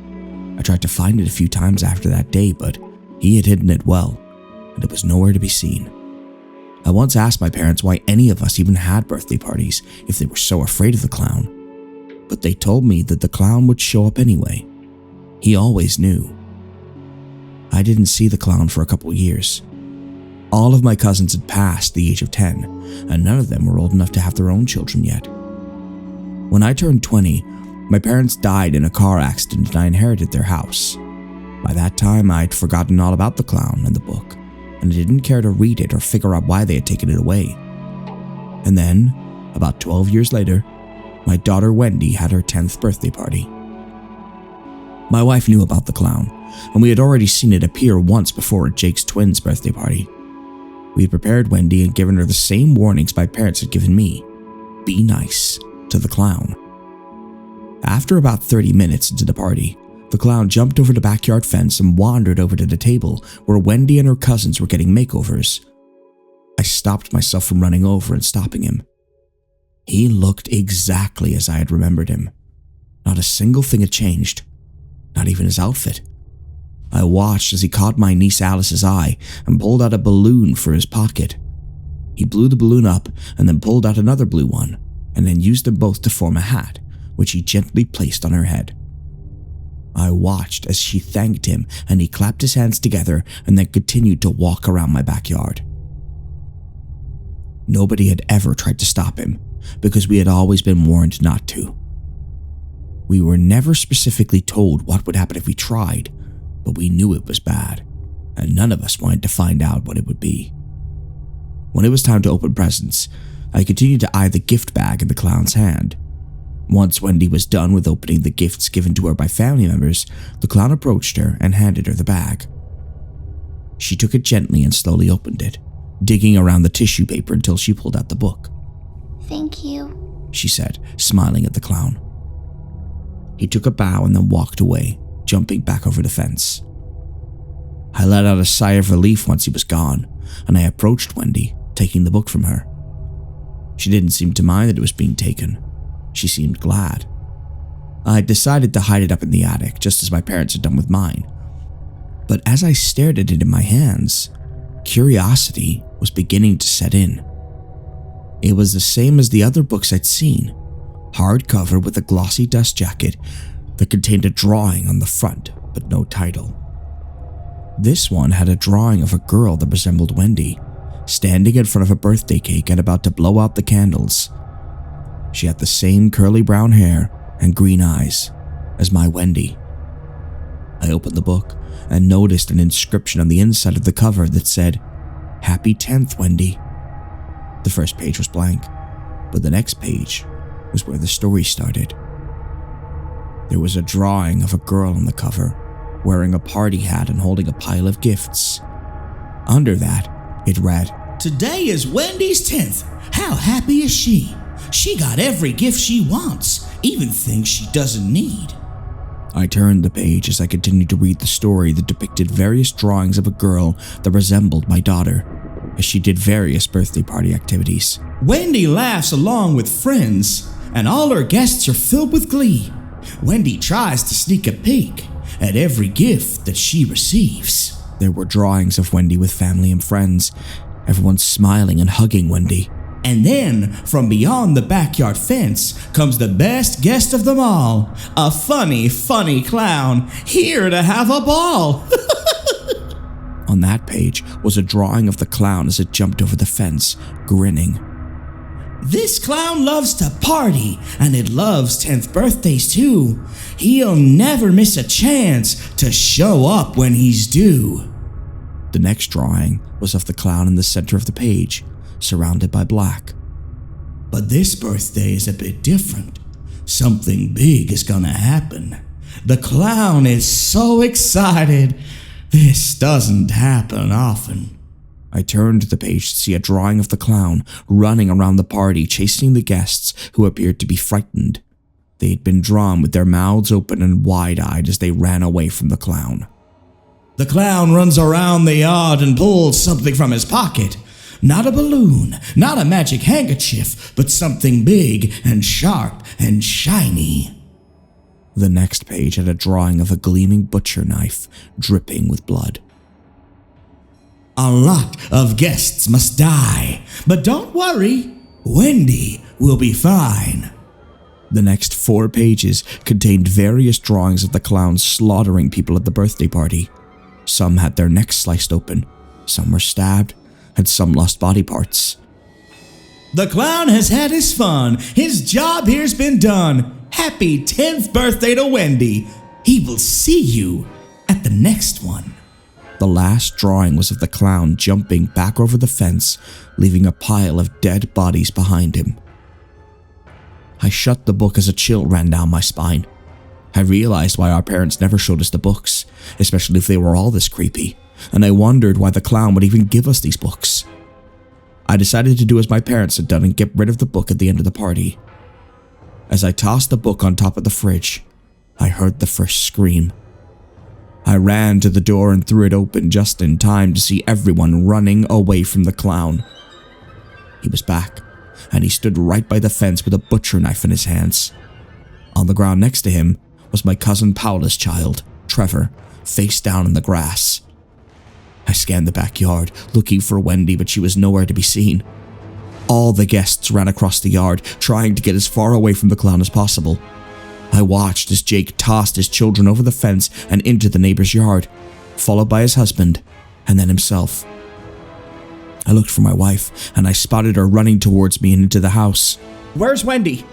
I tried to find it a few times after that day, but he had hidden it well, and it was nowhere to be seen. I once asked my parents why any of us even had birthday parties if they were so afraid of the clown, but they told me that the clown would show up anyway. He always knew. I didn't see the clown for a couple years. All of my cousins had passed the age of 10, and none of them were old enough to have their own children yet. When I turned 20, my parents died in a car accident and I inherited their house. By that time, I'd forgotten all about the clown and the book, and I didn't care to read it or figure out why they had taken it away. And then, about 12 years later, my daughter Wendy had her 10th birthday party. My wife knew about the clown, and we had already seen it appear once before at Jake's twins' birthday party. We had prepared Wendy and given her the same warnings my parents had given me. Be nice to the clown. After about 30 minutes into the party, the clown jumped over the backyard fence and wandered over to the table where Wendy and her cousins were getting makeovers. I stopped myself from running over and stopping him. He looked exactly as I had remembered him. Not a single thing had changed, not even his outfit. I watched as he caught my niece Alice's eye and pulled out a balloon for his pocket. He blew the balloon up and then pulled out another blue one, and then used them both to form a hat, which he gently placed on her head. I watched as she thanked him and he clapped his hands together and then continued to walk around my backyard. Nobody had ever tried to stop him because we had always been warned not to. We were never specifically told what would happen if we tried, but we knew it was bad, and none of us wanted to find out what it would be. When it was time to open presents, I continued to eye the gift bag in the clown's hand. Once Wendy was done with opening the gifts given to her by family members, the clown approached her and handed her the bag. She took it gently and slowly opened it, digging around the tissue paper until she pulled out the book. "Thank you," she said, smiling at the clown. He took a bow and then walked away, jumping back over the fence. I let out a sigh of relief once he was gone, and I approached Wendy, taking the book from her. She didn't seem to mind that it was being taken. She seemed glad. I had decided to hide it up in the attic, just as my parents had done with mine. But as I stared at it in my hands, curiosity was beginning to set in. It was the same as the other books I'd seen, hardcover with a glossy dust jacket that contained a drawing on the front, but no title. This one had a drawing of a girl that resembled Wendy, standing in front of a birthday cake and about to blow out the candles. She had the same curly brown hair and green eyes as my Wendy. I opened the book and noticed an inscription on the inside of the cover that said, "Happy 10th, Wendy." The first page was blank, but the next page was where the story started. There was a drawing of a girl on the cover, wearing a party hat and holding a pile of gifts. Under that, it read, "Today is Wendy's 10th. How happy is she? She got every gift she wants, even things she doesn't need." I turned the page as I continued to read the story that depicted various drawings of a girl that resembled my daughter, as she did various birthday party activities. Wendy laughs along with friends, and all her guests are filled with glee. Wendy tries to sneak a peek at every gift that she receives. There were drawings of Wendy with family and friends, everyone smiling and hugging Wendy. And then, from beyond the backyard fence, comes the best guest of them all, a funny clown, here to have a ball. On that page was a drawing of the clown as it jumped over the fence, grinning. This clown loves to party, and it loves 10th birthdays too. He'll never miss a chance to show up when he's due. The next drawing was of the clown in the center of the page, surrounded by black. But this birthday is a bit different. Something big is gonna happen. The clown is so excited. This doesn't happen often. I turned the page to see a drawing of the clown running around the party, chasing the guests who appeared to be frightened. They had been drawn with their mouths open and wide-eyed as they ran away from the clown. The clown runs around the yard and pulls something from his pocket. Not a balloon, not a magic handkerchief, but something big and sharp and shiny. The next page had a drawing of a gleaming butcher knife, dripping with blood. A lot of guests must die, but don't worry, Wendy will be fine. The next 4 pages contained various drawings of the clown slaughtering people at the birthday party. Some had their necks sliced open, some were stabbed, and some lost body parts. The clown has had his fun. His job here's been done. Happy 10th birthday to Wendy. He will see you at the next one. The last drawing was of the clown jumping back over the fence, leaving a pile of dead bodies behind him. I shut the book as a chill ran down my spine. I realized why our parents never showed us the books, especially if they were all this creepy, and I wondered why the clown would even give us these books. I decided to do as my parents had done and get rid of the book at the end of the party. As I tossed the book on top of the fridge, I heard the first scream. I ran to the door and threw it open just in time to see everyone running away from the clown. He was back, and he stood right by the fence with a butcher knife in his hands. On the ground next to him was my cousin Paula's child, Trevor, face down in the grass. I scanned the backyard, looking for Wendy, but she was nowhere to be seen. All the guests ran across the yard, trying to get as far away from the clown as possible. I watched as Jake tossed his children over the fence and into the neighbor's yard, followed by his husband, and then himself. I looked for my wife, and I spotted her running towards me and into the house. "Where's Wendy?"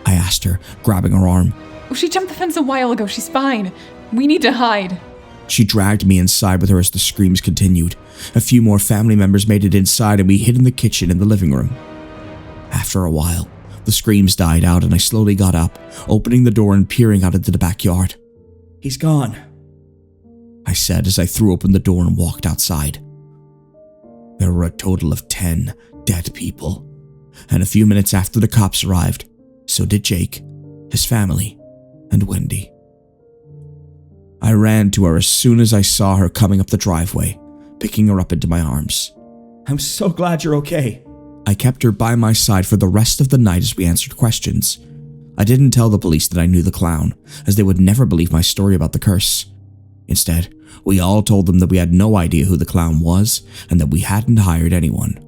I asked her, grabbing her arm. Oh, she jumped the fence a while ago. She's fine. We need to hide. She dragged me inside with her as the screams continued. A few more family members made it inside and we hid in the kitchen and the living room. After a while, the screams died out and I slowly got up, opening the door and peering out into the backyard. "He's gone," I said as I threw open the door and walked outside. There were a total of 10 dead people, and a few minutes after the cops arrived, so did Jake, his family, and Wendy. I ran to her as soon as I saw her coming up the driveway, picking her up into my arms. "I'm so glad you're okay." I kept her by my side for the rest of the night as we answered questions. I didn't tell the police that I knew the clown, as they would never believe my story about the curse. Instead, we all told them that we had no idea who the clown was and that we hadn't hired anyone.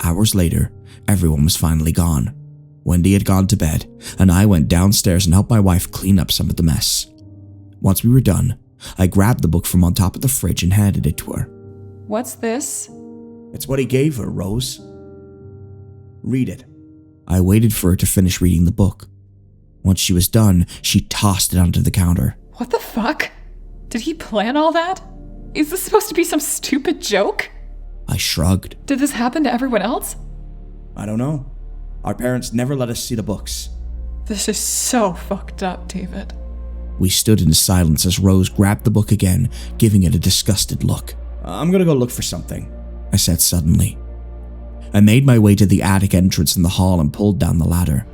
Hours later, everyone was finally gone. Wendy had gone to bed, and I went downstairs and helped my wife clean up some of the mess. Once we were done, I grabbed the book from on top of the fridge and handed it to her. What's this? "It's what he gave her, Rose. Read it." I waited for her to finish reading the book. Once she was done, she tossed it onto the counter. What the fuck? Did he plan all that? Is this supposed to be some stupid joke? I shrugged. Did this happen to everyone else? "I don't know. Our parents never let us see the books." This is so fucked up, David. We stood in silence as Rose grabbed the book again, giving it a disgusted look. "I'm gonna go look for something," I said suddenly. I made my way to the attic entrance in the hall and pulled down the ladder.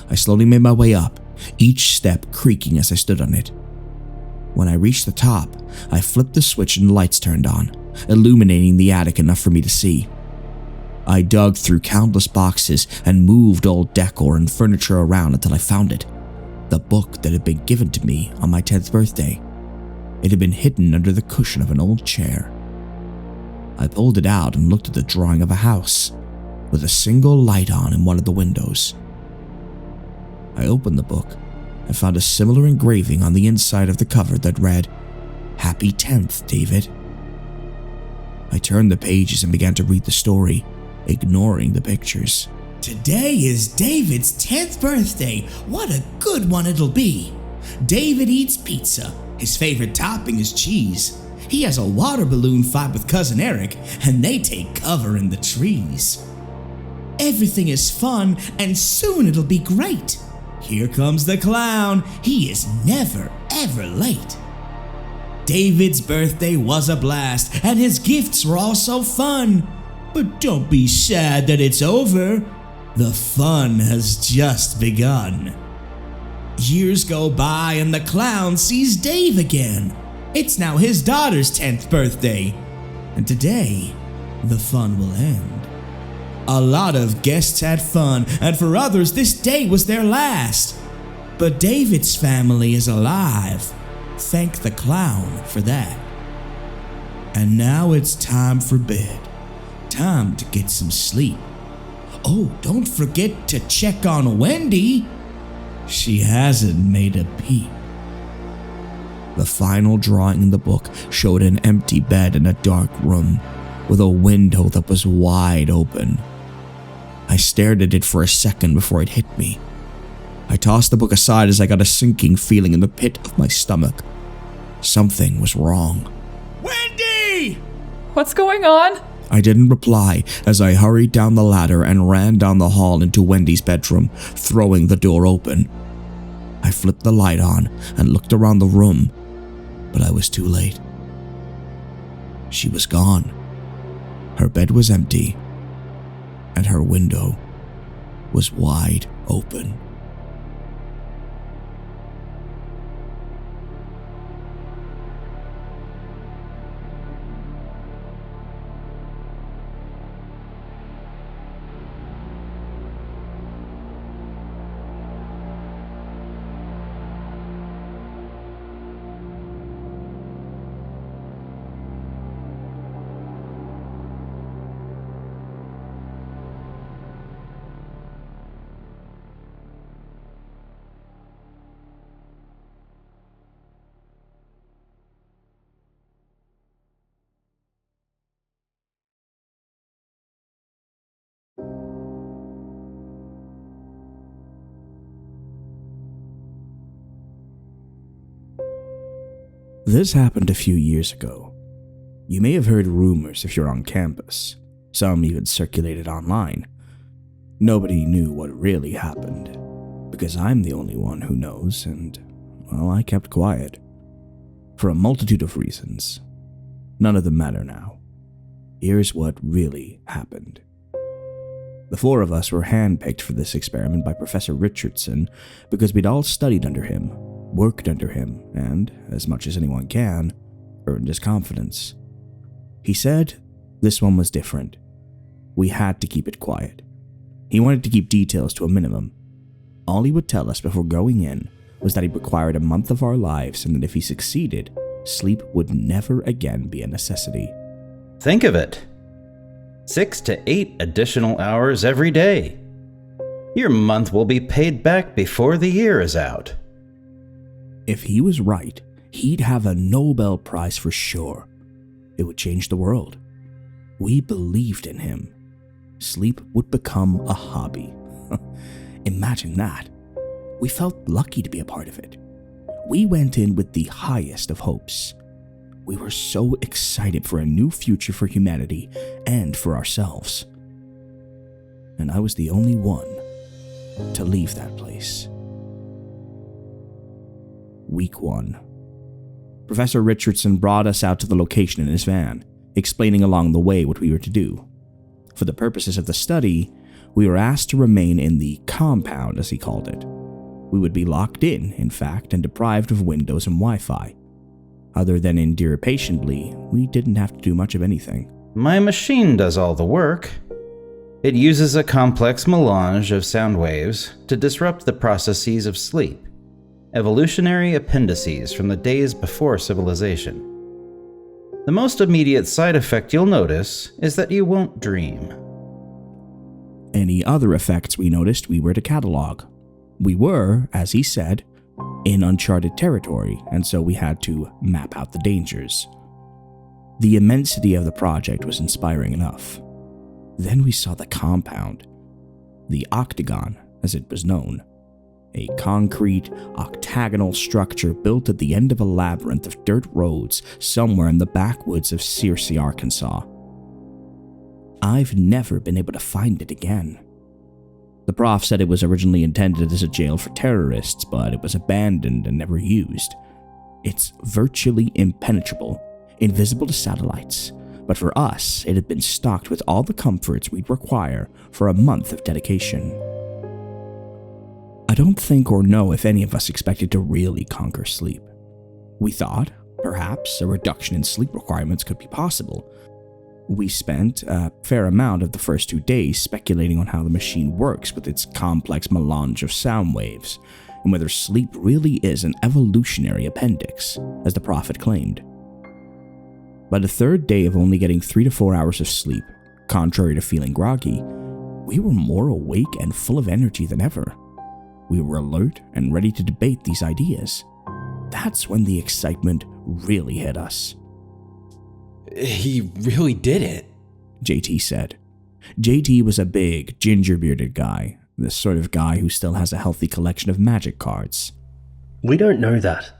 I slowly made my way up, each step creaking as I stood on it. When I reached the top, I flipped the switch and the lights turned on, illuminating the attic enough for me to see. I dug through countless boxes and moved old decor and furniture around until I found it, the book that had been given to me on my 10th birthday. It had been hidden under the cushion of an old chair. I pulled it out and looked at the drawing of a house, with a single light on in one of the windows. I opened the book and found a similar engraving on the inside of the cover that read, "Happy 10th, David." I turned the pages and began to read the story, ignoring the pictures. Today is David's 10th birthday. What a good one it'll be. David eats pizza. His favorite topping is cheese. He has a water balloon fight with Cousin Eric, and they take cover in the trees. Everything is fun, and soon it'll be great. Here comes the clown. He is never, ever late. David's birthday was a blast, and his gifts were also fun. But don't be sad that it's over. The fun has just begun. Years go by, and the clown sees Dave again. It's now his daughter's 10th birthday, and today, the fun will end. A lot of guests had fun, and for others, this day was their last. But David's family is alive. Thank the clown for that. And now it's time for bed. Time to get some sleep. Oh, don't forget to check on Wendy. She hasn't made a peep. The final drawing in the book showed an empty bed in a dark room with a window that was wide open. I stared at it for a second before it hit me. I tossed the book aside as I got a sinking feeling in the pit of my stomach. Something was wrong. Wendy! What's going on? I didn't reply as I hurried down the ladder and ran down the hall into Wendy's bedroom, throwing the door open. I flipped the light on and looked around the room, but I was too late. She was gone. Her bed was empty, and her window was wide open. This happened a few years ago. You may have heard rumors if you're on campus. Some even circulated online. Nobody knew what really happened, because I'm the only one who knows, and, well, I kept quiet. For a multitude of reasons. None of them matter now. Here's what really happened. The four of us were handpicked for this experiment by Professor Richardson because we'd all studied under him, worked under him, and, as much as anyone can, earned his confidence. He said this one was different. We had to keep it quiet. He wanted to keep details to a minimum. All he would tell us before going in was that he required a month of our lives and that if he succeeded, sleep would never again be a necessity. Think of it. 6 to 8 additional hours every day. Your month will be paid back before the year is out. If he was right, he'd have a Nobel Prize for sure. It would change the world. We believed in him. Sleep would become a hobby. Imagine that. We felt lucky to be a part of it. We went in with the highest of hopes. We were so excited for a new future for humanity and for ourselves. And I was the only one to leave that place. Week 1. Professor Richardson brought us out to the location in his van, explaining along the way what we were to do. For the purposes of the study, we were asked to remain in the compound, as he called it. We would be locked in fact, and deprived of windows and Wi-Fi. Other than endure patiently, we didn't have to do much of anything. My machine does all the work. It uses a complex melange of sound waves to disrupt the processes of sleep, evolutionary appendices from the days before civilization. The most immediate side effect you'll notice is that you won't dream. Any other effects we noticed we were to catalog. We were, as he said, in uncharted territory, and so we had to map out the dangers. The immensity of the project was inspiring enough. Then we saw the compound, the Octagon, as it was known. A concrete, octagonal structure built at the end of a labyrinth of dirt roads somewhere in the backwoods of Searcy, Arkansas. I've never been able to find it again. The prof said it was originally intended as a jail for terrorists, but it was abandoned and never used. It's virtually impenetrable, invisible to satellites, but for us, it had been stocked with all the comforts we'd require for a month of dedication. I don't think or know if any of us expected to really conquer sleep. We thought, perhaps, a reduction in sleep requirements could be possible. We spent a fair amount of the first 2 days speculating on how the machine works with its complex melange of sound waves, and whether sleep really is an evolutionary appendix, as the prophet claimed. By the third day of only getting 3 to 4 hours of sleep, contrary to feeling groggy, we were more awake and full of energy than ever. We were alert and ready to debate these ideas. That's when the excitement really hit us. He really did it, JT said. JT was a big, ginger-bearded guy, the sort of guy who still has a healthy collection of magic cards. We don't know that,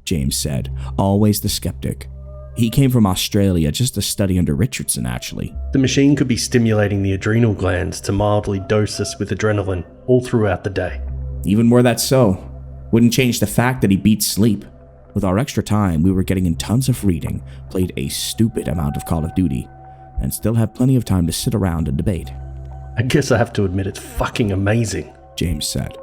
James said, always the skeptic. He came from Australia just to study under Richardson, actually. The machine could be stimulating the adrenal glands to mildly dose us with adrenaline all throughout the day. Even were that so, wouldn't change the fact that he beat sleep. With our extra time, we were getting in tons of reading, played a stupid amount of Call of Duty, and still had plenty of time to sit around and debate. I guess I have to admit it's fucking amazing, James said.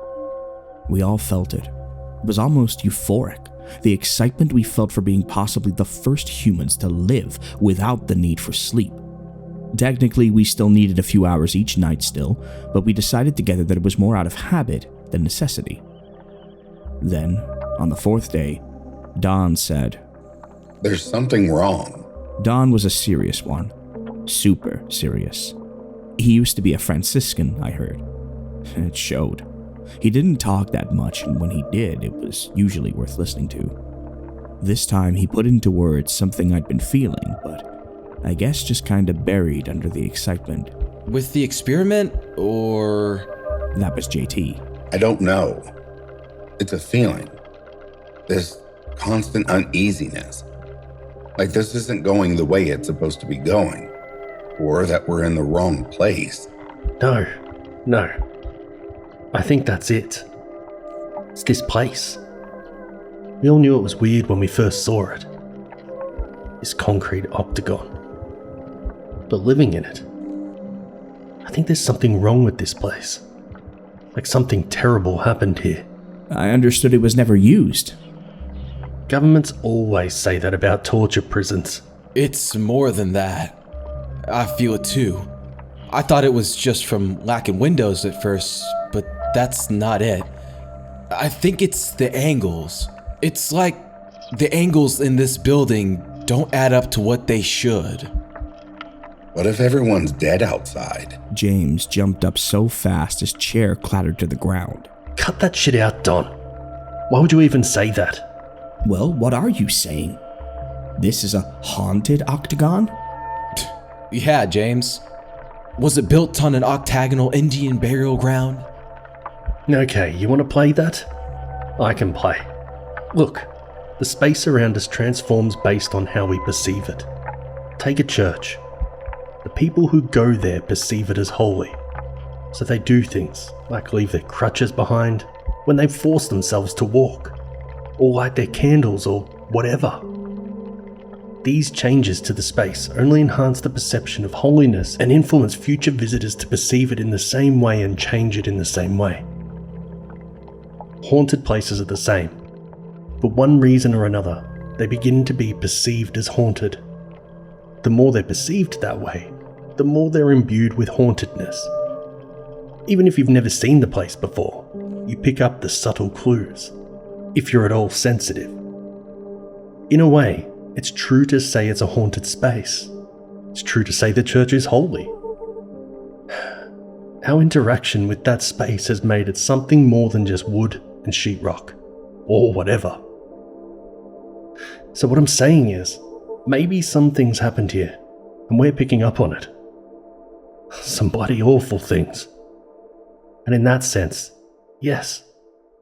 We all felt it. It was almost euphoric. The excitement we felt for being possibly the first humans to live without the need for sleep. Technically, we still needed a few hours each night still, but we decided together that it was more out of habit than necessity. Then, on the 4th day, Don said, "There's something wrong." Don was a serious one. Super serious. He used to be a Franciscan, I heard. It showed. He didn't talk that much, and when he did, it was usually worth listening to. This time, he put into words something I'd been feeling, but I guess just kinda buried under the excitement. With the experiment, or... That was JT. I don't know. It's a feeling. This constant uneasiness. Like this isn't going the way it's supposed to be going. Or that we're in the wrong place. No. I think that's it. It's this place. We all knew it was weird when we first saw it. This concrete octagon. But living in it, I think there's something wrong with this place. Like something terrible happened here. I understood it was never used. Governments always say that about torture prisons. It's more than that. I feel it too. I thought it was just from lacking windows at first, but that's not it. I think it's the angles. It's like the angles in this building don't add up to what they should. What if everyone's dead outside? James jumped up so fast his chair clattered to the ground. Cut that shit out, Don. Why would you even say that? Well, what are you saying? This is a haunted octagon? Yeah, James. Was it built on an octagonal Indian burial ground? Okay, you want to play that? I can play. Look, the space around us transforms based on how we perceive it. Take a church. The people who go there perceive it as holy. So they do things, like leave their crutches behind when they force themselves to walk, or light their candles or whatever. These changes to the space only enhance the perception of holiness and influence future visitors to perceive it in the same way and change it in the same way. Haunted places are the same. For one reason or another, they begin to be perceived as haunted. The more they're perceived that way, the more they're imbued with hauntedness. Even if you've never seen the place before, you pick up the subtle clues, if you're at all sensitive. In a way, it's true to say it's a haunted space. It's true to say the church is holy. Our interaction with that space has made it something more than just wood and sheetrock, or whatever. So what I'm saying is, maybe some things happened here, and we're picking up on it. Some bloody awful things. And in that sense, yes,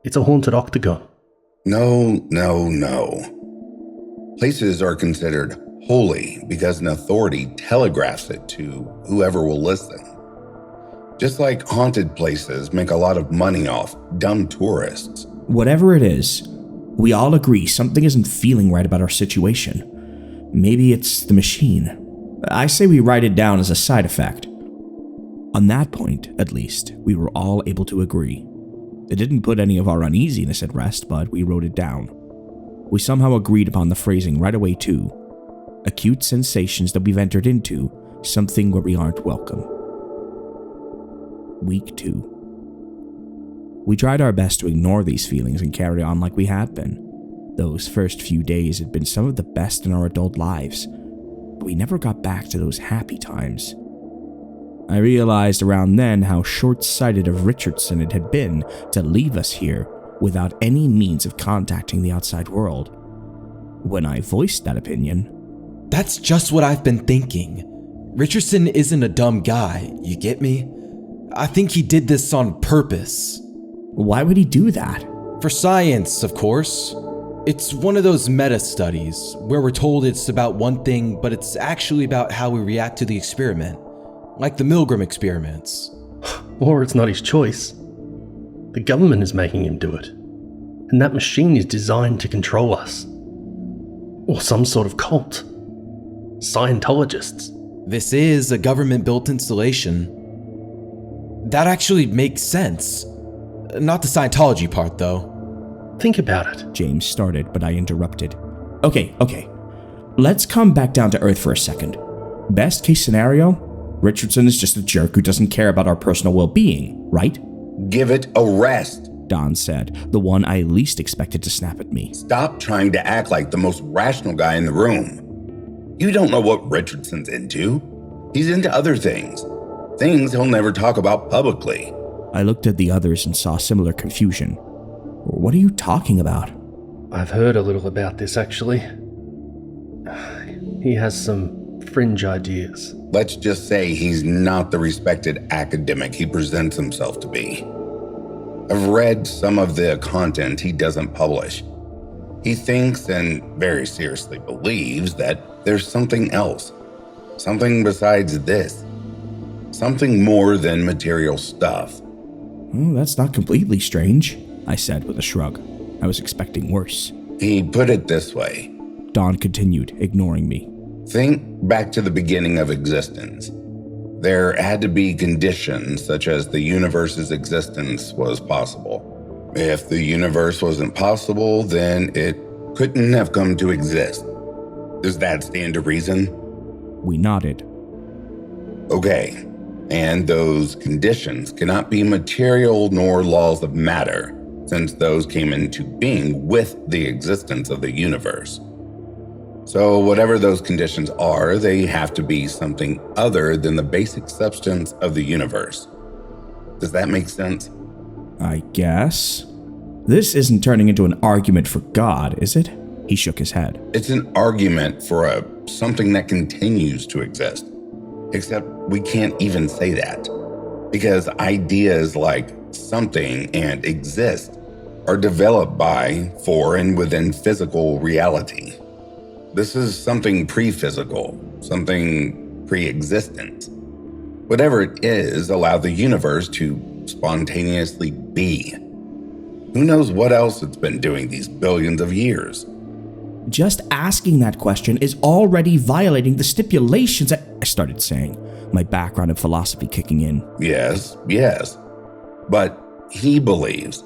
it's a haunted octagon. No. Places are considered holy because an authority telegraphs it to whoever will listen. Just like haunted places make a lot of money off dumb tourists. Whatever it is, we all agree something isn't feeling right about our situation. Maybe it's the machine. I say we write it down as a side effect. On that point, at least, we were all able to agree. It didn't put any of our uneasiness at rest, but we wrote it down. We somehow agreed upon the phrasing right away too. Acute sensations that we've entered into, something where we aren't welcome. Week 2. We tried our best to ignore these feelings and carry on like we had been. Those first few days had been some of the best in our adult lives, but we never got back to those happy times. I realized around then how short-sighted of Richardson it had been to leave us here without any means of contacting the outside world. When I voiced that opinion, "That's just what I've been thinking. Richardson isn't a dumb guy, you get me? I think he did this on purpose." "Why would he do that?" "For science, of course. It's one of those meta-studies where we're told it's about one thing, but it's actually about how we react to the experiment. Like the Milgram experiments." Or it's not his choice. The government is making him do it. And that machine is designed to control us. Or some sort of cult. Scientologists. This is a government-built installation. That actually makes sense. Not the Scientology part, though. Think about it. James started, but I interrupted. Okay. Let's come back down to earth for a second. Best case scenario, Richardson is just a jerk who doesn't care about our personal well-being, right? Give it a rest, Don said, the one I least expected to snap at me. Stop trying to act like the most rational guy in the room. You don't know what Richardson's into. He's into other things. Things he'll never talk about publicly. I looked at the others and saw similar confusion. What are you talking about? I've heard a little about this, actually. He has some fringe ideas. Let's just say he's not the respected academic he presents himself to be. I've read some of the content he doesn't publish. He thinks and very seriously believes that there's something else. Something besides this. Something more than material stuff. Well, that's not completely strange, I said with a shrug. I was expecting worse. He put it this way. Don continued, ignoring me. Think back to the beginning of existence. There had to be conditions such as the universe's existence was possible. If the universe wasn't possible, then it couldn't have come to exist. Does that stand to reason? We nodded. Okay. And those conditions cannot be material nor laws of matter, since those came into being with the existence of the universe. So whatever those conditions are, they have to be something other than the basic substance of the universe. Does that make sense? I guess. This isn't turning into an argument for God, is it? He shook his head. It's an argument for something that continues to exist. Except we can't even say that. Because ideas like something and exist are developed by, for, and within physical reality. This is something pre-physical, something pre-existent. Whatever it is, allow the universe to spontaneously be. Who knows what else it's been doing these billions of years? Just asking that question is already violating the stipulations I started saying, my background in philosophy kicking in. Yes. But he believes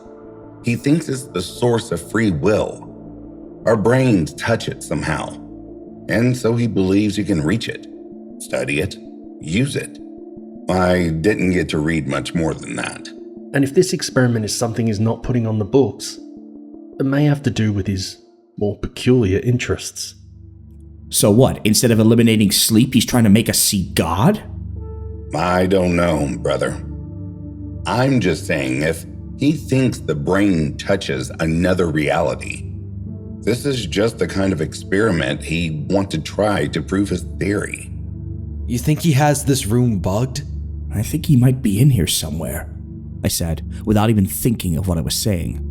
He thinks it's the source of free will. Our brains touch it somehow. And so he believes you can reach it, study it, use it. I didn't get to read much more than that. And if this experiment is something he's not putting on the books, it may have to do with his more peculiar interests. So what? Instead of eliminating sleep, he's trying to make us see God? I don't know, brother. I'm just saying if he thinks the brain touches another reality, this is just the kind of experiment he'd want to try to prove his theory. You think he has this room bugged? I think he might be in here somewhere, I said, without even thinking of what I was saying.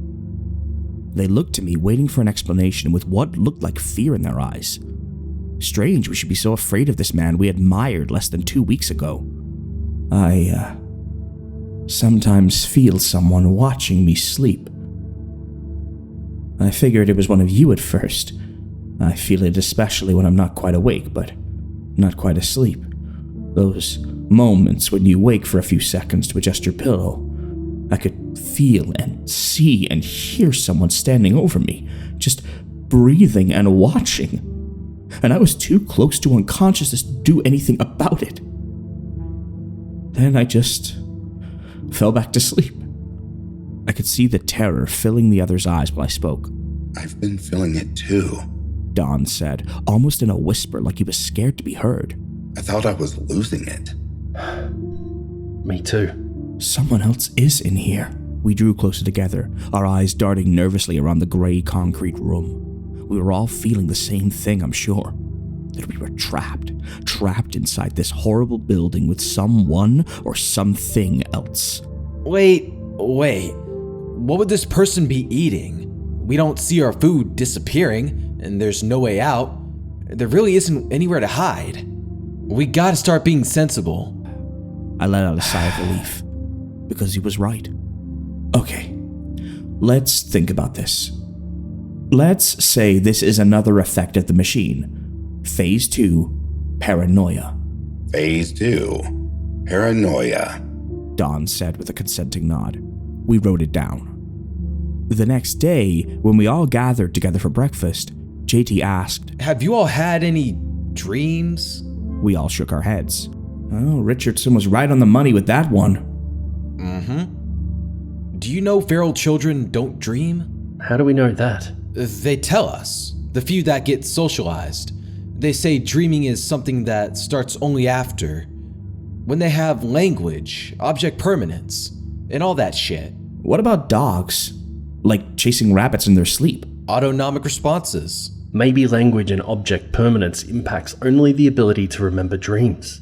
They looked to me, waiting for an explanation with what looked like fear in their eyes. Strange we should be so afraid of this man we admired less than 2 weeks ago. I sometimes feel someone watching me sleep. I figured it was one of you at first. I feel it especially when I'm not quite awake, but not quite asleep. Those moments when you wake for a few seconds to adjust your pillow. I could feel and see and hear someone standing over me, just breathing and watching. And I was too close to unconsciousness to do anything about it. Then I just fell back to sleep. I could see the terror filling the other's eyes while I spoke. I've been feeling it too, Don said, almost in a whisper like he was scared to be heard. I thought I was losing it. Me too. Someone else is in here. We drew closer together, our eyes darting nervously around the gray concrete room. We were all feeling the same thing, I'm sure. That we were trapped inside this horrible building with someone or something else. Wait. What would this person be eating? We don't see our food disappearing, and there's no way out. There really isn't anywhere to hide. We gotta start being sensible. I let out a sigh of relief, because he was right. Okay, let's think about this. Let's say this is another effect of the machine. Phase 2, paranoia. Phase 2, paranoia, Don said with a consenting nod. We wrote it down. The next day, when we all gathered together for breakfast, JT asked, "Have you all had any dreams?" We all shook our heads. Oh, Richardson was right on the money with that one. Do you know feral children don't dream? How do we know that? They tell us, the few that get socialized. They say dreaming is something that starts only after, when they have language, object permanence, and all that shit. What about dogs? Like chasing rabbits in their sleep? Autonomic responses. Maybe language and object permanence impacts only the ability to remember dreams.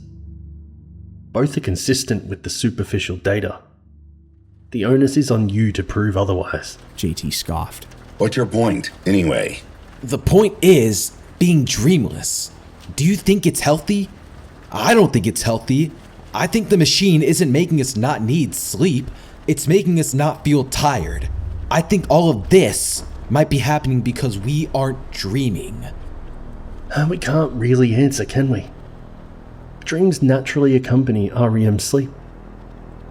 Both are consistent with the superficial data. The onus is on you to prove otherwise. JT scoffed. What's your point, anyway? The point is being dreamless. Do you think it's healthy? I don't think it's healthy. I think the machine isn't making us not need sleep. It's making us not feel tired. I think all of this might be happening because we aren't dreaming. We can't really answer, can we? Dreams naturally accompany REM sleep.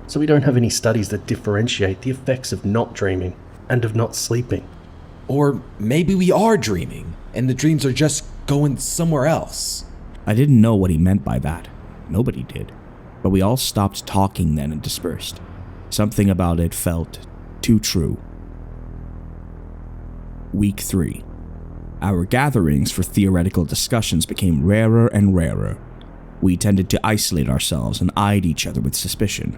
So we don't have any studies that differentiate the effects of not dreaming and of not sleeping. Or maybe we are dreaming, and the dreams are just going somewhere else. I didn't know what he meant by that. Nobody did. But we all stopped talking then and dispersed. Something about it felt too true. Week 3. Our gatherings for theoretical discussions became rarer and rarer. We tended to isolate ourselves and eyed each other with suspicion.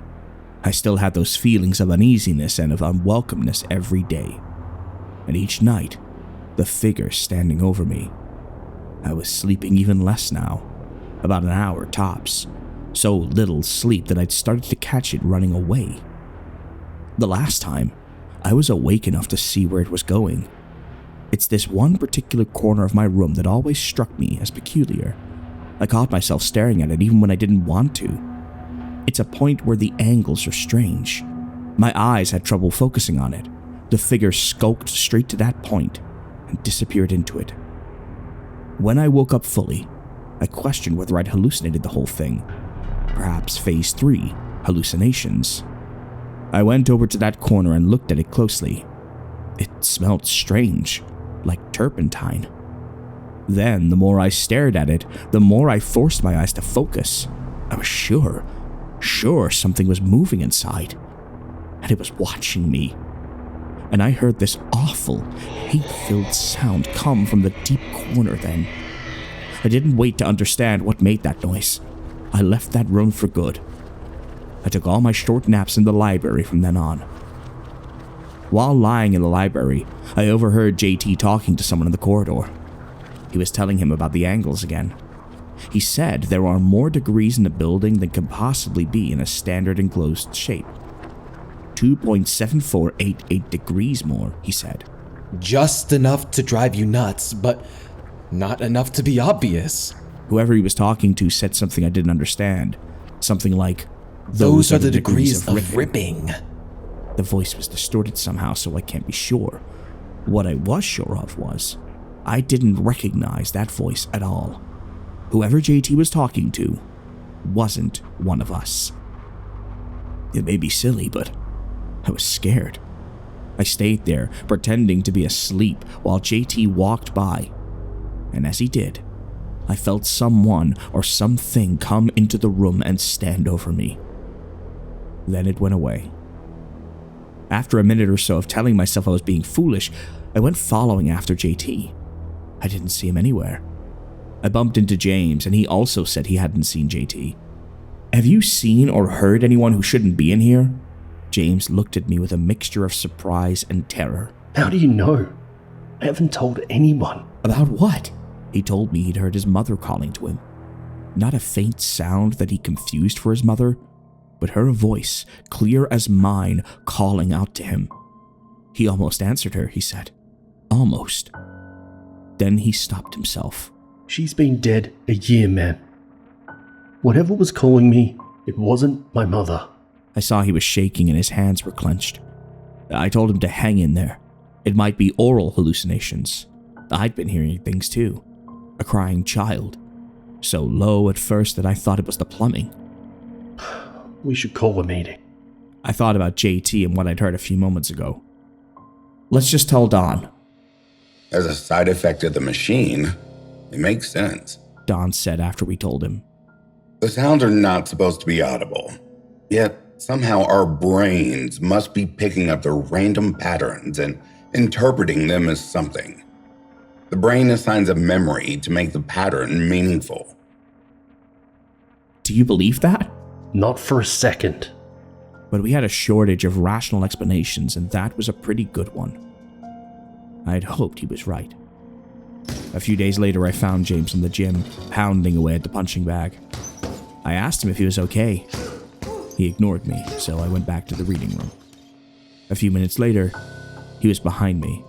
I still had those feelings of uneasiness and of unwelcomeness every day. And each night, the figure standing over me. I was sleeping even less now, about an hour tops. So little sleep that I'd started to catch it running away. The last time, I was awake enough to see where it was going. It's this one particular corner of my room that always struck me as peculiar. I caught myself staring at it even when I didn't want to. It's a point where the angles are strange. My eyes had trouble focusing on it. The figure skulked straight to that point and disappeared into it. When I woke up fully, I questioned whether I'd hallucinated the whole thing. Perhaps phase 3, hallucinations. I went over to that corner and looked at it closely. It smelled strange, like turpentine. Then, the more I stared at it, the more I forced my eyes to focus. I was sure something was moving inside, and it was watching me. And I heard this awful, hate-filled sound come from the deep corner then. I didn't wait to understand what made that noise. I left that room for good. I took all my short naps in the library from then on. While lying in the library, I overheard JT talking to someone in the corridor. He was telling him about the angles again. He said there are more degrees in a building than can possibly be in a standard enclosed shape. 2.7488 degrees more, he said. Just enough to drive you nuts, but not enough to be obvious. Whoever he was talking to said something I didn't understand. Something like, Those are the degrees of ripping. The voice was distorted somehow, so I can't be sure. What I was sure of was, I didn't recognize that voice at all. Whoever JT was talking to wasn't one of us. It may be silly, but I was scared. I stayed there, pretending to be asleep, while JT walked by. And as he did, I felt someone or something come into the room and stand over me. Then it went away. After a minute or so of telling myself I was being foolish, I went following after JT. I didn't see him anywhere. I bumped into James, and he also said he hadn't seen JT. Have you seen or heard anyone who shouldn't be in here? James looked at me with a mixture of surprise and terror. How do you know? I haven't told anyone. About what? He told me he'd heard his mother calling to him. Not a faint sound that he confused for his mother, but her voice, clear as mine, calling out to him. He almost answered her, he said. Almost. Then he stopped himself. She's been dead a year, man. Whatever was calling me, it wasn't my mother. I saw he was shaking and his hands were clenched. I told him to hang in there. It might be oral hallucinations. I'd been hearing things too. A crying child. So low at first that I thought it was the plumbing. We should call a meeting. I thought about JT and what I'd heard a few moments ago. Let's just tell Don. As a side effect of the machine, it makes sense, Don said after we told him. The sounds are not supposed to be audible. Yet, somehow our brains must be picking up the random patterns and interpreting them as something. The brain assigns a memory to make the pattern meaningful. Do you believe that? Not for a second. But we had a shortage of rational explanations, and that was a pretty good one. I'd hoped he was right. A few days later, I found James in the gym, pounding away at the punching bag. I asked him if he was okay. He ignored me, so I went back to the reading room. A few minutes later, he was behind me.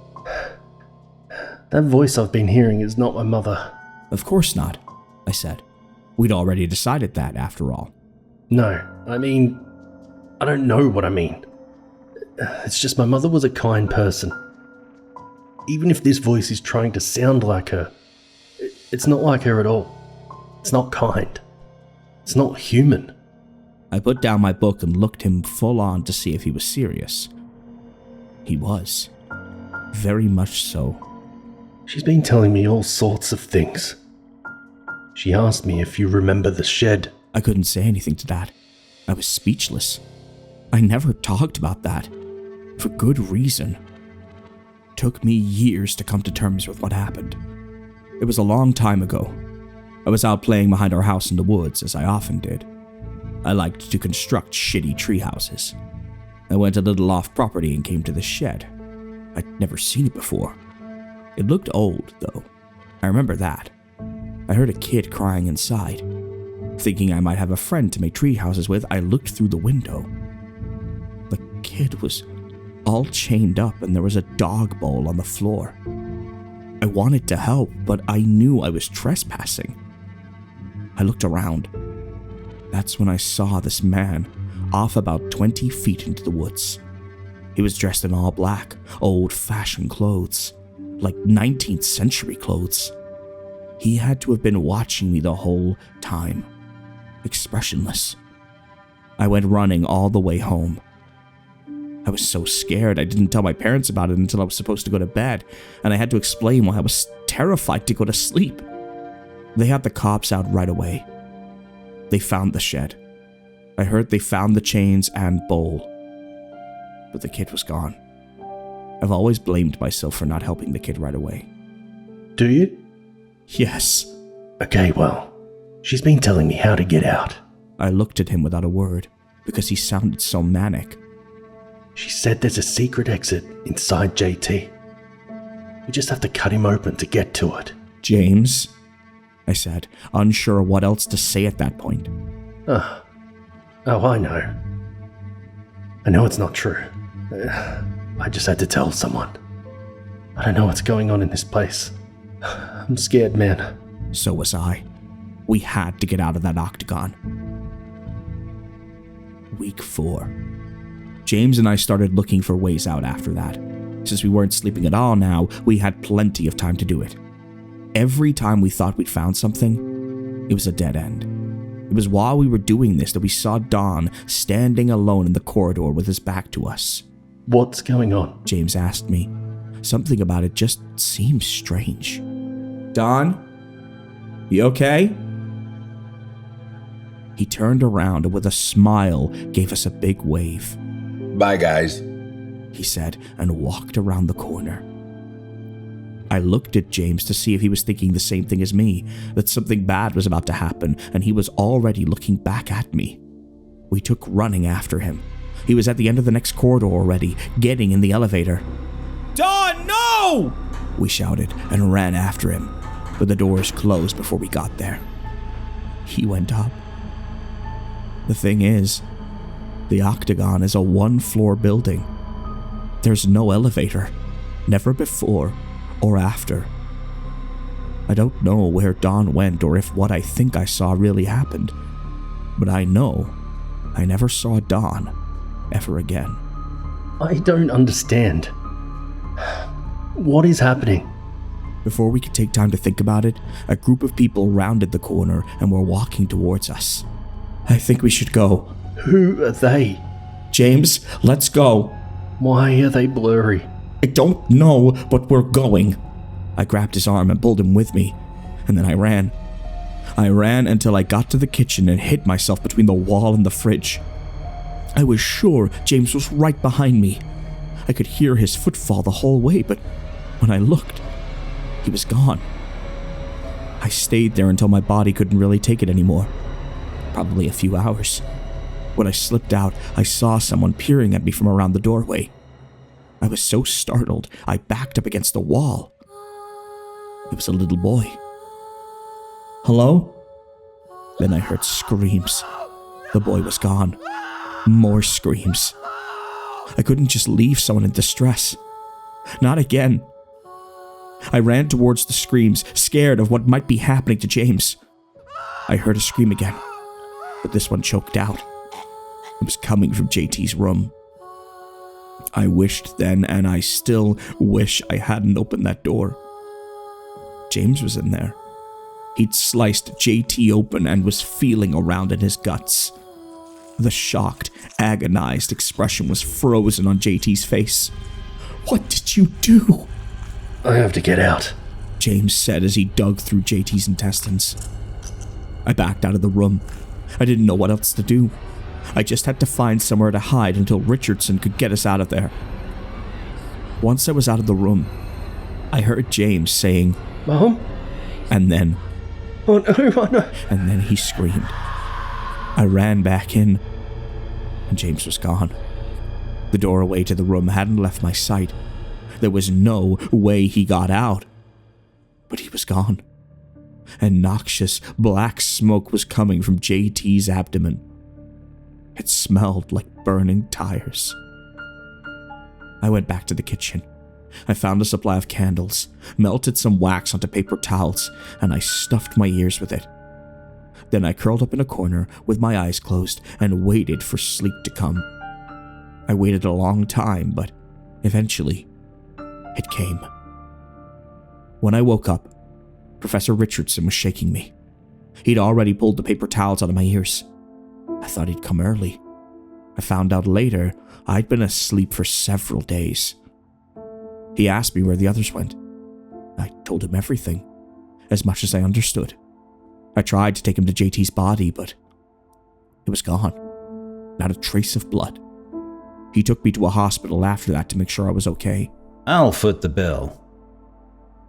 That voice I've been hearing is not my mother. Of course not, I said. We'd already decided that, after all. No, I don't know what I mean. It's just my mother was a kind person. Even if this voice is trying to sound like her, it's not like her at all. It's not kind. It's not human. I put down my book and looked him full on to see if he was serious. He was. Very much so. She's been telling me all sorts of things. She asked me if you remember the shed. I couldn't say anything to that. I was speechless. I never talked about that. For good reason. It took me years to come to terms with what happened. It was a long time ago. I was out playing behind our house in the woods, as I often did. I liked to construct shitty tree houses. I went a little off property and came to the shed. I'd never seen it before. It looked old, though. I remember that. I heard a kid crying inside. Thinking I might have a friend to make tree houses with, I looked through the window. The kid was all chained up and there was a dog bowl on the floor. I wanted to help, but I knew I was trespassing. I looked around. That's when I saw this man, off about 20 feet into the woods. He was dressed in all black, old-fashioned clothes, like 19th century clothes. He had to have been watching me the whole time, expressionless. I went running all the way home. I was so scared I didn't tell my parents about it until I was supposed to go to bed, and I had to explain why I was terrified to go to sleep. They had the cops out right away. They found the shed. I heard they found the chains and bowl. But the kid was gone. I've always blamed myself for not helping the kid right away. Do you? Yes. Okay, well, she's been telling me how to get out. I looked at him without a word, because he sounded so manic. She said there's a secret exit inside JT. You just have to cut him open to get to it. James, I said, unsure what else to say at that point. Oh, I know. I know it's not true. I just had to tell someone. I don't know what's going on in this place. I'm scared, man. So was I. We had to get out of that octagon. Week 4. James and I started looking for ways out after that. Since we weren't sleeping at all now, we had plenty of time to do it. Every time we thought we'd found something, it was a dead end. It was while we were doing this that we saw Don standing alone in the corridor with his back to us. What's going on? James asked me. Something about it just seemed strange. Don? You okay? He turned around and with a smile gave us a big wave. Bye, guys, he said, and walked around the corner. I looked at James to see if he was thinking the same thing as me, that something bad was about to happen, and he was already looking back at me. We took running after him. He was at the end of the next corridor already, getting in the elevator. Don, no! We shouted and ran after him, but the doors closed before we got there. He went up. The thing is, the octagon is a one-floor building. There's no elevator, never before or after. I don't know where Don went or if what I think I saw really happened, but I know I never saw Don ever again. I don't understand. What is happening? Before we could take time to think about it, a group of people rounded the corner and were walking towards us. I think we should go. Who are they? James, let's go. Why are they blurry? I don't know, but we're going. I grabbed his arm and pulled him with me, and then I ran. I ran until I got to the kitchen and hid myself between the wall and the fridge. I was sure James was right behind me. I could hear his footfall the whole way, but when I looked, he was gone. I stayed there until my body couldn't really take it anymore. Probably a few hours. When I slipped out, I saw someone peering at me from around the doorway. I was so startled, I backed up against the wall. It was a little boy. Hello? Then I heard screams. The boy was gone. More screams. I couldn't just leave someone in distress. Not again. I ran towards the screams, scared of what might be happening to James. I heard a scream again, but this one choked out. It was coming from JT's room. I wished then, and I still wish I hadn't opened that door. James was in there. He'd sliced JT open and was feeling around in his guts. The shocked, agonized expression was frozen on JT's face. What did you do? I have to get out, James said as he dug through JT's intestines. I backed out of the room. I didn't know what else to do. I just had to find somewhere to hide until Richardson could get us out of there. Once I was out of the room, I heard James saying, Mom? And then, Oh no. And then he screamed. I ran back in, and James was gone. The doorway to the room hadn't left my sight. There was no way he got out. But he was gone. And noxious black smoke was coming from JT's abdomen. It smelled like burning tires. I went back to the kitchen. I found a supply of candles, melted some wax onto paper towels, and I stuffed my ears with it. Then I curled up in a corner with my eyes closed and waited for sleep to come. I waited a long time, but eventually, it came. When I woke up, Professor Richardson was shaking me. He'd already pulled the paper towels out of my ears. I thought he'd come early. I found out later I'd been asleep for several days. He asked me where the others went. I told him everything, as much as I understood. I tried to take him to JT's body, but it was gone. Not a trace of blood. He took me to a hospital after that to make sure I was okay. I'll foot the bill.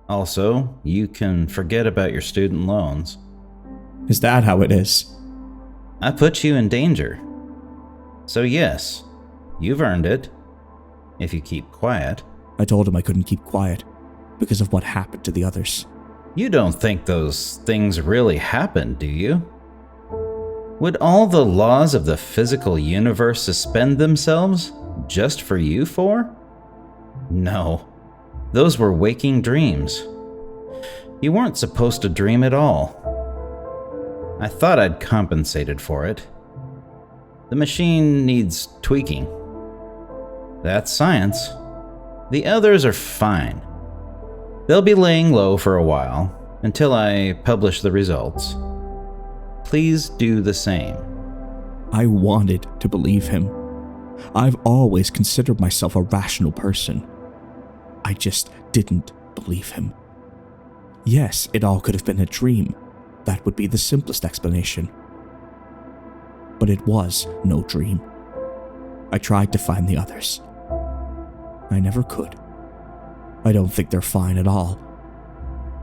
Also, you can forget about your student loans. Is that how it is? I put you in danger. So yes, you've earned it. If you keep quiet. I told him I couldn't keep quiet because of what happened to the others. You don't think those things really happened, do you? Would all the laws of the physical universe suspend themselves just for you four? No, those were waking dreams. You weren't supposed to dream at all. I thought I'd compensated for it. The machine needs tweaking. That's science. The others are fine. They'll be laying low for a while until I publish the results. Please do the same. I wanted to believe him. I've always considered myself a rational person. I just didn't believe him. Yes, it all could have been a dream. That would be the simplest explanation. But it was no dream. I tried to find the others. I never could. I don't think they're fine at all.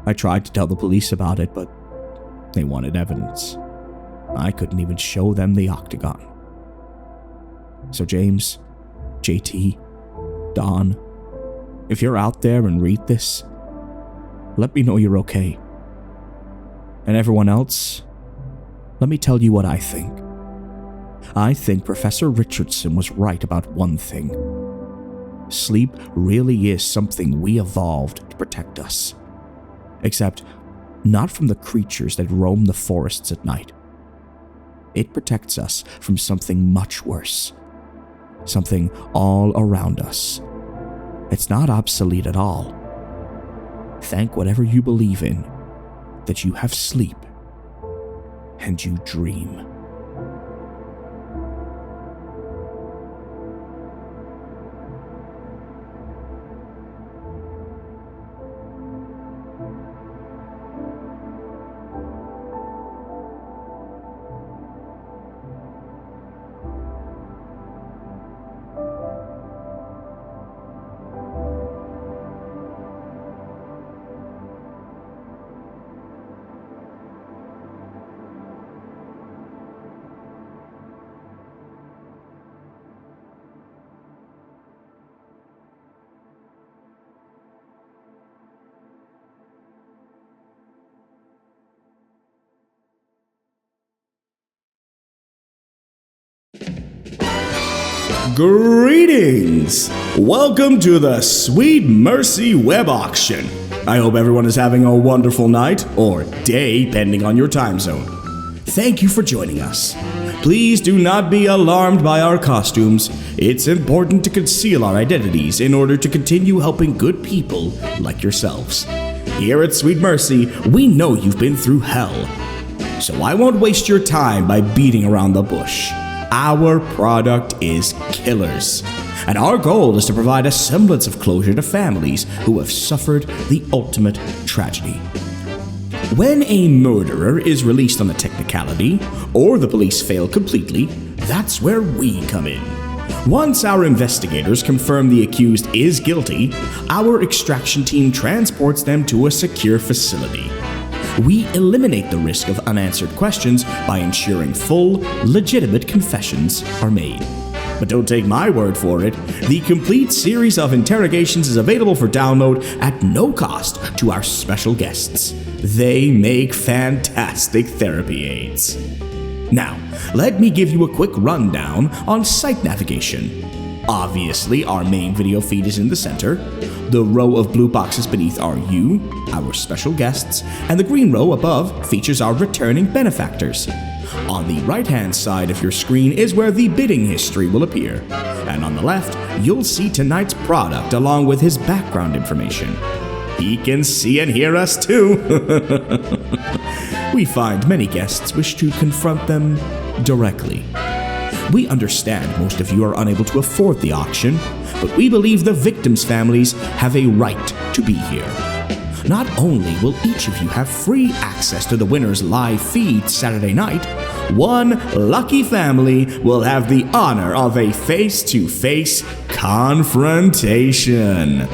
I tried to tell the police about it, but they wanted evidence. I couldn't even show them the octagon. So James, JT, Don, if you're out there and read this, let me know you're okay. And everyone else, let me tell you what I think. I think Professor Richardson was right about one thing. Sleep really is something we evolved to protect us. Except, not from the creatures that roam the forests at night. It protects us from something much worse. Something all around us. It's not obsolete at all. Thank whatever you believe in that you have sleep and you dream. Greetings! Welcome to the Sweet Mercy Web Auction. I hope everyone is having a wonderful night, or day, depending on your time zone. Thank you for joining us. Please do not be alarmed by our costumes. It's important to conceal our identities in order to continue helping good people like yourselves. Here at Sweet Mercy, we know you've been through hell. So I won't waste your time by beating around the bush. Our product is killers, and our goal is to provide a semblance of closure to families who have suffered the ultimate tragedy. When a murderer is released on a technicality, or the police fail completely, that's where we come in. Once our investigators confirm the accused is guilty, our extraction team transports them to a secure facility. We eliminate the risk of unanswered questions by ensuring full, legitimate confessions are made. But don't take my word for it. The complete series of interrogations is available for download at no cost to our special guests. They make fantastic therapy aids. Now, let me give you a quick rundown on site navigation. Obviously, our main video feed is in the center. The row of blue boxes beneath are you, our special guests, and the green row above features our returning benefactors. On the right-hand side of your screen is where the bidding history will appear, and on the left, you'll see tonight's product along with his background information. He can see and hear us too. We find many guests wish to confront them directly. We understand most of you are unable to afford the auction, but we believe the victims' families have a right to be here. Not only will each of you have free access to the winner's live feed Saturday night, one lucky family will have the honor of a face-to-face confrontation.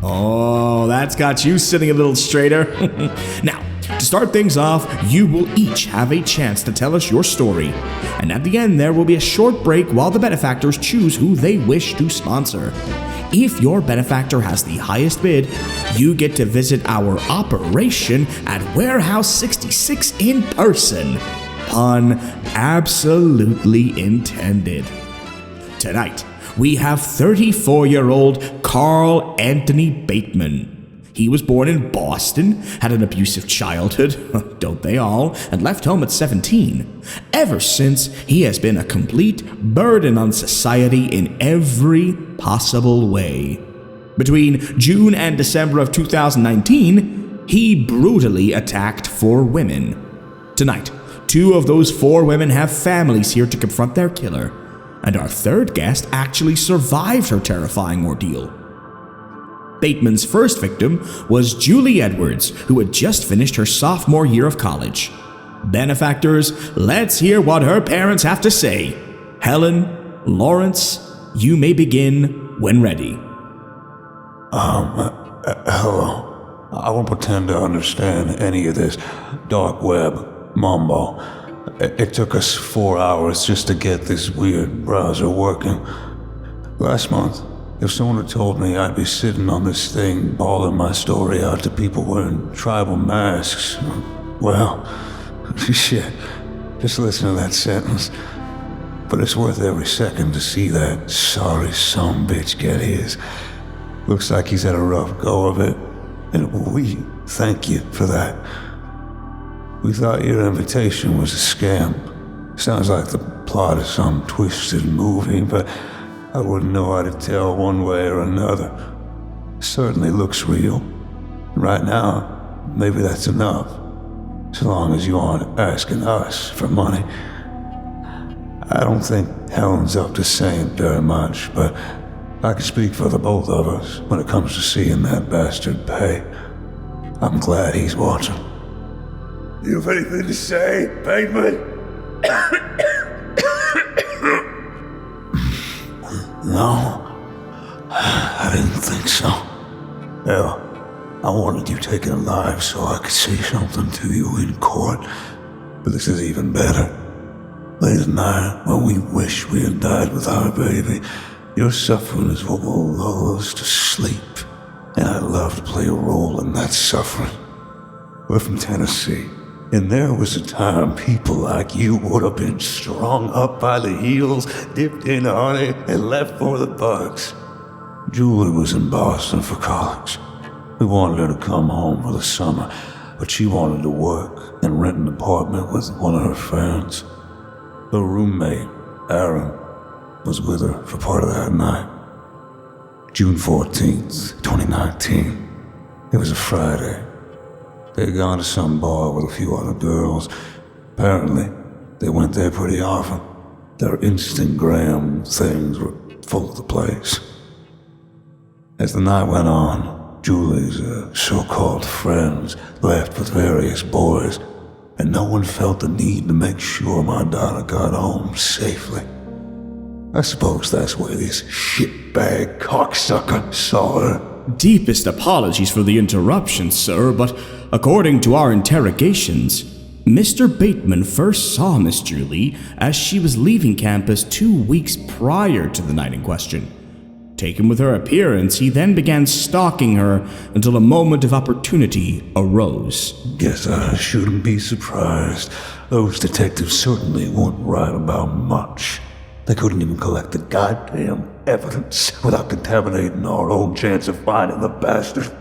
Oh, that's got you sitting a little straighter. Now, to start things off, you will each have a chance to tell us your story. And at the end, there will be a short break while the benefactors choose who they wish to sponsor. If your benefactor has the highest bid, you get to visit our operation at Warehouse 66 in person. Pun absolutely intended. Tonight, we have 34-year-old Carl Anthony Bateman. He was born in Boston, had an abusive childhood, don't they all, and left home at 17. Ever since, he has been a complete burden on society in every possible way. Between June and December of 2019, he brutally attacked 4 women. Tonight, 2 of those 4 women have families here to confront their killer, and our third guest actually survived her terrifying ordeal. Bateman's first victim was Julie Edwards, who had just finished her sophomore year of college. Benefactors, let's hear what her parents have to say. Helen, Lawrence, you may begin when ready. Hello. I won't pretend to understand any of this dark web mumbo. It took us 4 hours just to get this weird browser working. Last month, if someone had told me I'd be sitting on this thing bawling my story out to people wearing tribal masks, well, shit, just listen to that sentence. But it's worth every second to see that sorry sumbitch get his. Looks like he's had a rough go of it, and we thank you for that. We thought your invitation was a scam. Sounds like the plot of some twisted movie, but I wouldn't know how to tell one way or another. Certainly looks real. Right now, maybe that's enough. So long as you aren't asking us for money. I don't think Helen's up to saying very much, but I can speak for the both of us when it comes to seeing that bastard pay. I'm glad he's watching. You have anything to say, Bateman? No, I didn't think so. Hell, I wanted you taken alive so I could say something to you in court, but this is even better. Late at night, when we wish we had died with our baby, your suffering is what will lull us to sleep, and I'd love to play a role in that suffering. We're from Tennessee, and there was a time people like you would have been strung up by the heels, dipped in honey, and left for the bugs. Julie was in Boston for college. We wanted her to come home for the summer, but she wanted to work and rent an apartment with one of her friends. Her roommate, Aaron, was with her for part of that night. June 14th, 2019. It was a Friday. They had gone to some bar with a few other girls. Apparently, they went there pretty often. Their Instagram things were full of the place. As the night went on, Julie's so-called friends left with various boys, and no one felt the need to make sure my daughter got home safely. I suppose that's where this shitbag cocksucker saw her. Deepest apologies for the interruption, sir, but according to our interrogations, Mr. Bateman first saw Miss Julie as she was leaving campus 2 weeks prior to the night in question. Taken with her appearance, he then began stalking her until a moment of opportunity arose. Guess I shouldn't be surprised. Those detectives certainly weren't right about much. They couldn't even collect the goddamn evidence without contaminating our own chance of finding the bastard.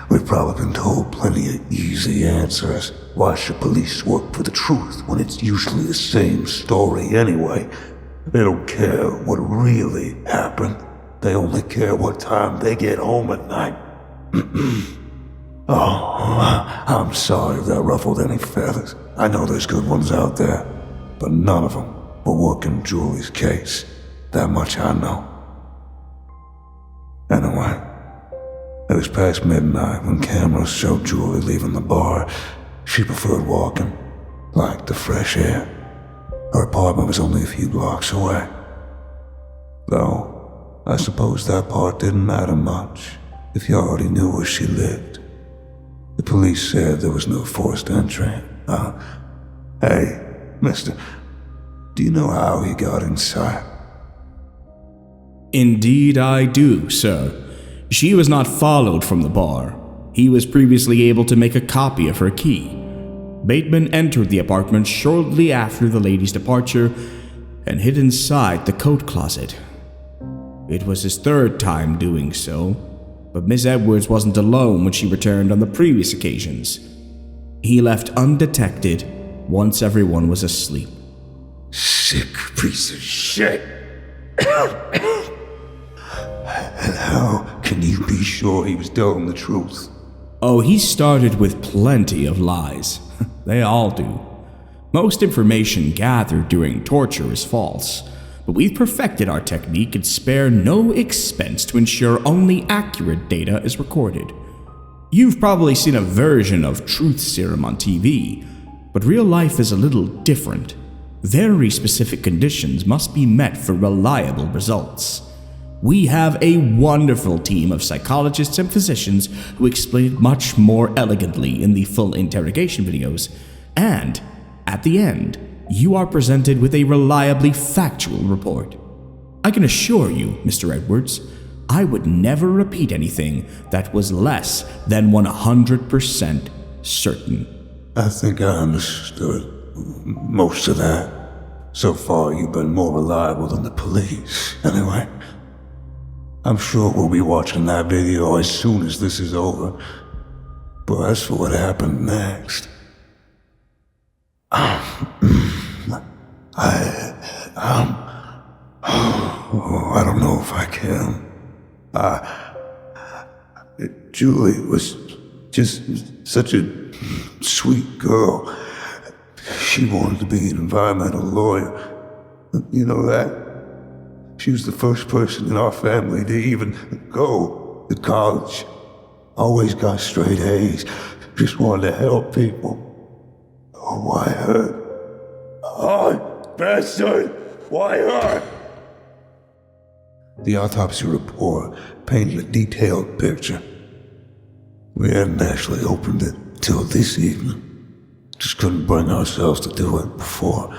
We've probably been told plenty of easy answers. Why should police work for the truth when it's usually the same story anyway? They don't care what really happened. They only care what time they get home at night. Oh, I'm sorry if that ruffled any feathers. I know there's good ones out there. but none of them were working Julie's case. That much I know. Anyway, it was past midnight when cameras showed Julie leaving the bar. She preferred walking, liked the fresh air. Her apartment was only a few blocks away. Though, I suppose that part didn't matter much if you already knew where she lived. The police said there was no forced entry. Hey, mister, do you know how he got inside? Indeed I do, sir. She was not followed from the bar. He was previously able to make a copy of her key. Bateman entered the apartment shortly after the lady's departure and hid inside the coat closet. It was his third time doing so, but Miss Edwards wasn't alone when she returned on the previous occasions. He left undetected once everyone was asleep. Sick piece of shit. And how can you be sure he was telling the truth? Oh, he started with plenty of lies. They all do. Most information gathered during torture is false, but we've perfected our technique and spare no expense to ensure only accurate data is recorded. You've probably seen a version of Truth Serum on TV, but real life is a little different. Very specific conditions must be met for reliable results. We have a wonderful team of psychologists and physicians who explain it much more elegantly in the full interrogation videos, and at the end, you are presented with a reliably factual report. I can assure you, Mr. Edwards, I would never repeat anything that was less than 100% certain. I think I understood most of that. So far, you've been more reliable than the police. Anyway, I'm sure we'll be watching that video as soon as this is over. But as for what happened next, I don't know if I can. Julie was just such a sweet girl. She wanted to be an environmental lawyer. You know that? She was the first person in our family to even go to college. Always got straight A's. Just wanted to help people. Oh, why her? Oh, bastard! Why her? The autopsy report painted a detailed picture. We hadn't actually opened it till this evening. Just couldn't bring ourselves to do it before.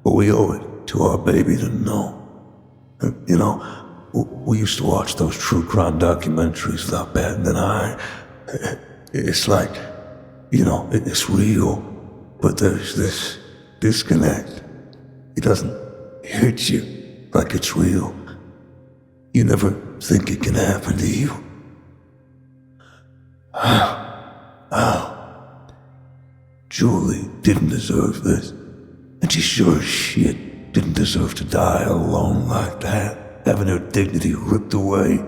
But we owe it to our baby to know. You know, we used to watch those true crime documentaries without batting an eye. It's like, you know, it's real, but there's this disconnect. It doesn't hit you like it's real. You never think it can happen to you. Julie didn't deserve this. And she sure as shit didn't deserve to die alone like that, having her dignity ripped away.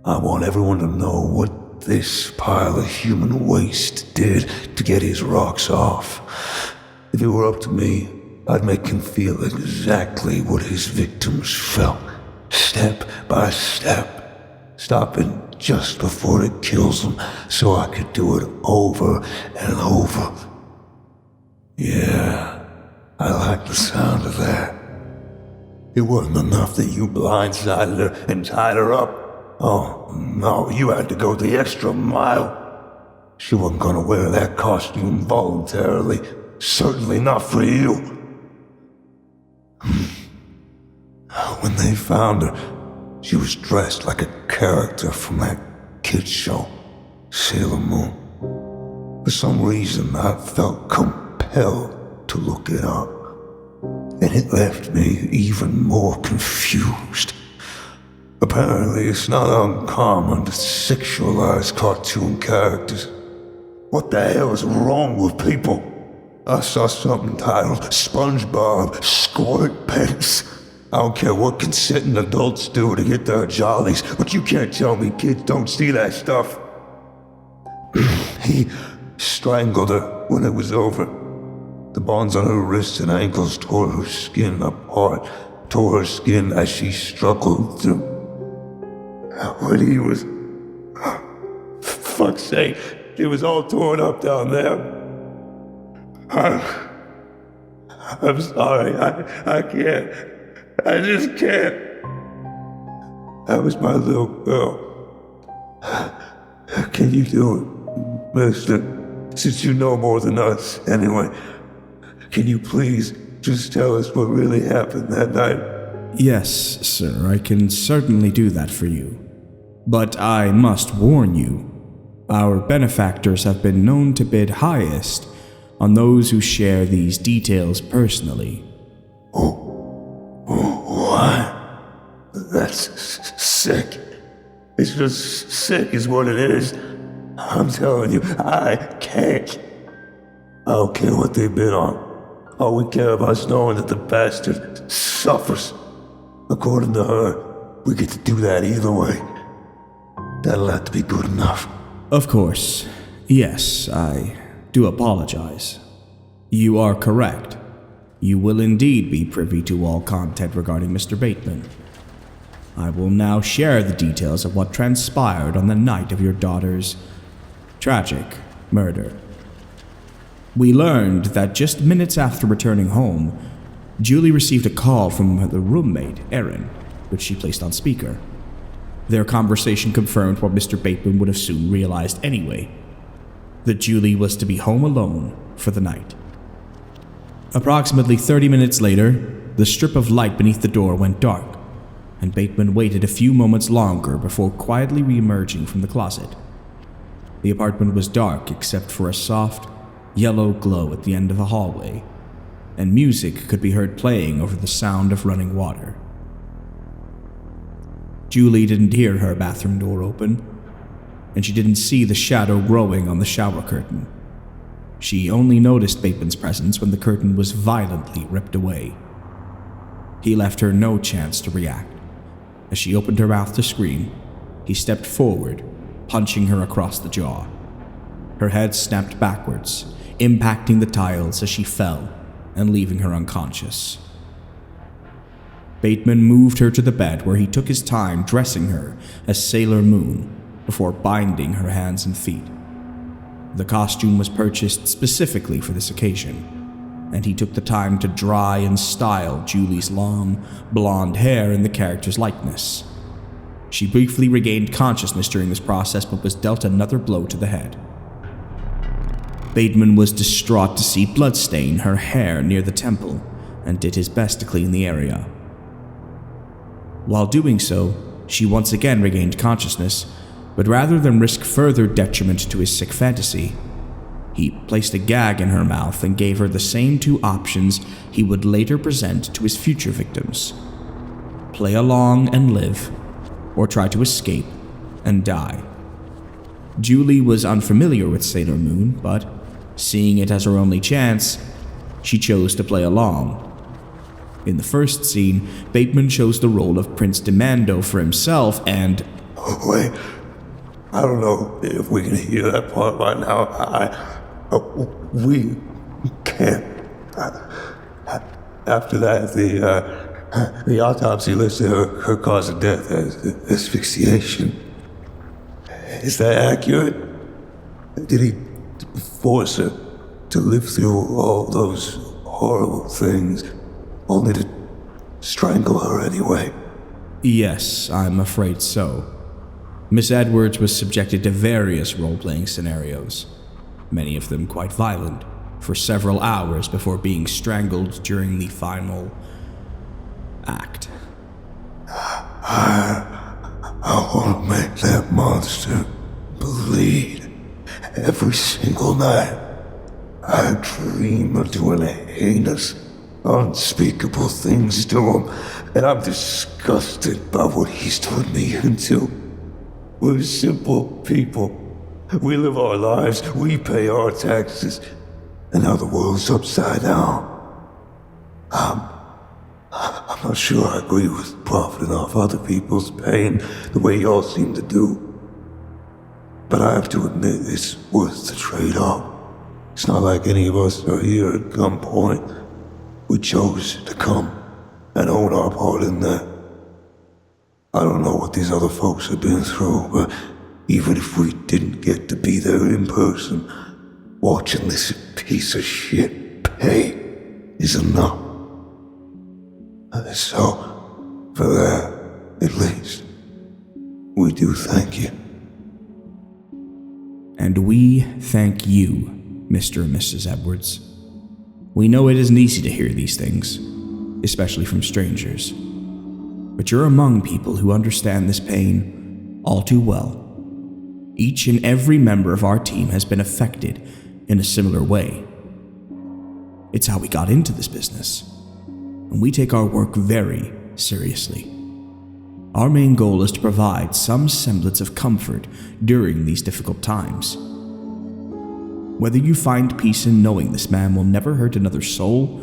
I want everyone to know what this pile of human waste did to get his rocks off. If it were up to me, I'd make him feel exactly what his victims felt, step by step, stopping just before it kills them so I could do it over and over. Yeah, I like the sound of that. It wasn't enough that you blindsided her and tied her up. Oh, no, you had to go the extra mile. She wasn't gonna wear that costume voluntarily. Certainly not for you. When they found her, she was dressed like a character from that kid's show, Sailor Moon. For some reason, I felt compelled to look it up, and it left me even more confused. Apparently, it's not uncommon to sexualize cartoon characters. What the hell is wrong with people? I saw something titled SpongeBob Squirt Pants. I don't care what consenting adults do to get their jollies, but you can't tell me kids don't see that stuff. He strangled her when it was over. The bonds on her wrists and ankles tore her skin apart, tore her skin as she struggled through. When he was... fuck's sake, it was all torn up down there. I'm sorry, I can't. I just can't. That was my little girl. Can you do it, mister? Since you know more than us, anyway. Can you please just tell us what really happened that night? Yes, sir, I can certainly do that for you. But I must warn you, our benefactors have been known to bid highest on those who share these details personally. What? That's sick. It's just sick is what it is. I'm telling you, I can't. I don't care what they bid on. All we care about is knowing that the bastard suffers. According to her, we get to do that either way. That'll have to be good enough. Of course. Yes, I do apologize. You are correct. You will indeed be privy to all content regarding Mr. Bateman. I will now share the details of what transpired on the night of your daughter's tragic murder. We learned that just minutes after returning home, Julie received a call from the roommate, Erin, which she placed on speaker. Their conversation confirmed what Mr. Bateman would have soon realized anyway, that Julie was to be home alone for the night. Approximately 30 minutes later, the strip of light beneath the door went dark, and Bateman waited a few moments longer before quietly re-emerging from the closet. The apartment was dark except for a soft, yellow glow at the end of the hallway, and music could be heard playing over the sound of running water. Julie didn't hear her bathroom door open, and she didn't see the shadow growing on the shower curtain. She only noticed Bateman's presence when the curtain was violently ripped away. He left her no chance to react. As she opened her mouth to scream, he stepped forward, punching her across the jaw. Her head snapped backwards, impacting the tiles as she fell and leaving her unconscious. Bateman moved her to the bed where he took his time dressing her as Sailor Moon before binding her hands and feet. The costume was purchased specifically for this occasion, and he took the time to dry and style Julie's long, blonde hair in the character's likeness. She briefly regained consciousness during this process but was dealt another blow to the head. Bateman was distraught to see blood stain her hair near the temple and did his best to clean the area. While doing so, she once again regained consciousness, but rather than risk further detriment to his sick fantasy, he placed a gag in her mouth and gave her the same two options he would later present to his future victims: play along and live, or try to escape and die. Julie was unfamiliar with Sailor Moon, but seeing it as her only chance, she chose to play along. In the first scene, Bateman chose the role of Prince Demando for himself and... Wait, I don't know if we can hear that part right now. We can't. After that, the autopsy listed her cause of death as asphyxiation. Is that accurate? Did he force her to live through all those horrible things, only to strangle her anyway? Yes, I'm afraid so. Miss Edwards was subjected to various role-playing scenarios, many of them quite violent, for several hours before being strangled during the final act. I want to make that monster bleed. Every single night, I dream of doing heinous, unspeakable things to him, and I'm disgusted by what he's turned me into. We're simple people. We live our lives, we pay our taxes, and now the world's upside down. I'm not sure I agree with profiting off other people's pain the way y'all seem to do. But I have to admit it's worth the trade-off. It's not like any of us are here at gunpoint. We chose to come and own our part in that. I don't know what these other folks have been through, but even if we didn't get to be there in person, watching this piece of shit pay is enough. And so, for that, at least, we do thank you. And we thank you, Mr. and Mrs. Edwards. We know it isn't easy to hear these things, especially from strangers. But you're among people who understand this pain all too well. Each and every member of our team has been affected in a similar way. It's how we got into this business, and we take our work very seriously. Our main goal is to provide some semblance of comfort during these difficult times. Whether you find peace in knowing this man will never hurt another soul,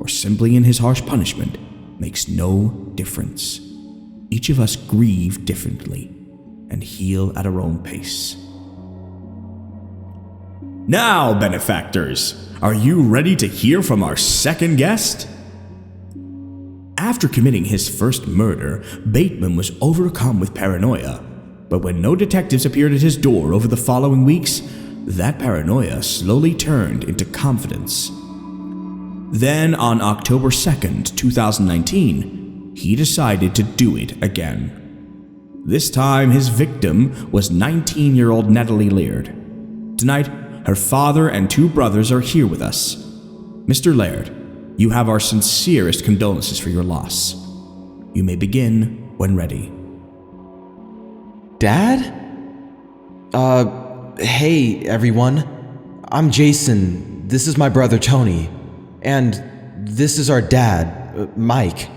or simply in his harsh punishment, makes no difference. Each of us grieve differently and heal at our own pace. Now, benefactors, are you ready to hear from our second guest? After committing his first murder, Bateman was overcome with paranoia, but when no detectives appeared at his door over the following weeks, that paranoia slowly turned into confidence. Then, on October 2nd, 2019, he decided to do it again. This time, his victim was 19-year-old Natalie Laird. Tonight, her father and 2 brothers are here with us. Mr. Laird, you have our sincerest condolences for your loss. You may begin when ready. Dad? Hey, everyone. I'm Jason. This is my brother, Tony. And this is our dad, Mike.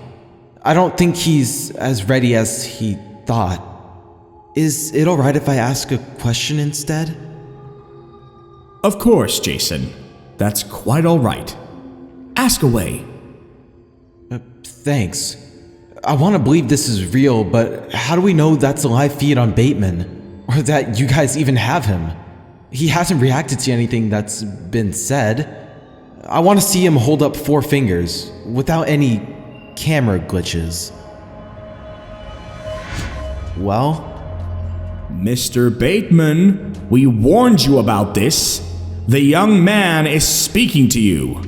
I don't think he's as ready as he thought. Is it alright if I ask a question instead? Of course, Jason. That's quite all right. Ask away. Thanks. I want to believe this is real, but how do we know that's a live feed on Bateman? Or that you guys even have him? He hasn't reacted to anything that's been said. I want to see him hold up 4 fingers, without any camera glitches. Well? Mr. Bateman, we warned you about this. The young man is speaking to you.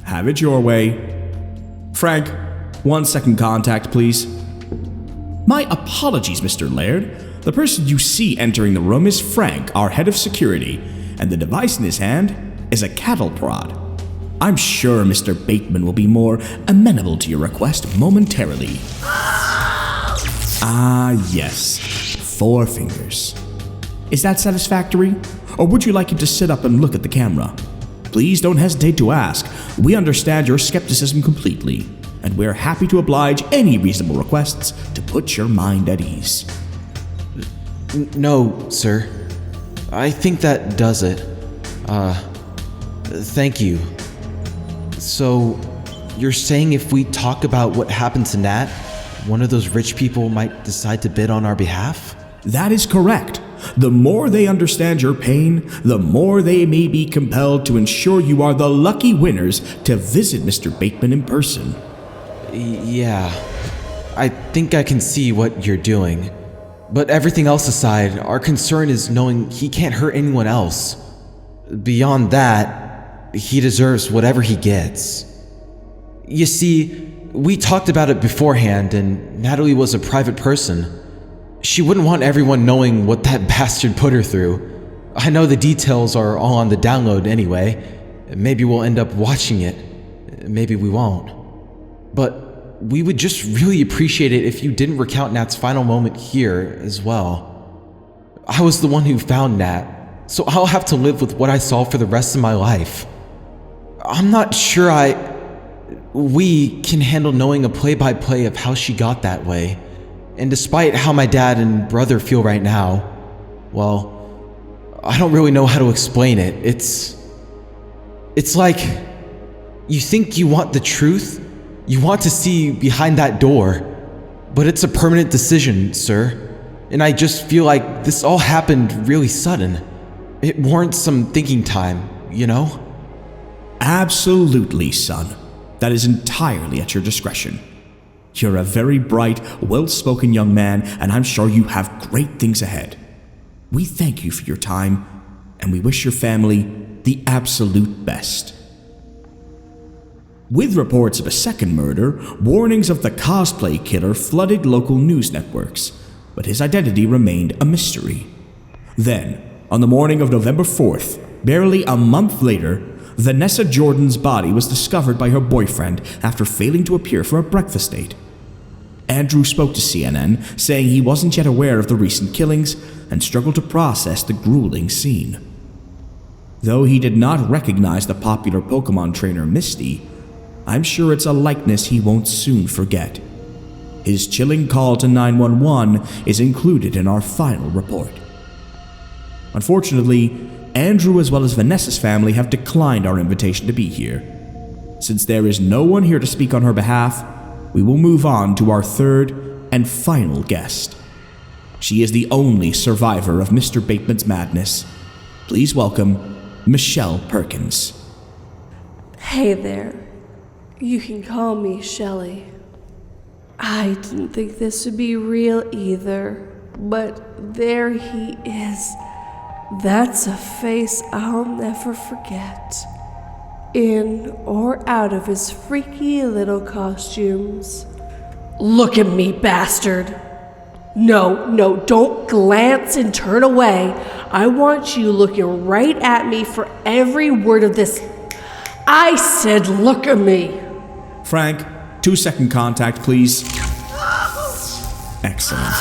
Have it your way. Frank, 1 second contact, please. My apologies, Mr. Laird. The person you see entering the room is Frank, our head of security, and the device in his hand is a cattle prod. I'm sure Mr. Bateman will be more amenable to your request momentarily. Ah, yes. 4 fingers. Is that satisfactory? Or would you like him to sit up and look at the camera? Please don't hesitate to ask. We understand your skepticism completely, and we're happy to oblige any reasonable requests to put your mind at ease. No, sir. I think that does it. Thank you. So, you're saying if we talk about what happened to Nat, one of those rich people might decide to bid on our behalf? That is correct. The more they understand your pain, the more they may be compelled to ensure you are the lucky winners to visit Mr. Bateman in person. Yeah, I think I can see what you're doing. But everything else aside, our concern is knowing he can't hurt anyone else. Beyond that, he deserves whatever he gets. You see, we talked about it beforehand, and Natalie was a private person. She wouldn't want everyone knowing what that bastard put her through. I know the details are all on the download anyway. Maybe we'll end up watching it. Maybe we won't. But we would just really appreciate it if you didn't recount Nat's final moment here as well. I was the one who found Nat, so I'll have to live with what I saw for the rest of my life. I'm not sure we can handle knowing a play-by-play of how she got that way. And despite how my dad and brother feel right now, well, I don't really know how to explain it. It's like, you think you want the truth, you want to see behind that door, but it's a permanent decision, sir. And I just feel like this all happened really sudden. It warrants some thinking time, you know? Absolutely, son. That is entirely at your discretion. You're a very bright, well-spoken young man, and I'm sure you have great things ahead. We thank you for your time, and we wish your family the absolute best. With reports of a second murder, warnings of the cosplay killer flooded local news networks, but his identity remained a mystery. Then, on the morning of November 4th, barely a month later, Vanessa Jordan's body was discovered by her boyfriend after failing to appear for a breakfast date. Andrew spoke to CNN, saying he wasn't yet aware of the recent killings and struggled to process the grueling scene. Though he did not recognize the popular Pokemon trainer Misty, I'm sure it's a likeness he won't soon forget. His chilling call to 911 is included in our final report. Unfortunately, Andrew as well as Vanessa's family have declined our invitation to be here. Since there is no one here to speak on her behalf, we will move on to our third and final guest. She is the only survivor of Mr. Bateman's madness. Please welcome Michelle Perkins. Hey there. You can call me Shelley. I didn't think this would be real either, but there he is. That's a face I'll never forget. In or out of his freaky little costumes. Look at me, bastard! No, don't glance and turn away. I want you looking right at me for every word of this. I said look at me! Frank, 2-second contact, please. Excellent.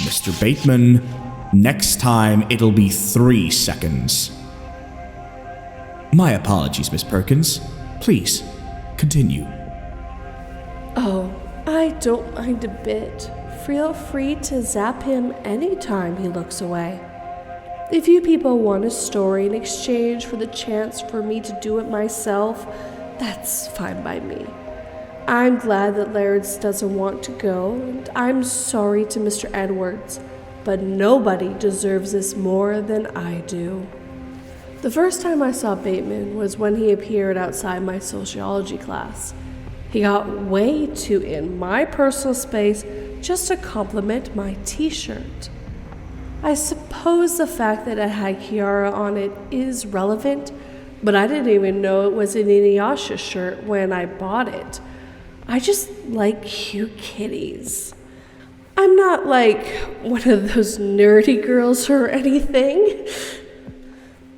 Mr. Bateman, next time it'll be 3 seconds. My apologies, Miss Perkins. Please, continue. Oh, I don't mind a bit. Feel free to zap him anytime he looks away. If you people want a story in exchange for the chance for me to do it myself, that's fine by me. I'm glad that Laird's doesn't want to go, and I'm sorry to Mr. Edwards, but nobody deserves this more than I do. The first time I saw Bateman was when he appeared outside my sociology class. He got way too in my personal space just to compliment my t-shirt. I suppose the fact that it had Kiara on it is relevant, but I didn't even know it was an Inuyasha shirt when I bought it. I just like cute kitties. I'm not like one of those nerdy girls or anything.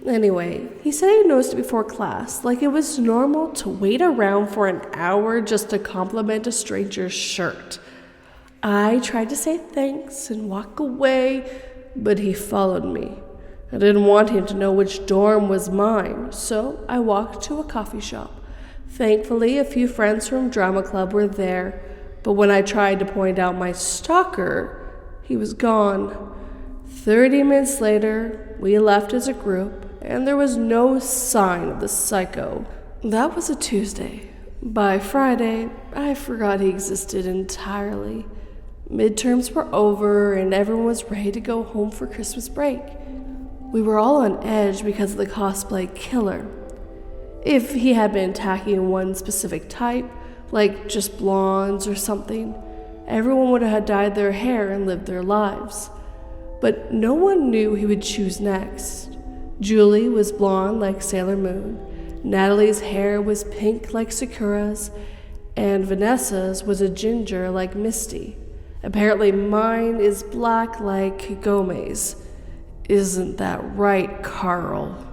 Anyway, he said he noticed it before class, like it was normal to wait around for an hour just to compliment a stranger's shirt. I tried to say thanks and walk away, but he followed me. I didn't want him to know which dorm was mine, so I walked to a coffee shop. Thankfully, a few friends from drama club were there, but when I tried to point out my stalker, he was gone. 30 minutes later, we left as a group, and there was no sign of the psycho. That was a Tuesday. By Friday, I forgot he existed entirely. Midterms were over, and everyone was ready to go home for Christmas break. We were all on edge because of the cosplay killer. If he had been attacking one specific type, like just blondes or something, everyone would have dyed their hair and lived their lives. But no one knew he would choose next. Julie was blonde like Sailor Moon, Natalie's hair was pink like Sakura's, and Vanessa's was a ginger like Misty. Apparently mine is black like Kagome's. Isn't that right, Carl?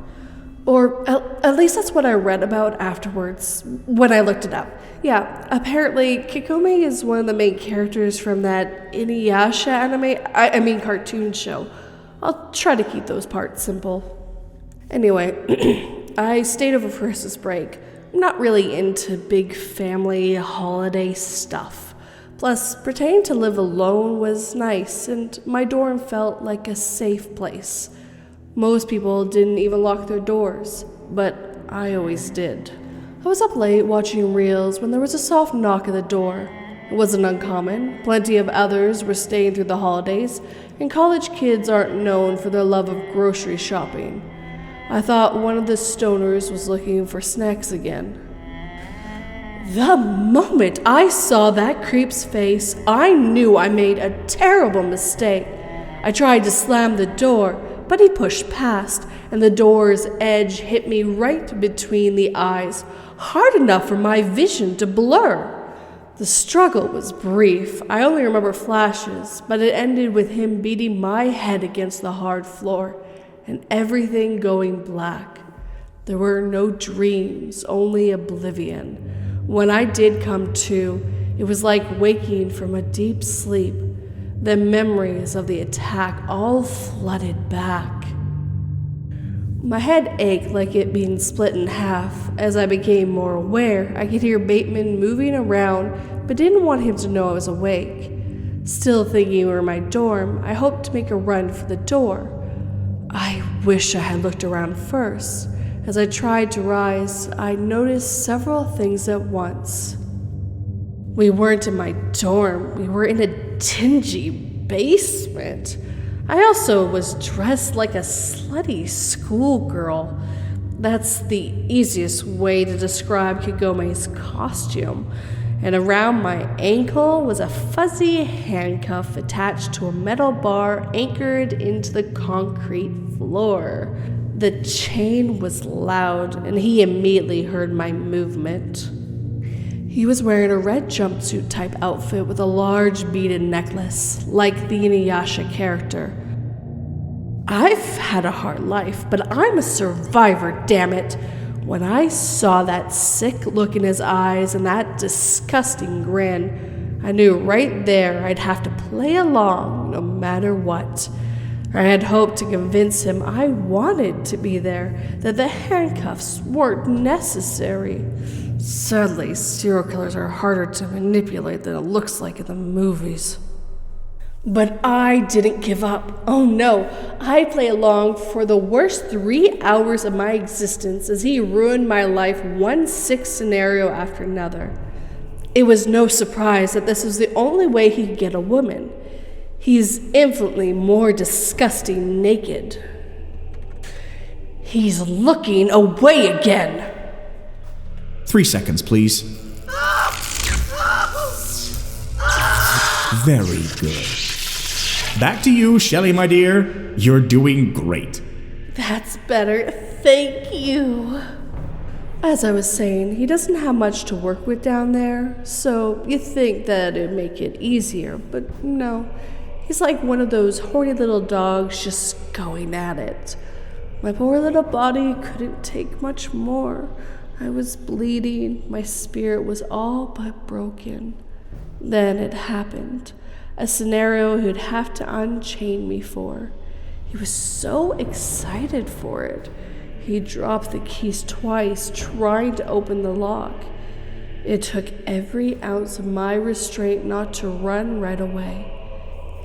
Or at least that's what I read about afterwards, when I looked it up. Yeah, apparently Kagome is one of the main characters from that Inuyasha anime, cartoon show. I'll try to keep those parts simple. Anyway, I stayed over for Christmas break. I'm not really into big family holiday stuff. Plus, pretending to live alone was nice, and my dorm felt like a safe place. Most people didn't even lock their doors, but I always did. I was up late watching reels when there was a soft knock at the door. It wasn't uncommon. Plenty of others were staying through the holidays, and college kids aren't known for their love of grocery shopping. I thought one of the stoners was looking for snacks again. The moment I saw that creep's face, I knew I made a terrible mistake. I tried to slam the door, but he pushed past, and the door's edge hit me right between the eyes, hard enough for my vision to blur. The struggle was brief. I only remember flashes, but it ended with him beating my head against the hard floor, and everything going black. There were no dreams, only oblivion. When I did come to, it was like waking from a deep sleep. The memories of the attack all flooded back. My head ached like it being split in half. As I became more aware, I could hear Bateman moving around, but didn't want him to know I was awake. Still thinking we were in my dorm, I hoped to make a run for the door. I wish I had looked around first. As I tried to rise, I noticed several things at once. We weren't in my dorm, we were in a dingy basement. I also was dressed like a slutty schoolgirl. That's the easiest way to describe Kagome's costume. And around my ankle was a fuzzy handcuff attached to a metal bar anchored into the concrete floor. The chain was loud, and he immediately heard my movement. He was wearing a red jumpsuit type outfit with a large beaded necklace, like the Inuyasha character. I've had a hard life, but I'm a survivor, damn it. When I saw that sick look in his eyes and that disgusting grin, I knew right there I'd have to play along no matter what. I had hoped to convince him I wanted to be there, that the handcuffs weren't necessary. Sadly, serial killers are harder to manipulate than it looks like in the movies. But I didn't give up. Oh no, I play along for the worst 3 hours of my existence as he ruined my life one sick scenario after another. It was no surprise that this was the only way he could get a woman. He's infinitely more disgusting naked. He's looking away again. 3 seconds, please. Very good. Back to you, Shelley, my dear. You're doing great. That's better. Thank you. As I was saying, he doesn't have much to work with down there, so you think that it'd make it easier, but no. He's like one of those horny little dogs just going at it. My poor little body couldn't take much more. I was bleeding. My spirit was all but broken. Then it happened. A scenario he'd have to unchain me for. He was so excited for it. He dropped the keys twice, trying to open the lock. It took every ounce of my restraint not to run right away.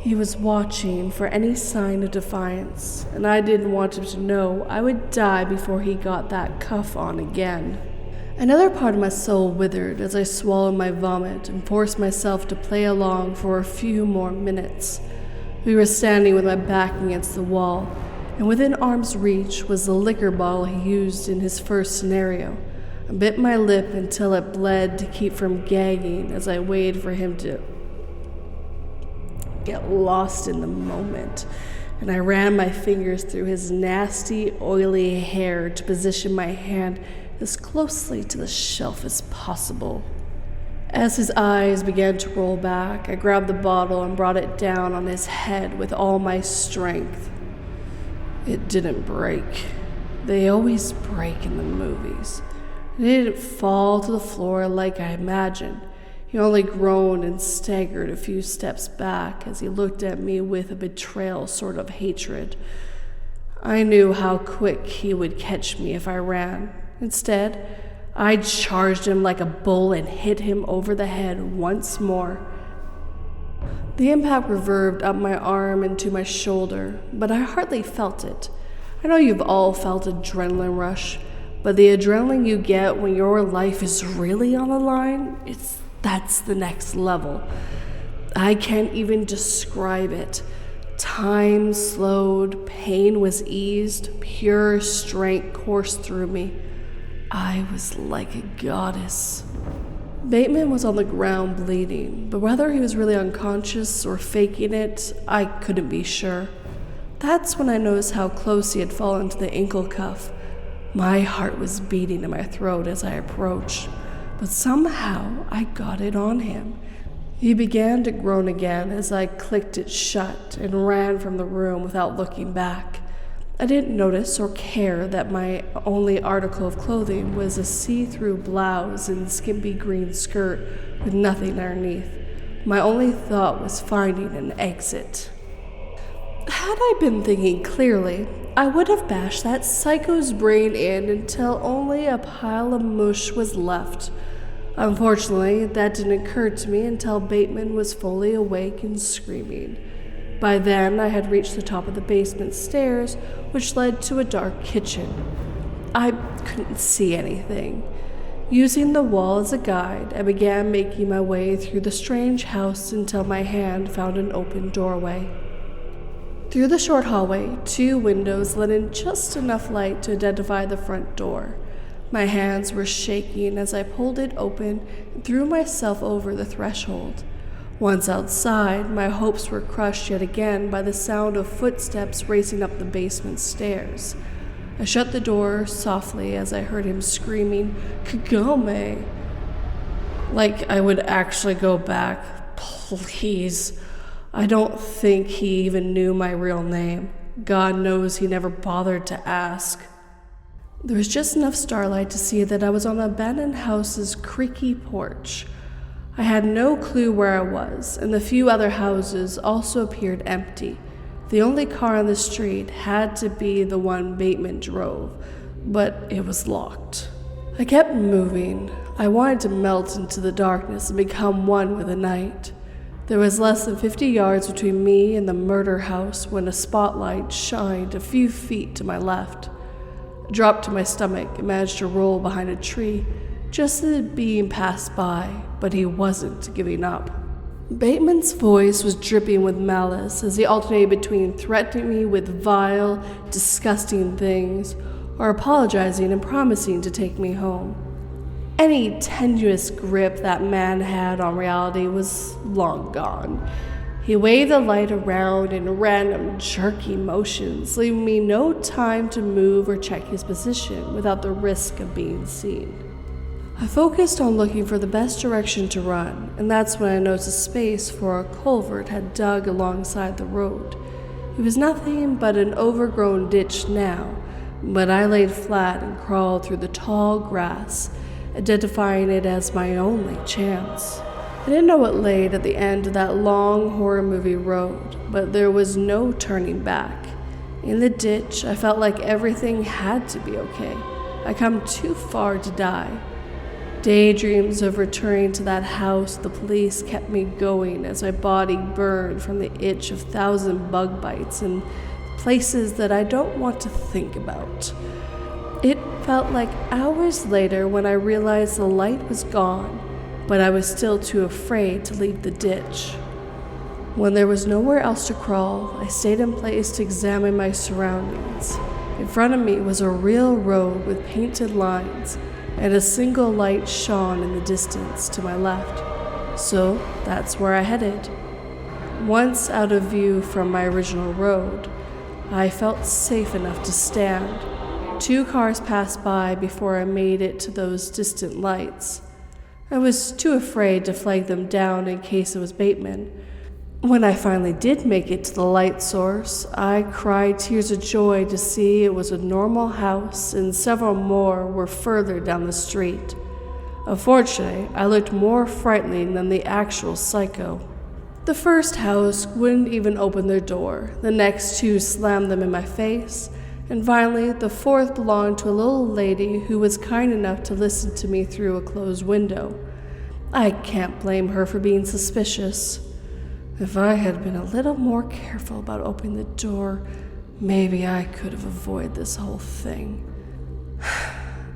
He was watching for any sign of defiance, and I didn't want him to know I would die before he got that cuff on again. Another part of my soul withered as I swallowed my vomit and forced myself to play along for a few more minutes. We were standing with my back against the wall, and within arm's reach was the liquor bottle he used in his first scenario. I bit my lip until it bled to keep from gagging as I waited for him to get lost in the moment, and I ran my fingers through his nasty, oily hair to position my hand as closely to the shelf as possible. As his eyes began to roll back, I grabbed the bottle and brought it down on his head with all my strength. It didn't break. They always break in the movies. It didn't fall to the floor like I imagined. He only groaned and staggered a few steps back as he looked at me with a betrayal sort of hatred. I knew how quick he would catch me if I ran. Instead, I charged him like a bull and hit him over the head once more. The impact reverbed up my arm and to my shoulder, but I hardly felt it. I know you've all felt adrenaline rush, but the adrenaline you get when your life is really on the line, it's That's the next level. I can't even describe it. Time slowed, pain was eased, pure strength coursed through me. I was like a goddess. Bateman was on the ground bleeding, but whether he was really unconscious or faking it, I couldn't be sure. That's when I noticed how close he had fallen to the ankle cuff. My heart was beating in my throat as I approached, but somehow I got it on him. He began to groan again as I clicked it shut and ran from the room without looking back. I didn't notice or care that my only article of clothing was a see-through blouse and skimpy green skirt with nothing underneath. My only thought was finding an exit. Had I been thinking clearly, I would have bashed that psycho's brain in until only a pile of mush was left. Unfortunately, that didn't occur to me until Bateman was fully awake and screaming. By then, I had reached the top of the basement stairs, which led to a dark kitchen. I couldn't see anything. Using the wall as a guide, I began making my way through the strange house until my hand found an open doorway. Through the short hallway, 2 windows let in just enough light to identify the front door. My hands were shaking as I pulled it open and threw myself over the threshold. Once outside, my hopes were crushed yet again by the sound of footsteps racing up the basement stairs. I shut the door softly as I heard him screaming, "Kagome!" Like I would actually go back. Please. I don't think he even knew my real name. God knows he never bothered to ask. There was just enough starlight to see that I was on the abandoned house's creaky porch. I had no clue where I was, and the few other houses also appeared empty. The only car on the street had to be the one Bateman drove, but it was locked. I kept moving. I wanted to melt into the darkness and become one with the night. There was less than 50 yards between me and the murder house when a spotlight shined a few feet to my left. I dropped to my stomach and managed to roll behind a tree just as the beam passed by, but he wasn't giving up. Bateman's voice was dripping with malice as he alternated between threatening me with vile, disgusting things or apologizing and promising to take me home. Any tenuous grip that man had on reality was long gone. He waved the light around in random jerky motions, leaving me no time to move or check his position without the risk of being seen. I focused on looking for the best direction to run, and that's when I noticed a space for a culvert had dug alongside the road. It was nothing but an overgrown ditch now, but I laid flat and crawled through the tall grass, identifying it as my only chance. I didn't know what lay at the end of that long horror movie road, but there was no turning back. In the ditch, I felt like everything had to be okay. I'd come too far to die. Daydreams of returning to that house the police kept me going as my body burned from the itch of 1,000 bug bites and places that I don't want to think about. It felt like hours later when I realized the light was gone, but I was still too afraid to leave the ditch. When there was nowhere else to crawl, I stayed in place to examine my surroundings. In front of me was a real road with painted lines, and a single light shone in the distance to my left. So that's where I headed. Once out of view from my original road, I felt safe enough to stand. 2 cars passed by before I made it to those distant lights. I was too afraid to flag them down in case it was Bateman. When I finally did make it to the light source, I cried tears of joy to see it was a normal house and several more were further down the street. Unfortunately, I looked more frightening than the actual psycho. The first house wouldn't even open their door, the next 2 slammed them in my face, and finally the 4th belonged to a little lady who was kind enough to listen to me through a closed window. I can't blame her for being suspicious. If I had been a little more careful about opening the door, maybe I could have avoided this whole thing.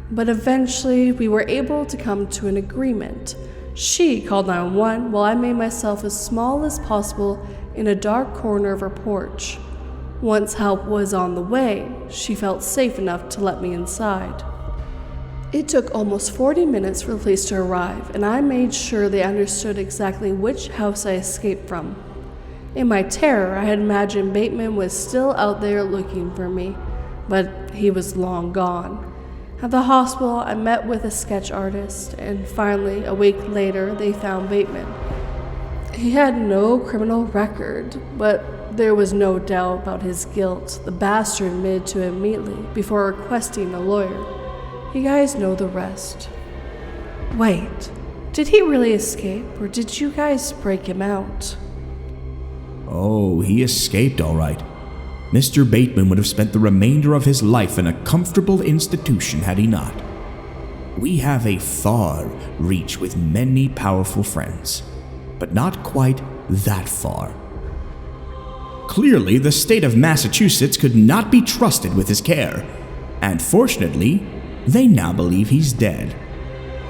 But eventually, we were able to come to an agreement. She called 911 while I made myself as small as possible in a dark corner of her porch. Once help was on the way, she felt safe enough to let me inside. It took almost 40 minutes for the police to arrive, and I made sure they understood exactly which house I escaped from. In my terror, I had imagined Bateman was still out there looking for me, but he was long gone. At the hospital, I met with a sketch artist, and finally, a week later, they found Bateman. He had no criminal record, but there was no doubt about his guilt. The bastard admitted to it immediately before requesting a lawyer. You guys know the rest. Wait, did he really escape, or did you guys break him out? Oh, he escaped all right. Mr. Bateman would have spent the remainder of his life in a comfortable institution had he not. We have a far reach with many powerful friends, but not quite that far. Clearly, the state of Massachusetts could not be trusted with his care, and fortunately, they now believe he's dead.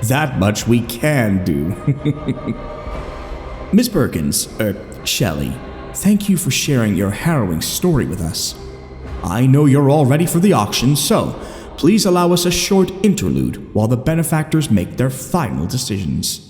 That much we can do. Miss Perkins, Shelley, thank you for sharing your harrowing story with us. I know you're all ready for the auction, so please allow us a short interlude while the benefactors make their final decisions.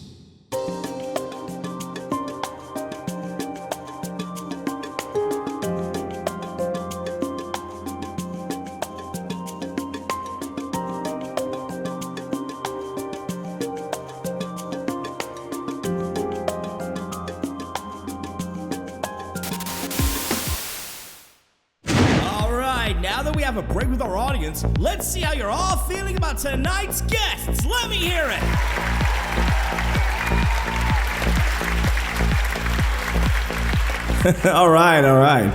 Now that we have a break with our audience, let's see how you're all feeling about tonight's guests. Let me hear it. All right.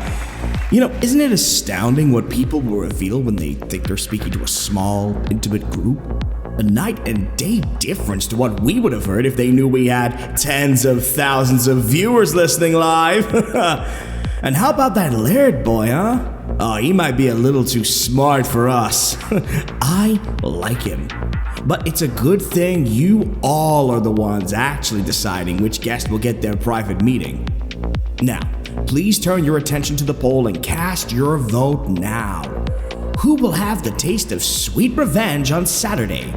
You know, isn't it astounding what people will reveal when they think they're speaking to a small, intimate group? A night and day difference to what we would have heard if they knew we had tens of thousands of viewers listening live. And how about that Laird boy, huh? Oh, he might be a little too smart for us. I like him. But it's a good thing you all are the ones actually deciding which guest will get their private meeting. Now, please turn your attention to the poll and cast your vote now. Who will have the taste of sweet revenge on Saturday?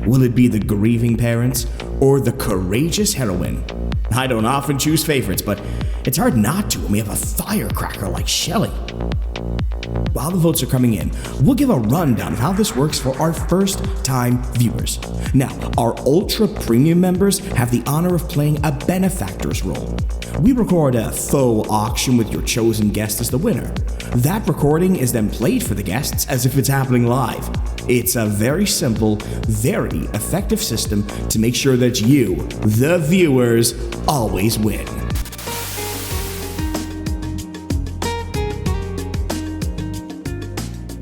Will it be the grieving parents or the courageous heroine? I don't often choose favorites, but it's hard not to when we have a firecracker like Shelley. While the votes are coming in, we'll give a rundown of how this works for our first-time viewers. Now, our Ultra Premium members have the honor of playing a benefactor's role. We record a faux auction with your chosen guest as the winner. That recording is then played for the guests as if it's happening live. It's a very simple, very effective system to make sure that you, the viewers, always win.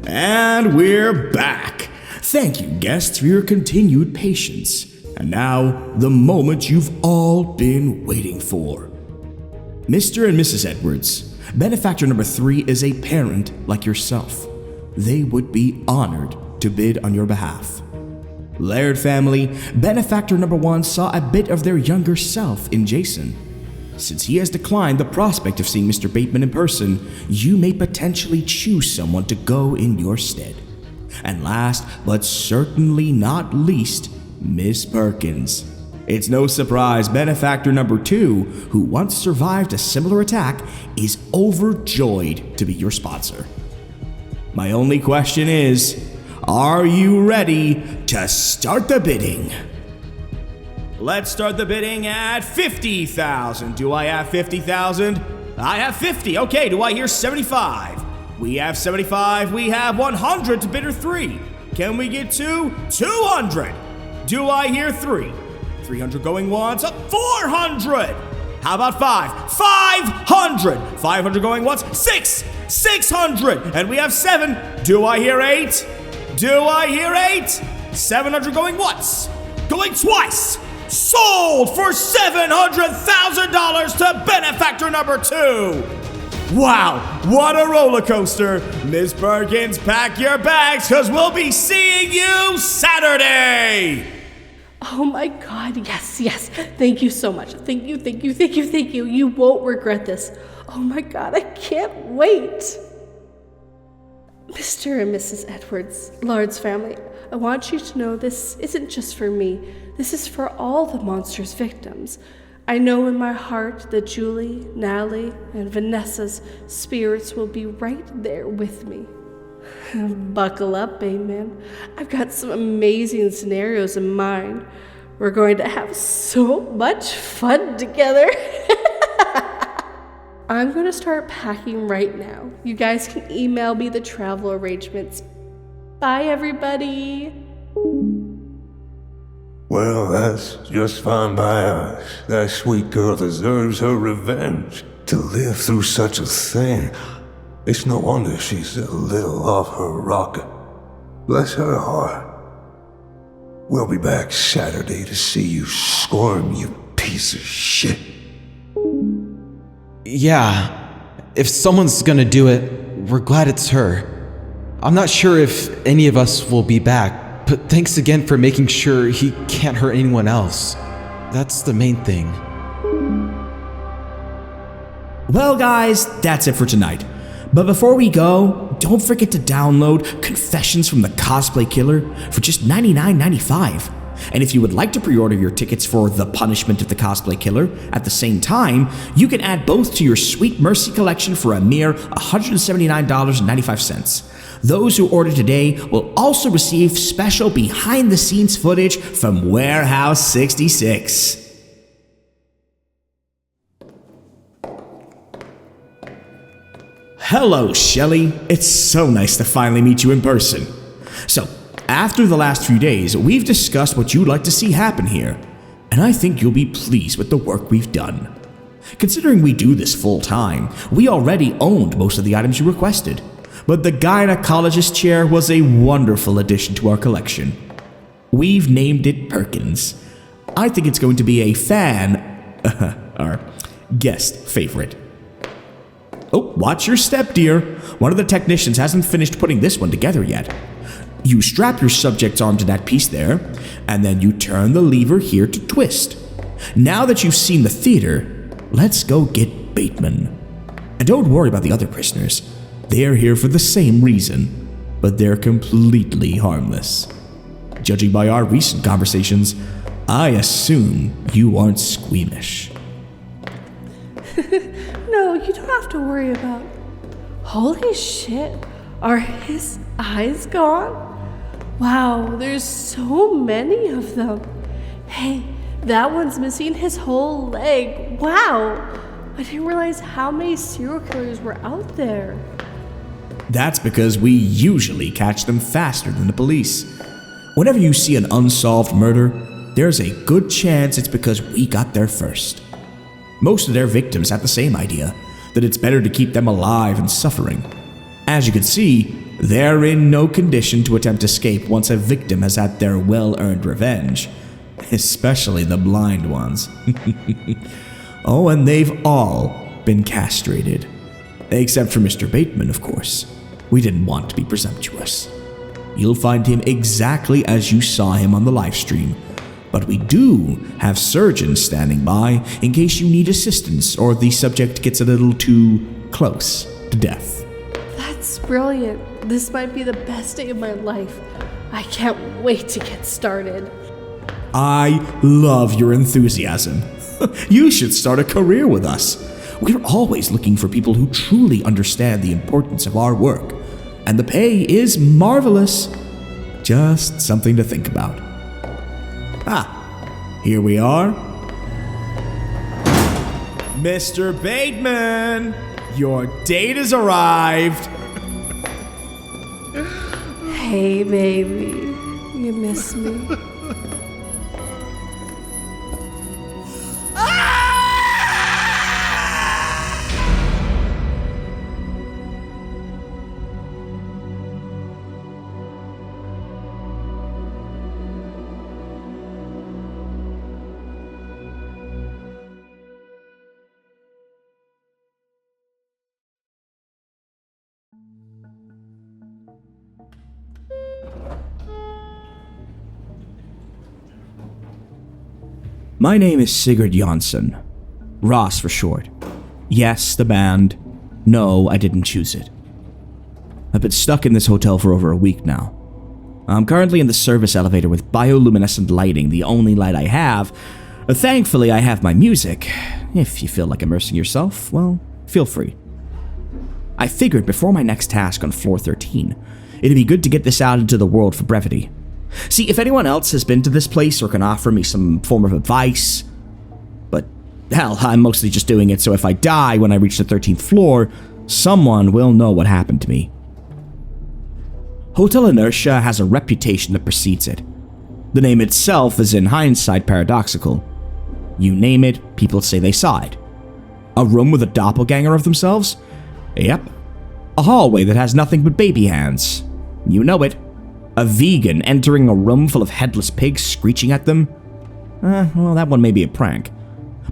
And we're back. Thank you, guests, for your continued patience. And now, the moment you've all been waiting for. Mr. and Mrs. Edwards, benefactor number 3 is a parent like yourself. They would be honored to bid on your behalf. Laird family, benefactor number 1 saw a bit of their younger self in Jason. Since he has declined the prospect of seeing Mr. Bateman in person, you may potentially choose someone to go in your stead. And last, but certainly not least, Miss Perkins. It's no surprise benefactor number 2, who once survived a similar attack, is overjoyed to be your sponsor. My only question is, are you ready to start the bidding? Let's start the bidding at 50,000. Do I have 50,000? I have 50. Okay, do I hear 75? We have 75. We have 100 to bidder 3. Can we get to 200? Do I hear 3? 300 going once. 400. How about 5? 500. 500 going once. 600. And we have 7. Do I hear 8? Do I hear 8? 700 going once. Going twice. Sold for $700,000 to benefactor number 2. Wow, what a roller coaster. Ms. Perkins, pack your bags because we'll be seeing you Saturday. Oh my god, yes. Thank you so much. Thank you. You won't regret this. Oh my god, I can't wait. Mr. and Mrs. Edwards, Lard's family, I want you to know this isn't just for me. This is for all the monster's victims. I know in my heart that Julie, Natalie, and Vanessa's spirits will be right there with me. Buckle up, Bateman. I've got some amazing scenarios in mind. We're going to have so much fun together. I'm going to start packing right now. You guys can email me the travel arrangements. Bye, everybody. Well, that's just fine by us. That sweet girl deserves her revenge. To live through such a thing, it's no wonder she's a little off her rocker. Bless her heart. We'll be back Saturday to see you squirm, you piece of shit. Yeah, if someone's gonna do it, we're glad it's her. I'm not sure if any of us will be back, but thanks again for making sure he can't hurt anyone else. That's the main thing. Well, guys, that's it for tonight. But before we go, don't forget to download Confessions from the Cosplay Killer for just $99.95. And if you would like to pre-order your tickets for The Punishment of the Cosplay Killer at the same time, you can add both to your Sweet Mercy collection for a mere $179.95. Those who order today will also receive special behind-the-scenes footage from Warehouse 66. Hello, Shelley. It's so nice to finally meet you in person. So, after the last few days, we've discussed what you'd like to see happen here, and I think you'll be pleased with the work we've done. Considering we do this full time, we already owned most of the items you requested, but the gynecologist chair was a wonderful addition to our collection. We've named it Perkins. I think it's going to be a our guest favorite. Oh, watch your step, dear. One of the technicians hasn't finished putting this one together yet. You strap your subject's arm to that piece there, and then you turn the lever here to twist. Now that you've seen the theater, let's go get Bateman. And don't worry about the other prisoners. They're here for the same reason, but they're completely harmless. Judging by our recent conversations, I assume you aren't squeamish. No, you don't have to worry about... Holy shit, are his eyes gone? Wow, there's so many of them. Hey, that one's missing his whole leg. Wow, I didn't realize how many serial killers were out there. That's because we usually catch them faster than the police. Whenever you see an unsolved murder, there's a good chance it's because we got there first. Most of their victims have the same idea, that it's better to keep them alive and suffering. As you can see, they're in no condition to attempt escape once a victim has had their well-earned revenge, especially the blind ones. Oh, and they've all been castrated. Except for Mr. Bateman, of course. We didn't want to be presumptuous. You'll find him exactly as you saw him on the live stream, but we do have surgeons standing by in case you need assistance or the subject gets a little too close to death. That's brilliant. This might be the best day of my life. I can't wait to get started. I love your enthusiasm. You should start a career with us. We're always looking for people who truly understand the importance of our work, and the pay is marvelous. Just something to think about. Here we are. Mr. Bateman, your date has arrived. Hey, baby. You miss me? My name is Sigurd Jonsson. Ross for short. Yes, the band. No, I didn't choose it. I've been stuck in this hotel for over a week now. I'm currently in the service elevator with bioluminescent lighting, the only light I have. Thankfully, I have my music. If you feel like immersing yourself, well, feel free. I figured before my next task on floor 13, it'd be good to get this out into the world for brevity. See, if anyone else has been to this place or can offer me some form of advice, but hell, I'm mostly just doing it so if I die when I reach the 13th floor, someone will know what happened to me. Hotel Inertia has a reputation that precedes it. The name itself is in hindsight paradoxical. You name it, people say they saw it. A room with a doppelganger of themselves? Yep. A hallway that has nothing but baby hands. You know it. A vegan entering a room full of headless pigs screeching at them? Well, that one may be a prank.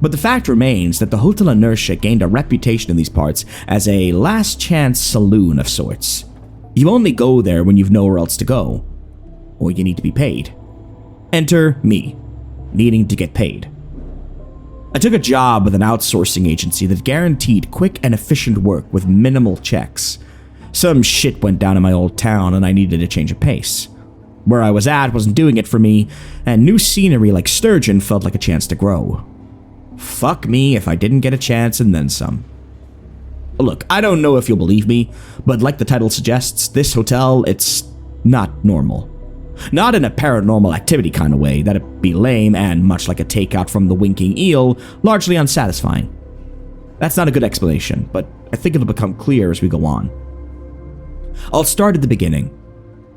But the fact remains that the Hotel Inertia gained a reputation in these parts as a last chance saloon of sorts. You only go there when you've nowhere else to go, or you need to be paid. Enter me, needing to get paid. I took a job with an outsourcing agency that guaranteed quick and efficient work with minimal checks. Some shit went down in my old town and I needed a change of pace. Where I was at wasn't doing it for me, and new scenery like Sturgeon felt like a chance to grow. Fuck me if I didn't get a chance and then some. Look, I don't know if you'll believe me, but like the title suggests, this hotel, it's not normal. Not in a paranormal activity kind of way, that'd be lame and, much like a takeout from the Winking Eel, largely unsatisfying. That's not a good explanation, but I think it'll become clear as we go on. I'll start at the beginning.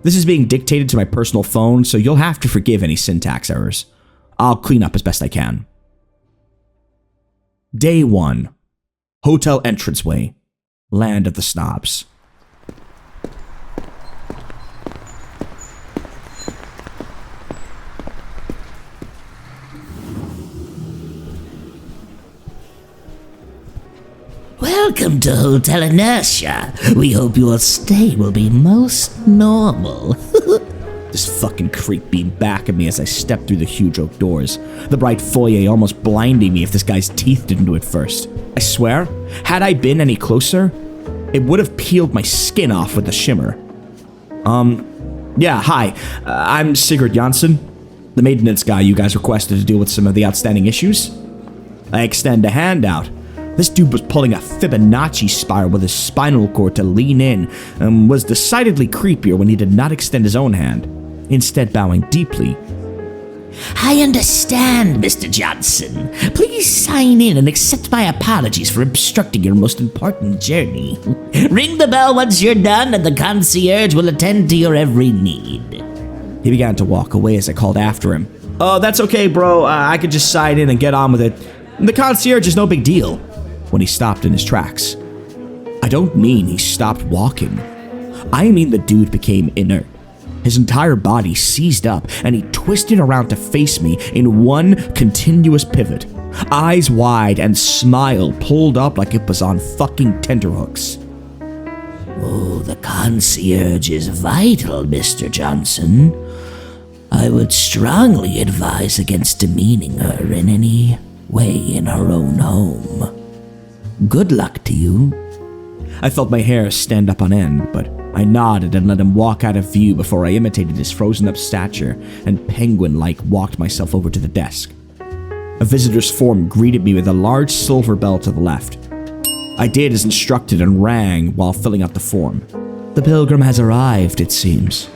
This is being dictated to my personal phone, so you'll have to forgive any syntax errors. I'll clean up as best I can. Day 1. Hotel entranceway. Land of the snobs. Welcome to Hotel Inertia. We hope your stay will be most normal. This fucking creep beamed back at me as I stepped through the huge oak doors, the bright foyer almost blinding me if this guy's teeth didn't do it first. I swear, had I been any closer, it would have peeled my skin off with the shimmer. Yeah, hi, I'm Sigurd Jonsson, the maintenance guy you guys requested to deal with some of the outstanding issues. I extend a hand out. This dude was pulling a Fibonacci spiral with his spinal cord to lean in, and was decidedly creepier when he did not extend his own hand, instead bowing deeply. I understand, Mr. Johnson. Please sign in and accept my apologies for obstructing your most important journey. Ring the bell once you're done and the concierge will attend to your every need. He began to walk away as I called after him. Oh, that's okay, bro. I could just sign in and get on with it. The concierge is no big deal. When he stopped in his tracks. I don't mean he stopped walking. I mean the dude became inert. His entire body seized up and he twisted around to face me in one continuous pivot. Eyes wide and smile pulled up like it was on fucking tenterhooks. Oh, the concierge is vital, Mr. Johnson. I would strongly advise against demeaning her in any way in her own home. Good luck to you. I felt my hair stand up on end, but I nodded and let him walk out of view before I imitated his frozen-up stature and penguin-like walked myself over to the desk. A visitor's form greeted me with a large silver bell to the left. I did as instructed and rang while filling out the form. The pilgrim has arrived, it seems.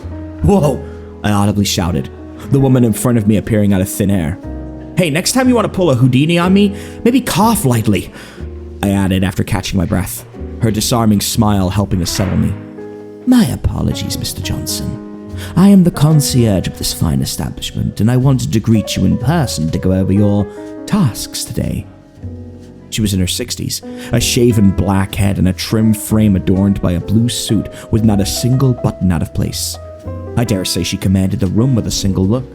Whoa! I audibly shouted, the woman in front of me appearing out of thin air. Hey, next time you want to pull a Houdini on me, maybe cough lightly, I added after catching my breath, her disarming smile helping to settle me. My apologies, Mr. Johnson. I am the concierge of this fine establishment, and I wanted to greet you in person to go over your tasks today. She was in her 60s, a shaven black head and a trim frame adorned by a blue suit with not a single button out of place. I dare say she commanded the room with a single look.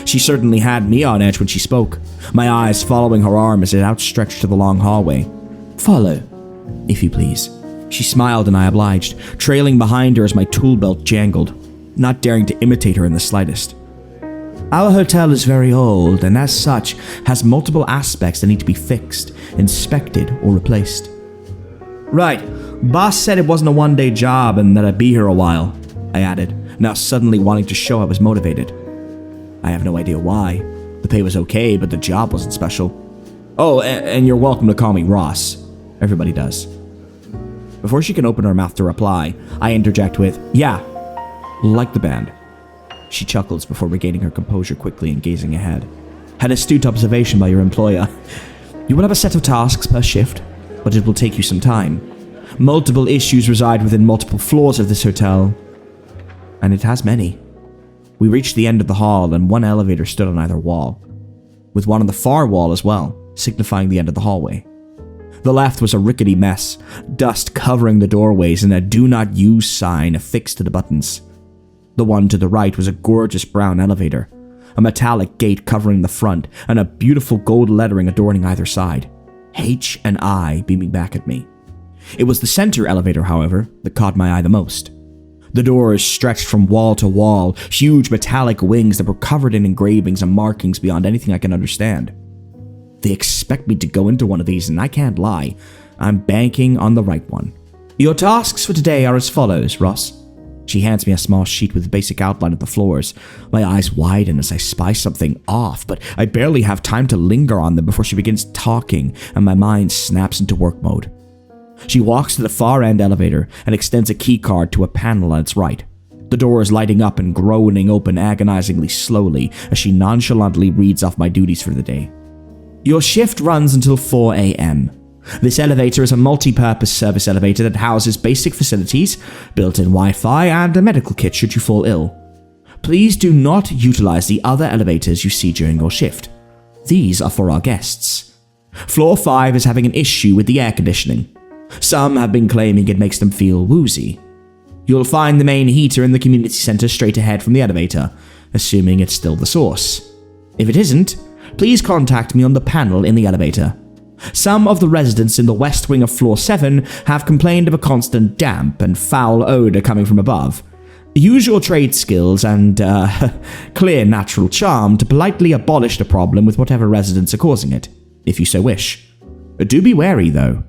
She certainly had me on edge when she spoke, my eyes following her arm as it outstretched to the long hallway. Follow, if you please. She smiled and I obliged, trailing behind her as my tool belt jangled, not daring to imitate her in the slightest. Our hotel is very old, and as such, has multiple aspects that need to be fixed, inspected, or replaced. Right, boss said it wasn't a one-day job and that I'd be here a while, I added, now suddenly wanting to show I was motivated. I have no idea why. The pay was okay, but the job wasn't special. Oh, and you're welcome to call me Ross. Everybody does. Before she can open her mouth to reply, I interject with, yeah, like the band. She chuckles before regaining her composure quickly and gazing ahead. An astute observation by your employer. You will have a set of tasks per shift, but it will take you some time. Multiple issues reside within multiple floors of this hotel, and it has many. We reached the end of the hall, and one elevator stood on either wall, with one on the far wall as well, signifying the end of the hallway. The left was a rickety mess, dust covering the doorways and a do not use sign affixed to the buttons. The one to the right was a gorgeous brown elevator, a metallic gate covering the front, and a beautiful gold lettering adorning either side. H and I beaming back at me. It was the center elevator, however, that caught my eye the most. The doors stretched from wall to wall, huge metallic wings that were covered in engravings and markings beyond anything I can understand. They expect me to go into one of these, and I can't lie, I'm banking on the right one. Your tasks for today are as follows, Ross. She hands me a small sheet with a basic outline of the floors. My eyes widen as I spy something off, but I barely have time to linger on them before she begins talking, and my mind snaps into work mode. She walks to the far end elevator and extends a key card to a panel on its right. The door is lighting up and groaning open agonizingly slowly as she nonchalantly reads off my duties for the day. Your shift runs until 4 a.m. This elevator is a multi-purpose service elevator that houses basic facilities, built-in Wi-Fi, and a medical kit should you fall ill. Please do not utilize the other elevators you see during your shift. These are for our guests. Floor 5 is having an issue with the air conditioning. Some have been claiming it makes them feel woozy. You'll find the main heater in the community center straight ahead from the elevator, assuming it's still the source. If it isn't, please contact me on the panel in the elevator. Some of the residents in the west wing of floor 7 have complained of a constant damp and foul odor coming from above. Use your trade skills and, clear natural charm to politely abolish the problem with whatever residents are causing it, if you so wish. Do be wary, though.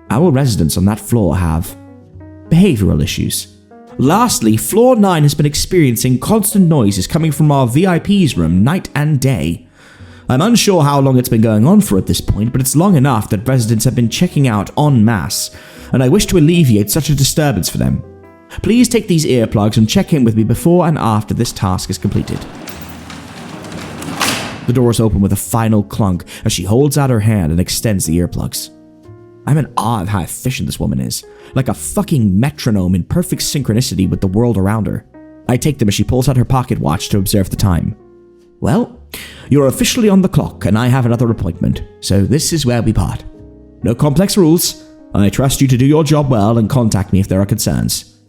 Our residents on that floor have behavioral issues. Lastly, floor 9 has been experiencing constant noises coming from our VIP's room night and day. I'm unsure how long it's been going on for at this point, but it's long enough that residents have been checking out en masse, and I wish to alleviate such a disturbance for them. Please take these earplugs and check in with me before and after this task is completed. The doors open with a final clunk as she holds out her hand and extends the earplugs. I'm in awe of how efficient this woman is, like a fucking metronome in perfect synchronicity with the world around her. I take them as she pulls out her pocket watch to observe the time. Well, you're officially on the clock and I have another appointment, so this is where we part. No complex rules. I trust you to do your job well and contact me if there are concerns.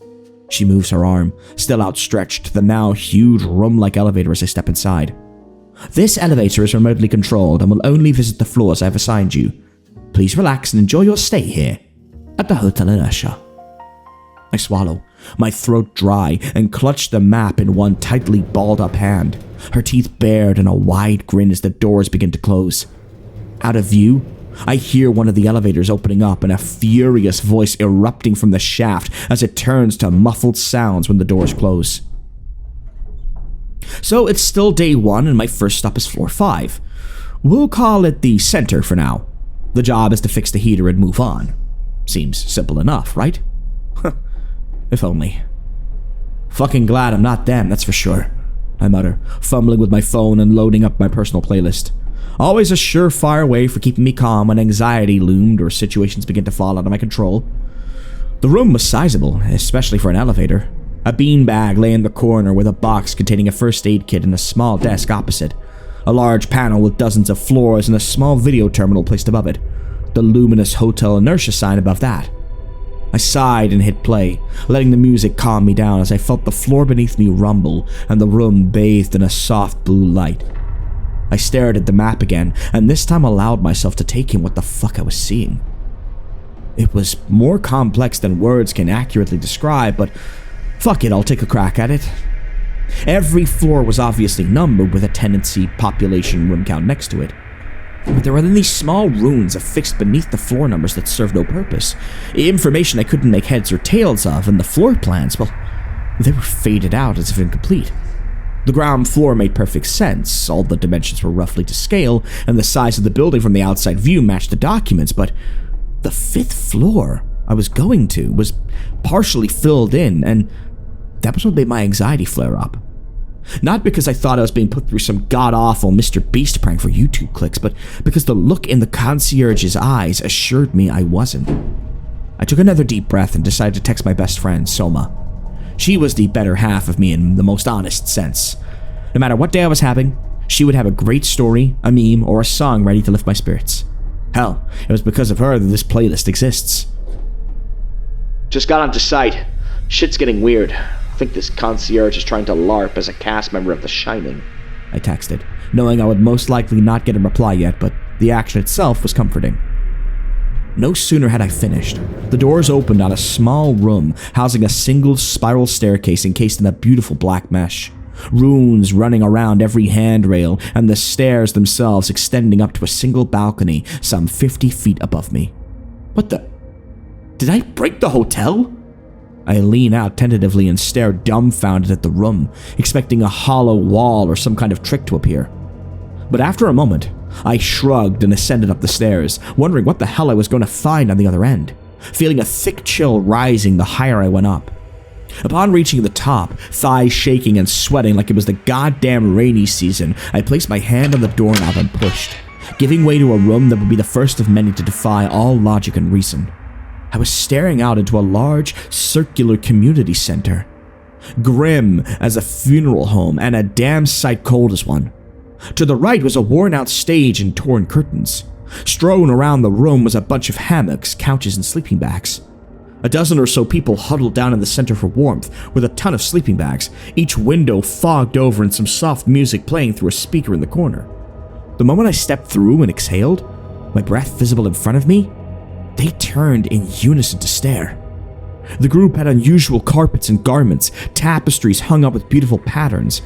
She moves her arm, still outstretched, to the now huge room-like elevator as I step inside. This elevator is remotely controlled and will only visit the floors I have assigned you. Please relax and enjoy your stay here at the Hotel Inertia. I swallow, my throat dry, and clutch the map in one tightly balled-up hand, her teeth bared in a wide grin as the doors begin to close. Out of view, I hear one of the elevators opening up and a furious voice erupting from the shaft as it turns to muffled sounds when the doors close. So it's still day 1 and my first stop is floor 5. We'll call it the center for now. The job is to fix the heater and move on. Seems simple enough, right? If only. Fucking glad I'm not them, that's for sure, I mutter, fumbling with my phone and loading up my personal playlist. Always a surefire way for keeping me calm when anxiety loomed or situations begin to fall out of my control. The room was sizable, especially for an elevator. A beanbag lay in the corner with a box containing a first aid kit and a small desk opposite. A large panel with dozens of floors and a small video terminal placed above it. The luminous Hotel Inertia sign above that. I sighed and hit play, letting the music calm me down as I felt the floor beneath me rumble and the room bathed in a soft blue light. I stared at the map again, and this time allowed myself to take in what the fuck I was seeing. It was more complex than words can accurately describe, but fuck it, I'll take a crack at it. Every floor was obviously numbered with a tenancy, population, room count next to it. But there were then these small runes affixed beneath the floor numbers that served no purpose. Information I couldn't make heads or tails of, and the floor plans, well, they were faded out as if incomplete. The ground floor made perfect sense. All the dimensions were roughly to scale, and the size of the building from the outside view matched the documents, but the 5th floor I was going to was partially filled in, and that was what made my anxiety flare up. Not because I thought I was being put through some god-awful Mr. Beast prank for YouTube clicks, but because the look in the concierge's eyes assured me I wasn't. I took another deep breath and decided to text my best friend, Soma. She was the better half of me in the most honest sense. No matter what day I was having, she would have a great story, a meme, or a song ready to lift my spirits. Hell, it was because of her that this playlist exists. Just got onto site. Shit's getting weird. I think this concierge is trying to LARP as a cast member of The Shining. I texted, knowing I would most likely not get a reply yet, but the action itself was comforting. No sooner had I finished, the doors opened on a small room housing a single spiral staircase encased in a beautiful black mesh. Runes running around every handrail, and the stairs themselves extending up to a single balcony some 50 feet above me. What the? Did I break the hotel? I lean out tentatively and stare dumbfounded at the room, expecting a hollow wall or some kind of trick to appear. But after a moment, I shrugged and ascended up the stairs, wondering what the hell I was going to find on the other end, feeling a thick chill rising the higher I went up. Upon reaching the top, thighs shaking and sweating like it was the goddamn rainy season, I placed my hand on the doorknob and pushed, giving way to a room that would be the first of many to defy all logic and reason. I was staring out into a large, circular community center. Grim as a funeral home and a damn sight cold as one. To the right was a worn-out stage and torn curtains. Strewn around the room was a bunch of hammocks, couches, and sleeping bags. A dozen or so people huddled down in the center for warmth, with a ton of sleeping bags, each window fogged over and some soft music playing through a speaker in the corner. The moment I stepped through and exhaled, my breath visible in front of me, they turned in unison to stare. The group had unusual carpets and garments, tapestries hung up with beautiful patterns,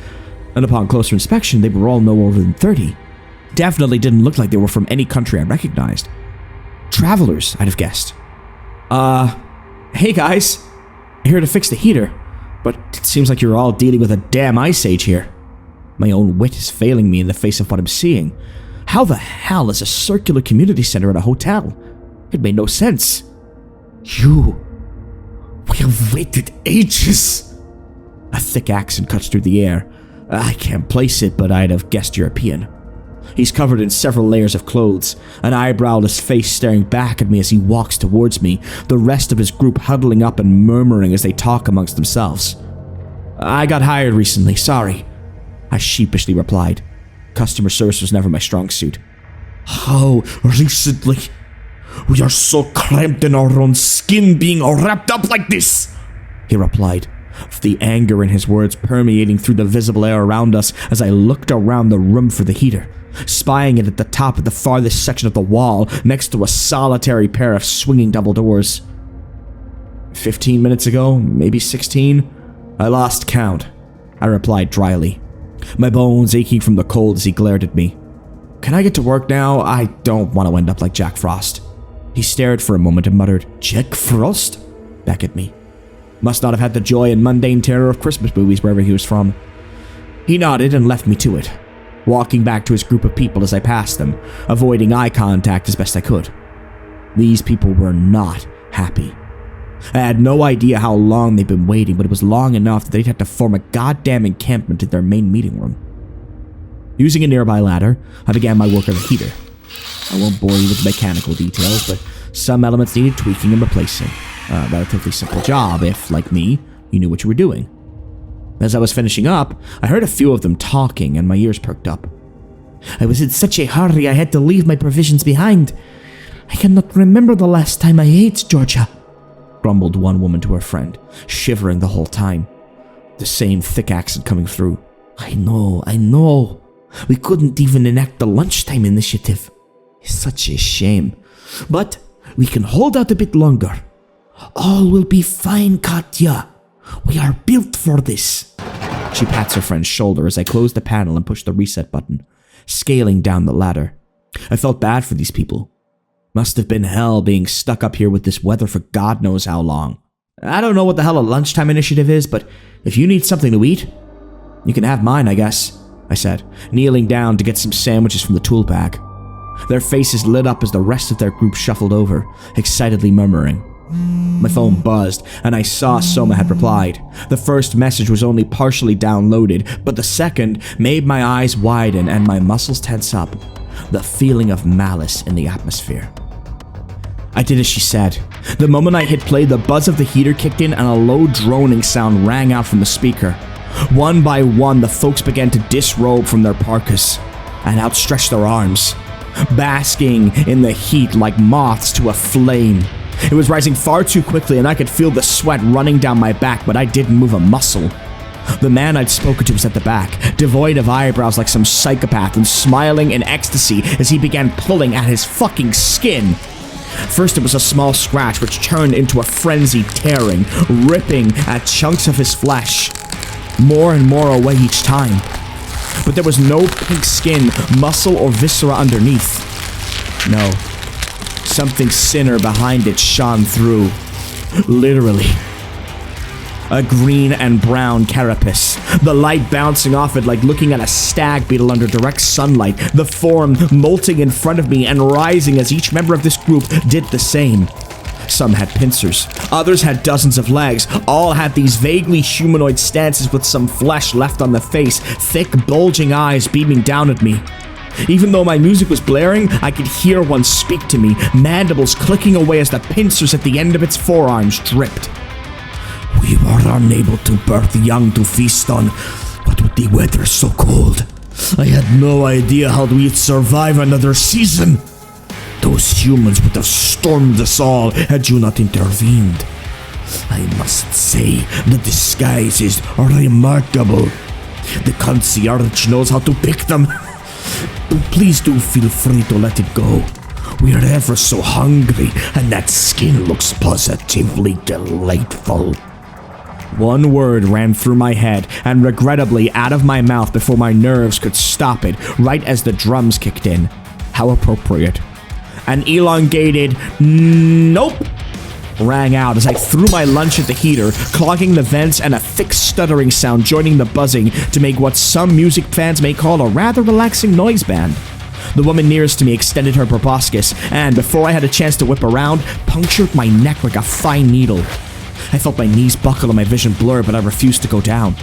and upon closer inspection, they were all no older than 30. Definitely didn't look like they were from any country I recognized. Travelers, I'd have guessed. Hey guys, here to fix the heater, but it seems like you're all dealing with a damn ice age here. My own wit is failing me in the face of what I'm seeing. How the hell is a circular community center at a hotel? It made no sense. We have waited ages. A thick accent cuts through the air. I can't place it, but I'd have guessed European. He's covered in several layers of clothes, an eyebrowless face staring back at me as he walks towards me, the rest of his group huddling up and murmuring as they talk amongst themselves. I got hired recently, sorry, I sheepishly replied. Customer service was never my strong suit. How recently? We are so cramped in our own skin being wrapped up like this, he replied, the anger in his words permeating through the visible air around us as I looked around the room for the heater, spying it at the top of the farthest section of the wall next to a solitary pair of swinging double doors. 15 minutes ago, maybe 16, I lost count, I replied dryly, my bones aching from the cold as he glared at me. Can I get to work now? I don't want to end up like Jack Frost. He stared for a moment and muttered, Jack Frost? Back at me. Must not have had the joy and mundane terror of Christmas movies wherever he was from. He nodded and left me to it, walking back to his group of people as I passed them, avoiding eye contact as best I could. These people were not happy. I had no idea how long they'd been waiting, but it was long enough that they'd have to form a goddamn encampment in their main meeting room. Using a nearby ladder, I began my work on the heater. I won't bore you with the mechanical details, but some elements needed tweaking and replacing. A relatively simple job if, like me, you knew what you were doing. As I was finishing up, I heard a few of them talking and my ears perked up. I was in such a hurry I had to leave my provisions behind. I cannot remember the last time I ate, Georgia, grumbled one woman to her friend, shivering the whole time. The same thick accent coming through. I know. We couldn't even enact the lunchtime initiative. It's such a shame. But we can hold out a bit longer. All will be fine, Katya. We are built for this. She pats her friend's shoulder as I close the panel and push the reset button, scaling down the ladder. I felt bad for these people. Must have been hell being stuck up here with this weather for God knows how long. I don't know what the hell a lunchtime initiative is, but if you need something to eat, you can have mine, I guess, I said, kneeling down to get some sandwiches from the tool bag. Their faces lit up as the rest of their group shuffled over, excitedly murmuring. My phone buzzed, and I saw Soma had replied. The first message was only partially downloaded, but the second made my eyes widen and my muscles tense up. The feeling of malice in the atmosphere. I did as she said. The moment I hit play, the buzz of the heater kicked in and a low droning sound rang out from the speaker. One by one, the folks began to disrobe from their parkas and outstretch their arms, basking in the heat like moths to a flame. It was rising far too quickly and I could feel the sweat running down my back, but I didn't move a muscle. The man I'd spoken to was at the back, devoid of eyebrows like some psychopath and smiling in ecstasy as he began pulling at his fucking skin. First it was a small scratch which turned into a frenzied tearing, ripping at chunks of his flesh, more and more away each time. But there was no pink skin, muscle, or viscera underneath. No. Something sinner behind it shone through. Literally. A green and brown carapace. The light bouncing off it like looking at a stag beetle under direct sunlight. The form molting in front of me and rising as each member of this group did the same. Some had pincers. Others had dozens of legs. All had these vaguely humanoid stances with some flesh left on the face. Thick, bulging eyes beaming down at me. Even though my music was blaring, I could hear one speak to me, mandibles clicking away as the pincers at the end of its forearms dripped. We were unable to birth young to feast on, what with the weather so cold. I had no idea how we'd survive another season. Those humans would have stormed us all had you not intervened. I must say, the disguise is remarkable. The concierge knows how to pick them. Please do feel free to let it go. We're ever so hungry, and that skin looks positively delightful. One word ran through my head, and regrettably out of my mouth before my nerves could stop it, right as the drums kicked in. How appropriate. An elongated nope rang out as I threw my lunch at the heater, clogging the vents, and a thick stuttering sound joining the buzzing to make what some music fans may call a rather relaxing noise band. The woman nearest to me extended her proboscis, and before I had a chance to whip around, punctured my neck like a fine needle. I felt my knees buckle and my vision blur, but I refused to go down.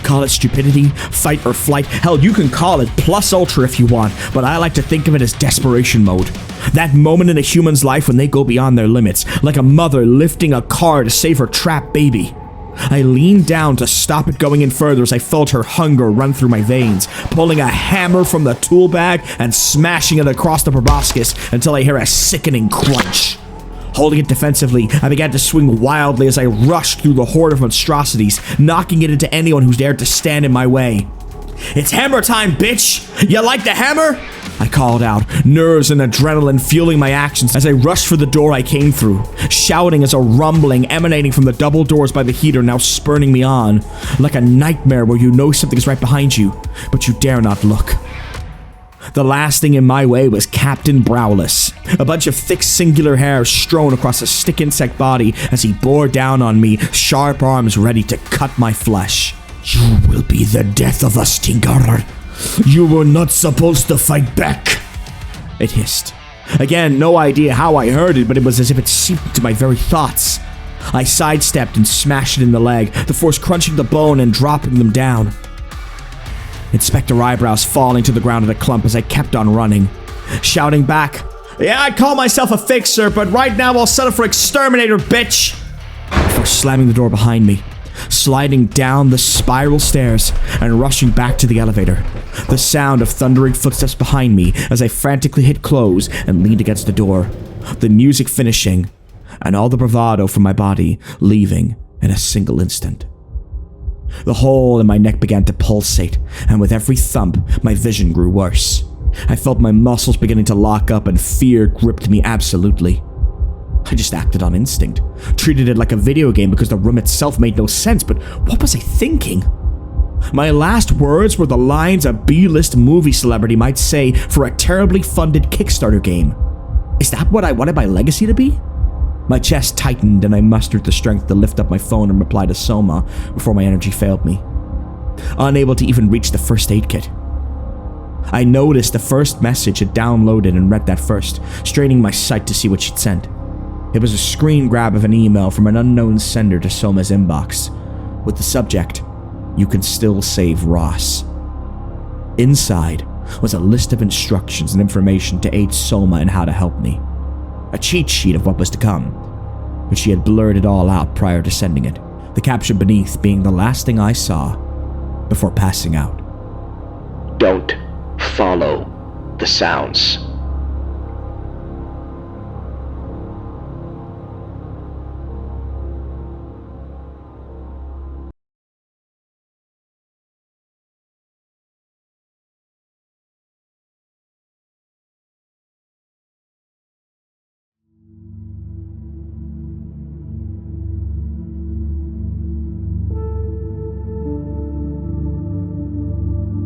Call it stupidity, fight or flight, hell, you can call it plus ultra if you want, but I like to think of it as desperation mode. That moment in a human's life when they go beyond their limits, like a mother lifting a car to save her trapped baby. I leaned down to stop it going in further as I felt her hunger run through my veins, pulling a hammer from the tool bag and smashing it across the proboscis until I hear a sickening crunch. Holding it defensively, I began to swing wildly as I rushed through the horde of monstrosities, knocking it into anyone who dared to stand in my way. It's hammer time, bitch! You like the hammer? I called out, nerves and adrenaline fueling my actions as I rushed for the door I came through, shouting as a rumbling emanating from the double doors by the heater now spurning me on, like a nightmare where you know something's right behind you, but you dare not look. The last thing in my way was Captain Browless, a bunch of thick singular hairs strewn across a stick insect body as he bore down on me, sharp arms ready to cut my flesh. You will be the death of us, Tinker. You were not supposed to fight back. It hissed. Again, no idea how I heard it, but it was as if it seeped into my very thoughts. I sidestepped and smashed it in the leg, the force crunching the bone and dropping them down. Inspector eyebrows falling to the ground in a clump as I kept on running, shouting back, "Yeah, I call myself a fixer, but right now I'll settle for exterminator, bitch!" Before slamming the door behind me, sliding down the spiral stairs and rushing back to the elevator. The sound of thundering footsteps behind me as I frantically hit close and leaned against the door. The music finishing, and all the bravado from my body leaving in a single instant. The hole in my neck began to pulsate, and with every thump, my vision grew worse. I felt my muscles beginning to lock up and fear gripped me absolutely. I just acted on instinct, treated it like a video game because the room itself made no sense, but what was I thinking? My last words were the lines a B-list movie celebrity might say for a terribly funded Kickstarter game. Is that what I wanted my legacy to be? My chest tightened and I mustered the strength to lift up my phone and reply to Soma before my energy failed me. Unable to even reach the first aid kit. I noticed the first message had downloaded and read that first, straining my sight to see what she'd sent. It was a screen grab of an email from an unknown sender to Soma's inbox, with the subject, "You can still save Ross." Inside was a list of instructions and information to aid Soma in how to help me. A cheat sheet of what was to come, but she had blurred it all out prior to sending it, the caption beneath being the last thing I saw before passing out. Don't follow the sounds.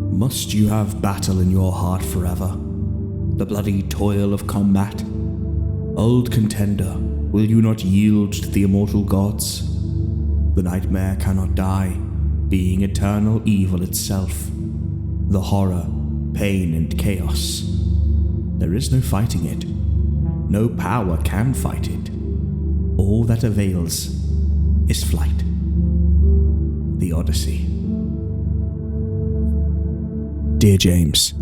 Must you have battle in your heart forever? The bloody toil of combat? Old contender, will you not yield to the immortal gods? The nightmare cannot die, being eternal evil itself. The horror, pain, and chaos. There is no fighting it. No power can fight it. All that avails is flight. The Odyssey. Dear James,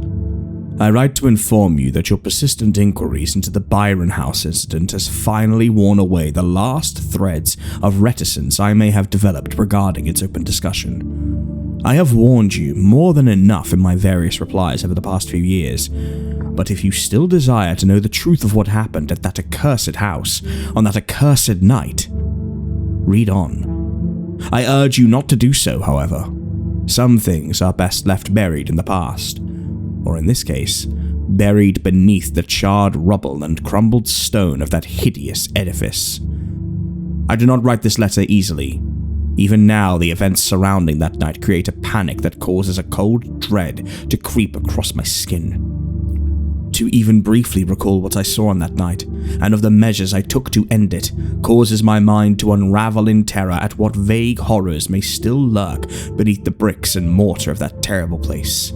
I write to inform you that your persistent inquiries into the Byron House incident has finally worn away the last threads of reticence I may have developed regarding its open discussion. I have warned you more than enough in my various replies over the past few years, but if you still desire to know the truth of what happened at that accursed house on that accursed night, read on. I urge you not to do so, however. Some things are best left buried in the past, or in this case, buried beneath the charred rubble and crumbled stone of that hideous edifice. I do not write this letter easily. Even now, the events surrounding that night create a panic that causes a cold dread to creep across my skin. To even briefly recall what I saw on that night, and of the measures I took to end it, causes my mind to unravel in terror at what vague horrors may still lurk beneath the bricks and mortar of that terrible place.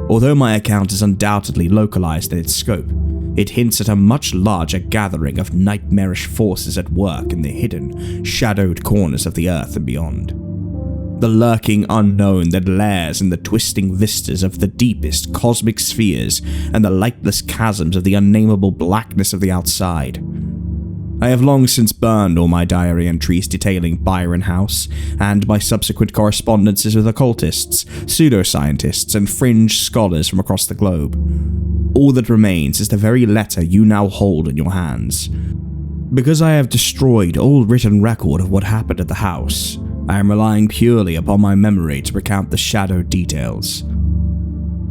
Although my account is undoubtedly localized in its scope, it hints at a much larger gathering of nightmarish forces at work in the hidden, shadowed corners of the earth and beyond. The lurking unknown that lairs in the twisting vistas of the deepest cosmic spheres and the lightless chasms of the unnameable blackness of the outside. I have long since burned all my diary entries detailing Byron House and my subsequent correspondences with occultists, pseudoscientists, and fringe scholars from across the globe. All that remains is the very letter you now hold in your hands. Because I have destroyed all written record of what happened at the house, I am relying purely upon my memory to recount the shadowed details.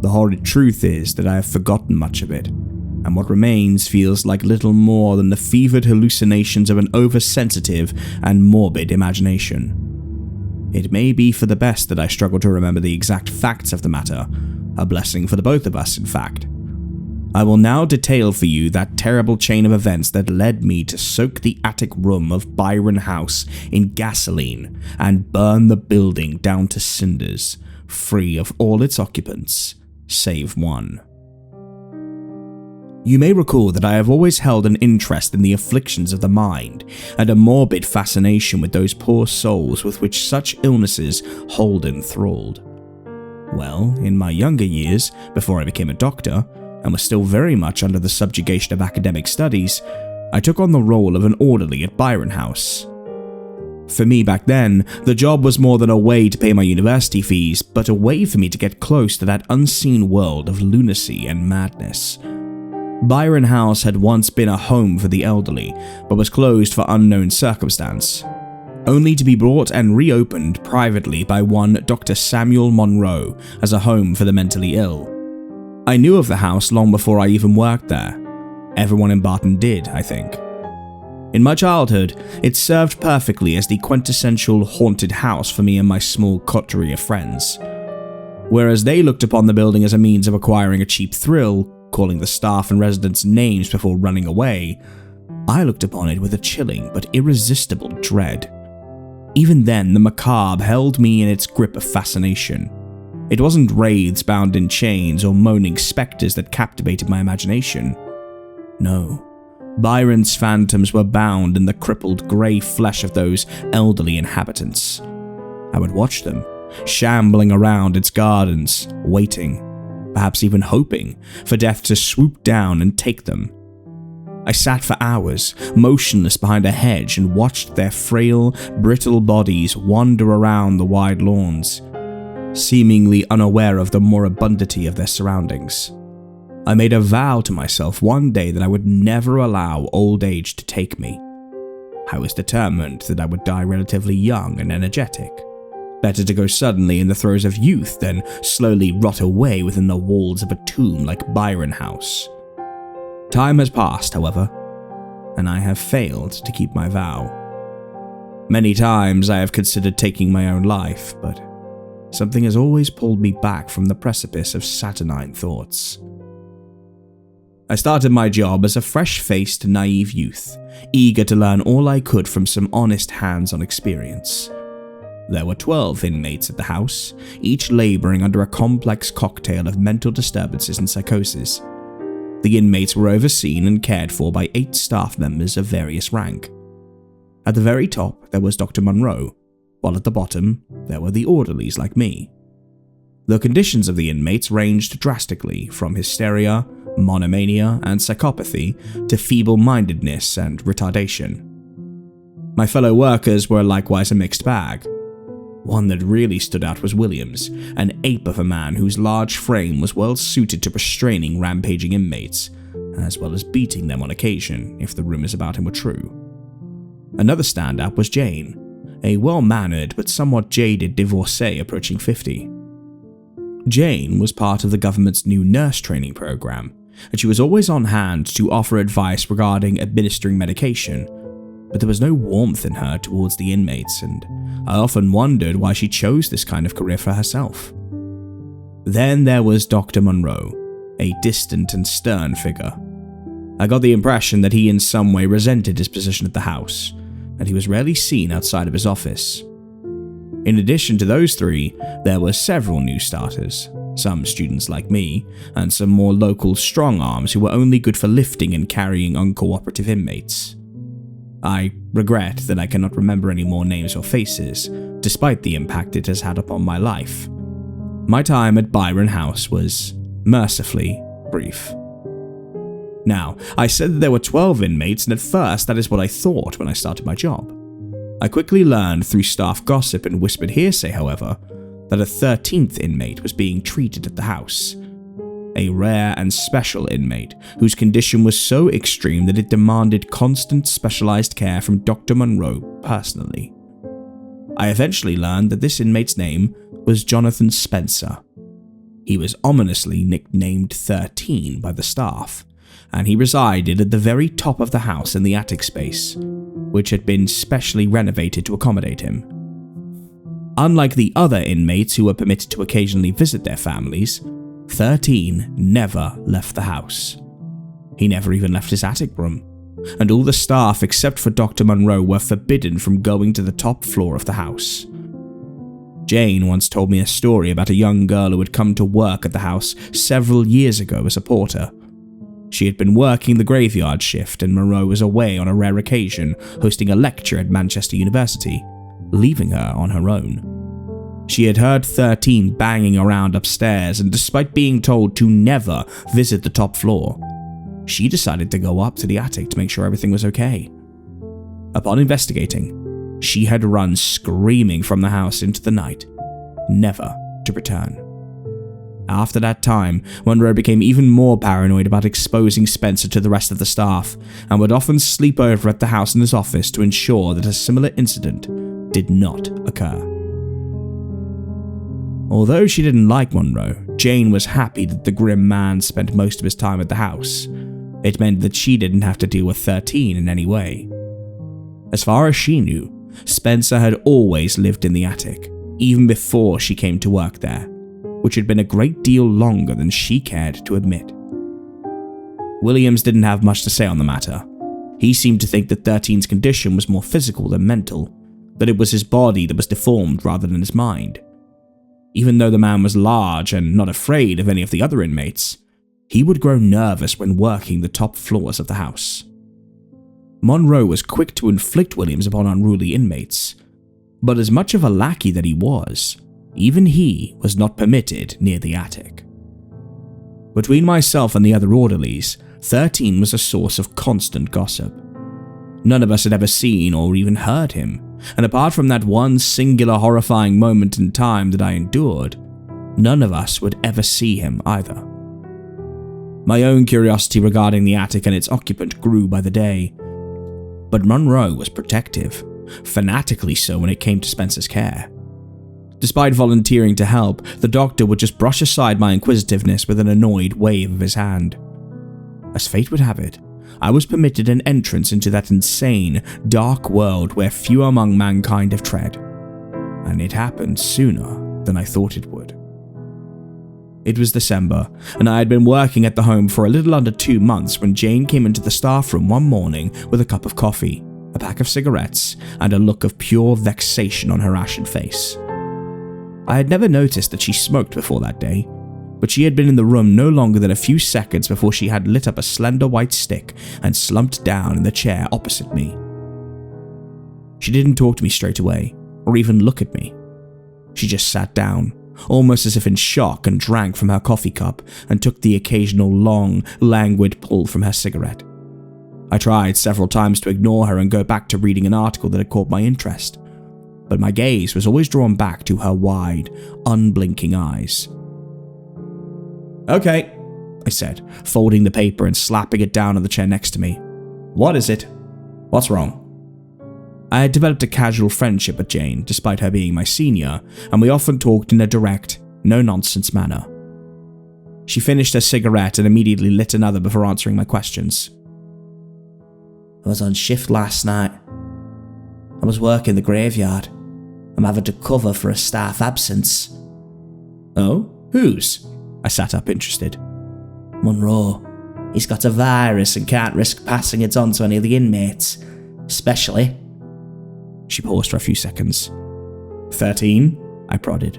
The horrid truth is that I have forgotten much of it, and what remains feels like little more than the fevered hallucinations of an oversensitive and morbid imagination. It may be for the best that I struggle to remember the exact facts of the matter, a blessing for the both of us, in fact. I will now detail for you that terrible chain of events that led me to soak the attic room of Byron House in gasoline and burn the building down to cinders, free of all its occupants, save one. You may recall that I have always held an interest in the afflictions of the mind and a morbid fascination with those poor souls with which such illnesses hold enthralled. Well, in my younger years, before I became a doctor, and was still very much under the subjugation of academic studies, I took on the role of an orderly at Byron House. For me back then, the job was more than a way to pay my university fees, but a way for me to get close to that unseen world of lunacy and madness. Byron House had once been a home for the elderly, but was closed for unknown circumstance, only to be bought and reopened privately by one Dr. Samuel Monroe as a home for the mentally ill. I knew of the house long before I even worked there. Everyone in Barton did, I think. In my childhood, it served perfectly as the quintessential haunted house for me and my small coterie of friends. Whereas they looked upon the building as a means of acquiring a cheap thrill, calling the staff and residents names before running away, I looked upon it with a chilling but irresistible dread. Even then, the macabre held me in its grip of fascination. It wasn't wraiths bound in chains or moaning spectres that captivated my imagination. No. Byron's phantoms were bound in the crippled grey flesh of those elderly inhabitants. I would watch them, shambling around its gardens, waiting, perhaps even hoping, for death to swoop down and take them. I sat for hours, motionless behind a hedge, and watched their frail, brittle bodies wander around the wide lawns, seemingly unaware of the moribundity of their surroundings. I made a vow to myself one day that I would never allow old age to take me. I was determined that I would die relatively young and energetic. Better to go suddenly in the throes of youth than slowly rot away within the walls of a tomb like Byron House. Time has passed, however, and I have failed to keep my vow. Many times I have considered taking my own life, but something has always pulled me back from the precipice of saturnine thoughts. I started my job as a fresh-faced, naive youth, eager to learn all I could from some honest hands-on experience. There were 12 inmates at the house, each laboring under a complex cocktail of mental disturbances and psychosis. The inmates were overseen and cared for by 8 staff members of various rank. At the very top, there was Dr. Monroe, while at the bottom, there were the orderlies like me. The conditions of the inmates ranged drastically from hysteria, monomania, and psychopathy to feeble-mindedness and retardation. My fellow workers were likewise a mixed bag. One that really stood out was Williams, an ape of a man whose large frame was well suited to restraining rampaging inmates, as well as beating them on occasion if the rumors about him were true. Another standout was Jane, a well-mannered but somewhat jaded divorcee approaching 50. Jane was part of the government's new nurse training program, and she was always on hand to offer advice regarding administering medication, but there was no warmth in her towards the inmates, and I often wondered why she chose this kind of career for herself. Then there was Dr. Monroe, a distant and stern figure. I got the impression that he in some way resented his position at the house, and he was rarely seen outside of his office. In addition to those 3, there were several new starters, some students like me, and some more local strong-arms who were only good for lifting and carrying uncooperative inmates. I regret that I cannot remember any more names or faces, despite the impact it has had upon my life. My time at Byron House was, mercifully, brief. Now, I said that there were 12 inmates, and at first that is what I thought when I started my job. I quickly learned through staff gossip and whispered hearsay, however, that a 13th inmate was being treated at the house. A rare and special inmate whose condition was so extreme that it demanded constant specialized care from Dr. Monroe personally. I eventually learned that this inmate's name was Jonathan Spencer. He was ominously nicknamed 13 by the staff, and he resided at the very top of the house in the attic space, which had been specially renovated to accommodate him. Unlike the other inmates who were permitted to occasionally visit their families, 13 never left the house. He never even left his attic room, and all the staff except for Dr. Monroe were forbidden from going to the top floor of the house. Jane once told me a story about a young girl who had come to work at the house several years ago as a porter. She had been working the graveyard shift, and Monroe was away on a rare occasion hosting a lecture at Manchester University, leaving her on her own. She had heard 13 banging around upstairs, and despite being told to never visit the top floor, she decided to go up to the attic to make sure everything was okay. Upon investigating, she had run screaming from the house into the night, never to return. After that time, Monroe became even more paranoid about exposing Spencer to the rest of the staff, and would often sleep over at the house in his office to ensure that a similar incident did not occur. Although she didn't like Monroe, Jane was happy that the grim man spent most of his time at the house. It meant that she didn't have to deal with 13 in any way. As far as she knew, Spencer had always lived in the attic, even before she came to work there, which had been a great deal longer than she cared to admit. Williams didn't have much to say on the matter. He seemed to think that 13's condition was more physical than mental, that it was his body that was deformed rather than his mind. Even though the man was large and not afraid of any of the other inmates, he would grow nervous when working the top floors of the house. Monroe was quick to inflict Williams upon unruly inmates, but as much of a lackey that he was, even he was not permitted near the attic. Between myself and the other orderlies, 13 was a source of constant gossip. None of us had ever seen or even heard him, and apart from that one singular horrifying moment in time that I endured, none of us would ever see him either. My own curiosity regarding the attic and its occupant grew by the day, but Monroe was protective, fanatically so when it came to Spencer's care. Despite volunteering to help, the doctor would just brush aside my inquisitiveness with an annoyed wave of his hand. As fate would have it, I was permitted an entrance into that insane, dark world where few among mankind have tread, and it happened sooner than I thought it would. It was December, and I had been working at the home for a little under 2 months when Jane came into the staff room one morning with a cup of coffee, a pack of cigarettes, and a look of pure vexation on her ashen face. I had never noticed that she smoked before that day, but she had been in the room no longer than a few seconds before she had lit up a slender white stick and slumped down in the chair opposite me. She didn't talk to me straight away, or even look at me. She just sat down, almost as if in shock, and drank from her coffee cup and took the occasional long, languid pull from her cigarette. I tried several times to ignore her and go back to reading an article that had caught my interest, but my gaze was always drawn back to her wide, unblinking eyes. "Okay," I said, folding the paper and slapping it down on the chair next to me. "What is it? What's wrong?" I had developed a casual friendship with Jane, despite her being my senior, and we often talked in a direct, no-nonsense manner. She finished her cigarette and immediately lit another before answering my questions. "I was on shift last night. I was working the graveyard. I'm having to cover for a staff absence." "Oh? Whose?" I sat up, interested. "Monroe. He's got a virus and can't risk passing it on to any of the inmates, especially..." She paused for a few seconds. 13? I prodded.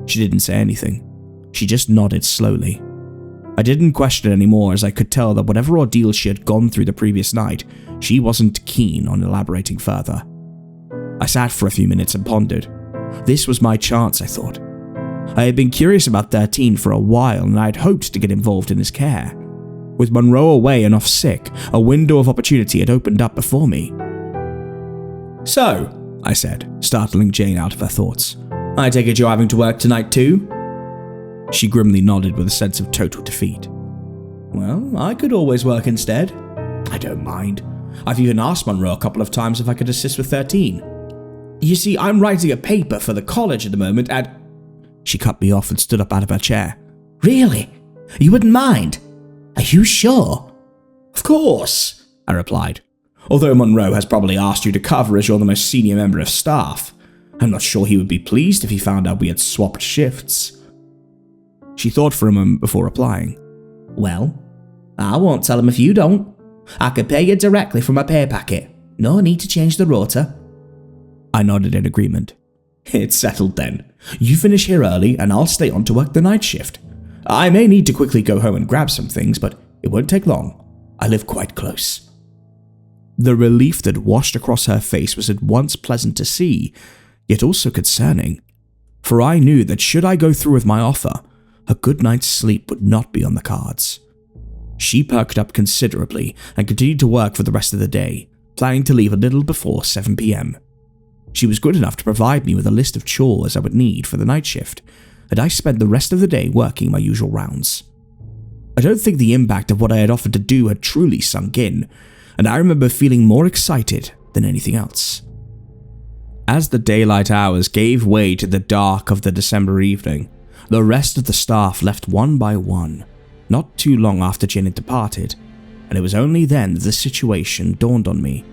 She didn't say anything. She just nodded slowly. I didn't question it anymore, as I could tell that whatever ordeal she had gone through the previous night, she wasn't keen on elaborating further. I sat for a few minutes and pondered. This was my chance, I thought. I had been curious about 13 for a while, and I had hoped to get involved in his care. With Monroe away and off sick, a window of opportunity had opened up before me. "So," I said, startling Jane out of her thoughts, "I take it you're having to work tonight too?" She grimly nodded with a sense of total defeat. "Well, I could always work instead. I don't mind. I've even asked Monroe a couple of times if I could assist with 13. You see, I'm writing a paper for the college at the moment and..." She cut me off and stood up out of her chair. "Really? You wouldn't mind? Are you sure?" "Of course," I replied. "Although Monroe has probably asked you to cover as you're the most senior member of staff, I'm not sure he would be pleased if he found out we had swapped shifts." She thought for a moment before replying. "Well, I won't tell him if you don't. I could pay you directly from my pay packet. No need to change the rota." I nodded in agreement. "It's settled then. You finish here early and I'll stay on to work the night shift. I may need to quickly go home and grab some things, but it won't take long. I live quite close." The relief that washed across her face was at once pleasant to see, yet also concerning, for I knew that should I go through with my offer, a good night's sleep would not be on the cards. She perked up considerably and continued to work for the rest of the day, planning to leave a little before 7 p.m. She was good enough to provide me with a list of chores I would need for the night shift, and I spent the rest of the day working my usual rounds. I don't think the impact of what I had offered to do had truly sunk in, and I remember feeling more excited than anything else. As the daylight hours gave way to the dark of the December evening, the rest of the staff left one by one, not too long after Jane had departed, and it was only then that the situation dawned on me.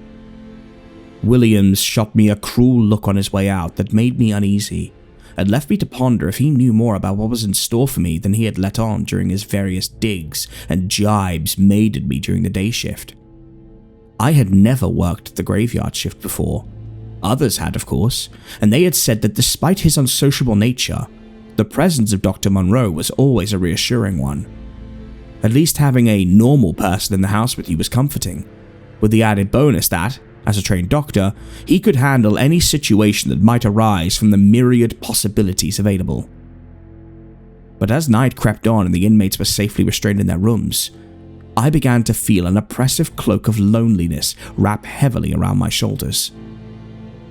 Williams shot me a cruel look on his way out that made me uneasy, and left me to ponder if he knew more about what was in store for me than he had let on during his various digs and jibes made at me during the day shift. I had never worked the graveyard shift before. Others had, of course, and they had said that despite his unsociable nature, the presence of Dr. Monroe was always a reassuring one. At least having a normal person in the house with you was comforting, with the added bonus that, as a trained doctor, he could handle any situation that might arise from the myriad possibilities available. But as night crept on and the inmates were safely restrained in their rooms, I began to feel an oppressive cloak of loneliness wrap heavily around my shoulders.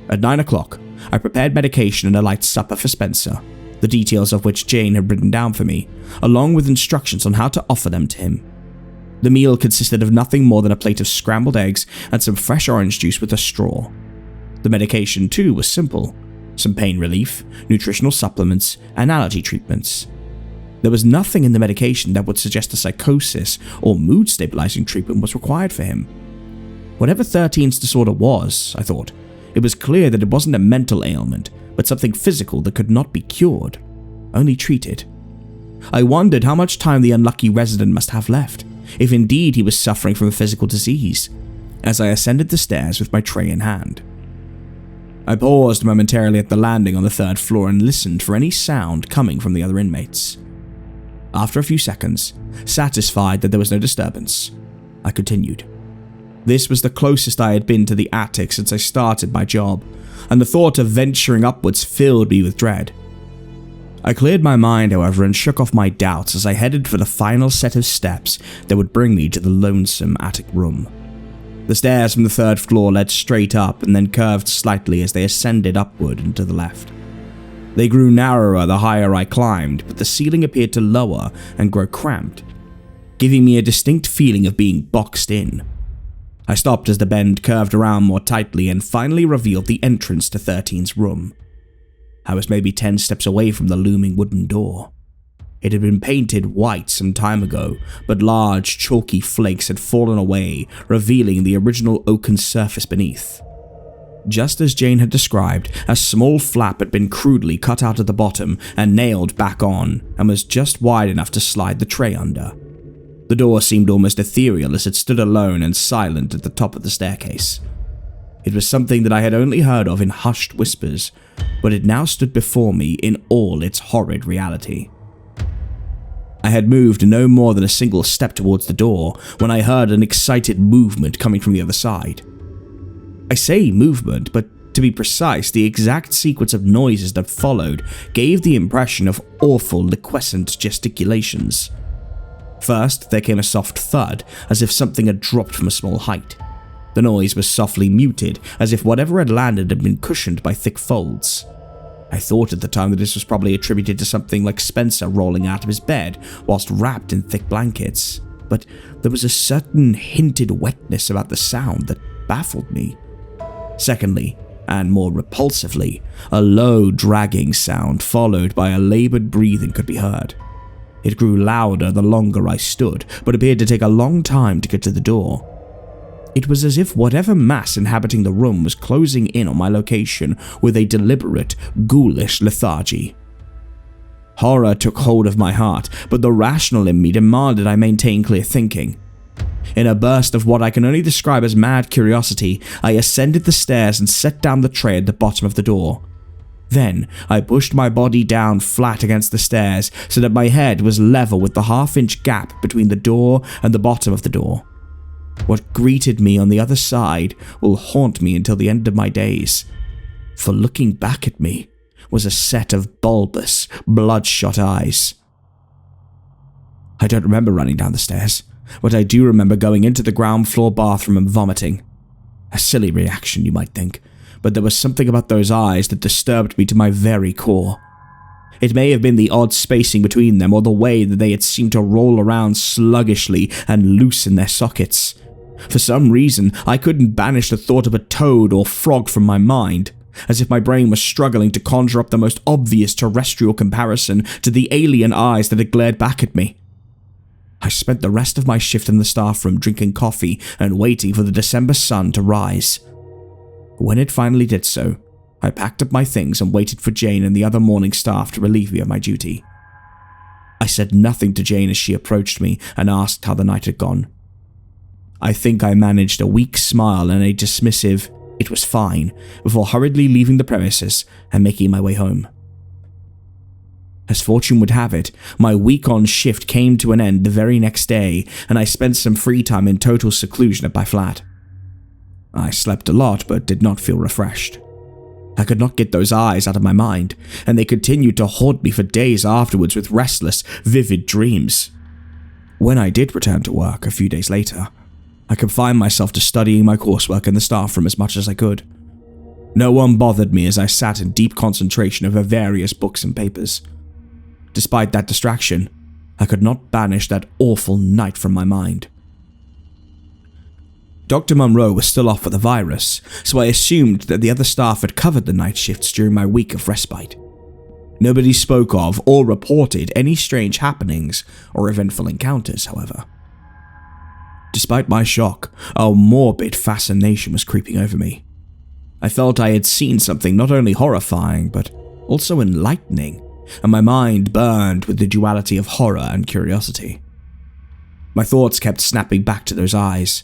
At 9 o'clock, I prepared medication and a light supper for Spencer, the details of which Jane had written down for me, along with instructions on how to offer them to him. The meal consisted of nothing more than a plate of scrambled eggs and some fresh orange juice with a straw. The medication, too, was simple: some pain relief, nutritional supplements, and allergy treatments. There was nothing in the medication that would suggest a psychosis or mood-stabilizing treatment was required for him. Whatever 13's disorder was, I thought, it was clear that it wasn't a mental ailment, but something physical that could not be cured, only treated. I wondered how much time the unlucky resident must have left, if indeed he was suffering from a physical disease, as I ascended the stairs with my tray in hand. I paused momentarily at the landing on the 3rd floor and listened for any sound coming from the other inmates. After a few seconds, satisfied that there was no disturbance, I continued. This was the closest I had been to the attic since I started my job, and the thought of venturing upwards filled me with dread. I cleared my mind, however, and shook off my doubts as I headed for the final set of steps that would bring me to the lonesome attic room. The stairs from the 3rd floor led straight up and then curved slightly as they ascended upward and to the left. They grew narrower the higher I climbed, but the ceiling appeared to lower and grow cramped, giving me a distinct feeling of being boxed in. I stopped as the bend curved around more tightly and finally revealed the entrance to 13's room. I was maybe 10 steps away from the looming wooden door. It had been painted white some time ago, but large, chalky flakes had fallen away, revealing the original oaken surface beneath. Just as Jane had described, a small flap had been crudely cut out at the bottom and nailed back on, and was just wide enough to slide the tray under. The door seemed almost ethereal as it stood alone and silent at the top of the staircase. It was something that I had only heard of in hushed whispers, but it now stood before me in all its horrid reality. I had moved no more than a single step towards the door when I heard an excited movement coming from the other side. I say movement, but to be precise, the exact sequence of noises that followed gave the impression of awful, liquescent gesticulations. First, there came a soft thud, as if something had dropped from a small height. The noise was softly muted, as if whatever had landed had been cushioned by thick folds. I thought at the time that this was probably attributed to something like Spencer rolling out of his bed whilst wrapped in thick blankets, but there was a certain hinted wetness about the sound that baffled me. Secondly, and more repulsively, a low, dragging sound followed by a labored breathing could be heard. It grew louder the longer I stood, but appeared to take a long time to get to the door. It was as if whatever mass inhabiting the room was closing in on my location with a deliberate, ghoulish lethargy. Horror took hold of my heart, but the rational in me demanded I maintain clear thinking. In a burst of what I can only describe as mad curiosity, I ascended the stairs and set down the tray at the bottom of the door. Then, I pushed my body down flat against the stairs so that my head was level with the half-inch gap between the door and the bottom of the door. What greeted me on the other side will haunt me until the end of my days, for looking back at me was a set of bulbous, bloodshot eyes. I don't remember running down the stairs, but I do remember going into the ground floor bathroom and vomiting. A silly reaction, you might think, but there was something about those eyes that disturbed me to my very core. It may have been the odd spacing between them or the way that they had seemed to roll around sluggishly and loosen their sockets. For some reason, I couldn't banish the thought of a toad or frog from my mind, as if my brain was struggling to conjure up the most obvious terrestrial comparison to the alien eyes that had glared back at me. I spent the rest of my shift in the staff room drinking coffee and waiting for the December sun to rise. When it finally did so, I packed up my things and waited for Jane and the other morning staff to relieve me of my duty. I said nothing to Jane as she approached me and asked how the night had gone. I think I managed a weak smile and a dismissive, "It was fine," before hurriedly leaving the premises and making my way home. As fortune would have it, my week-on shift came to an end the very next day, and I spent some free time in total seclusion at my flat. I slept a lot, but did not feel refreshed. I could not get those eyes out of my mind, and they continued to haunt me for days afterwards with restless, vivid dreams. When I did return to work a few days later, I confined myself to studying my coursework in the staff room as much as I could. No one bothered me as I sat in deep concentration over various books and papers. Despite that distraction, I could not banish that awful night from my mind. Dr. Monroe was still off with the virus, so I assumed that the other staff had covered the night shifts during my week of respite. Nobody spoke of or reported any strange happenings or eventful encounters, however. Despite my shock, a morbid fascination was creeping over me. I felt I had seen something not only horrifying, but also enlightening, and my mind burned with the duality of horror and curiosity. My thoughts kept snapping back to those eyes.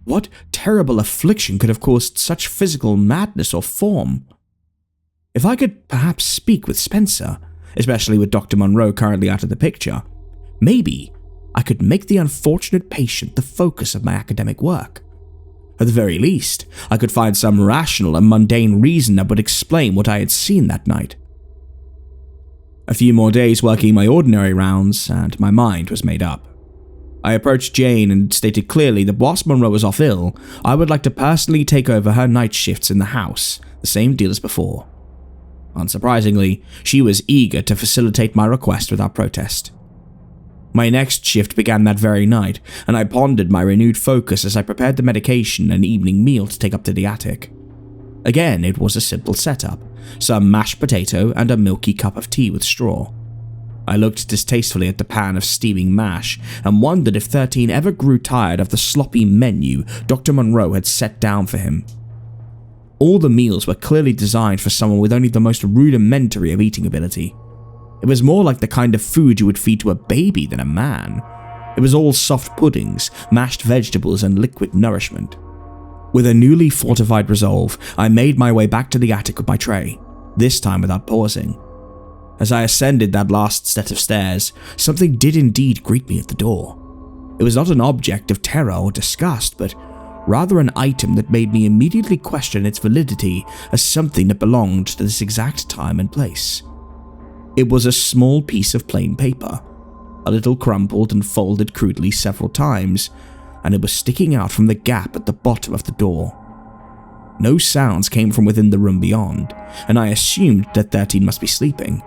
What terrible affliction could have caused such physical madness or form? If I could perhaps speak with Spencer, especially with Dr. Monroe currently out of the picture, maybe I could make the unfortunate patient the focus of my academic work. At the very least, I could find some rational and mundane reason that would explain what I had seen that night. A few more days working my ordinary rounds, and my mind was made up. I approached Jane and stated clearly that whilst Monroe was off ill, I would like to personally take over her night shifts in the house, the same deal as before. Unsurprisingly, she was eager to facilitate my request without protest. My next shift began that very night, and I pondered my renewed focus as I prepared the medication and evening meal to take up to the attic. Again, it was a simple setup, some mashed potato and a milky cup of tea with straw. I looked distastefully at the pan of steaming mash and wondered if 13 ever grew tired of the sloppy menu Dr. Monroe had set down for him. All the meals were clearly designed for someone with only the most rudimentary of eating ability. It was more like the kind of food you would feed to a baby than a man. It was all soft puddings, mashed vegetables, and liquid nourishment. With a newly fortified resolve, I made my way back to the attic with my tray, this time without pausing. As I ascended that last set of stairs, something did indeed greet me at the door. It was not an object of terror or disgust, but rather an item that made me immediately question its validity as something that belonged to this exact time and place. It was a small piece of plain paper, a little crumpled and folded crudely several times, and it was sticking out from the gap at the bottom of the door. No sounds came from within the room beyond, and I assumed that 13 must be sleeping.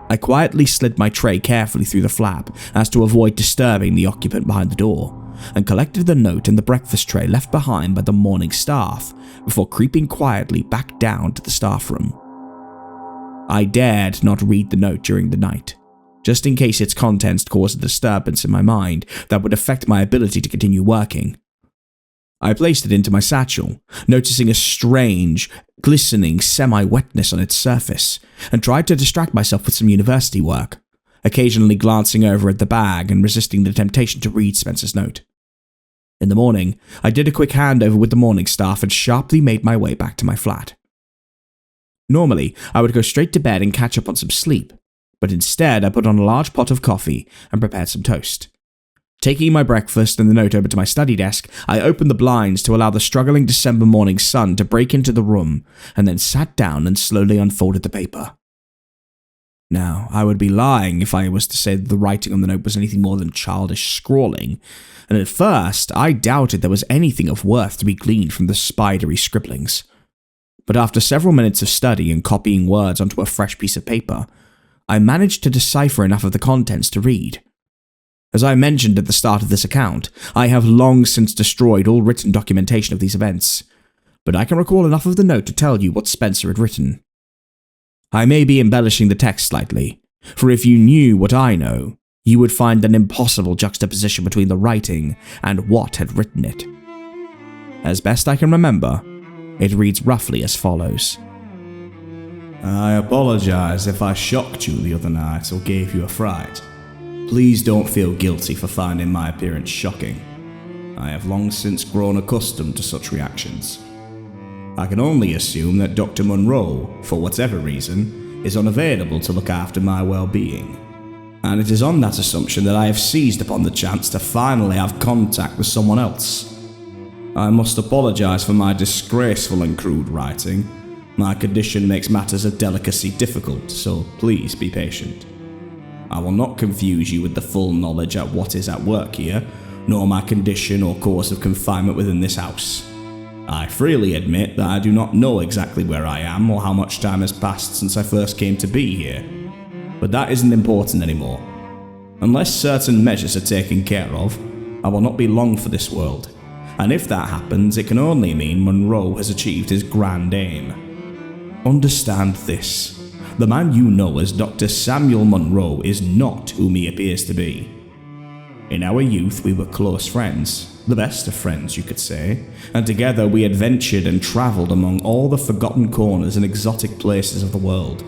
I quietly slid my tray carefully through the flap as to avoid disturbing the occupant behind the door, and collected the note in the breakfast tray left behind by the morning staff before creeping quietly back down to the staff room. I dared not read the note during the night, just in case its contents caused a disturbance in my mind that would affect my ability to continue working. I placed it into my satchel, noticing a strange, glistening semi-wetness on its surface, and tried to distract myself with some university work, occasionally glancing over at the bag and resisting the temptation to read Spencer's note. In the morning, I did a quick handover with the morning staff and sharply made my way back to my flat. Normally, I would go straight to bed and catch up on some sleep, but instead I put on a large pot of coffee and prepared some toast. Taking my breakfast and the note over to my study desk, I opened the blinds to allow the struggling December morning sun to break into the room, and then sat down and slowly unfolded the paper. Now, I would be lying if I was to say that the writing on the note was anything more than childish scrawling, and at first I doubted there was anything of worth to be gleaned from the spidery scribblings. But after several minutes of study and copying words onto a fresh piece of paper, I managed to decipher enough of the contents to read. As I mentioned at the start of this account, I have long since destroyed all written documentation of these events, but I can recall enough of the note to tell you what Spencer had written. I may be embellishing the text slightly, for if you knew what I know, you would find an impossible juxtaposition between the writing and what had written it. As best I can remember, It reads roughly as follows. I apologize if I shocked you the other night or gave you a fright. Please don't feel guilty for finding my appearance shocking. I have long since grown accustomed to such reactions. I can only assume that Dr. Monroe, for whatever reason, is unavailable to look after my well-being. And it is on that assumption that I have seized upon the chance to finally have contact with someone else. I must apologize for my disgraceful and crude writing. My condition makes matters of delicacy difficult, so please be patient. I will not confuse you with the full knowledge of what is at work here, nor my condition or cause of confinement within this house. I freely admit that I do not know exactly where I am or how much time has passed since I first came to be here, but that isn't important anymore. Unless certain measures are taken care of, I will not be long for this world, and if that happens, it can only mean Monroe has achieved his grand aim. Understand this. The man you know as Dr. Samuel Monroe is not whom he appears to be. In our youth, we were close friends, the best of friends, you could say, and together we adventured and travelled among all the forgotten corners and exotic places of the world,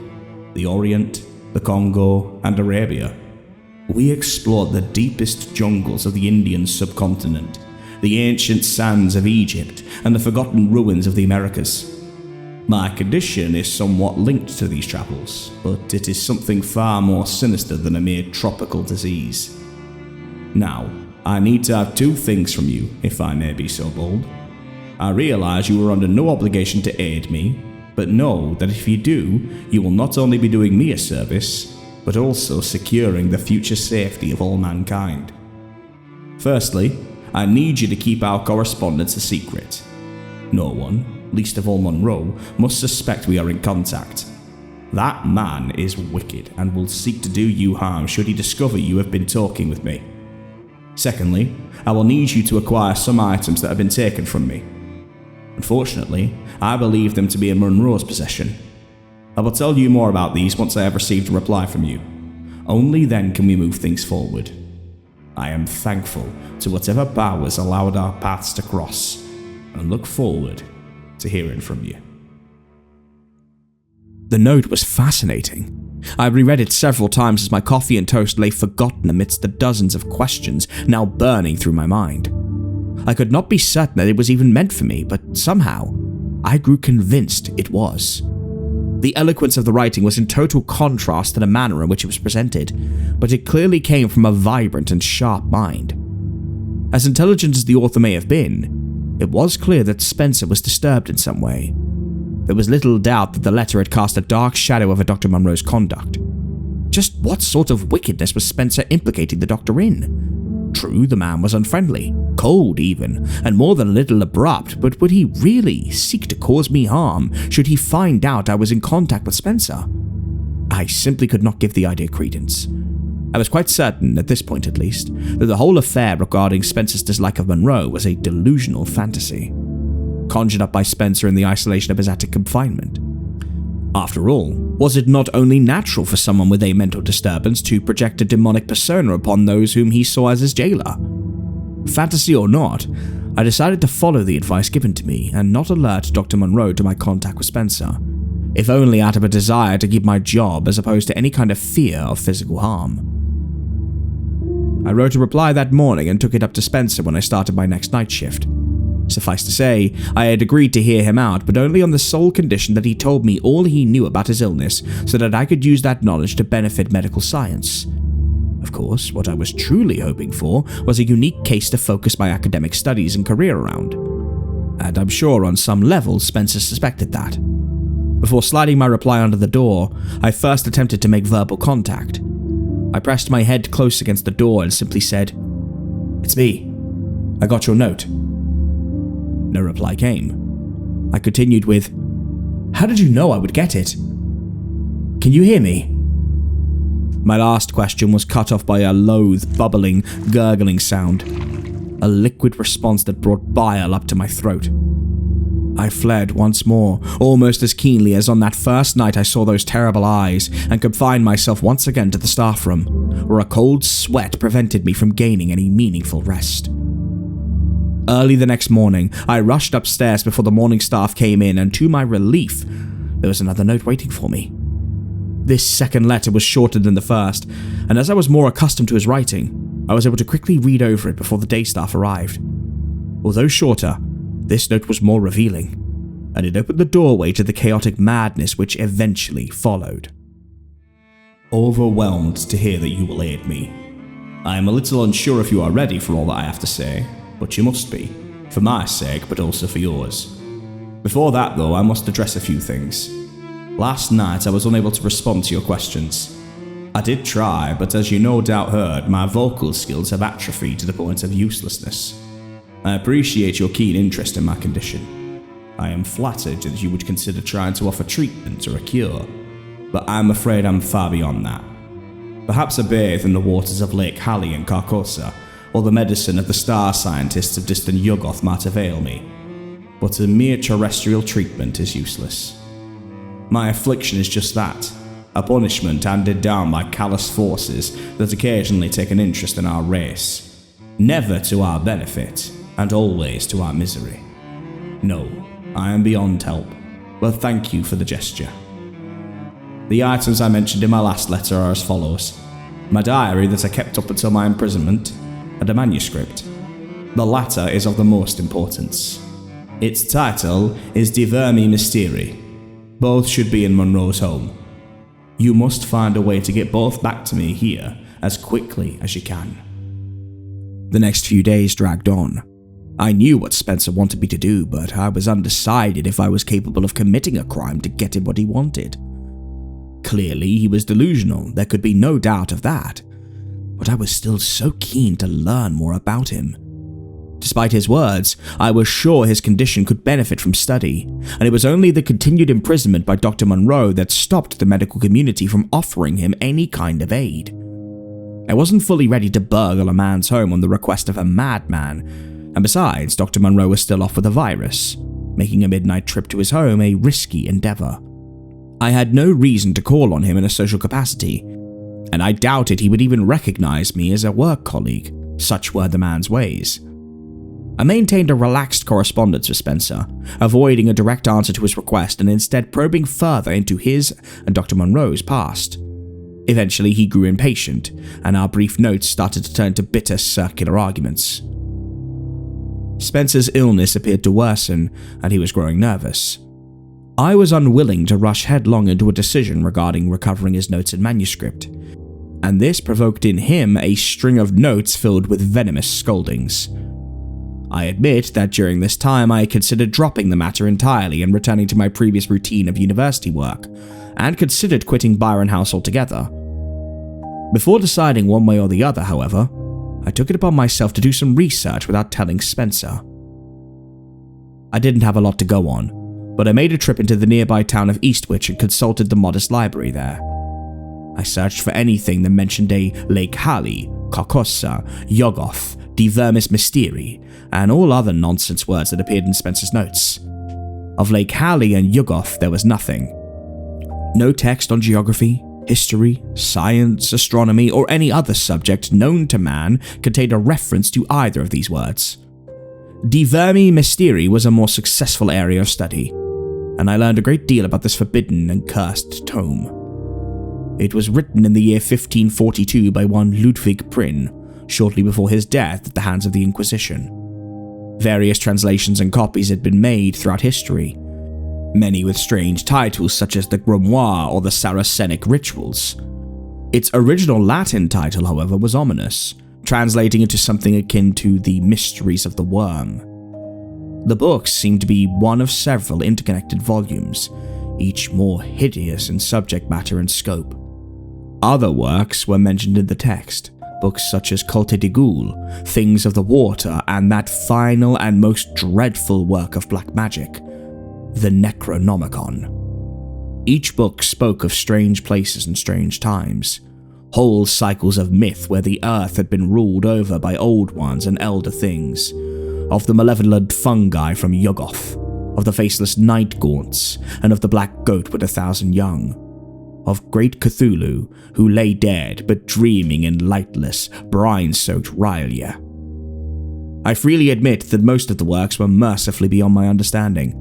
the Orient, the Congo, and Arabia. We explored the deepest jungles of the Indian subcontinent, the ancient sands of Egypt, and the forgotten ruins of the Americas. My condition is somewhat linked to these travels, but it is something far more sinister than a mere tropical disease. Now, I need to have two things from you, if I may be so bold. I realize you are under no obligation to aid me, but know that if you do, you will not only be doing me a service, but also securing the future safety of all mankind. Firstly, I need you to keep our correspondence a secret. No one, least of all Monroe, must suspect we are in contact. That man is wicked and will seek to do you harm should he discover you have been talking with me. Secondly, I will need you to acquire some items that have been taken from me. Unfortunately, I believe them to be in Monroe's possession. I will tell you more about these once I have received a reply from you. Only then can we move things forward. I am thankful to whatever powers allowed our paths to cross, and look forward to hearing from you. The note was fascinating. I reread it several times as my coffee and toast lay forgotten amidst the dozens of questions now burning through my mind. I could not be certain that it was even meant for me, but somehow, I grew convinced it was. The eloquence of the writing was in total contrast to the manner in which it was presented, but it clearly came from a vibrant and sharp mind. As intelligent as the author may have been, it was clear that Spencer was disturbed in some way. There was little doubt that the letter had cast a dark shadow over Dr. Monroe's conduct. Just what sort of wickedness was Spencer implicating the doctor in? True, the man was unfriendly, cold even, and more than a little abrupt, but would he really seek to cause me harm should he find out I was in contact with Spencer? I simply could not give the idea credence. I was quite certain, at this point at least, that the whole affair regarding Spencer's dislike of Monroe was a delusional fantasy, conjured up by Spencer in the isolation of his attic confinement. After all, was it not only natural for someone with a mental disturbance to project a demonic persona upon those whom he saw as his jailer? Fantasy or not, I decided to follow the advice given to me and not alert Dr. Monroe to my contact with Spencer, if only out of a desire to keep my job as opposed to any kind of fear of physical harm. I wrote a reply that morning and took it up to Spencer when I started my next night shift. Suffice to say, I had agreed to hear him out, but only on the sole condition that he told me all he knew about his illness so that I could use that knowledge to benefit medical science. Of course, what I was truly hoping for was a unique case to focus my academic studies and career around. And I'm sure on some level Spencer suspected that. Before sliding my reply under the door, I first attempted to make verbal contact. I pressed my head close against the door and simply said, "It's me. I got your note." No reply came. I continued with, "How did you know I would get it? Can you hear me?" My last question was cut off by a loath, bubbling, gurgling sound, a liquid response that brought bile up to my throat. I fled once more, almost as keenly as on that first night I saw those terrible eyes, and confined myself once again to the staff room, where a cold sweat prevented me from gaining any meaningful rest. Early the next morning, I rushed upstairs before the morning staff came in, and to my relief, there was another note waiting for me. This second letter was shorter than the first, and as I was more accustomed to his writing, I was able to quickly read over it before the day staff arrived. Although shorter, this note was more revealing, and it opened the doorway to the chaotic madness which eventually followed. Overwhelmed to hear that you will aid me. I am a little unsure if you are ready for all that I have to say, but you must be, for my sake, but also for yours. Before that, though, I must address a few things. Last night, I was unable to respond to your questions. I did try, but as you no doubt heard, my vocal skills have atrophied to the point of uselessness. I appreciate your keen interest in my condition. I am flattered that you would consider trying to offer treatment or a cure, but I'm afraid I'm far beyond that. Perhaps a bathe in the waters of Lake Halley and Carcosa, or the medicine of the star scientists of distant Yuggoth might avail me, but a mere terrestrial treatment is useless. My affliction is just that, a punishment handed down by callous forces that occasionally take an interest in our race, never to our benefit, and always to our misery. No, I am beyond help, but thank you for the gesture. The items I mentioned in my last letter are as follows: my diary that I kept up until my imprisonment, and a manuscript. The latter is of the most importance. Its title is Divermi Mysteri. Both should be in Monroe's home. You must find a way to get both back to me here as quickly as you can. The next few days dragged on. I knew what Spencer wanted me to do, but I was undecided if I was capable of committing a crime to get him what he wanted. Clearly, he was delusional, there could be no doubt of that, but I was still so keen to learn more about him. Despite his words, I was sure his condition could benefit from study, and it was only the continued imprisonment by Dr. Monroe that stopped the medical community from offering him any kind of aid. I wasn't fully ready to burgle a man's home on the request of a madman, and besides, Dr. Monroe was still off with a virus, making a midnight trip to his home a risky endeavor. I had no reason to call on him in a social capacity, and I doubted he would even recognize me as a work colleague, such were the man's ways. I maintained a relaxed correspondence with Spencer, avoiding a direct answer to his request and instead probing further into his and Dr. Monroe's past. Eventually, he grew impatient, and our brief notes started to turn to bitter circular arguments. Spencer's illness appeared to worsen, and he was growing nervous. I was unwilling to rush headlong into a decision regarding recovering his notes and manuscript, and this provoked in him a string of notes filled with venomous scoldings. I admit that during this time I considered dropping the matter entirely and returning to my previous routine of university work, and considered quitting Byron House altogether. Before deciding one way or the other, however, I took it upon myself to do some research without telling Spencer. I didn't have a lot to go on, but I made a trip into the nearby town of Eastwich and consulted the modest library there. I searched for anything that mentioned a Lake Halley, Carcosa, Yuggoth, Divermis Mysteri, and all other nonsense words that appeared in Spencer's notes. Of Lake Halley and Yuggoth there was nothing. No text on geography, history, science, astronomy, or any other subject known to man contained a reference to either of these words. Divermi Mysteri was a more successful area of study, and I learned a great deal about this forbidden and cursed tome. It was written in the year 1542 by one Ludwig Prynne, shortly before his death at the hands of the Inquisition. Various translations and copies had been made throughout history, many with strange titles such as the Grimoire or the Saracenic Rituals. Its original Latin title, however, was ominous, translating into something akin to the Mysteries of the Worm. The books seemed to be one of several interconnected volumes, each more hideous in subject matter and scope. Other works were mentioned in the text, books such as Culte de Ghoul, Things of the Water, and that final and most dreadful work of black magic, the Necronomicon. Each book spoke of strange places and strange times, whole cycles of myth where the earth had been ruled over by old ones and elder things, of the malevolent fungi from Yuggoth, of the faceless night gaunts, and of the black goat with 1,000 young, of great Cthulhu, who lay dead but dreaming in lightless, brine-soaked Rhylia. I freely admit that most of the works were mercifully beyond my understanding,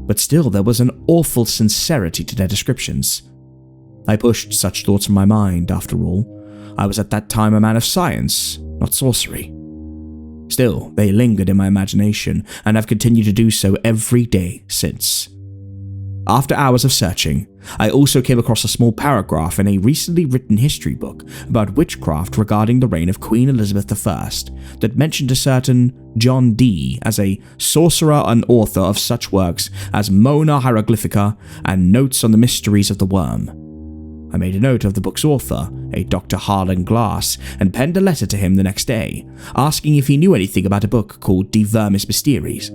but still there was an awful sincerity to their descriptions. I pushed such thoughts from my mind, after all. I was at that time a man of science, not sorcery. Still, they lingered in my imagination, and have continued to do so every day since. After hours of searching, I also came across a small paragraph in a recently written history book about witchcraft regarding the reign of Queen Elizabeth I that mentioned a certain John Dee as a sorcerer and author of such works as Mona Hieroglyphica and Notes on the Mysteries of the Worm. I made a note of the book's author, a Dr. Harlan Glass, and penned a letter to him the next day, asking if he knew anything about a book called De Vermis Mysteries,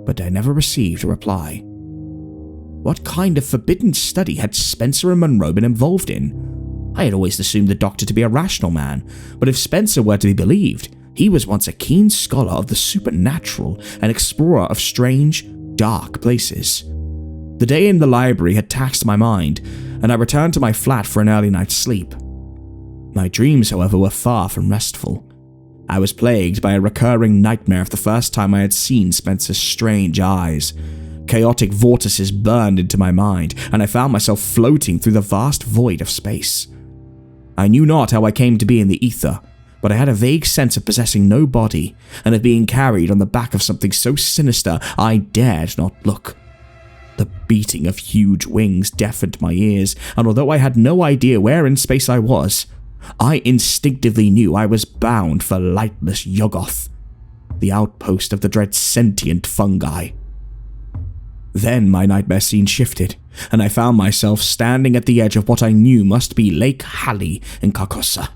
but I never received a reply. What kind of forbidden study had Spencer and Monroe been involved in? I had always assumed the Doctor to be a rational man, but if Spencer were to be believed, he was once a keen scholar of the supernatural and explorer of strange, dark places. The day in the library had taxed my mind, and I returned to my flat for an early night's sleep. My dreams, however, were far from restful. I was plagued by a recurring nightmare of the first time I had seen Spencer's strange eyes. Chaotic vortices burned into my mind, and I found myself floating through the vast void of space. I knew not how I came to be in the ether, but I had a vague sense of possessing no body, and of being carried on the back of something so sinister I dared not look. The beating of huge wings deafened my ears, and although I had no idea where in space I was, I instinctively knew I was bound for lightless Yuggoth, the outpost of the dread sentient fungi. Then my nightmare scene shifted, and I found myself standing at the edge of what I knew must be Lake Halley in Carcosa.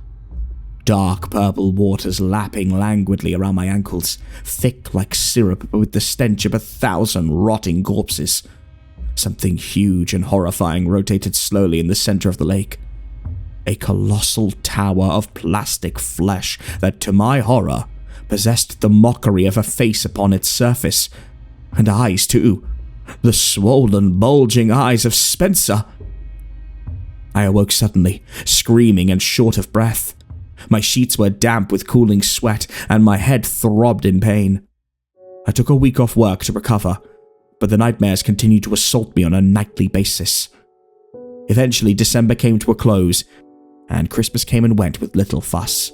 Dark purple waters lapping languidly around my ankles, thick like syrup but with the stench of 1,000 rotting corpses. Something huge and horrifying rotated slowly in the center of the lake. A colossal tower of plastic flesh that, to my horror, possessed the mockery of a face upon its surface, and eyes too. The swollen, bulging eyes of Spencer. I awoke suddenly, screaming and short of breath. My sheets were damp with cooling sweat, and my head throbbed in pain. I took a week off work to recover, but the nightmares continued to assault me on a nightly basis. Eventually, December came to a close, and Christmas came and went with little fuss.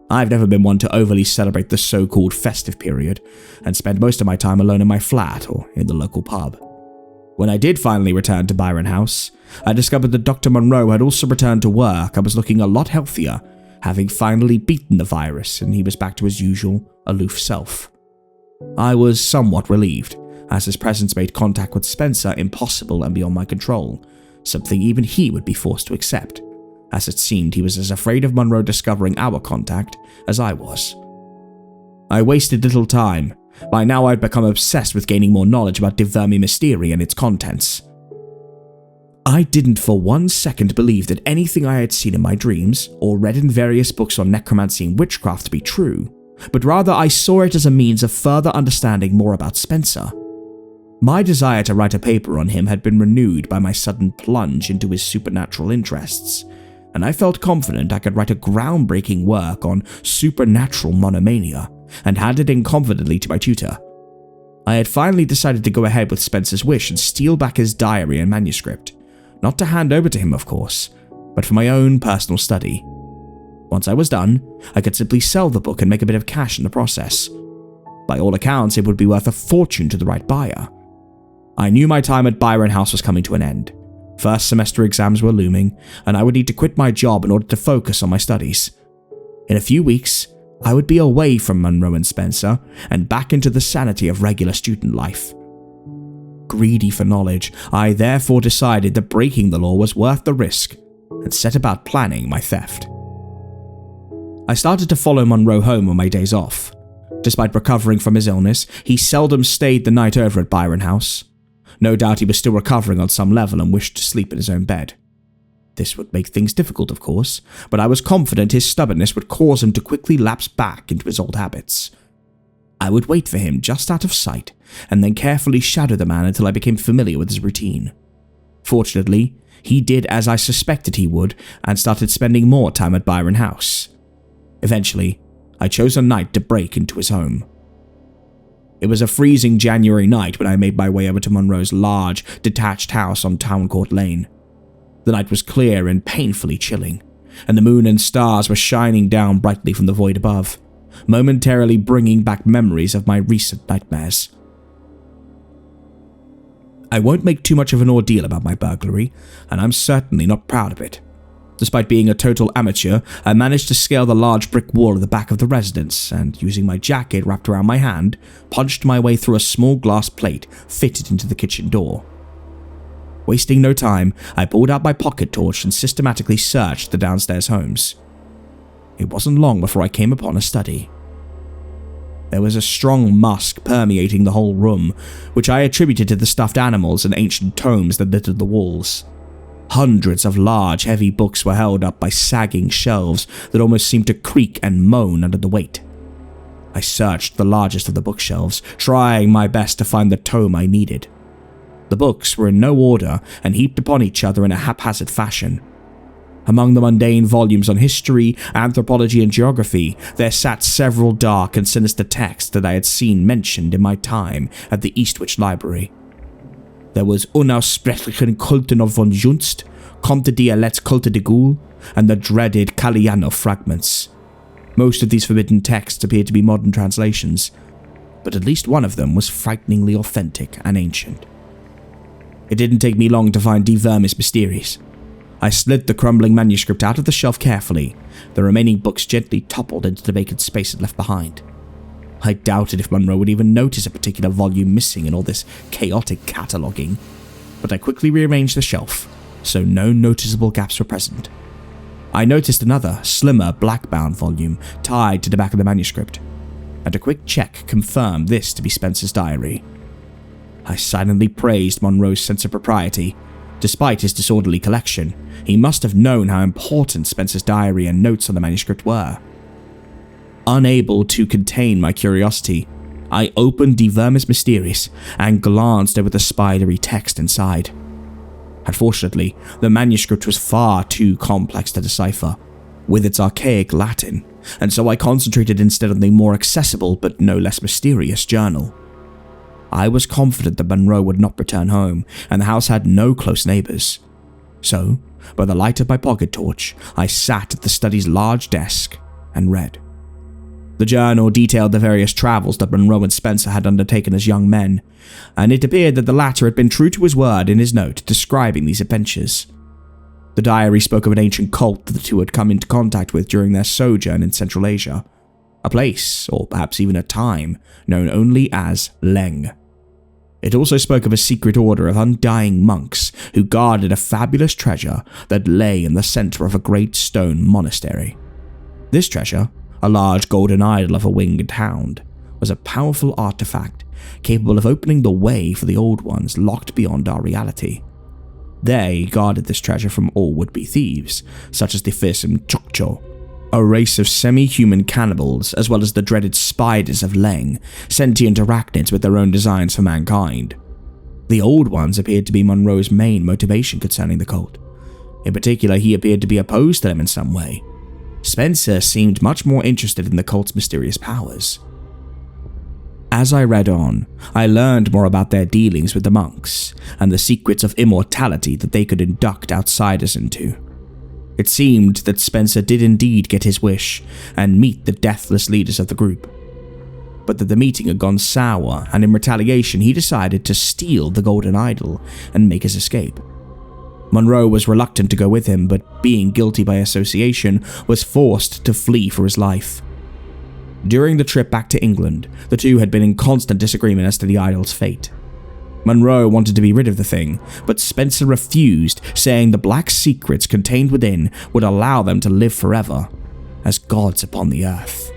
I've never been one to overly celebrate the so-called festive period, and spent most of my time alone in my flat or in the local pub. When I did finally return to Byron House, I discovered that Dr. Monroe had also returned to work and was looking a lot healthier, having finally beaten the virus, and he was back to his usual, aloof self. I was somewhat relieved, as his presence made contact with Spencer impossible and beyond my control, something even he would be forced to accept, as it seemed he was as afraid of Monroe discovering our contact as I was. I wasted little time. By now I'd become obsessed with gaining more knowledge about De Vermis Mysteriae and its contents. I didn't for 1 second believe that anything I had seen in my dreams, or read in various books on necromancy and witchcraft to be true, but rather I saw it as a means of further understanding more about Spencer. My desire to write a paper on him had been renewed by my sudden plunge into his supernatural interests, and I felt confident I could write a groundbreaking work on supernatural monomania and hand it in confidently to my tutor. I had finally decided to go ahead with Spencer's wish and steal back his diary and manuscript, not to hand over to him of course, but for my own personal study. Once I was done, I could simply sell the book and make a bit of cash in the process. By all accounts, it would be worth a fortune to the right buyer. I knew my time at Byron House was coming to an end. First semester exams were looming, and I would need to quit my job in order to focus on my studies. In a few weeks, I would be away from Monroe and Spencer, and back into the sanity of regular student life. Greedy for knowledge, I therefore decided that breaking the law was worth the risk, and set about planning my theft. I started to follow Monroe home on my days off. Despite recovering from his illness, he seldom stayed the night over at Byron House. No doubt he was still recovering on some level and wished to sleep in his own bed. This would make things difficult, of course, but I was confident his stubbornness would cause him to quickly lapse back into his old habits. I would wait for him just out of sight, and then carefully shadow the man until I became familiar with his routine. Fortunately, he did as I suspected he would, and started spending more time at Byron House. Eventually, I I chose a night to break into his home. It was a freezing January night when I made my way over to Monroe's large, detached house on Town Court Lane. The night was clear and painfully chilling, and the moon and stars were shining down brightly from the void above, momentarily bringing back memories of my recent nightmares. I won't make too much of an ordeal about my burglary, and I'm certainly not proud of it. Despite being a total amateur, I managed to scale the large brick wall at the back of the residence and, using my jacket wrapped around my hand, punched my way through a small glass plate fitted into the kitchen door. Wasting no time, I pulled out my pocket torch and systematically searched the downstairs homes. It wasn't long before I came upon a study. There was a strong musk permeating the whole room, which I attributed to the stuffed animals and ancient tomes that littered the walls. Hundreds of large, heavy books were held up by sagging shelves that almost seemed to creak and moan under the weight. I searched the largest of the bookshelves, trying my best to find the tome I needed. The books were in no order and heaped upon each other in a haphazard fashion. Among the mundane volumes on history, anthropology, and geography, there sat several dark and sinister texts that I had seen mentioned in my time at the Eastwich Library. There was Unaussprechlichen Kulten of von Junst, Comte Dielet's Culte de Ghoul, and the dreaded Kaliano fragments. Most of these forbidden texts appeared to be modern translations, but at least one of them was frighteningly authentic and ancient. It didn't take me long to find De Vermis Mysteriis. I slid the crumbling manuscript out of the shelf carefully, the remaining books gently toppled into the vacant space it left behind. I doubted if Monroe would even notice a particular volume missing in all this chaotic cataloguing, but I quickly rearranged the shelf, so no noticeable gaps were present. I noticed another, slimmer, black-bound volume tied to the back of the manuscript, and a quick check confirmed this to be Spencer's diary. I silently praised Monroe's sense of propriety. Despite his disorderly collection, he must have known how important Spencer's diary and notes on the manuscript were. Unable to contain my curiosity, I opened De Vermis Mysteriis and glanced over the spidery text inside. Unfortunately, the manuscript was far too complex to decipher, with its archaic Latin, and so I concentrated instead on the more accessible but no less mysterious journal. I was confident that Monroe would not return home, and the house had no close neighbors. So, by the light of my pocket torch, I sat at the study's large desk and read. The journal detailed the various travels that Monroe and Spencer had undertaken as young men, and it appeared that the latter had been true to his word in his note describing these adventures. The diary spoke of an ancient cult that the two had come into contact with during their sojourn in Central Asia, a place, or perhaps even a time, known only as Leng. It also spoke of a secret order of undying monks who guarded a fabulous treasure that lay in the center of a great stone monastery. This treasure, a large golden idol of a winged hound, was a powerful artifact capable of opening the way for the old ones locked beyond our reality. They guarded this treasure from all would-be thieves, such as the fearsome Chokcho, a race of semi-human cannibals, as well as the dreaded spiders of Leng, sentient arachnids with their own designs for mankind. The Old Ones appeared to be Monroe's main motivation concerning the cult. In particular, he appeared to be opposed to them in some way. Spencer seemed much more interested in the cult's mysterious powers. As I read on, I learned more about their dealings with the monks, and the secrets of immortality that they could induct outsiders into. It seemed that Spencer did indeed get his wish and meet the deathless leaders of the group, but that the meeting had gone sour, and in retaliation he decided to steal the golden idol and make his escape. Monroe was reluctant to go with him, but being guilty by association, was forced to flee for his life. During the trip back to England, the two had been in constant disagreement as to the idol's fate. Monroe wanted to be rid of the thing, but Spencer refused, saying the black secrets contained within would allow them to live forever, as gods upon the earth.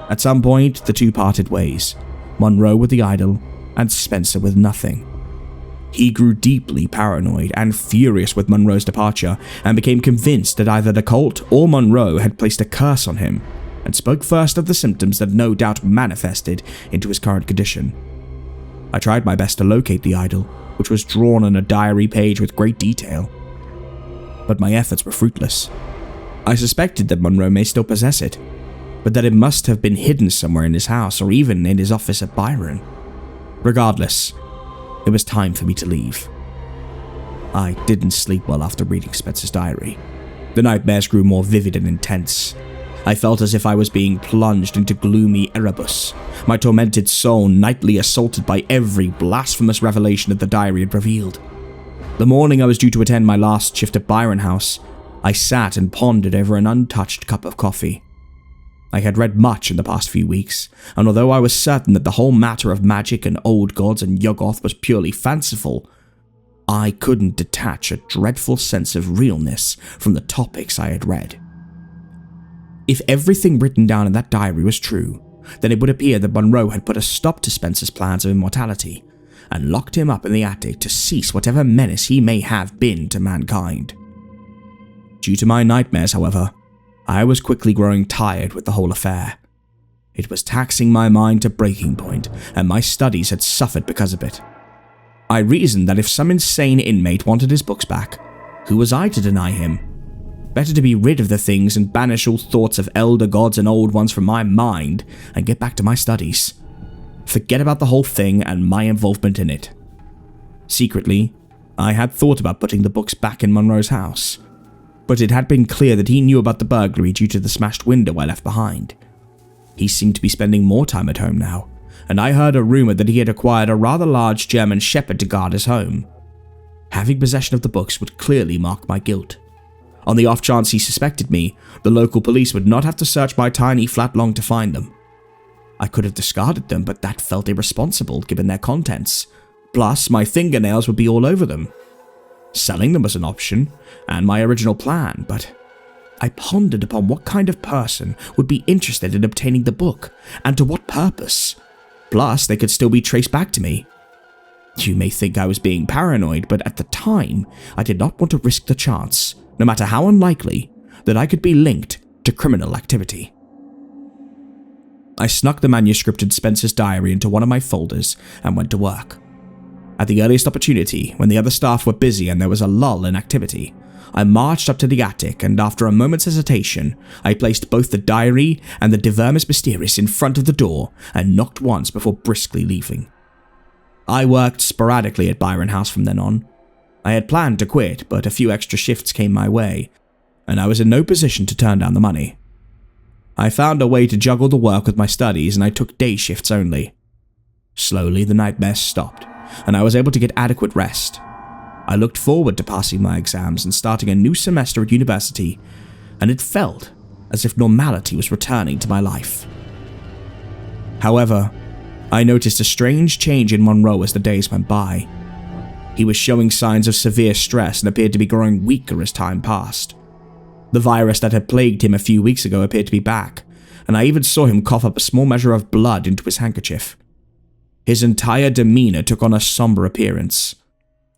At some point, the two parted ways, Monroe with the idol, and Spencer with nothing. He grew deeply paranoid and furious with Monroe's departure, and became convinced that either the cult or Monroe had placed a curse on him, and spoke first of the symptoms that no doubt manifested into his current condition. I tried my best to locate the idol, which was drawn on a diary page with great detail, but my efforts were fruitless. I suspected that Monroe may still possess it. but that it must have been hidden somewhere in his house or even in his office at Byron. Regardless, it was time for me to leave. I didn't sleep well after reading Spencer's diary. The nightmares grew more vivid and intense. I felt as if I was being plunged into gloomy Erebus, my tormented soul nightly assaulted by every blasphemous revelation that the diary had revealed. The morning I was due to attend my last shift at Byron House, I sat and pondered over an untouched cup of coffee. I had read much in the past few weeks, and although I was certain that the whole matter of magic and old gods and Yuggoth was purely fanciful, I couldn't detach a dreadful sense of realness from the topics I had read. If everything written down in that diary was true, then it would appear that Monroe had put a stop to Spencer's plans of immortality and locked him up in the attic to cease whatever menace he may have been to mankind. Due to my nightmares, however, I was quickly growing tired with the whole affair. It was taxing my mind to breaking point, and my studies had suffered because of it. I reasoned that if some insane inmate wanted his books back, who was I to deny him? Better to be rid of the things and banish all thoughts of elder gods and old ones from my mind and get back to my studies. Forget about the whole thing and my involvement in it. Secretly, I had thought about putting the books back in Monroe's house, but it had been clear that he knew about the burglary due to the smashed window I left behind. He seemed to be spending more time at home now, and I heard a rumor that he had acquired a rather large German shepherd to guard his home. Having possession of the books would clearly mark my guilt. On the off chance he suspected me, the local police would not have to search my tiny flat long to find them. I could have discarded them, but that felt irresponsible given their contents. Plus, my fingernails would be all over them. Selling them was an option, and my original plan, but I pondered upon what kind of person would be interested in obtaining the book, and to what purpose. Plus, they could still be traced back to me. You may think I was being paranoid, but at the time, I did not want to risk the chance, no matter how unlikely, that I could be linked to criminal activity. I snuck the manuscript in Spencer's diary into one of my folders and went to work. At the earliest opportunity, when the other staff were busy and there was a lull in activity, I marched up to the attic and after a moment's hesitation, I placed both the diary and the De Vermis Mysterious in front of the door and knocked once before briskly leaving. I worked sporadically at Byron House from then on. I had planned to quit, but a few extra shifts came my way, and I was in no position to turn down the money. I found a way to juggle the work with my studies and I took day shifts only. Slowly, the nightmares stopped, and I was able to get adequate rest. I looked forward to passing my exams and starting a new semester at university, and it felt as if normality was returning to my life. However, I noticed a strange change in Monroe as the days went by. He was showing signs of severe stress and appeared to be growing weaker as time passed. The virus that had plagued him a few weeks ago appeared to be back, and I even saw him cough up a small measure of blood into his handkerchief. His entire demeanor took on a somber appearance.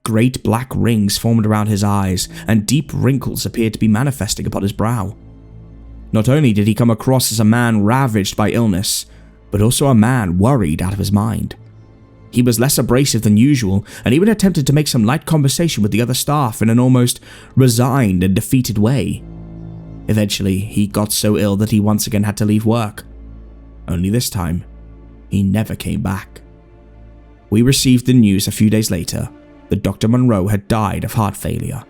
Great black rings formed around his eyes, and deep wrinkles appeared to be manifesting upon his brow. Not only did he come across as a man ravaged by illness, but also a man worried out of his mind. He was less abrasive than usual, and even attempted to make some light conversation with the other staff in an almost resigned and defeated way. Eventually, he got so ill that he once again had to leave work. Only this time, he never came back. We received the news a few days later that Dr. Monroe had died of heart failure.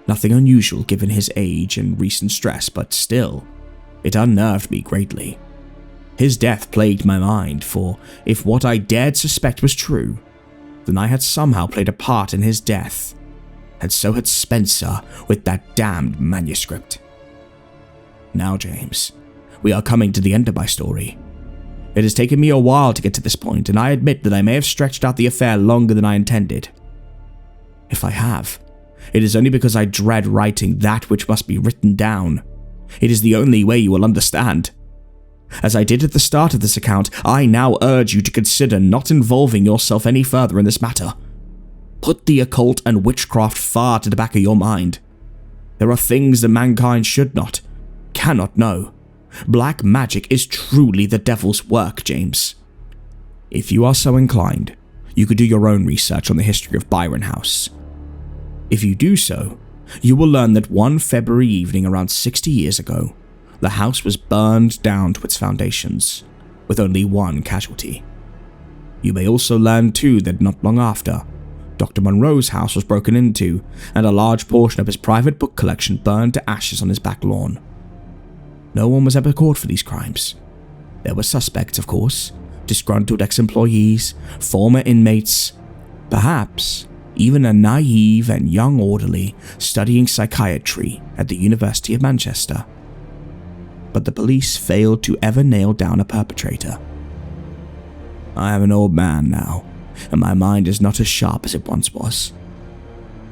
Nothing unusual given his age and recent stress, but still, it unnerved me greatly. His death plagued my mind, for if what I dared suspect was true, then I had somehow played a part in his death, and so had Spencer with that damned manuscript. Now, James, we are coming to the end of my story. It has taken me a while to get to this point, and I admit that I may have stretched out the affair longer than I intended. If I have, it is only because I dread writing that which must be written down. It is the only way you will understand. As I did at the start of this account, I now urge you to consider not involving yourself any further in this matter. Put the occult and witchcraft far to the back of your mind. There are things that mankind should not, cannot know. Black magic is truly the devil's work, James. If you are so inclined, you could do your own research on the history of Byron House. If you do so, you will learn that one February evening around 60 years ago, the house was burned down to its foundations, with only one casualty. You may also learn too that not long after, Dr. Monroe's house was broken into, and a large portion of his private book collection burned to ashes on his back lawn. No one was ever caught for these crimes. There were suspects, of course, disgruntled ex-employees, former inmates, perhaps even a naive and young orderly studying psychiatry at the University of Manchester. But the police failed to ever nail down a perpetrator. I am an old man now, and my mind is not as sharp as it once was.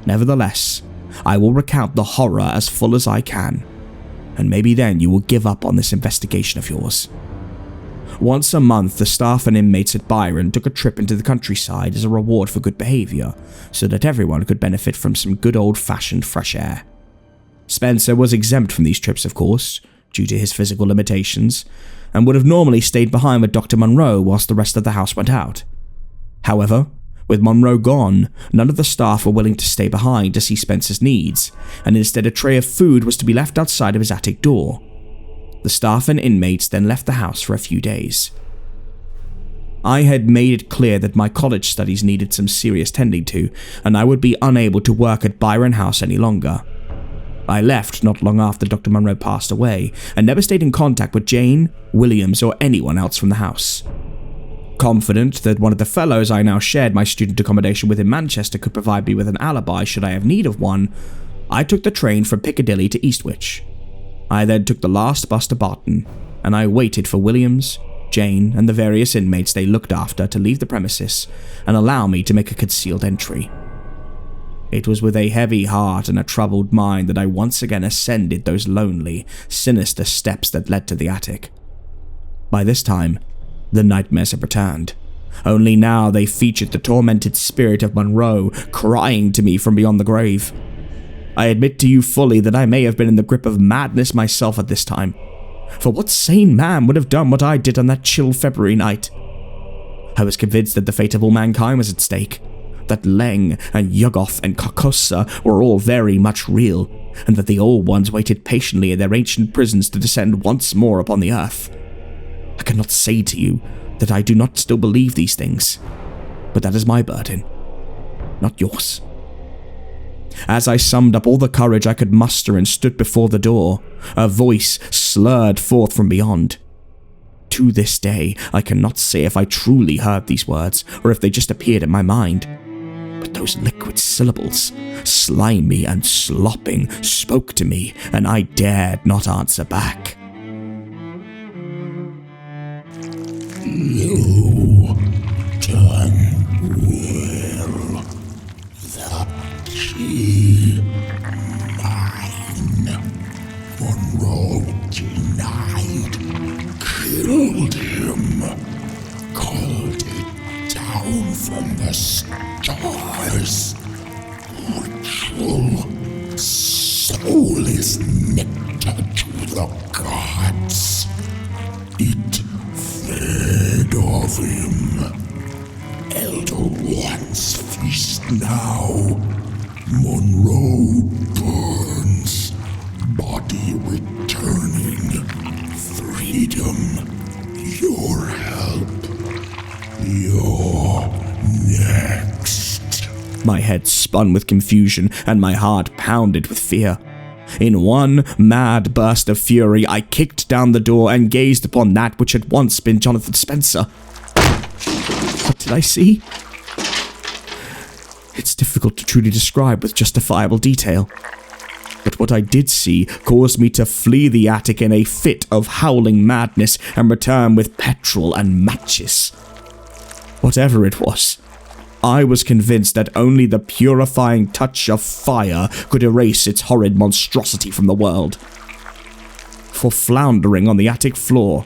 Nevertheless, I will recount the horror as full as I can, and maybe then you will give up on this investigation of yours. Once a month, the staff and inmates at Byron took a trip into the countryside as a reward for good behavior, so that everyone could benefit from some good old-fashioned fresh air. Spencer was exempt from these trips, of course, due to his physical limitations, and would have normally stayed behind with Dr. Monroe whilst the rest of the house went out. However, with Monroe gone, none of the staff were willing to stay behind to see Spencer's needs, and instead a tray of food was to be left outside of his attic door. The staff and inmates then left the house for a few days. I had made it clear that my college studies needed some serious tending to, and I would be unable to work at Byron House any longer. I left not long after Dr. Monroe passed away, and never stayed in contact with Jane, Williams, or anyone else from the house. Confident that one of the fellows I now shared my student accommodation with in Manchester could provide me with an alibi should I have need of one, I took the train from Piccadilly to Eastwich. I then took the last bus to Barton, and I waited for Williams, Jane, and the various inmates they looked after to leave the premises and allow me to make a concealed entry. It was with a heavy heart and a troubled mind that I once again ascended those lonely, sinister steps that led to the attic. By this time, the nightmares had returned. Only now they featured the tormented spirit of Monroe crying to me from beyond the grave. I admit to you fully that I may have been in the grip of madness myself at this time. For what sane man would have done what I did on that chill February night? I was convinced that the fate of all mankind was at stake, that Leng and Yuggoth and Carcosa were all very much real, and that the Old Ones waited patiently in their ancient prisons to descend once more upon the earth. I cannot say to you that I do not still believe these things, but that is my burden, not yours. As I summed up all the courage I could muster and stood before the door, a voice slurred forth from beyond. To this day, I cannot say if I truly heard these words, or if they just appeared in my mind. But those liquid syllables, slimy and slopping, spoke to me, and I dared not answer back. You done well. The key mine. Monroe denied. Killed him. Called it down from the stars. Ritual. Soulless nectar to the gods. It fed of him. Elder One's feast now. Monroe burns. Body returning. Freedom. Your help. You're next. My head spun with confusion and my heart pounded with fear. In one mad burst of fury, I kicked down the door and gazed upon that which had once been Jonathan Spencer. What did I see? It's difficult to truly describe with justifiable detail. But what I did see caused me to flee the attic in a fit of howling madness and return with petrol and matches. Whatever it was, I was convinced that only the purifying touch of fire could erase its horrid monstrosity from the world. For floundering on the attic floor,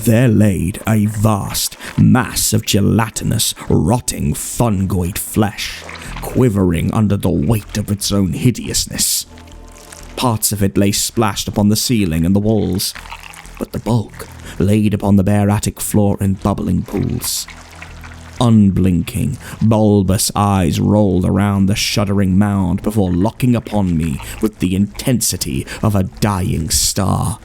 there laid a vast mass of gelatinous, rotting fungoid flesh, quivering under the weight of its own hideousness. Parts of it lay splashed upon the ceiling and the walls, but the bulk laid upon the bare attic floor in bubbling pools. Unblinking, bulbous eyes rolled around the shuddering mound before locking upon me with the intensity of a dying star.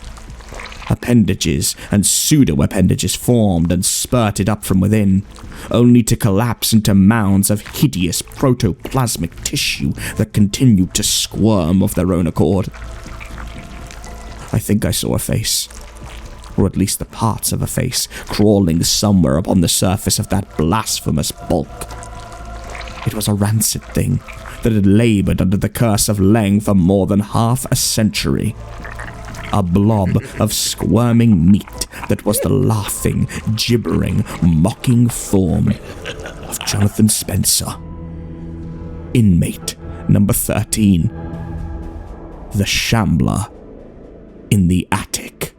Appendages and pseudo-appendages formed and spurted up from within, only to collapse into mounds of hideous protoplasmic tissue that continued to squirm of their own accord. I think I saw a face, or at least the parts of a face, crawling somewhere upon the surface of that blasphemous bulk. It was a rancid thing that had labored under the curse of Leng for more than half a century. A blob of squirming meat that was the laughing, gibbering, mocking form of Jonathan Spencer. Inmate number 13. The Shambler in the Attic.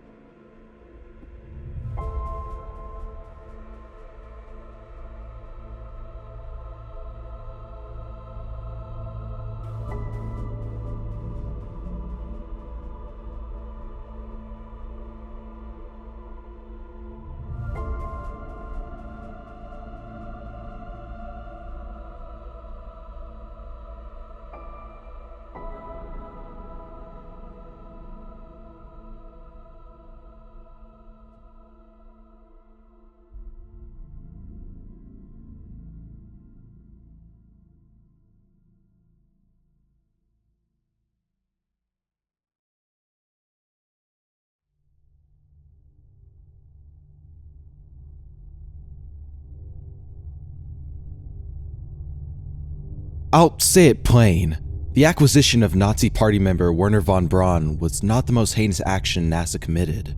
I'll say it plain. The acquisition of Nazi Party member Werner von Braun was not the most heinous action NASA committed.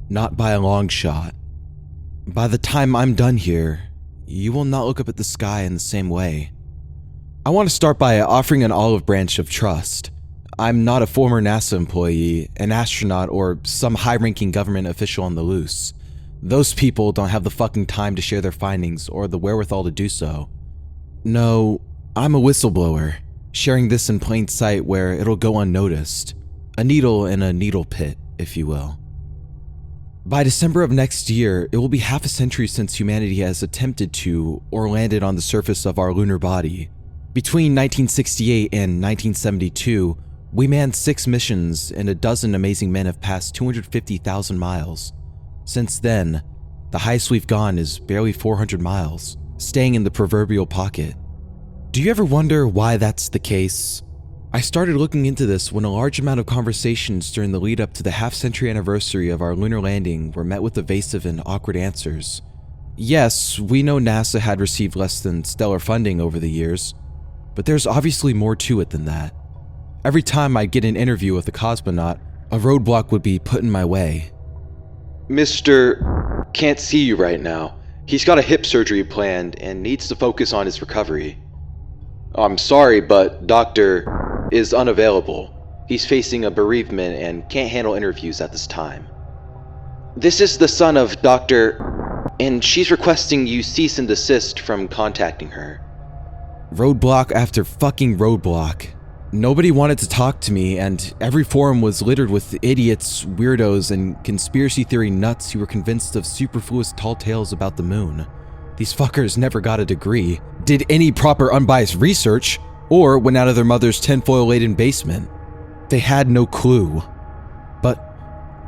Not by a long shot. By the time I'm done here, you will not look up at the sky in the same way. I want to start by offering an olive branch of trust. I'm not a former NASA employee, an astronaut, or some high-ranking government official on the loose. Those people don't have the fucking time to share their findings or the wherewithal to do so. No, I'm a whistleblower, sharing this in plain sight where it'll go unnoticed. A needle in a needle pit, if you will. By December of next year, it will be half a century since humanity has attempted to, or landed on the surface of our lunar body. Between 1968 and 1972, we manned 6 missions and a dozen amazing men have passed 250,000 miles. Since then, the highest we've gone is barely 400 miles, staying in the proverbial pocket. Do you ever wonder why that's the case? I started looking into this when a large amount of conversations during the lead up to the half-century anniversary of our lunar landing were met with evasive and awkward answers. Yes, we know NASA had received less than stellar funding over the years, but there's obviously more to it than that. Every time I'd get an interview with a cosmonaut, a roadblock would be put in my way. Mr. Can't see you right now. He's got a hip surgery planned and needs to focus on his recovery. I'm sorry, but Dr. is unavailable. He's facing a bereavement and can't handle interviews at this time. This is the son of Dr. and she's requesting you cease and desist from contacting her. Roadblock after fucking roadblock. Nobody wanted to talk to me, and every forum was littered with idiots, weirdos, and conspiracy theory nuts who were convinced of superfluous tall tales about the moon. These fuckers never got a degree, did any proper unbiased research, or went out of their mother's tinfoil-laden basement. They had no clue. But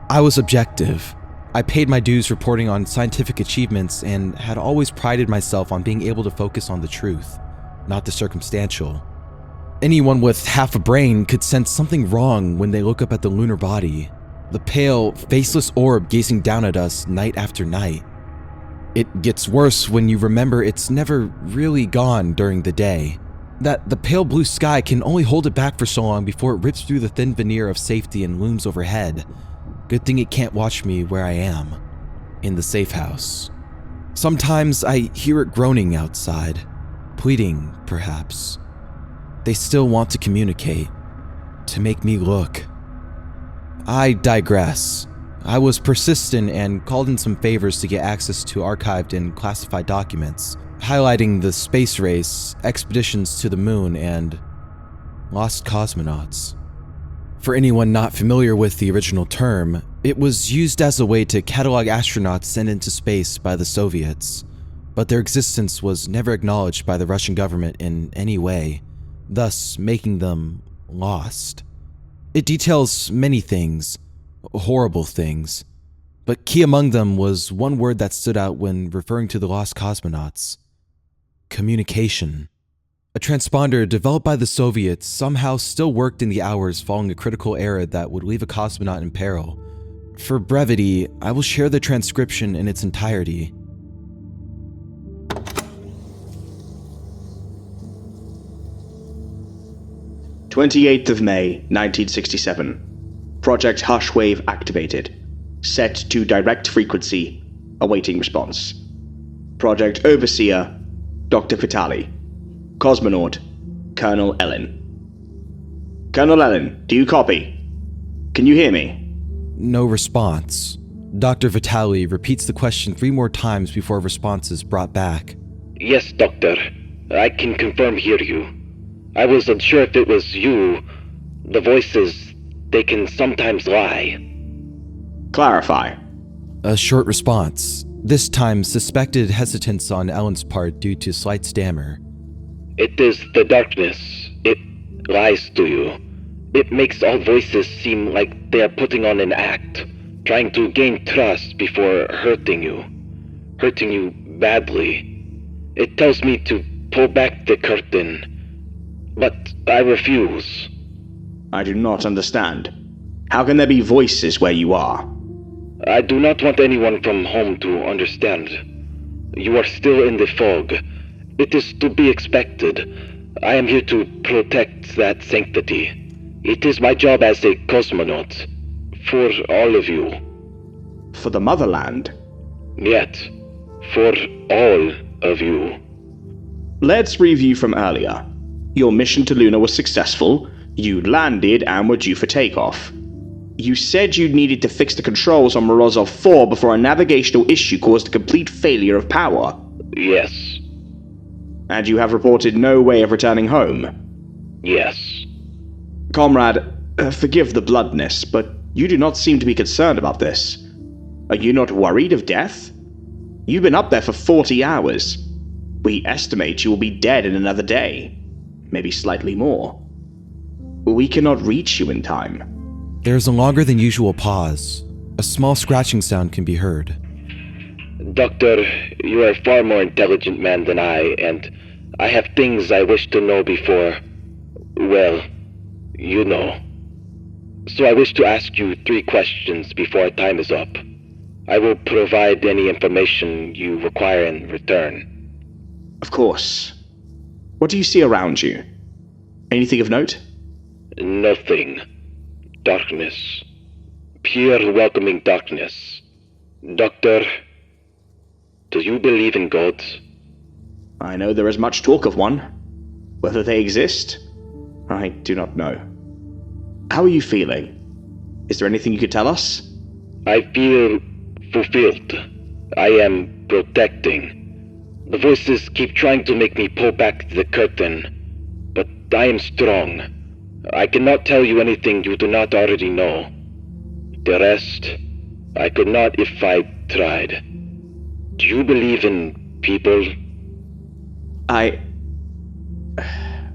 I was objective. I paid my dues reporting on scientific achievements and had always prided myself on being able to focus on the truth, not the circumstantial. Anyone with half a brain could sense something wrong when they look up at the lunar body, the pale, faceless orb gazing down at us night after night. It gets worse when you remember it's never really gone during the day, that the pale blue sky can only hold it back for so long before it rips through the thin veneer of safety and looms overhead. Good thing it can't watch me where I am, in the safe house. Sometimes I hear it groaning outside, pleading, perhaps. They still want to communicate, to make me look. I digress. I was persistent and called in some favors to get access to archived and classified documents, highlighting the space race, expeditions to the moon, and lost cosmonauts. For anyone not familiar with the original term, it was used as a way to catalog astronauts sent into space by the Soviets, but their existence was never acknowledged by the Russian government in any way, thus making them lost. It details many things, horrible things, but key among them was one word that stood out when referring to the lost cosmonauts: communication. A transponder developed by the Soviets somehow still worked in the hours following a critical error that would leave a cosmonaut in peril. For brevity, I will share the transcription in its entirety. "28th of May, 1967. Project Hushwave activated. Set to direct frequency. Awaiting response. Project Overseer, Dr. Vitali. Cosmonaut, Colonel Ellen." Colonel Ellen, do you copy? Can you hear me? No response. Dr. Vitali repeats the question 3 more times before a response is brought back. "Yes, Doctor. I can confirm hear you. I was unsure if it was you. The voices, they can sometimes lie." Clarify. A short response, this time suspected hesitance on Ellen's part due to slight stammer. "It is the darkness. It lies to you. It makes all voices seem like they are putting on an act, trying to gain trust before hurting you badly. It tells me to pull back the curtain, but I refuse." I do not understand. How can there be voices where you are? "I do not want anyone from home to understand. You are still in the fog. It is to be expected. I am here to protect that sanctity. It is my job as a cosmonaut. For all of you." For the motherland? Yet, for all of you. Let's review from earlier. Your mission to Luna was successful. You landed and were due for takeoff. You said you needed to fix the controls on Morozov 4 before a navigational issue caused a complete failure of power. Yes. And you have reported no way of returning home. Yes. Comrade, forgive the bluntness, but you do not seem to be concerned about this. Are you not worried of death? You've been up there for 40 hours. We estimate you will be dead in another day. Maybe slightly more. We cannot reach you in time. There's a longer than usual pause. A small scratching sound can be heard. "Doctor, you are a far more intelligent man than I, and I have things I wish to know before, well, you know. So I wish to ask you 3 questions before our time is up. I will provide any information you require in return." Of course. What do you see around you? Anything of note? "Nothing. Darkness. Pure welcoming darkness. Doctor, do you believe in God?" I know there is much talk of one. Whether they exist, I do not know. How are you feeling? Is there anything you could tell us? "I feel fulfilled. I am protecting. The voices keep trying to make me pull back the curtain, but I am strong. I cannot tell you anything you do not already know. The rest, I could not if I tried. Do you believe in people?"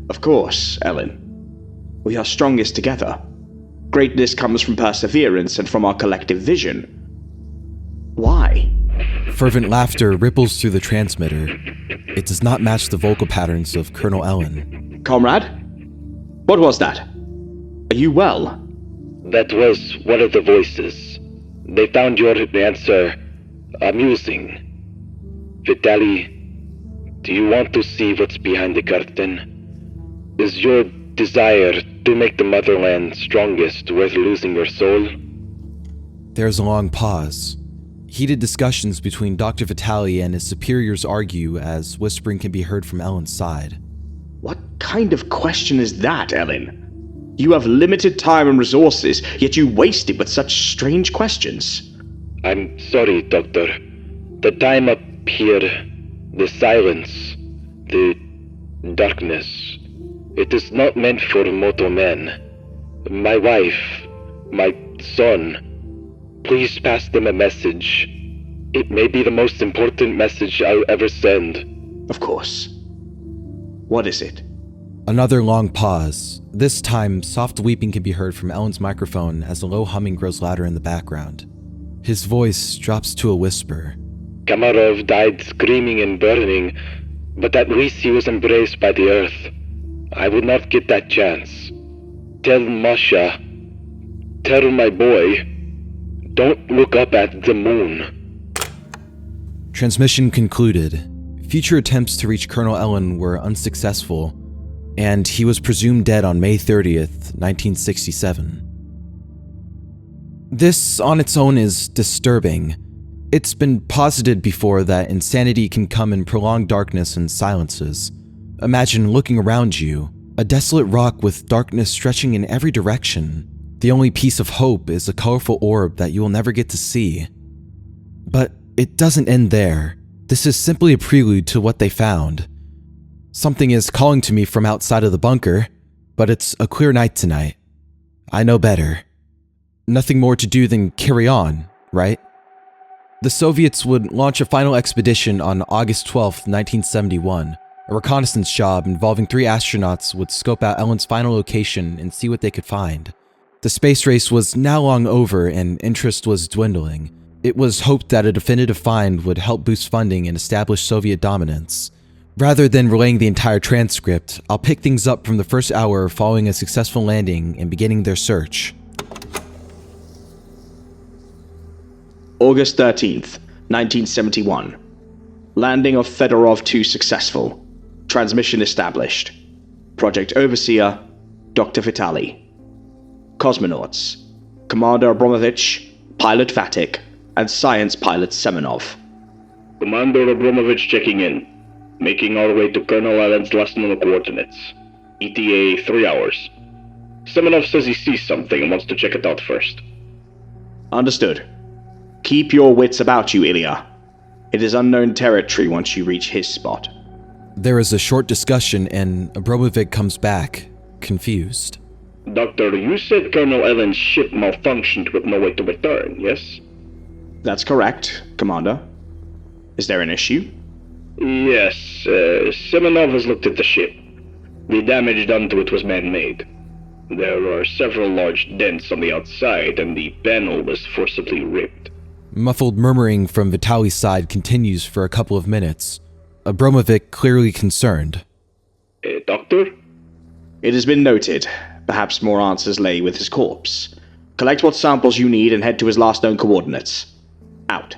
Of course, Ellen. We are strongest together. Greatness comes from perseverance and from our collective vision. Why? Fervent laughter ripples through the transmitter. It does not match the vocal patterns of Colonel Ellen. Comrade? What was that? Are you well? "That was one of the voices. They found your answer amusing. Vitali, do you want to see what's behind the curtain? Is your desire to make the motherland strongest worth losing your soul?" There's a long pause. Heated discussions between Dr. Vitali and his superiors argue as whispering can be heard from Ellen's side. What kind of question is that, Ellen? You have limited time and resources, yet you waste it with such strange questions. "I'm sorry, Doctor. The time up here, the silence, the darkness, it is not meant for mortal men. My wife, my son, please pass them a message. It may be the most important message I'll ever send." Of course. What is it? Another long pause. This time, soft weeping can be heard from Ellen's microphone as a low humming grows louder in the background. His voice drops to a whisper. Kamarov died screaming and burning, but at least he was embraced by the earth. I would not get that chance. Tell Masha, tell my boy, don't look up at the moon. Transmission concluded. Future attempts to reach Colonel Ellen were unsuccessful, and he was presumed dead on May 30th, 1967. This on its own is disturbing. It's been posited before that insanity can come in prolonged darkness and silences. Imagine looking around you, a desolate rock with darkness stretching in every direction. The only piece of hope is a colorful orb that you will never get to see. But it doesn't end there. This is simply a prelude to what they found. Something is calling to me from outside of the bunker, but it's a clear night tonight. I know better. Nothing more to do than carry on, right? The Soviets would launch a final expedition on August 12, 1971. A reconnaissance job involving 3 astronauts would scope out Ellen's final location and see what they could find. The space race was now long over and interest was dwindling. It was hoped that a definitive find would help boost funding and establish Soviet dominance. Rather than relaying the entire transcript, I'll pick things up from the first hour following a successful landing and beginning their search. August 13th, 1971. Landing of Fedorov 2 successful. Transmission established. Project Overseer, Dr. Vitali. Cosmonauts, Commander Abramovich, Pilot Vatic, and Science Pilot Semenov. Commander Abramovich checking in. Making our way to Colonel Allen's last known coordinates. ETA 3 hours. Semenov says he sees something and wants to check it out first. Understood. Keep your wits about you, Ilya. It is unknown territory once you reach his spot. There is a short discussion and Abramovich comes back, confused. Doctor, you said Colonel Allen's ship malfunctioned with no way to return, yes? That's correct, Commander. Is there an issue? Yes, Semenov has looked at the ship. The damage done to it was man-made. There are several large dents on the outside, and the panel was forcibly ripped. Muffled murmuring from Vitali's side continues for a couple of minutes. Abramovich clearly concerned. Doctor? It has been noted. Perhaps more answers lay with his corpse. Collect what samples you need and head to his last known coordinates. Out.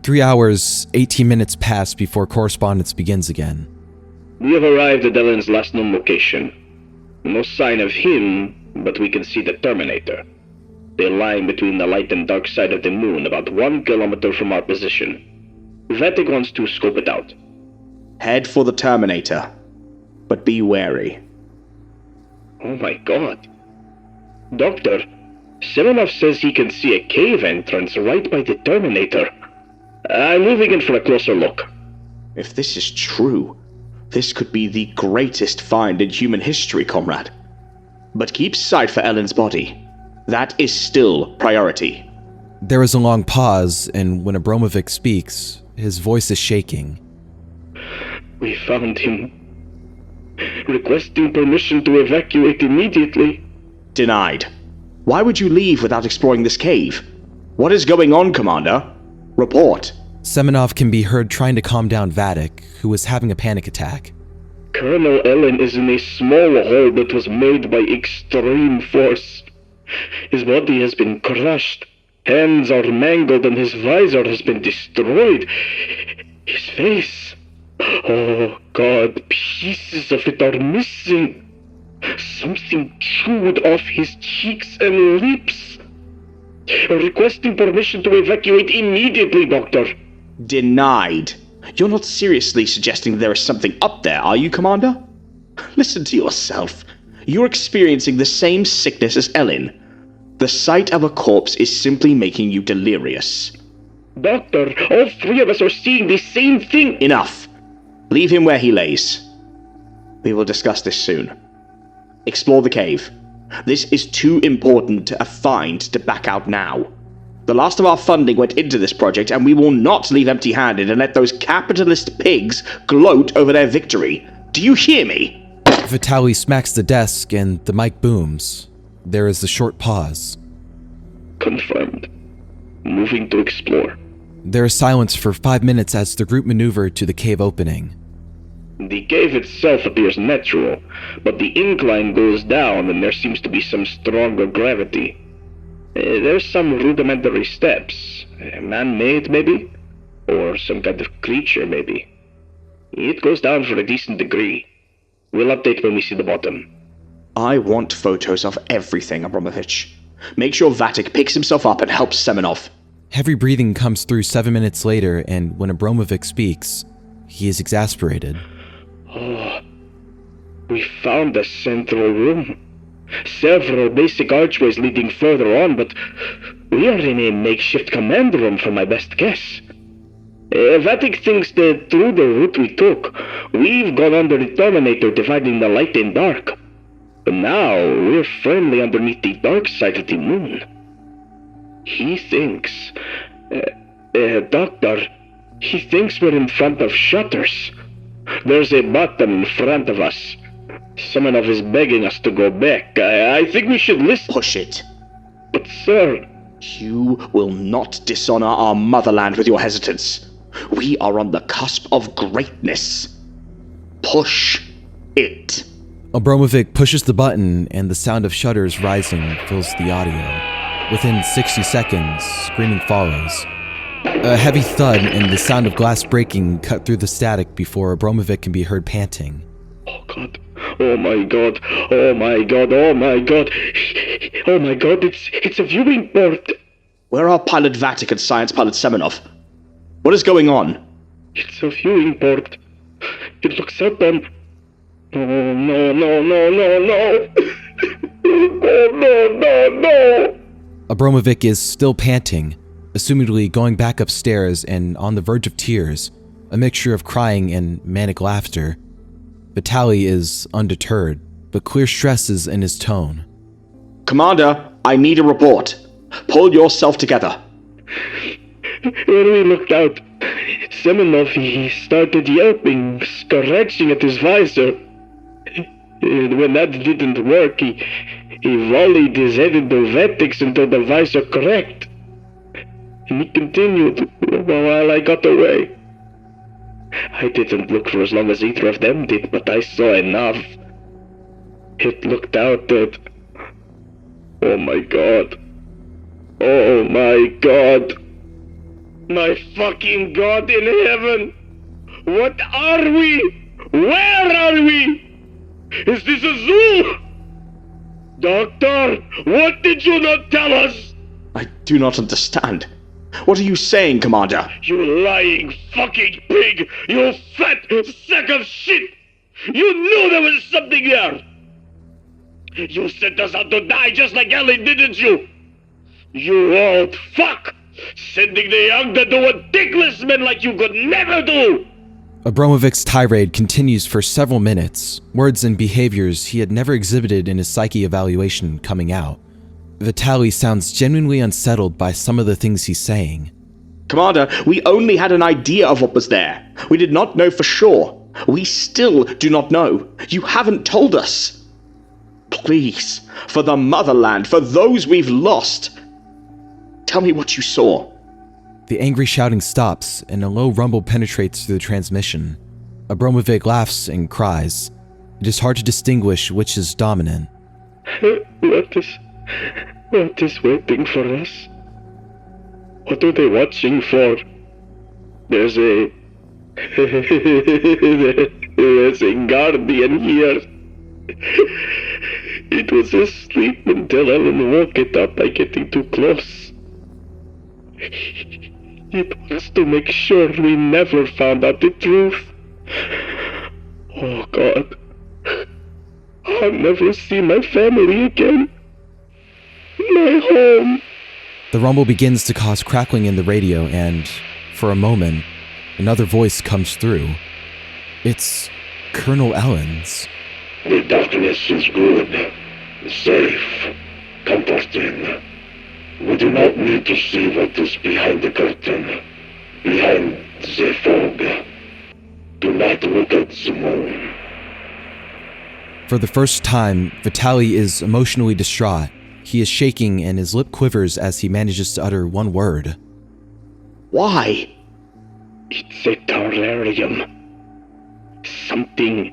3 hours, 18 minutes pass before correspondence begins again. We have arrived at Ellen's last known location. No sign of him, but we can see the Terminator. They're lying between the light and dark side of the moon, about 1 kilometer from our position. Vatic wants to scope it out. Head for the Terminator, but be wary. Oh my god. Doctor, Semenov says he can see a cave entrance right by the Terminator. I'm moving in for a closer look. If this is true, this could be the greatest find in human history, comrade. But keep sight for Ellen's body. That is still priority. There is a long pause, and when Abramovich speaks, his voice is shaking. We found him. Requesting permission to evacuate immediately. Denied. Why would you leave without exploring this cave? What is going on, Commander? Report. Semenov can be heard trying to calm down Vatic, who is having a panic attack. Colonel Ellen is in a small hole that was made by extreme force. His body has been crushed. Hands are mangled and his visor has been destroyed. His face. Oh God, pieces of it are missing. Something chewed off his cheeks and lips. Requesting permission to evacuate immediately, Doctor. Denied. You're not seriously suggesting there is something up there, are you, Commander? Listen to yourself. You're experiencing the same sickness as Ellen. The sight of a corpse is simply making you delirious. Doctor, all 3 of us are seeing the same thing. Enough. Leave him where he lays. We will discuss this soon. Explore the cave. This is too important a find to back out now. The last of our funding went into this project, and we will not leave empty-handed and let those capitalist pigs gloat over their victory. Do you hear me? Vitali smacks the desk and the mic booms. There is a short pause. Confirmed. moving to explore. There is silence for 5 minutes as the group maneuver to the cave opening. The cave itself appears natural, but the incline goes down and there seems to be some stronger gravity. There's some rudimentary steps. Man-made, maybe? Or some kind of creature, maybe. It goes down for a decent degree. We'll update when we see the bottom. I want photos of everything, Abramovich. Make sure Vatic picks himself up and helps Semenov. Heavy breathing comes through 7 minutes later, and when Abramovich speaks, he is exasperated. Oh, we found a central room. Several basic archways leading further on, but we are in a makeshift command room for my best guess. Vatic thinks that through the route we took, we've gone under the Terminator dividing the light and dark. But now we're firmly underneath the dark side of the moon. He thinks... Doctor, he thinks we're in front of shutters. There's a button in front of us. Semenov is begging us to go back. I think we should listen. Push it. But sir... You will not dishonor our motherland with your hesitance. We are on the cusp of greatness. Push it. Abramovich pushes the button and the sound of shutters rising fills the audio. Within 60 seconds, screaming follows. A heavy thud and the sound of glass breaking cut through the static before Abramovich can be heard panting. Oh God. Oh my God. Oh my God. Oh my God. Oh my God, it's a viewing port. Where are Pilot Vatic and Science Pilot Semenov? What is going on? It's a viewing port. It looks out on... Oh, no. No. Abramovich is still panting, assumedly going back upstairs and on the verge of tears, a mixture of crying and manic laughter. Vitaly is undeterred, but clear stress is in his tone. Commander, I need a report. Pull yourself together. When we looked out, Semenov, he started yelping, scratching at his visor. And when that didn't work, he volleyed his head into Vatic's until the visor cracked. And he continued while I got away. I didn't look for as long as either of them did, but I saw enough. It looked out that... Oh my God. Oh my God. My fucking God in heaven. What are we? Where are we? Is this a zoo? Doctor, what did you not tell us? I do not understand. What are you saying, Commander? You lying fucking pig! You fat sack of shit! You knew there was something there! You sent us out to die just like Ellie, didn't you? You old fuck! Sending the young to do what dickless men like you could never do! Abramovich's tirade continues for several minutes, words and behaviors he had never exhibited in his psyche evaluation coming out. Vitaly sounds genuinely unsettled by some of the things he's saying. Commander, we only had an idea of what was there. We did not know for sure. We still do not know. You haven't told us. Please, for the motherland, for those we've lost, tell me what you saw. The angry shouting stops, and a low rumble penetrates through the transmission. Abramovich laughs and cries. It is hard to distinguish which is dominant. What is waiting for us? What are they watching for? There's a guardian here. It was asleep until Ellen woke it up by getting too close. It was to make sure we never found out the truth. Oh God. I'll never see my family again. My home. The rumble begins to cause crackling in the radio and, for a moment, another voice comes through. It's Colonel Ellen's. The darkness is good, safe, comforting. We do not need to see what is behind the curtain, behind the fog. Do not look at the moon. For the first time, Vitaly is emotionally distraught. He is shaking and his lip quivers as he manages to utter one word. Why? It's a terrarium. Something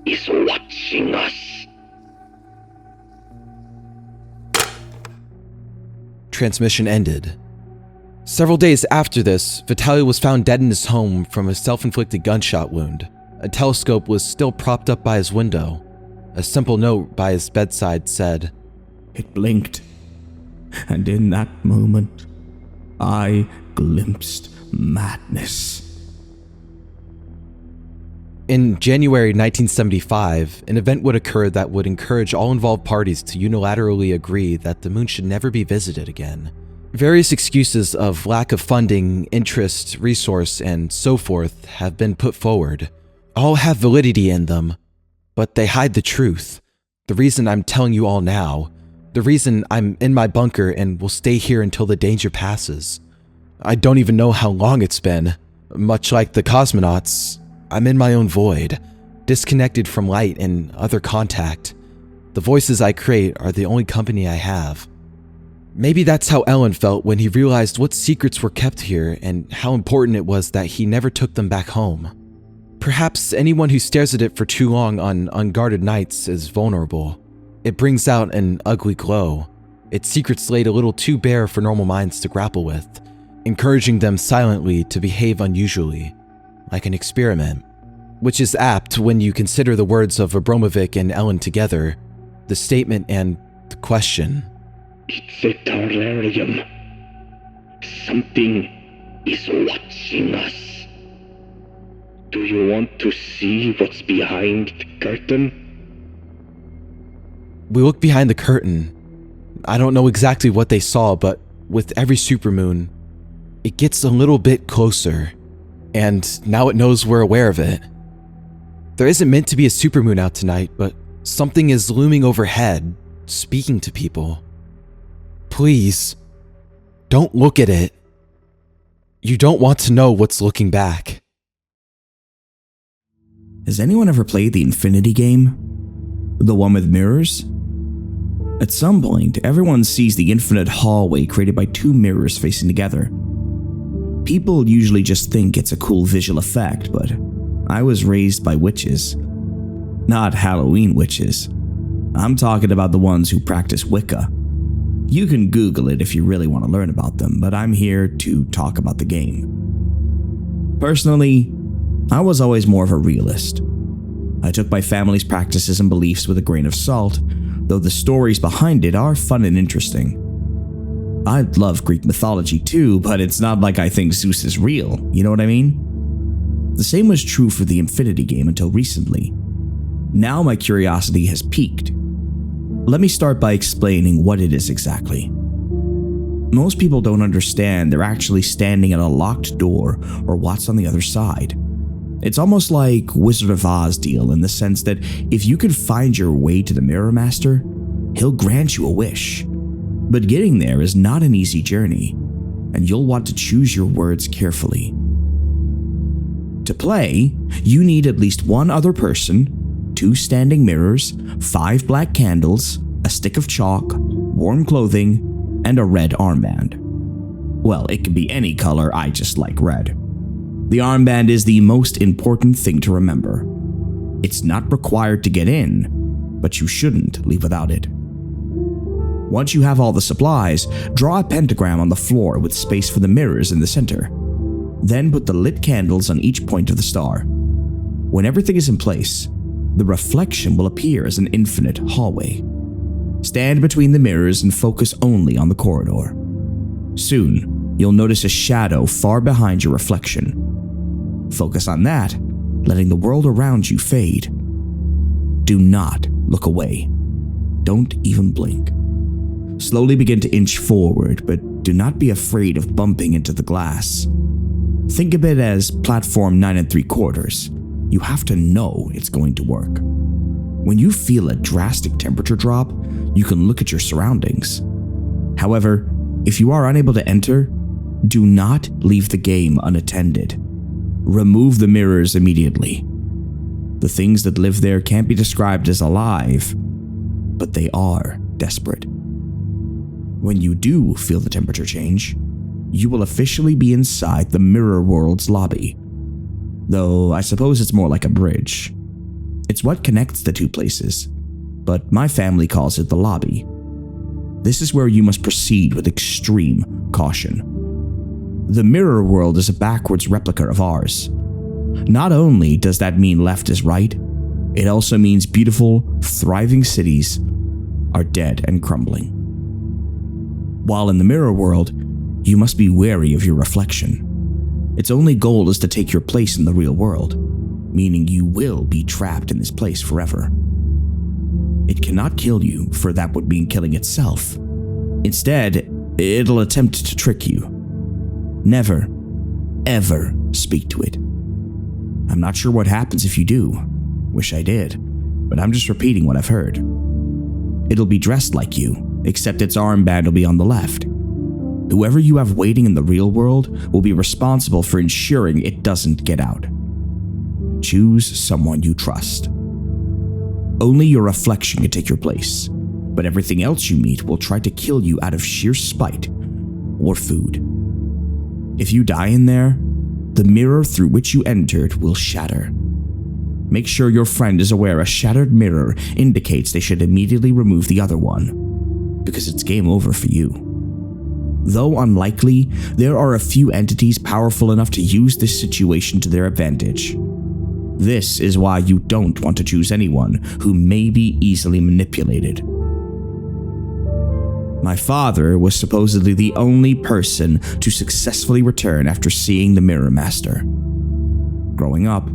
is watching us. Transmission ended. Several days after this, Vitaly was found dead in his home from a self-inflicted gunshot wound. A telescope was still propped up by his window. A simple note by his bedside said, "It blinked, and in that moment, I glimpsed madness." In January 1975, an event would occur that would encourage all involved parties to unilaterally agree that the moon should never be visited again. Various excuses of lack of funding, interest, resource, and so forth have been put forward. All have validity in them, but they hide the truth. The reason I'm telling you all now, the reason I'm in my bunker and will stay here until the danger passes. I don't even know how long it's been. Much like the cosmonauts, I'm in my own void, disconnected from light and other contact. The voices I create are the only company I have. Maybe that's how Ellen felt when he realized what secrets were kept here and how important it was that he never took them back home. Perhaps anyone who stares at it for too long on unguarded nights is vulnerable. It brings out an ugly glow, its secrets laid a little too bare for normal minds to grapple with, encouraging them silently to behave unusually, like an experiment. Which is apt when you consider the words of Abramovich and Ellen together, the statement and the question. It's a terrarium. Something is watching us. Do you want to see what's behind the curtain? We look behind the curtain. I don't know exactly what they saw, but with every supermoon, it gets a little bit closer. And now it knows we're aware of it. There isn't meant to be a supermoon out tonight, but something is looming overhead, speaking to people. Please, don't look at it. You don't want to know what's looking back. Has anyone ever played the Infinity game? The one with mirrors? At some point, everyone sees the infinite hallway created by two mirrors facing together. People usually just think it's a cool visual effect, but I was raised by witches. Not Halloween witches. I'm talking about the ones who practice Wicca. You can Google it if you really want to learn about them, but I'm here to talk about the game. Personally, I was always more of a realist. I took my family's practices and beliefs with a grain of salt, though the stories behind it are fun and interesting. I love Greek mythology too, but it's not like I think Zeus is real, you know what I mean? The same was true for the Infinity game until recently. Now my curiosity has peaked. Let me start by explaining what it is exactly. Most people don't understand they're actually standing at a locked door or what's on the other side. It's almost like Wizard of Oz deal in the sense that if you can find your way to the Mirror Master, he'll grant you a wish. But getting there is not an easy journey, and you'll want to choose your words carefully. To play, you need at least one other person, 2 standing mirrors, 5 black candles, a stick of chalk, warm clothing, and a red armband. Well, it can be any color, I just like red. The armband is the most important thing to remember. It's not required to get in, but you shouldn't leave without it. Once you have all the supplies, draw a pentagram on the floor with space for the mirrors in the center. Then put the lit candles on each point of the star. When everything is in place, the reflection will appear as an infinite hallway. Stand between the mirrors and focus only on the corridor. Soon, you'll notice a shadow far behind your reflection. Focus on that, letting the world around you fade. Do not look away. Don't even blink. Slowly begin to inch forward, but do not be afraid of bumping into the glass. Think of it as platform 9 3/4. You have to know it's going to work. When you feel a drastic temperature drop, you can look at your surroundings. However, if you are unable to enter, do not leave the game unattended. Remove the mirrors immediately. The things that live there can't be described as alive, but they are desperate. When you do feel the temperature change, you will officially be inside the Mirror World's lobby. Though I suppose it's more like a bridge. It's what connects the two places, but my family calls it the lobby. This is where you must proceed with extreme caution. The Mirror World is a backwards replica of ours. Not only does that mean left is right, it also means beautiful, thriving cities are dead and crumbling. While in the Mirror World, you must be wary of your reflection. Its only goal is to take your place in the real world, meaning you will be trapped in this place forever. It cannot kill you, for that would mean killing itself. Instead, it'll attempt to trick you. Never, ever speak to it. I'm not sure what happens if you do. Wish I did, but I'm just repeating what I've heard. It'll be dressed like you, except its armband will be on the left. Whoever you have waiting in the real world will be responsible for ensuring it doesn't get out. Choose someone you trust. Only your reflection can take your place, but everything else you meet will try to kill you out of sheer spite or food. If you die in there, the mirror through which you entered will shatter. Make sure your friend is aware a shattered mirror indicates they should immediately remove the other one, because it's game over for you. Though unlikely, there are a few entities powerful enough to use this situation to their advantage. This is why you don't want to choose anyone who may be easily manipulated. My father was supposedly the only person to successfully return after seeing the Mirror Master. Growing up,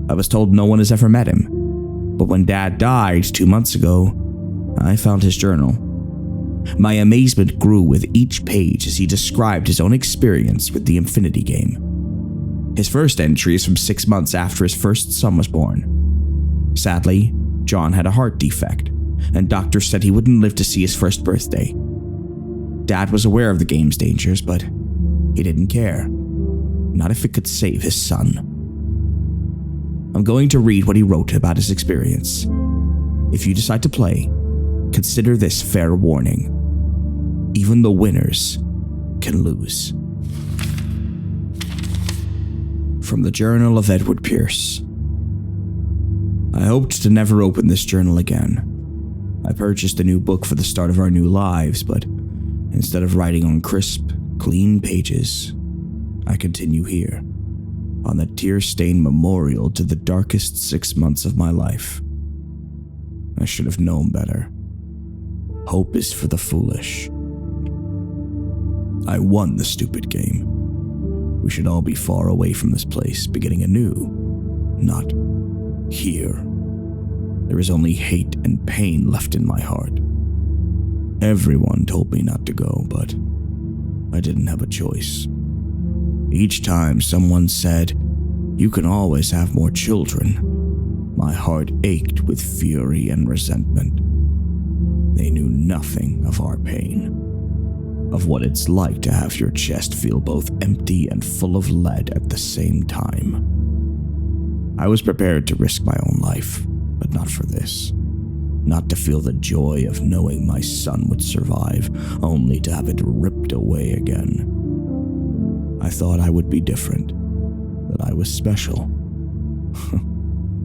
I was told no one has ever met him, but when Dad died 2 months ago, I found his journal. My amazement grew with each page as he described his own experience with the Infinity game. His first entry is from 6 months after his first son was born. Sadly, John had a heart defect, and doctors said he wouldn't live to see his first birthday. Dad was aware of the game's dangers, but he didn't care. Not if it could save his son. I'm going to read what he wrote about his experience. If you decide to play, consider this fair warning. Even the winners can lose. From the Journal of Edward Pierce. I hoped to never open this journal again. I purchased a new book for the start of our new lives, but instead of writing on crisp, clean pages, I continue here, on the tear-stained memorial to the darkest 6 months of my life. I should have known better. Hope is for the foolish. I won the stupid game. We should all be far away from this place, beginning anew, not here. There is only hate and pain left in my heart. Everyone told me not to go, but I didn't have a choice. Each time someone said, "You can always have more children," my heart ached with fury and resentment. They knew nothing of our pain, of what it's like to have your chest feel both empty and full of lead at the same time. I was prepared to risk my own life, but not for this. Not to feel the joy of knowing my son would survive, only to have it ripped away again. I thought I would be different, that I was special.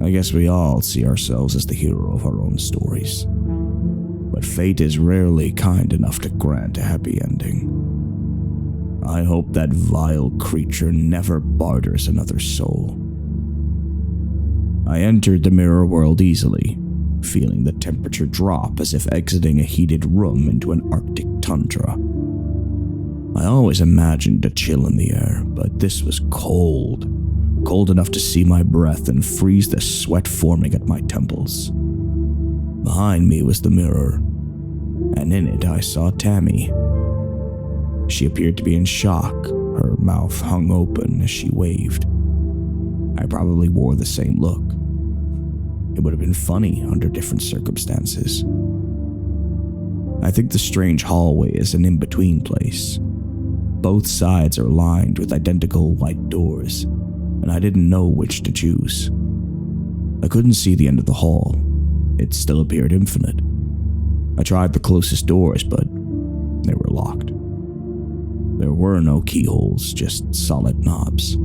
I guess we all see ourselves as the hero of our own stories. But fate is rarely kind enough to grant a happy ending. I hope that vile creature never barters another soul. I entered the mirror world easily, feeling the temperature drop as if exiting a heated room into an Arctic tundra. I always imagined a chill in the air, but this was cold. Cold enough to see my breath and freeze the sweat forming at my temples. Behind me was the mirror, and in it I saw Tammy. She appeared to be in shock, her mouth hung open as she waved. I probably wore the same look. It would have been funny under different circumstances. I think the strange hallway is an in-between place. Both sides are lined with identical white doors, and I didn't know which to choose. I couldn't see the end of the hall. It still appeared infinite. I tried the closest doors, but They were locked. There were no keyholes, just solid knobs.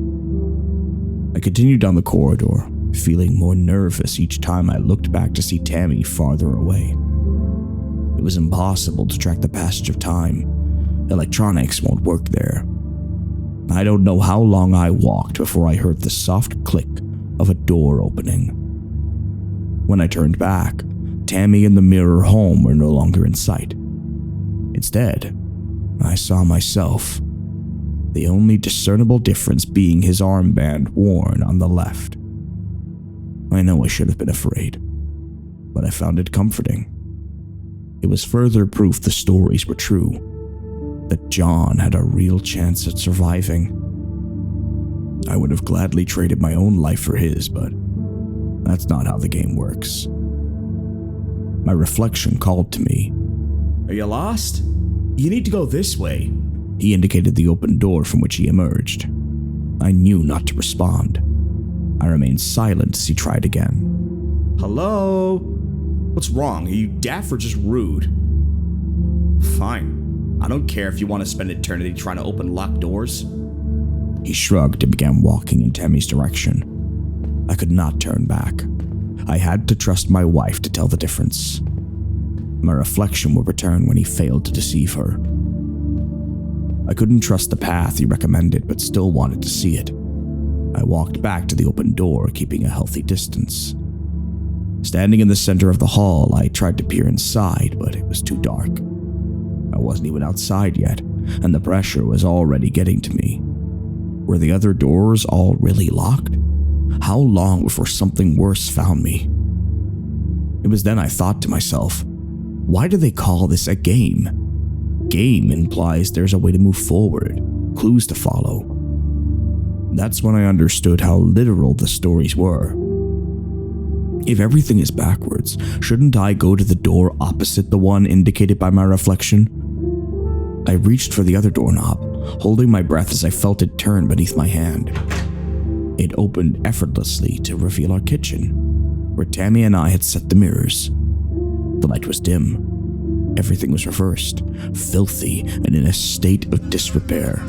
I continued down the corridor, feeling more nervous each time I looked back to see Tammy farther away. It was impossible to track the passage of time. Electronics won't work there. I don't know how long I walked before I heard the soft click of a door opening. When I turned back, Tammy and the mirror home were no longer in sight. Instead, I saw myself, the only discernible difference being his armband worn on the left. I know I should have been afraid, but I found it comforting. It was further proof the stories were true, that John had a real chance at surviving. I would have gladly traded my own life for his, but that's not how the game works. My reflection called to me. Are you lost? You need to go this way. He indicated the open door from which he emerged. I knew not to respond. I remained silent as he tried again. Hello? What's wrong? Are you deaf or just rude? Fine. I don't care if you want to spend eternity trying to open locked doors. He shrugged and began walking in Tammy's direction. I could not turn back. I had to trust my wife to tell the difference. My reflection would return when he failed to deceive her. I couldn't trust the path he recommended, but still wanted to see it. I walked back to the open door, keeping a healthy distance. Standing in the center of the hall, I tried to peer inside, but it was too dark. I wasn't even outside yet, and the pressure was already getting to me. Were the other doors all really locked? How long before something worse found me? It was then I thought to myself, why do they call this a game? Game implies there's a way to move forward, clues to follow. That's when I understood how literal the stories were. If everything is backwards, shouldn't I go to the door opposite the one indicated by my reflection? I reached for the other doorknob, holding my breath as I felt it turn beneath my hand. It opened effortlessly to reveal our kitchen, where Tammy and I had set the mirrors. The light was dim. Everything was reversed, filthy, and in a state of disrepair.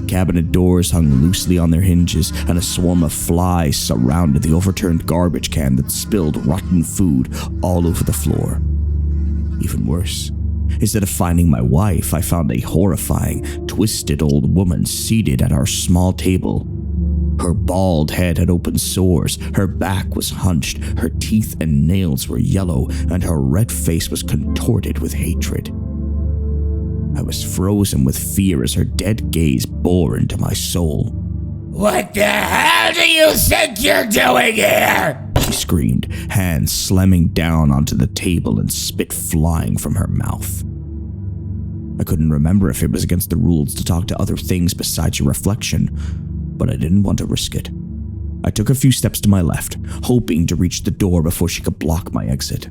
Cabinet doors hung loosely on their hinges, and a swarm of flies surrounded the overturned garbage can that spilled rotten food all over the floor. Even worse, instead of finding my wife, I found a horrifying, twisted old woman seated at our small table. Her bald head had open sores, her back was hunched, her teeth and nails were yellow, and her red face was contorted with hatred. I was frozen with fear as her dead gaze bore into my soul. What the hell do you think you're doing here? She screamed, hands slamming down onto the table and spit flying from her mouth. I couldn't remember if it was against the rules to talk to other things besides your reflection, but I didn't want to risk it. I took a few steps to my left, hoping to reach the door before she could block my exit.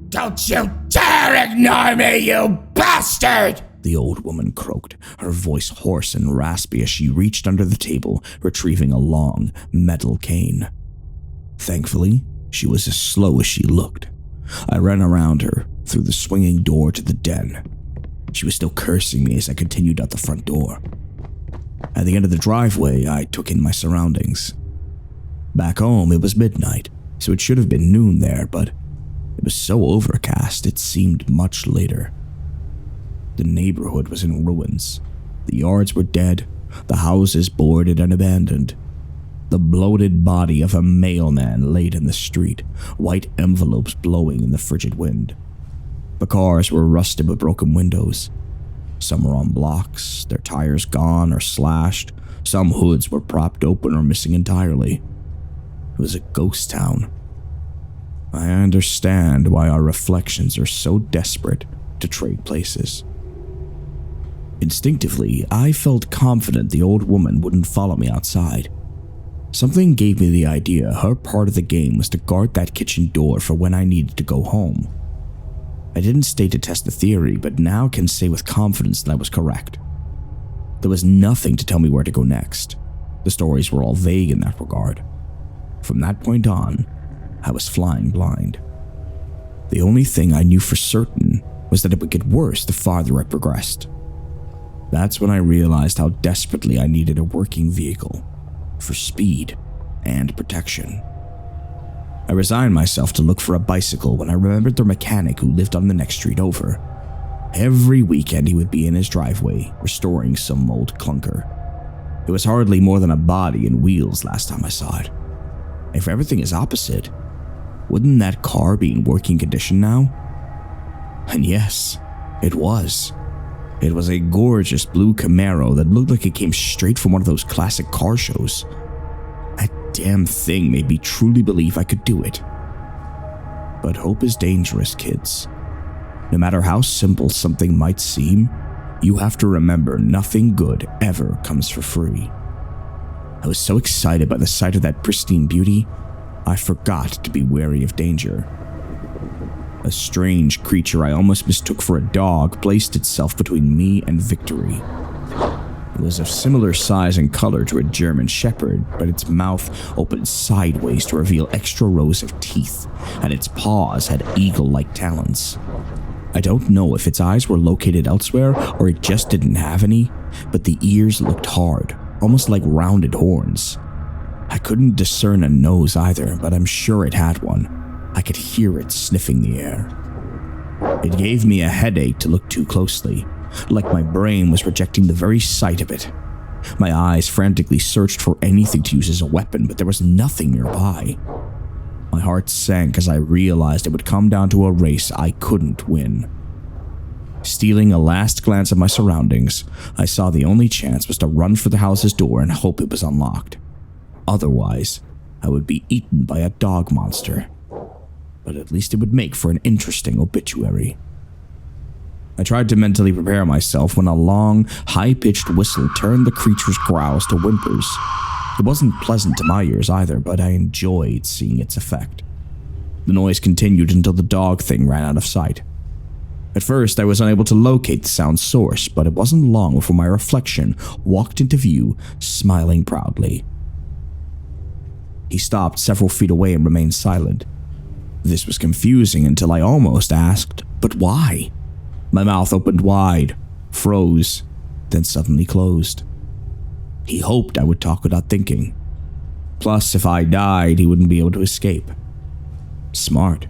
Don't you dare ignore me, you bastard! The old woman croaked, her voice hoarse and raspy as she reached under the table, retrieving a long, metal cane. Thankfully, she was as slow as she looked. I ran around her, through the swinging door to the den. She was still cursing me as I continued out the front door. At the end of the driveway, I took in my surroundings. Back home, it was midnight, so it should have been noon there, but it was so overcast it seemed much later. The neighborhood was in ruins. The yards were dead, the houses boarded and abandoned. The bloated body of a mailman laid in the street, white envelopes blowing in the frigid wind. The cars were rusted with broken windows. Some were on blocks, their tires gone or slashed. Some hoods were propped open or missing entirely. It was a ghost town. I understand why our reflections are so desperate to trade places. Instinctively, I felt confident the old woman wouldn't follow me outside. Something gave me the idea her part of the game was to guard that kitchen door for when I needed to go home. I didn't stay to test the theory, but now can say with confidence that I was correct. There was nothing to tell me where to go next. The stories were all vague in that regard. From that point on, I was flying blind. The only thing I knew for certain was that it would get worse the farther I progressed. That's when I realized how desperately I needed a working vehicle for speed and protection. I resigned myself to look for a bicycle when I remembered the mechanic who lived on the next street over. Every weekend he would be in his driveway, restoring some old clunker. It was hardly more than a body and wheels last time I saw it. If everything is opposite, wouldn't that car be in working condition now? And yes, it was. It was a gorgeous blue Camaro that looked like it came straight from one of those classic car shows. That damn thing made me truly believe I could do it. But hope is dangerous, kids. No matter how simple something might seem, you have to remember nothing good ever comes for free. I was so excited by the sight of that pristine beauty, I forgot to be wary of danger. A strange creature I almost mistook for a dog placed itself between me and victory. It was of similar size and color to a German shepherd, but its mouth opened sideways to reveal extra rows of teeth, and its paws had eagle-like talons. I don't know if its eyes were located elsewhere or it just didn't have any, but the ears looked hard, almost like rounded horns. I couldn't discern a nose either, but I'm sure it had one. I could hear it sniffing the air. It gave me a headache to look too closely, like my brain was rejecting the very sight of it. My eyes frantically searched for anything to use as a weapon, but there was nothing nearby. My heart sank as I realized it would come down to a race I couldn't win. Stealing a last glance at my surroundings, I saw the only chance was to run for the house's door and hope it was unlocked. Otherwise, I would be eaten by a dog monster. But at least it would make for an interesting obituary. I tried to mentally prepare myself when a long, high-pitched whistle turned the creature's growls to whimpers. It wasn't pleasant to my ears either, but I enjoyed seeing its effect. The noise continued until the dog thing ran out of sight. At first, I was unable to locate the sound's source, but it wasn't long before my reflection walked into view, smiling proudly. He stopped several feet away and remained silent. This was confusing until I almost asked, but why? My mouth opened wide, froze, then suddenly closed. He hoped I would talk without thinking. Plus, if I died, he wouldn't be able to escape. Smart.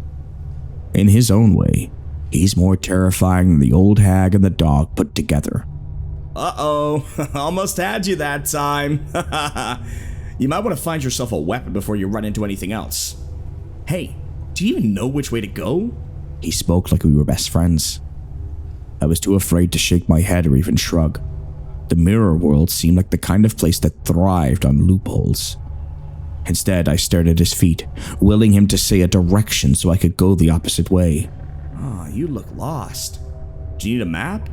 In his own way, he's more terrifying than the old hag and the dog put together. Uh-oh, almost had you that time. You might want to find yourself a weapon before you run into anything else. Hey, do you even know which way to go? He spoke like we were best friends. I was too afraid to shake my head or even shrug. The mirror world seemed like the kind of place that thrived on loopholes. Instead, I stared at his feet, willing him to say a direction so I could go the opposite way. Oh, you look lost. Do you need a map?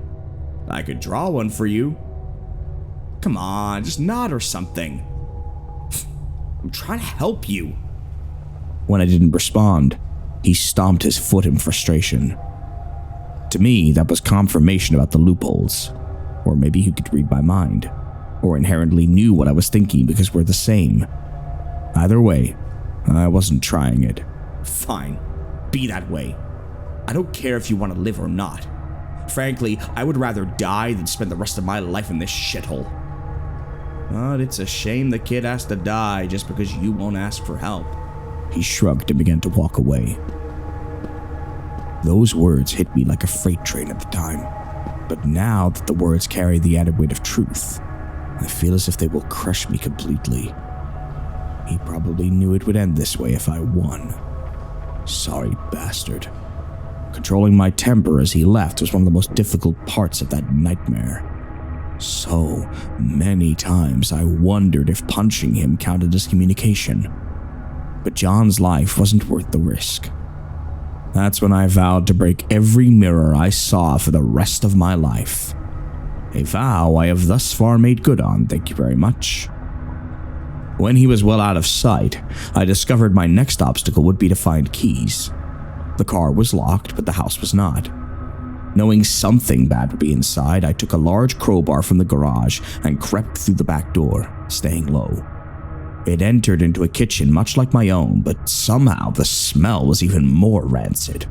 I could draw one for you. Come on, just nod or something. I'm trying to help you. When I didn't respond, he stomped his foot in frustration. To me, that was confirmation about the loopholes. Or maybe he could read my mind, or inherently knew what I was thinking because we're the same. Either way, I wasn't trying it. Fine, be that way. I don't care if you want to live or not. Frankly, I would rather die than spend the rest of my life in this shithole. But it's a shame the kid has to die just because you won't ask for help. He shrugged and began to walk away. Those words hit me like a freight train at the time. But now that the words carry the added weight of truth, I feel as if they will crush me completely. He probably knew it would end this way if I won. Sorry, bastard. Controlling my temper as he left was one of the most difficult parts of that nightmare. So many times I wondered if punching him counted as communication. But John's life wasn't worth the risk. That's when I vowed to break every mirror I saw for the rest of my life. A vow I have thus far made good on, thank you very much. When he was well out of sight, I discovered my next obstacle would be to find keys. The car was locked, but the house was not. Knowing something bad would be inside, I took a large crowbar from the garage and crept through the back door, staying low. It entered into a kitchen much like my own, but somehow the smell was even more rancid.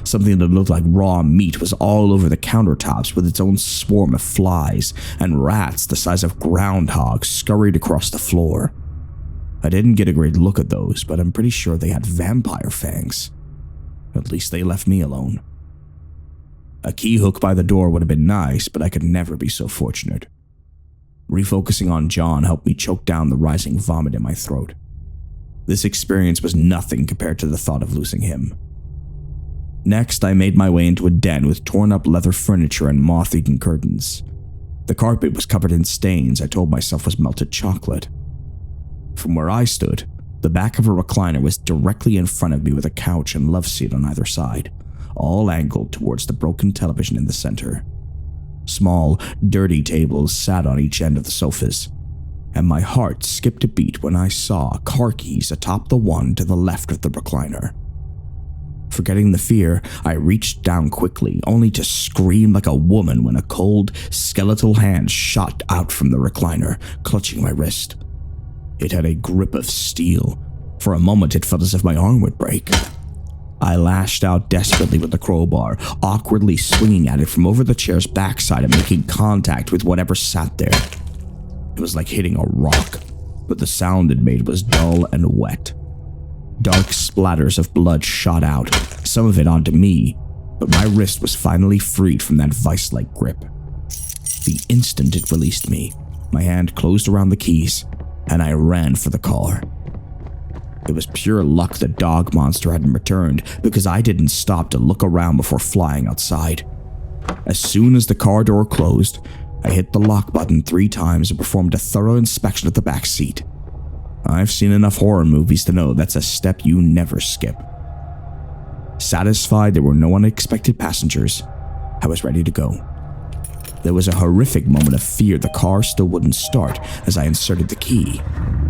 Something that looked like raw meat was all over the countertops with its own swarm of flies, and rats the size of groundhogs scurried across the floor. I didn't get a great look at those, but I'm pretty sure they had vampire fangs. At least they left me alone. A key hook by the door would have been nice, but I could never be so fortunate. Refocusing on John helped me choke down the rising vomit in my throat. This experience was nothing compared to the thought of losing him. Next, I made my way into a den with torn up leather furniture and moth-eaten curtains. The carpet was covered in stains I told myself was melted chocolate. From where I stood, the back of a recliner was directly in front of me with a couch and love seat on either side, all angled towards the broken television in the center. Small, dirty tables sat on each end of the sofas, and my heart skipped a beat when I saw car keys atop the one to the left of the recliner. Forgetting the fear, I reached down quickly, only to scream like a woman when a cold, skeletal hand shot out from the recliner, clutching my wrist. It had a grip of steel. For a moment, it felt as if my arm would break. I lashed out desperately with the crowbar, awkwardly swinging at it from over the chair's backside and making contact with whatever sat there. It was like hitting a rock, but the sound it made was dull and wet. Dark splatters of blood shot out, some of it onto me, but my wrist was finally freed from that vice-like grip. The instant it released me, my hand closed around the keys, and I ran for the car. It was pure luck the dog monster hadn't returned, because I didn't stop to look around before flying outside. As soon as the car door closed, I hit the lock button 3 times and performed a thorough inspection of the back seat. I've seen enough horror movies to know that's a step you never skip. Satisfied there were no unexpected passengers, I was ready to go. There was a horrific moment of fear the car still wouldn't start as I inserted the key,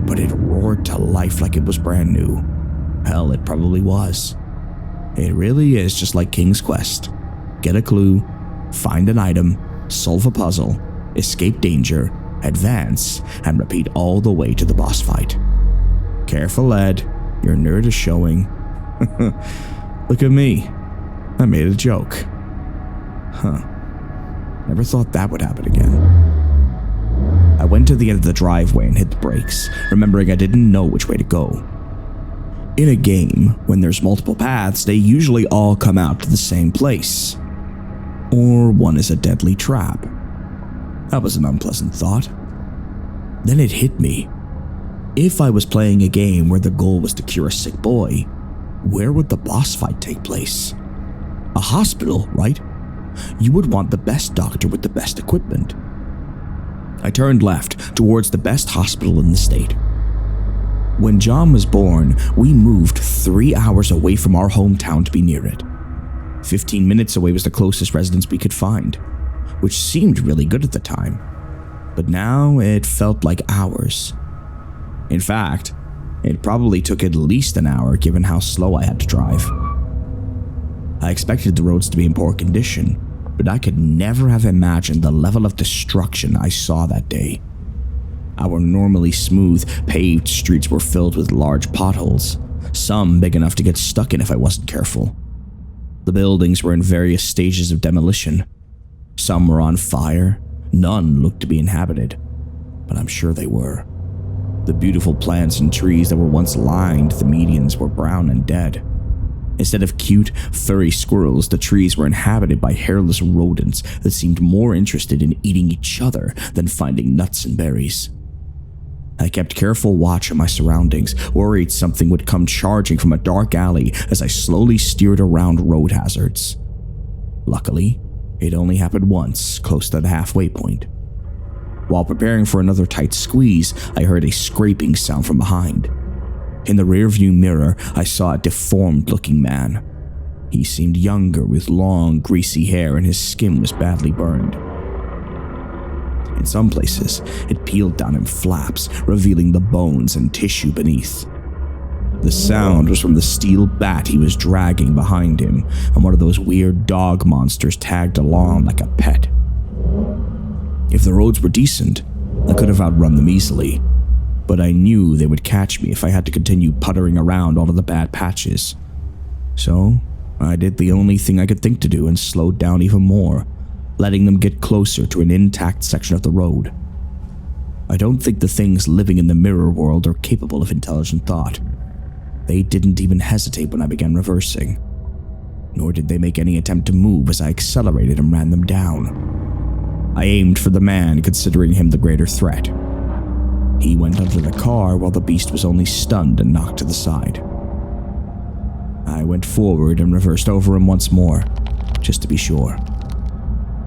but it roared to life like it was brand new. Hell, it probably was. It really is just like King's Quest. Get a clue, find an item, solve a puzzle, escape danger, advance, and repeat all the way to the boss fight. Careful, Ed, your nerd is showing. Look at me. I made a joke. Never thought that would happen again. I went to the end of the driveway and hit the brakes, remembering I didn't know which way to go. In a game, when there's multiple paths, they usually all come out to the same place. Or one is a deadly trap. That was an unpleasant thought. Then it hit me. If I was playing a game where the goal was to cure a sick boy, where would the boss fight take place? A hospital, right? You would want the best doctor with the best equipment. I turned left towards the best hospital in the state. When John was born, we moved 3 hours away from our hometown to be near it. 15 minutes away was the closest residence we could find, which seemed really good at the time. But now it felt like hours. In fact, it probably took at least an hour given how slow I had to drive. I expected the roads to be in poor condition, but I could never have imagined the level of destruction I saw that day. Our normally smooth, paved streets were filled with large potholes, some big enough to get stuck in if I wasn't careful. The buildings were in various stages of demolition. Some were on fire, none looked to be inhabited, but I'm sure they were. The beautiful plants and trees that were once lined the medians were brown and dead. Instead of cute, furry squirrels, the trees were inhabited by hairless rodents that seemed more interested in eating each other than finding nuts and berries. I kept careful watch on my surroundings, worried something would come charging from a dark alley as I slowly steered around road hazards. Luckily, it only happened once, close to the halfway point. While preparing for another tight squeeze, I heard a scraping sound from behind. In the rearview mirror, I saw a deformed-looking man. He seemed younger with long, greasy hair and his skin was badly burned. In some places, it peeled down in flaps, revealing the bones and tissue beneath. The sound was from the steel bat he was dragging behind him, and one of those weird dog monsters tagged along like a pet. If the roads were decent, I could have outrun them easily, but I knew they would catch me if I had to continue puttering around all of the bad patches. So, I did the only thing I could think to do and slowed down even more, letting them get closer to an intact section of the road. I don't think the things living in the mirror world are capable of intelligent thought. They didn't even hesitate when I began reversing, nor did they make any attempt to move as I accelerated and ran them down. I aimed for the man, considering him the greater threat. He went under the car while the beast was only stunned and knocked to the side. I went forward and reversed over him once more, just to be sure.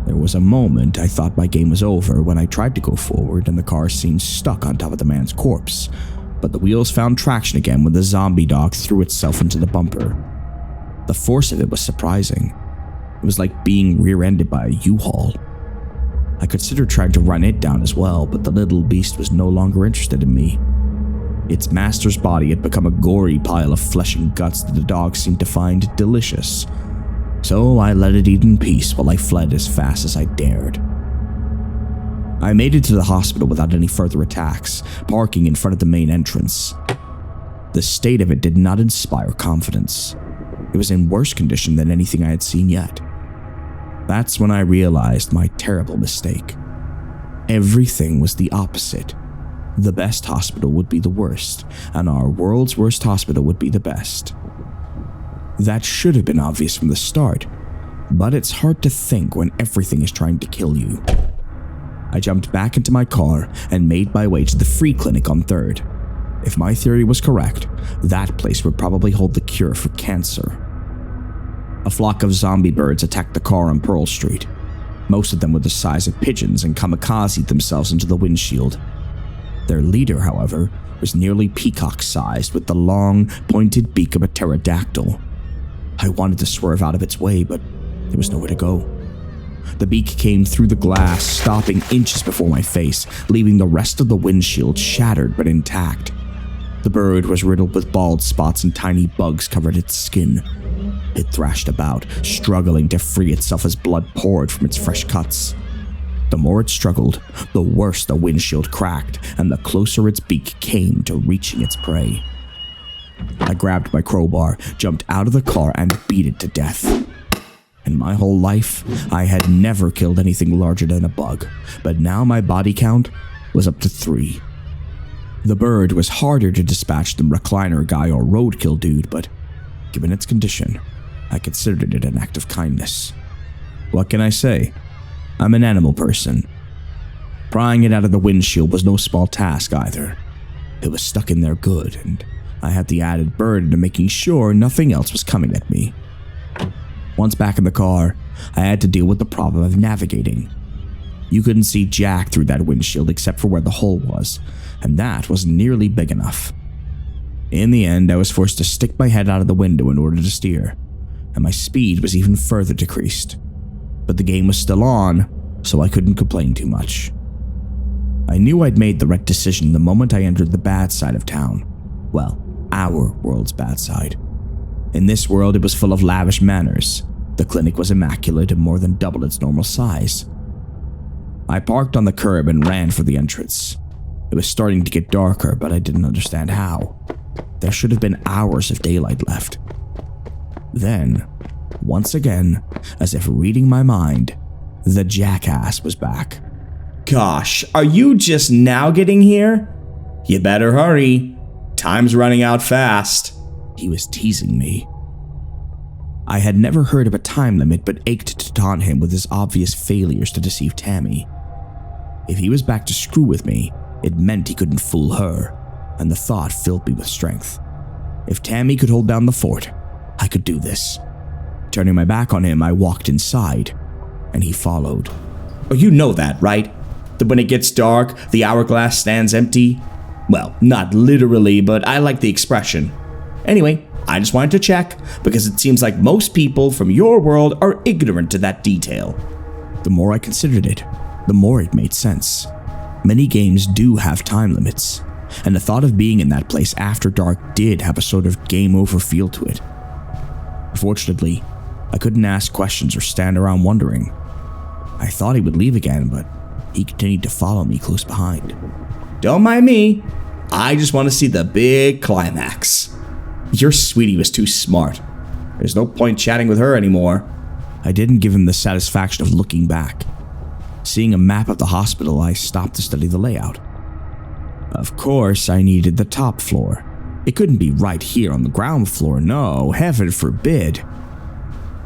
There was a moment I thought my game was over when I tried to go forward and the car seemed stuck on top of the man's corpse, but the wheels found traction again when the zombie dog threw itself into the bumper. The force of it was surprising. It was like being rear-ended by a U-Haul. I considered trying to run it down as well, but the little beast was no longer interested in me. Its master's body had become a gory pile of flesh and guts that the dog seemed to find delicious. So I let it eat in peace while I fled as fast as I dared. I made it to the hospital without any further attacks, parking in front of the main entrance. The state of it did not inspire confidence. It was in worse condition than anything I had seen yet. That's when I realized my terrible mistake. Everything was the opposite. The best hospital would be the worst, and our world's worst hospital would be the best. That should have been obvious from the start, but it's hard to think when everything is trying to kill you. I jumped back into my car and made my way to the free clinic on 3rd. If my theory was correct, that place would probably hold the cure for cancer. A flock of zombie birds attacked the car on Pearl Street. Most of them were the size of pigeons and kamikazed themselves into the windshield. Their leader, however, was nearly peacock-sized with the long, pointed beak of a pterodactyl. I wanted to swerve out of its way, but there was nowhere to go. The beak came through the glass, stopping inches before my face, leaving the rest of the windshield shattered but intact. The bird was riddled with bald spots and tiny bugs covered its skin. It thrashed about, struggling to free itself as blood poured from its fresh cuts. The more it struggled, the worse the windshield cracked, and the closer its beak came to reaching its prey. I grabbed my crowbar, jumped out of the car, and beat it to death. In my whole life, I had never killed anything larger than a bug, but now my body count was up to 3. The bird was harder to dispatch than Recliner Guy or Roadkill Dude, but given its condition, I considered it an act of kindness. What can I say? I'm an animal person. Prying it out of the windshield was no small task either. It was stuck in there good, and I had the added burden of making sure nothing else was coming at me. Once back in the car, I had to deal with the problem of navigating. You couldn't see jack through that windshield except for where the hole was, and that was nearly big enough. In the end, I was forced to stick my head out of the window in order to steer, and my speed was even further decreased. But the game was still on, so I couldn't complain too much. I knew I'd made the right decision the moment I entered the bad side of town. Well, our world's bad side. In this world, it was full of lavish manners. The clinic was immaculate and more than double its normal size. I parked on the curb and ran for the entrance. It was starting to get darker, but I didn't understand how. There should have been hours of daylight left. Then, once again, as if reading my mind, the jackass was back. Gosh, are you just now getting here? You better hurry. Time's running out fast. He was teasing me. I had never heard of a time limit but ached to taunt him with his obvious failures to deceive Tammy. If he was back to screw with me, it meant he couldn't fool her, and the thought filled me with strength. If Tammy could hold down the fort, I could do this. Turning my back on him, I walked inside, and he followed. Oh, you know that, right? That when it gets dark, the hourglass stands empty? Well, not literally, but I like the expression. Anyway, I just wanted to check, because it seems like most people from your world are ignorant to that detail. The more I considered it, the more it made sense. Many games do have time limits, and the thought of being in that place after dark did have a sort of game over feel to it. Fortunately, I couldn't ask questions or stand around wondering. I thought he would leave again, but he continued to follow me close behind. Don't mind me. I just want to see the big climax. Your sweetie was too smart. There's no point chatting with her anymore. I didn't give him the satisfaction of looking back. Seeing a map of the hospital, I stopped to study the layout. Of course, I needed the top floor. It couldn't be right here on the ground floor, no, heaven forbid.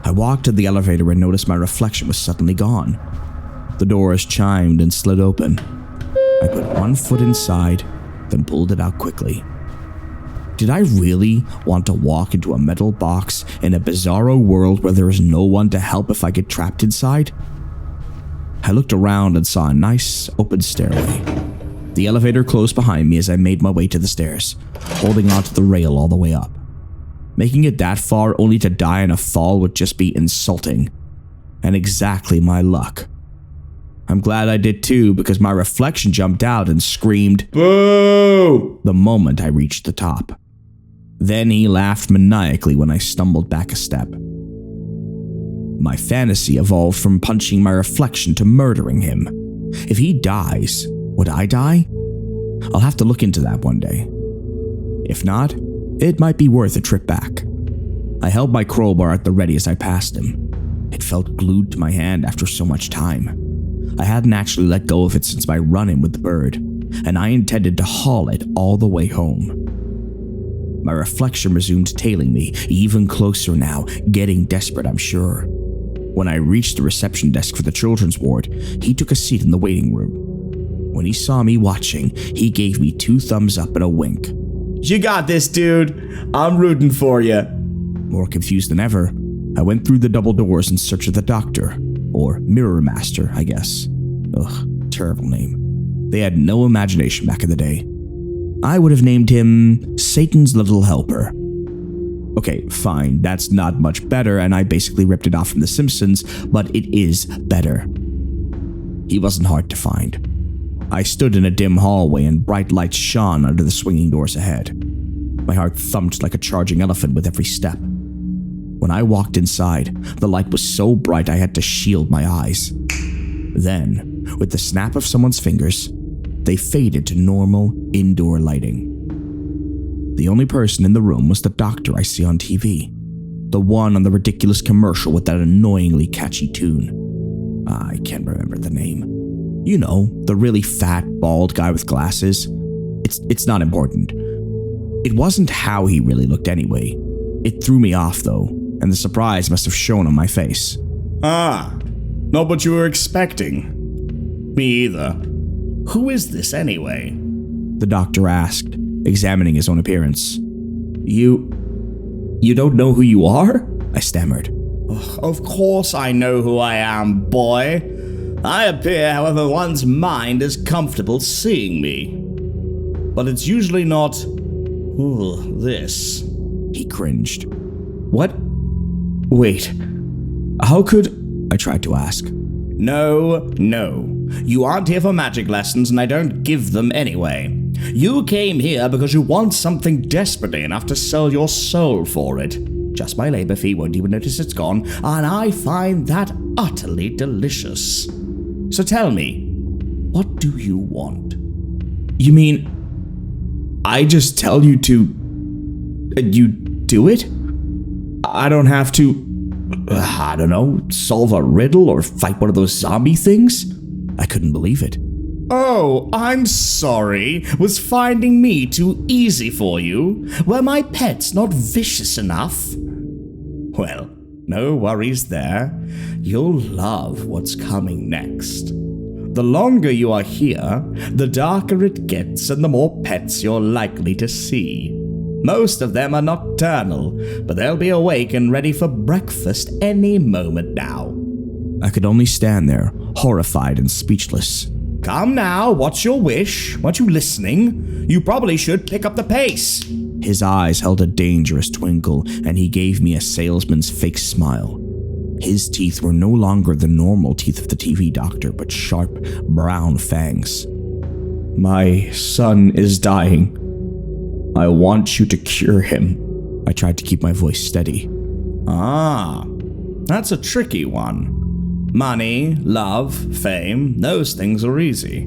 I walked to the elevator and noticed my reflection was suddenly gone. The doors chimed and slid open. I put one foot inside, then pulled it out quickly. Did I really want to walk into a metal box in a bizarro world where there is no one to help if I get trapped inside? I looked around and saw a nice, open stairway. The elevator closed behind me as I made my way to the stairs, holding onto the rail all the way up. Making it that far only to die in a fall would just be insulting. And exactly my luck. I'm glad I did too, because my reflection jumped out and screamed, "Boo!" the moment I reached the top. Then he laughed maniacally when I stumbled back a step. My fantasy evolved from punching my reflection to murdering him. If he dies, would I die? I'll have to look into that one day. If not, it might be worth a trip back. I held my crowbar at the ready as I passed him. It felt glued to my hand after so much time. I hadn't actually let go of it since my run-in with the bird, and I intended to haul it all the way home. My reflection resumed tailing me, even closer now, getting desperate, I'm sure. When I reached the reception desk for the children's ward, he took a seat in the waiting room. When he saw me watching, he gave me 2 thumbs up and a wink. "You got this, dude. I'm rooting for you." More confused than ever, I went through the double doors in search of the doctor, or Mirror Master, I guess. Ugh, terrible name. They had no imagination back in the day. I would have named him Satan's Little Helper. Okay, fine, that's not much better, and I basically ripped it off from The Simpsons, but it is better. He wasn't hard to find. I stood in a dim hallway and bright lights shone under the swinging doors ahead. My heart thumped like a charging elephant with every step. When I walked inside, the light was so bright I had to shield my eyes. Then, with the snap of someone's fingers, they faded to normal indoor lighting. The only person in the room was the doctor I see on TV, the one on the ridiculous commercial with that annoyingly catchy tune. I can't remember the name. You know, the really fat, bald guy with glasses. It's not important. It wasn't how he really looked anyway. It threw me off though, and the surprise must have shown on my face. Ah, not what you were expecting. Me either. Who is this anyway? The doctor asked, examining his own appearance. You don't know who you are? I stammered. Of course I know who I am, boy. I appear however one's mind is comfortable seeing me. But it's usually not... this. He cringed. What? Wait. How could... I tried to ask. No. You aren't here for magic lessons, and I don't give them anyway. You came here because you want something desperately enough to sell your soul for it. Just my labor fee, won't even notice it's gone, and I find that utterly delicious. So tell me, what do you want? You mean, I just tell you to... you do it? I don't have to... I don't know, solve a riddle or fight one of those zombie things? I couldn't believe it. Oh, I'm sorry. Was finding me too easy for you? Were my pets not vicious enough? Well, no worries there. You'll love what's coming next. The longer you are here, the darker it gets and the more pets you're likely to see. Most of them are nocturnal, but they'll be awake and ready for breakfast any moment now. I could only stand there, horrified and speechless. Come now, what's your wish? Aren't you listening? You probably should pick up the pace. His eyes held a dangerous twinkle, and he gave me a salesman's fake smile. His teeth were no longer the normal teeth of the TV doctor, but sharp, brown fangs. My son is dying. I want you to cure him. I tried to keep my voice steady. Ah, that's a tricky one. Money, love, fame, those things are easy.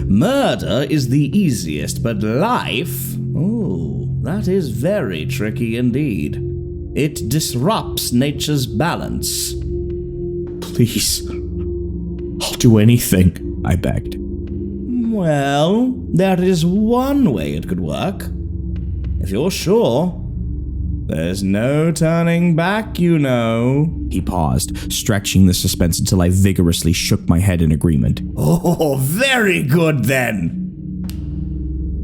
Murder is the easiest, but life, that is very tricky indeed. It disrupts nature's balance. Please, I'll do anything, I begged. Well, there is one way it could work. If you're sure. There's no turning back, you know. He paused, stretching the suspense until I vigorously shook my head in agreement. Oh, very good then.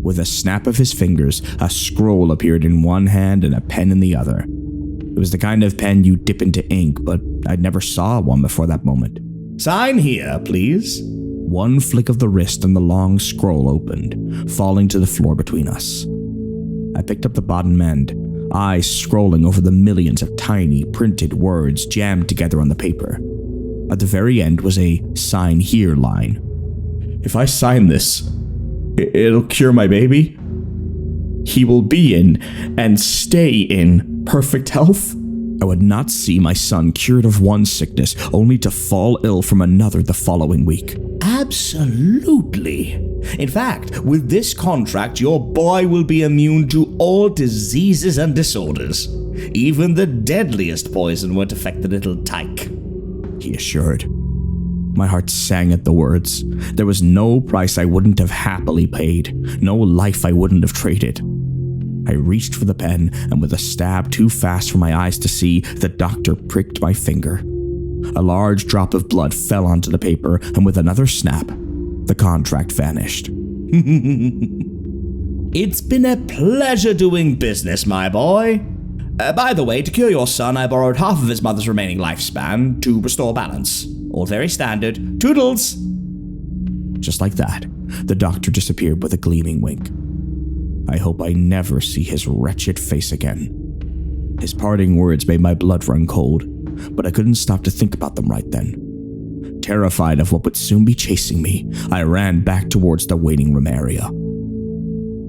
With a snap of his fingers, a scroll appeared in one hand and a pen in the other. It was the kind of pen you dip into ink, but I'd never saw one before that moment. Sign here, please. One flick of the wrist and the long scroll opened, falling to the floor between us. I picked up the bottom end, eyes scrolling over the millions of tiny, printed words jammed together on the paper. At the very end was a sign here line. If I sign this, it'll cure my baby. He will be in and stay in perfect health. I would not see my son cured of one sickness, only to fall ill from another the following week. Absolutely. In fact, with this contract, your boy will be immune to all diseases and disorders. Even the deadliest poison won't affect the little tyke, he assured. My heart sang at the words. There was no price I wouldn't have happily paid, no life I wouldn't have traded. I reached for the pen, and with a stab too fast for my eyes to see, the doctor pricked my finger. A large drop of blood fell onto the paper, and with another snap, the contract vanished. It's been a pleasure doing business, my boy. By the way, to cure your son, I borrowed half of his mother's remaining lifespan to restore balance. All very standard. Toodles! Just like that, the doctor disappeared with a gleaming wink. I hope I never see his wretched face again. His parting words made my blood run cold, but I couldn't stop to think about them right then. Terrified of what would soon be chasing me, I ran back towards the waiting room area.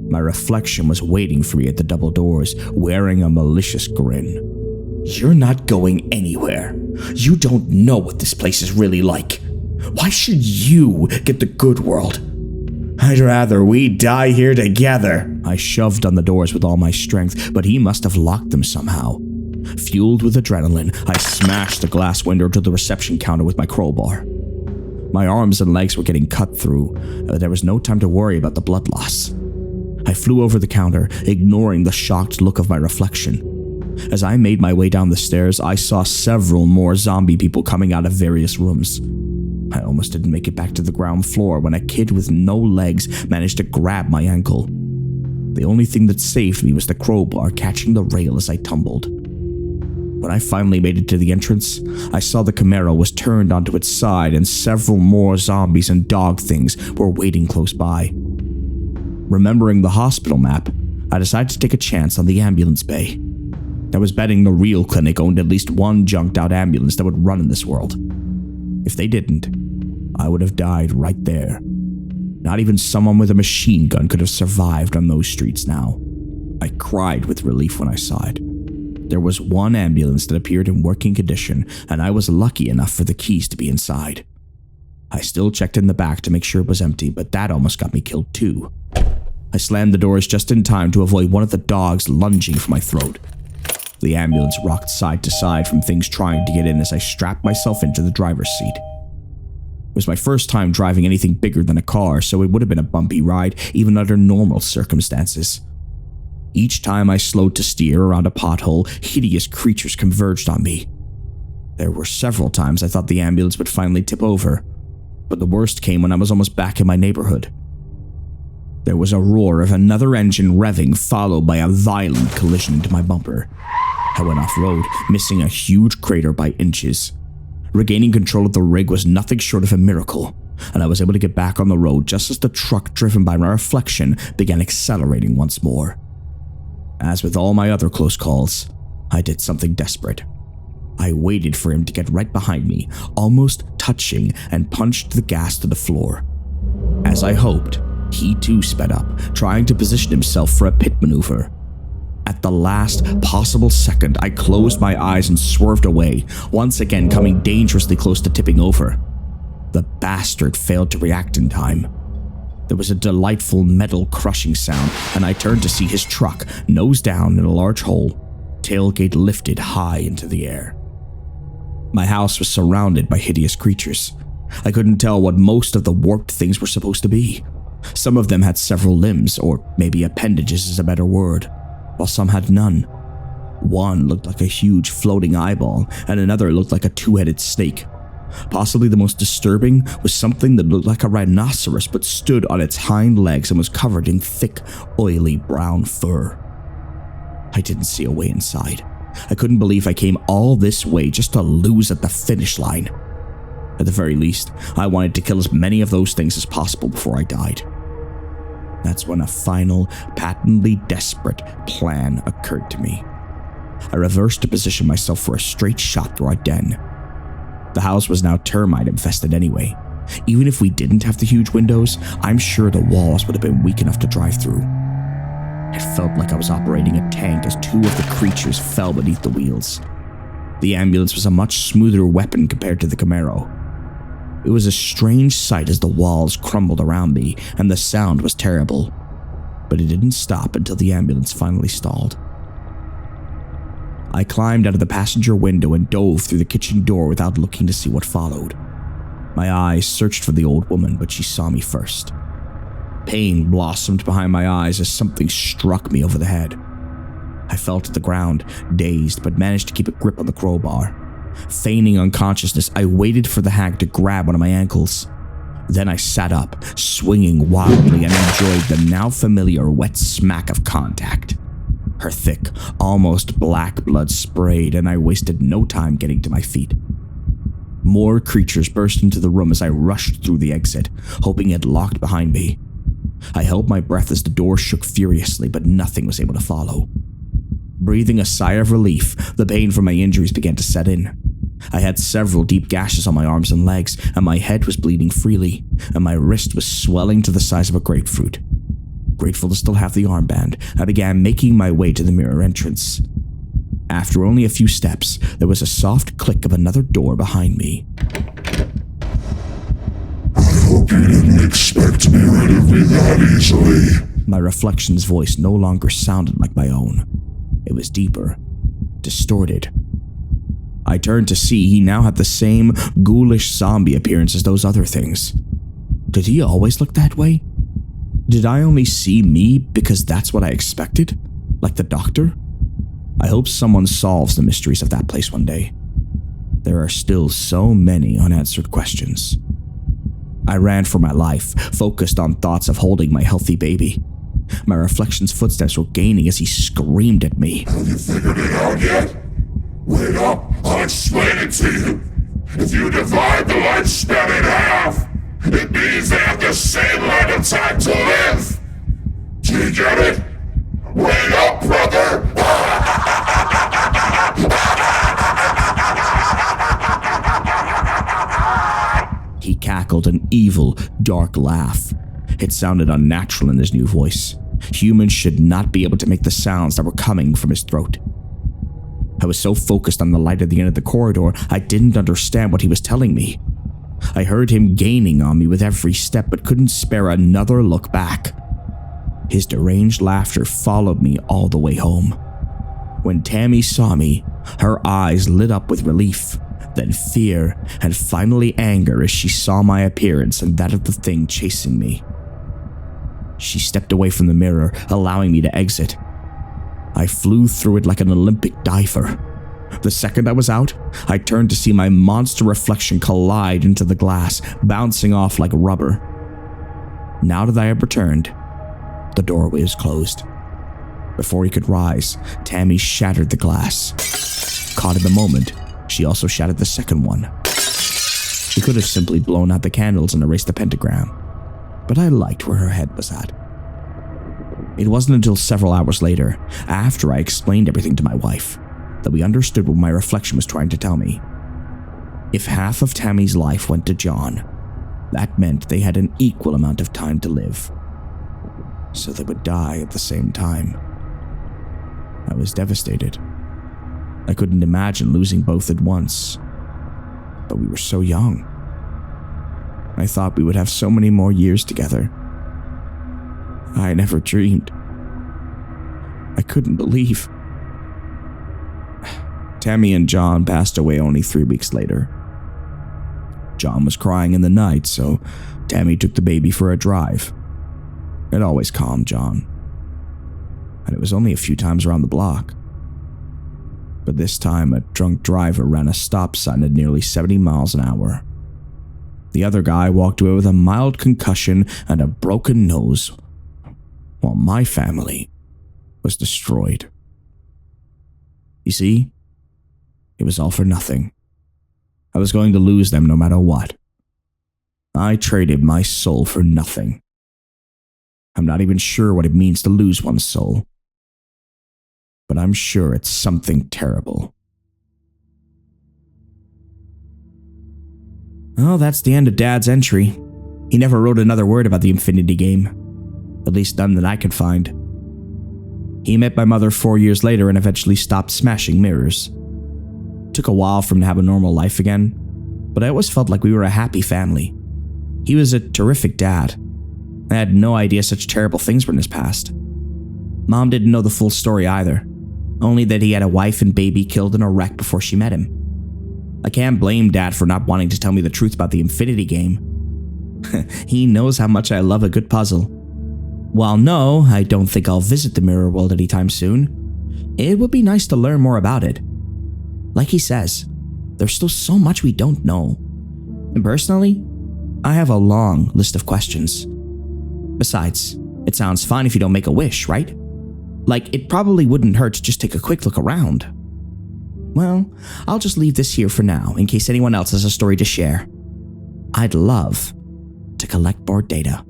My reflection was waiting for me at the double doors, wearing a malicious grin. You're not going anywhere. You don't know what this place is really like. Why should you get the good world? I'd rather we die here together. I shoved on the doors with all my strength, but he must have locked them somehow. Fueled with adrenaline, I smashed the glass window to the reception counter with my crowbar. My arms and legs were getting cut through, but there was no time to worry about the blood loss. I flew over the counter, ignoring the shocked look of my reflection. As I made my way down the stairs, I saw several more zombie people coming out of various rooms. I almost didn't make it back to the ground floor when a kid with no legs managed to grab my ankle. The only thing that saved me was the crowbar catching the rail as I tumbled. When I finally made it to the entrance, I saw the Camaro was turned onto its side and several more zombies and dog things were waiting close by. Remembering the hospital map, I decided to take a chance on the ambulance bay. I was betting the real clinic owned at least one junked out ambulance that would run in this world. If they didn't, I would have died right there. Not even someone with a machine gun could have survived on those streets now. I cried with relief when I saw it. There was one ambulance that appeared in working condition, and I was lucky enough for the keys to be inside. I still checked in the back to make sure it was empty, but that almost got me killed too. I slammed the doors just in time to avoid one of the dogs lunging for my throat. The ambulance rocked side to side from things trying to get in as I strapped myself into the driver's seat. It was my first time driving anything bigger than a car, so it would have been a bumpy ride even under normal circumstances. Each time I slowed to steer around a pothole, hideous creatures converged on me. There were several times I thought the ambulance would finally tip over, but the worst came when I was almost back in my neighborhood. There was a roar of another engine revving, followed by a violent collision into my bumper. I went off-road, missing a huge crater by inches. Regaining control of the rig was nothing short of a miracle, and I was able to get back on the road just as the truck driven by my reflection began accelerating once more. As with all my other close calls, I did something desperate. I waited for him to get right behind me, almost touching, and punched the gas to the floor. As I hoped, he too sped up, trying to position himself for a pit maneuver. At the last possible second, I closed my eyes and swerved away, once again coming dangerously close to tipping over. The bastard failed to react in time. There was a delightful metal crushing sound, and I turned to see his truck, nose down in a large hole, tailgate lifted high into the air. My house was surrounded by hideous creatures. I couldn't tell what most of the warped things were supposed to be. Some of them had several limbs, or maybe appendages is a better word, while some had none. One looked like a huge floating eyeball, and another looked like a two-headed snake. Possibly the most disturbing was something that looked like a rhinoceros but stood on its hind legs and was covered in thick, oily brown fur. I didn't see a way inside. I couldn't believe I came all this way just to lose at the finish line. At the very least, I wanted to kill as many of those things as possible before I died. That's when a final, patently desperate plan occurred to me. I reversed to position myself for a straight shot through our den. The house was now termite infested anyway. Even if we didn't have the huge windows, I'm sure the walls would have been weak enough to drive through. It felt like I was operating a tank as two of the creatures fell beneath the wheels. The ambulance was a much smoother weapon compared to the Camaro. It was a strange sight as the walls crumbled around me, and the sound was terrible. But it didn't stop until the ambulance finally stalled. I climbed out of the passenger window and dove through the kitchen door without looking to see what followed. My eyes searched for the old woman, but she saw me first. Pain blossomed behind my eyes as something struck me over the head. I fell to the ground, dazed, but managed to keep a grip on the crowbar. Feigning unconsciousness, I waited for the hag to grab one of my ankles. Then I sat up, swinging wildly, and enjoyed the now familiar wet smack of contact. Her thick, almost black blood sprayed, and I wasted no time getting to my feet. More creatures burst into the room as I rushed through the exit, hoping it locked behind me. I held my breath as the door shook furiously, but nothing was able to follow. Breathing a sigh of relief, the pain from my injuries began to set in. I had several deep gashes on my arms and legs, and my head was bleeding freely, and my wrist was swelling to the size of a grapefruit. Grateful to still have the armband, I began making my way to the mirror entrance. After only a few steps, there was a soft click of another door behind me. I hope you didn't expect me rid of me that easily. My reflection's voice no longer sounded like my own. It was deeper, distorted. I turned to see he now had the same ghoulish zombie appearance as those other things. Did he always look that way? Did I only see me because that's what I expected? Like the doctor? I hope someone solves the mysteries of that place one day. There are still so many unanswered questions. I ran for my life, focused on thoughts of holding my healthy baby. My reflection's footsteps were gaining as he screamed at me. Have you figured it out yet? Wait up, I'll explain it to you. If you divide the lifespan in half, it means they have the same amount of time to live. Do you get it? Wait up, brother! He cackled an evil, dark laugh. It sounded unnatural in his new voice. Humans should not be able to make the sounds that were coming from his throat. I was so focused on the light at the end of the corridor, I didn't understand what he was telling me. I heard him gaining on me with every step, but couldn't spare another look back. His deranged laughter followed me all the way home. When Tammy saw me, her eyes lit up with relief, then fear, and finally anger as she saw my appearance and that of the thing chasing me. She stepped away from the mirror, allowing me to exit. I flew through it like an Olympic diver. The second I was out, I turned to see my monster reflection collide into the glass, bouncing off like rubber. Now that I had returned, the doorway was closed. Before he could rise, Tammy shattered the glass. Caught in the moment, she also shattered the second one. She could have simply blown out the candles and erased the pentagram, but I liked where her head was at. It wasn't until several hours later, after I explained everything to my wife, that we understood what my reflection was trying to tell me. If half of Tammy's life went to John, that meant they had an equal amount of time to live. So they would die at the same time. I was devastated. I couldn't imagine losing both at once. But we were so young. I thought we would have so many more years together. I never dreamed. I couldn't believe. Tammy and John passed away only 3 weeks later. John was crying in the night, so Tammy took the baby for a drive. It always calmed John. And it was only a few times around the block. But this time, a drunk driver ran a stop sign at nearly 70 miles an hour. The other guy walked away with a mild concussion and a broken nose, while my family was destroyed. You see, it was all for nothing. I was going to lose them no matter what. I traded my soul for nothing. I'm not even sure what it means to lose one's soul, but I'm sure it's something terrible. Oh, that's the end of Dad's entry. He never wrote another word about the Infinity game. At least none that I could find. He met my mother 4 years later and eventually stopped smashing mirrors. It took a while for him to have a normal life again, but I always felt like we were a happy family. He was a terrific dad. I had no idea such terrible things were in his past. Mom didn't know the full story either, only that he had a wife and baby killed in a wreck before she met him. I can't blame Dad for not wanting to tell me the truth about the Infinity game. He knows how much I love a good puzzle. While no, I don't think I'll visit the Mirror World anytime soon, it would be nice to learn more about it. Like he says, there's still so much we don't know. And personally, I have a long list of questions. Besides, it sounds fine if you don't make a wish, right? Like, it probably wouldn't hurt to just take a quick look around. Well, I'll just leave this here for now in case anyone else has a story to share. I'd love to collect more data.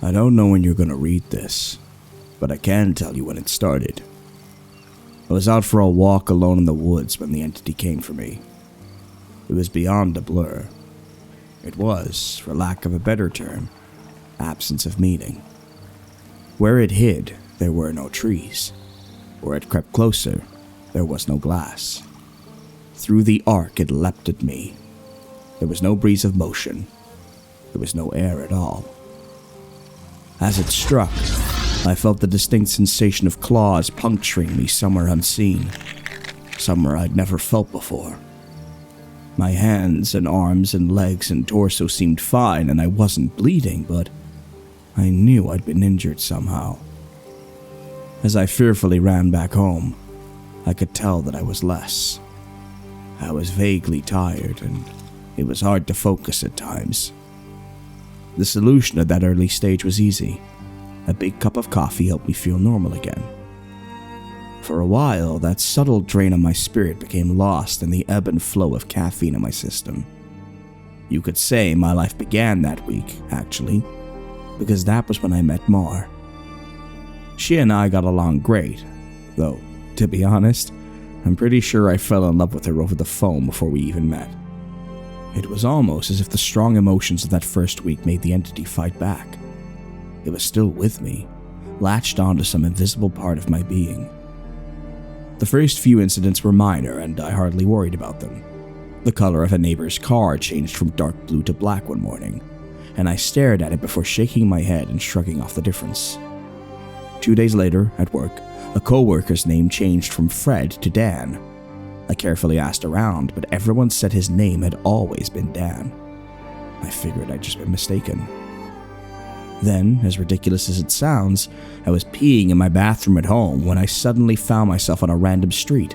I don't know when you're going to read this, but I can tell you when it started. I was out for a walk alone in the woods when the entity came for me. It was beyond a blur. It was, for lack of a better term, absence of meaning. Where it hid, there were no trees. Where it crept closer, there was no glass. Through the arc it leapt at me. There was no breeze of motion. There was no air at all. As it struck, I felt the distinct sensation of claws puncturing me somewhere unseen, somewhere I'd never felt before. My hands and arms and legs and torso seemed fine and I wasn't bleeding, but I knew I'd been injured somehow. As I fearfully ran back home, I could tell that I was less. I was vaguely tired and it was hard to focus at times. The solution at that early stage was easy. A big cup of coffee helped me feel normal again. For a while, that subtle drain on my spirit became lost in the ebb and flow of caffeine in my system. You could say my life began that week, actually, because that was when I met Mar. She and I got along great, though, to be honest, I'm pretty sure I fell in love with her over the phone before we even met. It was almost as if the strong emotions of that first week made the entity fight back. It was still with me, latched onto some invisible part of my being. The first few incidents were minor and I hardly worried about them. The color of a neighbor's car changed from dark blue to black one morning, and I stared at it before shaking my head and shrugging off the difference. 2 days later, at work, a co-worker's name changed from Fred to Dan. I carefully asked around, but everyone said his name had always been Dan. I figured I'd just been mistaken. Then, as ridiculous as it sounds, I was peeing in my bathroom at home when I suddenly found myself on a random street.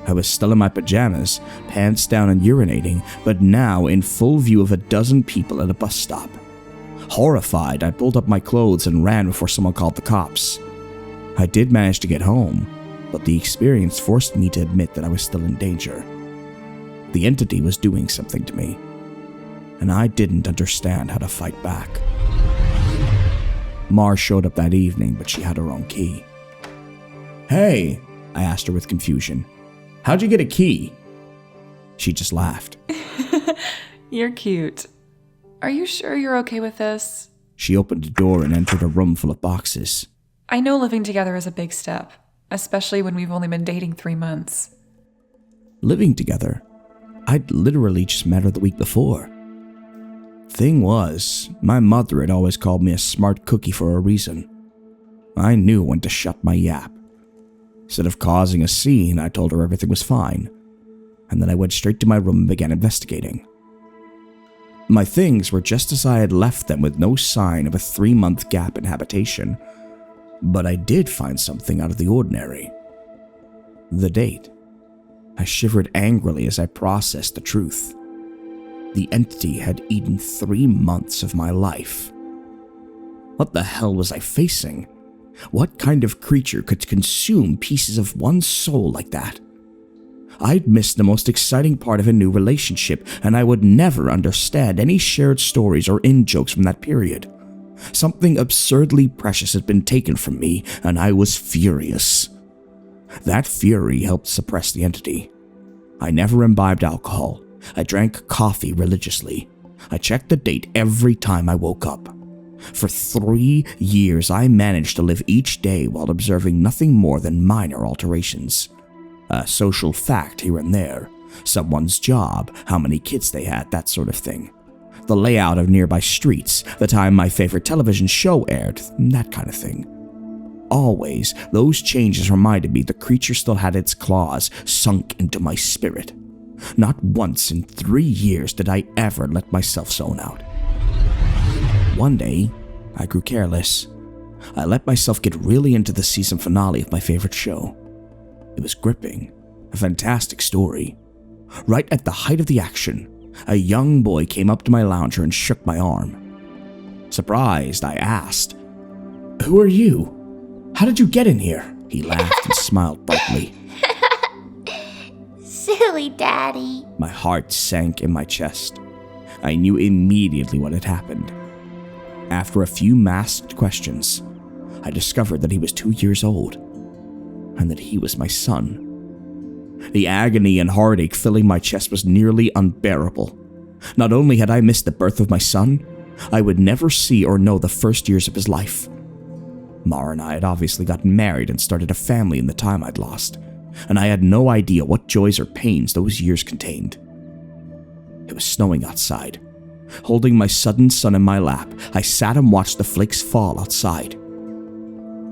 I was still in my pajamas, pants down and urinating, but now in full view of a dozen people at a bus stop. Horrified, I pulled up my clothes and ran before someone called the cops. I did manage to get home, but the experience forced me to admit that I was still in danger. The entity was doing something to me, and I didn't understand how to fight back. Mar showed up that evening, but she had her own key. "Hey," I asked her with confusion. "How'd you get a key?" She just laughed. You're cute. Are you sure you're okay with this? She opened a door and entered a room full of boxes. I know living together is a big step, especially when we've only been dating 3 months. Living together? I'd literally just met her the week before. Thing was, my mother had always called me a smart cookie for a reason. I knew when to shut my yap. Instead of causing a scene, I told her everything was fine, and then I went straight to my room and began investigating. My things were just as I had left them, with no sign of a 3-month gap in habitation, but I did find something out of the ordinary. The date. I shivered angrily as I processed the truth. The entity had eaten 3 months of my life. What the hell was I facing? What kind of creature could consume pieces of one's soul like that? I'd missed the most exciting part of a new relationship, and I would never understand any shared stories or in-jokes from that period. Something absurdly precious had been taken from me, and I was furious. That fury helped suppress the entity. I never imbibed alcohol. I drank coffee religiously. I checked the date every time I woke up. For 3 years, I managed to live each day while observing nothing more than minor alterations. A social fact here and there, someone's job, how many kids they had, that sort of thing. The layout of nearby streets, the time my favorite television show aired, that kind of thing. Always, those changes reminded me the creature still had its claws sunk into my spirit. Not once in 3 years did I ever let myself zone out. One day, I grew careless. I let myself get really into the season finale of my favorite show. It was gripping, a fantastic story. Right at the height of the action, a young boy came up to my lounger and shook my arm. Surprised, I asked, "Who are you? How did you get in here?" He laughed and smiled brightly. Silly Daddy. My heart sank in my chest. I knew immediately what had happened. After a few masked questions, I discovered that he was 2 years old, and that he was my son. The agony and heartache filling my chest was nearly unbearable. Not only had I missed the birth of my son, I would never see or know the first years of his life. Mara and I had obviously gotten married and started a family in the time I'd lost, and I had no idea what joys or pains those years contained. It was snowing outside. Holding my sudden son in my lap, I sat and watched the flakes fall outside.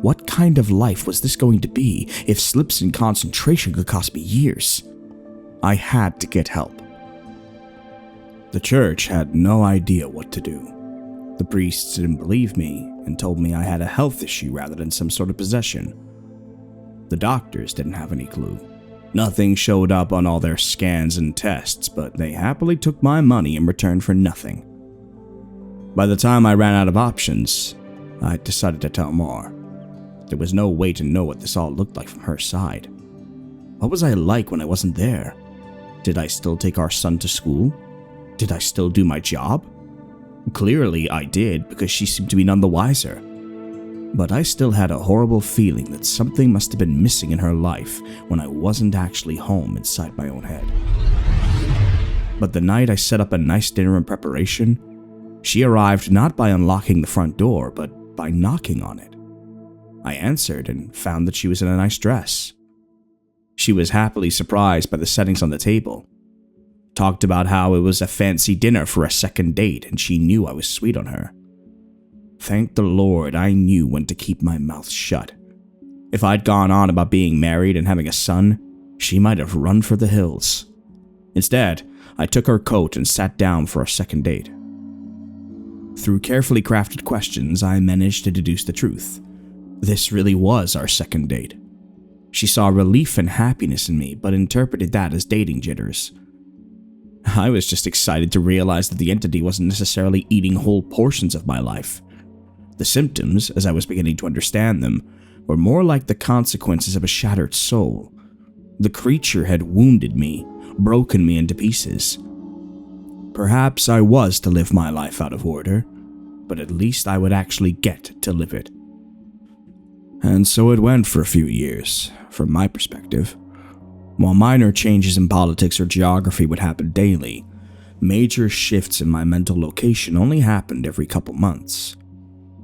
What kind of life was this going to be if slips in concentration could cost me years? I had to get help. The church had no idea what to do. The priests didn't believe me and told me I had a health issue rather than some sort of possession. The doctors didn't have any clue. Nothing showed up on all their scans and tests, but they happily took my money in return for nothing. By the time I ran out of options, I decided to tell Mar. There was no way to know what this all looked like from her side. What was I like when I wasn't there? Did I still take our son to school? Did I still do my job? Clearly I did, because she seemed to be none the wiser. But I still had a horrible feeling that something must have been missing in her life when I wasn't actually home inside my own head. But the night I set up a nice dinner in preparation, she arrived not by unlocking the front door, but by knocking on it. I answered and found that she was in a nice dress. She was happily surprised by the settings on the table. Talked about how it was a fancy dinner for a second date and she knew I was sweet on her. Thank the Lord I knew when to keep my mouth shut. If I'd gone on about being married and having a son, she might have run for the hills. Instead, I took her coat and sat down for our second date. Through carefully crafted questions, I managed to deduce the truth. This really was our second date. She saw relief and happiness in me, but interpreted that as dating jitters. I was just excited to realize that the entity wasn't necessarily eating whole portions of my life. The symptoms, as I was beginning to understand them, were more like the consequences of a shattered soul. The creature had wounded me, broken me into pieces. Perhaps I was to live my life out of order, but at least I would actually get to live it. And so it went for a few years, from my perspective. While minor changes in politics or geography would happen daily, major shifts in my mental location only happened every couple months.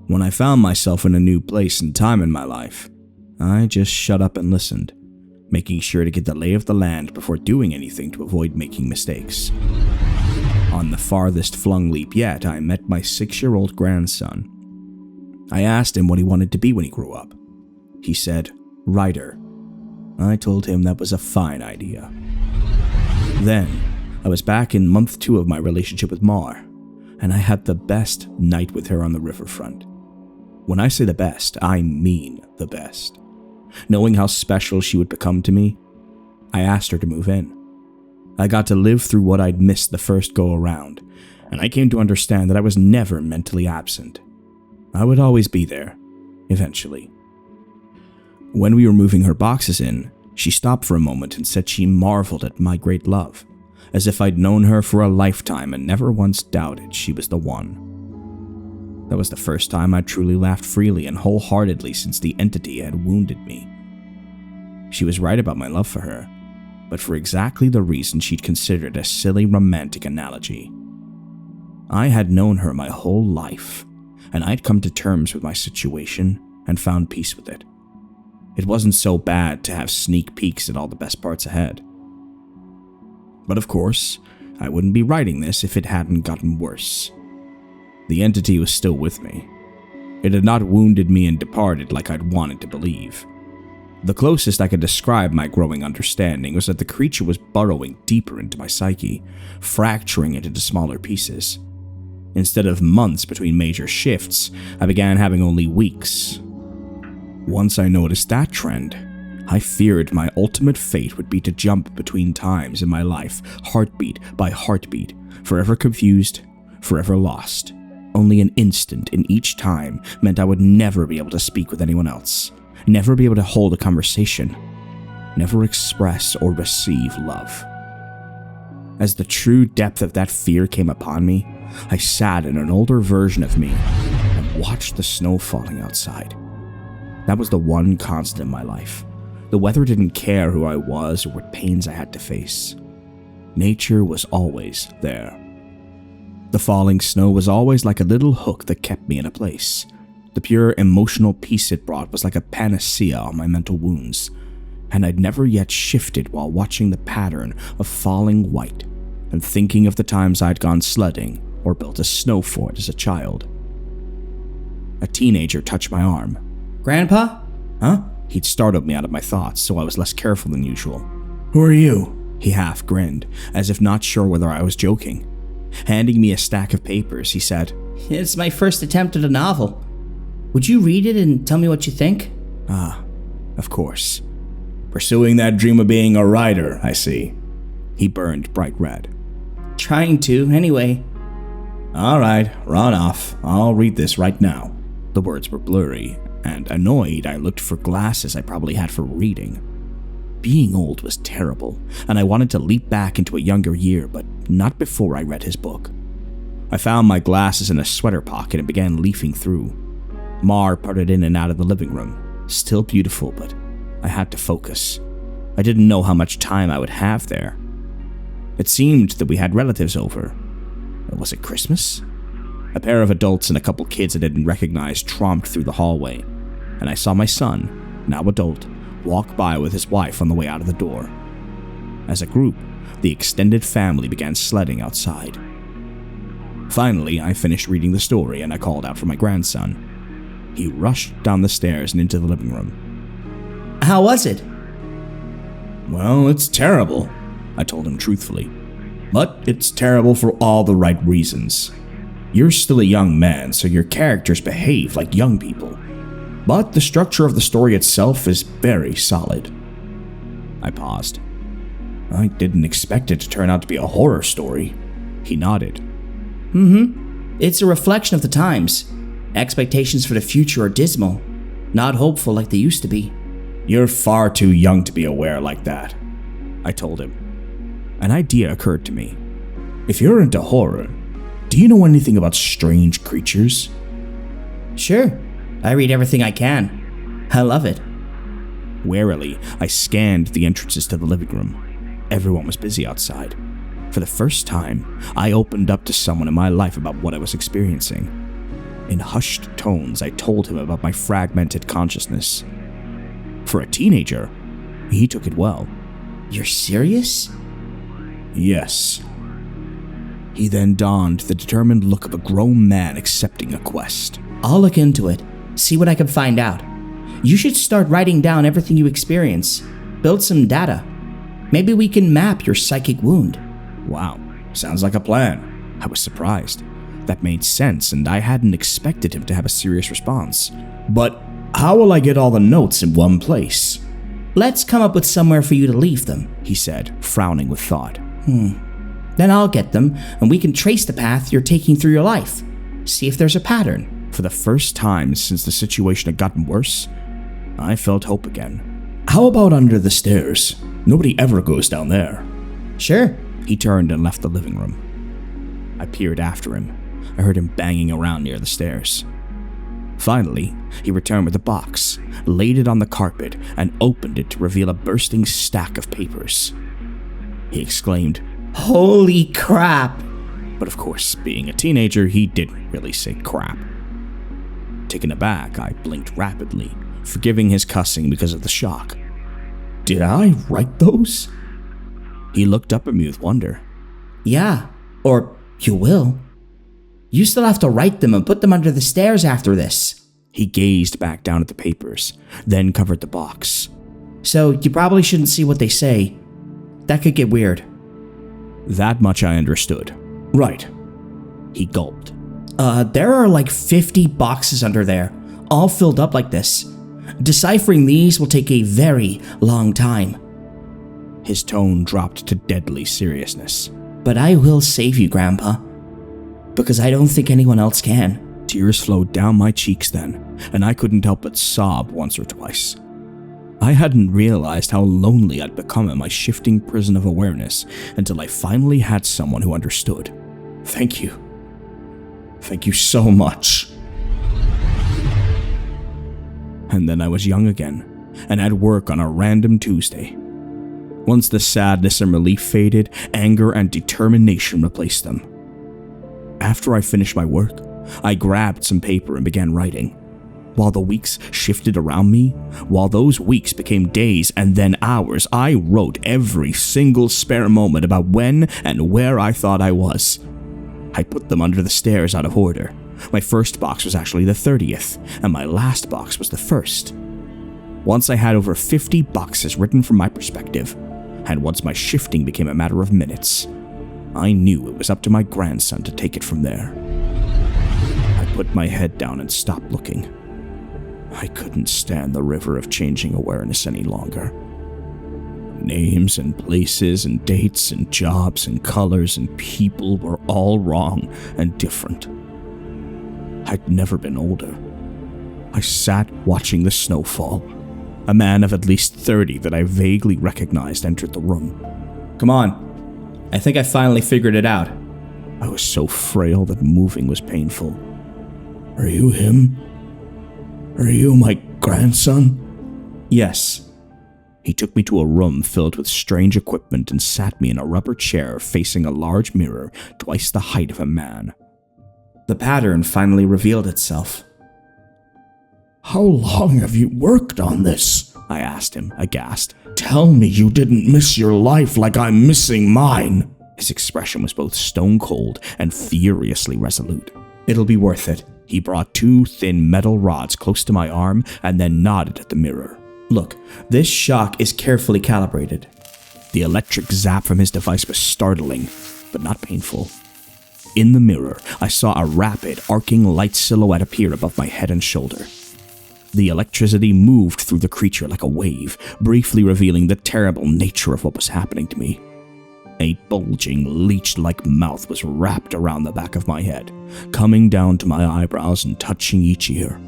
When I found myself in a new place and time in my life, I just shut up and listened, making sure to get the lay of the land before doing anything to avoid making mistakes. On the farthest flung leap yet, I met my 6-year-old grandson. I asked him what he wanted to be when he grew up. He said, writer. I told him that was a fine idea. Then, I was back in month 2 of my relationship with Mar, and I had the best night with her on the riverfront. When I say the best, I mean the best. Knowing how special she would become to me, I asked her to move in. I got to live through what I'd missed the first go around, and I came to understand that I was never mentally absent. I would always be there, eventually. When we were moving her boxes in, she stopped for a moment and said she marveled at my great love, as if I'd known her for a lifetime and never once doubted she was the one. That was the first time I truly laughed freely and wholeheartedly since the entity had wounded me. She was right about my love for her, but for exactly the reason she'd considered a silly romantic analogy. I had known her my whole life, and I'd come to terms with my situation and found peace with it. It wasn't so bad to have sneak peeks at all the best parts ahead. But of course, I wouldn't be writing this if it hadn't gotten worse. The entity was still with me. It had not wounded me and departed like I'd wanted to believe. The closest I could describe my growing understanding was that the creature was burrowing deeper into my psyche, fracturing it into smaller pieces. Instead of months between major shifts, I began having only weeks. Once I noticed that trend, I feared my ultimate fate would be to jump between times in my life, heartbeat by heartbeat, forever confused, forever lost. Only an instant in each time meant I would never be able to speak with anyone else, never be able to hold a conversation, never express or receive love. As the true depth of that fear came upon me, I sat in an older version of me and watched the snow falling outside. That was the one constant in my life. The weather didn't care who I was or what pains I had to face. Nature was always there. The falling snow was always like a little hook that kept me in a place. The pure emotional peace it brought was like a panacea on my mental wounds, and I'd never yet shifted while watching the pattern of falling white and thinking of the times I'd gone sledding or built a snow fort as a child. A teenager touched my arm. Grandpa? Huh? He'd startled me out of my thoughts, so I was less careful than usual. Who are you? He half grinned, as if not sure whether I was joking. Handing me a stack of papers, he said, It's my first attempt at a novel. Would you read it and tell me what you think? Ah, of course. Pursuing that dream of being a writer, I see. He burned bright red. Trying to, anyway. All right, run off. I'll read this right now. The words were blurry, and annoyed, I looked for glasses I probably had for reading. Being old was terrible, and I wanted to leap back into a younger year, but not before I read his book. I found my glasses in a sweater pocket and began leafing through. Mar parted in and out of the living room, still beautiful, but I had to focus. I didn't know how much time I would have there. It seemed that we had relatives over. Was it Christmas? A pair of adults and a couple kids I didn't recognize tromped through the hallway, and I saw my son, now adult, walk by with his wife on the way out of the door. As a group, the extended family began sledding outside. Finally, I finished reading the story and I called out for my grandson. He rushed down the stairs and into the living room. How was it? Well, it's terrible, I told him truthfully. But it's terrible for all the right reasons. You're still a young man, so your characters behave like young people. But the structure of the story itself is very solid. I paused. I didn't expect it to turn out to be a horror story. He nodded. It's a reflection of the times. Expectations for the future are dismal, not hopeful like they used to be. You're far too young to be aware like that, I told him. An idea occurred to me. If you're into horror, do you know anything about strange creatures? Sure. I read everything I can. I love it. Warily, I scanned the entrances to the living room. Everyone was busy outside. For the first time, I opened up to someone in my life about what I was experiencing. In hushed tones, I told him about my fragmented consciousness. For a teenager, he took it well. You're serious? Yes. He then donned the determined look of a grown man accepting a quest. I'll look into it, see what I can find out. You should start writing down everything you experience. Build some data. Maybe we can map your psychic wound. Wow, sounds like a plan. I was surprised. That made sense, and I hadn't expected him to have a serious response. But how will I get all the notes in one place? Let's come up with somewhere for you to leave them, he said, frowning with thought. Then I'll get them, and we can trace the path you're taking through your life. See if there's a pattern. For the first time since the situation had gotten worse, I felt hope again. How about under the stairs? Nobody ever goes down there. Sure. He turned and left the living room. I peered after him. I heard him banging around near the stairs. Finally, he returned with a box, laid it on the carpet, and opened it to reveal a bursting stack of papers. He exclaimed, "Holy crap!" But of course, being a teenager, he didn't really say crap. Taken aback, I blinked rapidly, forgiving his cussing because of the shock. Did I write those? He looked up at me with wonder. Yeah, or you will. You still have to write them and put them under the stairs after this. He gazed back down at the papers, then covered the box. So you probably shouldn't see what they say. That could get weird. That much I understood. Right. He gulped. There are like 50 boxes under there, all filled up like this. Deciphering these will take a very long time. His tone dropped to deadly seriousness. But I will save you, Grandpa. Because I don't think anyone else can. Tears flowed down my cheeks then, and I couldn't help but sob once or twice. I hadn't realized how lonely I'd become in my shifting prison of awareness until I finally had someone who understood. Thank you. Thank you so much. And then I was young again, and at work on a random Tuesday. Once the sadness and relief faded, anger and determination replaced them. After I finished my work, I grabbed some paper and began writing. While the weeks shifted around me, while those weeks became days and then hours, I wrote every single spare moment about when and where I thought I was. I put them under the stairs out of order. My first box was actually the 30th, and my last box was the 1st. Once I had over 50 boxes written from my perspective, and once my shifting became a matter of minutes, I knew it was up to my grandson to take it from there. I put my head down and stopped looking. I couldn't stand the river of changing awareness any longer. Names and places and dates and jobs and colors and people were all wrong and different. I'd never been older. I sat watching the snow fall. A man of at least 30 that I vaguely recognized entered the room. Come on. I think I finally figured it out. I was so frail that moving was painful. Are you him? Are you my grandson? Yes. He took me to a room filled with strange equipment and sat me in a rubber chair facing a large mirror twice the height of a man. The pattern finally revealed itself. How long have you worked on this? I asked him, aghast. Tell me you didn't miss your life like I'm missing mine. His expression was both stone cold and furiously resolute. It'll be worth it. He brought 2 thin metal rods close to my arm and then nodded at the mirror. Look, this shock is carefully calibrated. The electric zap from his device was startling, but not painful. In the mirror, I saw a rapid, arcing light silhouette appear above my head and shoulder. The electricity moved through the creature like a wave, briefly revealing the terrible nature of what was happening to me. A bulging, leech-like mouth was wrapped around the back of my head, coming down to my eyebrows and touching each ear,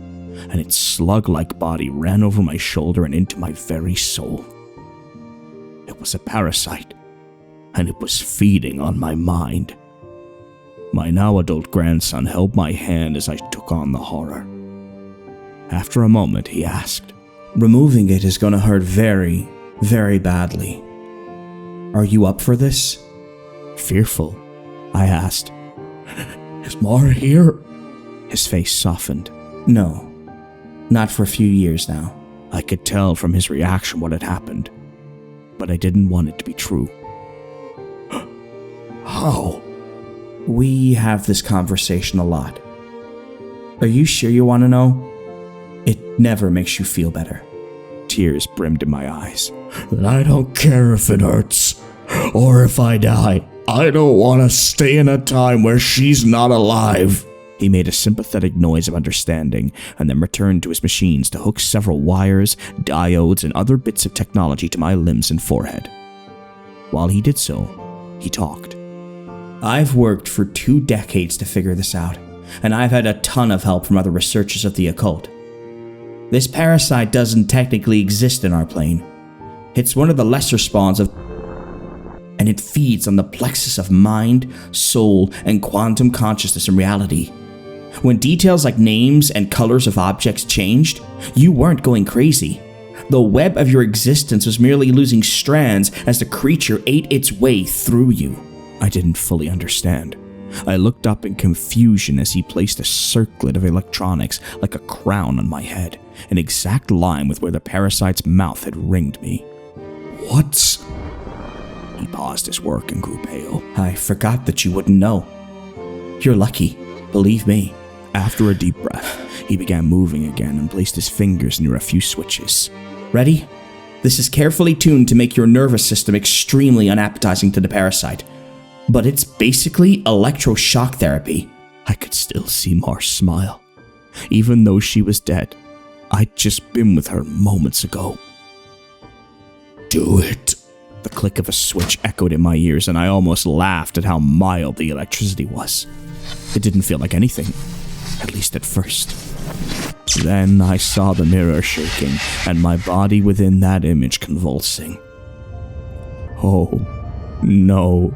and its slug-like body ran over my shoulder and into my very soul. It was a parasite, and it was feeding on my mind. My now-adult grandson held my hand as I took on the horror. After a moment, he asked, "Removing it is going to hurt very, very badly. Are you up for this?" Fearful, I asked, "Is Mar here?" His face softened. No, not for a few years now. I could tell from his reaction what had happened, but I didn't want it to be true. How? We have this conversation a lot. Are you sure you want to know? It never makes you feel better. Tears brimmed in my eyes. I don't care if it hurts, or if I die. I don't want to stay in a time where she's not alive. He made a sympathetic noise of understanding, and then returned to his machines to hook several wires, diodes, and other bits of technology to my limbs and forehead. While he did so, he talked. I've worked for 2 decades to figure this out, and I've had a ton of help from other researchers of the occult. This parasite doesn't technically exist in our plane. It's one of the lesser spawns of, and it feeds on the plexus of mind, soul, and quantum consciousness and reality. When details like names and colors of objects changed, you weren't going crazy. The web of your existence was merely losing strands as the creature ate its way through you. I didn't fully understand. I looked up in confusion as he placed a circlet of electronics like a crown on my head, in exact line with where the parasite's mouth had ringed me. What's... He paused his work and grew pale. I forgot that you wouldn't know. You're lucky, believe me. After a deep breath, he began moving again and placed his fingers near a few switches. Ready? This is carefully tuned to make your nervous system extremely unappetizing to the parasite. But it's basically electroshock therapy. I could still see Mars smile. Even though she was dead, I'd just been with her moments ago. Do it. The click of a switch echoed in my ears, and I almost laughed at how mild the electricity was. It didn't feel like anything, at least at first. Then I saw the mirror shaking, and my body within that image convulsing. Oh, no,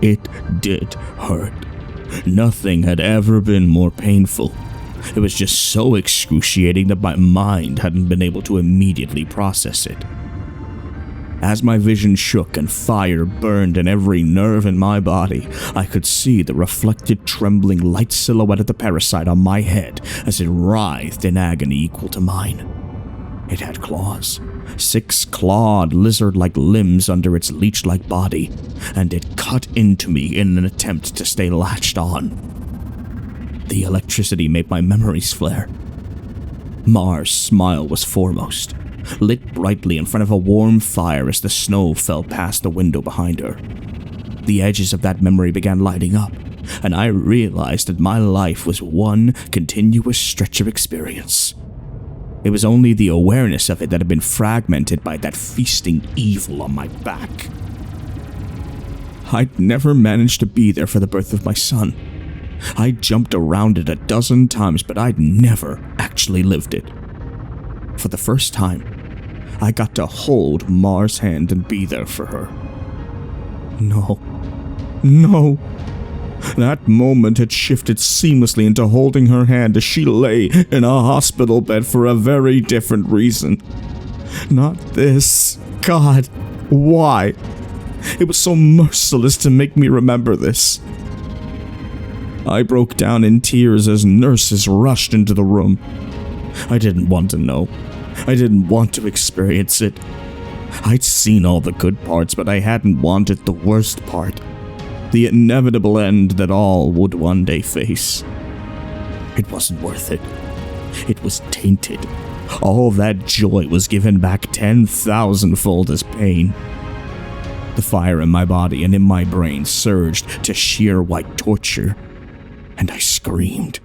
it did hurt. Nothing had ever been more painful. It was just so excruciating that my mind hadn't been able to immediately process it. As my vision shook and fire burned in every nerve in my body, I could see the reflected, trembling light silhouette of the parasite on my head as it writhed in agony equal to mine. It had claws, 6 clawed, lizard-like limbs under its leech-like body, and it cut into me in an attempt to stay latched on. The electricity made my memories flare. Mars' smile was foremost, lit brightly in front of a warm fire as the snow fell past the window behind her. The edges of that memory began lighting up, and I realized that my life was one continuous stretch of experience. It was only the awareness of it that had been fragmented by that feasting evil on my back. I'd never managed to be there for the birth of my son. I jumped around it a dozen times, but I'd never actually lived it. For the first time, I got to hold Mars' hand and be there for her. No. That moment had shifted seamlessly into holding her hand as she lay in a hospital bed for a very different reason. Not this. God, why? It was so merciless to make me remember this. I broke down in tears as nurses rushed into the room. I didn't want to know. I didn't want to experience it. I'd seen all the good parts, but I hadn't wanted the worst part. The inevitable end that all would one day face. It wasn't worth it. It was tainted. All that joy was given back 10,000-fold as pain. The fire in my body and in my brain surged to sheer white torture, and I screamed.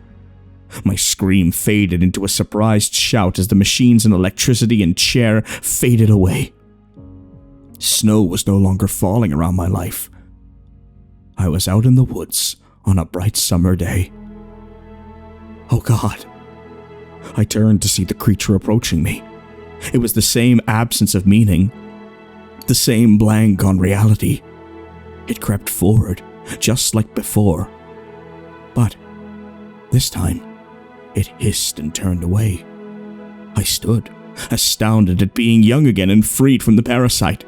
My scream faded into a surprised shout as the machines and electricity and chair faded away. Snow was no longer falling around my life. I was out in the woods on a bright summer day. Oh God. I turned to see the creature approaching me. It was the same absence of meaning, the same blank on reality. It crept forward, just like before. But this time, it hissed and turned away. I stood, astounded at being young again and freed from the parasite.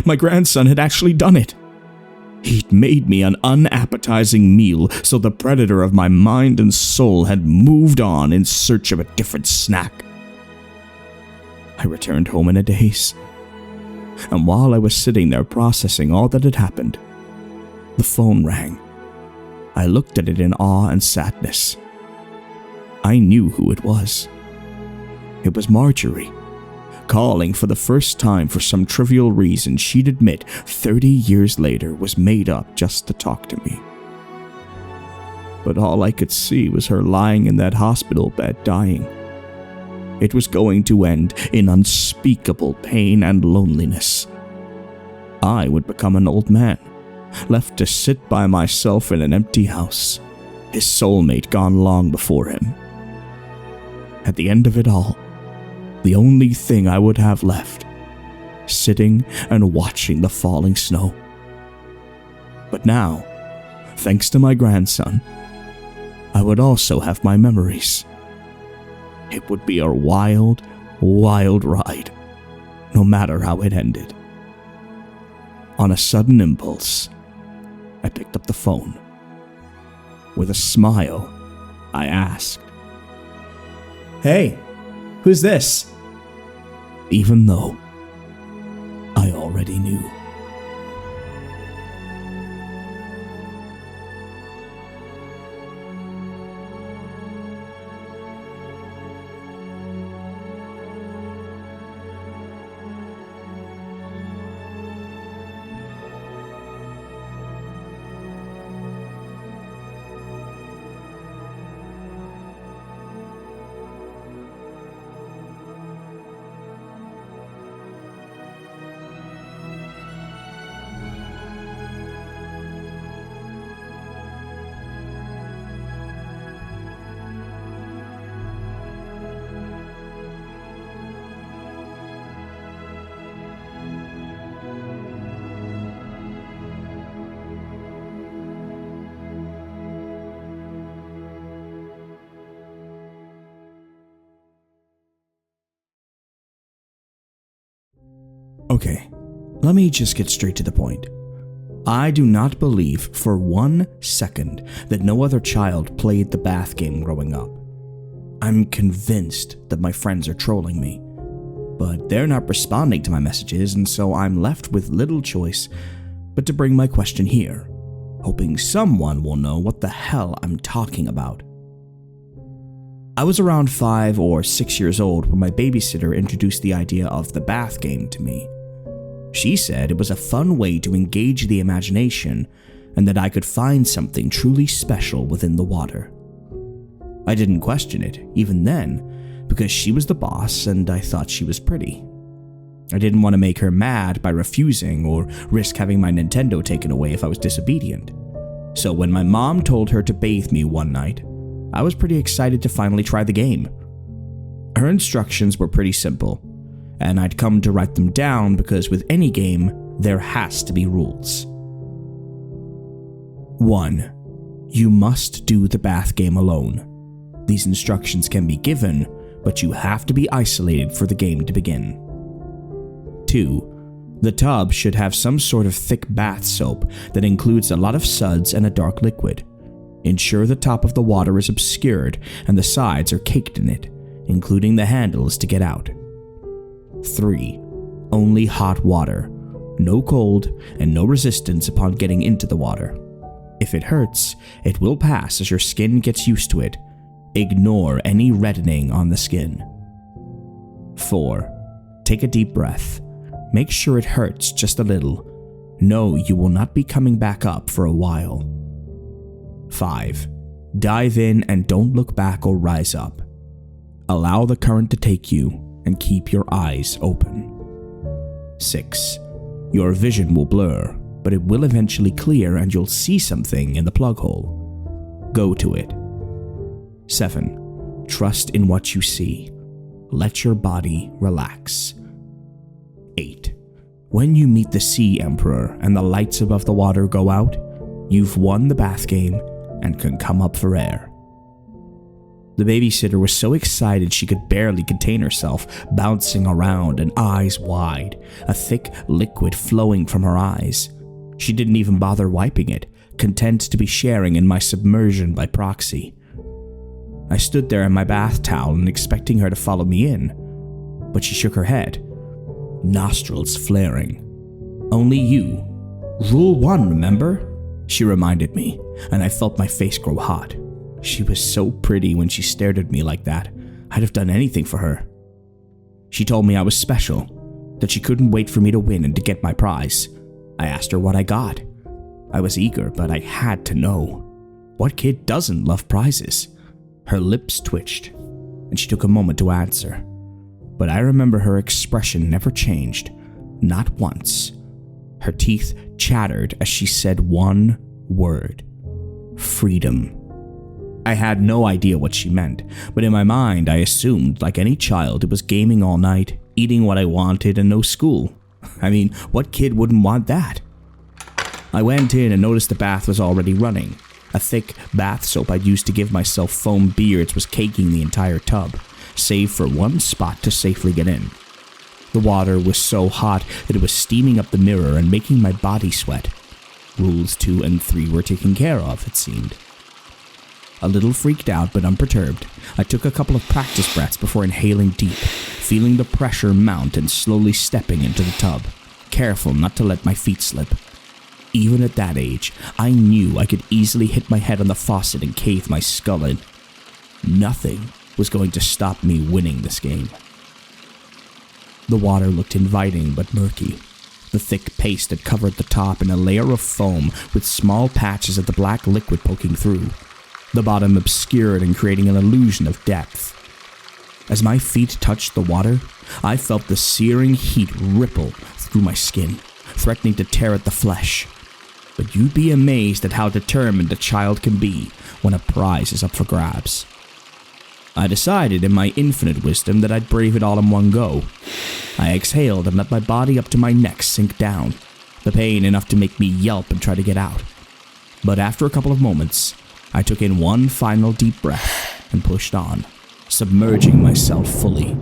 My grandson had actually done it. He'd made me an unappetizing meal, so the predator of my mind and soul had moved on in search of a different snack. I returned home in a daze, and while I was sitting there processing all that had happened, the phone rang. I looked at it in awe and sadness. I knew who it was. It was Marjorie, calling for the first time for some trivial reason she'd admit 30 years later was made up just to talk to me. But all I could see was her lying in that hospital bed dying. It was going to end in unspeakable pain and loneliness. I would become an old man, left to sit by myself in an empty house, his soulmate gone long before him. At the end of it all, the only thing I would have left, sitting and watching the falling snow. But now, thanks to my grandson, I would also have my memories. It would be a wild, wild ride, no matter how it ended. On a sudden impulse, I picked up the phone. With a smile, I asked, "Hey, who's this?" Even though I already knew. Okay, let me just get straight to the point. I do not believe for 1 second that no other child played the bath game growing up. I'm convinced that my friends are trolling me, but they're not responding to my messages, and so I'm left with little choice but to bring my question here, hoping someone will know what the hell I'm talking about. I was around 5 or 6 years old when my babysitter introduced the idea of the bath game to me. She said it was a fun way to engage the imagination and that I could find something truly special within the water. I didn't question it, even then, because she was the boss and I thought she was pretty. I didn't want to make her mad by refusing or risk having my Nintendo taken away if I was disobedient. So when my mom told her to bathe me one night, I was pretty excited to finally try the game. Her instructions were pretty simple, and I'd come to write them down because with any game, there has to be rules. 1. You must do the bath game alone. These instructions can be given, but you have to be isolated for the game to begin. 2. The tub should have some sort of thick bath soap that includes a lot of suds and a dark liquid. Ensure the top of the water is obscured and the sides are caked in it, including the handles to get out. 3. Only hot water. No cold and no resistance upon getting into the water. If it hurts, it will pass as your skin gets used to it. Ignore any reddening on the skin. 4. Take a deep breath. Make sure it hurts just a little. Know you will not be coming back up for a while. 5. Dive in and don't look back or rise up. Allow the current to take you and keep your eyes open. 6. Your vision will blur, but it will eventually clear and you'll see something in the plug hole. Go to it. 7. Trust in what you see. Let your body relax. 8. When you meet the Sea Emperor and the lights above the water go out, you've won the bath game and can come up for air. The babysitter was so excited she could barely contain herself, bouncing around and eyes wide, a thick liquid flowing from her eyes. She didn't even bother wiping it, content to be sharing in my submersion by proxy. I stood there in my bath towel and expecting her to follow me in, but she shook her head, nostrils flaring. "Only you. Rule 1, remember?" she reminded me, and I felt my face grow hot. She was so pretty when she stared at me like that. I'd have done anything for her. She told me I was special, that she couldn't wait for me to win and to get my prize. I asked her what I got. I was eager, but I had to know. What kid doesn't love prizes? Her lips twitched, and she took a moment to answer. But I remember her expression never changed, not once. Her teeth chattered as she said one word: freedom. I had no idea what she meant, but in my mind I assumed, like any child, it was gaming all night, eating what I wanted, and no school. I mean, what kid wouldn't want that? I went in and noticed the bath was already running. A thick bath soap I'd used to give myself foam beards was caking the entire tub, save for one spot to safely get in. The water was so hot that it was steaming up the mirror and making my body sweat. Rules 2 and 3 were taken care of, it seemed. A little freaked out but unperturbed, I took a couple of practice breaths before inhaling deep, feeling the pressure mount and slowly stepping into the tub, careful not to let my feet slip. Even at that age, I knew I could easily hit my head on the faucet and cave my skull in. Nothing was going to stop me winning this game. The water looked inviting but murky. The thick paste had covered the top in a layer of foam with small patches of the black liquid poking through. The bottom obscured and creating an illusion of depth. As my feet touched the water, I felt the searing heat ripple through my skin, threatening to tear at the flesh. But you'd be amazed at how determined a child can be when a prize is up for grabs. I decided in my infinite wisdom that I'd brave it all in one go. I exhaled and let my body up to my neck sink down, the pain enough to make me yelp and try to get out. But after a couple of moments, I took in one final deep breath and pushed on, submerging myself fully.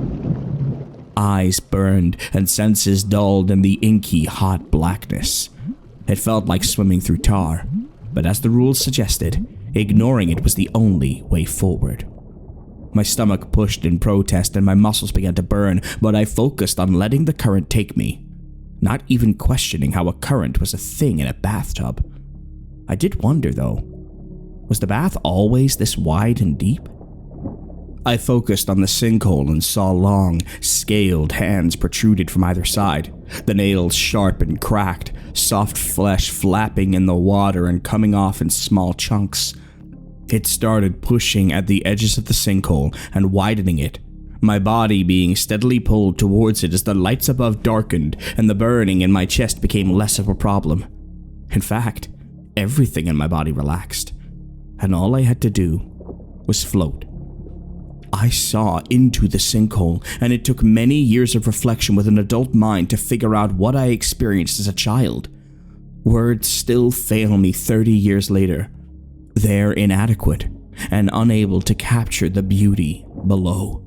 Eyes burned and senses dulled in the inky, hot blackness. It felt like swimming through tar, but as the rules suggested, ignoring it was the only way forward. My stomach pushed in protest and my muscles began to burn, but I focused on letting the current take me, not even questioning how a current was a thing in a bathtub. I did wonder, though, was the bath always this wide and deep? I focused on the sinkhole and saw long, scaled hands protruded from either side, the nails sharp and cracked, soft flesh flapping in the water and coming off in small chunks. It started pushing at the edges of the sinkhole and widening it, my body being steadily pulled towards it as the lights above darkened and the burning in my chest became less of a problem. In fact, everything in my body relaxed, and all I had to do was float. I saw into the sinkhole, and it took many years of reflection with an adult mind to figure out what I experienced as a child. Words still fail me 30 years later. They're inadequate and unable to capture the beauty below.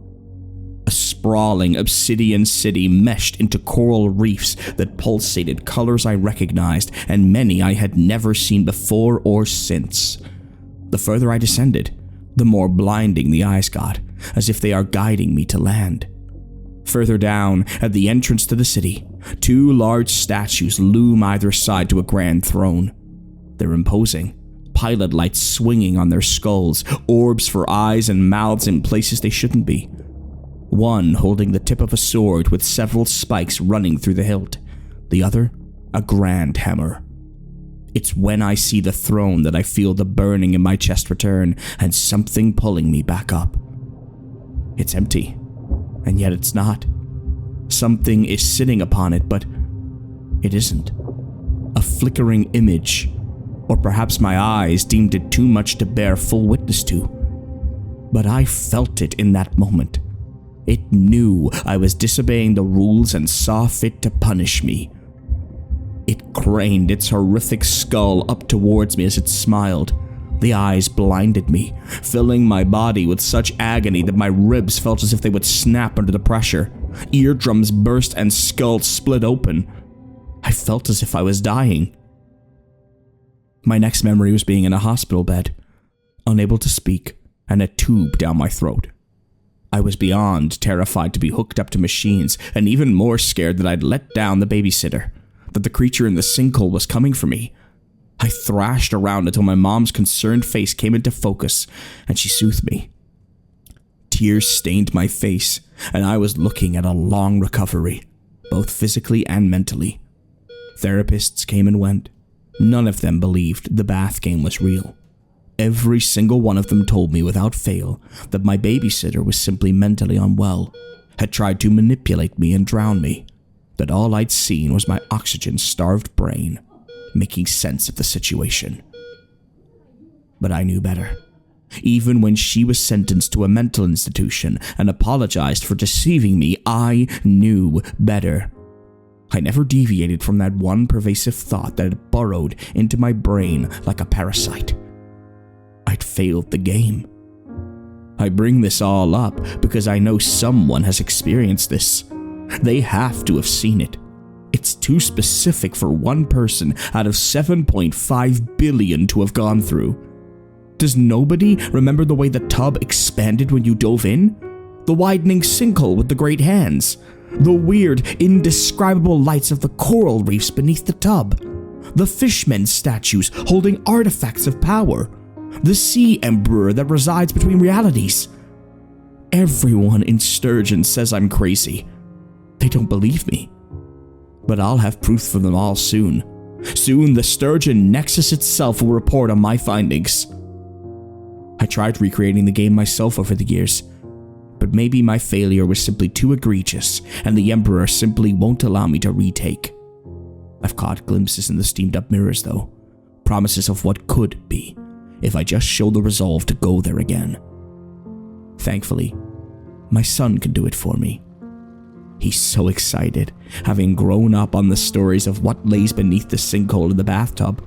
A sprawling obsidian city meshed into coral reefs that pulsated colors I recognized and many I had never seen before or since. The further I descended, the more blinding the eyes got, as if they are guiding me to land. Further down, at the entrance to the city, 2 large statues loom either side to a grand throne. They're imposing, pilot lights swinging on their skulls, orbs for eyes and mouths in places they shouldn't be. One holding the tip of a sword with several spikes running through the hilt, the other a grand hammer. It's when I see the throne that I feel the burning in my chest return and something pulling me back up. It's empty, and yet it's not. Something is sitting upon it, but it isn't. A flickering image, or perhaps my eyes deemed it too much to bear full witness to. But I felt it in that moment. It knew I was disobeying the rules and saw fit to punish me. It craned its horrific skull up towards me as it smiled. The eyes blinded me, filling my body with such agony that my ribs felt as if they would snap under the pressure. Eardrums burst and skull split open. I felt as if I was dying. My next memory was being in a hospital bed, unable to speak, and a tube down my throat. I was beyond terrified to be hooked up to machines, and even more scared that I'd let down the babysitter, that the creature in the sinkhole was coming for me. I thrashed around until my mom's concerned face came into focus, and she soothed me. Tears stained my face, and I was looking at a long recovery, both physically and mentally. Therapists came and went. None of them believed the bath game was real. Every single one of them told me without fail that my babysitter was simply mentally unwell, had tried to manipulate me and drown me, that all I'd seen was my oxygen-starved brain making sense of the situation. But I knew better. Even when she was sentenced to a mental institution and apologized for deceiving me, I knew better. I never deviated from that one pervasive thought that had burrowed into my brain like a parasite. I'd failed the game. I bring this all up because I know someone has experienced this. They have to have seen it. It's too specific for one person out of 7.5 billion to have gone through. Does nobody remember the way the tub expanded when you dove in? The widening sinkhole with the great hands? The weird, indescribable lights of the coral reefs beneath the tub? The fishmen statues holding artifacts of power? The sea emperor that resides between realities? Everyone in Sturgeon says I'm crazy. They don't believe me. But I'll have proof for them all soon. Soon the Sturgeon Nexus itself will report on my findings. I tried recreating the game myself over the years, but maybe my failure was simply too egregious and the Emperor simply won't allow me to retake. I've caught glimpses in the steamed up mirrors though, promises of what could be, if I just show the resolve to go there again. Thankfully, my son can do it for me. He's so excited, having grown up on the stories of what lays beneath the sinkhole in the bathtub.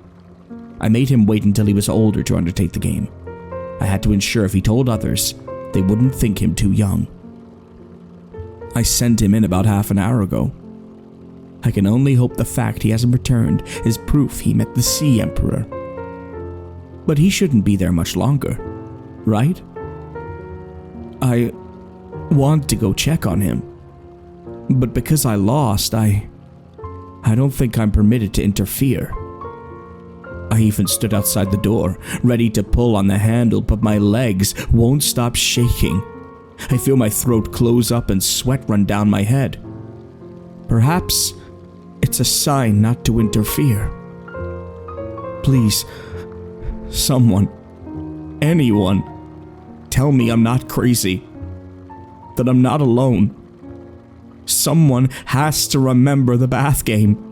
I made him wait until he was older to undertake the game. I had to ensure if he told others, they wouldn't think him too young. I sent him in about half an hour ago. I can only hope the fact he hasn't returned is proof he met the Sea Emperor. But he shouldn't be there much longer, right? I want to go check on him. But because I lost, I don't think I'm permitted to interfere. I even stood outside the door, ready to pull on the handle, but my legs won't stop shaking. I feel my throat close up and sweat run down my head. Perhaps it's a sign not to interfere. Please, someone, anyone, tell me I'm not crazy, that I'm not alone. Someone has to remember the bath game,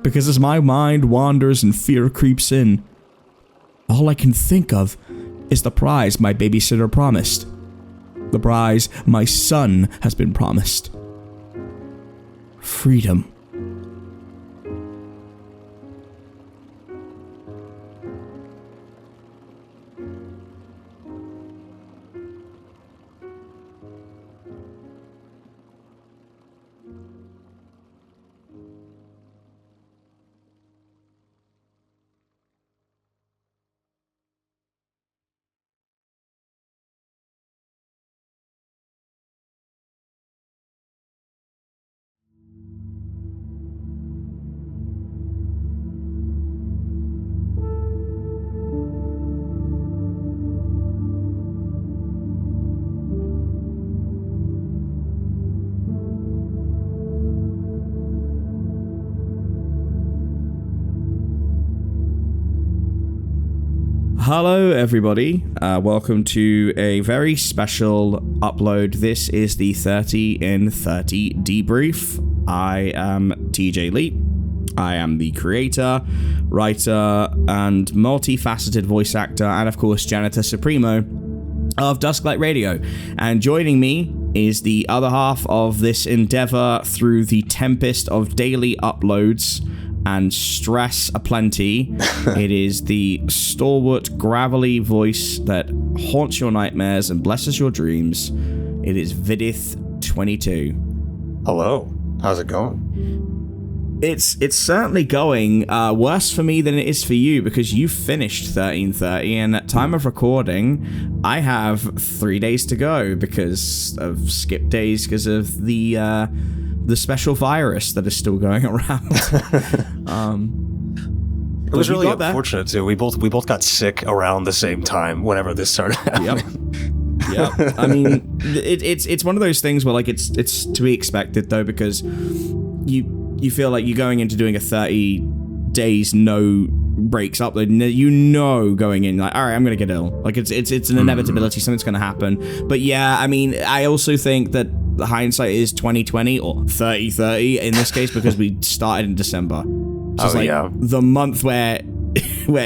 because as my mind wanders and fear creeps in, all I can think of is the prize my babysitter promised, the prize my son has been promised. Freedom. Hello everybody, welcome to a very special upload. This is the 30 in 30 debrief. I am TJ Lee. I am the creator, writer, and multifaceted voice actor, and of course Janitor Supremo of Dusklight Radio. And joining me is the other half of this endeavor through the tempest of daily uploads and stress aplenty. It is the stalwart, gravelly voice that haunts your nightmares and blesses your dreams. It is Viidith 22. Hello. How's it going? It's certainly going worse for me than it is for you, because you finished 1330, and at time of recording, I have 3 days to go because of skip days because of the special virus that is still going around. It was really unfortunate too. We both got sick around the same time whenever this started happening. Yeah, I mean, it's one of those things where like it's to be expected though, because you feel like you're going into doing a 30 days no breaks upload, and you know going in like, all right, I'm gonna get ill. Like it's an inevitability, something's gonna happen. But yeah, I mean, I also think that the hindsight is 2020 or 3030 in this case, because we started in December. So it's like the month where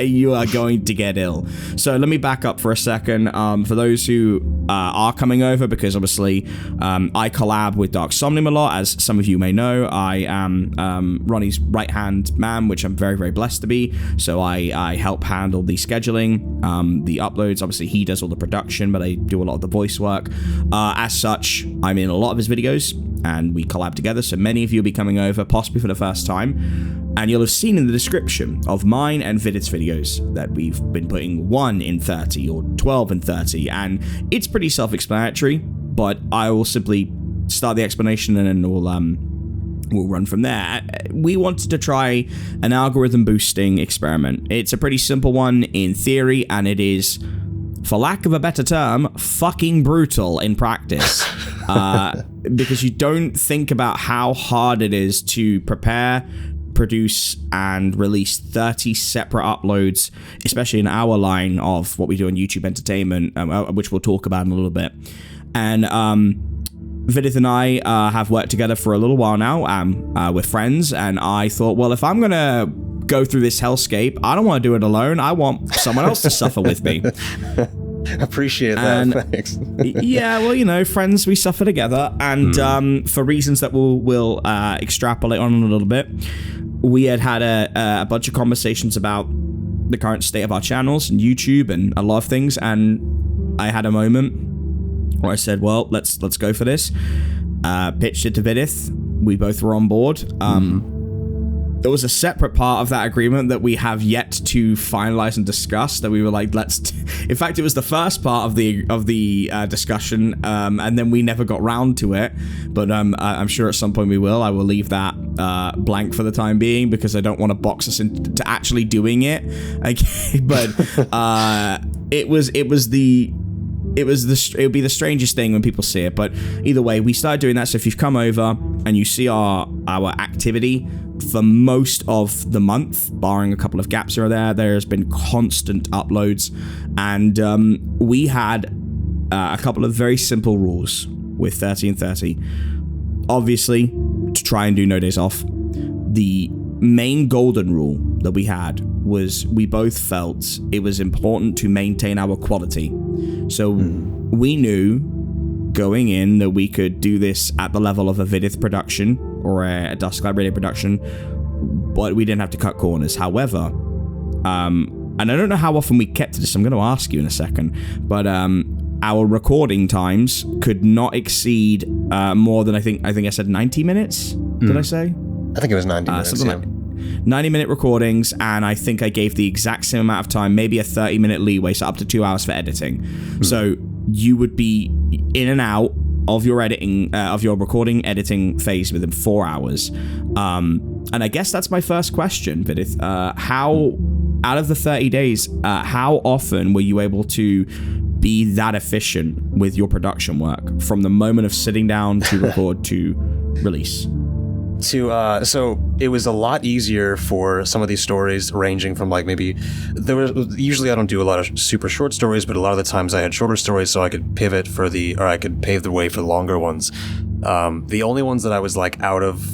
you are going to get ill. So let me back up for a second. For those who are coming over, because obviously I collab with Dark Somnium a lot, as some of you may know. I am Ronnie's right-hand man, which I'm very, very blessed to be. So I help handle the scheduling, the uploads. Obviously, he does all the production, but I do a lot of the voice work. As such, I'm in a lot of his videos, and we collab together. So many of you will be coming over, possibly for the first time. And you'll have seen in the description of mine and Viidith's videos that we've been putting 1 in 30 or 12 in 30, and it's pretty self-explanatory, but I will simply start the explanation and then we'll run from there. We wanted to try an algorithm boosting experiment. It's a pretty simple one in theory, and it is, for lack of a better term, fucking brutal in practice. Because you don't think about how hard it is to prepare, produce, and release 30 separate uploads, especially in our line of what we do on YouTube Entertainment, which we'll talk about in a little bit. And Viidith and I have worked together for a little while now. We're friends, and I thought, well, if I'm gonna go through this hellscape, I don't want to do it alone. I want someone else to suffer with me. Appreciate that. Thanks. Yeah, well, you know, friends, we suffer together, and for reasons that we'll extrapolate on in a little bit, we had a bunch of conversations about the current state of our channels and YouTube and a lot of things, and I had a moment where I said, well, let's go for this. Pitched it to Viidith. We both were on board. There was a separate part of that agreement that we have yet to finalize and discuss, that we were like, in fact, it was the first part of the discussion, and then we never got round to it, but I'm sure at some point we will. I will leave that blank for the time being, because I don't want to box us into actually doing it. Okay, but it would be the strangest thing when people see it, but either way, we started doing that. So if you've come over and you see our activity for most of the month, barring a couple of gaps here or there's been constant uploads, and we had a couple of very simple rules with 30 and 30. Obviously, to try and do no days off. The main golden rule that we had was we both felt it was important to maintain our quality. So we knew going in that we could do this at the level of a Viidith production or a Dusk Lab Radio production, but we didn't have to cut corners. However, and I don't know how often we kept to this, I'm going to ask you in a second, but our recording times could not exceed more than I think I said 90 minutes. Did I say? I think it was 90 minutes. Something like 90-minute recordings, and I think I gave the exact same amount of time, maybe a 30-minute leeway, so up to 2 hours for editing. So you would be in and out of your editing, of your recording editing phase within 4 hours. And I guess that's my first question, Viidith. How, out of the 30 days, how often were you able to be that efficient with your production work from the moment of sitting down to record to release? So it was a lot easier for some of these stories, ranging from like maybe usually I don't do a lot of super short stories, but a lot of the times I had shorter stories, so I could pivot I could pave the way for the longer ones. The only ones that I was like out of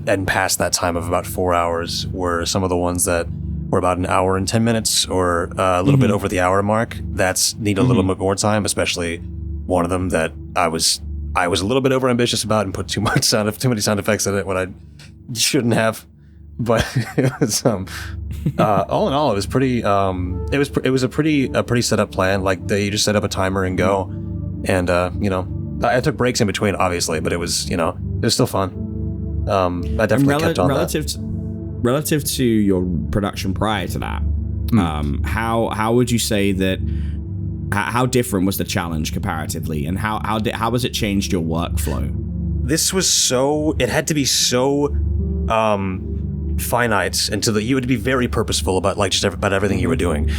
and past that time of about 4 hours were some of the ones that were about an hour and 10 minutes or a little bit over the hour mark. That's need a little bit more time, especially one of them that I was a little bit over ambitious about and put too many sound effects in it when I shouldn't have. But it was all in all, it was pretty. It was a pretty set up plan. Like you just set up a timer and go, and I took breaks in between, obviously, but it was still fun. I definitely kept on relative to your production prior to that, how would you say that? How different was the challenge comparatively, and how has it changed your workflow? This was it had to be so finite, and you would be very purposeful about like just about everything you were doing.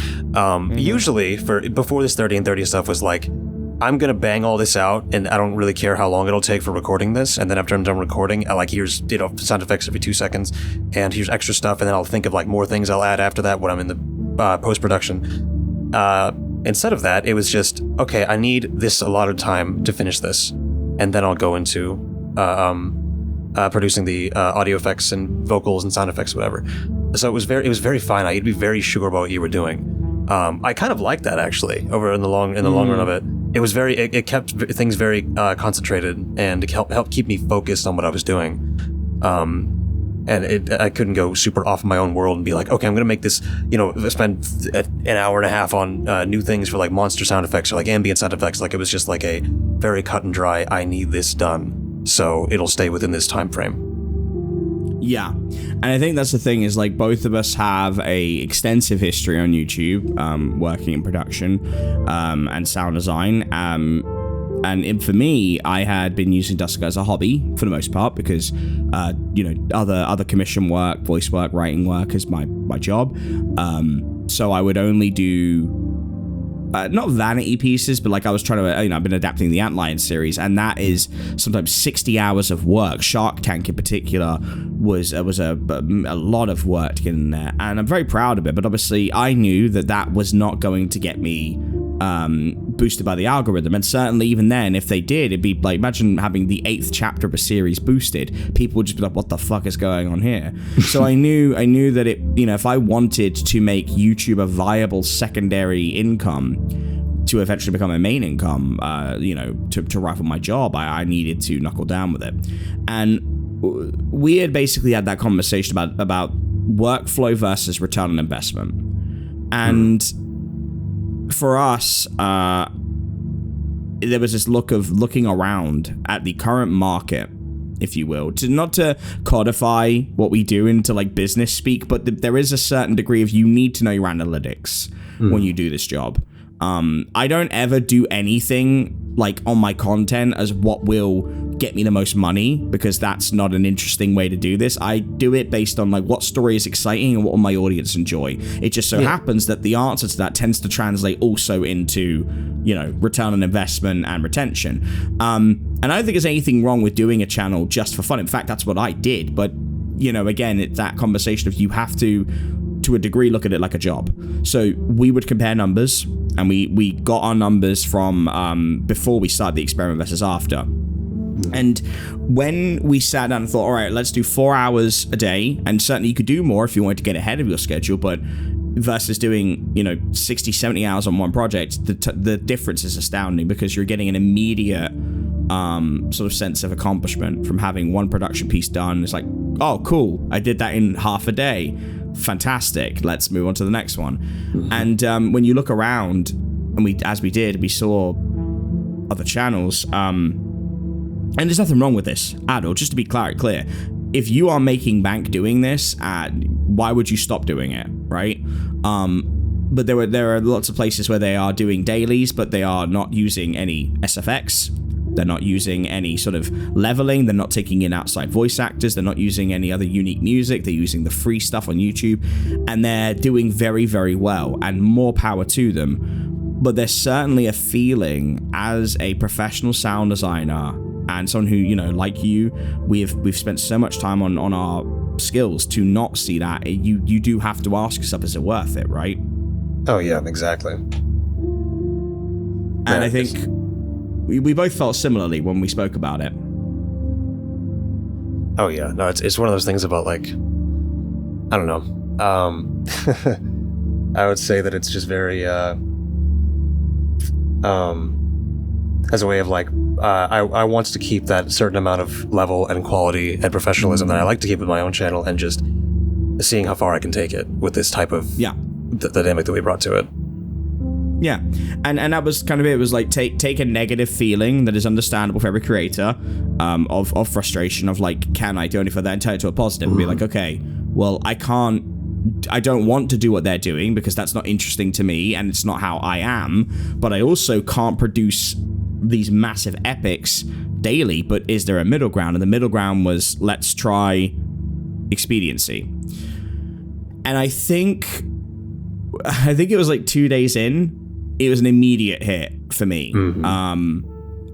Usually before this 30 and 30 stuff was like, I'm gonna bang all this out, and I don't really care how long it'll take for recording this. And then after I'm done recording, I like here's sound effects every 2 seconds, and here's extra stuff, and then I'll think of like more things I'll add after that when I'm in the post-production. Instead of that, it was just, okay, I need this allotted time to finish this, and then I'll go into producing the audio effects and vocals and sound effects, whatever. So it was very finite. You'd be very sure about what you were doing. I kind of liked that actually. In the long run of it, it was it kept things very concentrated, and it helped keep me focused on what I was doing. And I couldn't go super off in my own world and be like, okay, I'm gonna make this, spend an hour and a half on new things for like monster sound effects or like ambient sound effects. Like it was just like a very cut and dry, I need this done, so it'll stay within this time frame. Yeah, and I think that's the thing is like both of us have a extensive history on YouTube, working in production and sound design. And for me, I had been using Dusk as a hobby for the most part because, other commission work, voice work, writing work is my job. So I would only do, not vanity pieces, but like I was trying to, I've been adapting the Antlion series, and that is sometimes 60 hours of work. Shark Tank in particular was a lot of work to get in there, and I'm very proud of it. But obviously, I knew that was not going to get me boosted by the algorithm, and certainly even then, if they did, it'd be like, imagine having the 8th chapter of a series boosted. People would just be like, what the fuck is going on here? So I knew that it, if I wanted to make YouTube a viable secondary income to eventually become a main income, to rifle my job, I needed to knuckle down with it. And we had basically had that conversation about workflow versus return on investment. And for us, there was this looking around at the current market, if you will, not to codify what we do into like business speak, but there is a certain degree of you need to know your analytics when you do this job. I don't ever do anything like on my content as what will get me the most money, because that's not an interesting way to do this. I do it based on like what story is exciting and what will my audience enjoy. It just so happens that the answer to that tends to translate also into, return on investment and retention. And I don't think there's anything wrong with doing a channel just for fun. In fact, that's what I did. But, again, it's that conversation of you have to a degree, look at it like a job. So we would compare numbers, and we got our numbers from before we started the experiment versus after. And when we sat down and thought, all right, let's do 4 hours a day, and certainly you could do more if you wanted to get ahead of your schedule, but versus doing 60, 70 hours on one project, the difference is astounding, because you're getting an immediate sort of sense of accomplishment from having one production piece done. It's like, oh, cool, I did that in half a day. Fantastic, let's move on to the next one. And when you look around, and we saw other channels, and there's nothing wrong with this at all, just to be clear. If you are making bank doing this, why would you stop doing it, right? But there are lots of places where they are doing dailies, but they are not using any SFX. They're not using any sort of leveling. They're not taking in outside voice actors. They're not using any other unique music. They're using the free stuff on YouTube, and they're doing very, very well, and more power to them. But there's certainly a feeling as a professional sound designer and someone who, like you, we've spent so much time on our skills to not see that. You do have to ask yourself, is it worth it, right? Oh yeah, exactly. And I think we both felt similarly when we spoke about it. Oh yeah, no, it's one of those things about like, I don't know. I would say that it's just very as a way of like, I want to keep that certain amount of level and quality and professionalism that I like to keep with my own channel, and just seeing how far I can take it with this type of the dynamic that we brought to it. Yeah, and that was kind of it. It was like take a negative feeling that is understandable for every creator, of frustration, of like, can I do anything for that, and turn it to a positive and be like, okay, well, I don't want to do what they're doing because that's not interesting to me and it's not how I am, but I also can't produce these massive epics daily. But is there a middle ground? And the middle ground was, let's try expediency. And I think it was like 2 days in, it was an immediate hit for me.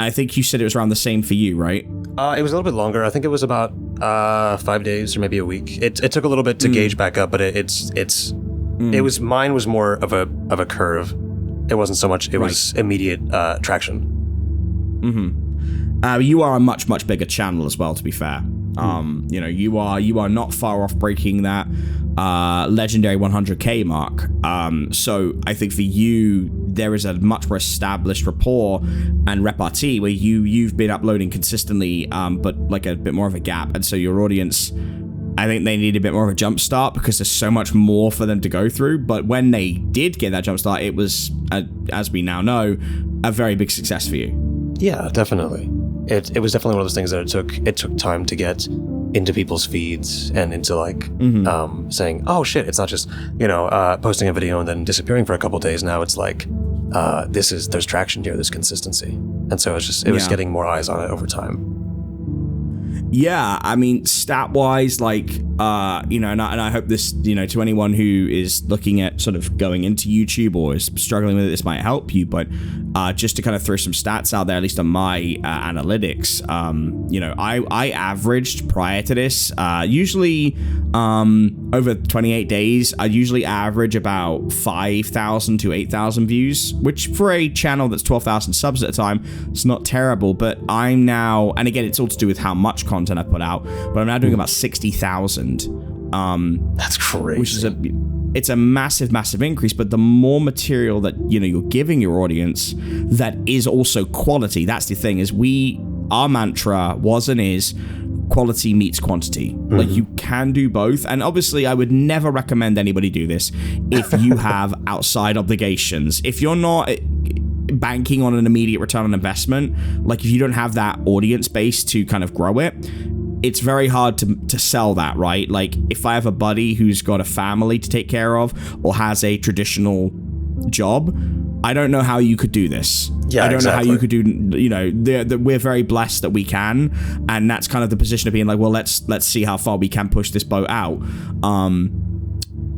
I think you said it was around the same for you, right? It was a little bit longer. I think it was about 5 days or maybe a week. It took a little bit to gauge back up, but mine was more of a curve. It wasn't so much. It was immediate traction. You are a much bigger channel as well, to be fair. You are not far off breaking that legendary 100k mark. So I think for you, there is a much more established rapport and repartee where you've been uploading consistently, but like a bit more of a gap. And so your audience, I think they need a bit more of a jump start because there's so much more for them to go through. But when they did get that jump start, it was, as we now know, a very big success for you. Yeah, definitely. It was definitely one of those things that it took time to get into people's feeds and into like saying, oh shit, it's not just posting a video and then disappearing for a couple days. Now it's like there's traction here, there's consistency, and so it was getting more eyes on it over time. Yeah, I mean, stat-wise, like, and I hope this, to anyone who is looking at sort of going into YouTube or is struggling with it, this might help you, but just to kind of throw some stats out there, at least on my analytics, I averaged prior to this, usually over 28 days, I usually average about 5,000 to 8,000 views, which for a channel that's 12,000 subs at a time, it's not terrible, but I'm now, and again, it's all to do with how much content I put out, but I'm now doing about 60,000. That's crazy. Which is it's a massive increase, but the more material that you're giving your audience that is also quality, that's the thing, is our mantra was and is quality meets quantity. Like, you can do both, and obviously I would never recommend anybody do this if you have outside obligations. If you're not banking on an immediate return on investment, like if you don't have that audience base to kind of grow it, it's very hard to sell that, right? Like, if I have a buddy who's got a family to take care of or has a traditional job, I don't know how you could do this. Yeah, I don't know how you could do, we're very blessed that we can, and that's kind of the position of being like, well, let's see how far we can push this boat out.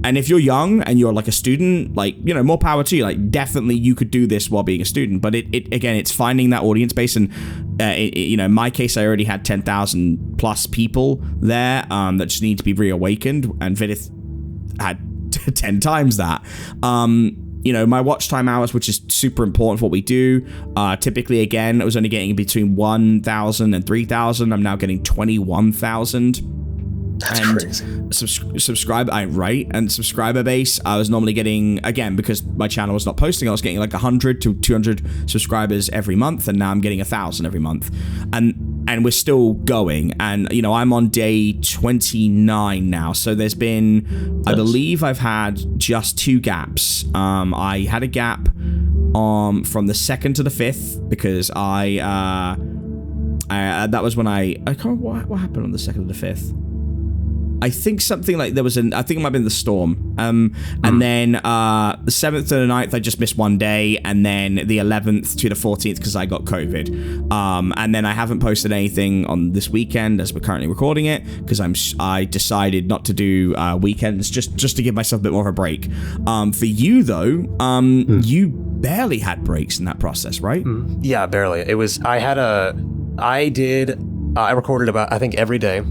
And if you're young and you're like a student, like, more power to you. Like, definitely you could do this while being a student. But it's finding that audience base. And, in my case, I already had 10,000 plus people there that just need to be reawakened. And Viidith had 10 times that. My watch time hours, which is super important for what we do. Typically, again, I was only getting between 1,000 and 3,000. I'm now getting 21,000. That's crazy. Subscriber base, I was normally getting, again, because my channel was not posting, I was getting like 100 to 200 subscribers every month, and now I'm getting 1,000 every month. And we're still going, and I'm on day 29 now, so there's been, I believe I've had just 2 gaps. I had a gap from the 2nd to the 5th because that was when I can't remember what happened on the 2nd to the 5th. I think something like I think it might have been the storm. And then the 7th to the 9th, I just missed one day. And then the 11th to the 14th, because I got COVID. And then I haven't posted anything on this weekend as we're currently recording it, because I decided not to do weekends just to give myself a bit more of a break. For you, though, you barely had breaks in that process, right? Yeah, barely. It was, I recorded about, I think, every day.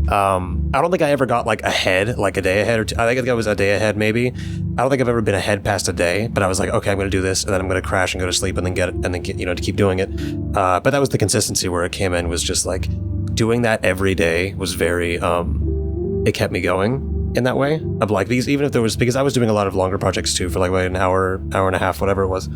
I don't think I ever got like a day ahead or two. I think I was a day ahead maybe. I don't think I've ever been ahead past a day, but I was like, okay, I'm going to do this, and then I'm going to crash and go to sleep and then get to keep doing it. But that was the consistency where it came in, was just like doing that every day was very, it kept me going in that way of like, because I was doing a lot of longer projects too for like an hour and a half, whatever it was.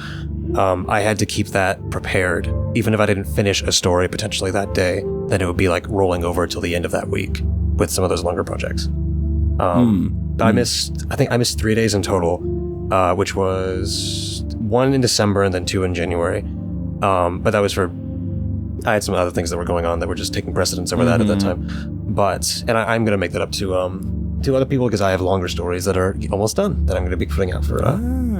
I had to keep that prepared. Even if I didn't finish a story potentially that day, then it would be like rolling over till the end of that week with some of those longer projects. I missed 3 days in total, which was 1 in December and then 2 in January. But that was I had some other things that were going on that were just taking precedence over that at that time. But, and I'm going to make that up to to other people because I have longer stories that are almost done that I'm going to be putting out for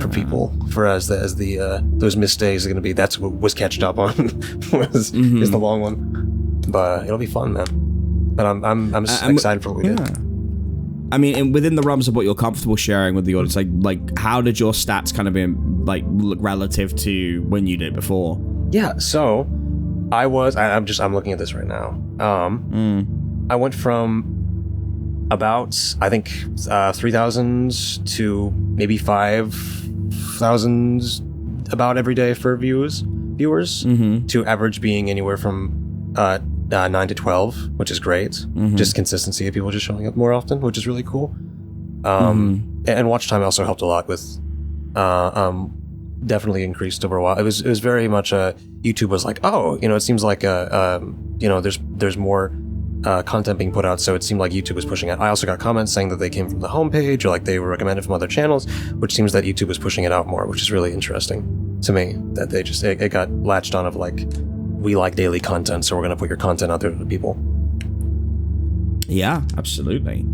people for as the those missed days are going to be. That's what was catched up on is the long one, but it'll be fun, man. But I'm excited for what we did. I mean, within the realms of what you're comfortable sharing with the audience, like how did your stats kind of be like look relative to when you did before? Yeah, so I'm looking at this right now. I went from about, I think, 3,000 to maybe 5,000 about every day for viewers, to average being anywhere from 9 to 12, which is great. Just consistency of people just showing up more often, which is really cool. And watch time also helped a lot with, definitely increased over a while. It was very much YouTube was like, oh, it seems like there's more content being put out, so it seemed like YouTube was pushing it. I also got comments saying that they came from the homepage or like they were recommended from other channels, which seems that YouTube was pushing it out more, which is really interesting to me. That they just it got latched on of like, we like daily content, so we're gonna put your content out there to the people. Yeah, absolutely.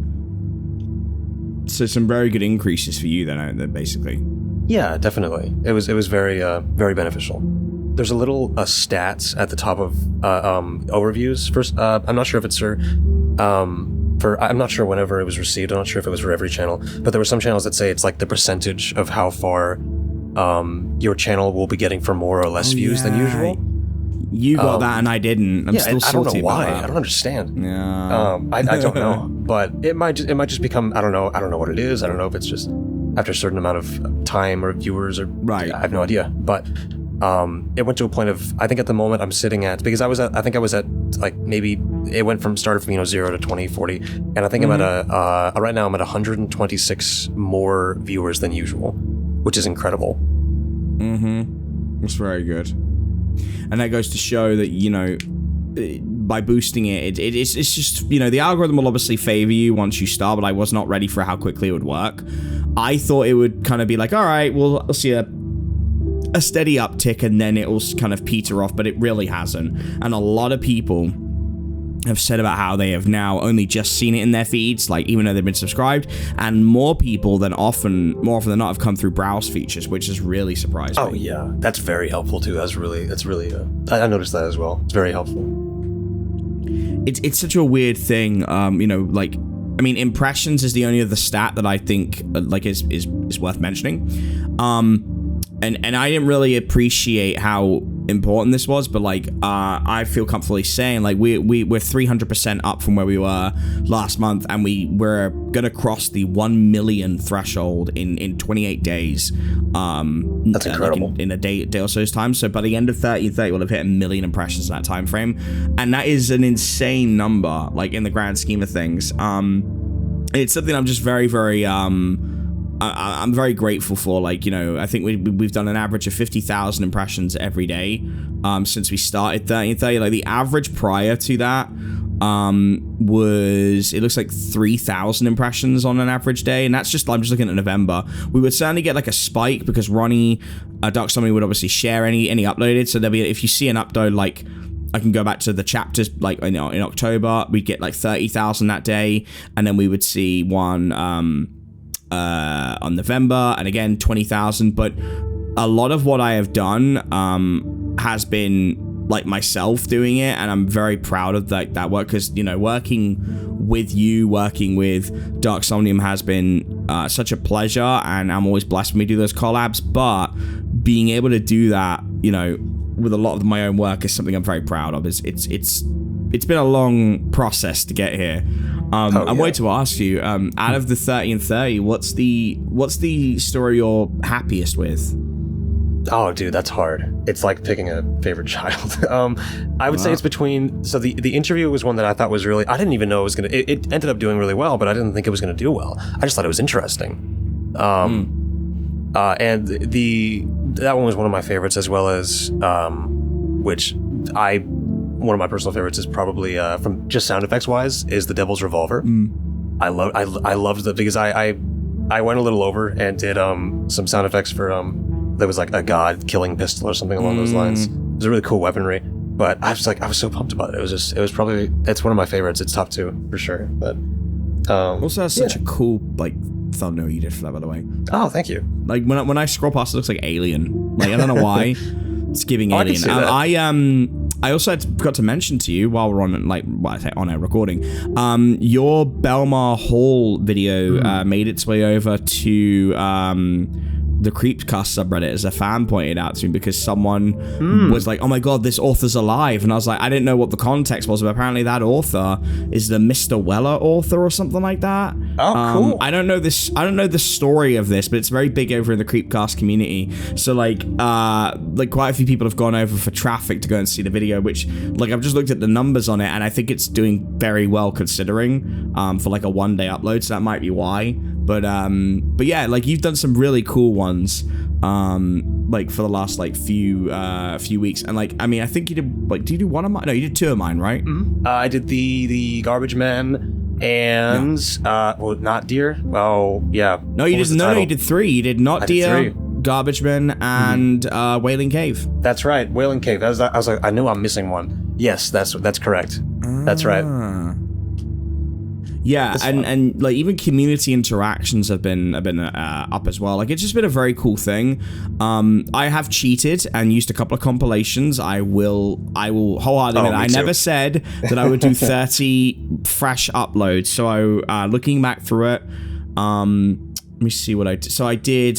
So some very good increases for you then, basically. Yeah, definitely. It was very very beneficial. There's a little stats at the top of overviews. First, I'm not sure if it's I'm not sure whenever it was received. I'm not sure if it was for every channel, but there were some channels that say it's like the percentage of how far your channel will be getting for more or less views than usual. You got that and I didn't. I'm still salty. I don't know why. About that. I don't understand. Yeah. I don't know, but it might just become. I don't know what it is. I don't know if it's just after a certain amount of time or viewers or right. I have no idea, but. It went to a point of, I think at the moment I'm sitting at, because I was at like maybe it went from started from 0 to 20, 40, and I think I'm at right now I'm at 126 more viewers than usual, which is incredible. It's very good, and that goes to show that by boosting it's just the algorithm will obviously favor you once you start, but I was not ready for how quickly it would work. I thought it would kind of be like, all right, we'll see a steady uptick and then it'll kind of peter off, but it really hasn't. And a lot of people have said about how they have now only just seen it in their feeds, like even though they've been subscribed, and more people more often than not have come through browse features, which has really surprised me. Oh yeah, that's very helpful too. That's really I noticed that as well. It's very helpful. It's such a weird thing, impressions is the only other stat that I think is worth mentioning. And I didn't really appreciate how important this was, but I feel comfortably saying we're 300% up from where we were last month, and we're gonna cross the 1 million threshold in 28 days. That's incredible. In a day or so's time. So by the end of 30 we'll have hit 1 million impressions in that time frame, and that is an insane number, in the grand scheme of things. It's something I'm just very, very I'm very grateful for. I think we've done an average of 50,000 impressions every day since we started 30. The average prior to that was, it looks like 3,000 impressions on an average day, and I'm just looking at November. We would certainly get a spike because Ronnie, Dark Somebody would obviously share any uploaded. So there'll be, if you see an upload, I can go back to the chapters, in October, we'd get 30,000 that day, and then we would see one on November, and again 20,000. But a lot of what I have done has been myself doing it, and I'm very proud of that work, because working with you, working with Dark Somnium has been such a pleasure, and I'm always blessed when we do those collabs. But being able to do that with a lot of my own work is something I'm very proud of. It's been a long process to get here. I wanted to ask you, out of the 30 and 30, what's the story you're happiest with? Oh, dude, that's hard. It's like picking a favorite child. I would say it's between. So the interview was one that I thought was really. I didn't even know it was gonna. It ended up doing really well, but I didn't think it was gonna do well. I just thought it was interesting. And that one was one of my favorites, as well as one of my personal favorites is probably from just sound effects wise is the Devil's Revolver. I loved it because I went a little over and did some sound effects for there was a god killing pistol or something along those lines. It was a really cool weaponry, but I was so pumped about it. It's one of my favorites. It's top 2 for sure. But Also, that's such a cool thumbnail you did for that, by the way. Oh, thank you. Like when I scroll past, it looks like Alien. Like I don't know why. It's giving Alien. I also forgot to mention to you while we're on air recording, your Belmar Hall video made its way over to the Creepcast subreddit, as a fan pointed out to me, because someone was like, oh my god, this author's alive, and I was like, I didn't know what the context was, but apparently that author is the Mr. Weller author or something like that. Oh, cool. I don't know the story of this, but it's very big over in the Creepcast community. So like quite a few people have gone over for traffic to go and see the video, which I've just looked at the numbers on it, and I think it's doing very well considering for like a one-day upload, so that might be why. But yeah, you've done some really cool ones for the last few weeks, and I think you did did you do one of mine? No, you did two of mine, right? I did the Garbage Man and Not Deer. Oh yeah. No, you didn't. No, you did three. You did Not Deer, Garbage Man, and Wailing Cave. That's right, Wailing Cave. I was like, I knew I'm missing one. Yes, that's correct. That's right. Yeah, and even community interactions have been up as well. It's just been a very cool thing. I have cheated and used a couple of compilations. I will wholeheartedly admit I never said that I would do 30 fresh uploads. So looking back through it, let me see what I did. So I did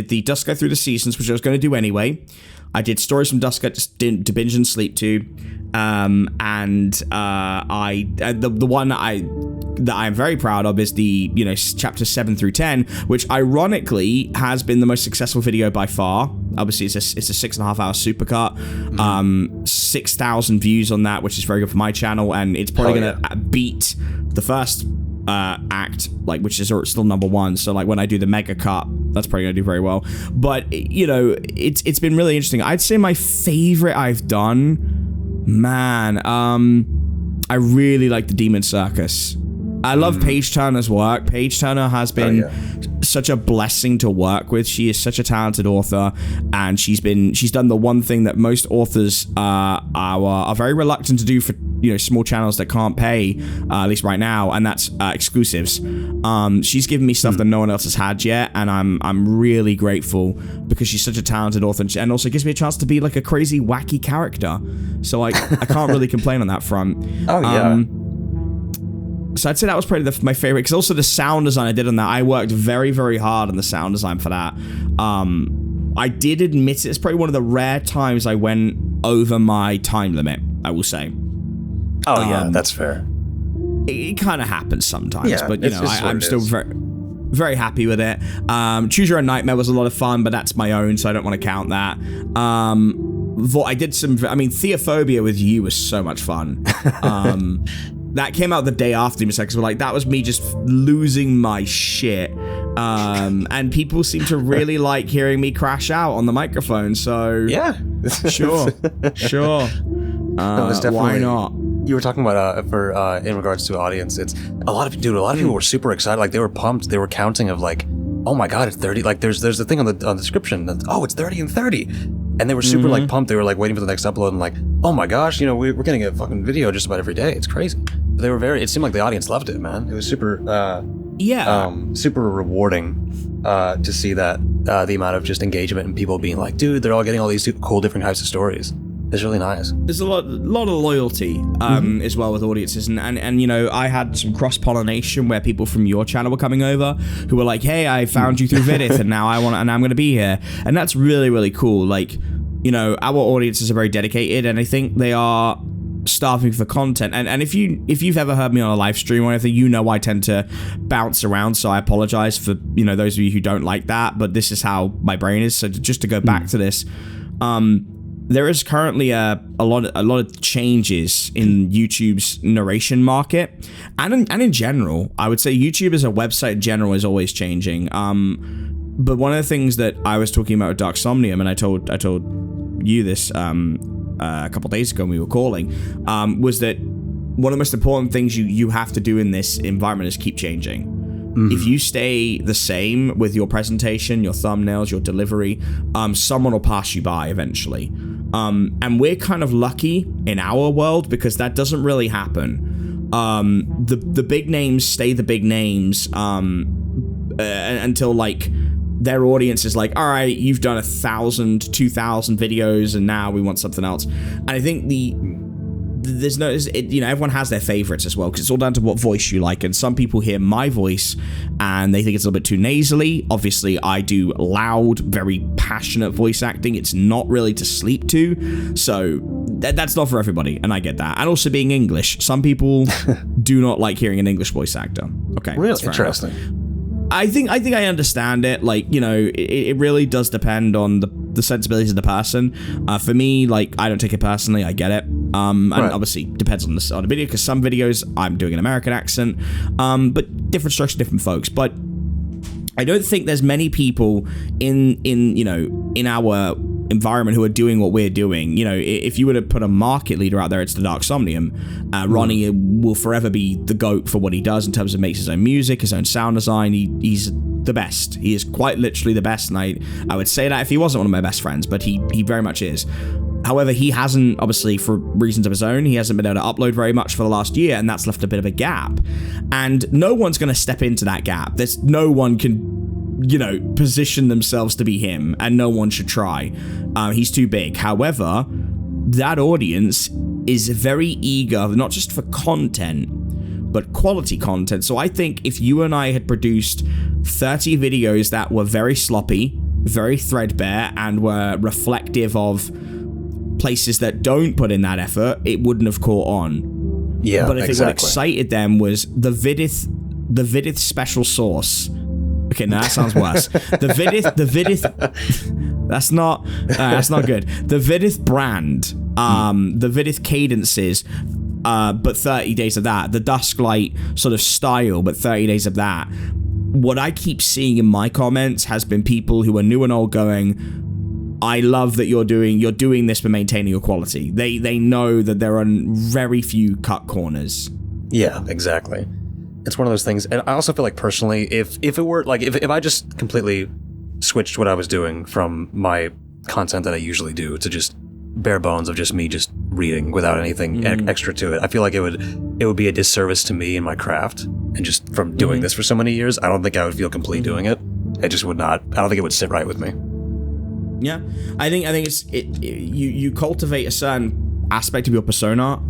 the Dusk Through the Seasons, which I was going to do anyway. I did Stories from Dusk to binge and sleep to, and the one that I'm very proud of is the chapters 7 through 10, which ironically has been the most successful video by far. Obviously, it's a 6.5 hour supercut, 6,000 views on that, which is very good for my channel, and it's probably gonna beat the first act, which is still number one. So when I do the mega cut, that's probably gonna do very well. But it's been really interesting. I'd say my favorite I've done, man, I really like the Demon Circus. I love Paige Turner's work. Paige Turner has been such a blessing to work with. She is such a talented author, and she's done the one thing that most authors are very reluctant to do for small channels that can't pay, at least right now, and that's exclusives. She's given me stuff that no one else has had yet, and I'm really grateful because she's such a talented author, and also gives me a chance to be a crazy wacky character. So I can't really complain on that front. Oh yeah. So I'd say that was probably my favorite, because also the sound design I did on that, I worked very, very hard on the sound design for that. I did admit it's probably one of the rare times I went over my time limit, I will say. Oh yeah, that's fair. It kind of happens sometimes, but I'm still very, very happy with it. Choose Your Own Nightmare was a lot of fun, but that's my own, so I don't want to count that. I did Theophobia with you was so much fun. That came out the day after me, because that was me just losing my shit. And people seem to really like hearing me crash out on the microphone, so yeah, sure. No, it's definitely, why not? You were talking about in regards to audience, it's a lot of people were super excited, they were pumped. They were counting of oh my god, it's 30. There's a thing on the description that, oh, it's 30 and 30. And they were super pumped. They were waiting for the next upload and oh my gosh, we're getting a fucking video just about every day. It's crazy. They were it seemed like the audience loved it, man. It was super super rewarding to see that the amount of just engagement and people being dude, they're all getting all these cool different types of stories. It's really nice. There's a lot of loyalty as well with audiences, and I had some cross-pollination where people from your channel were coming over who were like, hey, I found you through Viidith and now I'm going to be here, and that's really, really cool. Our audiences are very dedicated, and I think they are starving for content, and if you've ever heard me on a live stream or anything, I tend to bounce around, so I apologize for those of you who don't like that, but this is how my brain is. So just to go back to this, there is currently a lot of changes in YouTube's narration market, and in general. I would say YouTube as a website in general is always changing. But one of the things that I was talking about with Dark Somnium, and I told you this a couple days ago when we were calling, was that one of the most important things you have to do in this environment is keep changing. If you stay the same with your presentation, your thumbnails, your delivery, someone will pass you by eventually. And we're kind of lucky in our world because that doesn't really happen. the big names stay the big names until like their audience is like, all right, you've done 1,000, 2,000 videos, and now we want something else. And I think there's no, everyone has their favorites as well, because it's all down to what voice you like. And some people hear my voice and they think it's a little bit too nasally. Obviously, I do loud, very passionate voice acting. It's not really to sleep to, so that's not for everybody, and I get that. And also being English, some people do not like hearing an English voice actor. Okay, really interesting. I think I understand it. Like, it really does depend on the sensibilities of the person. For me, like, I don't take it personally. I get it. And obviously depends on the video, because some videos I'm doing an American accent, but different strokes for different folks. But I don't think there's many people in our environment who are doing what we're doing. If you were to put a market leader out there, it's the Dark Somnium. Ronnie will forever be the GOAT for what he does in terms of makes his own music, his own sound design. He's the best. He is quite literally the best, and I would say that if he wasn't one of my best friends, but he very much is. However, he hasn't, obviously for reasons of his own, he hasn't been able to upload very much for the last year, and that's left a bit of a gap. And no one's going to step into that gap. No one can position themselves to be him, and no one should try. He's too big. However, that audience is very eager, not just for content, but quality content. So I think if you and I had produced 30 videos that were very sloppy, very threadbare, and were reflective of places that don't put in that effort, it wouldn't have caught on. Yeah, but I think what excited them was the Viidith special sauce. Okay, no, that sounds worse. The Viidith, that's not good. The Viidith brand, the Viidith cadences, but 30 days of that. The Dusklight sort of style, but 30 days of that. What I keep seeing in my comments has been people who are new and old going, I love that you're doing this but maintaining your quality. They know that there are very few cut corners. Yeah, exactly. It's one of those things, and I also feel like personally, if it were like if I just completely switched what I was doing from my content that I usually do to just bare bones of just me just reading without anything extra to it, I feel like it would be a disservice to me and my craft. And just from doing this for so many years, I don't think I would feel complete doing it. It just would not. I don't think it would sit right with me. Yeah, I think you cultivate a certain aspect of your persona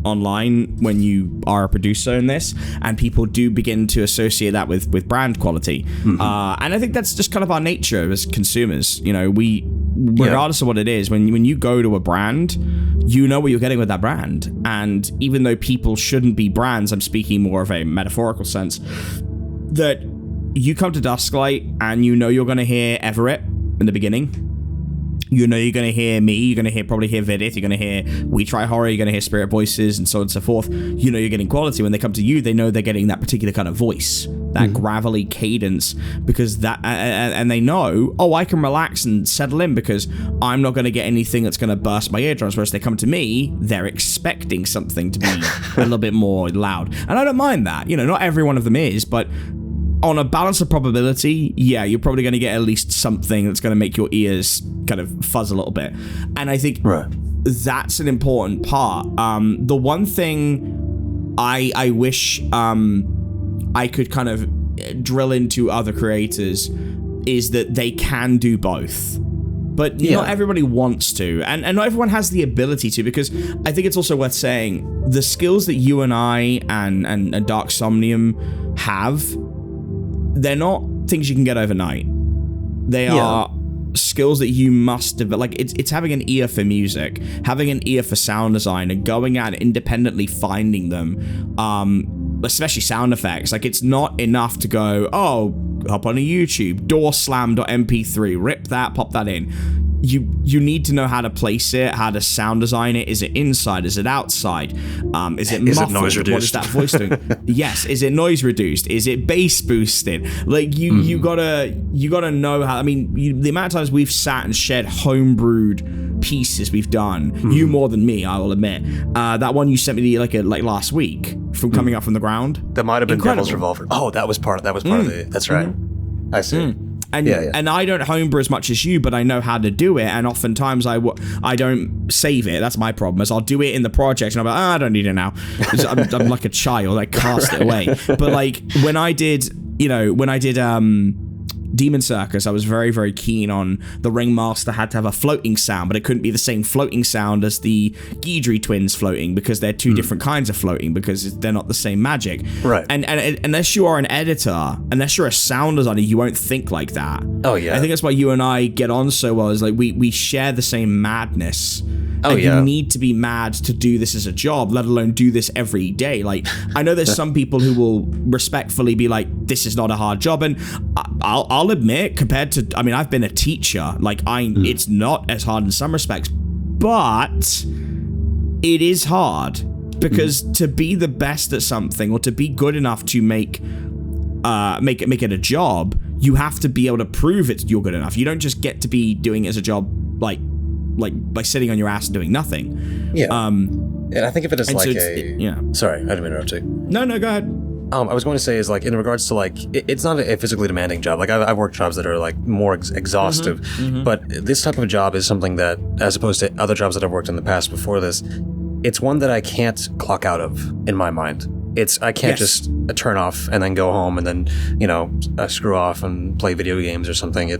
online when you are a producer in this, and people do begin to associate that with brand quality. And I think that's just kind of our nature as consumers. We, regardless of what it is, when you go to a brand, you know what you're getting with that brand. And even though people shouldn't be brands, I'm speaking more of a metaphorical sense, that you come to Dusklight and you know you're going to hear Everett in the beginning. You know you're going to hear me, you're going to probably hear Viidith, you're going to hear We Try Horror, you're going to hear Spirit Voices, and so on and so forth. You know you're getting quality. When they come to you, they know they're getting that particular kind of voice, that gravelly cadence, because that, and they know, I can relax and settle in because I'm not going to get anything that's going to burst my eardrums. Whereas they come to me, they're expecting something to be a little bit more loud. And I don't mind that. Not every one of them is, but on a balance of probability, yeah, you're probably going to get at least something that's going to make your ears kind of fuzz a little bit. And I think that's an important part. The one thing I wish I could kind of drill into other creators is that they can do both. But not everybody wants to, and not everyone has the ability to, because I think it's also worth saying the skills that you and I and Dark Somnium have, they're not things you can get overnight. They are skills that you must develop. Like it's having an ear for music, having an ear for sound design, and going out and independently finding them. Especially sound effects. Like it's not enough to go, hop on a YouTube, door slam.mp3, rip that, pop that in. You need to know how to place it, how to sound design it. Is it inside? Is it outside? Is it muffled? Noise reduced? What is that voice doing? Yes. Is it noise reduced? Is it bass boosted? Like you gotta know how. I mean, the amount of times we've sat and shared homebrewed pieces we've done. You more than me, I will admit. That one you sent me like last week from Coming Up From the Ground. That might have been Devil's Revolver. Oh, that was part of the. That's right. I see. And I don't homebrew as much as you, but I know how to do it. And oftentimes I don't save it. That's my problem. Is I'll do it in the project and I'm like, I don't need it now. I'm like a child. I cast it away. But like when I did Demon Circus, I was very, very keen on the Ringmaster had to have a floating sound, but it couldn't be the same floating sound as the Guidry twins floating, because they're two different kinds of floating, because they're not the same magic. Right. And unless you are an editor, unless you're a sound designer, you won't think like that. Oh, yeah. I think that's why you and I get on so well, is like we share the same madness. Oh, and yeah. You need to be mad to do this as a job, let alone do this every day. Like, I know there's some people who will respectfully be like, this is not a hard job. And I'll admit, compared to, I mean, I've been a teacher. Like, it's not as hard in some respects, but it is hard. Because to be the best at something, or to be good enough to make it a job, you have to be able to prove you're good enough. You don't just get to be doing it as a job, like by sitting on your ass and doing nothing. Yeah. And I think if it is like sorry, I didn't mean to interrupt you. No, go ahead. I was going to say is like in regards to like it's not a physically demanding job. Like I've worked jobs that are like more exhaustive, but this type of job is something that, as opposed to other jobs that I've worked in the past before this, it's one that I can't clock out of in my mind. I can't just turn off and then go home and then, screw off and play video games or something.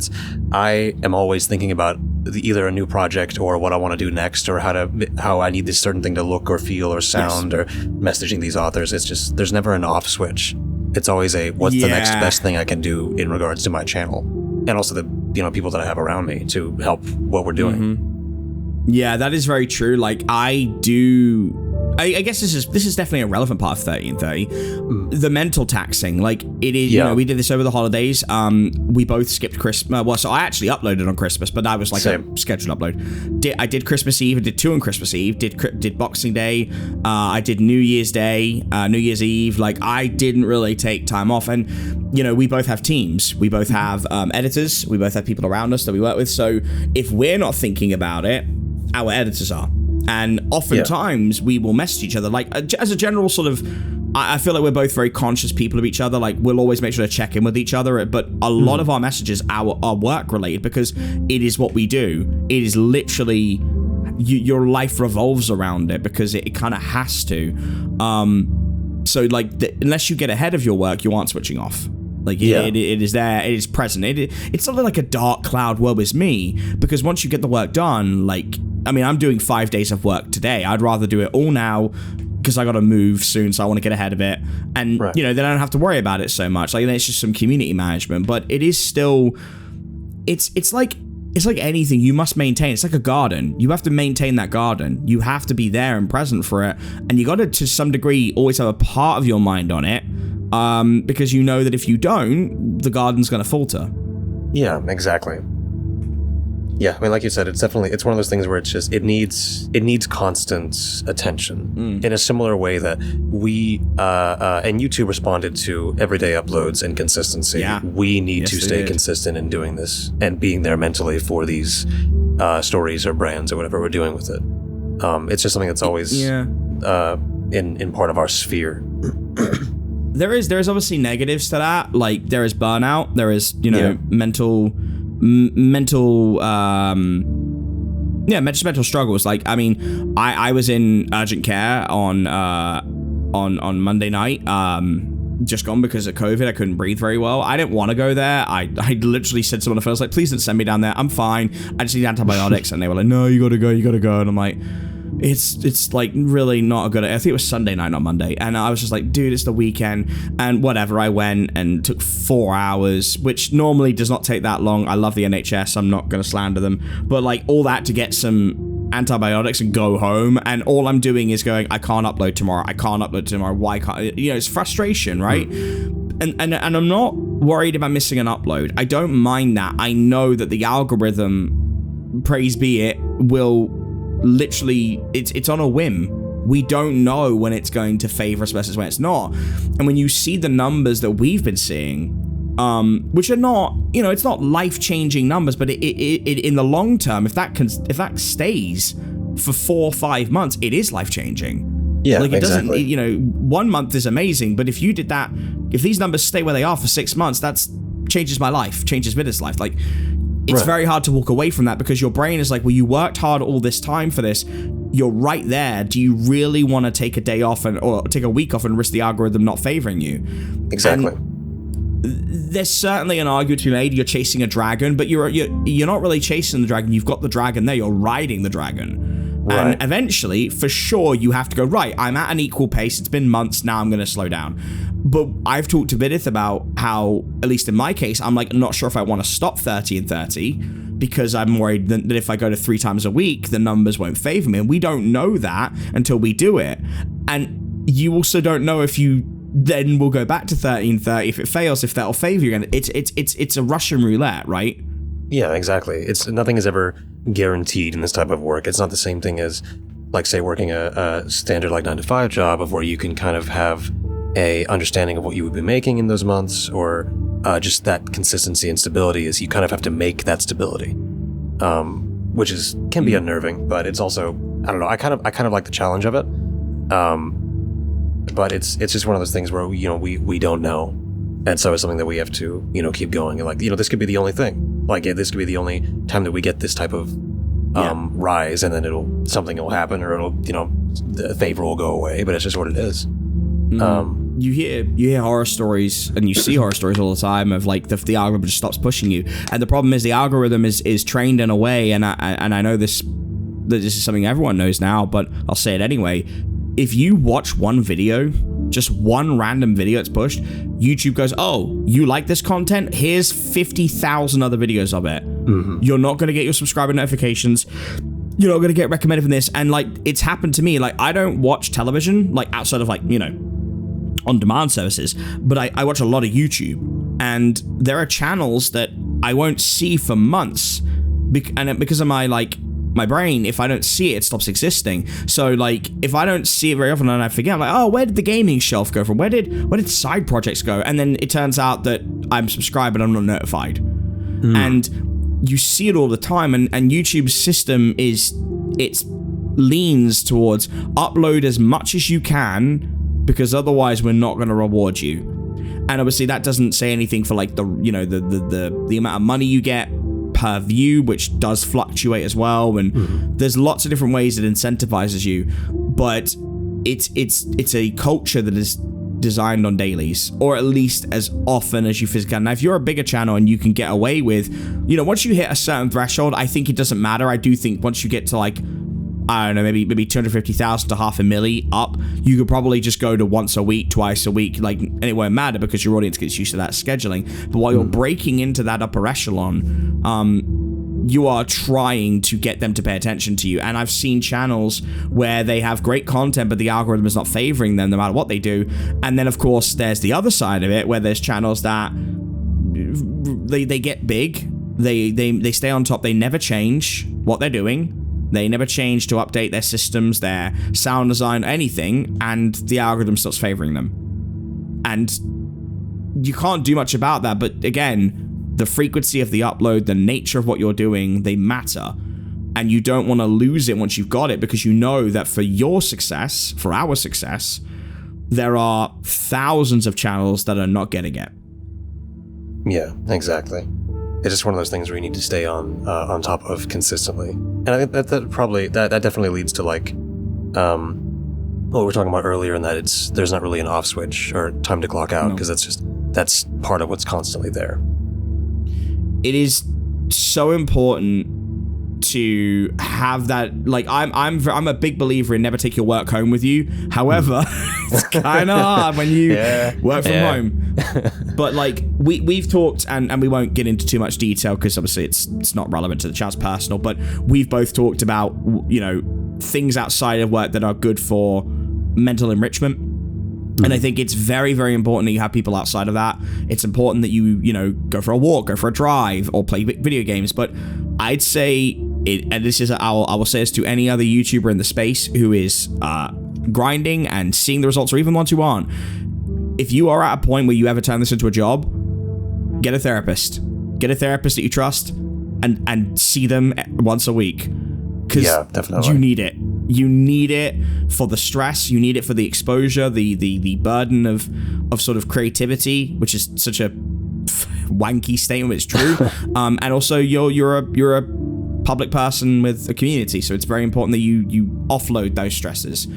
I am always thinking about either a new project or what I want to do next, or how I need this certain thing to look or feel or sound, or messaging these authors. It's just, there's never an off switch. It's always what's the next best thing I can do in regards to my channel, and also the people that I have around me to help what we're doing. Yeah, that is very true. Like I guess this is definitely a relevant part of 30 and 30. The mental taxing, like it is, we did this over the holidays. We both skipped Christmas. Well, so I actually uploaded on Christmas, but that was like a scheduled upload. I did Christmas Eve. I did 2 on Christmas Eve. Did Boxing Day. I did New Year's Day, New Year's Eve. Like, I didn't really take time off. And, we both have teams. We both have editors. We both have people around us that we work with. So if we're not thinking about it, our editors are. And oftentimes we will message each other, like as a general sort of, I feel like we're both very conscious people of each other. Like, we'll always make sure to check in with each other, but a lot of our messages are work related, because it is what we do. It is literally, your life revolves around it, because it kind of has to. So like, unless you get ahead of your work, you aren't switching off. Like, it is there, it is present. It's something like a dark cloud, woe is me, because once you get the work done, like, I mean, I'm doing 5 days of work today. I'd rather do it all now, because I got to move soon, so I want to get ahead of it. And, then I don't have to worry about it so much. Like, it's just some community management, but it is still, it's like anything you must maintain. It's like a garden. You have to maintain that garden. You have to be there and present for it. And you got to some degree, always have a part of your mind on it, because you know that if you don't, the garden's going to falter. Yeah, exactly. Yeah, I mean, like you said, it's one of those things where it's just, it needs constant attention in a similar way that we, and YouTube responded to everyday uploads and consistency. Yeah. We need to stay consistent in doing this and being there mentally for these stories or brands or whatever we're doing with it. It's just something that's always in part of our sphere. There's obviously negatives to that. Like, there is burnout. There is, mental struggles. Like, I mean, I was in urgent care on Monday night, just gone because of COVID. I couldn't breathe very well. I didn't want to go there. I literally said to someone at first, like, please don't send me down there. I'm fine. I just need antibiotics. And they were like, no, you gotta go. And I'm like, it's like really not a good, I think it was Sunday night, not Monday. And I was just like, dude, it's the weekend. And whatever, I went and took 4 hours, which normally does not take that long. I love the NHS. I'm not going to slander them. But like, all that to get some antibiotics and go home. And all I'm doing is going, I can't upload tomorrow. Why can't, it's frustration, right? And I'm not worried about missing an upload. I don't mind that. I know that the algorithm, praise be it, will literally, it's on a whim. We don't know when it's going to favor us versus when it's not. And when you see the numbers that we've been seeing, which are not, it's not life-changing numbers, but it in the long term, if that stays for 4 or 5 months, it is life-changing. Yeah, like, it exactly. doesn't, 1 month is amazing, but if you did that, if these numbers stay where they are for 6 months, that's changes my life, changes Viidith's life. Like, it's very hard to walk away from that because your brain is like, well, you worked hard all this time for this. You're right there. Do you really want to take a day off or take a week off and risk the algorithm not favoring you? Exactly. There's certainly an argument to be made. You're chasing a dragon, but you're not really chasing the dragon. You've got the dragon there. You're riding the dragon. Right. And eventually, for sure, you have to go, right, I'm at an equal pace. It's been months. Now I'm going to slow down. But I've talked to Viidith about how, at least in my case, I'm like, not sure if I want to stop 30 and 30 because I'm worried that if I go to 3 times a week, the numbers won't favor me. And we don't know that until we do it. And you also don't know if you then will go back to 30 and 30 if it fails, if that'll favor you again. It's a Russian roulette, right? Yeah, exactly. Nothing is ever guaranteed in this type of work. It's not the same thing as, like, say, working a standard like 9-to-5 job of where you can kind of have a understanding of what you would be making in those months, or just that consistency and stability is you kind of have to make that stability, which can be unnerving, but it's also, I don't know, I kind of like the challenge of it, but it's just one of those things where we don't know, and so it's something that we have to keep going, and like this could be the only thing, like this could be the only time that we get this type of rise, and then something will happen, or the favor will go away, but it's just what it is. You hear horror stories and you see horror stories all the time of like the algorithm just stops pushing you, and the problem is the algorithm is trained in a way, and I know this is something everyone knows now, but I'll say it anyway. If you watch one video, just one random video that's pushed, YouTube goes, oh, you like this content? Here's 50,000 other videos of it. You're not going to get your subscriber notifications. You're not going to get recommended from this. And like, it's happened to me. Like, I don't watch television, like outside of like, on-demand services, but I watch a lot of YouTube, and there are channels that I won't see for months, and because of my brain, if I don't see it, it stops existing. So like, if I don't see it very often and I forget, I'm like, oh, where did the gaming shelf go from? Where did side projects go? And then it turns out that I'm subscribed but I'm not notified. And you see it all the time, and YouTube's system leans towards upload as much as you can, because otherwise we're not going to reward you. And obviously that doesn't say anything for like the amount of money you get per view, which does fluctuate as well, and there's lots of different ways it incentivizes you, but it's a culture that is designed on dailies, or at least as often as you physically can. Now, if you're a bigger channel and you can get away with, once you hit a certain threshold, I think it doesn't matter. I do think once you get to like, I don't know, maybe 250,000 to 500,000 up, you could probably just go to once a week, twice a week, like, and it won't matter because your audience gets used to that scheduling. But while you're breaking into that upper echelon, you are trying to get them to pay attention to you. And I've seen channels where they have great content, but the algorithm is not favoring them no matter what they do. And then, of course, there's the other side of it, where there's channels that they get big, they stay on top, they never change what they're doing. They never change to update their systems, their sound design, anything, and the algorithm starts favoring them. And you can't do much about that, but again, the frequency of the upload, the nature of what you're doing, they matter. And you don't want to lose it once you've got it, because you know that for your success, for our success, there are thousands of channels that are not getting it. Yeah, exactly. It's just one of those things where you need to stay on top of consistently, and I think that definitely leads to like, what we were talking about earlier, in that there's not really an off switch or time to clock out, because that's part of what's constantly there. It is so important to have that. Like, I'm a big believer in never take your work home with you. However, it's kind of hard when you work from home. But like, we've talked, and we won't get into too much detail because obviously it's not relevant to the chat's personal, but we've both talked about things outside of work that are good for mental enrichment. And I think it's very, very important that you have people outside of that. It's important that you go for a walk, go for a drive, or play video games. But I'd say, and this is, I will say this to any other YouTuber in the space who is grinding and seeing the results, or even ones who aren't. If you are at a point where you ever turn this into a job, get a therapist. Get a therapist that you trust, and see them once a week. Because you need it. You need it for the stress. You need it for the exposure, the burden of sort of creativity, which is such a wanky statement, but it's true. And also, you're a public person with a community, so it's very important that you offload those stresses.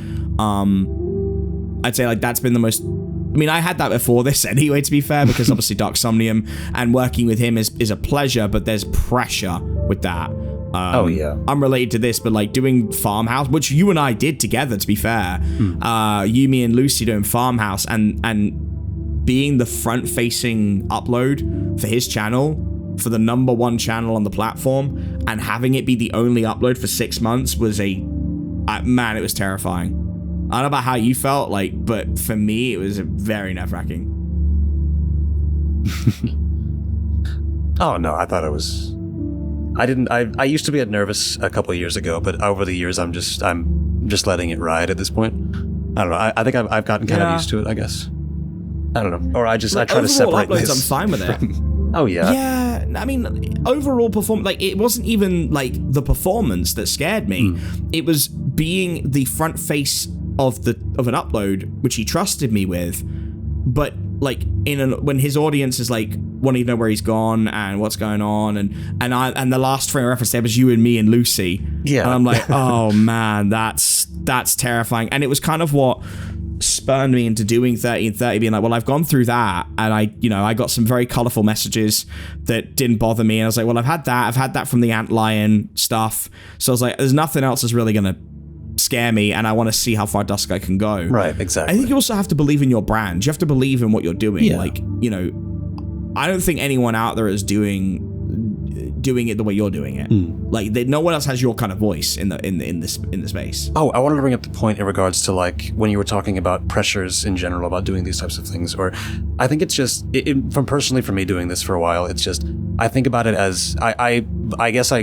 I'd say like that's been the most. I mean, I had that before this anyway, to be fair, because obviously Dark Somnium and working with him is a pleasure, but there's pressure with that. I'm related to this, but like doing Farmhouse, which you and I did together, to be fair. You, me, and Lucy doing Farmhouse, and being the front-facing upload for his channel, for the #1 channel on the platform, and having it be the only upload for 6 months was man, it was terrifying. I don't know about how you felt, like, but for me, it was very nerve-wracking. Oh no, I thought it was. I used to be nervous a couple of years ago, but over the years, I'm just letting it ride at this point. I don't know. I think I've gotten kind of used to it, I guess. I don't know. Or I try to separate uploads, this. I'm fine with it. Oh yeah. Yeah, I mean, overall performance, like, it wasn't even like the performance that scared me. It was being the front face of an upload, which he trusted me with, but like when his audience is like wanting to know where he's gone and what's going on, and the last frame of reference there was you and me and Lucy. Yeah. And I'm like, oh man, that's terrifying. And it was kind of what spurred me into doing 30 and 30, being like, well, I've gone through that, and I got some very colorful messages that didn't bother me, and I was like, well, I've had that from the Antlion stuff, so I was like, there's nothing else that's really gonna scare me, and I want to see how far Dusky can go. Right, exactly. I think you also have to believe in your brand. You have to believe in what you're doing. Yeah. Like, I don't think anyone out there is doing it the way you're doing it. Like, no one else has your kind of voice in the space. Oh, I wanted to bring up the point in regards to like when you were talking about pressures in general about doing these types of things, or I think it's just from personally for me doing this for a while, it's just I think about it as I guess I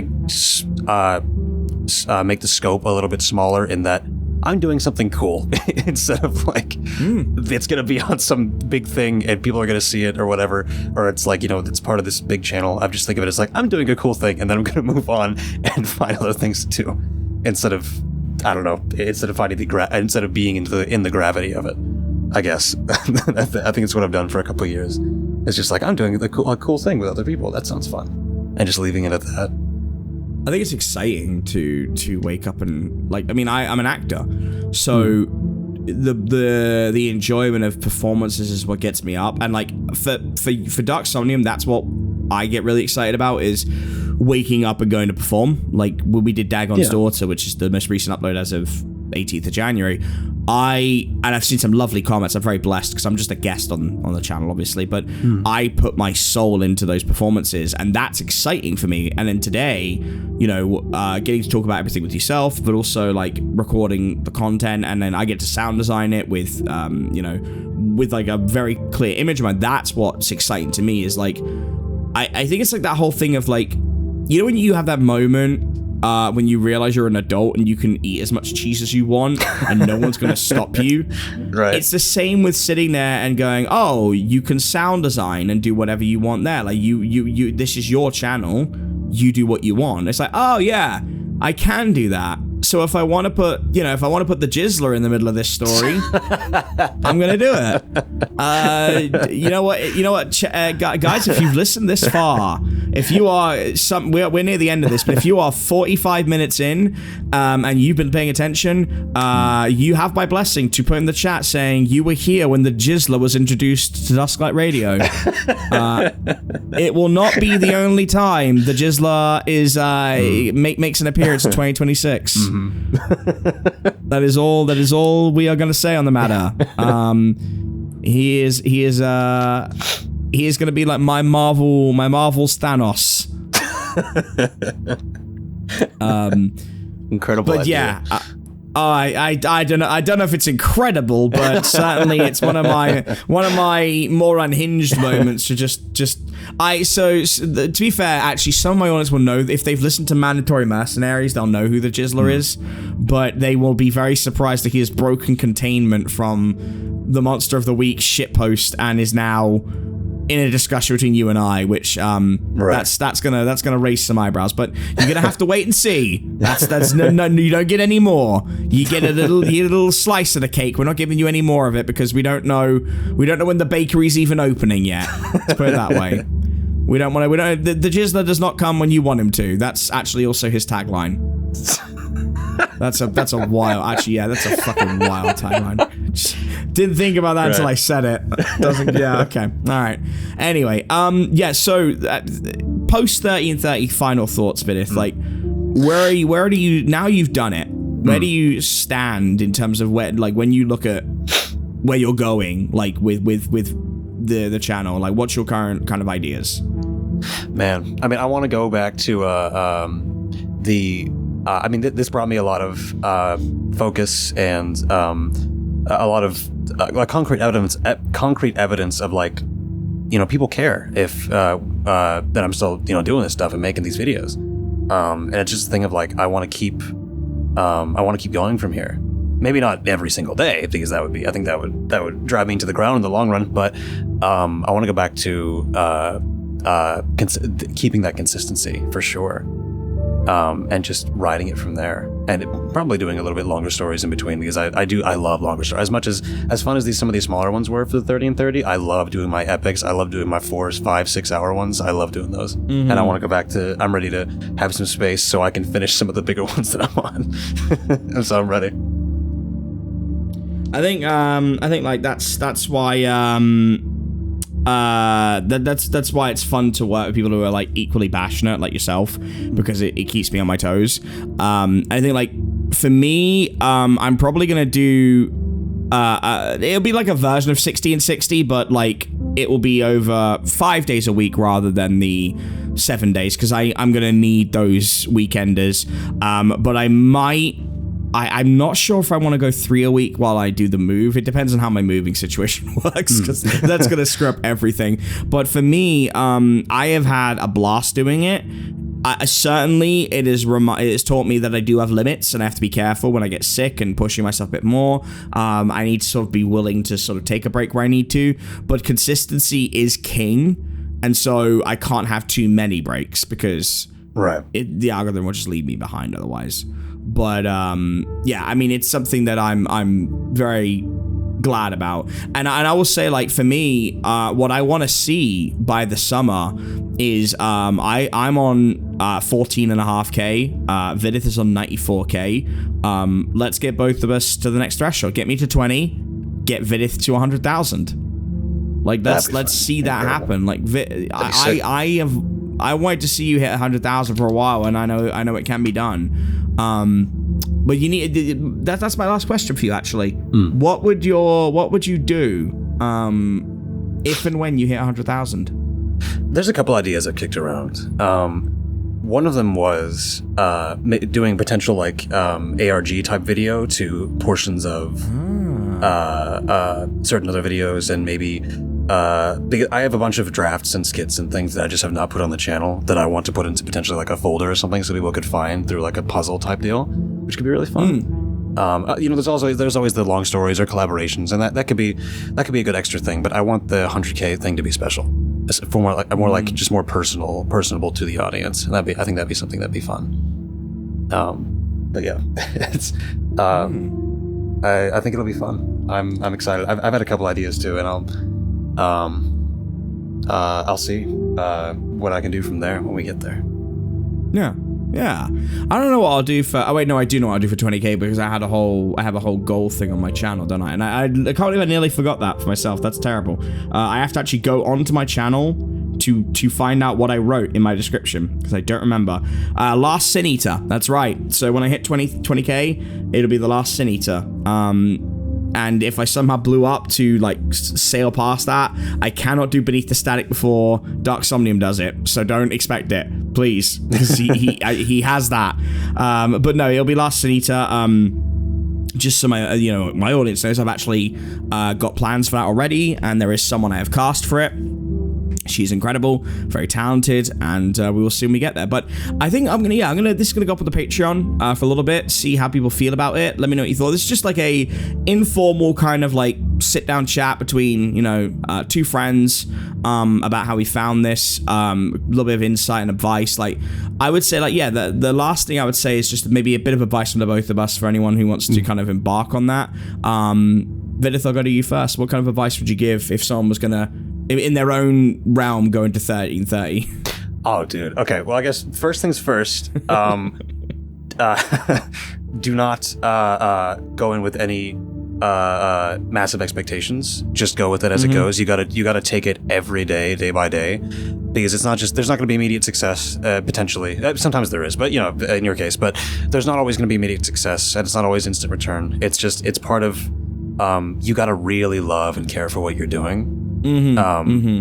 make the scope a little bit smaller in that I'm doing something cool instead of like it's gonna be on some big thing and people are gonna see it or whatever, or it's like, it's part of this big channel. I just think of it as like I'm doing a cool thing and then I'm gonna move on and find other things to do instead of finding instead of being in the gravity of it, I guess. I think it's what I've done for a couple of years. It's just like I'm doing a cool thing with other people. That sounds fun, and just leaving it at that. I think it's exciting to wake up and, like, I mean, I'm an actor, so the enjoyment of performances is what gets me up, and like for Dark Somnium, that's what I get really excited about, is waking up and going to perform. Like when we did Dagon's Daughter, which is the most recent upload as of 18th of January, I've seen some lovely comments. I'm very blessed because I'm just a guest on the channel, obviously, but I put my soul into those performances, and that's exciting for me. And then today, getting to talk about everything with yourself, but also like recording the content, and then I get to sound design it with with like a very clear image of mine. That's what's exciting to me, is like I think it's like that whole thing of like, when you have that moment when you realize you're an adult and you can eat as much cheese as you want and no one's going to stop you. Right. It's the same with sitting there and going, oh, you can sound design and do whatever you want there. Like you this is your channel. You do what you want. It's like, oh yeah, I can do that. So if I want to put, the Jizzler in the middle of this story, I'm going to do it. You know what, guys, if you've listened this far, if you are we're near the end of this, but if you are 45 minutes in, and you've been paying attention, you have my blessing to put in the chat saying you were here when the Jizzler was introduced to Dusklight Radio. It will not be the only time the Jizzler is makes an appearance in 2026. Mm-hmm. That is all we are going to say on the matter. He is going to be like my Marvel Thanos. Incredible. But idea. Yeah, I don't know if it's incredible, but certainly it's one of my more unhinged moments to to be fair, actually some of my audience will know, if they've listened to Mandatory Mercenaries, they'll know who the Jizzler is, but they will be very surprised that he has broken containment from the Monster of the Week shitpost and is now in a discussion between you and I, which that's gonna raise some eyebrows, but you're gonna have to wait and see. That's no, you don't get any more. You get a little slice of the cake. We're not giving you any more of it because we don't know when the bakery's even opening yet. Let's put it that way. We don't want to. The Jizzler does not come when you want him to. That's actually also his tagline. That's a wild. Actually, yeah, that's a fucking wild tagline. Didn't think about that until I said it. Yeah. Okay. All right. Anyway. Yeah. So post 30 and 30 final thoughts, Viidith. Like, where do you now? You've done it. Where do you stand in terms of where, like, when you look at where you're going, like with the channel? Like, what's your current kind of ideas? Man, I mean, I want to go back to this brought me a lot of focus and a lot of like concrete evidence of, like, you know, people care if that I'm still, you know, doing this stuff and making these videos. And it's just a thing of, like, I want to keep going from here. Maybe not every single day, because I think that would drive me into the ground in the long run. But I want to go back to keeping that consistency for sure, and just riding it from there, and probably doing a little bit longer stories in between, because I love longer stories as much as fun as some of these smaller ones were for the 30 and 30. I love doing my epics. I love doing my 4, 5, 6 hour ones. I love doing those, and I want to go back to. I'm ready to have some space so I can finish some of the bigger ones that I'm on. And so I'm ready. I think like that's why that's why it's fun to work with people who are, like, equally passionate like yourself, because it keeps me on my toes. I think, like, for me, I'm probably gonna do it'll be like a version of 60 and 60, but, like, it will be over 5 days a week rather than the 7 days, because I'm gonna need those weekenders. But I'm not sure if I want to go 3 a week while I do the move. It depends on how my moving situation works, because that's going to screw up everything. But for me, I have had a blast doing it. Certainly, it has taught me that I do have limits, and I have to be careful when I get sick and pushing myself a bit more. I need to sort of be willing to sort of take a break where I need to. But consistency is king, and so I can't have too many breaks, because the algorithm will just leave me behind otherwise. But yeah, I mean, it's something that I'm very glad about, and I will say, like, for me, what I want to see by the summer is I'm on 14.5k. Viidith is on 94k. Let's get both of us to the next threshold. Get me to 20. Get Viidith to 100,000. Like, let's see that happen. Like, I wanted to see you hit 100,000 for a while, and I know it can be done. But you need that's my last question for you, actually. What would you do if and when you hit 100,000? There's a couple ideas I've kicked around. One of them was doing potential, like, ARG type video to portions of certain other videos, and maybe because I have a bunch of drafts and skits and things that I just have not put on the channel that I want to put into potentially, like, a folder or something, so people could find through, like, a puzzle type deal, which could be really fun. You know, there's always the long stories or collaborations, and that could be a good extra thing. But I want the 100k thing to be special, for more like just more personable to the audience. And I think that'd be something that'd be fun. But yeah, it's I think it'll be fun. I'm excited. I've had a couple ideas too, and I'll see what I can do from there when we get there. Yeah. I don't know what I'll do for. Oh wait, no, I do know what I'll do for 20k, because I have a whole goal thing on my channel, don't I? And I can't believe I nearly forgot that for myself. That's terrible. I have to actually go onto my channel to find out what I wrote in my description, because I don't remember. Last Sin Eater. That's right. So when I hit 20k, it'll be the last Sin Eater. And if I somehow blew up to, like, sail past that, I cannot do Beneath the Static before Dark Somnium does it. So don't expect it, please, because he has that. But no, it'll be Last Sin Eater. Just so my audience knows, I've actually got plans for that already, and there is someone I have cast for it. She's incredible, very talented, and we will see when we get there. But I think this is gonna go up on the Patreon for a little bit, see how people feel about it. Let me know what you thought. This is just like a informal kind of, like, sit down chat between, two friends about how we found this, a little bit of insight and advice. Like, I would say, like, yeah, the last thing I would say is just maybe a bit of advice from the both of us for anyone who wants to kind of embark on that. Viidith, I'll go to you first. What kind of advice would you give if someone was gonna in their own realm going to 1330. Oh, dude. Okay, well, I guess first things first. Do not go in with any massive expectations. Just go with it as it goes. You gotta take it every day by day, because it's not just, there's not going to be immediate success. Potentially, sometimes there is, but in your case, but there's not always going to be immediate success, and it's not always instant return. It's part of you gotta really love and care for what you're doing.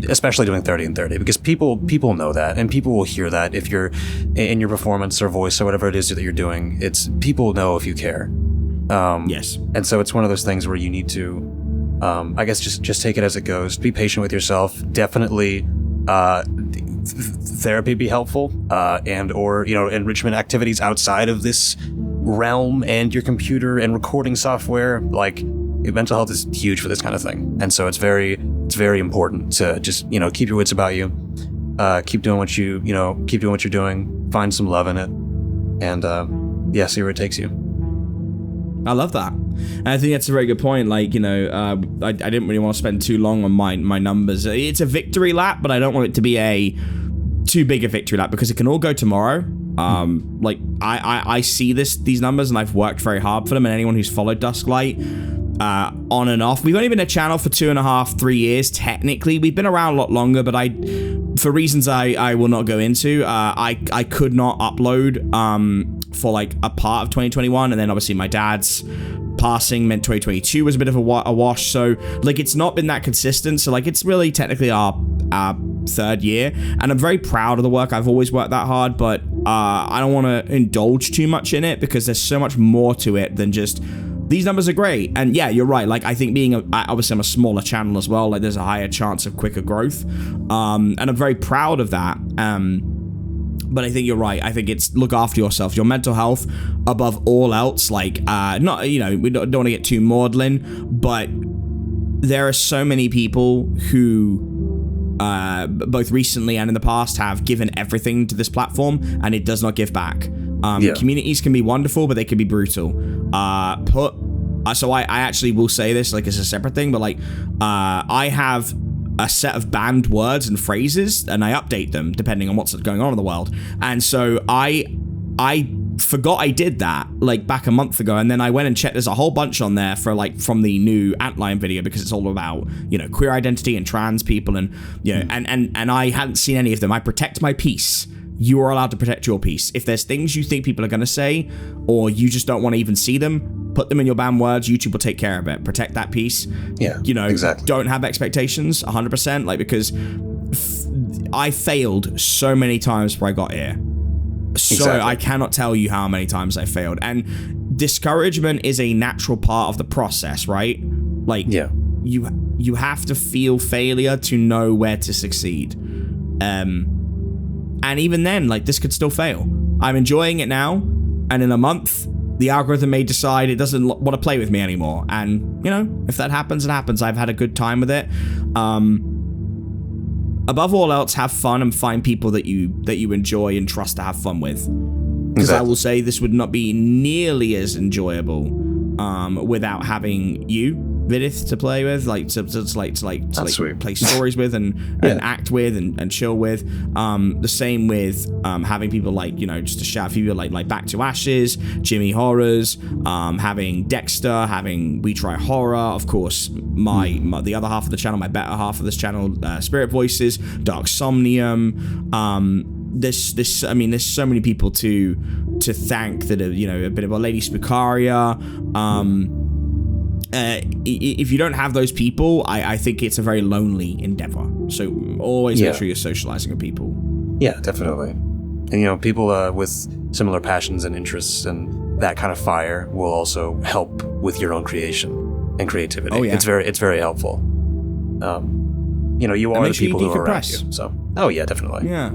Especially doing 30 and 30, because people know that, and people will hear that if you're in your performance or voice or whatever it is that you're doing. It's people know if you care. Yes. And so it's one of those things where you need to, I guess, just take it as it goes. Be patient with yourself. Definitely, therapy be helpful, and or enrichment activities outside of this realm and your computer and recording software. Like, mental health is huge for this kind of thing, and so it's very important to just keep your wits about you, keep doing what you're doing, find some love in it, and see where it takes you. I love that. And I think that's a very good point. Like, I didn't really want to spend too long on my numbers. It's a victory lap, but I don't want it to be too big a victory lap, because it can all go tomorrow. Like, I see these numbers, and I've worked very hard for them, and anyone who's followed Dusklight on and off. We've only been a channel for 2.5-3 years. Technically, we've been around a lot longer, but for reasons I will not go into, I could not upload for like a part of 2021, and then obviously my dad's passing meant 2022 was a bit of a wash. So like, it's not been that consistent. So like, it's really technically our 3rd year, and I'm very proud of the work. I've always worked that hard, but I don't want to indulge too much in it, because there's so much more to it than just these numbers are great. And yeah, you're right. Like, I think obviously I'm a smaller channel as well. Like, there's a higher chance of quicker growth. And I'm very proud of that. But I think you're right. I think it's look after yourself, your mental health above all else. Like, not, we don't want to get too maudlin, but there are so many people who, both recently and in the past, have given everything to this platform, and it does not give back. Communities can be wonderful, but they can be brutal. So I actually will say this, like, it's a separate thing, but like, I have a set of banned words and phrases, and I update them depending on what's going on in the world. And so I forgot I did that like back a month ago, and then I went and checked. There's a whole bunch on there for like from the new Antlion video, because it's all about queer identity and trans people, and and I hadn't seen any of them. I protect my peace. You are allowed to protect your peace. If there's things you think people are going to say, or you just don't want to even see them, put them in your banned words. YouTube will take care of it. Protect that peace. Yeah, exactly. Don't have expectations 100%, like, because I failed so many times before I got here. So exactly. I cannot tell you how many times I failed. And discouragement is a natural part of the process, right? Like, you have to feel failure to know where to succeed. And even then, like, this could still fail. I'm enjoying it now, and in a month, the algorithm may decide it doesn't want to play with me anymore. And, if that happens, it happens. I've had a good time with it. Above all else, have fun and find people that you enjoy and trust to have fun with. Because I will say this would not be nearly as enjoyable without having you, Viidith, to play with, like to play stories with and act with and chill with. The same with having people like, just to shout a few people like Back to Ashes, Jimmy Horrors, having Dexter, having We Try Horror, of course, my the other half of the channel, my better half of this channel, Spirit Voices, Dark Somnium. There's so many people to thank that are, a bit of a Lady Spicaria. If you don't have those people, I think it's a very lonely endeavor. So always make sure you're socializing with people. Yeah, definitely. And people with similar passions and interests and that kind of fire will also help with your own creation and creativity. Oh, yeah. It's very helpful. You are the people who are around you. So, oh yeah, definitely. Yeah.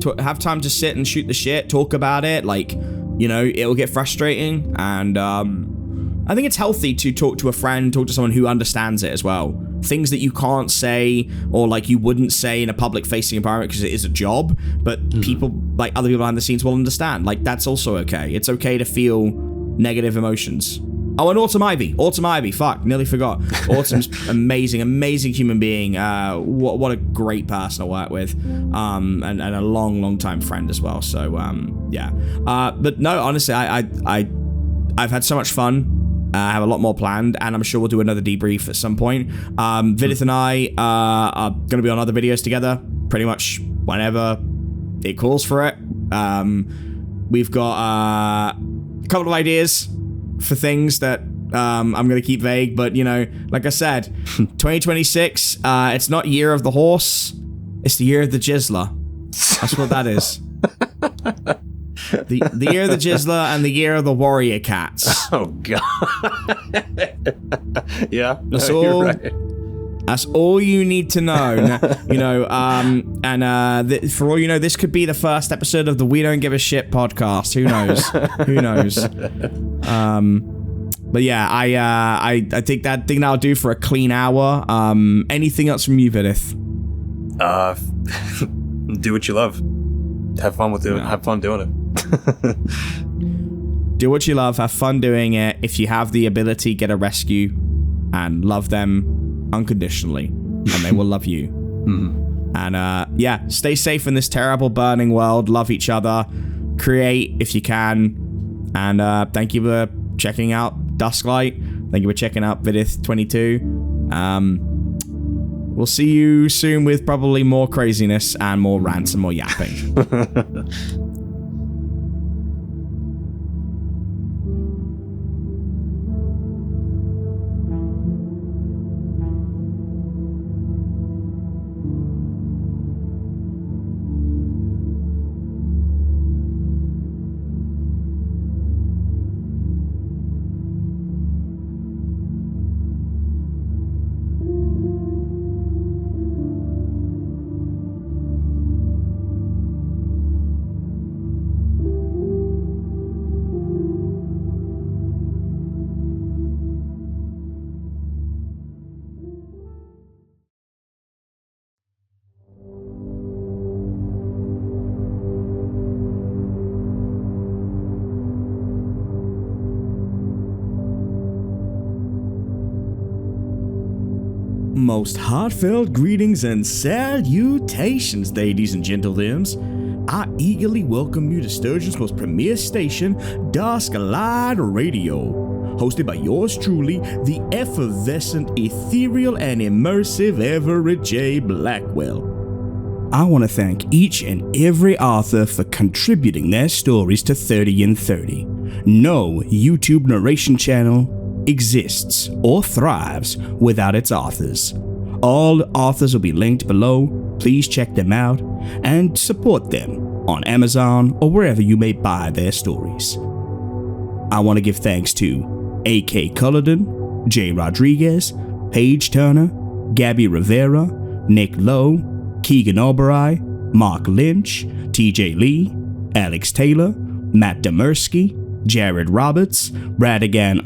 To have time to sit and shoot the shit, talk about it. Like, it'll get frustrating, and I think it's healthy to talk to a friend, talk to someone who understands it as well. Things that you can't say, or like you wouldn't say in a public facing environment because it is a job, but people, like other people behind the scenes, will understand. Like, that's also okay. It's okay to feel negative emotions. Oh, and Autumn Ivy. Fuck, nearly forgot. Autumn's amazing human being. What a great person to work with. And a long time friend as well. So, yeah. But no, honestly, I've had so much fun. I have a lot more planned, and I'm sure we'll do another debrief at some point. Viidith and I are going to be on other videos together, pretty much whenever it calls for it. We've got a couple of ideas for things that I'm going to keep vague, but, you know, like I said, 2026, it's not year of the horse, it's the year of the Jizzler. That's what that is. The year of the Jizzler and the year of the warrior cats. Oh, God. Yeah, that's all. You're right. That's all you need to know. You know, for all you know, this could be the first episode of the We Don't Give a Shit podcast. Who knows? Who knows? But yeah, I think that'll do for a clean hour. Anything else from you, Viidith? Do what you love. Have fun with it. Yeah. Have fun doing it. Do what you love. Have fun doing it. If you have the ability, get a rescue and love them unconditionally, and they will love you. And yeah, stay safe in this terrible burning world. Love each other. Create if you can. And thank you for checking out Dusklight. Thank you for checking out Viidith 22. We'll see you soon with probably more craziness and more rants and more yapping. Most heartfelt greetings and salutations, ladies and gentlemen. I eagerly welcome you to Sturgeon's most premier station, Dusklight Radio, hosted by yours truly, the effervescent, ethereal, and immersive Everett J. Blackwell. I want to thank each and every author for contributing their stories to 30 and 30. No YouTube narration channel exists or thrives without its authors. All authors will be linked below. Please check them out and support them on Amazon or wherever you may buy their stories. I want to give thanks to A.K. Kullerden, J. Rodriguez, Paige Turner, Gabie Rivera, Nick Lowe, Kegan Obaray, Mark Lynch, TJ Lee, Alex Taylor, Matt Dymerski, Jared Roberts, Radigan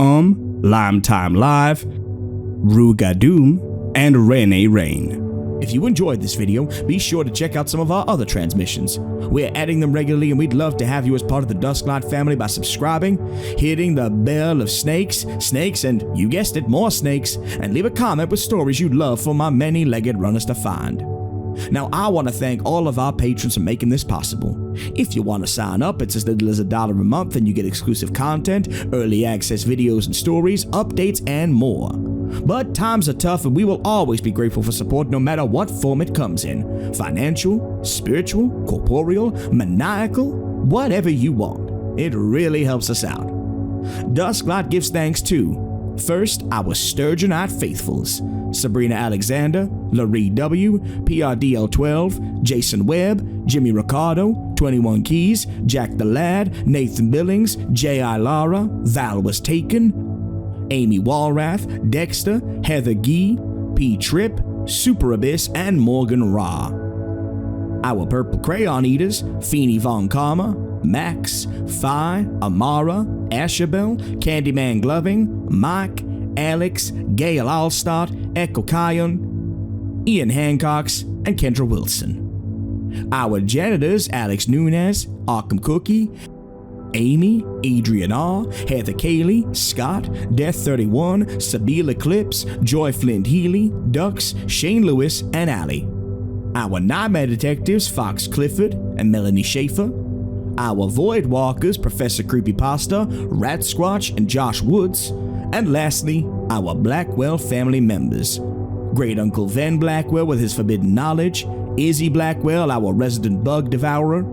Limetime-Live, Rugadoom, and Rehn. If you enjoyed this video, be sure to check out some of our other transmissions. We're adding them regularly, and we'd love to have you as part of the Dusklight family by subscribing, hitting the bell of snakes, and you guessed it, more snakes, and leave a comment with stories you'd love for my many-legged runners to find. Now, I want to thank all of our patrons for making this possible. If you want to sign up, it's as little as $1 a month and you get exclusive content, early access videos and stories, updates, and more. But times are tough and we will always be grateful for support no matter what form it comes in. Financial, spiritual, corporeal, maniacal, whatever you want. It really helps us out. Dusklight gives thanks to, first, our Sturgeonite faithfuls, Sabrina Alexander, Laree W, PRDL12, Jason Webb, Jimmy Ricardo, 21 Keys, Jack the Lad, Nathan Billings, J.I. Lara, Val Was Taken, Amy Walrath, Dexter, Heather Gee, P. Tripp, Super Abyss, and Morgan Ra. Our Purple Crayon Eaters, Feeny Von Karma, Max, Phi, Amara, Ashabel, Candyman Gloving, Mike, Alex, Gail Allstott, Echo Kion, Ian Hancocks, and Kendra Wilson. Our janitors, Alex Nunez, Arkham Cookie, Amy, Adrian R., Heather Cayley, Scott, Death 31, Sabine Eclipse, Joy Flint Healy, Dux, Shane Lewis, and Allie. Our Nightmare Detectives, Fox Clifford and Melanie Schaefer. Our Void Walkers, Professor Creepypasta, Rat Squatch, and Josh Woods. And lastly, our Blackwell family members. Great Uncle Venn Blackwell with his forbidden knowledge, Izzy Blackwell, our resident bug devourer,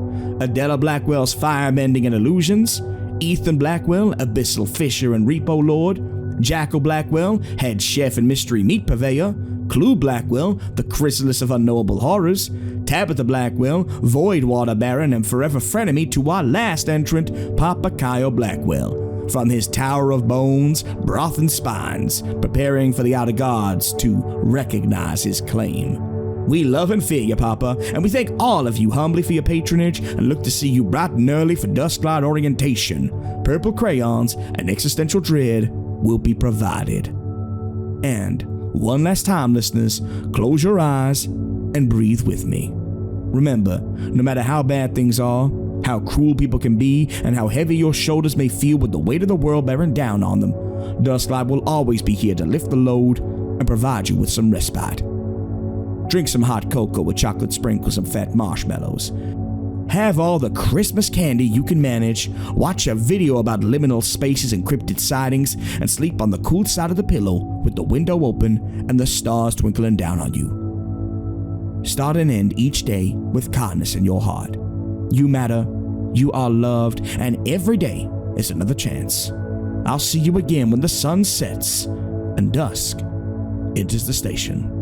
Adela Blackwell's firebending and illusions, Ethan Blackwell, abyssal fisher and repo lord, Jackal Blackwell, head chef and mystery meat purveyor, Clue Blackwell, the chrysalis of unknowable horrors, Tabitha Blackwell, void water baron and forever frenemy to our last entrant, Papa Kyle Blackwell, from his tower of bones, broth and spines, preparing for the outer gods to recognize his claim. We love and fear you, Papa, and we thank all of you humbly for your patronage and look to see you bright and early for Dusklight orientation. Purple crayons and existential dread will be provided. And one last time, listeners, close your eyes and breathe with me. Remember, no matter how bad things are, how cruel people can be, and how heavy your shoulders may feel with the weight of the world bearing down on them, Dusklight will always be here to lift the load and provide you with some respite. Drink some hot cocoa with chocolate sprinkles and fat marshmallows. Have all the Christmas candy you can manage, watch a video about liminal spaces and cryptid sightings, and sleep on the cool side of the pillow with the window open and the stars twinkling down on you. Start and end each day with kindness in your heart. You matter, you are loved, and every day is another chance. I'll see you again when the sun sets and dusk enters the station.